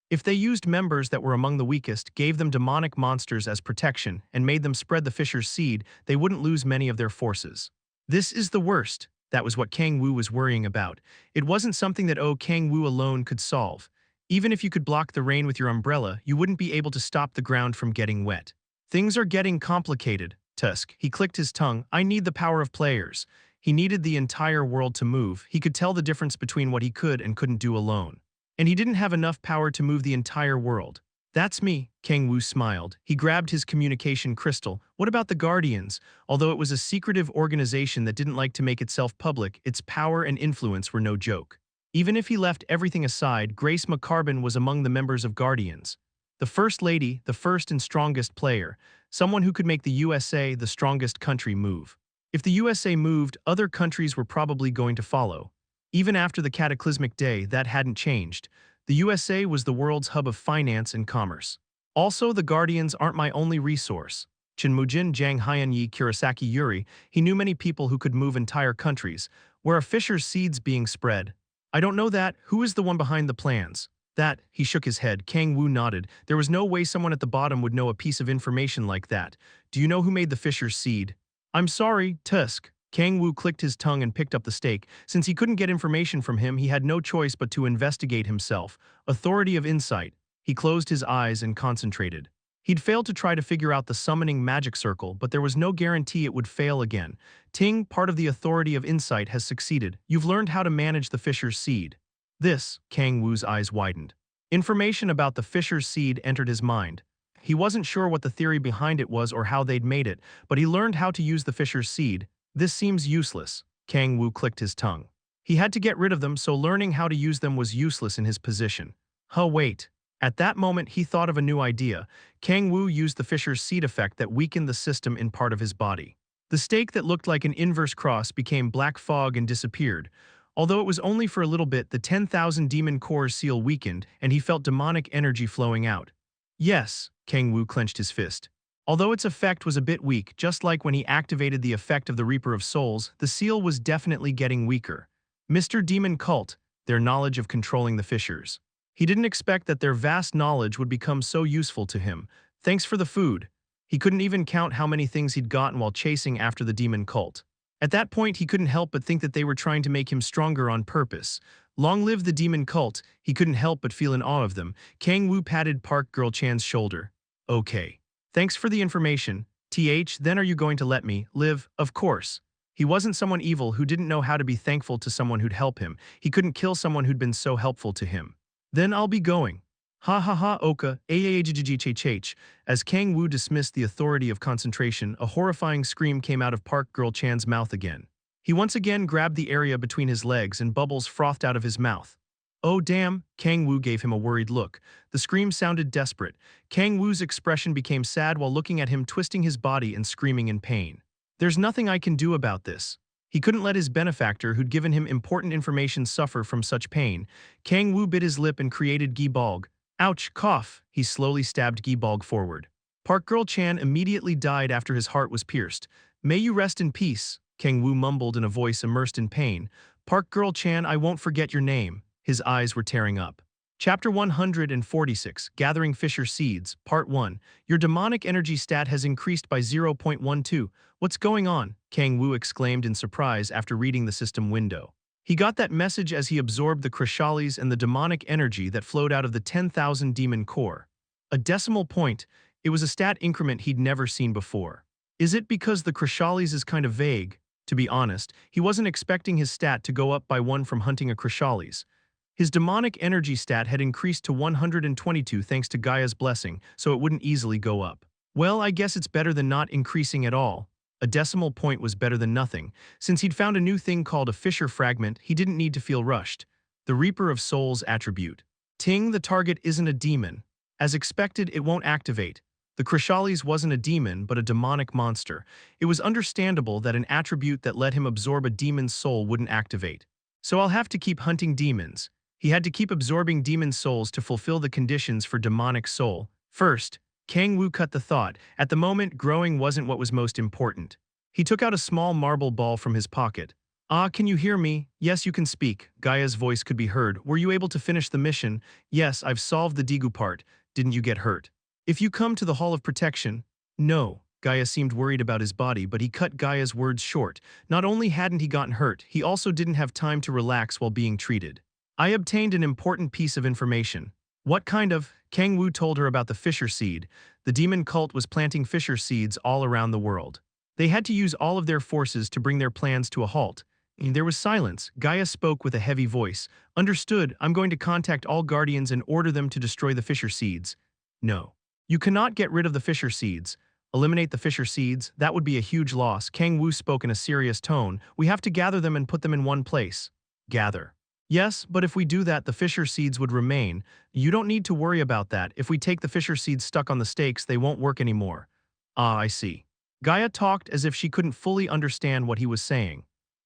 If they used members that were among the weakest, gave them demonic monsters as protection, and made them spread the Fisher's seed, they wouldn't lose many of their forces. This is the worst. That was what Kang-woo was worrying about. It wasn't something that Kang-woo alone could solve. Even if you could block the rain with your umbrella, you wouldn't be able to stop the ground from getting wet. Things are getting complicated. Tusk. He clicked his tongue. I need the power of players. He needed the entire world to move. He could tell the difference between what he could and couldn't do alone. And he didn't have enough power to move the entire world. That's me, Kang-woo smiled. He grabbed his communication crystal. What about the Guardians? Although it was a secretive organization that didn't like to make itself public, its power and influence were no joke. Even if he left everything aside, Grace McCarbon was among the members of Guardians. The First Lady, the first and strongest player, someone who could make the USA the strongest country move. If the USA moved, other countries were probably going to follow. Even after the cataclysmic day, that hadn't changed. The USA was the world's hub of finance and commerce. Also, the Guardians aren't my only resource. Chinmujin Jang Hyanyi Kurosaki Yuri, he knew many people who could move entire countries. Where are Fisher's seeds being spread? I don't know that. Who is the one behind the plans? That, he shook his head. Kang-woo nodded. There was no way someone at the bottom would know a piece of information like that. Do you know who made the Fisher's seed? I'm sorry, Tusk. Kang-woo clicked his tongue and picked up the stake. Since he couldn't get information from him, he had no choice but to investigate himself. Authority of Insight. He closed his eyes and concentrated. He'd failed to try to figure out the summoning magic circle, but there was no guarantee it would fail again. Ting, part of the Authority of Insight, has succeeded. You've learned how to manage the Fisher's seed. This, Kang-woo's eyes widened. Information about the Fisher's seed entered his mind. He wasn't sure what the theory behind it was or how they'd made it, but he learned how to use the Fisher's seed. This seems useless. Kang-woo clicked his tongue. He had to get rid of them, so learning how to use them was useless in his position. Wait. At that moment, he thought of a new idea. Kang-woo used the Fisher's seed effect that weakened the system in part of his body. The stake that looked like an inverse cross became black fog and disappeared. Although it was only for a little bit, the 10,000 demon core seal weakened, and he felt demonic energy flowing out. Yes, Kang-woo clenched his fist. Although its effect was a bit weak, just like when he activated the effect of the Reaper of Souls, the seal was definitely getting weaker. Mr. Demon Cult, their knowledge of controlling the Fishers. He didn't expect that their vast knowledge would become so useful to him. Thanks for the food. He couldn't even count how many things he'd gotten while chasing after the Demon Cult. At that point, he couldn't help but think that they were trying to make him stronger on purpose. Long live the Demon Cult, he couldn't help but feel in awe of them. Kang-woo patted Park Girl Chan's shoulder. Okay. Thanks for the information. Then are you going to let me live? Of course. He wasn't someone evil who didn't know how to be thankful to someone who'd help him. He couldn't kill someone who'd been so helpful to him. Then I'll be going. Ha ha ha Oka, aajjjjjh. As Kang-woo dismissed the authority of concentration, a horrifying scream came out of Park Girl Chan's mouth again. He once again grabbed the area between his legs and bubbles frothed out of his mouth. Oh damn, Kang-woo gave him a worried look. The scream sounded desperate. Kang-woo's expression became sad while looking at him twisting his body and screaming in pain. There's nothing I can do about this. He couldn't let his benefactor who'd given him important information suffer from such pain. Kang-woo bit his lip and created Gi-bulg. Ouch, cough. He slowly stabbed Gi-bulg forward. Park Girl Chan immediately died after his heart was pierced. May you rest in peace, Kang-woo mumbled in a voice immersed in pain. Park Girl Chan, I won't forget your name. His eyes were tearing up. Chapter 146, Gathering Fisher Seeds, Part 1. Your demonic energy stat has increased by 0.12. What's going on? Kang-woo exclaimed in surprise after reading the system window. He got that message as he absorbed the Krishalis and the demonic energy that flowed out of the 10,000 demon core. A decimal point. It was a stat increment he'd never seen before. Is it because the Krishalis is kind of vague? To be honest, he wasn't expecting his stat to go up by 1 from hunting a Krishalis. His demonic energy stat had increased to 122 thanks to Gaia's blessing, so it wouldn't easily go up. Well, I guess it's better than not increasing at all. A decimal point was better than nothing. Since he'd found a new thing called a Fisher fragment, he didn't need to feel rushed. The Reaper of Souls attribute. Ting, the target isn't a demon. As expected, it won't activate. The Chrysales wasn't a demon, but a demonic monster. It was understandable that an attribute that let him absorb a demon's soul wouldn't activate. So I'll have to keep hunting demons. He had to keep absorbing demon souls to fulfill the conditions for demonic soul. First, Kang-woo cut the thought. At the moment, growing wasn't what was most important. He took out a small marble ball from his pocket. Ah, can you hear me? Yes, you can speak. Gaia's voice could be heard. Were you able to finish the mission? Yes, I've solved the Digu part. Didn't you get hurt? If you come to the Hall of Protection… No. Gaia seemed worried about his body, but he cut Gaia's words short. Not only hadn't he gotten hurt, he also didn't have time to relax while being treated. I obtained an important piece of information. What kind of… Kang-woo told her about the Fisher Seed. The demon cult was planting Fisher Seeds all around the world. They had to use all of their forces to bring their plans to a halt. There was silence. Gaia spoke with a heavy voice. Understood, I'm going to contact all guardians and order them to destroy the Fisher Seeds. No. You cannot get rid of the Fisher Seeds. Eliminate the Fisher Seeds, that would be a huge loss. Kang-woo spoke in a serious tone. We have to gather them and put them in one place. Gather. Yes, but if we do that, the Fisher Seeds would remain. You don't need to worry about that. If we take the Fisher Seeds stuck on the stakes, they won't work anymore. Ah, I see. Gaia talked as if she couldn't fully understand what he was saying.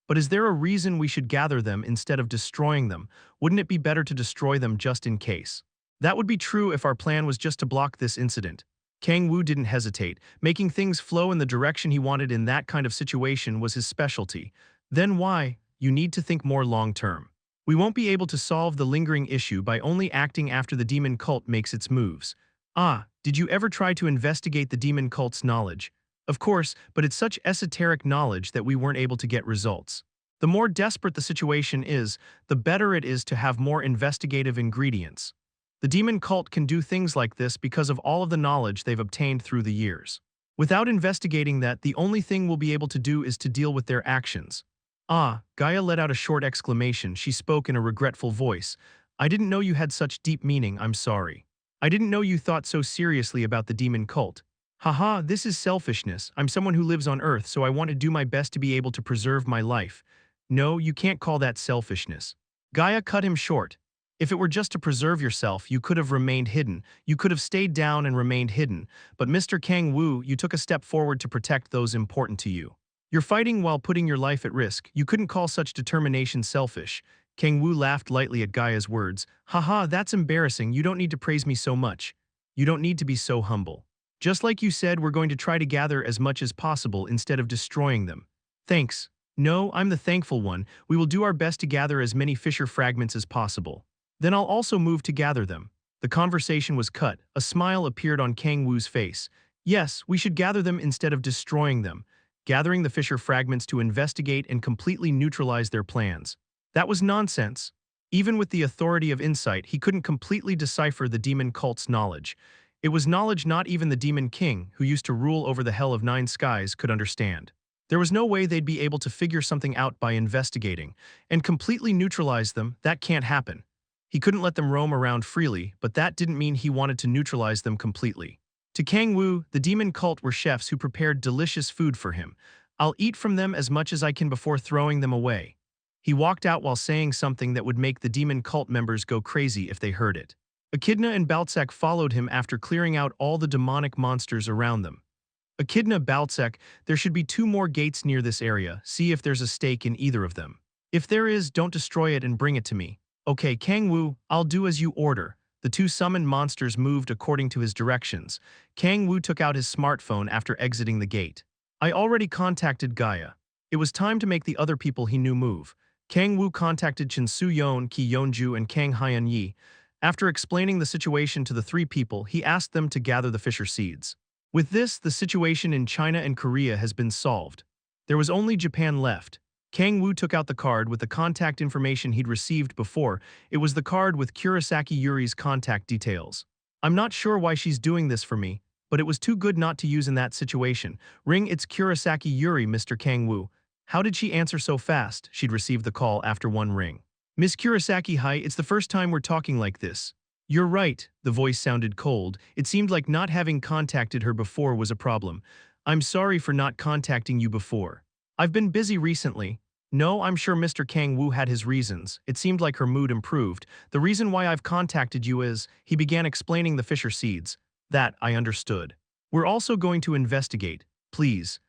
But is there a reason we should gather them instead of destroying them? Wouldn't it be better to destroy them just in case? That would be true if our plan was just to block this incident. Kang-woo didn't hesitate. Making things flow in the direction he wanted in that kind of situation was his specialty. Then why? You need to think more long-term. We won't be able to solve the lingering issue by only acting after the demon cult makes its moves. Ah, did you ever try to investigate the demon cult's knowledge? Of course, but it's such esoteric knowledge that we weren't able to get results. The more desperate the situation is, the better it is to have more investigative ingredients. The demon cult can do things like this because of all of the knowledge they've obtained through the years. Without investigating that, the only thing we'll be able to do is to deal with their actions. Ah, Gaia let out a short exclamation. She spoke in a regretful voice. I didn't know you had such deep meaning, I'm sorry. I didn't know you thought so seriously about the demon cult. Haha, this is selfishness. I'm someone who lives on Earth, so I want to do my best to be able to preserve my life. No, you can't call that selfishness. Gaia cut him short. If it were just to preserve yourself, you could have remained hidden. You could have stayed down and remained hidden. But Mr. Kang-woo, you took a step forward to protect those important to you. You're fighting while putting your life at risk. You couldn't call such determination selfish. Kang-woo laughed lightly at Gaia's words. Haha, that's embarrassing. You don't need to praise me so much. You don't need to be so humble. Just like you said, we're going to try to gather as much as possible instead of destroying them. Thanks. No, I'm the thankful one. We will do our best to gather as many Fisher fragments as possible. Then I'll also move to gather them. The conversation was cut. A smile appeared on Kang-woo's face. Yes, we should gather them instead of destroying them. Gathering the Fisher fragments to investigate and completely neutralize their plans. That was nonsense. Even with the authority of insight, he couldn't completely decipher the demon cult's knowledge. It was knowledge not even the demon king, who used to rule over the Hell of Nine Skies, could understand. There was no way they'd be able to figure something out by investigating, and completely neutralize them. That can't happen. He couldn't let them roam around freely, but that didn't mean he wanted to neutralize them completely. To Kang-woo, the demon cult were chefs who prepared delicious food for him. I'll eat from them as much as I can before throwing them away. He walked out while saying something that would make the demon cult members go crazy if they heard it. Echidna and Baltzak followed him after clearing out all the demonic monsters around them. Echidna, Baltzak, there should be 2 more gates near this area. See if there's a stake in either of them. If there is, don't destroy it and bring it to me. Okay, Kang-woo, I'll do as you order. The 2 summoned monsters moved according to his directions. Kang-woo took out his smartphone after exiting the gate. I already contacted Gaia. It was time to make the other people he knew move. Kang-woo contacted Chen Su-yeon, Ki Yeon-ju, and Kang Hyun-yi. After explaining the situation to the 3 people, he asked them to gather the Fisher Seeds. With this, the situation in China and Korea has been solved. There was only Japan left. Kang-woo took out the card with the contact information he'd received before. It was the card with Kurosaki Yuri's contact details. I'm not sure why she's doing this for me, but it was too good not to use in that situation. Ring, it's Kurosaki Yuri, Mr. Kang-woo. How did she answer so fast? She'd received the call after 1 ring. Miss Kurosaki, hi, it's the first time we're talking like this. You're right, the voice sounded cold. It seemed like not having contacted her before was a problem. I'm sorry for not contacting you before. I've been busy recently. No, I'm sure Mr. Kang-woo had his reasons. It seemed like her mood improved. The reason why I've contacted you is, he began explaining the Fisher Seeds. That, I understood. We're also going to investigate. Please.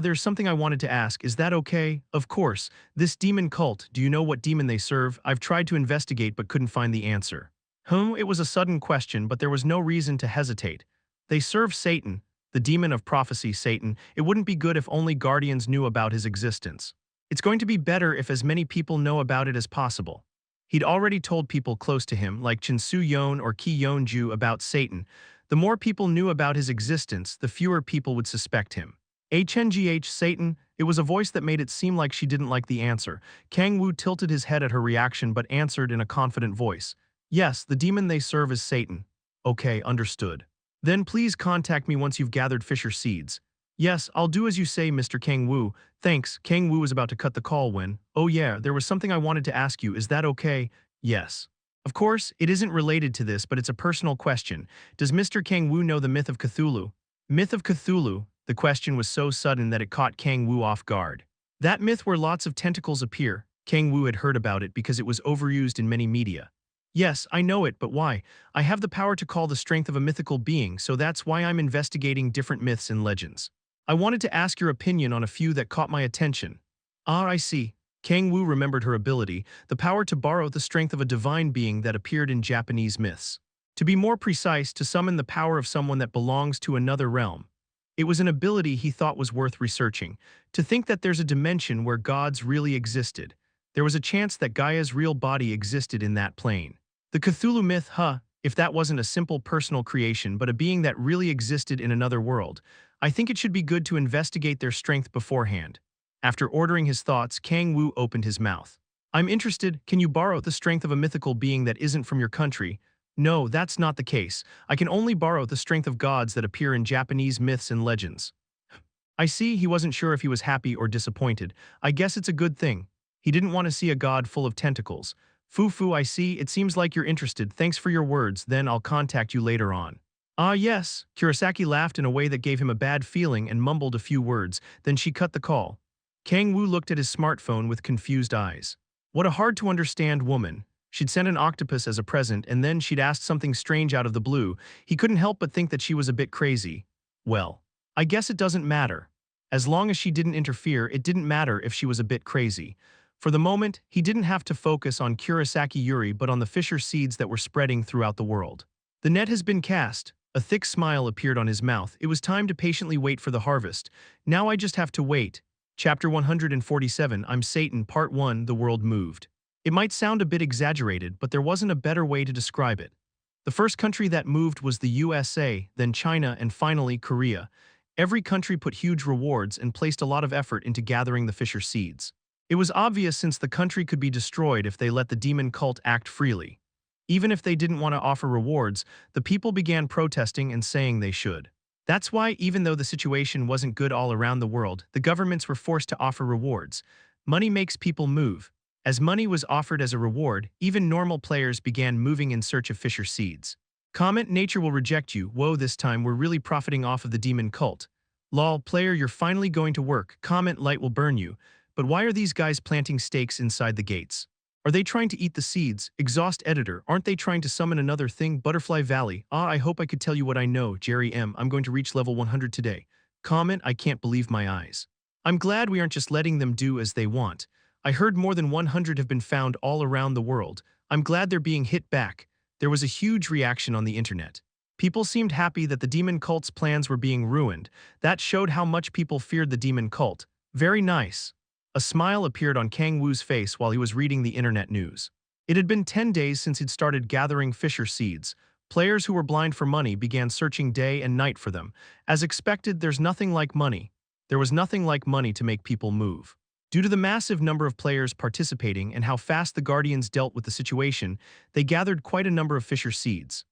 There's something I wanted to ask. Is that okay? Of course. This demon cult, do you know what demon they serve? I've tried to investigate but couldn't find the answer. It was a sudden question, but there was no reason to hesitate. They serve Satan, the demon of prophecy, Satan. It wouldn't be good if only guardians knew about his existence. It's going to be better if as many people know about it as possible. He'd already told people close to him, like Chin Su-yeon or Ki Yeon-ju, about Satan. The more people knew about his existence, the fewer people would suspect him. HNGH Satan, it was a voice that made it seem like she didn't like the answer. Kang-woo tilted his head at her reaction but answered in a confident voice. Yes, the demon they serve is Satan. Okay, understood. Then please contact me once you've gathered Fisher seeds. Yes, I'll do as you say, Mr. Kang-woo. Thanks. Kang-woo was about to cut the call when, oh yeah, there was something I wanted to ask you. Is that okay? Yes. Of course, it isn't related to this, but it's a personal question. Does Mr. Kang-woo know the myth of Cthulhu? Myth of Cthulhu? The question was so sudden that it caught Kang-woo off guard. That myth where lots of tentacles appear. Kang-woo had heard about it because it was overused in many media. Yes, I know it, but why? I have the power to call the strength of a mythical being, so that's why I'm investigating different myths and legends. I wanted to ask your opinion on a few that caught my attention. I see. Kang-woo remembered her ability, the power to borrow the strength of a divine being that appeared in Japanese myths. To be more precise, to summon the power of someone that belongs to another realm. It was an ability he thought was worth researching. To think that there's a dimension where gods really existed. There was a chance that Gaia's real body existed in that plane. The Cthulhu myth, if that wasn't a simple personal creation but a being that really existed in another world, I think it should be good to investigate their strength beforehand. After ordering his thoughts, Kang-woo opened his mouth. I'm interested, can you borrow the strength of a mythical being that isn't from your country? No, that's not the case. I can only borrow the strength of gods that appear in Japanese myths and legends. I see. He wasn't sure if he was happy or disappointed. I guess it's a good thing. He didn't want to see a god full of tentacles. Foo, I see. It seems like you're interested. Thanks for your words, then I'll contact you later on. Yes. Kurosaki laughed in a way that gave him a bad feeling and mumbled a few words, then she cut the call. Kang-woo looked at his smartphone with confused eyes. What a hard-to-understand woman. She'd sent an octopus as a present, and then she'd asked something strange out of the blue. He couldn't help but think that she was a bit crazy. Well, I guess it doesn't matter. As long as she didn't interfere, it didn't matter if she was a bit crazy. For the moment, he didn't have to focus on Kurosaki Yuri but on the Fisher seeds that were spreading throughout the world. The net has been cast. A thick smile appeared on his mouth. It was time to patiently wait for the harvest. Now I just have to wait. Chapter 147, I'm Satan, Part 1, The World Moved. It might sound a bit exaggerated, but there wasn't a better way to describe it. The first country that moved was the USA, then China, and finally Korea. Every country put huge rewards and placed a lot of effort into gathering the Fisher seeds. It was obvious since the country could be destroyed if they let the demon cult act freely. Even if they didn't want to offer rewards, the people began protesting and saying they should. That's why, even though the situation wasn't good all around the world, the governments were forced to offer rewards. Money makes people move. As money was offered as a reward, even normal players began moving in search of Fisher seeds. Comment, nature will reject you. Whoa, this time we're really profiting off of the demon cult. Lol, player, you're finally going to work. Comment, light will burn you. But why are these guys planting stakes inside the gates? Are they trying to eat the seeds? Exhaust editor, aren't they trying to summon another thing? Butterfly Valley. I hope I could tell you what I know. Jerry M. I'm going to reach level 100 today. Comment, I can't believe my eyes. I'm glad we aren't just letting them do as they want. I heard more than 100 have been found all around the world. I'm glad they're being hit back. There was a huge reaction on the internet. People seemed happy that the demon cult's plans were being ruined. That showed how much people feared the demon cult. Very nice. A smile appeared on Kang-woo's face while he was reading the internet news. It had been 10 days since he'd started gathering Fisher seeds. Players who were blind for money began searching day and night for them. As expected, there's nothing like money. There was nothing like money to make people move. Due to the massive number of players participating and how fast the Guardians dealt with the situation, they gathered quite a number of Fisher seeds.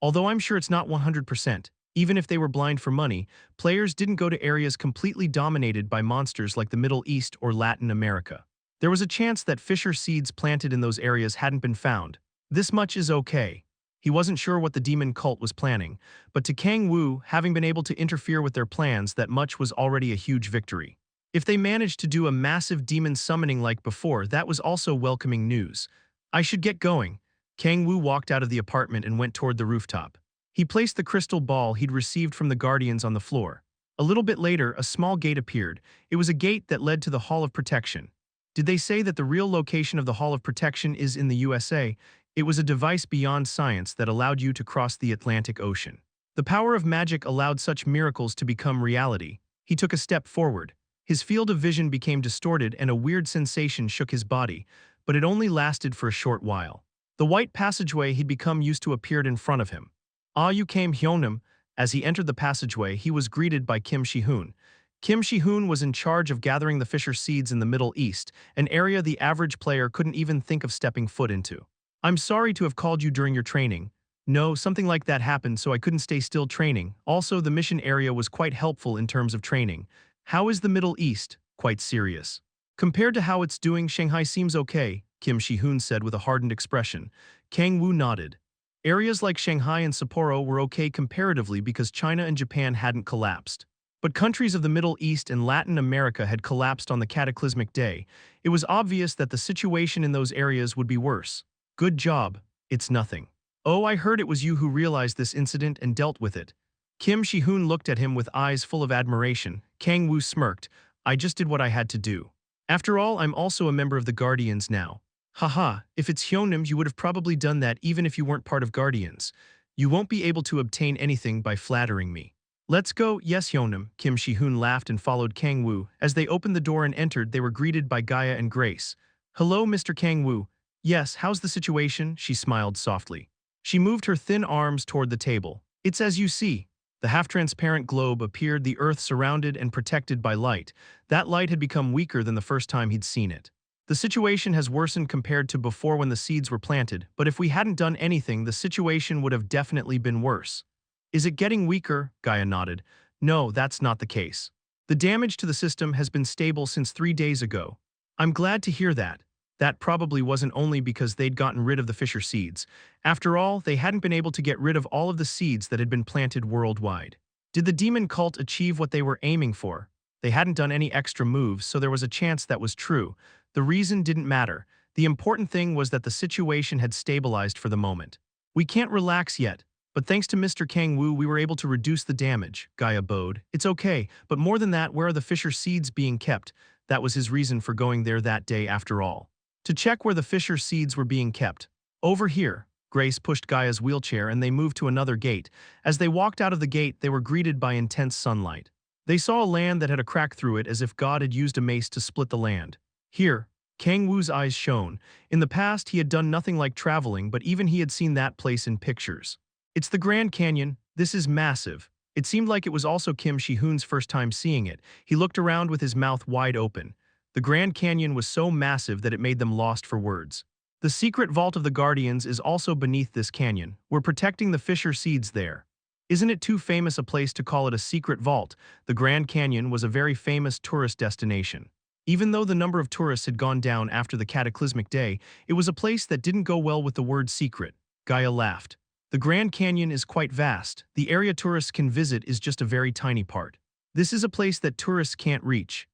Although I'm sure it's not 100%, even if they were blind for money, players didn't go to areas completely dominated by monsters like the Middle East or Latin America. There was a chance that Fisher seeds planted in those areas hadn't been found. This much is okay. He wasn't sure what the demon cult was planning, but to Kang-woo, having been able to interfere with their plans, that much was already a huge victory. If they managed to do a massive demon summoning like before, that was also welcoming news. I should get going. Kang-woo walked out of the apartment and went toward the rooftop. He placed the crystal ball he'd received from the guardians on the floor. A little bit later, a small gate appeared. It was a gate that led to the Hall of Protection. Did they say that the real location of the Hall of Protection is in the USA? It was a device beyond science that allowed you to cross the Atlantic Ocean. The power of magic allowed such miracles to become reality. He took a step forward. His field of vision became distorted and a weird sensation shook his body, but it only lasted for a short while. The white passageway he'd become used to appeared in front of him. "Ah, you came, Hyunam." As he entered the passageway, he was greeted by Kim Shi-hoon. Kim Shi-hoon was in charge of gathering the fisher seeds in the Middle East, an area the average player couldn't even think of stepping foot into. "I'm sorry to have called you during your training. No, something like that happened, so I couldn't stay still training. Also, the mission area was quite helpful in terms of training. How is the Middle East?" "Quite serious. Compared to how it's doing, Shanghai seems okay," Kim Shi-hoon said with a hardened expression. Kang-woo nodded. Areas like Shanghai and Sapporo were okay comparatively because China and Japan hadn't collapsed. But countries of the Middle East and Latin America had collapsed on the cataclysmic day. It was obvious that the situation in those areas would be worse. "Good job. It's nothing." "Oh, I heard it was you who realized this incident and dealt with it." Kim Shi-hoon looked at him with eyes full of admiration. Kang-woo smirked. "I just did what I had to do. After all, I'm also a member of the Guardians now." "Haha, if it's Hyunam, you would have probably done that even if you weren't part of Guardians. You won't be able to obtain anything by flattering me." "Let's go." "Yes, Hyunam." Kim Shi-hoon laughed and followed Kang-woo. As they opened the door and entered, they were greeted by Gaia and Grace. "Hello, Mr. Kang-woo." "Yes, how's the situation?" She smiled softly. She moved her thin arms toward the table. "It's as you see." The half-transparent globe appeared, the earth surrounded and protected by light. That light had become weaker than the first time he'd seen it. "The situation has worsened compared to before when the seeds were planted, but if we hadn't done anything, the situation would have definitely been worse." "Is it getting weaker?" Gaia nodded. "No, that's not the case. The damage to the system has been stable since 3 days ago." "I'm glad to hear that." That probably wasn't only because they'd gotten rid of the fisher seeds. After all, they hadn't been able to get rid of all of the seeds that had been planted worldwide. Did the demon cult achieve what they were aiming for? They hadn't done any extra moves, so there was a chance that was true. The reason didn't matter. The important thing was that the situation had stabilized for the moment. "We can't relax yet, but thanks to Mr. Kang-woo we were able to reduce the damage," Gaia bowed. "It's okay, but more than that, where are the fisher seeds being kept?" That was his reason for going there that day after all. To check where the fisher seeds were being kept. "Over here." Grace pushed Gaia's wheelchair and they moved to another gate. As they walked out of the gate, they were greeted by intense sunlight. They saw a land that had a crack through it as if God had used a mace to split the land. "Here." Kang-woo's eyes shone. In the past, he had done nothing like traveling, but even he had seen that place in pictures. "It's the Grand Canyon. This is massive." It seemed like it was also Kim Shi-hoon's first time seeing it. He looked around with his mouth wide open. The Grand Canyon was so massive that it made them lost for words. "The secret vault of the Guardians is also beneath this canyon. We're protecting the fisher seeds there." Isn't it too famous a place to call it a secret vault? The Grand Canyon was a very famous tourist destination. Even though the number of tourists had gone down after the cataclysmic day, it was a place that didn't go well with the word secret. Gaia laughed. "The Grand Canyon is quite vast. The area tourists can visit is just a very tiny part. This is a place that tourists can't reach."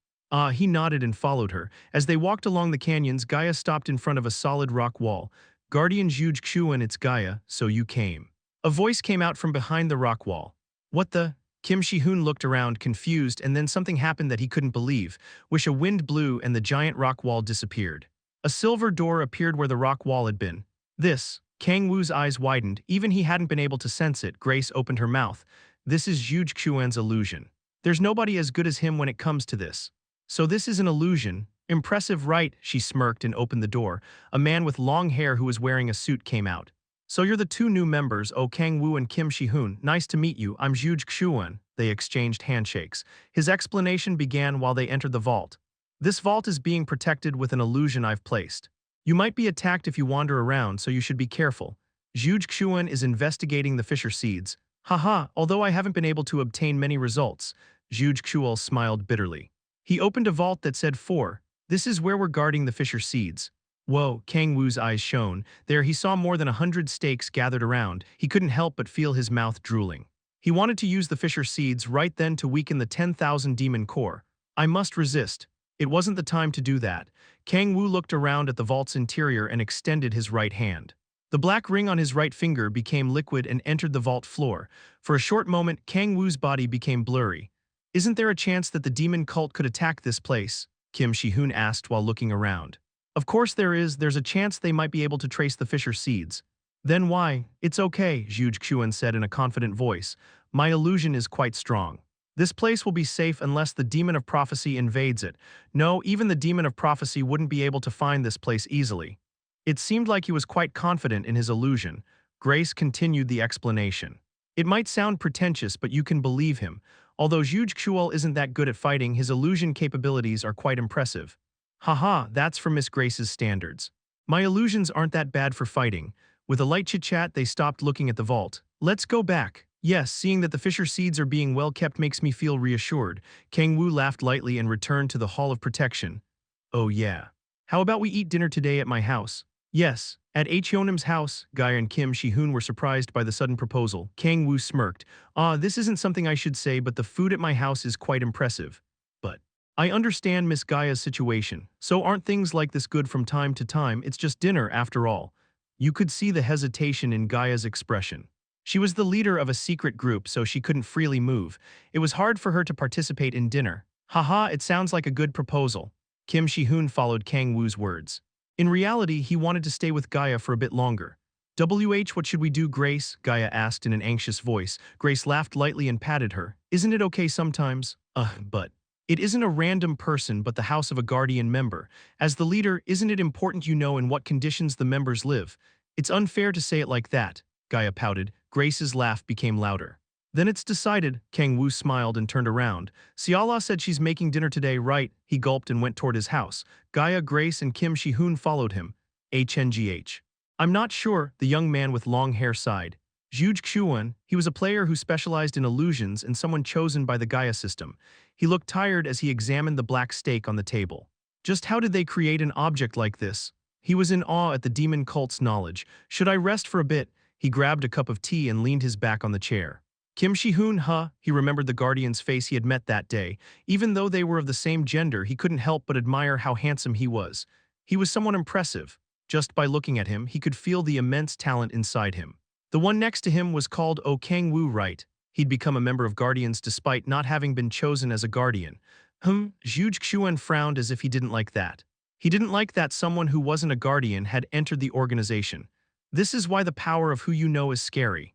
He nodded and followed her. As they walked along the canyons, Gaia stopped in front of a solid rock wall. "Guardian Juge Chuan, it's Gaia, so you came." A voice came out from behind the rock wall. "What the?" Kim Shi-hoon looked around, confused, and then something happened that he couldn't believe. A wind blew and the giant rock wall disappeared. A silver door appeared where the rock wall had been. "This." Kang-woo's eyes widened. Even he hadn't been able to sense it. Grace opened her mouth. "This is Juge Chuan's illusion. There's nobody as good as him when it comes to this." "So this is an illusion? Impressive, right?" She smirked and opened the door. A man with long hair who was wearing a suit came out. "So you're the two new members, Kang-woo and Kim Shi-hoon. Nice to meet you. I'm Juge Chuan." They exchanged handshakes. His explanation began while they entered the vault. "This vault is being protected with an illusion I've placed. You might be attacked if you wander around, so you should be careful. Juge Chuan is investigating the fisher seeds." "Haha, although I haven't been able to obtain many results." Juge Chuan smiled bitterly. He opened a vault that said 4. "This is where we're guarding the fisher seeds." Whoa, Kang-woo's eyes shone. There he saw more than 100 stakes gathered around. He couldn't help but feel his mouth drooling. He wanted to use the fisher seeds right then to weaken the 10,000 demon core. "I must resist." It wasn't the time to do that. Kang-woo looked around at the vault's interior and extended his right hand. The black ring on his right finger became liquid and entered the vault floor. For a short moment, Kang-woo's body became blurry. Isn't there a chance that the demon cult could attack this place? Kim Shi-hoon asked while looking around. Of course there is. There's a chance they might be able to trace the fisher seeds. Then why? It's okay, Zhuge Xuan said in a confident voice. My illusion is quite strong. This place will be safe unless the demon of prophecy invades it. No, even the demon of prophecy wouldn't be able to find this place easily. It seemed like he was quite confident in his illusion. Grace continued the explanation. It might sound pretentious, but you can believe him. Although Zhuge Xuan isn't that good at fighting, his illusion capabilities are quite impressive. Haha, that's for Miss Grace's standards. My illusions aren't that bad for fighting. With a light chit-chat, they stopped looking at the vault. Let's go back. Yes, seeing that the fisher seeds are being well kept makes me feel reassured. Kang-woo laughed lightly and returned to the Hall of Protection. Oh yeah. How about we eat dinner today at my house? Yes, at Hyeonim's house. Gaia and Kim Shi-hoon were surprised by the sudden proposal. Kang-woo smirked. This isn't something I should say, but the food at my house is quite impressive. But I understand Miss Gaia's situation. So aren't things like this good from time to time? It's just dinner after all. You could see the hesitation in Gaia's expression. She was the leader of a secret group, so she couldn't freely move. It was hard for her to participate in dinner. Haha, it sounds like a good proposal. Kim Shi-hoon followed Kang-woo's words. In reality, he wanted to stay with Gaia for a bit longer. What should we do, Grace? Gaia asked in an anxious voice. Grace laughed lightly and patted her. Isn't it okay sometimes? But it isn't a random person but the house of a guardian member. As the leader, isn't it important you know in what conditions the members live? It's unfair to say it like that, Gaia pouted. Grace's laugh became louder. Then it's decided. Kang-woo smiled and turned around. Siala said she's making dinner today, right? He gulped and went toward his house. Gaia, Grace, and Kim Shi-hoon followed him. HNGH. I'm not sure, the young man with long hair sighed. Zhuge Xuan, he was a player who specialized in illusions and someone chosen by the Gaia system. He looked tired as he examined the black steak on the table. Just how did they create an object like this? He was in awe at the demon cult's knowledge. Should I rest for a bit? He grabbed a cup of tea and leaned his back on the chair. Kim Shi-hoon, he remembered the guardian's face he had met that day. Even though they were of the same gender, he couldn't help but admire how handsome he was. He was someone impressive. Just by looking at him, he could feel the immense talent inside him. The one next to him was called Kang-woo, right? He'd become a member of Guardians despite not having been chosen as a guardian. Zhuge Xuan frowned as if he didn't like that. He didn't like that someone who wasn't a guardian had entered the organization. This is why the power of who you know is scary.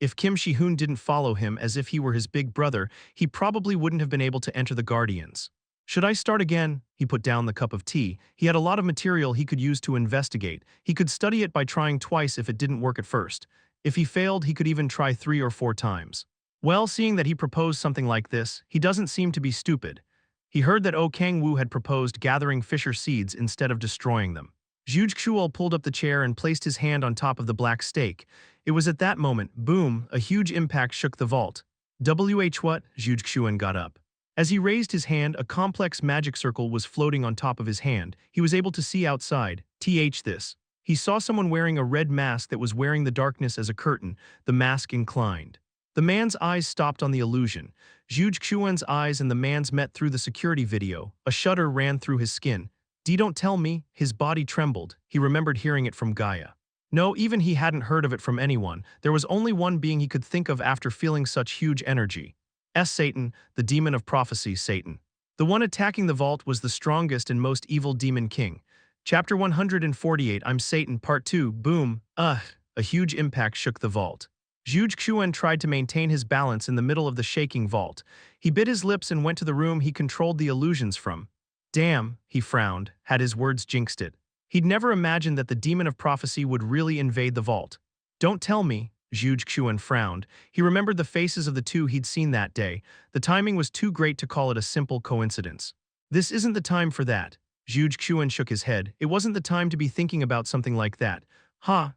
If Kim Shi-hoon didn't follow him as if he were his big brother, he probably wouldn't have been able to enter the Guardians. Should I start again? He put down the cup of tea. He had a lot of material he could use to investigate. He could study it by trying twice if it didn't work at first. If he failed, he could even try 3 or 4 times. Well, seeing that he proposed something like this, he doesn't seem to be stupid. He heard that Kang-woo had proposed gathering fisher seeds instead of destroying them. Zhuge Xuan pulled up the chair and placed his hand on top of the black steak. It was at that moment, boom, a huge impact shook the vault. What? Zhuge Xuan got up. As he raised his hand, a complex magic circle was floating on top of his hand. He was able to see outside. This. He saw someone wearing a red mask that was wearing the darkness as a curtain. The mask inclined. The man's eyes stopped on the illusion. Zhuge Xuan's eyes and the man's met through the security video. A shudder ran through his skin. Don't tell me. His body trembled. He remembered hearing it from Gaia. No, even he hadn't heard of it from anyone. There was only one being he could think of after feeling such huge energy. Satan, the demon of prophecy, Satan. The one attacking the vault was the strongest and most evil demon king. Chapter 148, I'm Satan, Part 2, boom, a huge impact shook the vault. Zhuge Xuan tried to maintain his balance in the middle of the shaking vault. He bit his lips and went to the room he controlled the illusions from. Damn, he frowned, had his words jinxed it. He'd never imagined that the demon of prophecy would really invade the vault. Don't tell me, Zhuge Xuan frowned. He remembered the faces of the two he'd seen that day. The timing was too great to call it a simple coincidence. This isn't the time for that. Zhuge Xuan shook his head. It wasn't the time to be thinking about something like that.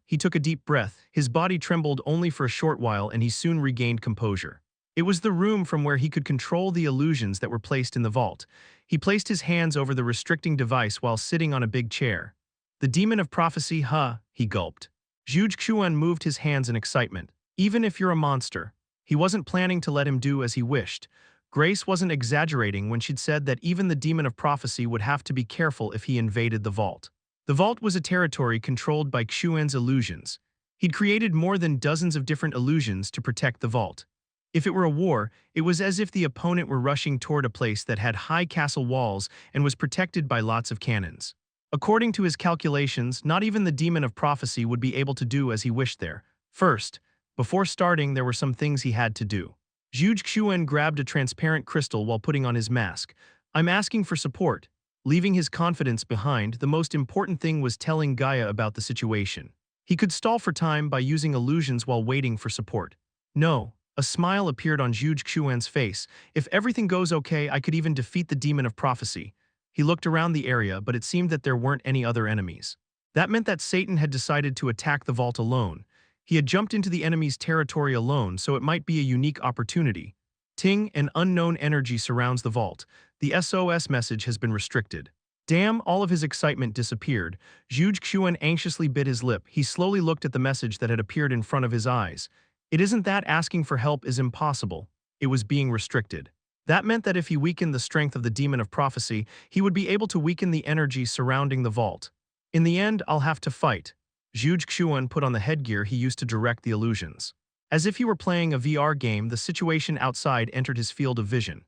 He took a deep breath. His body trembled only for a short while and he soon regained composure. It was the room from where he could control the illusions that were placed in the vault. He placed his hands over the restricting device while sitting on a big chair. The demon of prophecy, he gulped. Zhuge Xuan moved his hands in excitement. Even if you're a monster. He wasn't planning to let him do as he wished. Grace wasn't exaggerating when she'd said that even the demon of prophecy would have to be careful if he invaded the vault. The vault was a territory controlled by Xuan's illusions. He'd created more than dozens of different illusions to protect the vault. If it were a war, it was as if the opponent were rushing toward a place that had high castle walls and was protected by lots of cannons. According to his calculations, not even the demon of prophecy would be able to do as he wished there. First, before starting, there were some things he had to do. Zhuge Xuan grabbed a transparent crystal while putting on his mask. "I'm asking for support." Leaving his confidence behind, the most important thing was telling Gaia about the situation. He could stall for time by using illusions while waiting for support. "No." A smile appeared on Zhuge Xuan's face. "If everything goes okay, I could even defeat the demon of prophecy." He looked around the area, but it seemed that there weren't any other enemies. That meant that Satan had decided to attack the vault alone. He had jumped into the enemy's territory alone, so it might be a unique opportunity. Ting, an unknown energy surrounds the vault. The SOS message has been restricted. Damn, all of his excitement disappeared. Zhuge Xuan anxiously bit his lip. He slowly looked at the message that had appeared in front of his eyes. It isn't that asking for help is impossible. It was being restricted. That meant that if he weakened the strength of the demon of prophecy, he would be able to weaken the energy surrounding the vault. "In the end, I'll have to fight." Zhuge Xuan put on the headgear he used to direct the illusions. As if he were playing a VR game, the situation outside entered his field of vision.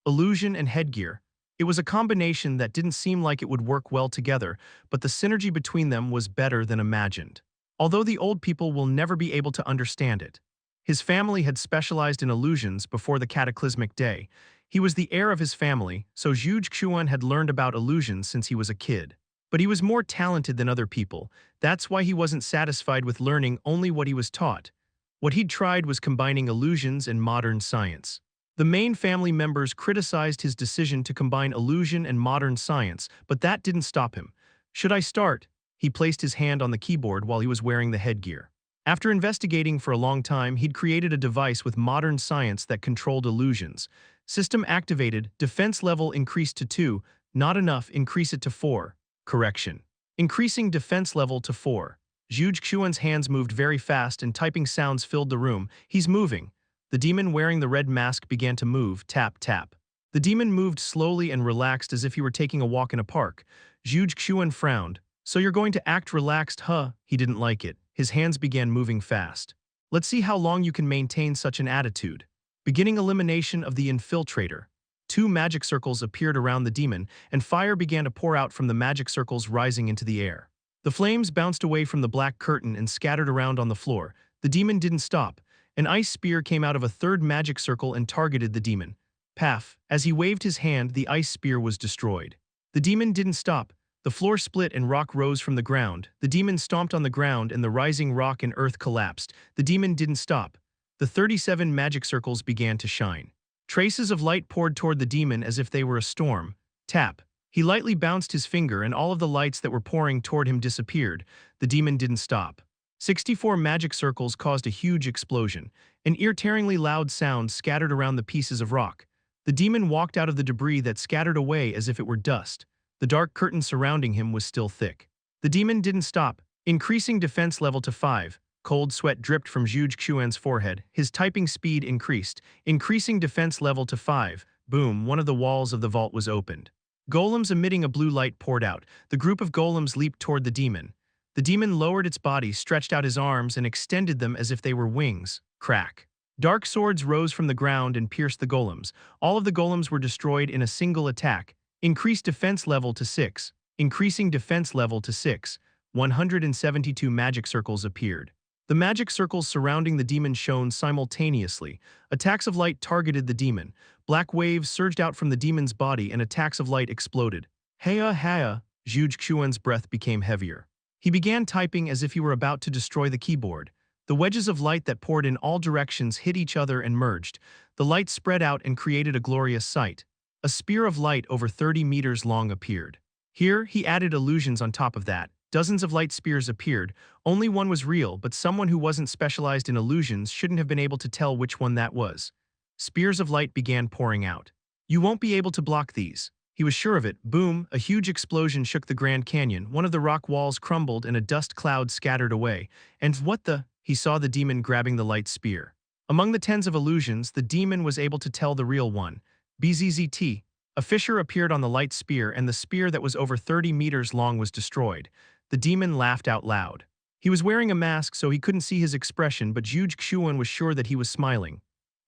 Illusion and headgear. It was a combination that didn't seem like it would work well together, but the synergy between them was better than imagined. Although the old people will never be able to understand it. His family had specialized in illusions before the cataclysmic day. He was the heir of his family, so Zhuge Xuan had learned about illusions since he was a kid. But he was more talented than other people. That's why he wasn't satisfied with learning only what he was taught. What he'd tried was combining illusions and modern science. The main family members criticized his decision to combine illusion and modern science, but that didn't stop him. "Should I start?" He placed his hand on the keyboard while he was wearing the headgear. After investigating for a long time, he'd created a device with modern science that controlled illusions. System activated, defense level increased to 2, not enough, increase it to 4. Correction. Increasing defense level to 4. Zhuge Xuan's hands moved very fast and typing sounds filled the room. "He's moving." The demon wearing the red mask began to move, tap, tap. The demon moved slowly and relaxed as if he were taking a walk in a park. Zhuge Xuan frowned. "So you're going to act relaxed, huh?" He didn't like it. His hands began moving fast. "Let's see how long you can maintain such an attitude." Beginning elimination of the infiltrator. 2 magic circles appeared around the demon, and fire began to pour out from the magic circles rising into the air. The flames bounced away from the black curtain and scattered around on the floor. The demon didn't stop. An ice spear came out of a 3rd magic circle and targeted the demon. Paf! As he waved his hand, the ice spear was destroyed. The demon didn't stop. The floor split and rock rose from the ground. The demon stomped on the ground and the rising rock and earth collapsed. The demon didn't stop. The 37 magic circles began to shine. Traces of light poured toward the demon as if they were a storm. Tap. He lightly bounced his finger and all of the lights that were pouring toward him disappeared. The demon didn't stop. 64 magic circles caused a huge explosion. An ear-tearingly loud sound scattered around the pieces of rock. The demon walked out of the debris that scattered away as if it were dust. The dark curtain surrounding him was still thick. The demon didn't stop. Increasing defense level to 5. Cold sweat dripped from Zhuge Xuan's forehead. His typing speed increased. Increasing defense level to 5. Boom, one of the walls of the vault was opened. Golems emitting a blue light poured out. The group of golems leaped toward the demon. The demon lowered its body, stretched out his arms, and extended them as if they were wings. Crack. Dark swords rose from the ground and pierced the golems. All of the golems were destroyed in a single attack. Increased defense level to 6. Increasing defense level to 6. 172 magic circles appeared. The magic circles surrounding the demon shone simultaneously. Attacks of light targeted the demon. Black waves surged out from the demon's body and attacks of light exploded. Heya heya, Zhuge Xuan's breath became heavier. He began typing as if he were about to destroy the keyboard. The wedges of light that poured in all directions hit each other and merged. The light spread out and created a glorious sight. A spear of light over 30 meters long appeared. Here, he added illusions on top of that. Dozens of light spears appeared. Only one was real, but someone who wasn't specialized in illusions shouldn't have been able to tell which one that was. Spears of light began pouring out. "You won't be able to block these." He was sure of it. Boom, a huge explosion shook the Grand Canyon. One of the rock walls crumbled and a dust cloud scattered away. And what the? He saw the demon grabbing the light spear. Among the tens of illusions, the demon was able to tell the real one. BZZT. A fissure appeared on the light spear and the spear that was over 30 meters long was destroyed. The demon laughed out loud. He was wearing a mask so he couldn't see his expression, but Juge Xuan was sure that he was smiling.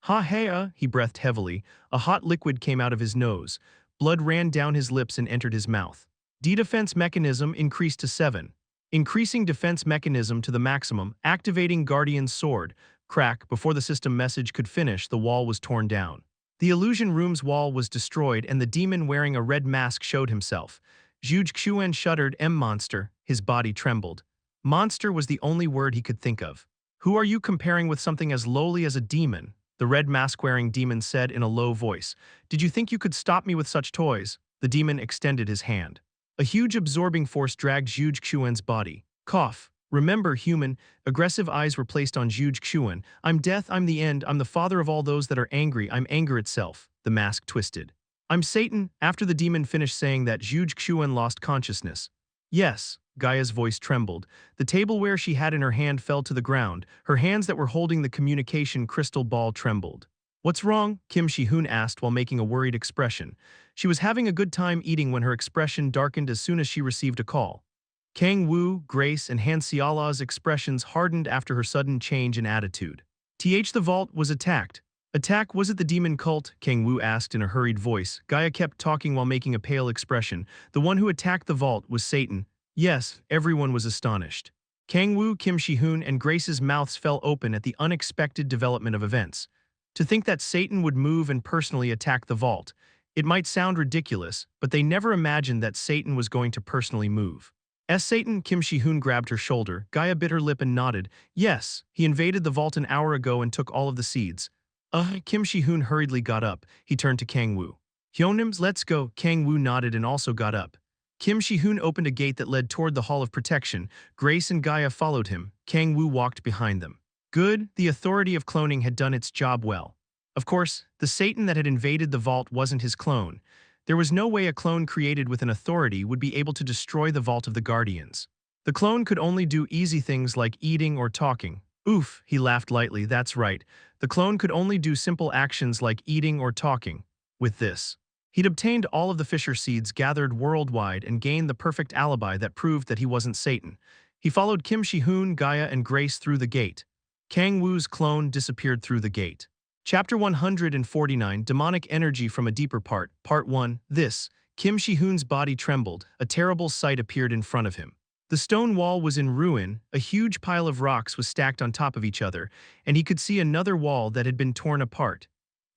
Ha-hea, he breathed heavily. A hot liquid came out of his nose. Blood ran down his lips and entered his mouth. Defense mechanism increased to 7. Increasing defense mechanism to the maximum, activating Guardian's sword. Crack, before the system message could finish, the wall was torn down. The illusion room's wall was destroyed and the demon wearing a red mask showed himself. Juge Xuan shuddered. Monster, his body trembled. Monster was the only word he could think of. Who are you comparing with something as lowly as a demon? The red mask-wearing demon said in a low voice. Did you think you could stop me with such toys? The demon extended his hand. A huge absorbing force dragged Juge Xuan's body. Cough. Remember, human. Aggressive eyes were placed on Juge Xuan. I'm death, I'm the end, I'm the father of all those that are angry, I'm anger itself. The mask twisted. I'm Satan. After the demon finished saying that, Juge Xuan lost consciousness. Yes. Gaia's voice trembled. The tableware she had in her hand fell to the ground. Her hands that were holding the communication crystal ball trembled. What's wrong? Kim Shi-hoon asked while making a worried expression. She was having a good time eating when her expression darkened as soon as she received a call. Kang-woo, Grace, and Han Xiala's expressions hardened after her sudden change in attitude. The vault was attacked. Attack, was it the demon cult? Kang-woo asked in a hurried voice. Gaia kept talking while making a pale expression. The one who attacked the vault was Satan. Yes, everyone was astonished. Kang-woo, Kim Shi-hoon, and Grace's mouths fell open at the unexpected development of events. To think that Satan would move and personally attack the vault. It might sound ridiculous, but they never imagined that Satan was going to personally move. As Satan, Kim Shi-hoon grabbed her shoulder. Gaia bit her lip and nodded. Yes, he invaded the vault an hour ago and took all of the seeds. Kim Shi-hoon hurriedly got up. He turned to Kang-woo. Hyunnims, let's go. Kang-woo nodded and also got up. Kim Shi-hoon opened a gate that led toward the Hall of Protection. Grace and Gaia followed him. Kang-woo walked behind them. Good, the Authority of Cloning had done its job well. Of course, the Satan that had invaded the vault wasn't his clone. There was no way a clone created with an authority would be able to destroy the Vault of the Guardians. The clone could only do easy things like eating or talking. Oof, he laughed lightly, that's right. The clone could only do simple actions like eating or talking. With this, he'd obtained all of the Fisher seeds gathered worldwide and gained the perfect alibi that proved that he wasn't Satan. He followed Kim Shi-hoon, Gaia, and Grace through the gate. Kang-woo's clone disappeared through the gate. Chapter 149, Demonic Energy from a Deeper Part, Part 1, This. Kim Shi-hoon's body trembled. A terrible sight appeared in front of him. The stone wall was in ruin, a huge pile of rocks was stacked on top of each other, and he could see another wall that had been torn apart.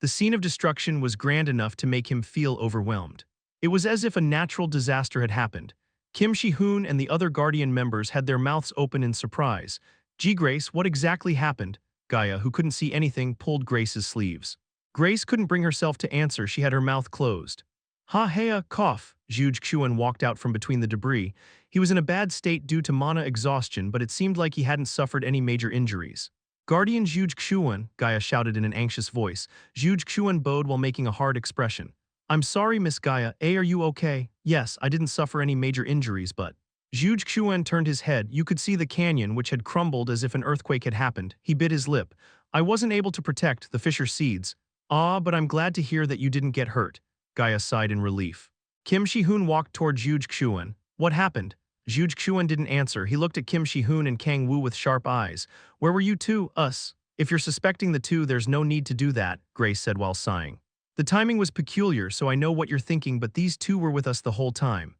The scene of destruction was grand enough to make him feel overwhelmed. It was as if a natural disaster had happened. Kim Shi-hoon and the other Guardian members had their mouths open in surprise. Gee, Grace, what exactly happened? Gaia, who couldn't see anything, pulled Grace's sleeves. Grace couldn't bring herself to answer, she had her mouth closed. Ha-hea, cough. Juge Xuan walked out from between the debris. He was in a bad state due to mana exhaustion, but it seemed like he hadn't suffered any major injuries. Guardian Juge Xuan, Gaia shouted in an anxious voice. Juge Xuan bowed while making a hard expression. I'm sorry, Miss Gaia. Are you okay? Yes, I didn't suffer any major injuries, but... Juge Xuan turned his head. You could see the canyon, which had crumbled as if an earthquake had happened. He bit his lip. I wasn't able to protect the Fisher seeds. But I'm glad to hear that you didn't get hurt. Gaia sighed in relief. Kim Shi-hoon walked toward Juge Xuan. What happened? Juge Xuan didn't answer. He looked at Kim Shi-hoon and Kang-woo with sharp eyes. Where were you two? Us. If you're suspecting the two, there's no need to do that, Grace said while sighing. The timing was peculiar, so I know what you're thinking, but these two were with us the whole time.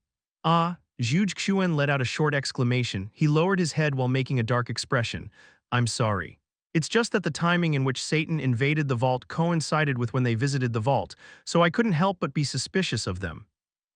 Juge Xuan let out a short exclamation. He lowered his head while making a dark expression. I'm sorry. It's just that the timing in which Satan invaded the vault coincided with when they visited the vault, so I couldn't help but be suspicious of them.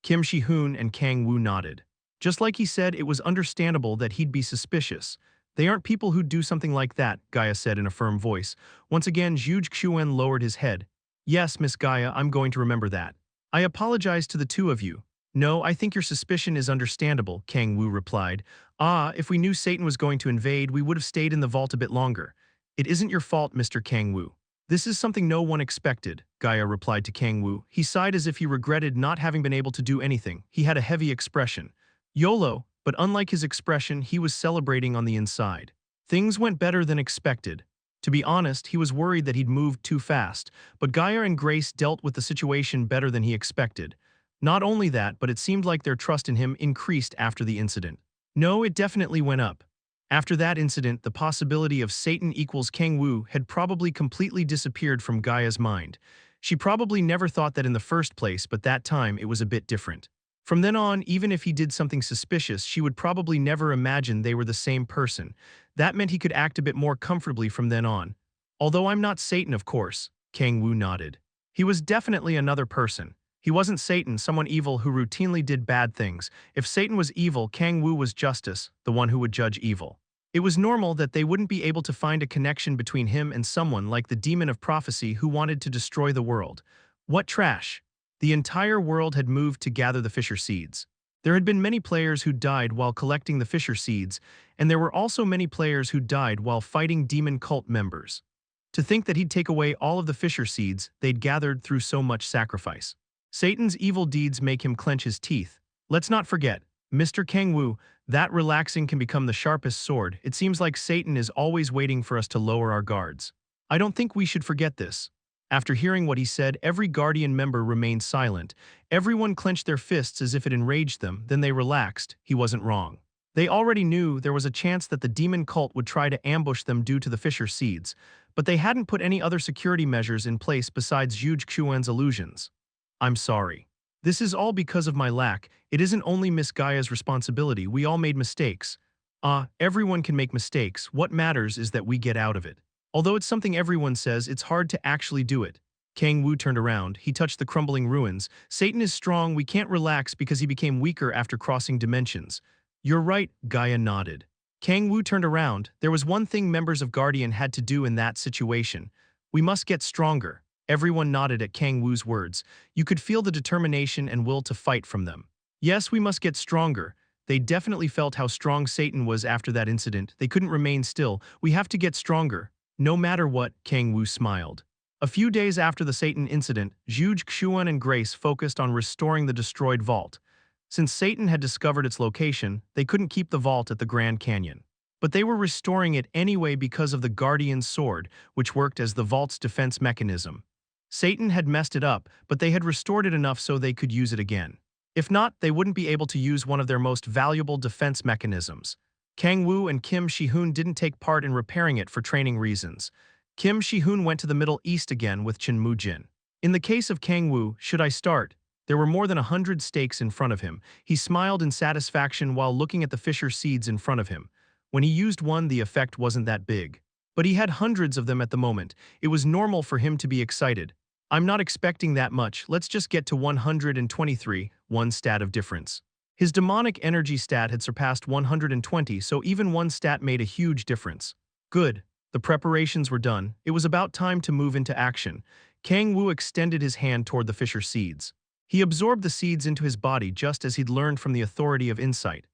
Kim Shi-hoon and Kang-woo nodded. Just like he said, it was understandable that he'd be suspicious. They aren't people who'd do something like that, Gaia said in a firm voice. Once again, Juge Xuan lowered his head. Yes, Miss Gaia, I'm going to remember that. I apologize to the two of you. No, I think your suspicion is understandable, Kang-woo replied. If we knew Satan was going to invade, we would have stayed in the vault a bit longer. It isn't your fault, Mr. Kang-woo. This is something no one expected, Gaia replied to Kang-woo. He sighed as if he regretted not having been able to do anything. He had a heavy expression. YOLO, but unlike his expression, he was celebrating on the inside. Things went better than expected. To be honest, he was worried that he'd moved too fast, but Gaia and Grace dealt with the situation better than he expected. Not only that, but it seemed like their trust in him increased after the incident. No, it definitely went up. After that incident, the possibility of Satan equals Kang-woo had probably completely disappeared from Gaia's mind. She probably never thought that in the first place, but that time it was a bit different. From then on, even if he did something suspicious, she would probably never imagine they were the same person. That meant he could act a bit more comfortably from then on. Although I'm not Satan, of course, Kang-woo nodded. He was definitely another person. He wasn't Satan, someone evil who routinely did bad things. If Satan was evil, Kang-woo was justice, the one who would judge evil. It was normal that they wouldn't be able to find a connection between him and someone like the demon of prophecy who wanted to destroy the world. What trash! The entire world had moved to gather the Fisher seeds. There had been many players who died while collecting the Fisher seeds, and there were also many players who died while fighting demon cult members. To think that he'd take away all of the Fisher seeds they'd gathered through so much sacrifice. Satan's evil deeds make him clench his teeth. Let's not forget, Mr. Kang-woo, that relaxing can become the sharpest sword. It seems like Satan is always waiting for us to lower our guards. I don't think we should forget this. After hearing what he said, every Guardian member remained silent. Everyone clenched their fists as if it enraged them, then they relaxed. He wasn't wrong. They already knew there was a chance that the demon cult would try to ambush them due to the Fisher seeds, but they hadn't put any other security measures in place besides Zhuge Xuan's illusions. I'm sorry. This is all because of my lack. It isn't only Miss Gaia's responsibility. We all made mistakes. Everyone can make mistakes. What matters is that we get out of it. Although it's something everyone says, it's hard to actually do it. Kang-woo turned around. He touched the crumbling ruins. Satan is strong. We can't relax because he became weaker after crossing dimensions. You're right, Gaia nodded. Kang-woo turned around. There was one thing members of Guardian had to do in that situation. We must get stronger. Everyone nodded at Kang-woo's words. You could feel the determination and will to fight from them. Yes, we must get stronger. They definitely felt how strong Satan was after that incident. They couldn't remain still. We have to get stronger. No matter what, Kang-woo smiled. A few days after the Satan incident, Zhuge Xuan and Grace focused on restoring the destroyed vault. Since Satan had discovered its location, they couldn't keep the vault at the Grand Canyon. But they were restoring it anyway because of the Guardian's sword, which worked as the vault's defense mechanism. Satan had messed it up, but they had restored it enough so they could use it again. If not, they wouldn't be able to use one of their most valuable defense mechanisms. Kang-woo and Kim Shi-hoon didn't take part in repairing it for training reasons. Kim Shi-hoon went to the Middle East again with Chen Mu-jin. In the case of Kang-woo, should I start? There were more than 100 stakes in front of him. He smiled in satisfaction while looking at the Fisher seeds in front of him. When he used one, the effect wasn't that big. But he had hundreds of them at the moment. It was normal for him to be excited. I'm not expecting that much. Let's just get to 123, one stat of difference. His demonic energy stat had surpassed 120, so even one stat made a huge difference. Good. The preparations were done. It was about time to move into action. Kang-woo extended his hand toward the Fisher seeds. He absorbed the seeds into his body just as he'd learned from the Authority of Insight.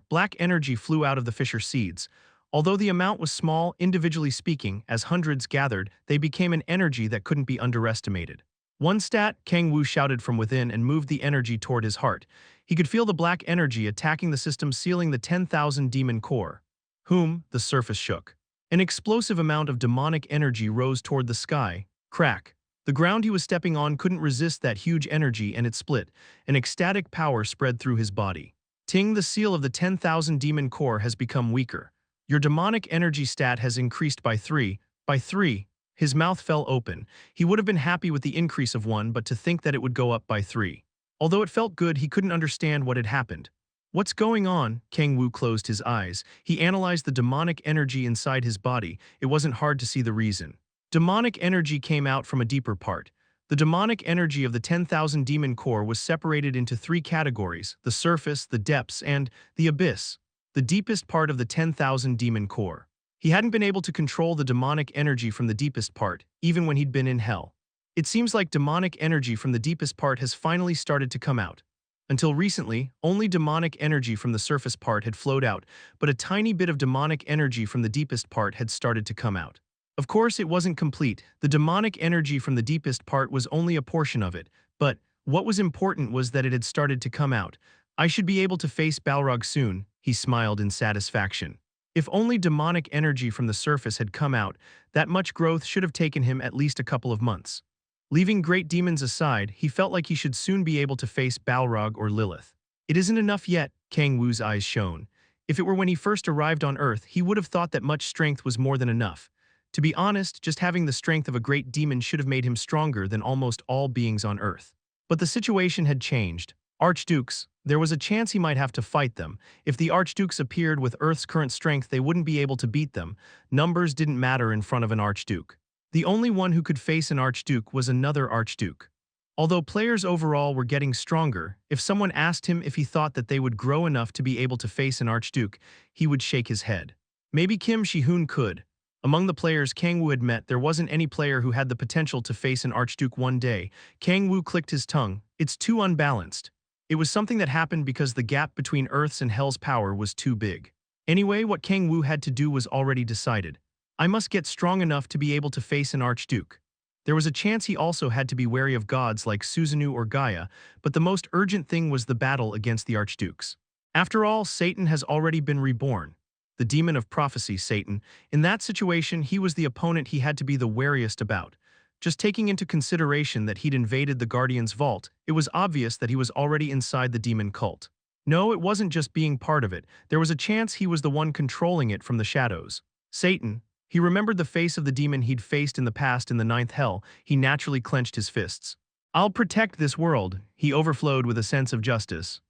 Black energy flew out of the Fisher seeds. Although the amount was small, individually speaking, as hundreds gathered, they became an energy that couldn't be underestimated. One stat, Kang-woo shouted from within and moved the energy toward his heart. He could feel the black energy attacking the system, sealing the 10,000 demon core. The surface shook. An explosive amount of demonic energy rose toward the sky. Crack. The ground he was stepping on couldn't resist that huge energy and it split. An ecstatic power spread through his body. The seal of the 10,000 demon core has become weaker. Your demonic energy stat has increased by 3. By 3. His mouth fell open. He would have been happy with the increase of 1, but to think that it would go up by 3. Although it felt good, he couldn't understand what had happened. What's going on? Kang-woo closed his eyes. He analyzed the demonic energy inside his body. It wasn't hard to see the reason. Demonic energy came out from a deeper part. The demonic energy of the 10,000 demon core was separated into 3 categories: the surface, the depths, and the abyss. The deepest part of the 10,000 demon core. He hadn't been able to control the demonic energy from the deepest part, even when he'd been in hell. It seems like demonic energy from the deepest part has finally started to come out. Until recently, only demonic energy from the surface part had flowed out, but a tiny bit of demonic energy from the deepest part had started to come out. Of course, it wasn't complete. The demonic energy from the deepest part was only a portion of it, but what was important was that it had started to come out. I should be able to face Balrog soon, he smiled in satisfaction. If only demonic energy from the surface had come out, that much growth should have taken him at least a couple of months. Leaving great demons aside, he felt like he should soon be able to face Balrog or Lilith. It isn't enough yet, Kang-woo's eyes shone. If it were when he first arrived on Earth, he would have thought that much strength was more than enough. To be honest, just having the strength of a great demon should have made him stronger than almost all beings on Earth. But the situation had changed. Archdukes, there was a chance he might have to fight them. If the Archdukes appeared with Earth's current strength, they wouldn't be able to beat them. Numbers didn't matter in front of an Archduke. The only one who could face an Archduke was another Archduke. Although players overall were getting stronger, if someone asked him if he thought that they would grow enough to be able to face an Archduke, he would shake his head. Maybe Kim Shi-hoon could. Among the players Kang-woo had met, there wasn't any player who had the potential to face an Archduke one day. Kang-woo clicked his tongue. It's too unbalanced. It was something that happened because the gap between Earth's and Hell's power was too big. Anyway, what Kang-woo had to do was already decided. I must get strong enough to be able to face an Archduke. There was a chance he also had to be wary of gods like Susanoo or Gaia, but the most urgent thing was the battle against the Archdukes. After all, Satan has already been reborn. The demon of prophecy, Satan. In that situation, he was the opponent he had to be the wariest about. Just taking into consideration that he'd invaded the Guardian's vault, it was obvious that he was already inside the demon cult. No, it wasn't just being part of it. There was a chance he was the one controlling it from the shadows. Satan. He remembered the face of the demon he'd faced in the past in the ninth hell. He naturally clenched his fists. I'll protect this world. He overflowed with a sense of justice.